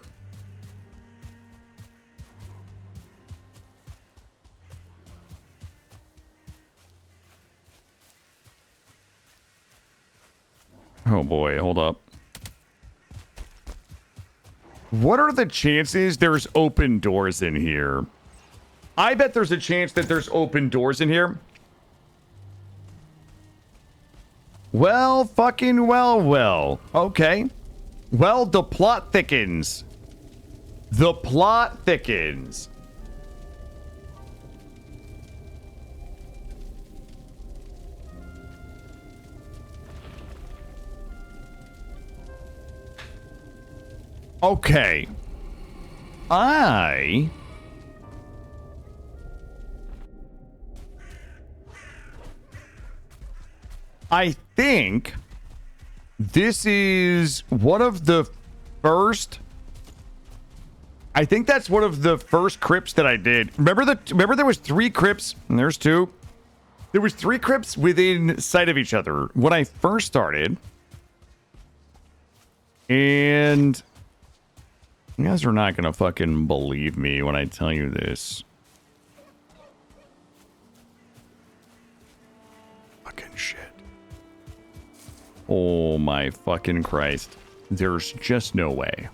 Oh boy, hold up. What are the chances there's open doors in here? I bet there's a chance that there's open doors in here. Well, fucking well. Okay. Well, the plot thickens. The plot thickens. Okay. I think this is one of the first. I think that's one of the first crypts that I did. Remember there was 3 crypts, and there's 2. There was 3 crypts within sight of each other when I first started. And you guys are not gonna fucking believe me when I tell you this. Fucking shit. Oh my fucking Christ. There's just no way.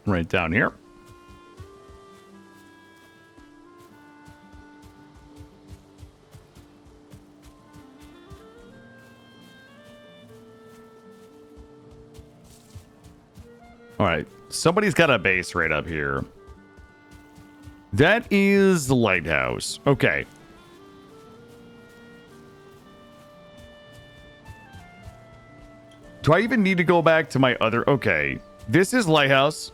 Right down here. All right, somebody's got a base right up here. That is the lighthouse. Okay. Do I even need to go back to my other? Okay, this is lighthouse.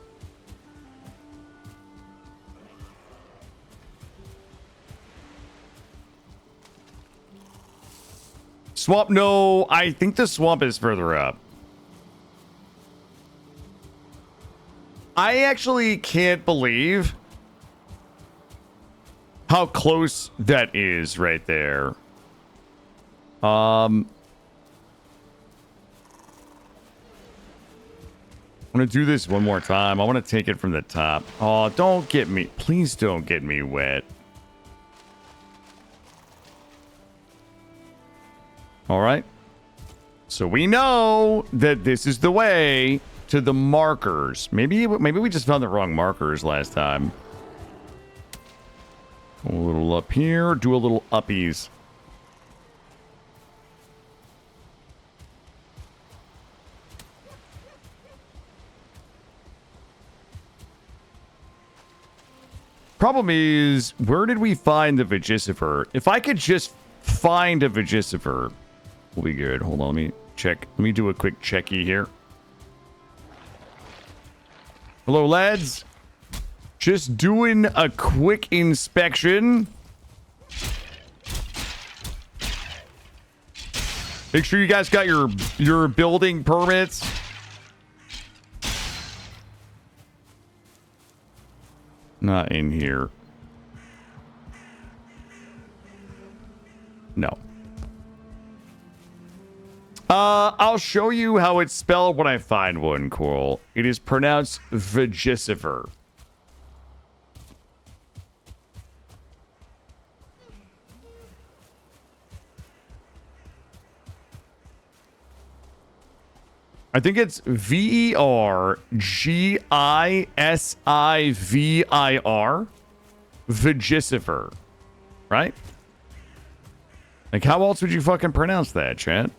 Swamp, no, I think the swamp is further up. I actually can't believe how close that is right there. I'm gonna do this one more time. I want to take it from the top. Oh, don't get me. Please don't get me wet. All right. So we know that this is the way to the markers. Maybe we just found the wrong markers last time. A little up here. Do a little uppies. Problem is, where did we find the Vigicifer? If I could just find a Vigicifer, we'll be good. Hold on, let me check. Let me do a quick checky here. Hello, lads. Just doing a quick inspection. Make sure you guys got your building permits. Not in here. No. I'll show you how it's spelled when I find one, Coral. It is pronounced Vigicifer. I think it's Vergisivir. Vegicifer, right? Like, how else would you fucking pronounce that, chat?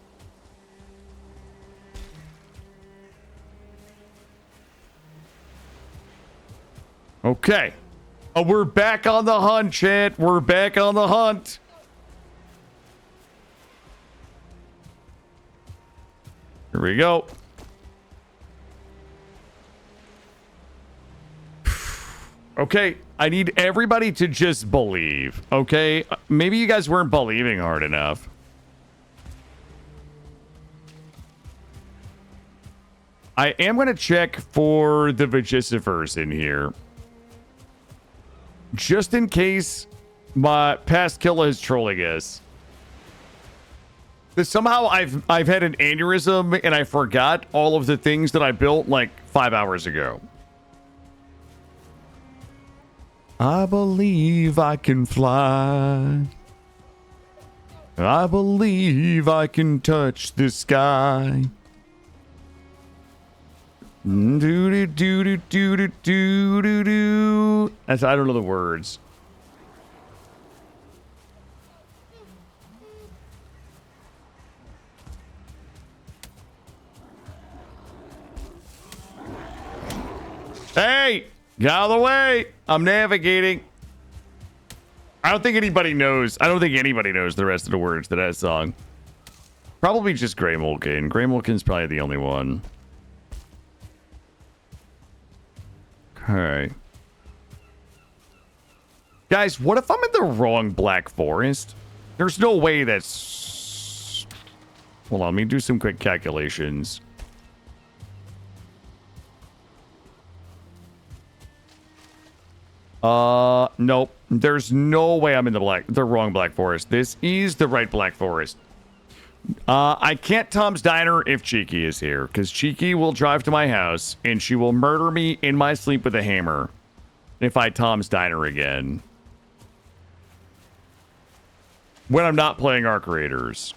Okay. Oh, we're back on the hunt, chat. We're back on the hunt. Here we go. Okay, I need everybody to just believe, okay? Maybe you guys weren't believing hard enough. I am going to check for the Vegicifers in here. Just in case my past killer is trolling us. Somehow I've had an aneurysm and I forgot all of the things that I built like 5 hours ago. I believe I can fly. I believe I can touch the sky. Do do do do do do do do. I don't know the words. Hey, get out of the way. I'm navigating. I don't think anybody knows. I don't think anybody knows the rest of the words to that song. Probably just Greymolkin. Greymolkin's probably the only one. Okay. Guys, what if I'm in the wrong Black Forest? There's no way that's... Hold on, let me do some quick calculations. Nope. There's no way I'm in the wrong Black Forest. This is the right Black Forest. I can't Tom's Diner if Cheeky is here, because Cheeky will drive to my house and she will murder me in my sleep with a hammer if I Tom's Diner again. When I'm not playing Arc Raiders.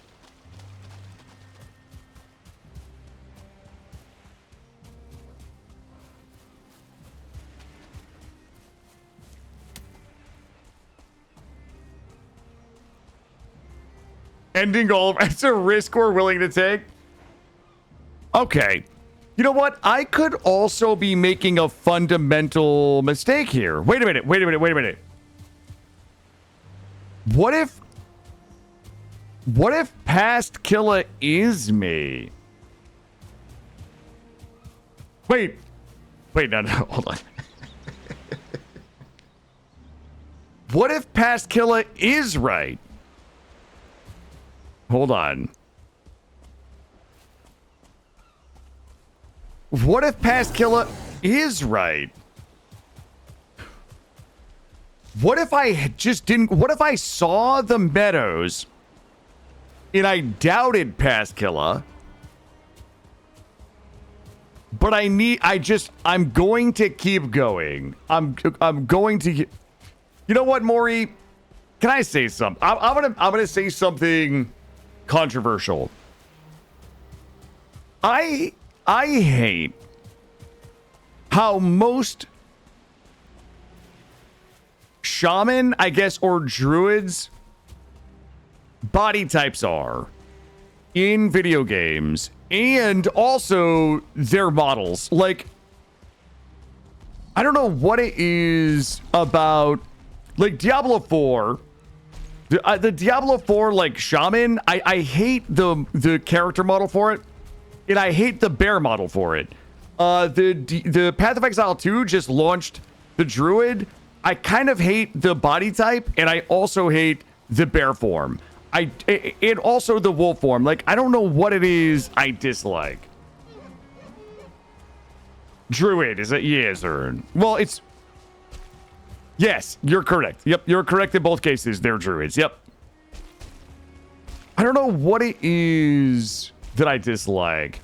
Ending all... It's a risk we're willing to take. Okay. You know what? I could also be making a fundamental mistake here. Wait a minute. Wait a minute. Wait a minute. What if past killer is me? Wait. Wait, no, hold on. What if past killer is right? Hold on. What if past killer is right? What if I just didn't... What if I saw the meadows and I doubted past killer? But I'm going to keep going. I'm going to... You know what, Maury? Can I say something? I'm gonna say something controversial. I hate how most shaman, I guess, or druids body types are in video games, and also their models. Like, I don't know what it is about, like Diablo 4. The Diablo 4, like, shaman, I hate the character model for it, and I hate the bear model for it. The Path of Exile 2 just launched the druid. I kind of hate the body type, and I also hate the bear form. And also the wolf form. Like, I don't know what it is I dislike. Druid, is it? Yes, sir. Well, it's... Yes, you're correct. Yep, you're correct in both cases. They're druids. Yep. I don't know what it is that I dislike.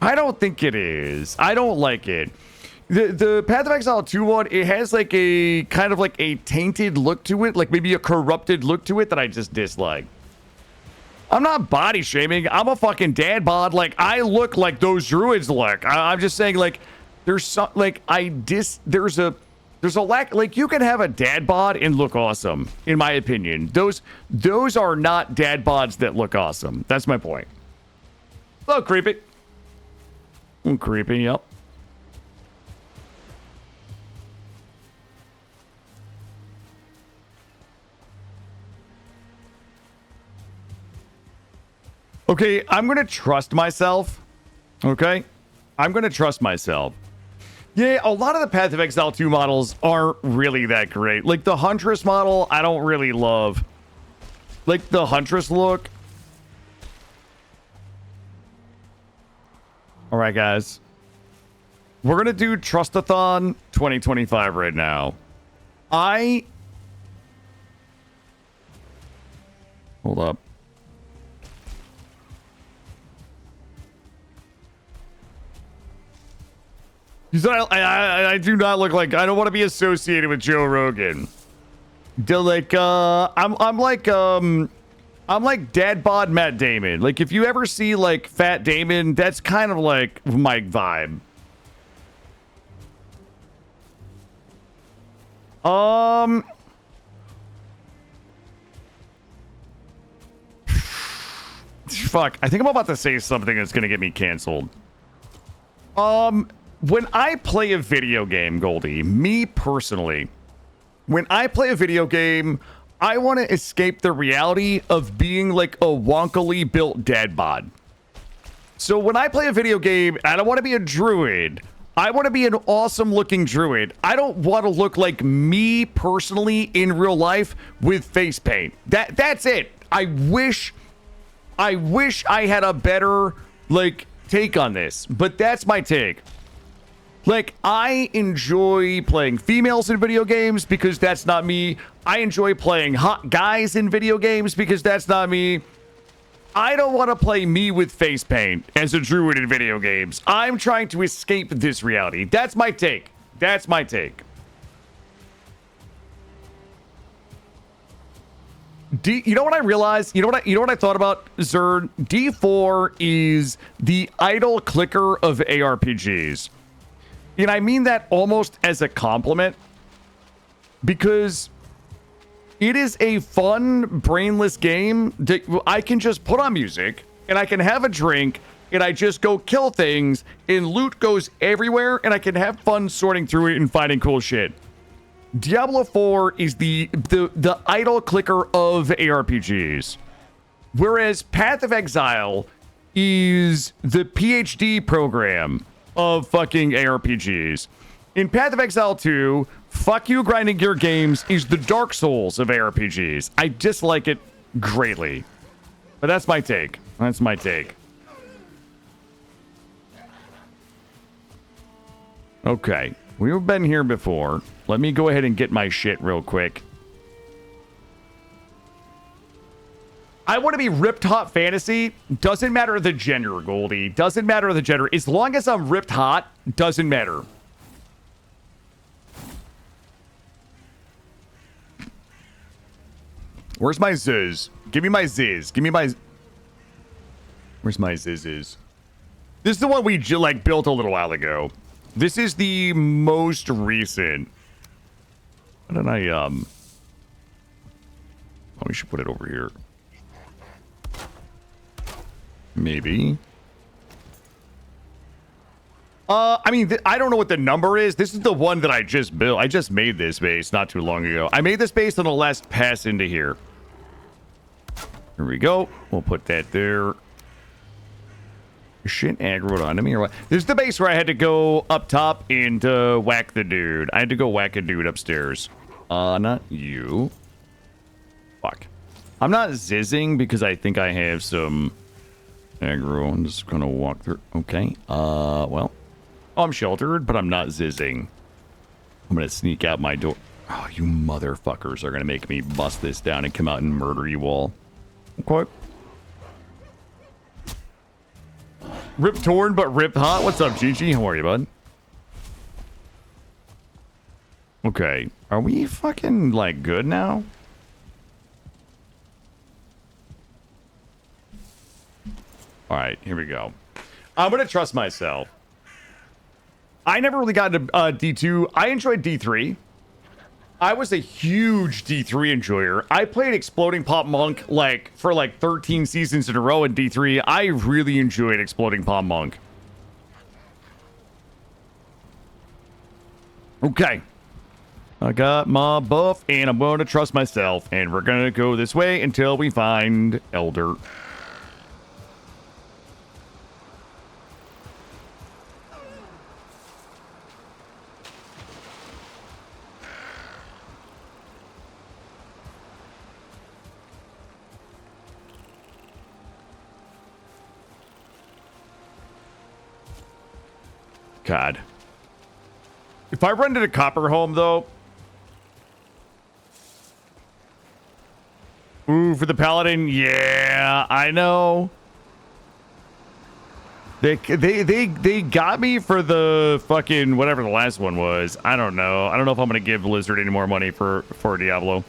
I don't think it is. I don't like it. The Path of Exile 2 one, it has like a kind of like a tainted look to it, like maybe a corrupted look to it that I just dislike. I'm not body shaming. I'm a fucking dad bod. Like, I look like those druids look. I'm just saying, like, there's some, like, there's a There's a lack, like, you can have a dad bod and look awesome, in my opinion. Those are not dad bods that look awesome. That's my point. Oh, creepy. Creepy, yep. Okay, I'm going to trust myself. Okay? I'm going to trust myself. Yeah, a lot of the Path of Exile 2 models aren't really that great. Like, the Huntress model, I don't really love. Like, the Huntress look. All right, guys. We're going to do Trustathon 2025 right now. Hold up. You said I do not look like, I don't want to be associated with Joe Rogan. I'm like dad bod Matt Damon. Like, if you ever see like Fat Damon, that's kind of like my vibe. Fuck, I think I'm about to say something that's gonna get me canceled. When I play a video game, Goldie, me personally, when I play a video game, I want to escape the reality of being like a wonkily built dad bod. So when I play a video game, I don't want to be a druid. I want to be an awesome looking druid. I don't want to look like me personally in real life with face paint. That's it. I wish I had a better like take on this, but that's my take. Like, I enjoy playing females in video games because that's not me. I enjoy playing hot guys in video games because that's not me. I don't want to play me with face paint as a druid in video games. I'm trying to escape this reality. That's my take. That's my take. You know what I realized? You know what I thought about, Zerd? D4 is the idle clicker of ARPGs. And I mean that almost as a compliment, because it is a fun, brainless game that I can just put on music and I can have a drink and I just go kill things and loot goes everywhere and I can have fun sorting through it and finding cool shit. Diablo 4 is the idle clicker of ARPGs, whereas Path of Exile is the PhD program of fucking ARPGs. In Path of Exile 2, fuck you grinding gear games is the Dark Souls of ARPGs. I dislike it greatly. But that's my take. That's my take. Okay. We've been here before. Let me go ahead and get my shit real quick. I want to be ripped hot fantasy. Doesn't matter the gender, Goldie. Doesn't matter the gender. As long as I'm ripped hot, doesn't matter. Where's my Ziz? Give me my Ziz. Give me my... Where's my Ziz? This is the one we like built a little while ago. This is the most recent. Why don't I, Oh, we should put it over here. Maybe. I mean, I don't know what the number is. This is the one that I just built. I just made this base not too long ago. I made this base on the last pass into here. Here we go. We'll put that there. Shit aggroed onto me or what? This is the base where I had to go up top and whack the dude. I had to go whack a dude upstairs. Not you. Fuck. I'm not zizzing because I think I have some aggro. I'm just gonna walk through. Okay. Well. I'm sheltered, but I'm not zizzing. I'm gonna sneak out my door. Oh, you motherfuckers are gonna make me bust this down and come out and murder you all. Okay. Rip torn, but ripped hot. What's up, Gigi? How are you, bud? Okay. Are we fucking, like, good now? Alright, here we go. I'm gonna trust myself. I never really got into D2. I enjoyed D3. I was a huge D3 enjoyer. I played Exploding Pop Monk for 13 seasons in a row in D3. I really enjoyed Exploding Pop Monk. Okay. I got my buff, and I'm going to trust myself, and we're going to go this way until we find Elder. God. If I run to the Copper Home, though... Ooh, for the Paladin? Yeah, I know. They got me for the fucking whatever the last one was. I don't know. I don't know if I'm going to give Blizzard any more money for Diablo.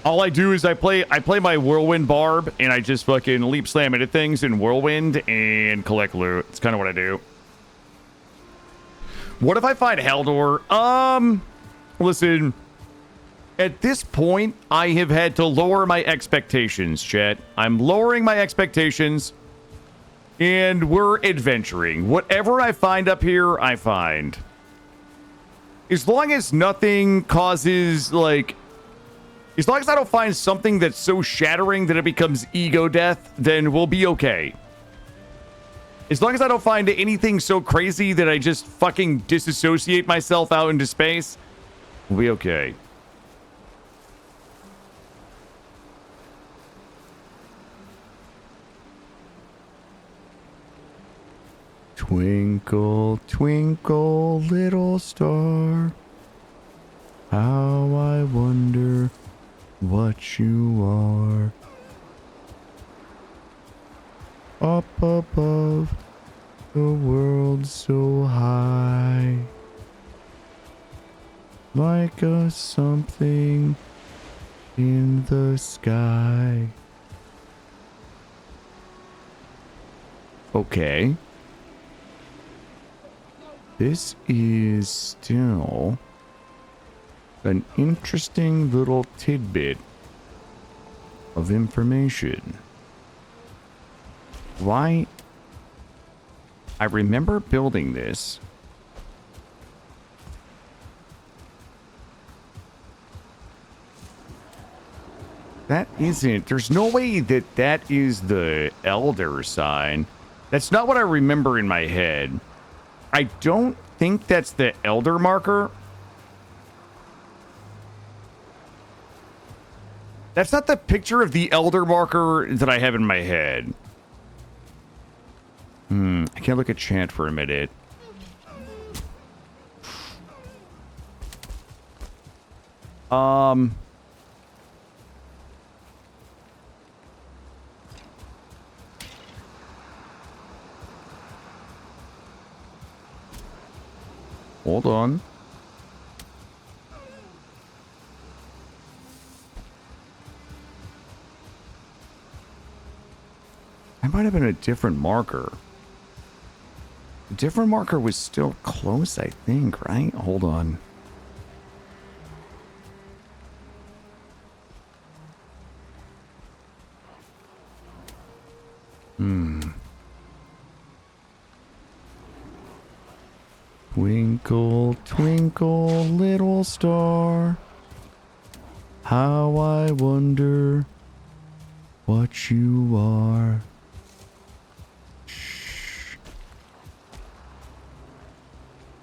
All I do is I play my Whirlwind Barb, and I just fucking leap slam into things in Whirlwind and collect loot. It's kind of what I do. What if I find Haldor? Listen, at this point, I have had to lower my expectations, chat. I'm lowering my expectations, and we're adventuring. Whatever I find up here, I find. As long as nothing causes, like... As long as I don't find something that's so shattering that it becomes ego death, then we'll be okay. As long as I don't find anything so crazy that I just fucking disassociate myself out into space, we'll be okay. Twinkle, twinkle, little star, how I wonder what you are. Up above the world so high, like a something in the sky. Okay. This is still an interesting little tidbit of information. Why? I remember building this. That isn't... There's no way that that is the Elder sign. That's not what I remember in my head. I don't think that's the Elder marker. That's not the picture of the Elder marker that I have in my head. I can't look at chat for a minute. Hold on. That might have been a different marker. A different marker was still close, I think, right? Hold on. Twinkle, twinkle, little star, how I wonder what you are. Shh.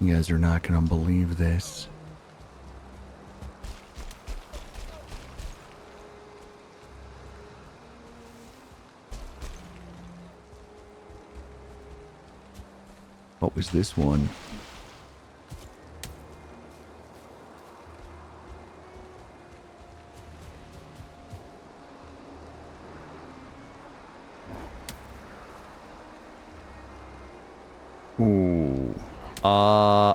You guys are not gonna believe this. What was this one? Ooh. Yeah.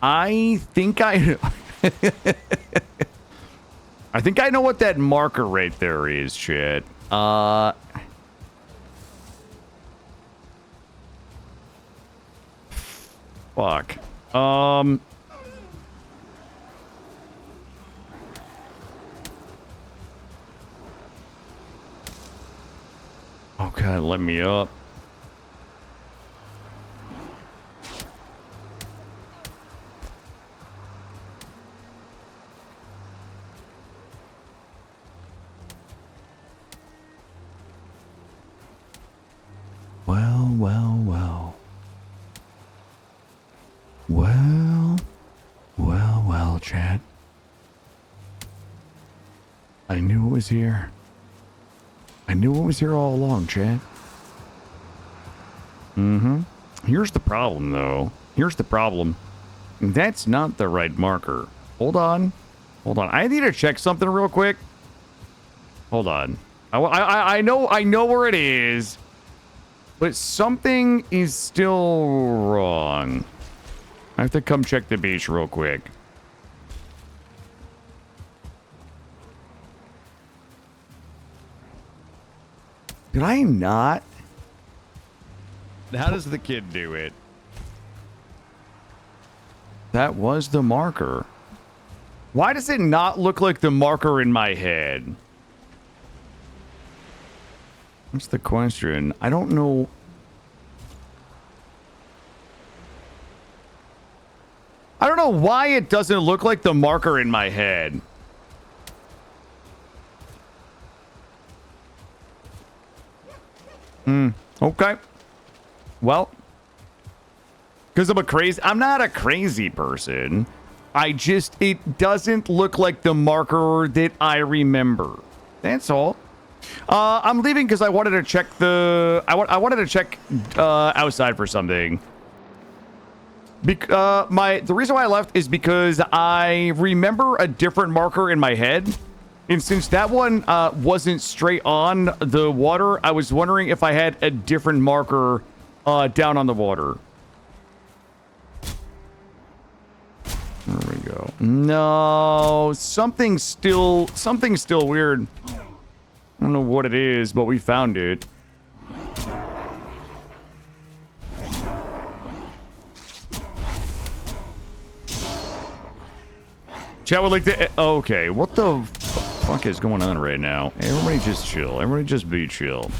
I think I I think I know what that marker right there is, shit. Fuck. Okay, let me up. Well, well, well. Well, well, well, Chad. I knew it was here. I knew it was here all along, Chad. Here's the problem, though. Here's the problem. That's not the right marker. Hold on. Hold on. I need to check something real quick. Hold on. I know where it is. But something is still wrong. I have to come check the beach real quick. Did I not? How does the kid do it? That was the marker. Why does it not look like the marker in my head? What's the question? I don't know. I don't know why it doesn't look like the marker in my head. Okay. Well, because I'm not a crazy person. It doesn't look like the marker that I remember. That's all. I'm leaving because I wanted to check I wanted to check outside for something. The reason why I left is because I remember a different marker in my head. And since that one wasn't straight on the water, I was wondering if I had a different marker down on the water. There we go. No, something's still weird. I don't know what it is, but we found it. Chat would like to... Okay, what the fuck is going on right now? Everybody just chill. Everybody just be chill.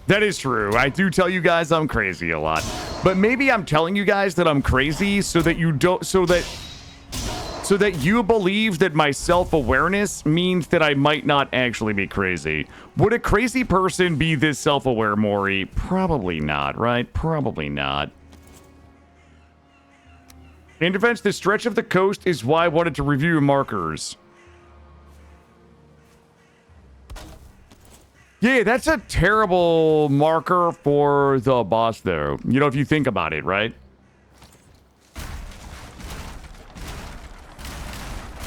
That is true. I do tell you guys I'm crazy a lot. But maybe I'm telling you guys that I'm crazy so that you don't... So that you believe that my self-awareness means that I might not actually be crazy. Would a crazy person be this self-aware, Maury? Probably not, right? Probably not. In defense, the stretch of the coast is why I wanted to review markers. Yeah, that's a terrible marker for the boss, though. You know, if you think about it, right?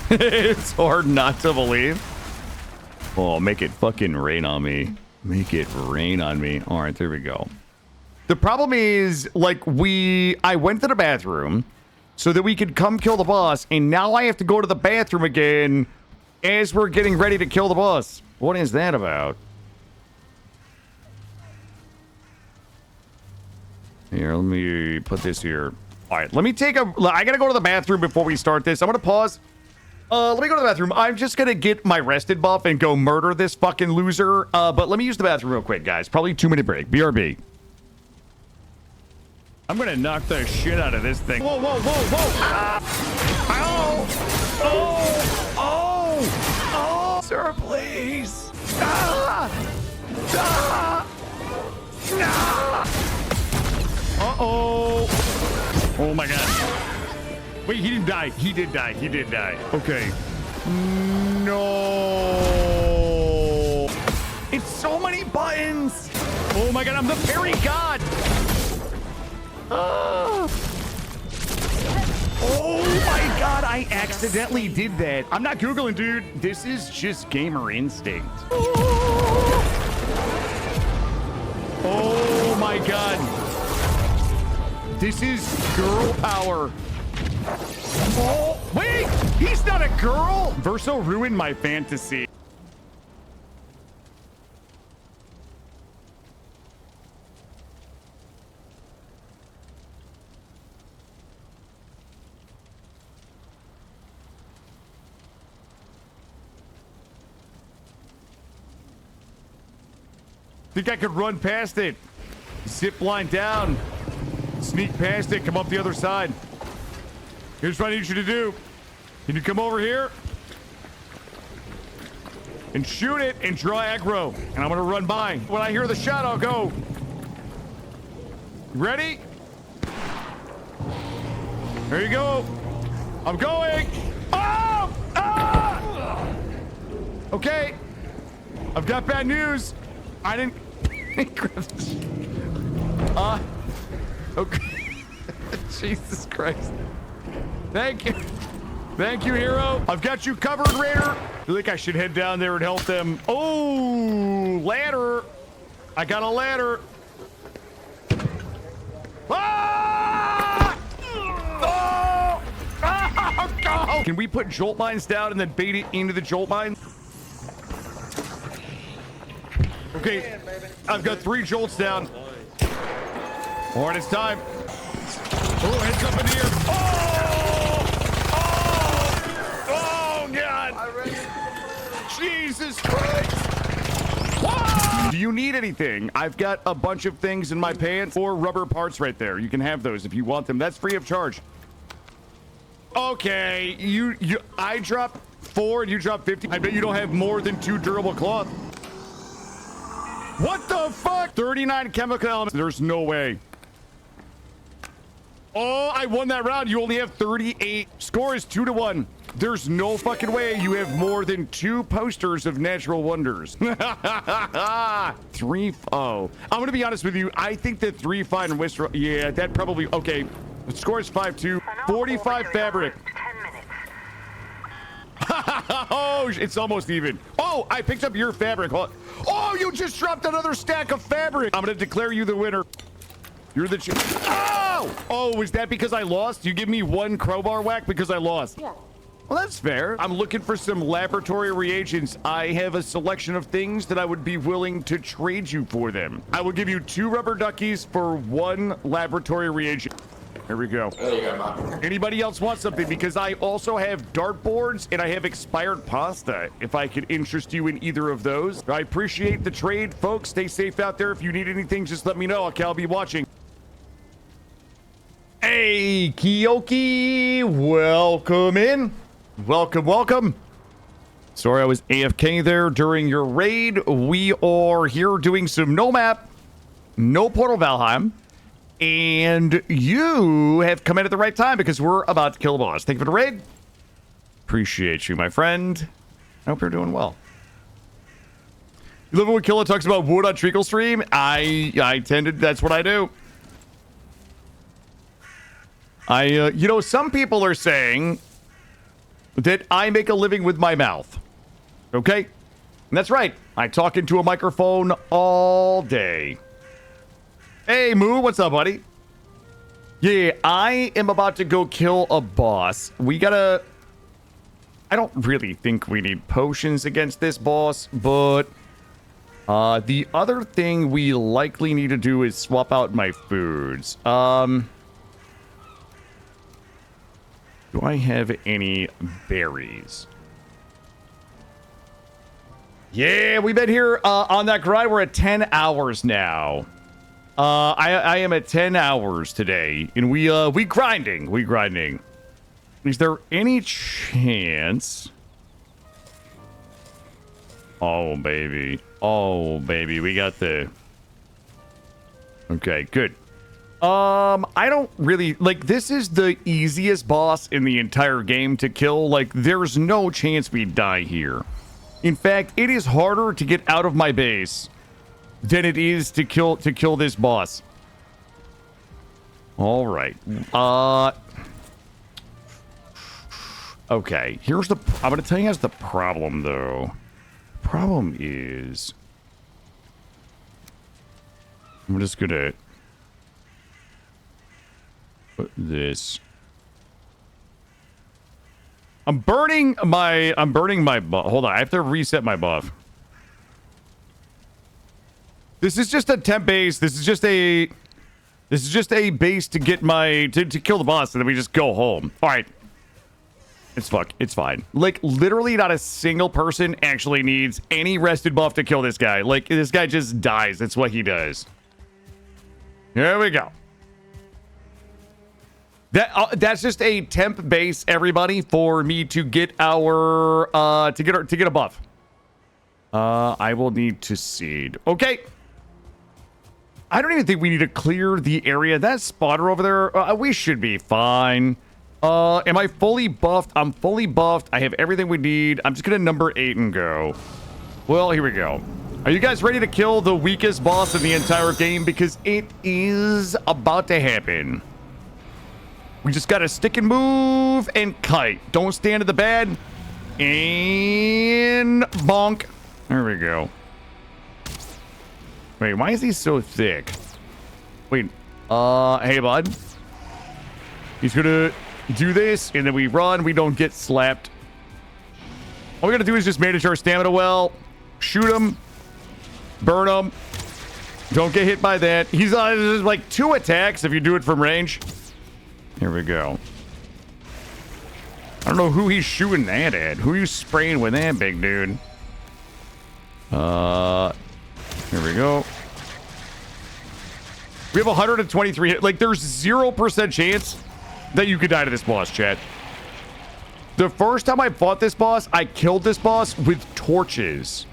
It's hard not to believe. Oh, make it fucking rain on me. Make it rain on me. All right, there we go. The problem is, like, I went to the bathroom so that we could come kill the boss, and now I have to go to the bathroom again as we're getting ready to kill the boss. What is that about? Here, let me put this here. All right, let me take I gotta go to the bathroom before we start this. I'm gonna pause. Let me go to the bathroom. I'm just gonna get my rested buff and go murder this fucking loser. But let me use the bathroom real quick, guys. Probably 2-minute break. BRB. I'm gonna knock the shit out of this thing. Whoa, whoa, whoa, whoa! Ah! Ow! Oh! Sir, please! Ah! Ah! Ah! Uh-oh! Oh my god. Wait, he didn't die. He did die. He did die. Okay. No. It's so many buttons. Oh my god, I'm the parry god. Ah. Oh my god, I accidentally did that. I'm not Googling, dude. This is just gamer instinct. Oh my god. This is girl power. Oh. Wait, he's not a girl. Verso ruined my fantasy. Think I could run past it. Zip line down. Sneak past it. Come up the other side. Here's what I need you to do. Can you come over here? And shoot it and draw aggro. And I'm gonna run by. When I hear the shot, I'll go. Ready? There you go. I'm going. Oh! Ah! Okay. I've got bad news. I didn't grab this. Okay. Jesus Christ. Thank you. Thank you, hero. I've got you covered, Raider. I think I should head down there and help them. Oh, ladder. I got a ladder. Ah! Oh! Oh, go! Can we put jolt mines down and then bait it into the jolt mine? Okay, I've got 3 jolts down. All right, it's time. Oh, heads up in the air. Oh! Oh! Oh, God! Jesus Christ! Whoa! Do you need anything? I've got a bunch of things in my pants. 4 rubber parts right there. You can have those if you want them. That's free of charge. Okay, I dropped 4 and you dropped 50. I bet you don't have more than 2 durable cloth. What the fuck? 39 chemical elements. There's no way. Oh, I won that round. You only have 38. Score is 2-1. There's no fucking way you have more than 2 posters of natural wonders. 3. Oh, I'm gonna be honest with you. I think that 3 fine and Wistro. Yeah, that probably. Okay, the score is 5-2. 45 fabric. Oh, it's almost even. Oh, I picked up your fabric. Oh, you just dropped another stack of fabric. I'm gonna declare you the winner. You're the Oh! Oh, is that because I lost? You give me 1 crowbar whack because I lost? Yeah. Well, that's fair. I'm looking for some laboratory reagents. I have a selection of things that I would be willing to trade you for them. I will give you 2 rubber duckies for 1 laboratory reagent. There we go. There you go, man. Anybody else want something? Because I also have dartboards and I have expired pasta. If I could interest you in either of those. I appreciate the trade, folks. Stay safe out there. If you need anything, just let me know. I'll be watching. Hey, Kiyoki. Welcome in. Welcome, welcome. Sorry, I was AFK there during your raid. We are here doing some no map, no portal Valheim. And you have come in at the right time because we're about to kill a boss. Thank you for the raid. Appreciate you, my friend. I hope you're doing well. You love it when Killa talks about wood on Treacle stream? I tended, that's what I do. You know, some people are saying that I make a living with my mouth. Okay? And that's right. I talk into a microphone all day. Hey, Moo, what's up, buddy? Yeah, I am about to go kill a boss. We gotta... I don't really think we need potions against this boss, but... the other thing we likely need to do is swap out my foods. Do I have any berries? Yeah, we've been here on that grind. We're at 10 hours now. I am at 10 hours today, and we grinding. Is there any chance? Oh baby, we got the. Okay, good. I don't really like. This is the easiest boss in the entire game to kill. Like, there's no chance we die here. In fact, it is harder to get out of my base than it is to kill this boss. All right. Okay. I'm gonna tell you guys the problem, though. Problem is, I'm just gonna put this I'm burning my buff. Hold on, I have to reset my buff. This is just a temp base. This is just a base to get my to kill the boss, and then we just go home. All right. It's fine. Like, literally not a single person actually needs any rested buff to kill this guy. Like, this guy just dies. That's what he does. There we go. That's just a temp base, everybody, for me to get our to get a buff. I will need to seed. Okay. I don't even think we need to clear the area. That spotter over there, we should be fine. Am I fully buffed? I'm fully buffed. I have everything we need. I'm just gonna number 8 and go. Well, here we go. Are you guys ready to kill the weakest boss in the entire game? Because it is about to happen. We just gotta stick and move and kite. Don't stand in the bed. And bonk. There we go. Wait, why is he so thick? Wait, hey, bud. He's gonna do this, and then we run. We don't get slapped. All we gotta do is just manage our stamina well. Shoot him. Burn him. Don't get hit by that. He's like 2 attacks if you do it from range. Here we go. I don't know who he's shooting that at. Who are you spraying with that, big dude? Here we go. We have 123 hit. Like, there's 0% chance that you could die to this boss, chat. The first time I fought this boss, I killed this boss with torches.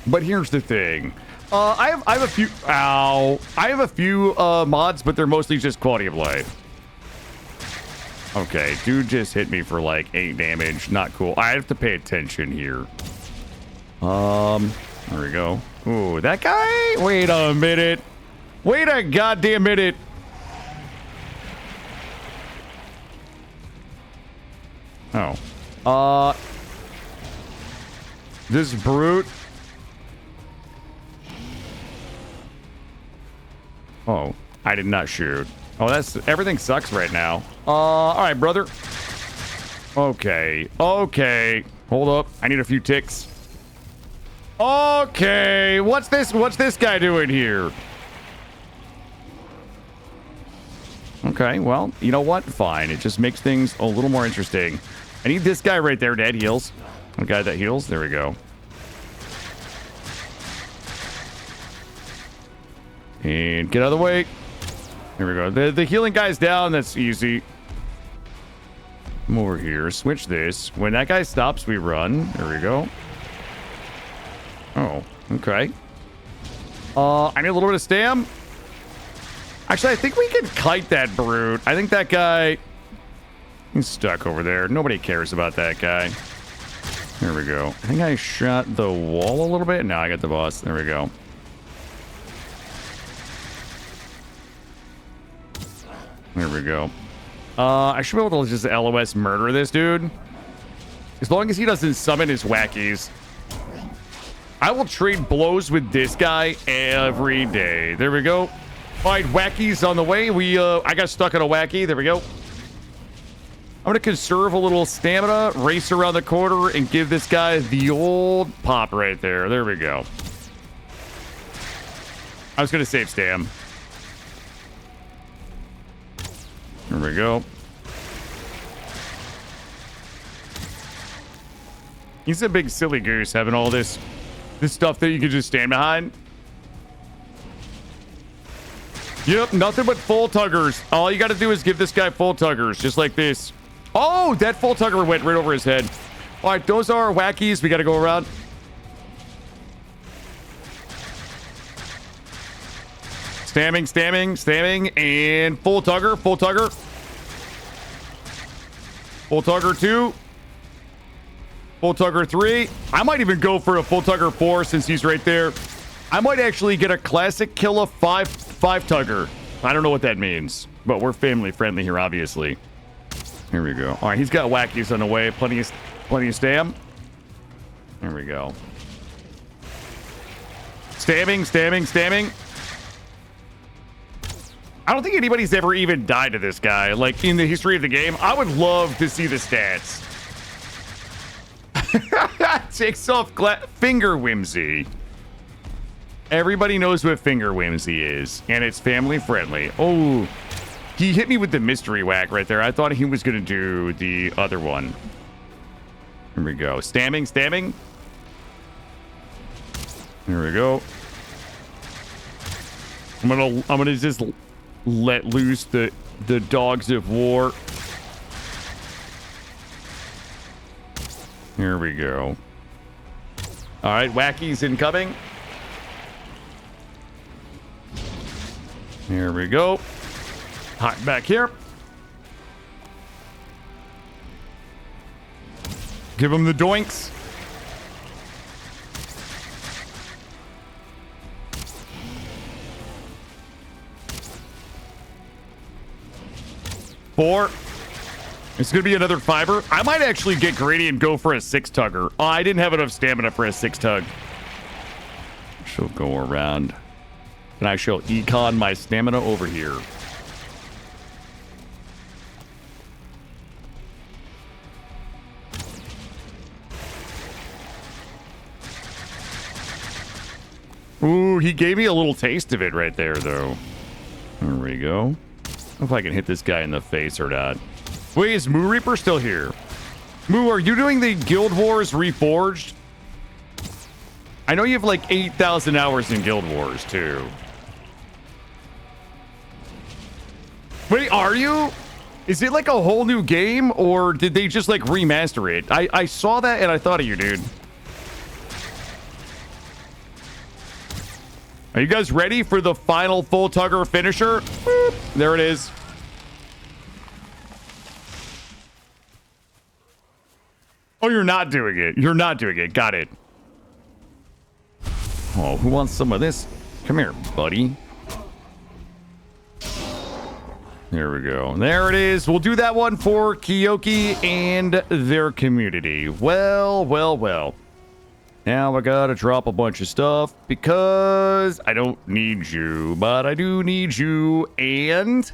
But here's the thing. I have a few... Ow. I have a few mods, but they're mostly just quality of life. Okay, dude just hit me for like 8 damage. Not cool. I have to pay attention here. There we go. Ooh, that guy? Wait a minute. Wait a goddamn minute. Oh. This brute. Oh, I did not shoot. Oh, everything sucks right now. All right, brother. Okay. Okay. Hold up. I need a few ticks. Okay. What's this guy doing here? Okay, well, you know what? Fine. It just makes things a little more interesting. I need this guy right there. Dad heals. The guy that heals. There we go. And get out of the way. Here we go. The healing guy's down. That's easy. Come over here. Switch this. When that guy stops, we run. There we go. Oh, okay. I need a little bit of stam. Actually, I think we can kite that brute. I think that guy... He's stuck over there. Nobody cares about that guy. There we go. I think I shot the wall a little bit. No, I got the boss. There we go. There we go. I should be able to just LOS murder this dude. As long as he doesn't summon his wackies. I will trade blows with this guy every day. There we go. All right, wackies on the way. I got stuck on a wacky. There we go. I'm going to conserve a little stamina, race around the corner, and give this guy the old pop right there. There we go. I was going to save stam. There we go. He's a big silly goose having all this stuff that you can just stand behind. Yep, nothing but full tuggers. All you got to do is give this guy full tuggers, just like this. Oh, that full tugger went right over his head. All right, those are our wackies. We got to go around. Stamming, and full tugger. Full tugger 2. Full tugger 3. I might even go for a full tugger 4 since he's right there. I might actually get a classic kill of 5 tugger. I don't know what that means, but we're family friendly here, obviously. Here we go. All right, he's got wackies on the way. Plenty of stam. There we go. Stamming. I don't think anybody's ever even died to this guy, like, in the history of the game. I would love to see the stats. Takes off finger whimsy. Everybody knows what finger whimsy is, and it's family friendly. Oh, he hit me with the mystery whack right there. I thought he was going to do the other one. Here we go. Stabbing. Here we go. I'm gonna just let loose the dogs of war. Here we go. All right, wackies incoming. Here we go. Hot back here. Give him the doinks. Four. It's going to be another fiver. I might actually get greedy and go for a 6-tugger. Oh, I didn't have enough stamina for a 6-tug. She'll go around. And I shall econ my stamina over here. Ooh, he gave me a little taste of it right there, though. There we go. I don't know if I can hit this guy in the face or not. Wait, is Moo Reaper still here? Moo, are you doing the Guild Wars Reforged? I know you have like 8,000 hours in Guild Wars, too. Wait, are you? Is it like a whole new game, or did they just like remaster it? I saw that and I thought of you, dude. Are you guys ready for the final full tugger finisher? Boop. There it is. Oh, you're not doing it. You're not doing it. Got it. Oh, who wants some of this? Come here, buddy. There we go. There it is. We'll do that one for Kyoki and their community. Well. Now I gotta drop a bunch of stuff because I don't need you, but I do need you. And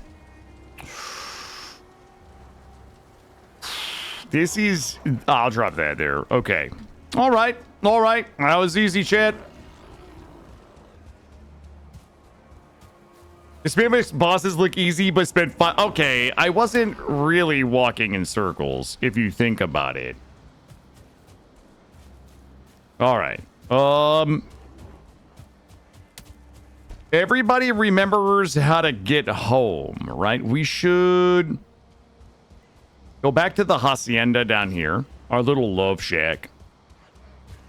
this is... I'll drop that there. Okay. All right. That was easy, chat. This makes bosses look easy, but spend fun. Okay, I wasn't really walking in circles, if you think about it. All right. Everybody remembers how to get home, right? We should go back to the hacienda down here, our little love shack.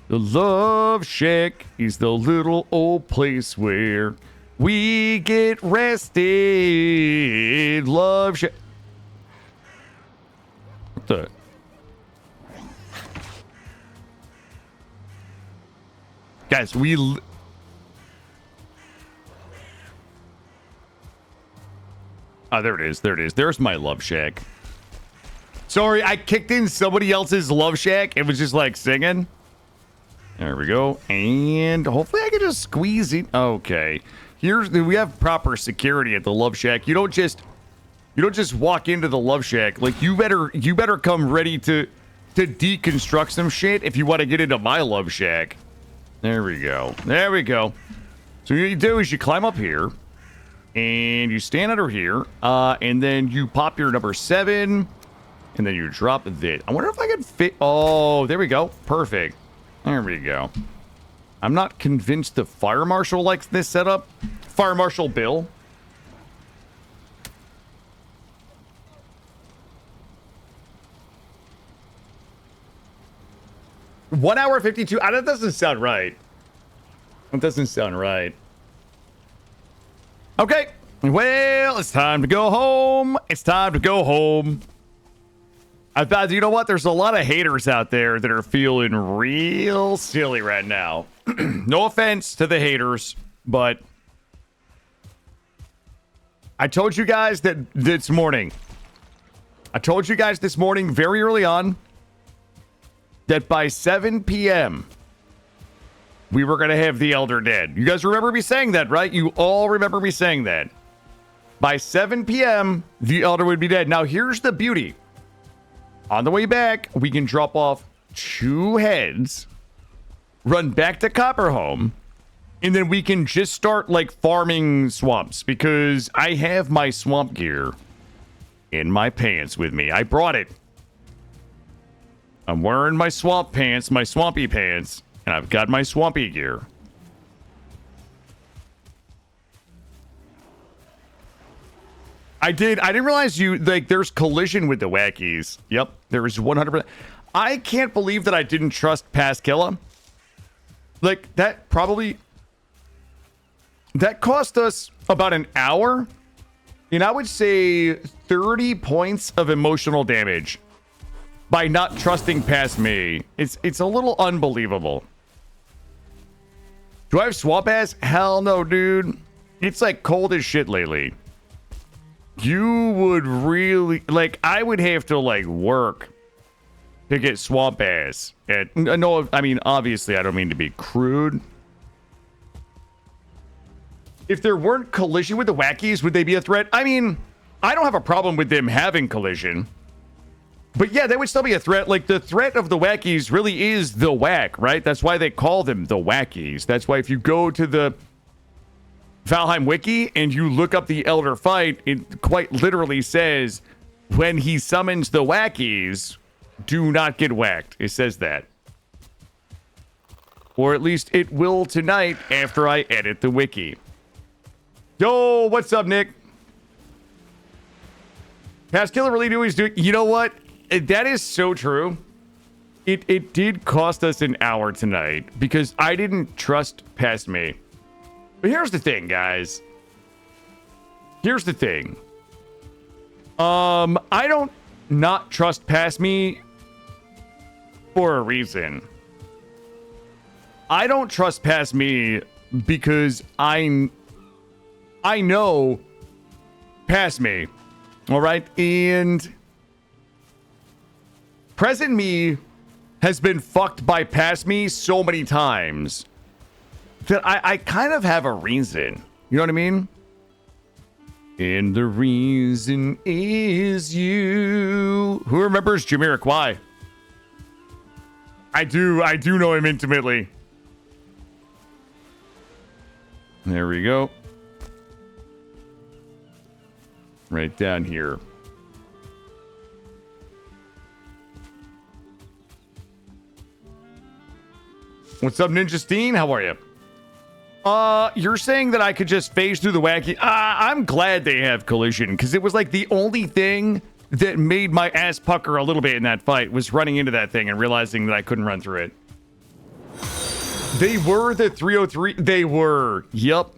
The love shack is the little old place where we get rested. Love shack. What the? Guys, oh, there it is. There's my love shack. Sorry, I kicked in somebody else's love shack. It was just like singing. There we go. And hopefully I can just squeeze it. Okay. We have proper security at the love shack. You don't just walk into the love shack. Like you better come ready to deconstruct some shit if you want to get into my love shack. There we go. So what you do is you climb up here and you stand under here, and then you pop your number 7, and then you drop this. I wonder if I can fit. Oh, there we go. Perfect. There we go. I'm not convinced the fire marshal likes this setup. Fire Marshal Bill. One hour 52. That doesn't sound right. That doesn't sound right. Okay. Well, it's time to go home. I thought, you know what? There's a lot of haters out there that are feeling real silly right now. No offense to the haters, but I told you guys that this morning. Very early on that by 7 p.m. we were going to have the Elder Dead. You guys remember me saying that, right? You all remember me saying that. By 7 p.m., the Elder would be dead. Now, here's the beauty. On the way back, we can drop off 2 heads, run back to Copperhome, and then we can just start, like, farming swamps, because I have my swamp gear in my pants with me. I brought it. I'm wearing my swamp pants, my swampy pants, and I've got my swampy gear. I didn't realize there's collision with the wackies. Yep, there is 100%. I can't believe that I didn't trust Pasquilla. Like, that cost us about an hour. And I would say 30 points of emotional damage by not trusting past me. It's a little unbelievable. Do I have swamp ass? Hell no, dude. It's like cold as shit lately. You would really, like, I would have to, like, work to get swamp ass. No, I mean, obviously, I don't mean to be crude. If there weren't collision with the wackies, would they be a threat? I mean, I don't have a problem with them having collision. But yeah, they would still be a threat. Like, the threat of the wackies really is the whack, right? That's why they call them the wackies. That's why if you go to the Valheim wiki and you look up the Elder fight, it quite literally says, when he summons the wackies, do not get whacked. It says that. Or at least it will tonight after I edit the wiki. Yo, what's up, Nick? Pasquilla really knew he's doing... You know what? That is so true. It did cost us an hour tonight because I didn't trust past me. But here's the thing, guys. Here's the thing. I don't not trust past me for a reason. I don't trust past me because I know past me. All right? And present me has been fucked by past me so many times that I kind of have a reason. You know what I mean? And the reason is you. Who remembers Jamiroquai? I do know him intimately. There we go. Right down here. What's up, Ninja Steen? How are you? You're saying that I could just phase through the wacky... I'm glad they have collision, because it was like the only thing that made my ass pucker a little bit in that fight was running into that thing and realizing that I couldn't run through it. They were the 303... They were. Yep.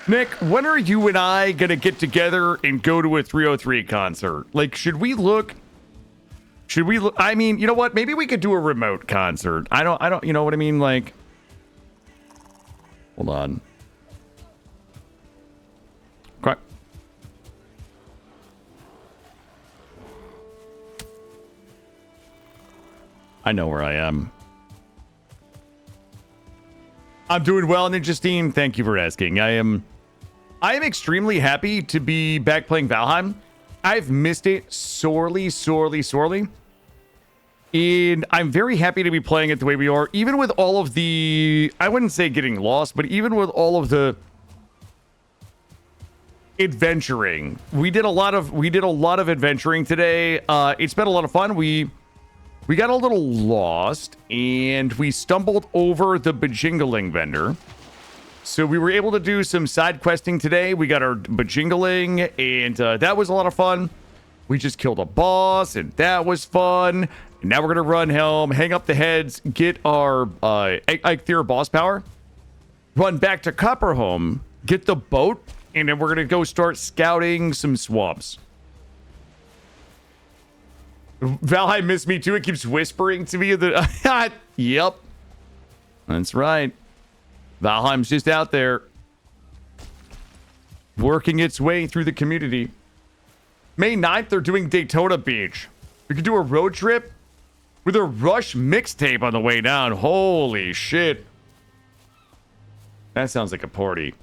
Nick, when are you and I gonna get together and go to a 303 concert? Like, should we look... I mean, you know what? Maybe we could do a remote concert. I don't, you know what I mean? Like... Hold on. Okay. I know where I am. I'm doing well, Ninja Steen. Thank you for asking. I am extremely happy to be back playing Valheim. I've missed it sorely. And I'm very happy to be playing it the way we are, even with all of the, I wouldn't say getting lost, but even with all of the adventuring. We did a lot of adventuring today. It's been a lot of fun. We got a little lost and we stumbled over the bajingling vendor. So we were able to do some side questing today. We got our bajingling and that was a lot of fun. We just killed a boss and that was fun. And now we're going to run home, hang up the heads, get our Eikthyr boss power, run back to Copperhome, get the boat, and then we're going to go start scouting some swamps. Valheim missed me too. It keeps whispering to me. Yep. That's right. Valheim's just out there working its way through the community. May 9th, they're doing Daytona Beach. We could do a road trip with a Rush mixtape on the way down. Holy shit. That sounds like a party.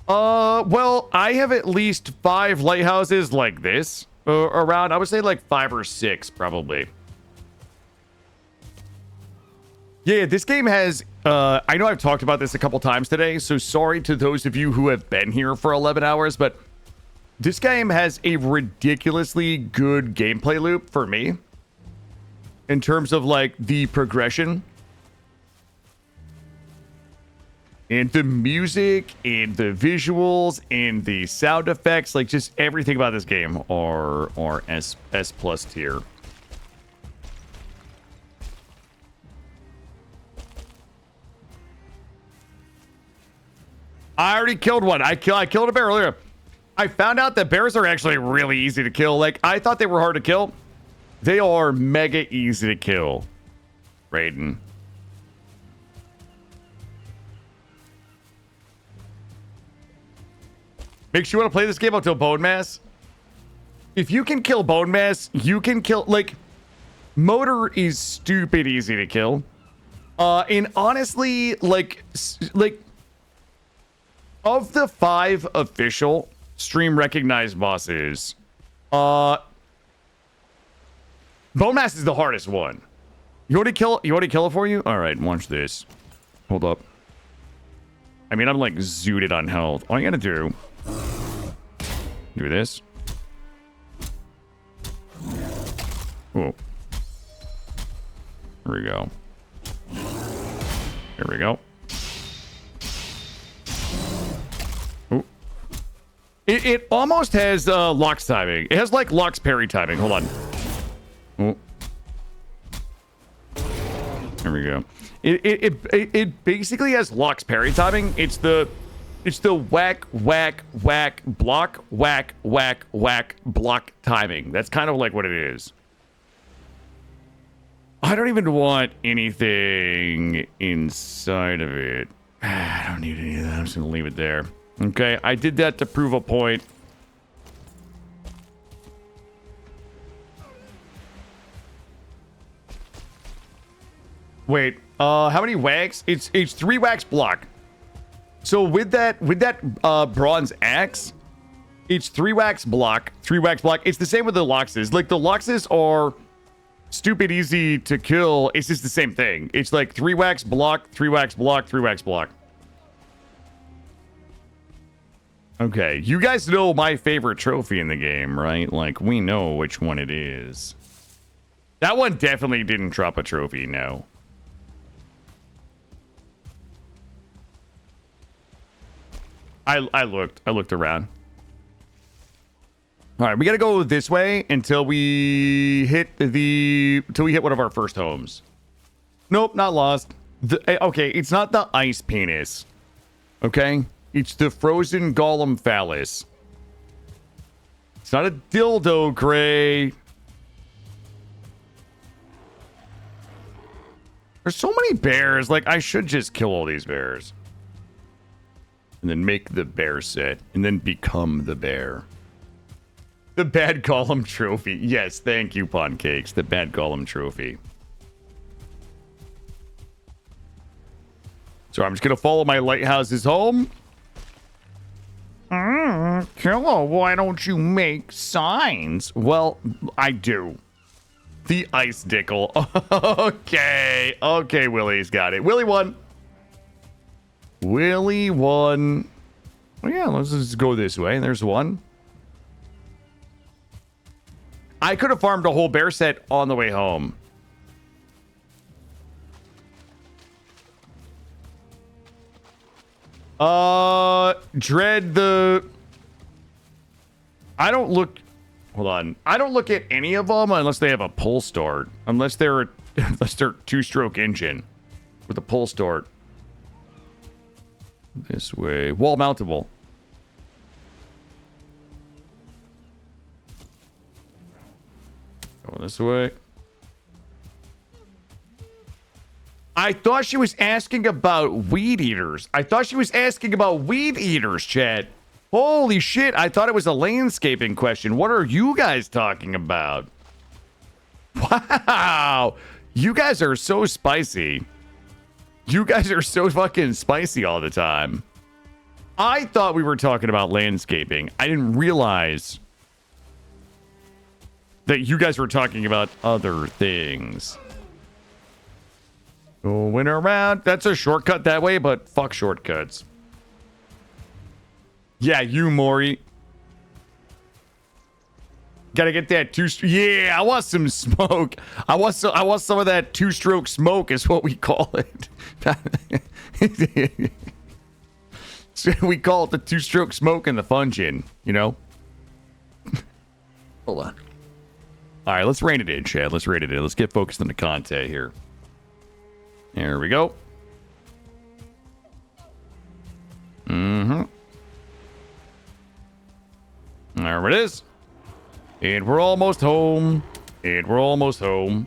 Well, I have at least 5 lighthouses like this around. I would say like 5 or 6, probably. Yeah, this game has, I know I've talked about this a couple times today, so sorry to those of you who have been here for 11 hours, but this game has a ridiculously good gameplay loop for me in terms of like the progression and the music and the visuals and the sound effects. Like just everything about this game are S plus tier. I already killed one. I killed a bear earlier. I found out that bears are actually really easy to kill. Like, I thought they were hard to kill. They are mega easy to kill. Raiden. Makes you want to play this game until Bonemass. If you can kill Bonemass, you can kill, like, Motor is stupid easy to kill. And honestly, like, of the 5 official stream recognized bosses, Bonemass is the hardest one. You want to kill it for you? All right, watch this. Hold up. I mean, I'm like zooted on health. All you gotta do this. Oh, there we go. There we go. It almost has Locke's timing. It has like Locke's parry timing. Hold on. Oh. There we go. It basically has Locke's parry timing. It's the whack whack whack block whack whack whack block timing. That's kind of like what it is. I don't even want anything inside of it. I don't need any of that. I'm just gonna leave it there. Okay, I did that to prove a point. Wait, how many whacks? It's 3 whacks block. So with that bronze axe, it's 3 whacks block, 3 whacks block. It's the same with the Loxes. Like the Loxes are stupid easy to kill. It's just the same thing. It's like 3 whacks block, 3 whacks block, 3 whacks block. Okay, you guys know my favorite trophy in the game, right? Like, we know which one it is. That one definitely didn't drop a trophy, no. I looked around. All right, we gotta go this way until we hit one of our first homes. Nope, not lost. Okay, it's not the ice penis. Okay? It's the frozen golem phallus. It's not a dildo, Gray. There's so many bears. Like, I should just kill all these bears. And then make the bear set. And then become the bear. The bad golem trophy. Yes, thank you, Pancakes. The bad golem trophy. So I'm just going to follow my lighthouses home. Killa, why don't you make signs? Well, I do. The ice dickle. Okay. Okay, Willie's got it. Willie won. Willie won. Well, yeah, let's just go this way. There's one. I could have farmed a whole bear set on the way home. Dread the... I don't look... Hold on. I don't look at any of them unless they have a pull start. Unless they're 2-stroke engine with a pull start. This way. Wall mountable. Go this way. I thought she was asking about weed eaters. I thought she was asking about weed eaters, chat. Holy shit, I thought it was a landscaping question. What are you guys talking about? Wow. You guys are so spicy. You guys are so fucking spicy all the time. I thought we were talking about landscaping. I didn't realize that you guys were talking about other things. Going around. That's a shortcut that way, but fuck shortcuts. Yeah, you, Maury. Gotta get that yeah, I want some smoke. I want some of that two-stroke smoke is what we call it. So we call it the two-stroke smoke and the fungin, you know? Hold on. All right, let's rein it in, Chad. Let's rein it in. Let's get focused on the content here. There we go. Mm-hmm. There it is. And we're almost home. And we're almost home.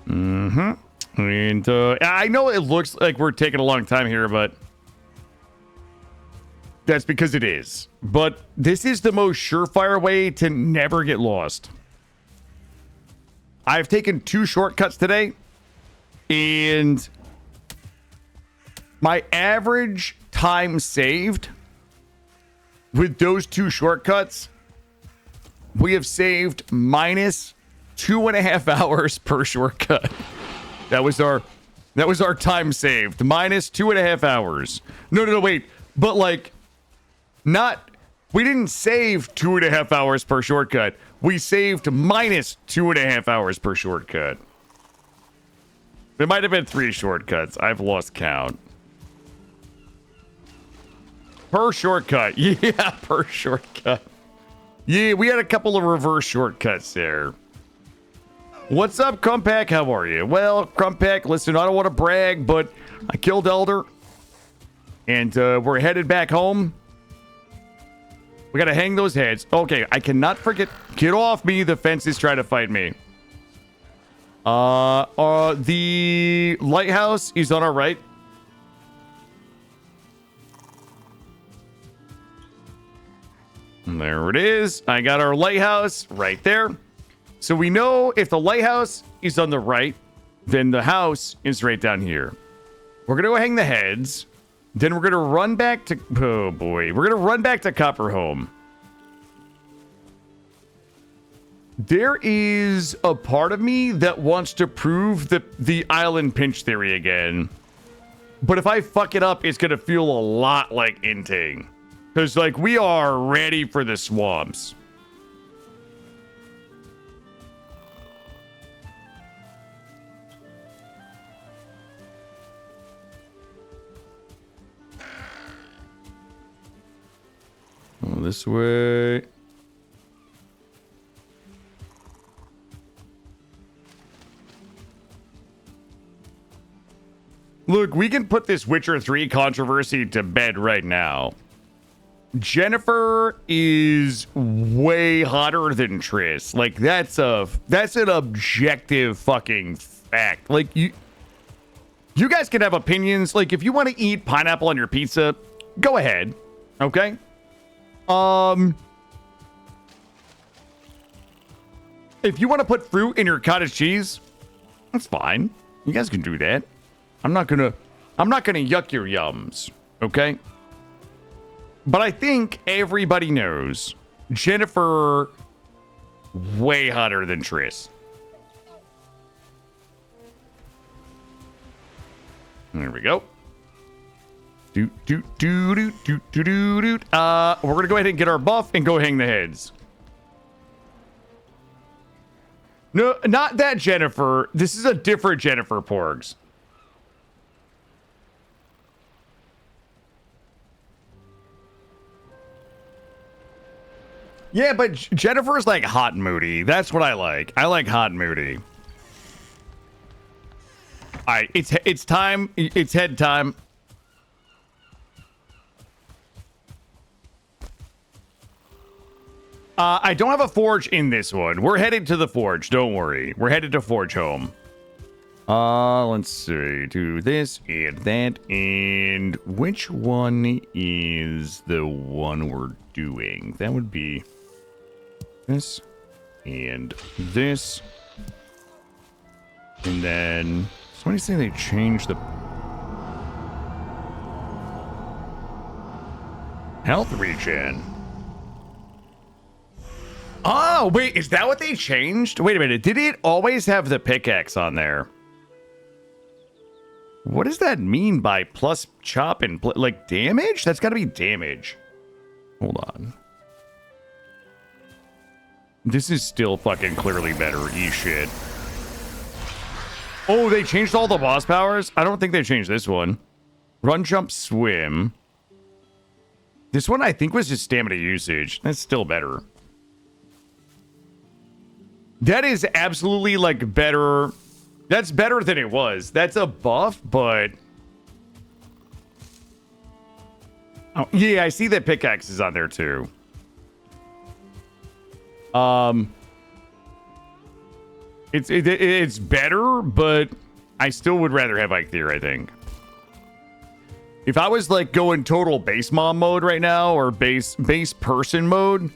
Mm-hmm. And I know it looks like we're taking a long time here, but that's because it is. But this is the most surefire way to never get lost. I've taken 2 shortcuts today, and my average time saved with those 2 shortcuts, we have saved minus 2.5 hours per shortcut. That was our time saved. Minus 2.5 hours. No, wait. But like, we didn't save 2.5 hours per shortcut. We saved minus 2.5 hours per shortcut. There might have been 3 shortcuts. I've lost count. Per shortcut. Yeah, per shortcut. Yeah, we had a couple of reverse shortcuts there. What's up, Crumpack? How are you? Well, Crumpack, listen, I don't want to brag, but I killed Elder. And we're headed back home. We got to hang those heads. Okay, I cannot forget. Get off me. The fence is trying to fight me. The lighthouse is on our right. There it is. I got our lighthouse right there. So we know if the lighthouse is on the right, then the house is right down here. We're going to go hang the heads. Then we're going to run back to... Oh, boy. We're going to run back to Copperhome. There is a part of me that wants to prove the island pinch theory again. But if I fuck it up, it's going to feel a lot like Inting. Because, like, we are ready for the swamps. Oh, this way. Look, we can put this Witcher 3 controversy to bed right now. Jennifer is way hotter than Triss. Like, that's an objective fucking fact. Like, you guys can have opinions. Like, if you want to eat pineapple on your pizza, go ahead. Okay? If you want to put fruit in your cottage cheese, that's fine. You guys can do that. I'm not gonna yuck your yums, okay? But I think everybody knows Jennifer way hotter than Triss. There we go. We're gonna go ahead and get our buff and go hang the heads. No, not that Jennifer. This is a different Jennifer, Porgs. Yeah, but Jennifer's like hot and moody. That's what I like. I like hot and moody. All right, it's time. It's head time. I don't have a forge in this one. We're headed to the forge. Don't worry. We're headed to Forge Home. Let's see. Do this and that. And which one is the one we're doing? That would be this and this. And then somebody say they changed the health regen. Oh, wait, is that what they changed? Wait a minute. Did it always have the pickaxe on there? What does that mean by plus chop and like damage? That's got to be damage. Hold on. This is still fucking clearly better. Shit. Oh, they changed all the boss powers? I don't think they changed this one. Run, jump, swim. This one I think was just stamina usage. That's still better. That is absolutely like better. That's better than it was. That's a buff, but... Oh, yeah, I see that pickaxe is on there too. It's better, but I still would rather have Eikthyr, I think. If I was like going total base mom mode right now, or base person mode,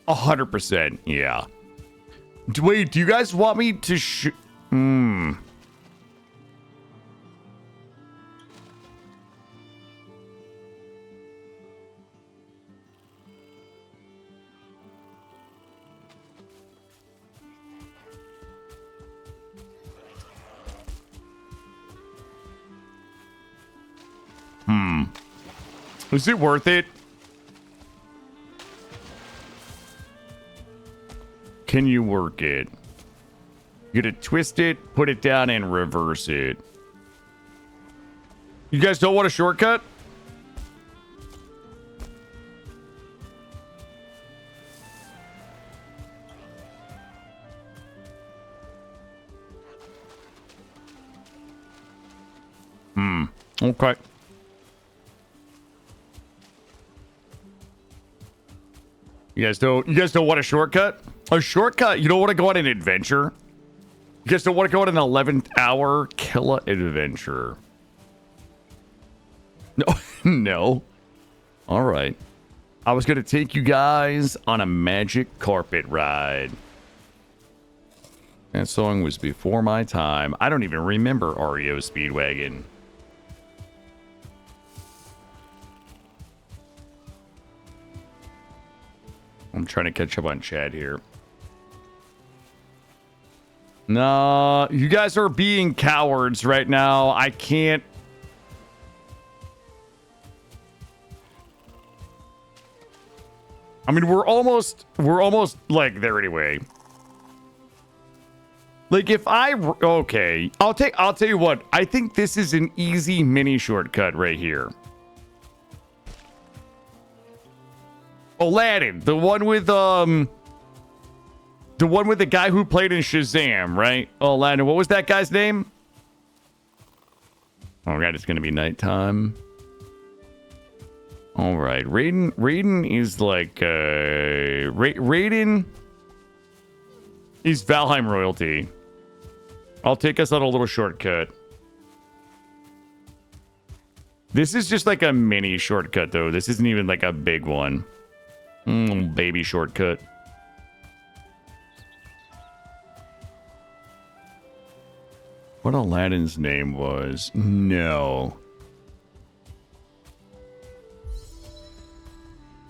100%, yeah. Wait, do you guys want me to Is it worth it? Can you work it? You gotta twist it, put it down, and reverse it. You guys don't want a shortcut? Okay. You guys don't want a shortcut? A shortcut? You don't want to go on an adventure? You guys don't want to go on an 11th hour killer adventure? No. No. All right. I was going to take you guys on a magic carpet ride. That song was before my time. I don't even remember REO Speedwagon. I'm trying to catch up on chat here. No, you guys are being cowards right now. I can't. I mean, we're almost like there anyway. Like if okay, I'll tell you what. I think this is an easy mini shortcut right here. Aladdin, the one with the guy who played in Shazam, right? Aladdin, what was that guy's name? Oh god, it's gonna be nighttime. All right, Raiden is like Raiden is Valheim royalty. I'll take us on a little shortcut. This is just like a mini shortcut though. This isn't even like a big one. Baby shortcut. What Aladdin's name was? No.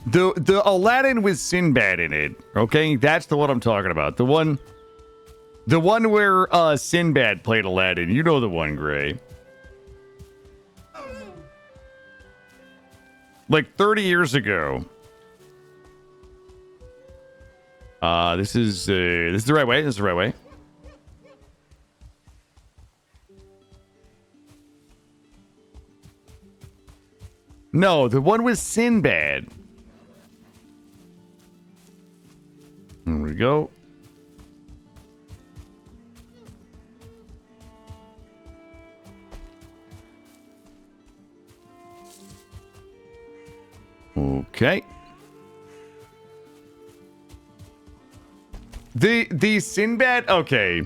The Aladdin with Sinbad in it. Okay, that's the one I'm talking about. The one where Sinbad played Aladdin. You know the one, Gray. Like 30 years ago. This is the right way. This is the right way. No, the one with Sinbad. There we go. Okay. The Sinbad, okay.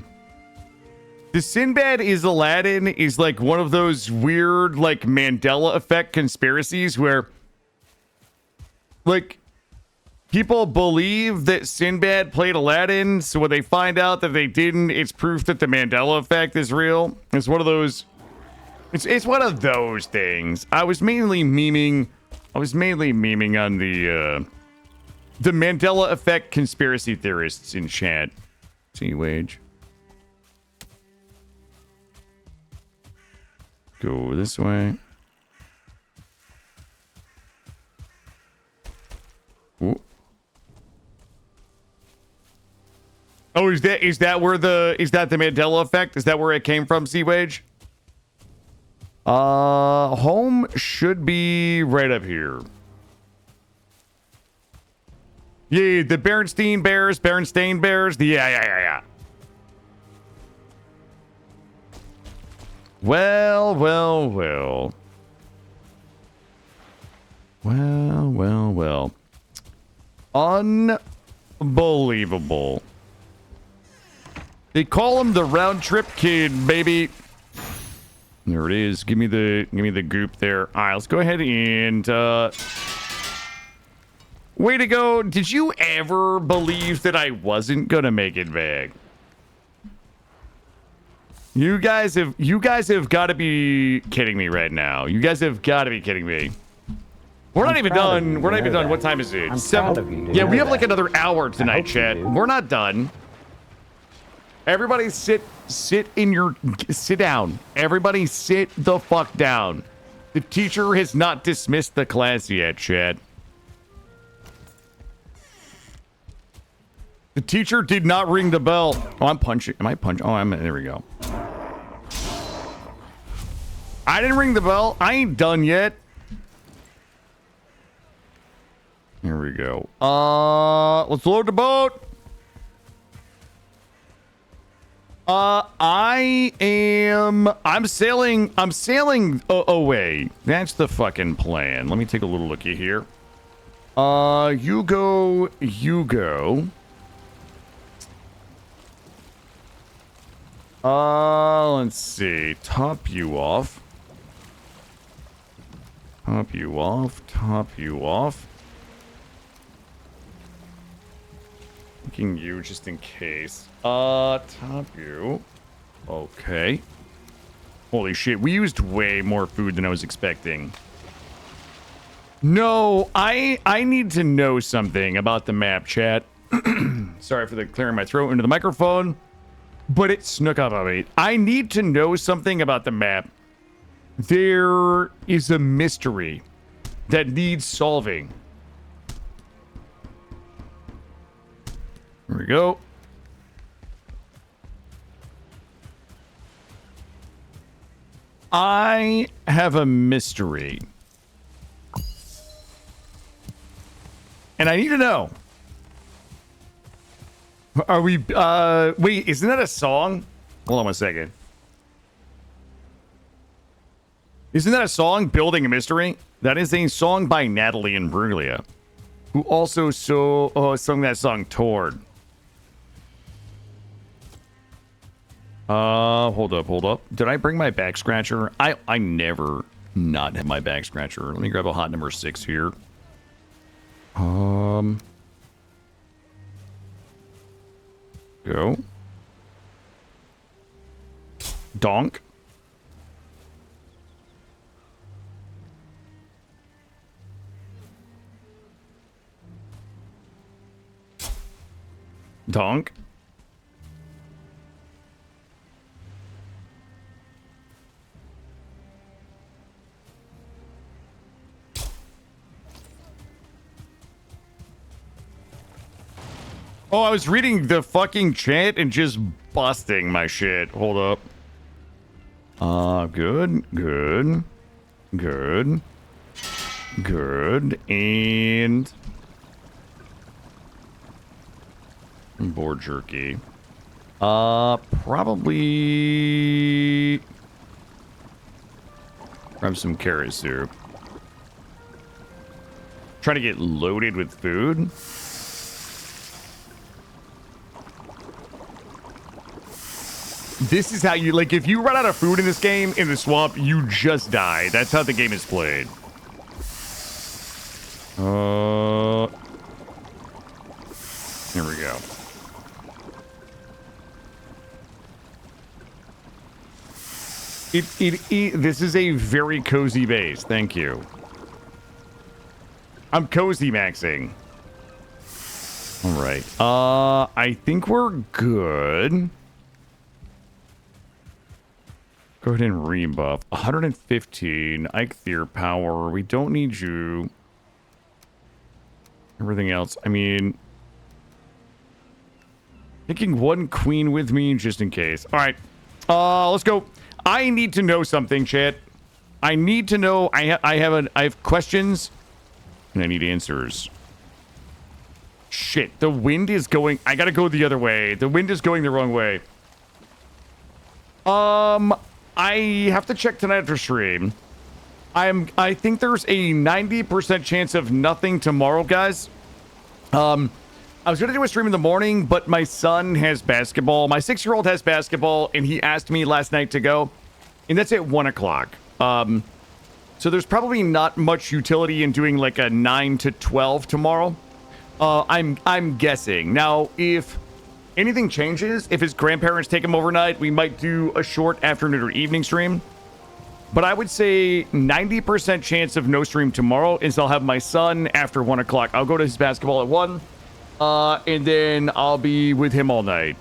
The Sinbad is Aladdin is like one of those weird like Mandela effect conspiracies where like people believe that Sinbad played Aladdin, so when they find out that they didn't, it's proof that the Mandela effect is real. It's one of those it's one of those things. I was mainly memeing on the Mandela effect conspiracy theorists in chat. See wage. Go this way. Ooh. Oh, is that the Mandela effect? Is that where it came from, Sea-Wage? Home should be right up here. Yeah, the Berenstain Bears. Yeah. Well. Unbelievable. They call him the round trip kid, baby. There it is. Give me the goop there. All right, let's go ahead and way to go. Did you ever believe that I wasn't gonna make it back? You guys have got to be kidding me right now. You guys have got to be kidding me. We're not even done. We're not even done. What time is it? 7. Yeah, we have like another hour tonight, chat. We're not done. Everybody sit down. Everybody sit the fuck down. The teacher has not dismissed the class yet, chat. The teacher did not ring the bell. Oh, I'm punching. Am I punching? Oh, there we go. I didn't ring the bell. I ain't done yet. Here we go. Let's load the boat. I'm sailing away. That's the fucking plan. Let me take a little looky here. You go. Let's see. Top you off. Thinking you just in case. Top you. Okay. Holy shit, we used way more food than I was expecting. No, I need to know something about the map, chat. Sorry for the clearing my throat into the microphone, but it snuck up on me. I need to know something about the map. There is a mystery that needs solving. Here we go. I have a mystery. And I need to know. Are we, wait, isn't that a song? Hold on one second. Isn't that a song, Building a Mystery? That is a song by Natalie Imbruglia, who also sung that song, Toward. Hold up. Did I bring my back scratcher? I never not have my back scratcher. Let me grab a hot number 6 here. Go. Donk. Donk. Oh, I was reading the fucking chat and just busting my shit. Hold up. Good. And boar jerky. Probably grab some carrot soup. Try to get loaded with food. This is how you, like, if you run out of food in this game, in the swamp, you just die. That's how the game is played. Here we go. This is a very cozy base. Thank you. I'm cozy maxing. All right. I think we're good. Go ahead and rebuff. 115. Eikthyr power. We don't need you. Everything else. I mean, taking one queen with me just in case. All right. Let's go. I need to know something, chat. I need to know. I have questions and I need answers. Shit, the wind is going. I gotta go the other way. The wind is going the wrong way. I have to check tonight after stream. I think there's a 90% chance of nothing tomorrow, guys. I was gonna do a stream in the morning, but my son has basketball. My 6-year-old has basketball, and he asked me last night to go, and that's at 1 o'clock. So there's probably not much utility in doing like a 9 to 12 tomorrow. I'm guessing. Now, if anything changes, if his grandparents take him overnight, we might do a short afternoon or evening stream. But I would say 90% chance of no stream tomorrow is I'll have my son after 1 o'clock. I'll go to his basketball at 1, and then I'll be with him all night.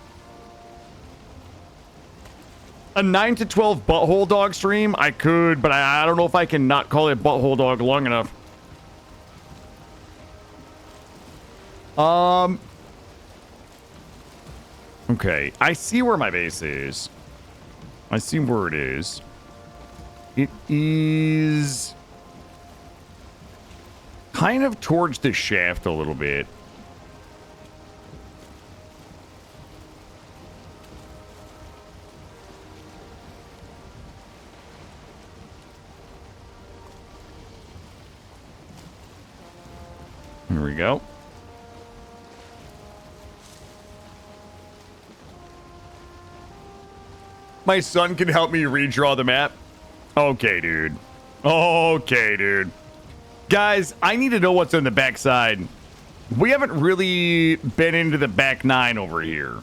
A 9 to 12 butthole dog stream, I could, but I don't know if I can not call it butthole dog long enough. Okay, I see where my base is. I see where it is. It is kind of towards the shaft a little bit. Here we go. My son can help me redraw the map. Okay, dude. Okay, dude. Guys, I need to know what's on the backside. We haven't really been into the back 9 over here.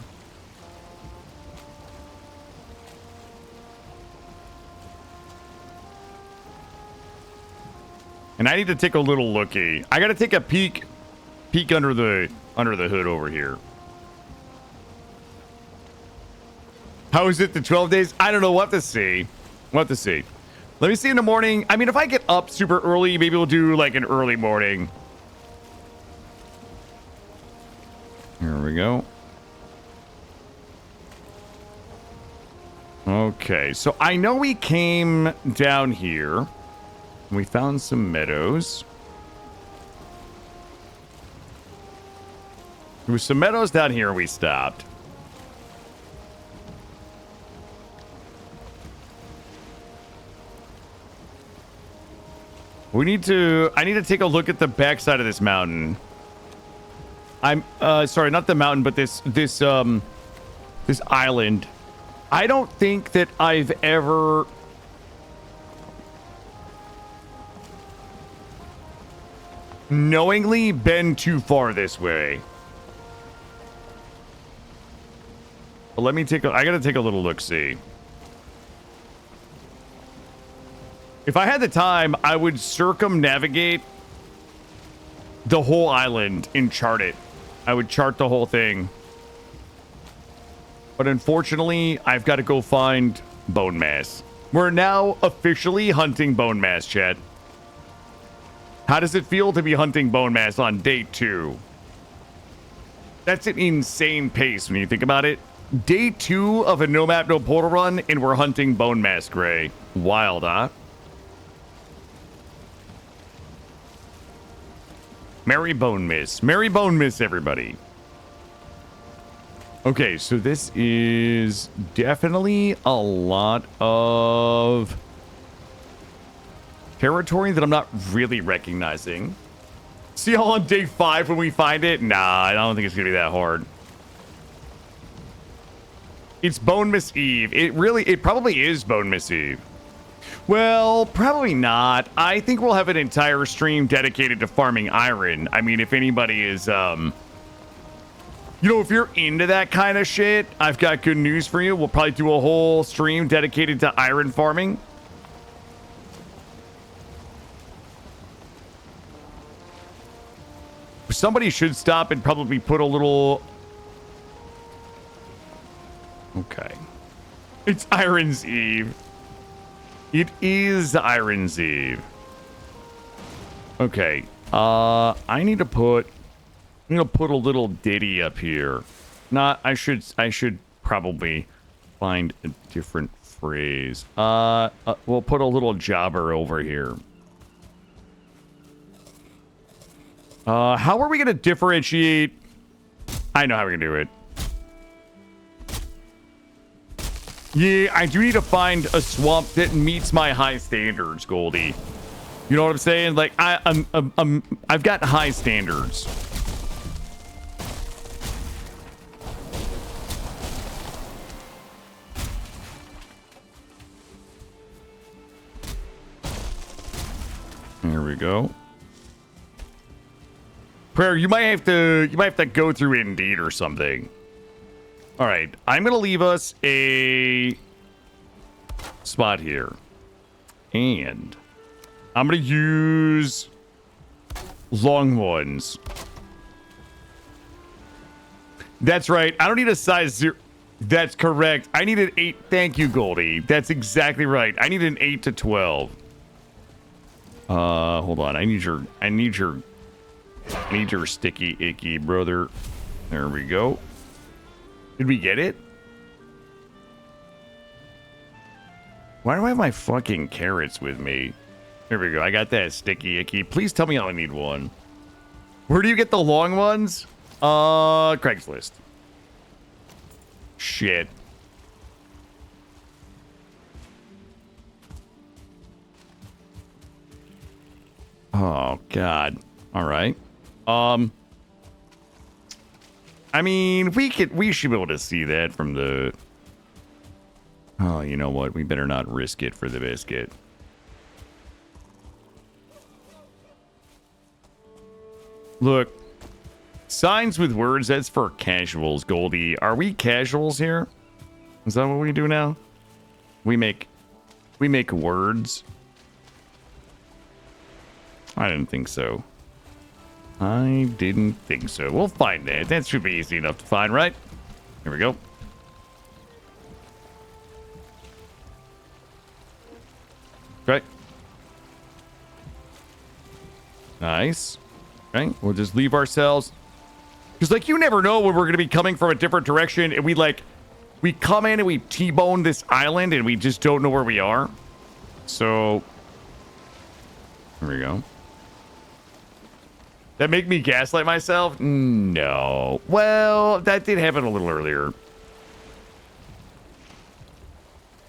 And I need to take a little looky. I gotta take a peek under the hood over here. How is it the 12 days? I don't know. What to see. What to see. Let me see in the morning. I mean, if I get up super early, maybe we'll do like an early morning. Here we go. Okay, so I know we came down here. We found some meadows. There was some meadows down here we stopped. I need to take a look at the backside of this mountain. I'm sorry, not the mountain, but this island. I don't think that I've ever knowingly been too far this way. But let me I gotta take a little look-see. If I had the time, I would circumnavigate the whole island and chart it. I would chart the whole thing. But unfortunately, I've got to go find Bonemass. We're now officially hunting Bonemass, chat. How does it feel to be hunting Bonemass on day 2? That's an insane pace when you think about it. Day 2 of a no map, no portal run, and we're hunting Bonemass Gray. Wild, huh? Merry Bonemass. Merry Bonemass, everybody. Okay, so this is definitely a lot of territory that I'm not really recognizing. See y'all on day 5 when we find it? Nah, I don't think it's gonna be that hard. It's Bonemass Eve. It probably is Bonemass Eve. Well, probably not. I think we'll have an entire stream dedicated to farming iron. I mean, if anybody is, you know, if you're into that kind of shit, I've got good news for you. We'll probably do a whole stream dedicated to iron farming. Somebody should stop and probably put a little... Okay. It's Iron's Eve. It is Iron's Eve. Okay. I need to put a little ditty up here. I should probably find a different phrase. We'll put a little jobber over here. How are we gonna differentiate? I know how we're gonna do it. Yeah, I do need to find a swamp that meets my high standards, Goldie. You know what I'm saying? Like I've got high standards. There we go. Prayer, you might have to go through Indeed or something. All right, I'm gonna leave us a spot here, and I'm gonna use long ones. That's right. I don't need a size 0. That's correct. I need an 8. Thank you, Goldie. That's exactly right. I need an 8 to 12. Hold on. I need your sticky icky brother. There we go. Did we get it? Why do I have my fucking carrots with me? There we go. I got that sticky icky. Please tell me I only need one. Where do you get the long ones? Craigslist. Shit. Oh God. All right. I mean, we should be able to see that from the... Oh, you know what? We better not risk it for the biscuit. Look, signs with words, that's for casuals, Goldie. Are we casuals here? Is that what we do now? We make words? I didn't think so. I didn't think so. We'll find that. That should be easy enough to find, right? Here we go. Okay. Nice. Okay, we'll just leave ourselves. Because, like, you never know when we're going to be coming from a different direction. And we come in and we T-bone this island and we just don't know where we are. So, here we go. That make me gaslight myself? No. Well, that did happen a little earlier. I'm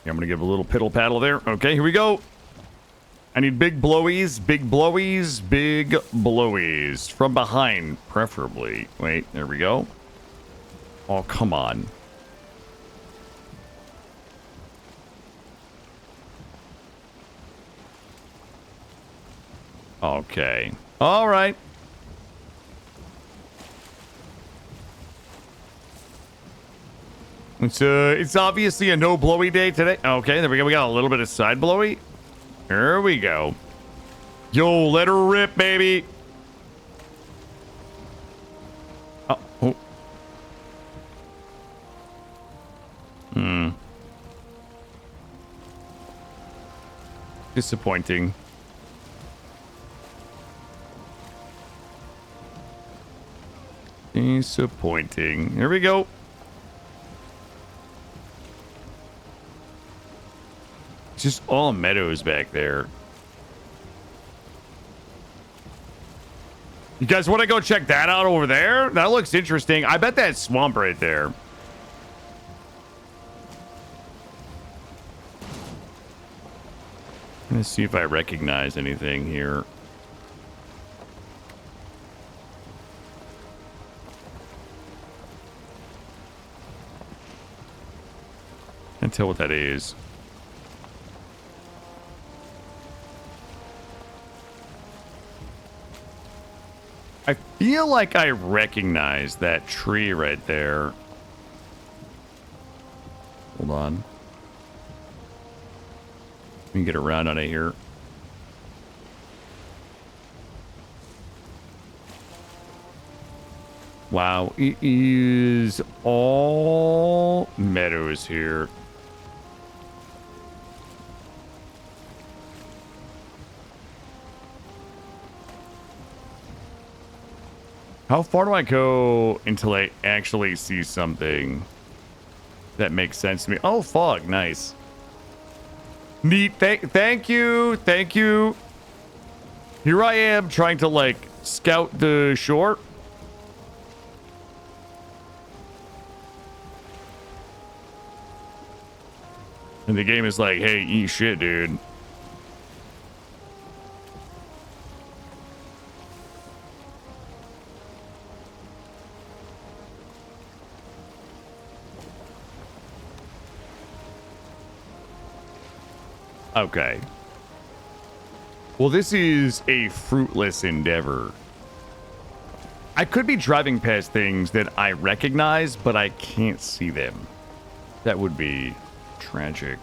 going to give a little piddle paddle there. Okay, here we go. I need big blowies, big blowies, big blowies. From behind, preferably. Wait, there we go. Oh, come on. Okay. All right. It's obviously a no blowy day today. Okay, there we go. We got a little bit of side blowy. There we go. Yo, let her rip, baby. Oh. Disappointing. Disappointing. Here we go. Just all meadows back there. You guys want to go check that out over there? That looks interesting. I bet that's swamp right there. Let's see if I recognize anything here. Can't tell what that is. I feel like I recognize that tree right there. Hold on. We can get around on it here. Wow, it is all meadows here. How far do I go until I actually see something that makes sense to me? Oh, fog. Nice. Neat. Thank you. Thank you. Here I am trying to, like, scout the shore. And the game is like, hey, eat shit, dude. Okay. Well, this is a fruitless endeavor. I could be driving past things that I recognize, but I can't see them. That would be tragic.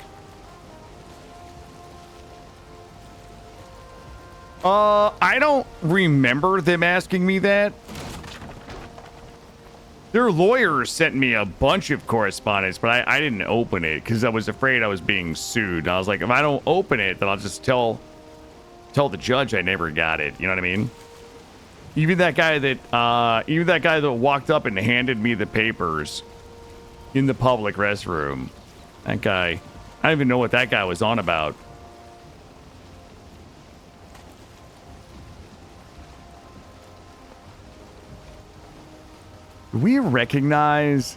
I don't remember them asking me that. Their lawyers sent me a bunch of correspondence, but I didn't open it because I was afraid I was being sued. And I was like, if I don't open it, then I'll just tell the judge I never got it. You know what I mean? Even that guy that walked up and handed me the papers in the public restroom. That guy, I don't even know what that guy was on about. Do we recognize?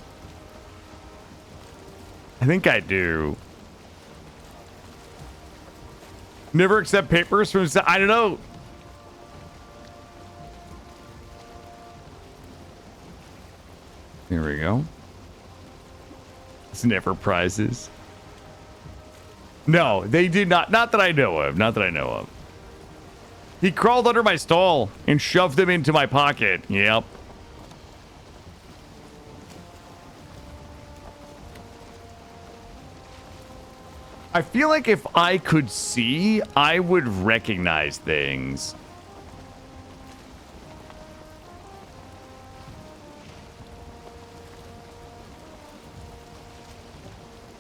I think I do. Never accept papers from... I don't know. Here we go. It's never prizes. No, they did not. Not that I know of. Not that I know of. He crawled under my stall and shoved them into my pocket. Yep. I feel like if I could see, I would recognize things.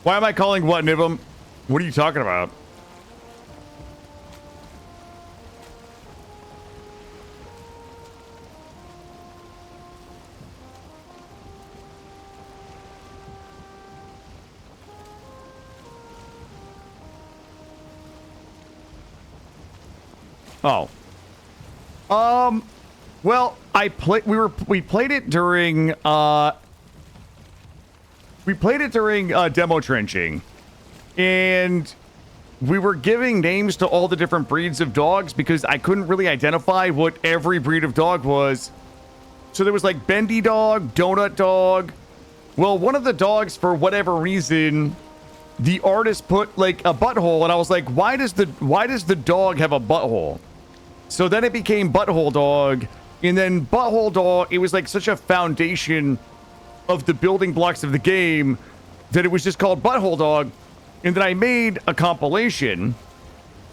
Why am I calling what, Nibum? What are you talking about? Oh. Well, we played it during demo trenching, and we were giving names to all the different breeds of dogs because I couldn't really identify what every breed of dog was. So there was like bendy dog, donut dog. Well, one of the dogs, for whatever reason, the artist put like a butthole, and I was like, why does the dog have a butthole? So then it became Butthole Dog, and then Butthole Dog, it was like such a foundation of the building blocks of the game that it was just called Butthole Dog. And then I made a compilation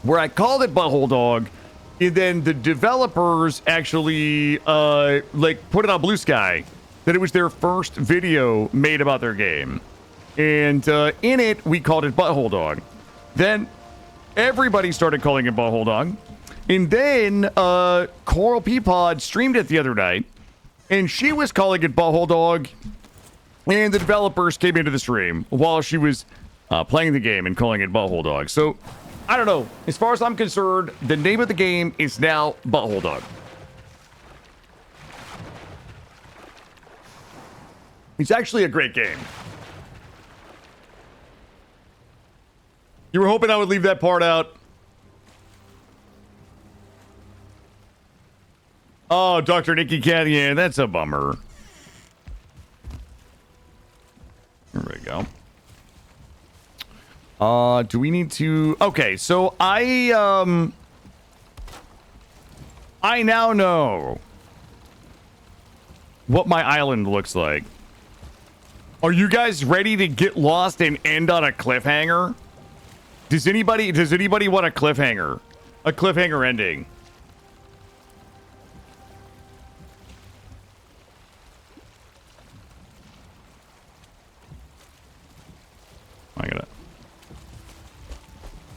where I called it Butthole Dog, and then the developers actually like put it on Blue Sky, that it was their first video made about their game. And in it, we called it Butthole Dog. Then everybody started calling it Butthole Dog. And then Coral Peapod streamed it the other night, and she was calling it Butthole Dog, and the developers came into the stream while she was playing the game and calling it Butthole Dog. So, I don't know. As far as I'm concerned, the name of the game is now Butthole Dog. It's actually a great game. You were hoping I would leave that part out. Oh, Dr. Nicky Cat, yeah, that's a bummer. There we go. Do we need to... Okay, so I now know what my island looks like. Are you guys ready to get lost and end on a cliffhanger? Does anybody want a cliffhanger? A cliffhanger ending?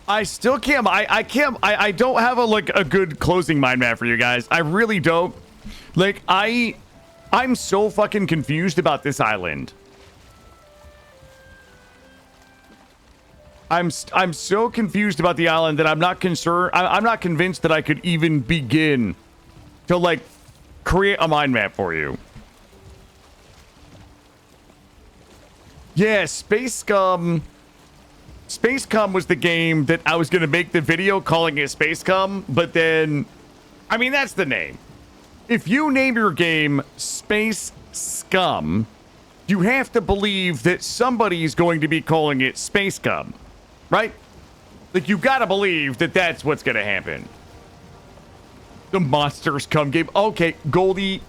I still can't. I don't have a good closing mind map for you guys. I really don't. Like, I'm so fucking confused about this island. I'm so confused about the island that I'm not concerned. I'm not convinced that I could even begin to like create a mind map for you. Yeah, Space Scum was the game that I was going to make the video calling it Space Scum, but then, I mean, that's the name. If you name your game Space Scum, you have to believe that somebody's going to be calling it Space Scum, right? Like, you got to believe that that's what's going to happen. The Monsters Come game. Okay, Goldie.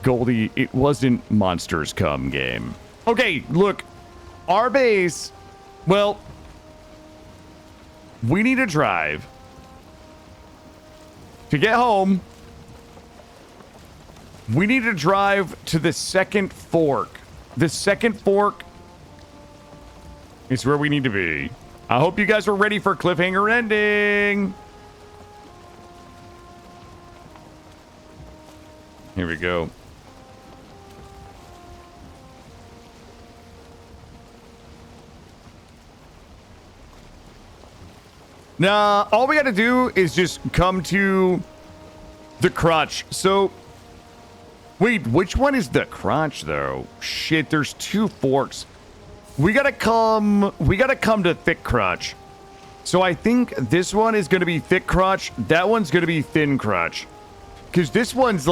Goldie, it wasn't Monsters Come game. Okay, look. Our base, well, we need to drive to get home. We need to drive to the second fork. The second fork is where we need to be. I hope you guys are ready for cliffhanger ending. Here we go. Nah, all we gotta do is just come to the crotch. So, wait, which one is the crotch though? Shit, there's two forks. We gotta come to thick crotch. So I think this one is gonna be thick crotch. That one's gonna be thin crotch. Cause this one's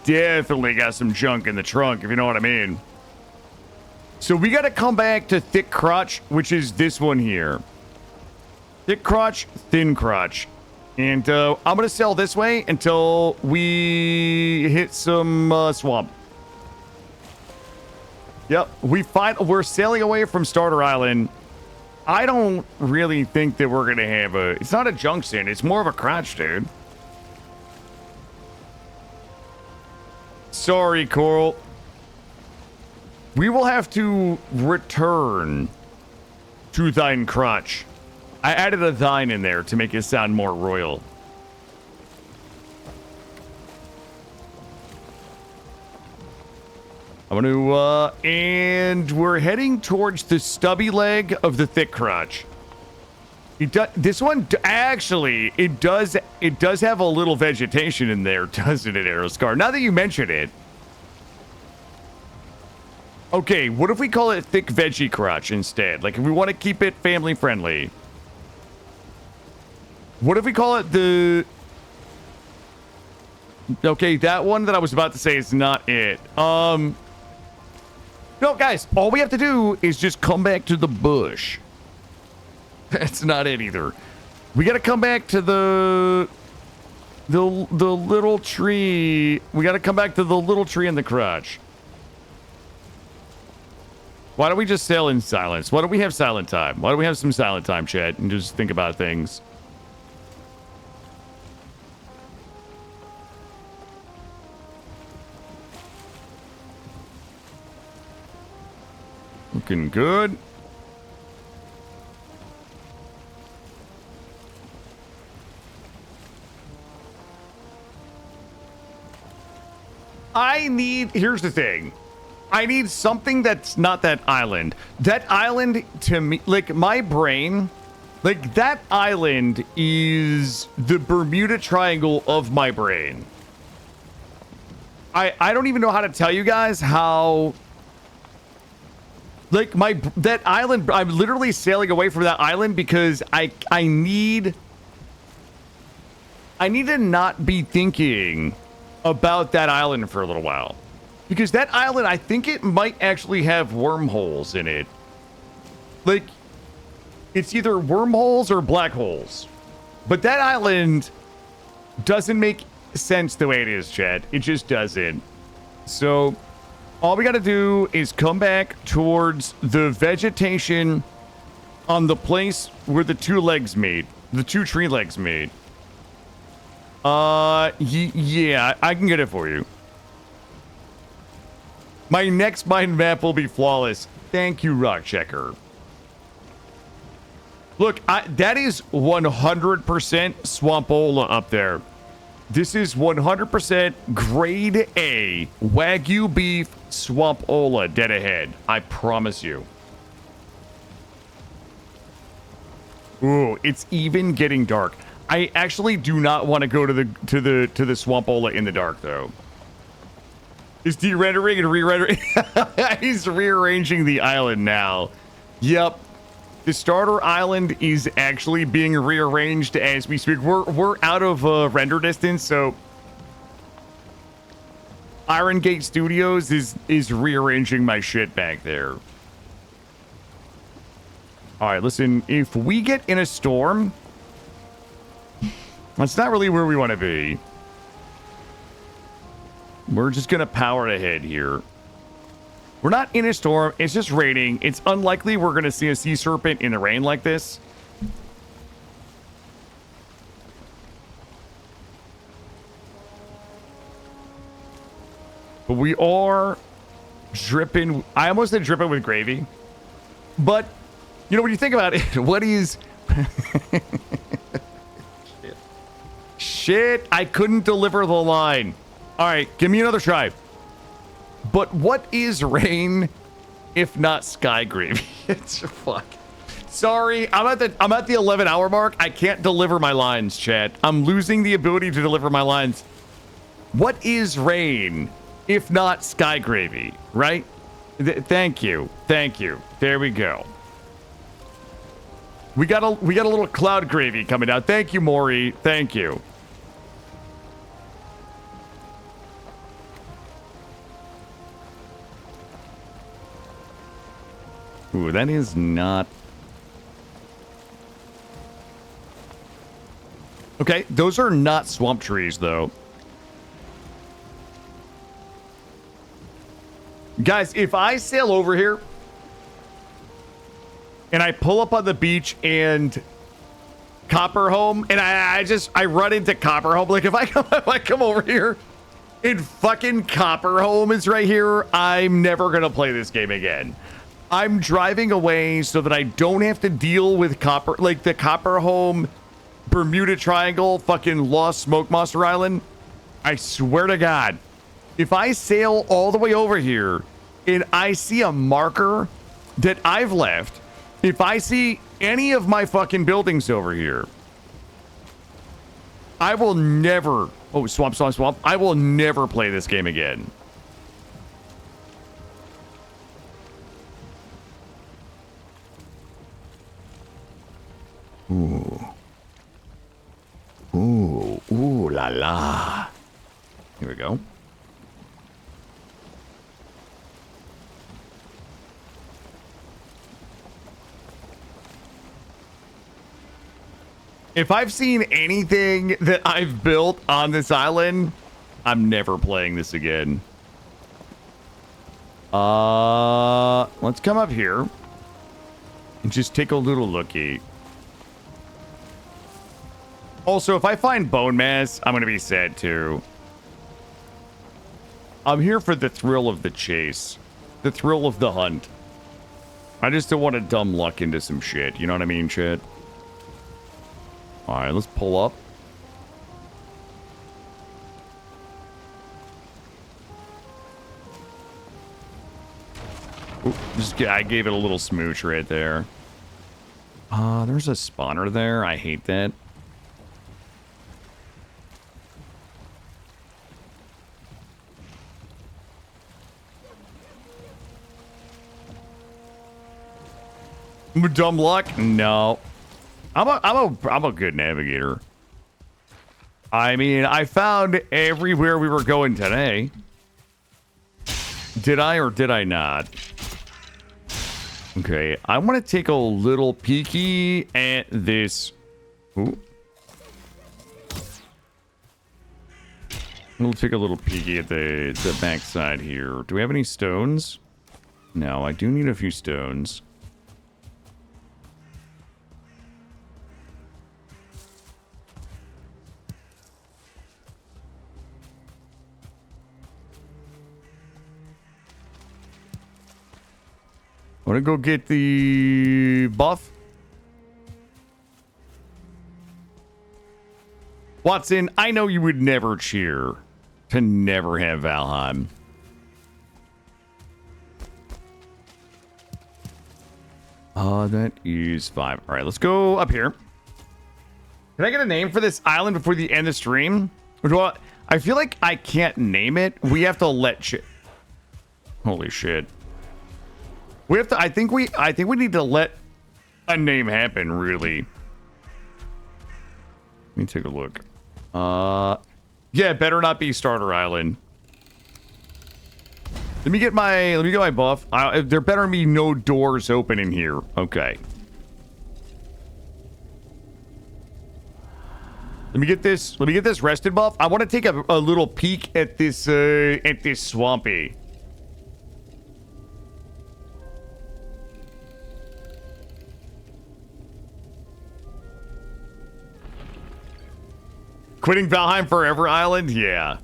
definitely got some junk in the trunk, if you know what I mean. So we gotta come back to thick crotch, which is this one here. Thick crotch, thin crotch. And I'm going to sail this way until we hit some swamp. Yep, we're sailing away from Starter Island. I don't really think that we're going to have it's not a junction, it's more of a crotch, dude. Sorry, Coral. We will have to return to thine crotch. I added a thine in there to make it sound more royal. I'm gonna, and we're heading towards the stubby leg of the thick crotch. This one, actually, it does have a little vegetation in there, doesn't it, Aeroscar? Now that you mention it. Okay, what if we call it thick veggie crotch instead? Like, if we want to keep it family friendly. What if we call it the... Okay, that one that I was about to say is not it. No, guys, all we have to do is just come back to the bush. That's not it either. We gotta come back to the little tree. We gotta come back to the little tree in the crotch. Why don't we just sail in silence? Why don't we have silent time? Why don't we have some silent time, chat, and just think about things? Looking good. Here's the thing. I need something that's not that island. That island, to me, like, my brain, like, that island is the Bermuda Triangle of my brain. I don't even know how to tell you guys how... Like, that island, I'm literally sailing away from that island because I need to not be thinking about that island for a little while. Because that island, I think it might actually have wormholes in it. Like, it's either wormholes or black holes. But that island doesn't make sense the way it is, Chad. It just doesn't. So, all we got to do is come back towards the vegetation on the place where the two legs meet. The two tree legs meet. Yeah, I can get it for you. My next mind map will be flawless. Thank you, Rock Checker. Look, that is 100% Swampola up there. This is 100% grade A Wagyu beef Swampola dead ahead. I promise you. Ooh, it's even getting dark. I actually do not want to go to the Swampola in the dark though. Is de-rendering and re-rendering? He's rearranging the island now. Yep. The starter island is actually being rearranged as we speak. We're out of render distance, so Iron Gate Studios is rearranging my shit back there. All right, listen, if we get in a storm, that's not really where we want to be. We're just going to power ahead here. We're not in a storm. It's just raining. It's unlikely we're going to see a sea serpent in the rain like this. But we are dripping. I almost said dripping with gravy. But, you know, when you think about it, what is... Shit, I couldn't deliver the line. All right, give me another try. But what is rain if not sky gravy? It's fuck. Sorry, I'm at the 11-hour mark. I can't deliver my lines, chat. I'm losing the ability to deliver my lines. What is rain if not sky gravy, right? Thank you. Thank you. There we go. We got a little cloud gravy coming out. Thank you, Maury. Thank you. Ooh, that is not... Okay, those are not swamp trees, though. Guys, if I sail over here and I pull up on the beach and Copperhome, and I run into Copperhome, like if I come over here and fucking Copperhome is right here, I'm never gonna play this game again. I'm driving away so that I don't have to deal with the Copperhome Bermuda Triangle fucking Lost Smoke Monster Island. I swear to God, if I sail all the way over here and I see a marker that I've left, if I see any of my fucking buildings over here, I will never... Oh, swamp. I will never play this game again. Ooh. Ooh. Ooh la la. Here we go. If I've seen anything that I've built on this island, I'm never playing this again. Let's come up here and just take a little looky. Also, if I find Bonemass, I'm going to be sad too. I'm here for the thrill of the chase. The thrill of the hunt. I just don't want to dumb luck into some shit. You know what I mean, shit? Alright, let's pull up. Ooh, I gave it a little smooch right there. There's a spawner there. I hate that. Dumb luck? No. I'm a good navigator. I mean, I found everywhere we were going today. Did I or did I not? Okay, I want to take a little peeky at this. Ooh. We'll take a little peeky at the back side here. Do we have any stones? No, I do need a few stones. Want to go get the buff? Watson, I know you would never cheer to never have Valheim. That is 5. All right, let's go up here. Can I get a name for this island before the end of the stream? Or do I feel like I can't name it. We have to let shit. Holy shit. We have to. I think we need to let a name happen. Really. Let me take a look. Yeah, better not be Starter Island. Let me get my buff. There better be no doors open in here. Okay. Let me get this rested buff. I want to take a little peek at this swampy. Quitting Valheim Forever Island? Yeah.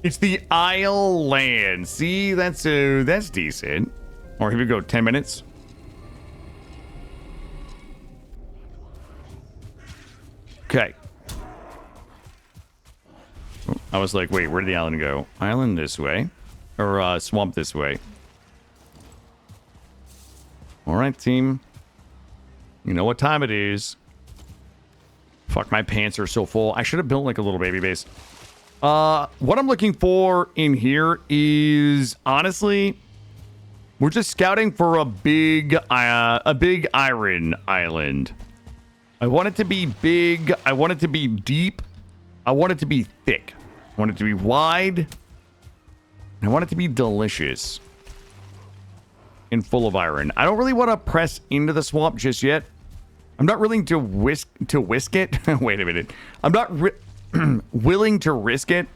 It's the Isle Land. See, that's decent. Or here we go, 10 minutes. Okay. I was like, wait, where did the island go? Island this way. Or swamp this way. Alright, team. You know what time it is. Fuck, my pants are so full. I should have built like a little baby base. What I'm looking for in here is, honestly, we're just scouting for a big iron island. I want it to be big. I want it to be deep. I want it to be thick. I want it to be wide. I want it to be delicious. And full of iron. I don't really want to press into the swamp just yet. I'm not willing to risk it. Wait a minute. I'm not willing to risk it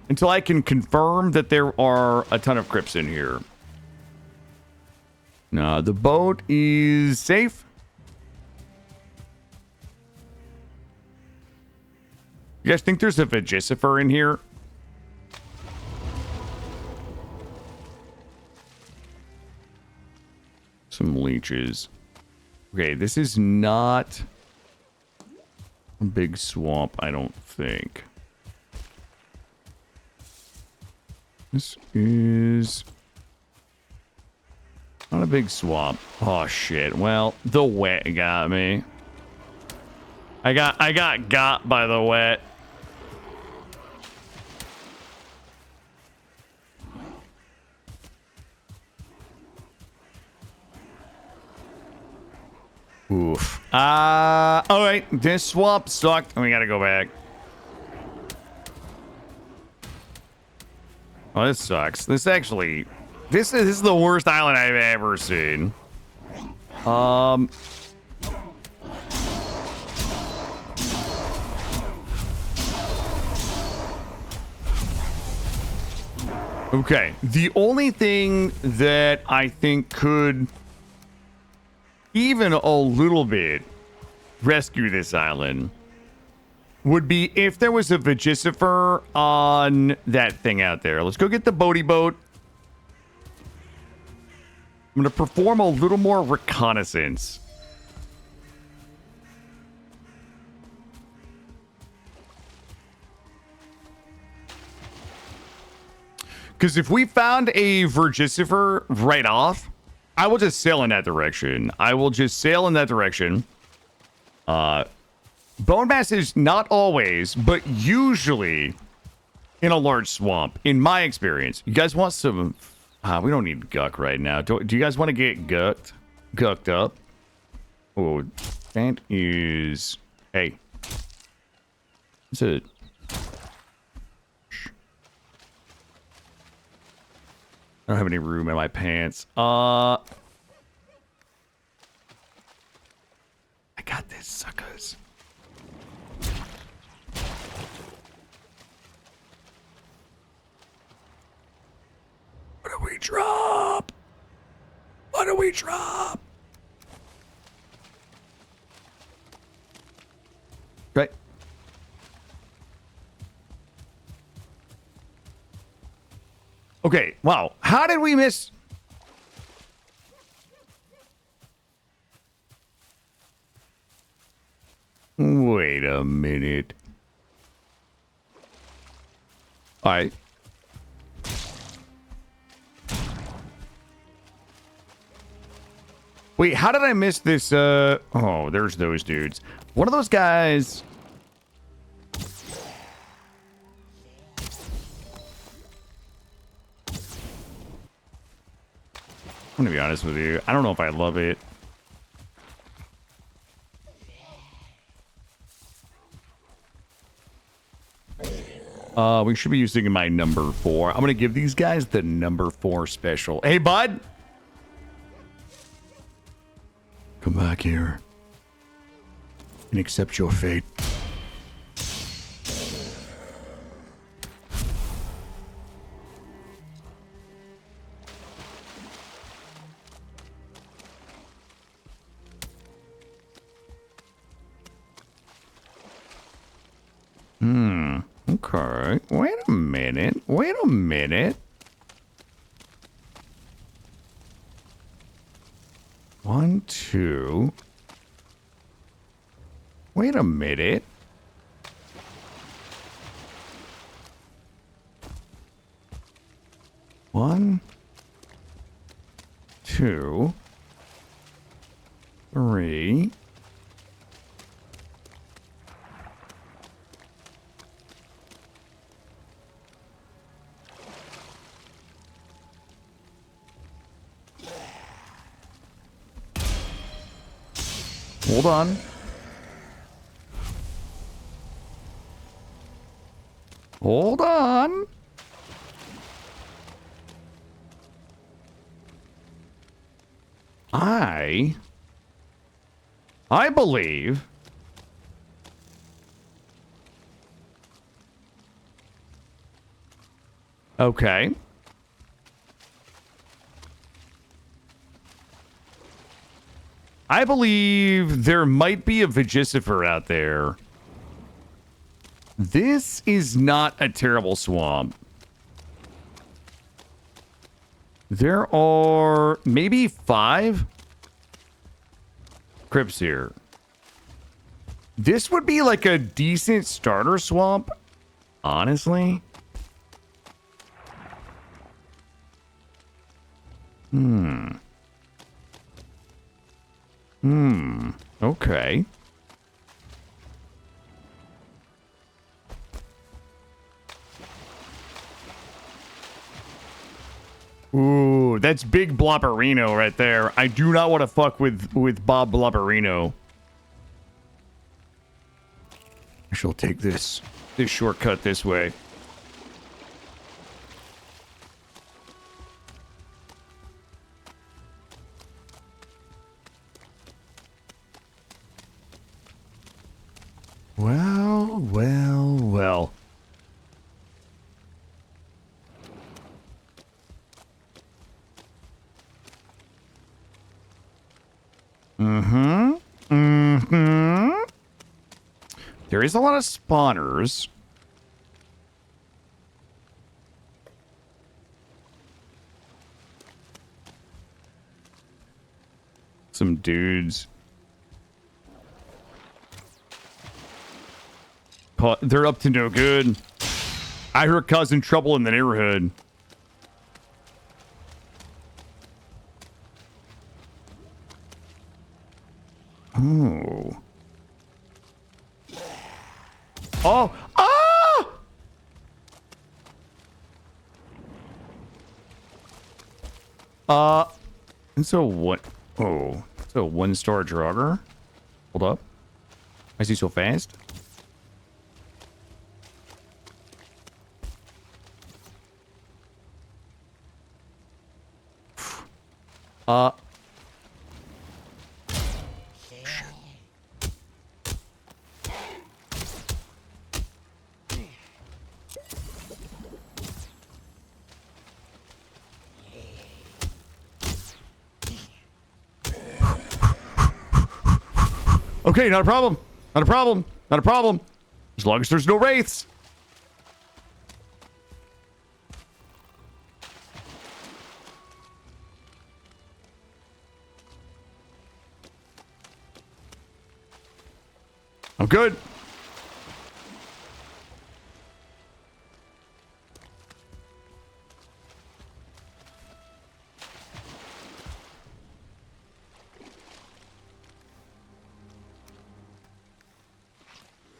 until I can confirm that there are a ton of crypts in here. No, the boat is safe. You guys think there's a Vegicifer in here? Some leeches. Okay, this is not a big swamp, I don't think. This is not a big swamp. Oh shit. Well, the wet got me. I got by the wet. Oof. All right. This swamp sucked. We gotta go back. Oh, this sucks. This is the worst island I've ever seen. Okay. The only thing that I think could even a little bit rescue this island would be if there was a Vegicifer on that thing out there. Let's go get the boaty boat. I'm going to perform a little more reconnaissance. Because if we found a Vegicifer right off, I will just sail in that direction. Bonemass is not always, but usually in a large swamp, in my experience. You guys want some... we don't need guck right now. Do you guys want to get gucked up? Oh, that is... Hey. It's a... don't have any room in my pants. I got this, suckers. What do we drop? What do we drop? Okay. Okay, wow. How did we miss? Wait a minute. All right. Wait, how did I miss this? Oh, there's those dudes. One of those guys. I'm gonna be honest with you. I don't know if I love it. We should be using my number 4. I'm gonna give these guys the number 4 special. Hey, bud. Come back here and accept your fate. Okay. Wait a minute. Wait a minute. One, two. Wait a minute. One, two, three. Hold on. Hold on. I believe okay. I believe there might be a Vegicifer out there. This is not a terrible swamp. There are maybe 5 crypts here. This would be like a decent starter swamp, honestly. Okay. Ooh, that's big Blobberino right there. I do not want to fuck with Bob Blobberino. I shall take this shortcut this way. Well. There is a lot of spawners. Some dudes. They're up to no good. I heard causing trouble in the neighborhood. Oh. Oh. Ah! And so what? Oh. So 1-star Draugr? Hold up. Why is he so fast? Okay, not a problem. Not a problem. Not a problem. As long as there's no wraiths. I'm good.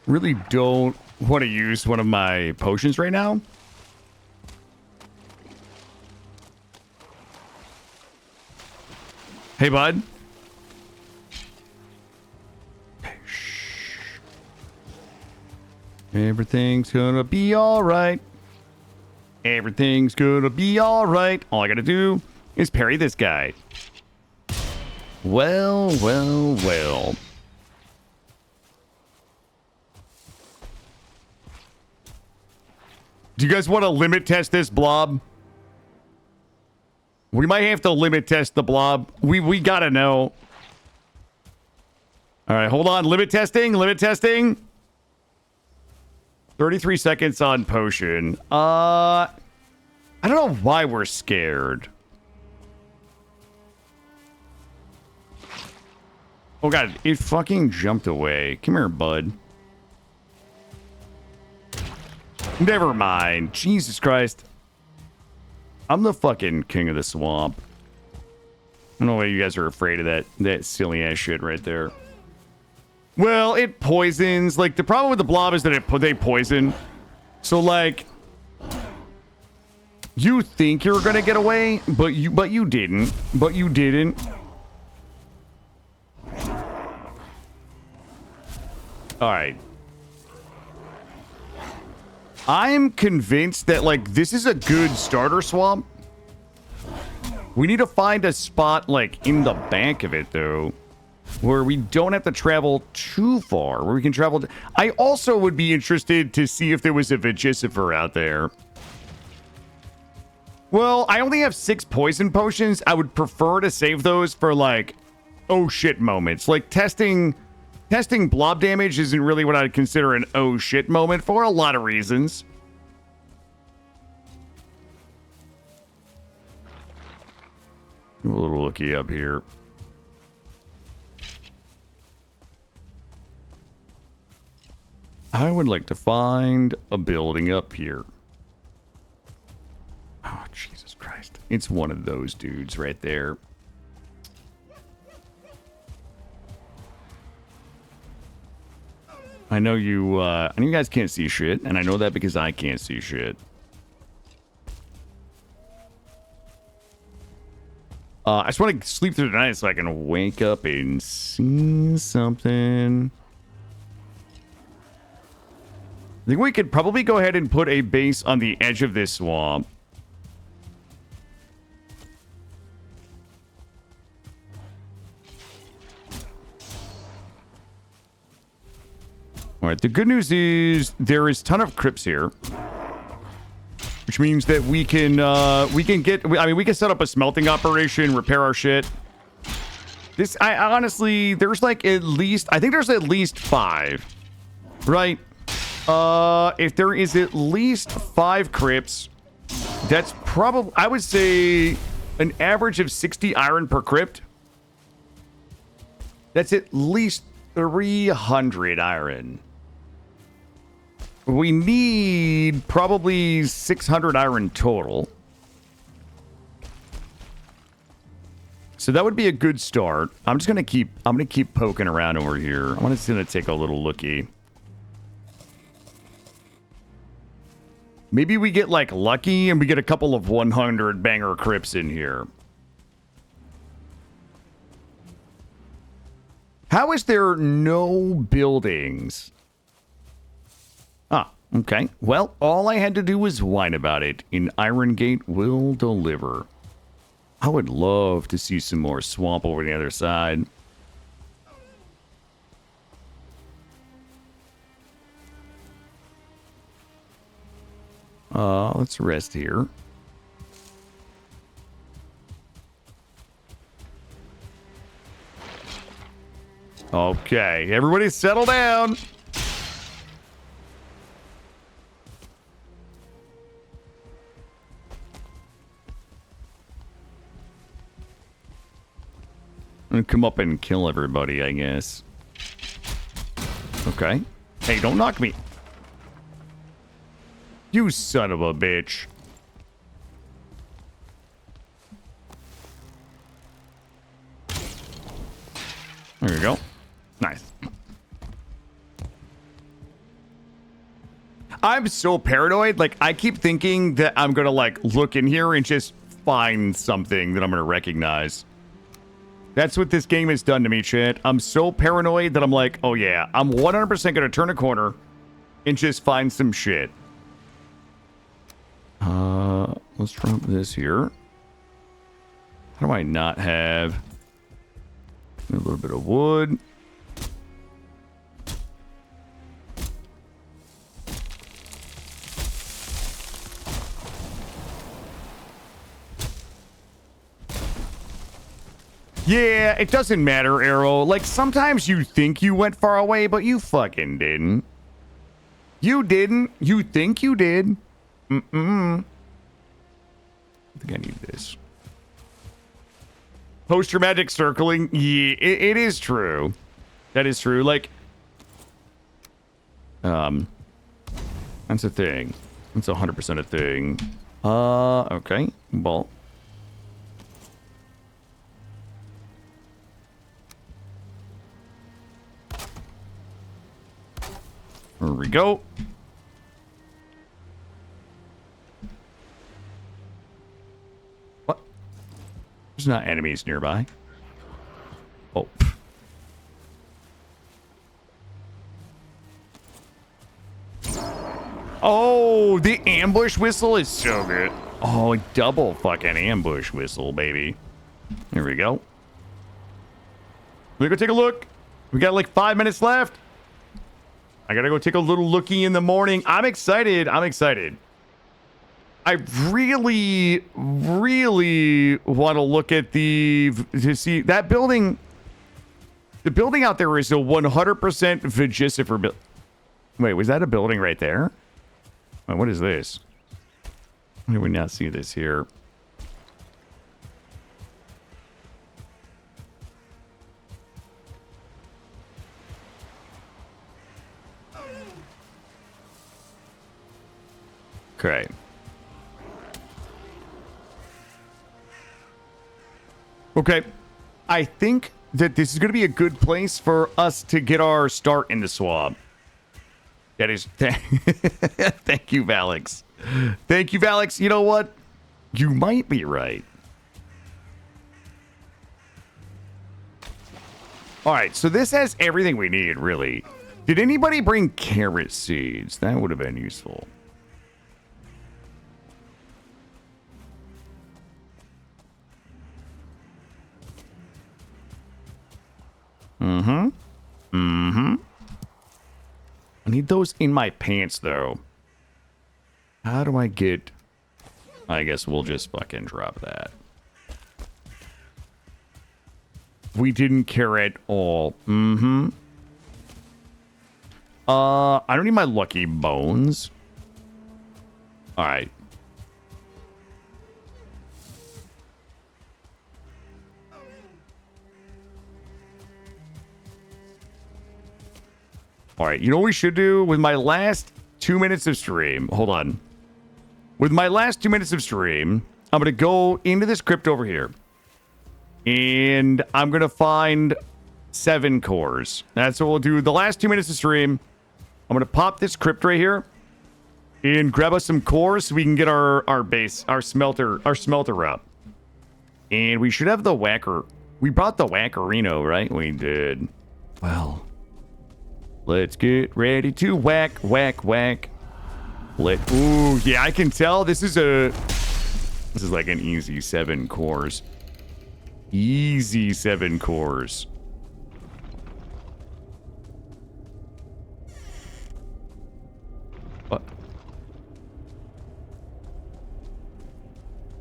Really don't want to use one of my potions right now. Hey, bud. Shh. Everything's gonna be all right. Everything's gonna be all right. All I gotta do is parry this guy. Well, well, well. Do you guys want to limit test this blob? We might have to limit test the blob. We gotta know. All right, hold on. Limit testing. Limit testing. 33 seconds on potion. I don't know why we're scared. Oh god, it fucking jumped away. Come here, bud. Never mind. Jesus Christ. I'm the fucking king of the swamp. I don't know why you guys are afraid of that silly ass shit right there. Well, it poisons. Like, the problem with the blob is that they poison. So, like, you think you're gonna get away, but you didn't. But you didn't. Alright. I'm convinced that, like, this is a good starter swamp. We need to find a spot, like, in the bank of it, though, where we don't have to travel too far, where we can travel. I also would be interested to see if there was a Vigicifer out there. Well, I only have 6 poison potions. I would prefer to save those for, like, oh shit moments. Like, testing blob damage isn't really what I'd consider an oh shit moment for a lot of reasons. A little looky up here. I would like to find a building up here. Oh, Jesus Christ. It's one of those dudes right there. I know you guys can't see shit, and I know that because I can't see shit. I just want to sleep through the night so I can wake up and see something. I think we could probably go ahead and put a base on the edge of this swamp. All right, the good news is there is a ton of crypts here, which means that we can get. I mean, we can set up a smelting operation, repair our shit. I honestly, there's like at least, I think there's at least 5, right? If there is at least 5 crypts, that's probably, I would say, an average of 60 iron per crypt. That's at least 300 iron. We need probably 600 iron total. So that would be a good start. I'm gonna keep poking around over here. I'm just gonna take a little looky. Maybe we get like lucky and we get a couple of 100 banger crypts in here. How is there no buildings? Ah, okay. Well, all I had to do was whine about it, and Iron Gate will deliver. I would love to see some more swamp over the other side. Let's rest here. Okay, everybody settle down. And come up and kill everybody, I guess. Okay. Hey, don't knock me. You son of a bitch. There you go. Nice. I'm so paranoid. Like, I keep thinking that I'm gonna, like, look in here and just find something that I'm gonna recognize. That's what this game has done to me, chat. I'm so paranoid that I'm like, oh yeah, I'm 100% gonna turn a corner and just find some shit. Let's drop this here. How do I not have a little bit of wood? Yeah, it doesn't matter, Arrow. Like, sometimes you think you went far away, but you fucking didn't. You didn't. You think you did. I think I need this. Post-traumatic circling. Yeah, it is true. That is true. Like, that's a thing. That's 100% a thing. Okay. Well. There we go. What? There's not enemies nearby. Oh. Oh, the ambush whistle is so good. Oh, double fucking ambush whistle, baby. Here we go. Let me go take a look. We got like 5 minutes left. I gotta go take a little looky in the morning. I'm excited. I'm excited. I really, really want to look at to see that building. The building out there is a 100% Vegicifer build. Wait, was that a building right there? Wait, what is this? Why do we not see this here? Okay. Okay. I think that this is going to be a good place for us to get our start in the swamp. That is... Thank you, Valix. Thank you, Valix. You know what? You might be right. All right, so this has everything we need, really. Did anybody bring carrot seeds? That would have been useful. I need those in my pants, though. How do I get... I guess we'll just fucking drop that. We didn't care at all. I don't need my lucky bones. All right. All right, you know what we should do with my last 2 minutes of stream? Hold on. With my last 2 minutes of stream, I'm going to go into this crypt over here. And I'm going to find 7 cores. That's what we'll do. The last 2 minutes of stream, I'm going to pop this crypt right here. And grab us some cores so we can get our base, our smelter up. And we should have the whacker. We brought the whackerino, right? We did. Well... let's get ready to whack, whack, whack. Ooh, yeah, I can tell this is a This is like an easy 7 cores. Easy 7 cores. What?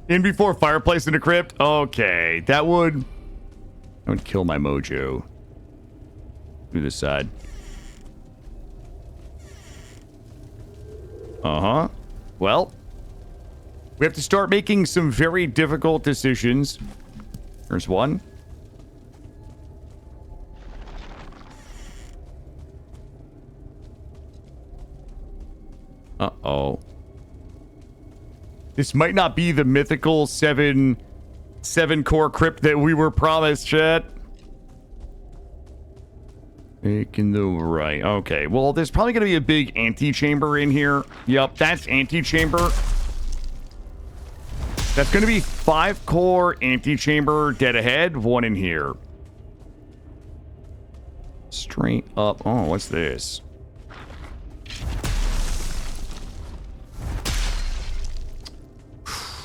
In before fireplace in the crypt? Okay, that would kill my mojo. Do this side. Uh-huh. Well, we have to start making some very difficult decisions. There's one. Uh-oh. This might not be the mythical 7 core crypt that we were promised, chat. Taking the right. Okay, well, there's probably going to be a big antechamber in here. Yep, that's antechamber. That's going to be 5 core antechamber dead ahead, 1 in here. Straight up. Oh, what's this?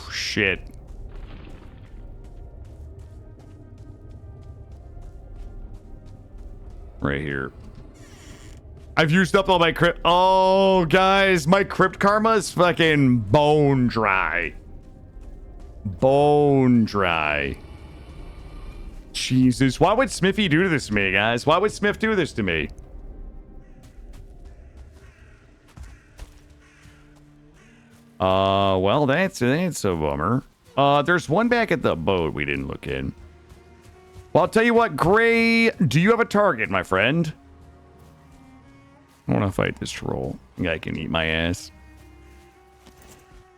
Shit. Right here. I've used up all my crypt. Oh, guys, my crypt karma is fucking bone dry. Bone dry. Jesus, why would Smithy do this to me, guys? Why would Smith do this to me? Well, that's a bummer. There's one back at the boat we didn't look in. Well, I'll tell you what, Gray, do you have a target, my friend? I want to fight this troll. Guy can eat my ass.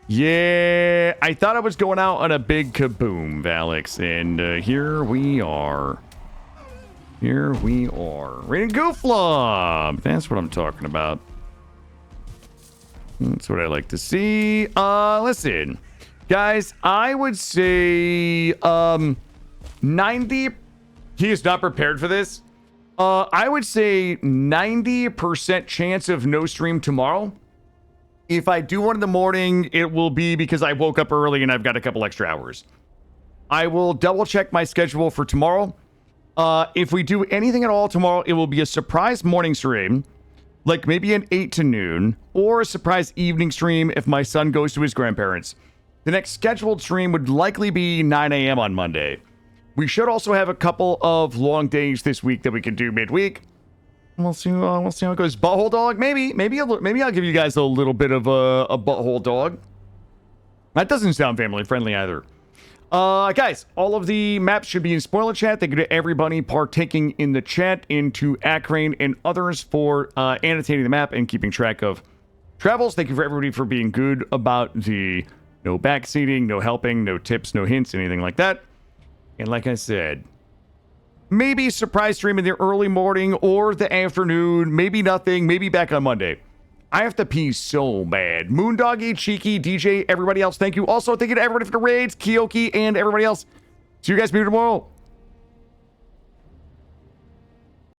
Yeah, I thought I was going out on a big kaboom, Valix, and here we are. Here we are. Rated Gooflump! That's what I'm talking about. That's what I like to see. Listen, guys, I would say 90. He is not prepared for this. I would say 90% chance of no stream tomorrow. If I do one in the morning, it will be because I woke up early and I've got a couple extra hours. I will double check my schedule for tomorrow. If we do anything at all tomorrow, it will be a surprise morning stream, like maybe an 8 to noon, or a surprise evening stream if my son goes to his grandparents. The next scheduled stream would likely be 9 a.m. on Monday. We should also have a couple of long days this week that we can do midweek. We'll see how it goes. Butthole dog, maybe I'll give you guys a little bit of a butthole dog. That doesn't sound family friendly either. Guys, all of the maps should be in spoiler chat. Thank you to everybody partaking in the chat, into Acrane and others for annotating the map and keeping track of travels. Thank you for everybody for being good about the no backseating, no helping, no tips, no hints, anything like that. And like I said, maybe surprise stream in the early morning or the afternoon. Maybe nothing. Maybe back on Monday. I have to pee so bad. Moondoggy, Cheeky, DJ, everybody else, thank you. Also, thank you to everybody for the raids, Kiyoki, and everybody else. See you guys tomorrow.